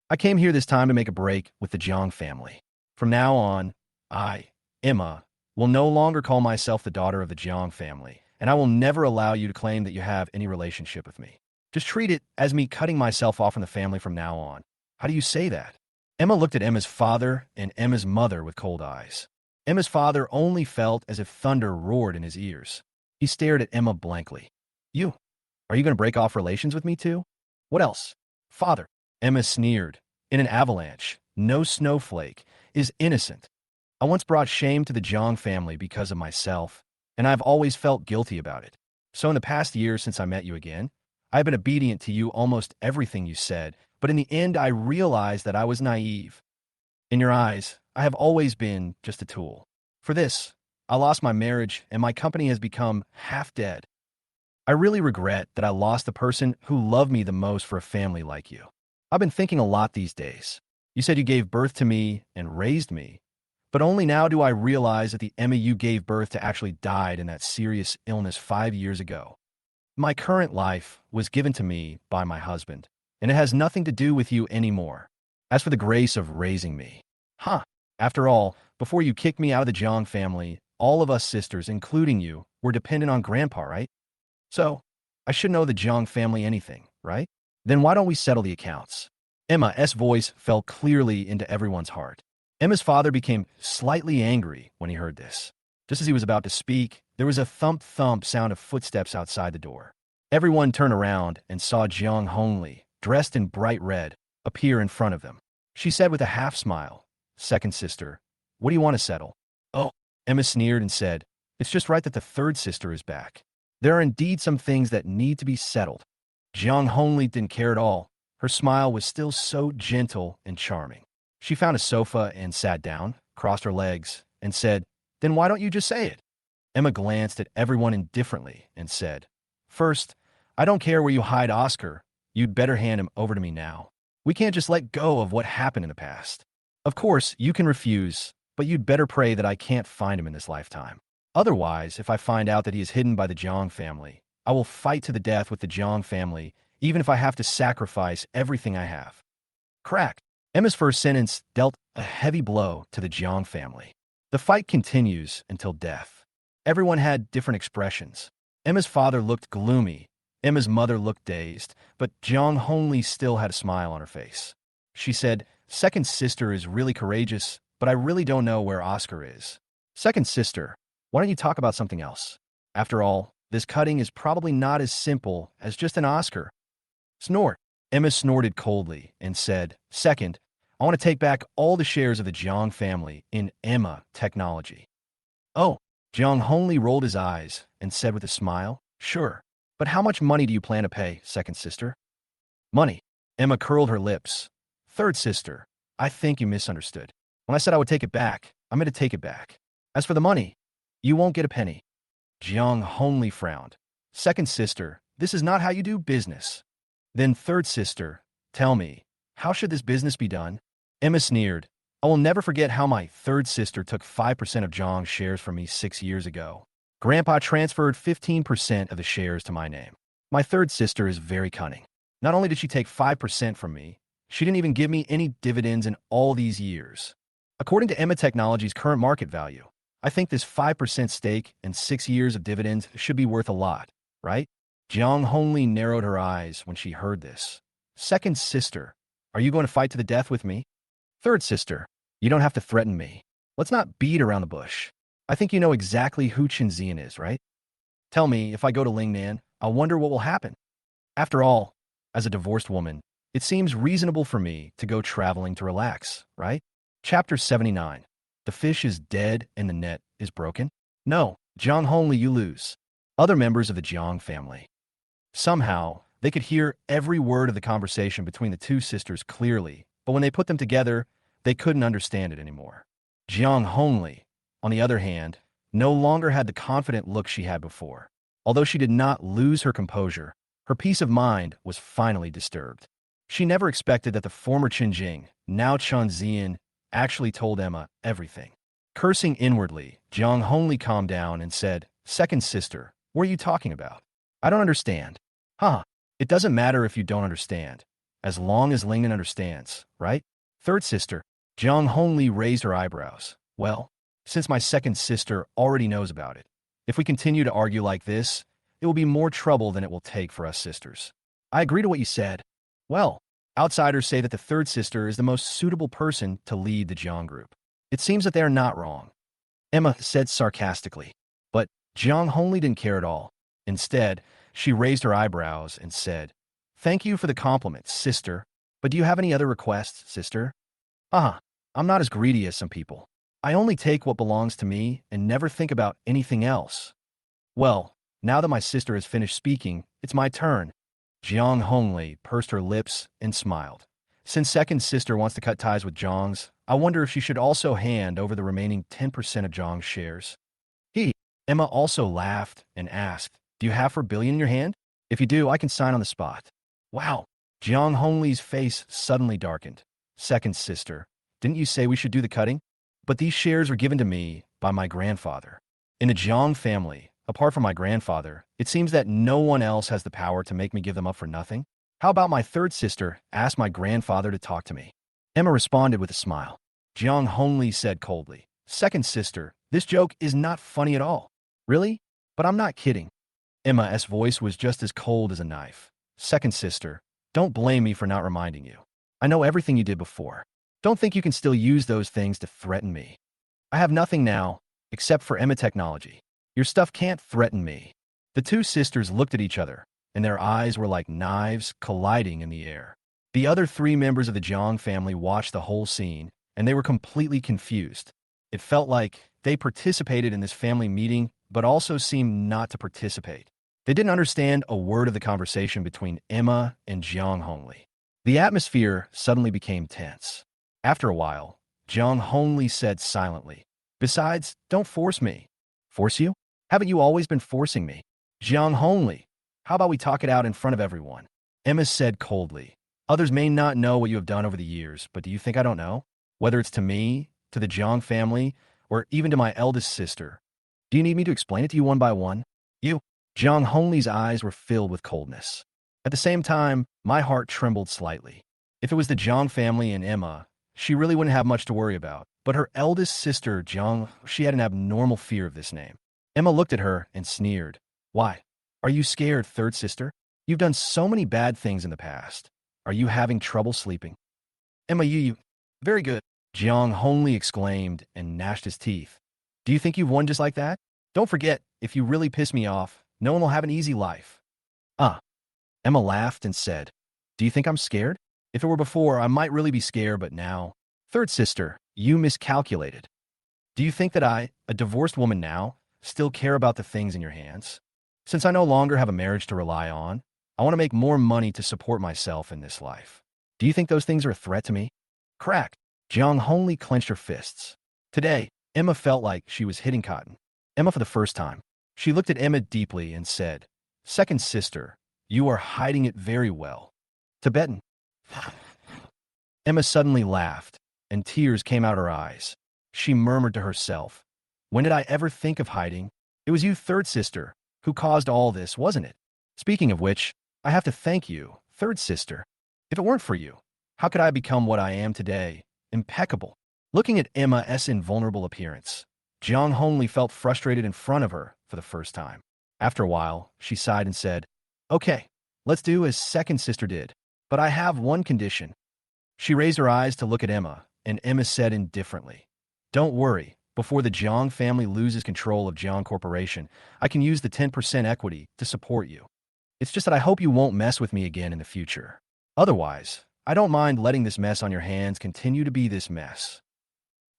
S1: I came here this time to make a break with the Jiang family. From now on, I, Emma, will no longer call myself the daughter of the Jiang family, and I will never allow you to claim that you have any relationship with me. Just treat it as me cutting myself off from the family from now on. How do you say that? Emma looked at Emma's father and Emma's mother with cold eyes. Emma's father only felt as if thunder roared in his ears. He stared at Emma blankly. You? Are you going to break off relations with me too? What else? Father. Emma sneered. In an avalanche, no snowflake is innocent. I once brought shame to the Jang family because of myself, and I've always felt guilty about it. So in the past year since I met you again, I've been obedient to you almost everything you said, but in the end I realized that I was naive. In your eyes, I have always been just a tool. For this, I lost my marriage and my company has become half dead. I really regret that I lost the person who loved me the most for a family like you. I've been thinking a lot these days. You said you gave birth to me and raised me, but only now do I realize that the Emma you gave birth to actually died in that serious illness 5 years ago. My current life was given to me by my husband, and it has nothing to do with you anymore. As for the grace of raising me, after all, before you kicked me out of the Jang family, all of us sisters, including you, were dependent on Grandpa, right? So, I should know the Jang family anything, right? Then why don't we settle the accounts? Emma's voice fell clearly into everyone's heart. Emma's father became slightly angry when he heard this. Just as he was about to speak, there was a thump-thump sound of footsteps outside the door. Everyone turned around and saw Jiang Hongli, dressed in bright red, appear in front of them. She said with a half-smile, "Second sister, what do you want to settle?" "Oh," Emma sneered and said, "It's just right that the third sister is back. There are indeed some things that need to be settled." Jiang Hongli didn't care at all. Her smile was still so gentle and charming. She found a sofa and sat down, crossed her legs, and said, "Then why don't you just say it?" Emma glanced at everyone indifferently and said, "First, I don't care where you hide Oscar. You'd better hand him over to me now. We can't just let go of what happened in the past. Of course, you can refuse, but you'd better pray that I can't find him in this lifetime. Otherwise, if I find out that he is hidden by the Jiang family, I will fight to the death with the Jiang family, even if I have to sacrifice everything I have." Crack. Emma's first sentence dealt a heavy blow to the Jiang family. The fight continues until death. Everyone had different expressions. Emma's father looked gloomy. Emma's mother looked dazed, but Jiang Hongli still had a smile on her face. She said, "Second sister is really courageous, but I really don't know where Oscar is. Second sister, why don't you talk about something else? After all, this cutting is probably not as simple as just an Oscar." Snort. Emma snorted coldly and said, "Second, I want to take back all the shares of the Jiang family in Emma Technology." "Oh." Jiang Hongli rolled his eyes and said with a smile, "Sure. But how much money do you plan to pay, second sister?" "Money." Emma curled her lips. "Third sister, I think you misunderstood. When I said I would take it back, I meant to take it back. As for the money, you won't get a penny." Jiang Hongli frowned. "Second sister, this is not how you do business." "Then third sister, tell me, how should this business be done?" Emma sneered. "I will never forget how my third sister took 5% of Jiang's shares from me 6 years ago. Grandpa transferred 15% of the shares to my name. My third sister is very cunning. Not only did she take 5% from me, she didn't even give me any dividends in all these years. According to Emma Technology's current market value, I think this 5% stake and 6 years of dividends should be worth a lot, right?" Jiang Hongli narrowed her eyes when she heard this. "Second sister, are you going to fight to the death with me?" "Third sister, you don't have to threaten me. Let's not beat around the bush. I think you know exactly who Chunzian is, right? Tell me, if I go to Lingnan, I wonder what will happen. After all, as a divorced woman, it seems reasonable for me to go traveling to relax, right?" Chapter 79. The fish is dead and the net is broken? "No, Jiang Hongli, you lose." Other members of the Jiang family. Somehow, they could hear every word of the conversation between the two sisters clearly, but when they put them together, they couldn't understand it anymore. Jiang Hongli, on the other hand, no longer had the confident look she had before. Although she did not lose her composure, her peace of mind was finally disturbed. She never expected that the former Qinjing, now Chunzian, actually told Emma everything. Cursing inwardly, Jiang Hongli calmed down and said, "Second sister, what are you talking about? I don't understand." It doesn't matter if you don't understand, as long as Lingnan understands, right?" "Third sister." Jiang Hongli raised her eyebrows. "Well, since my second sister already knows about it, If we continue to argue like this, it will be more trouble than it will take for us sisters. I agree to what you said. Well, outsiders say that the third sister is the most suitable person to lead the Jang group. It seems that they are not wrong, Emma said sarcastically. But Jiang Hongli didn't care at all. Instead, she raised her eyebrows and said, "Thank you for the compliment, sister. But do you have any other requests, sister?" I'm not as greedy as some people. I only take what belongs to me and never think about anything else." Well, now that my sister has finished speaking, it's my turn. Jiang Hongli pursed her lips and smiled. Since second sister wants to cut ties with Jiang's, I wonder if she should also hand over the remaining 10% of Jiang's shares. Emma also laughed and asked, "Do you have 4 billion in your hand? If you do, I can sign on the spot." Wow. Jiang Hongli's face suddenly darkened. "Second sister, didn't you say we should do the cutting? But these shares were given to me by my grandfather. In the Jiang family, apart from my grandfather, it seems that no one else has the power to make me give them up for nothing. How about my third sister asked my grandfather to talk to me?" Emma responded with a smile. Jiang Hongli said coldly, "Second sister, this joke is not funny at all." "Really? But I'm not kidding." Emma's voice was just as cold as a knife. "Second sister, don't blame me for not reminding you. I know everything you did before. Don't think you can still use those things to threaten me. I have nothing now, except for Emma technology. Your stuff can't threaten me." The two sisters looked at each other, and their eyes were like knives colliding in the air. The other 3 members of the Jiang family watched the whole scene, and they were completely confused. It felt like they participated in this family meeting, but also seemed not to participate. They didn't understand a word of the conversation between Emma and Jiang Hongli. The atmosphere suddenly became tense. After a while, Jiang Hongli said silently, "Besides, don't force me." "Force you? Haven't you always been forcing me?" "Jiang Hongli, how about we talk it out in front of everyone?" Emma said coldly. "Others may not know what you have done over the years, but do you think I don't know? Whether it's to me, to the Jiang family, or even to my eldest sister. Do you need me to explain it to you one by one?" Jiang Hongli's eyes were filled with coldness. At the same time, my heart trembled slightly. If it was the Jiang family and Emma, she really wouldn't have much to worry about. But her eldest sister, Jiang, she had an abnormal fear of this name. Emma looked at her and sneered. "Why? Are you scared, third sister? You've done so many bad things in the past. Are you having trouble sleeping?" "Emma, you. Very good," Jiang Hongli exclaimed and gnashed his teeth. "Do you think you've won just like that? Don't forget, if you really piss me off, no one will have an easy life." Emma laughed and said, "Do you think I'm scared? If it were before, I might really be scared, but now..." "Third sister, you miscalculated. Do you think that I, a divorced woman now, still care about the things in your hands? Since I no longer have a marriage to rely on, I want to make more money to support myself in this life. Do you think those things are a threat to me?" Crack! Jiang Hongli clenched her fists. Today, Emma felt like she was hitting cotton. Emma for the first time. She looked at Emma deeply and said, "Second sister, you are hiding it very well." "Tibetan." Emma suddenly laughed, and tears came out her eyes. She murmured to herself, "When did I ever think of hiding? It was you, third sister, who caused all this, wasn't it? Speaking of which, I have to thank you, third sister. If it weren't for you, how could I become what I am today? Impeccable." Looking at Emma's invulnerable appearance, Jiang Hongli felt frustrated in front of her for the first time. After a while, she sighed and said, "Okay, let's do as second sister did, but I have one condition." She raised her eyes to look at Emma, and Emma said indifferently, "Don't worry, before the Jiang family loses control of Jiang Corporation, I can use the 10% equity to support you. It's just that I hope you won't mess with me again in the future. Otherwise, I don't mind letting this mess on your hands continue to be this mess."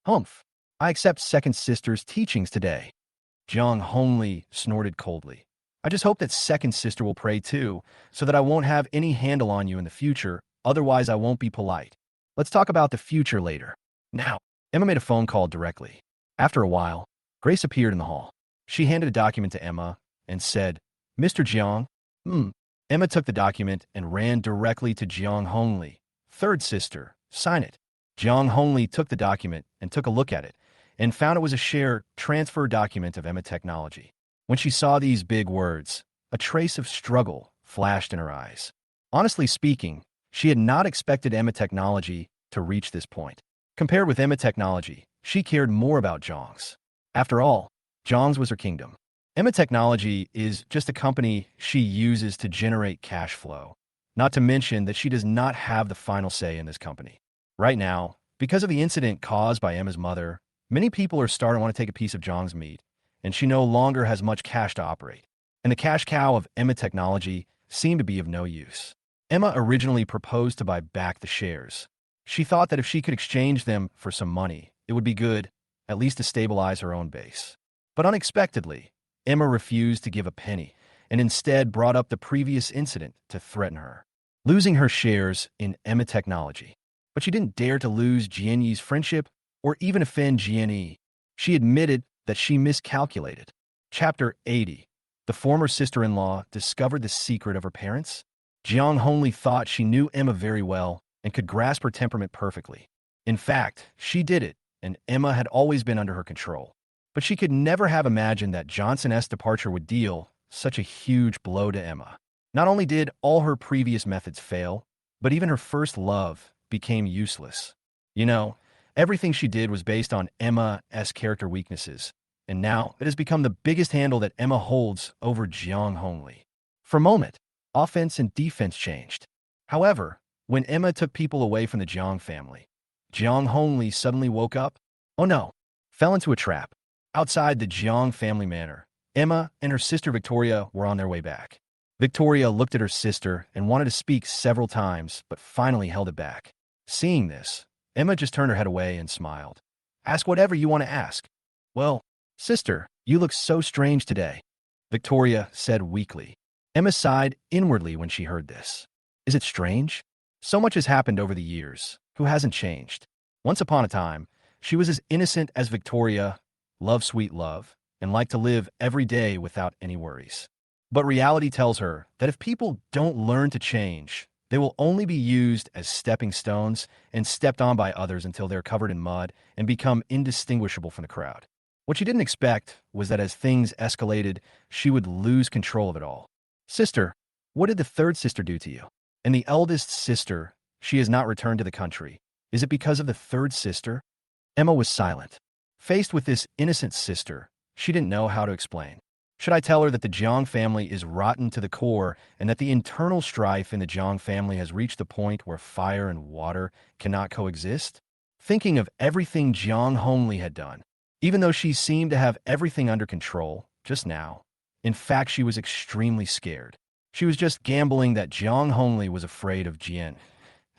S1: "Humph. I accept second sister's teachings today." Jiang Hongli snorted coldly. "I just hope that second sister will pray too, so that I won't have any handle on you in the future, otherwise I won't be polite. Let's talk about the future later. Now." Emma made a phone call directly. After a while, Grace appeared in the hall. She handed a document to Emma and said, "Mr. Jiang." Emma took the document and ran directly to Jiang Hongli. "Third sister, sign it." Jiang Hongli took the document and took a look at it, and found it was a share transfer document of Emma Technology. When she saw these big words, a trace of struggle flashed in her eyes. Honestly speaking, she had not expected Emma Technology to reach this point. Compared with Emma Technology, she cared more about Zhang's. After all, Zhang's was her kingdom. Emma Technology is just a company she uses to generate cash flow. Not to mention that she does not have the final say in this company. Right now, because of the incident caused by Emma's mother, many people are starting to want to take a piece of Jang's meat, and she no longer has much cash to operate. And the cash cow of Emma Technology seemed to be of no use. Emma originally proposed to buy back the shares. She thought that if she could exchange them for some money, it would be good, at least to stabilize her own base. But unexpectedly, Emma refused to give a penny and instead brought up the previous incident to threaten her, losing her shares in Emma Technology. But she didn't dare to lose Jian friendship or even offend Jian. She admitted that she miscalculated. Chapter 80. The former sister-in-law discovered the secret of her parents. Jiang Hongli thought she knew Emma very well and could grasp her temperament perfectly. In fact, she did it, and Emma had always been under her control. But she could never have imagined that Johnson's departure would deal such a huge blow to Emma. Not only did all her previous methods fail, but even her first love became useless. You know, everything she did was based on Emma's character weaknesses, and now it has become the biggest handle that Emma holds over Jiang Hongli. For a moment, offense and defense changed. However, when Emma took people away from the Jiang family, Jiang Hongli suddenly woke up. Oh no, fell into a trap. Outside the Jiang family manor, Emma and her sister Victoria were on their way back. Victoria looked at her sister and wanted to speak several times, but finally held it back. Seeing this, Emma just turned her head away and smiled. Ask whatever you want to ask. Well, sister, you look so strange today, Victoria said weakly. Emma sighed inwardly when she heard this. Is it strange? So much has happened over the years. Who hasn't changed? Once upon a time, she was as innocent as Victoria, loved sweet love, and liked to live every day without any worries. But reality tells her that if people don't learn to change, they will only be used as stepping stones and stepped on by others until they're covered in mud and become indistinguishable from the crowd. What she didn't expect was that as things escalated, she would lose control of it all. Sister, what did the third sister do to you? And the eldest sister, she has not returned to the country. Is it because of the third sister? Emma was silent. Faced with this innocent sister, she didn't know how to explain. Should I tell her that the Jiang family is rotten to the core and that the internal strife in the Jiang family has reached the point where fire and water cannot coexist? Thinking of everything Jiang Hongli had done, even though she seemed to have everything under control just now, in fact, she was extremely scared. She was just gambling that Jiang Hongli was afraid of Jian.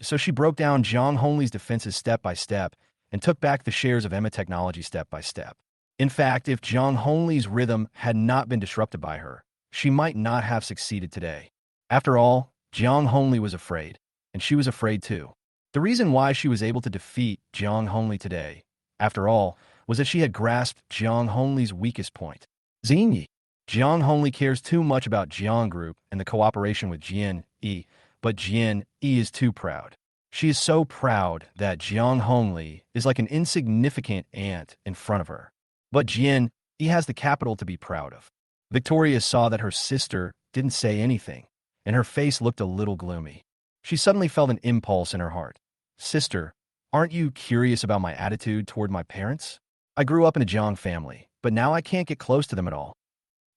S1: So she broke down Jiang Hongli's defenses step by step and took back the shares of Emma Technology step by step. In fact, if Jiang Hongli's rhythm had not been disrupted by her, she might not have succeeded today. After all, Jiang Hongli was afraid, and she was afraid too. The reason why she was able to defeat Jiang Hongli today, after all, was that she had grasped Jiang Hongli's weakest point. Xinyi. Jiang Hongli cares too much about Jiang Group and the cooperation with Jian Yi, but Jian Yi is too proud. She is so proud that Jiang Hongli is like an insignificant ant in front of her. But Jian Yi has the capital to be proud of. Victoria saw that her sister didn't say anything, and her face looked a little gloomy. She suddenly felt an impulse in her heart. Sister, aren't you curious about my attitude toward my parents? I grew up in a Jiang family, but now I can't get close to them at all.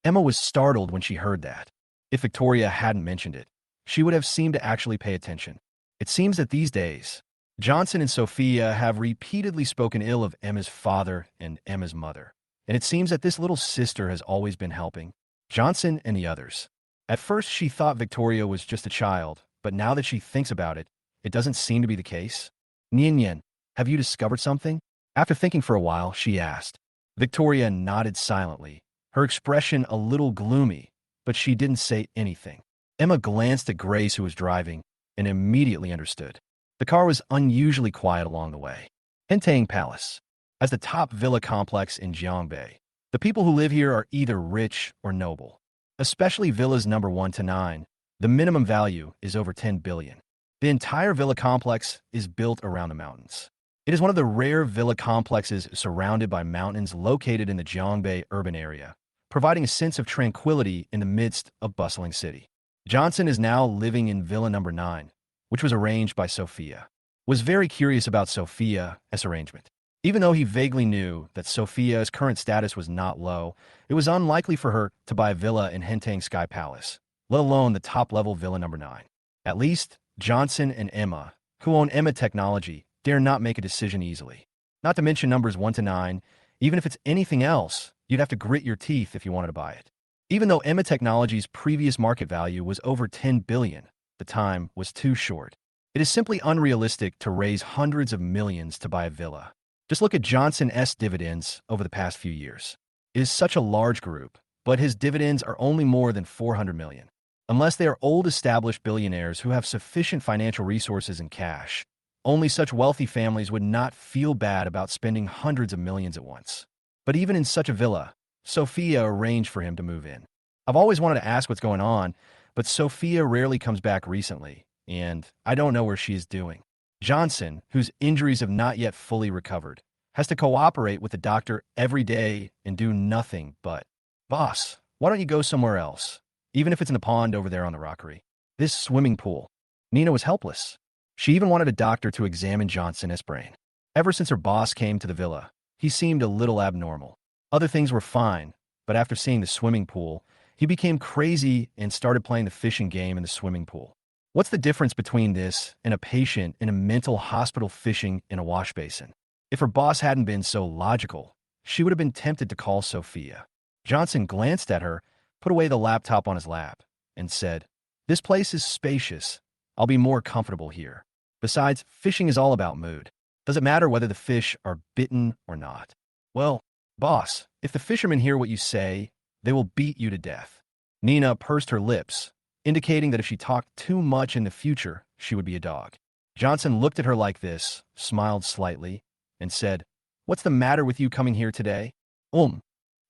S1: Emma was startled when she heard that. If Victoria hadn't mentioned it, she would have seemed to actually pay attention. It seems that these days, Johnson and Sophia have repeatedly spoken ill of Emma's father and Emma's mother, and it seems that this little sister has always been helping Johnson and the others. At first, she thought Victoria was just a child, but now that she thinks about it, it doesn't seem to be the case. Nian, have you discovered something? After thinking for a while, she asked. Victoria nodded silently, her expression a little gloomy, but she didn't say anything. Emma glanced at Grace, who was driving, and immediately understood. The car was unusually quiet along the way. Hentang Palace. As the top villa complex in Jiangbei, the people who live here are either rich or noble. Especially villas number 1 to 9, the minimum value is over 10 billion. The entire villa complex is built around the mountains. It is one of the rare villa complexes surrounded by mountains located in the Jiangbei urban area, providing a sense of tranquility in the midst of a bustling city. Johnson is now living in villa number 9, which was arranged by Sophia. Was very curious about Sophia's arrangement. Even though he vaguely knew that Sophia's current status was not low, it was unlikely for her to buy a villa in Hentang Sky Palace, let alone the top-level villa number 9. At least, Johnson and Emma, who own Emma Technology, dare not make a decision easily. Not to mention numbers 1 to 9, even if it's anything else, you'd have to grit your teeth if you wanted to buy it. Even though Emma Technology's previous market value was over 10 billion, the time was too short. It is simply unrealistic to raise hundreds of millions to buy a villa. Just look at Johnson's dividends over the past few years. It is such a large group, but his dividends are only more than 400 million. Unless they are old established billionaires who have sufficient financial resources and cash, only such wealthy families would not feel bad about spending hundreds of millions at once. But even in such a villa, Sophia arranged for him to move in. I've always wanted to ask what's going on, but Sophia rarely comes back recently, and I don't know where she is doing. Johnson, whose injuries have not yet fully recovered, has to cooperate with the doctor every day and do nothing but, "Boss, why don't you go somewhere else? Even if it's in the pond over there on the rockery. This swimming pool." Nina was helpless. She even wanted a doctor to examine Johnson's brain. Ever since her boss came to the villa, he seemed a little abnormal. Other things were fine, but after seeing the swimming pool, he became crazy and started playing the fishing game in the swimming pool. What's the difference between this and a patient in a mental hospital fishing in a wash basin? If her boss hadn't been so logical, she would have been tempted to call Sophia. Johnson glanced at her, put away the laptop on his lap, and said, "This place is spacious. I'll be more comfortable here. Besides, fishing is all about mood. Does it matter whether the fish are bitten or not?" "Well, boss, if the fishermen hear what you say, they will beat you to death." Nina pursed her lips, indicating that if she talked too much in the future, she would be a dog. Johnson looked at her like this, smiled slightly, and said, "What's the matter with you coming here today?"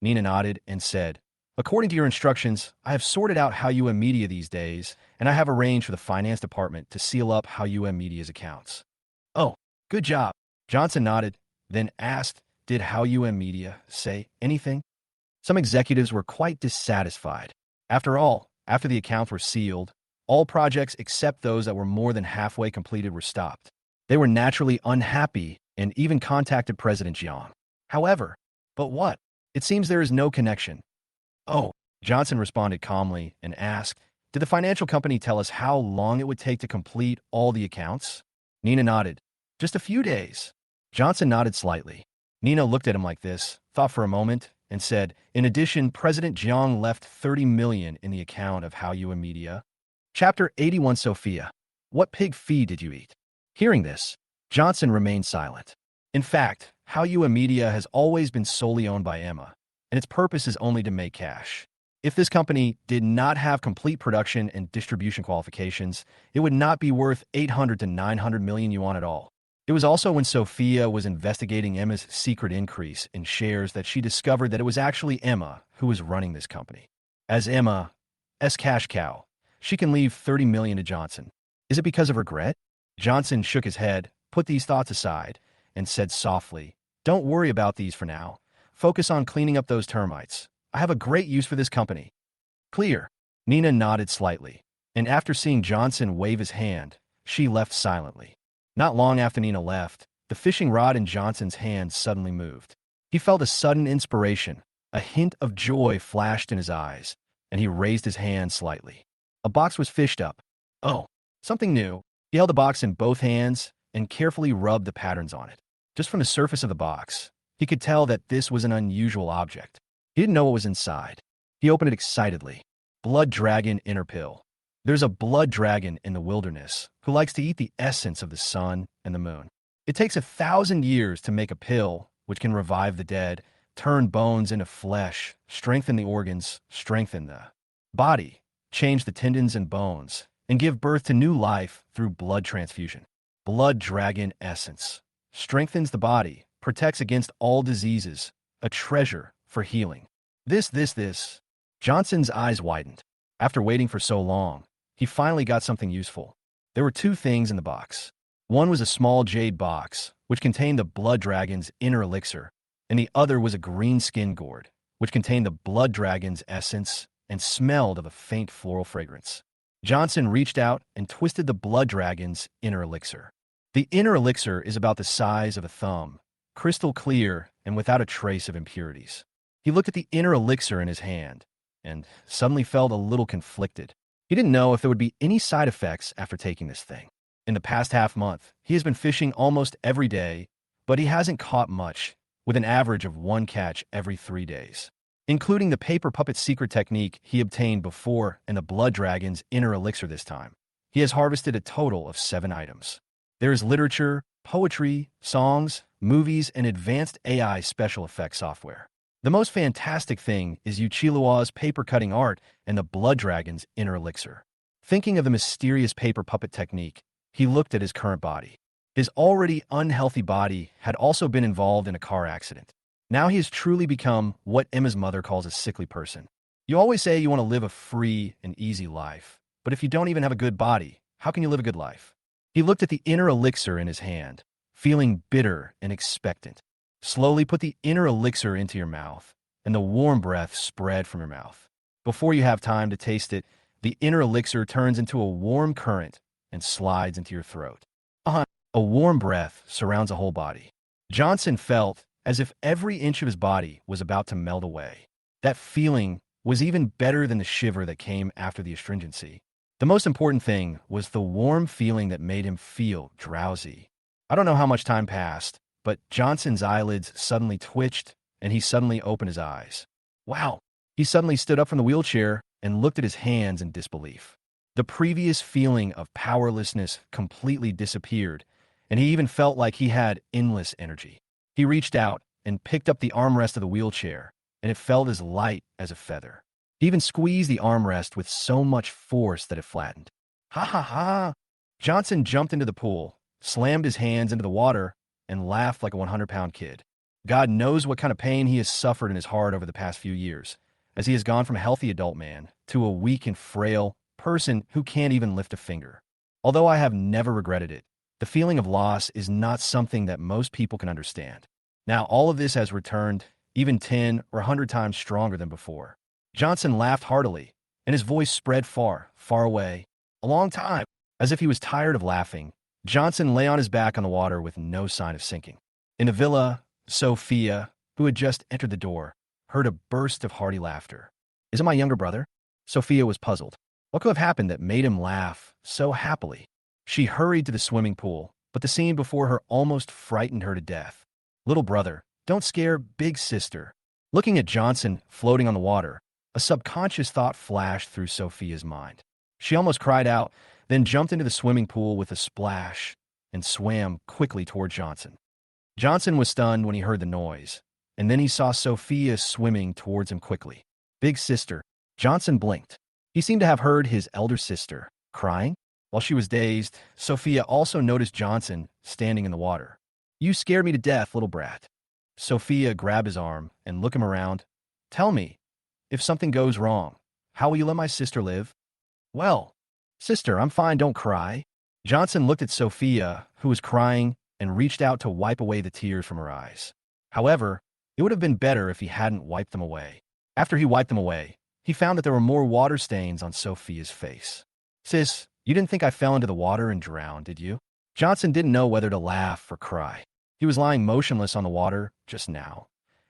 S1: Nina nodded and said, "According to your instructions, I have sorted out HALUA Media these days, and I have arranged for the finance department to seal up HALUA Media's accounts." "Oh, good job." Johnson nodded, then asked, "Did HALUA Media say anything?" Some executives were quite dissatisfied. After all, after the accounts were sealed, all projects except those that were more than halfway completed were stopped. They were naturally unhappy and even contacted President Jiang. However, but what? It seems there is no connection. "Oh," Johnson responded calmly and asked, "Did the financial company tell us how long it would take to complete all the accounts?" Nina nodded. "Just a few days." Johnson nodded slightly. Nina looked at him like this, thought for a moment, and said, "In addition, President Jiang left 30 million in the account of HALUA Media." Chapter 81 Sophia. What pig feed did you eat? Hearing this, Johnson remained silent. In fact, HALUA Media has always been solely owned by Emma, and its purpose is only to make cash. If this company did not have complete production and distribution qualifications, it would not be worth 800 to 900 million yuan at all. It was also when Sophia was investigating Emma's secret increase in shares that she discovered that it was actually Emma who was running this company. As Emma's cash cow, she can leave 30 million to Johnson. Is it because of regret? Johnson shook his head, put these thoughts aside, and said softly, "Don't worry about these for now. Focus on cleaning up those termites. I have a great use for this company." "Clear." Nina nodded slightly, and after seeing Johnson wave his hand, she left silently. Not long after Nina left, the fishing rod in Johnson's hand suddenly moved. He felt a sudden inspiration. A hint of joy flashed in his eyes, and he raised his hand slightly. A box was fished up. Oh, something new. He held the box in both hands and carefully rubbed the patterns on it. Just from the surface of the box, he could tell that this was an unusual object. He didn't know what was inside. He opened it excitedly. Blood Dragon Inner Pill. There's a blood dragon in the wilderness who likes to eat the essence of the sun and the moon. It takes 1,000 years to make a pill which can revive the dead, turn bones into flesh, strengthen the organs, strengthen the body, change the tendons and bones, and give birth to new life through blood transfusion. Blood Dragon Essence. Strengthens the body, protects against all diseases, a treasure for healing. This. Johnson's eyes widened. After waiting for so long, he finally got something useful. There were two things in the box. One was a small jade box, which contained the blood dragon's inner elixir, and the other was a green skin gourd, which contained the blood dragon's essence and smelled of a faint floral fragrance. Johnson reached out and twisted the blood dragon's inner elixir. The inner elixir is about the size of a thumb, crystal clear and without a trace of impurities. He looked at the inner elixir in his hand and suddenly felt a little conflicted. He didn't know if there would be any side effects after taking this thing. In the past half month, he has been fishing almost every day, but he hasn't caught much, with an average of 1 catch every 3 days. Including the paper puppet secret technique he obtained before and the blood dragon's inner elixir this time. He has harvested a total of 7 items. There is literature, poetry, songs, movies, and advanced AI special effects software. The most fantastic thing is Uchilua's paper-cutting art and the blood dragon's inner elixir. Thinking of the mysterious paper puppet technique, he looked at his current body. His already unhealthy body had also been involved in a car accident. Now he has truly become what Emma's mother calls a sickly person. You always say you want to live a free and easy life, but if you don't even have a good body, how can you live a good life? He looked at the inner elixir in his hand, feeling bitter and expectant. Slowly put the inner elixir into your mouth, and the warm breath spread from your mouth. Before you have time to taste it, the inner elixir turns into a warm current and slides into your throat. A warm breath surrounds the whole body. Johnson felt as if every inch of his body was about to melt away. That feeling was even better than the shiver that came after the astringency. The most important thing was the warm feeling that made him feel drowsy. I don't know how much time passed, but Johnson's eyelids suddenly twitched, and he suddenly opened his eyes. Wow! He suddenly stood up from the wheelchair and looked at his hands in disbelief. The previous feeling of powerlessness completely disappeared, and he even felt like he had endless energy. He reached out and picked up the armrest of the wheelchair, and it felt as light as a feather. He even squeezed the armrest with so much force that it flattened. Ha ha ha! Johnson jumped into the pool, slammed his hands into the water, and laughed like a 100-pound kid. God knows what kind of pain he has suffered in his heart over the past few years, as he has gone from a healthy adult man to a weak and frail person who can't even lift a finger. Although I have never regretted it, the feeling of loss is not something that most people can understand. Now all of this has returned, even 10 or 100 times stronger than before. Johnson laughed heartily, and his voice spread far, far away. A long time. As if he was tired of laughing, Johnson lay on his back on the water with no sign of sinking. In the villa, Sophia, who had just entered the door, heard a burst of hearty laughter. Is it my younger brother? Sophia was puzzled. What could have happened that made him laugh so happily? She hurried to the swimming pool, but the scene before her almost frightened her to death. Little brother, don't scare big sister. Looking at Johnson floating on the water, a subconscious thought flashed through Sophia's mind. She almost cried out, then jumped into the swimming pool with a splash and swam quickly toward Johnson. Johnson was stunned when he heard the noise, and then he saw Sophia swimming towards him quickly. Big sister. Johnson blinked. He seemed to have heard his elder sister crying. While she was dazed, Sophia also noticed Johnson standing in the water. You scared me to death, little brat. Sophia grabbed his arm and looked him around. Tell me, if something goes wrong, how will you let my sister live? Well, sister, I'm fine, don't cry. Johnson looked at Sophia, who was crying, and reached out to wipe away the tears from her eyes. However, it would have been better if he hadn't wiped them away. After he wiped them away, he found that there were more water stains on Sophia's face. Sis, you didn't think I fell into the water and drowned, did you? Johnson didn't know whether to laugh or cry. He was lying motionless on the water just now,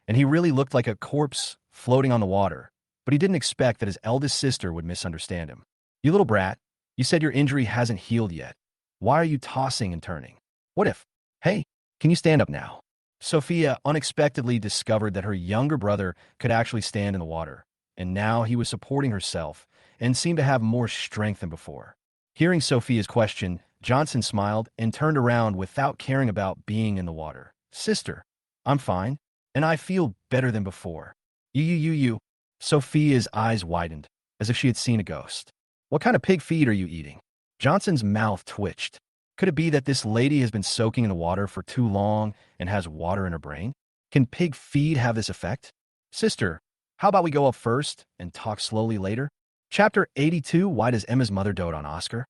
S1: and he really looked like a corpse floating on the water, but he didn't expect that his eldest sister would misunderstand him. You little brat, you said your injury hasn't healed yet. Why are you tossing and turning? What if? Hey, can you stand up now? Sophia unexpectedly discovered that her younger brother could actually stand in the water, and now he was supporting herself and seemed to have more strength than before. Hearing Sophia's question, Johnson smiled and turned around without caring about being in the water. Sister, I'm fine, and I feel better than before. You. Sophia's eyes widened, as if she had seen a ghost. What kind of pig feed are you eating? Johnson's mouth twitched. Could it be that this lady has been soaking in the water for too long and has water in her brain? Can pig feed have this effect? Sister, how about we go up first and talk slowly later? Chapter 82, Why does Emma's mother dote on Oscar?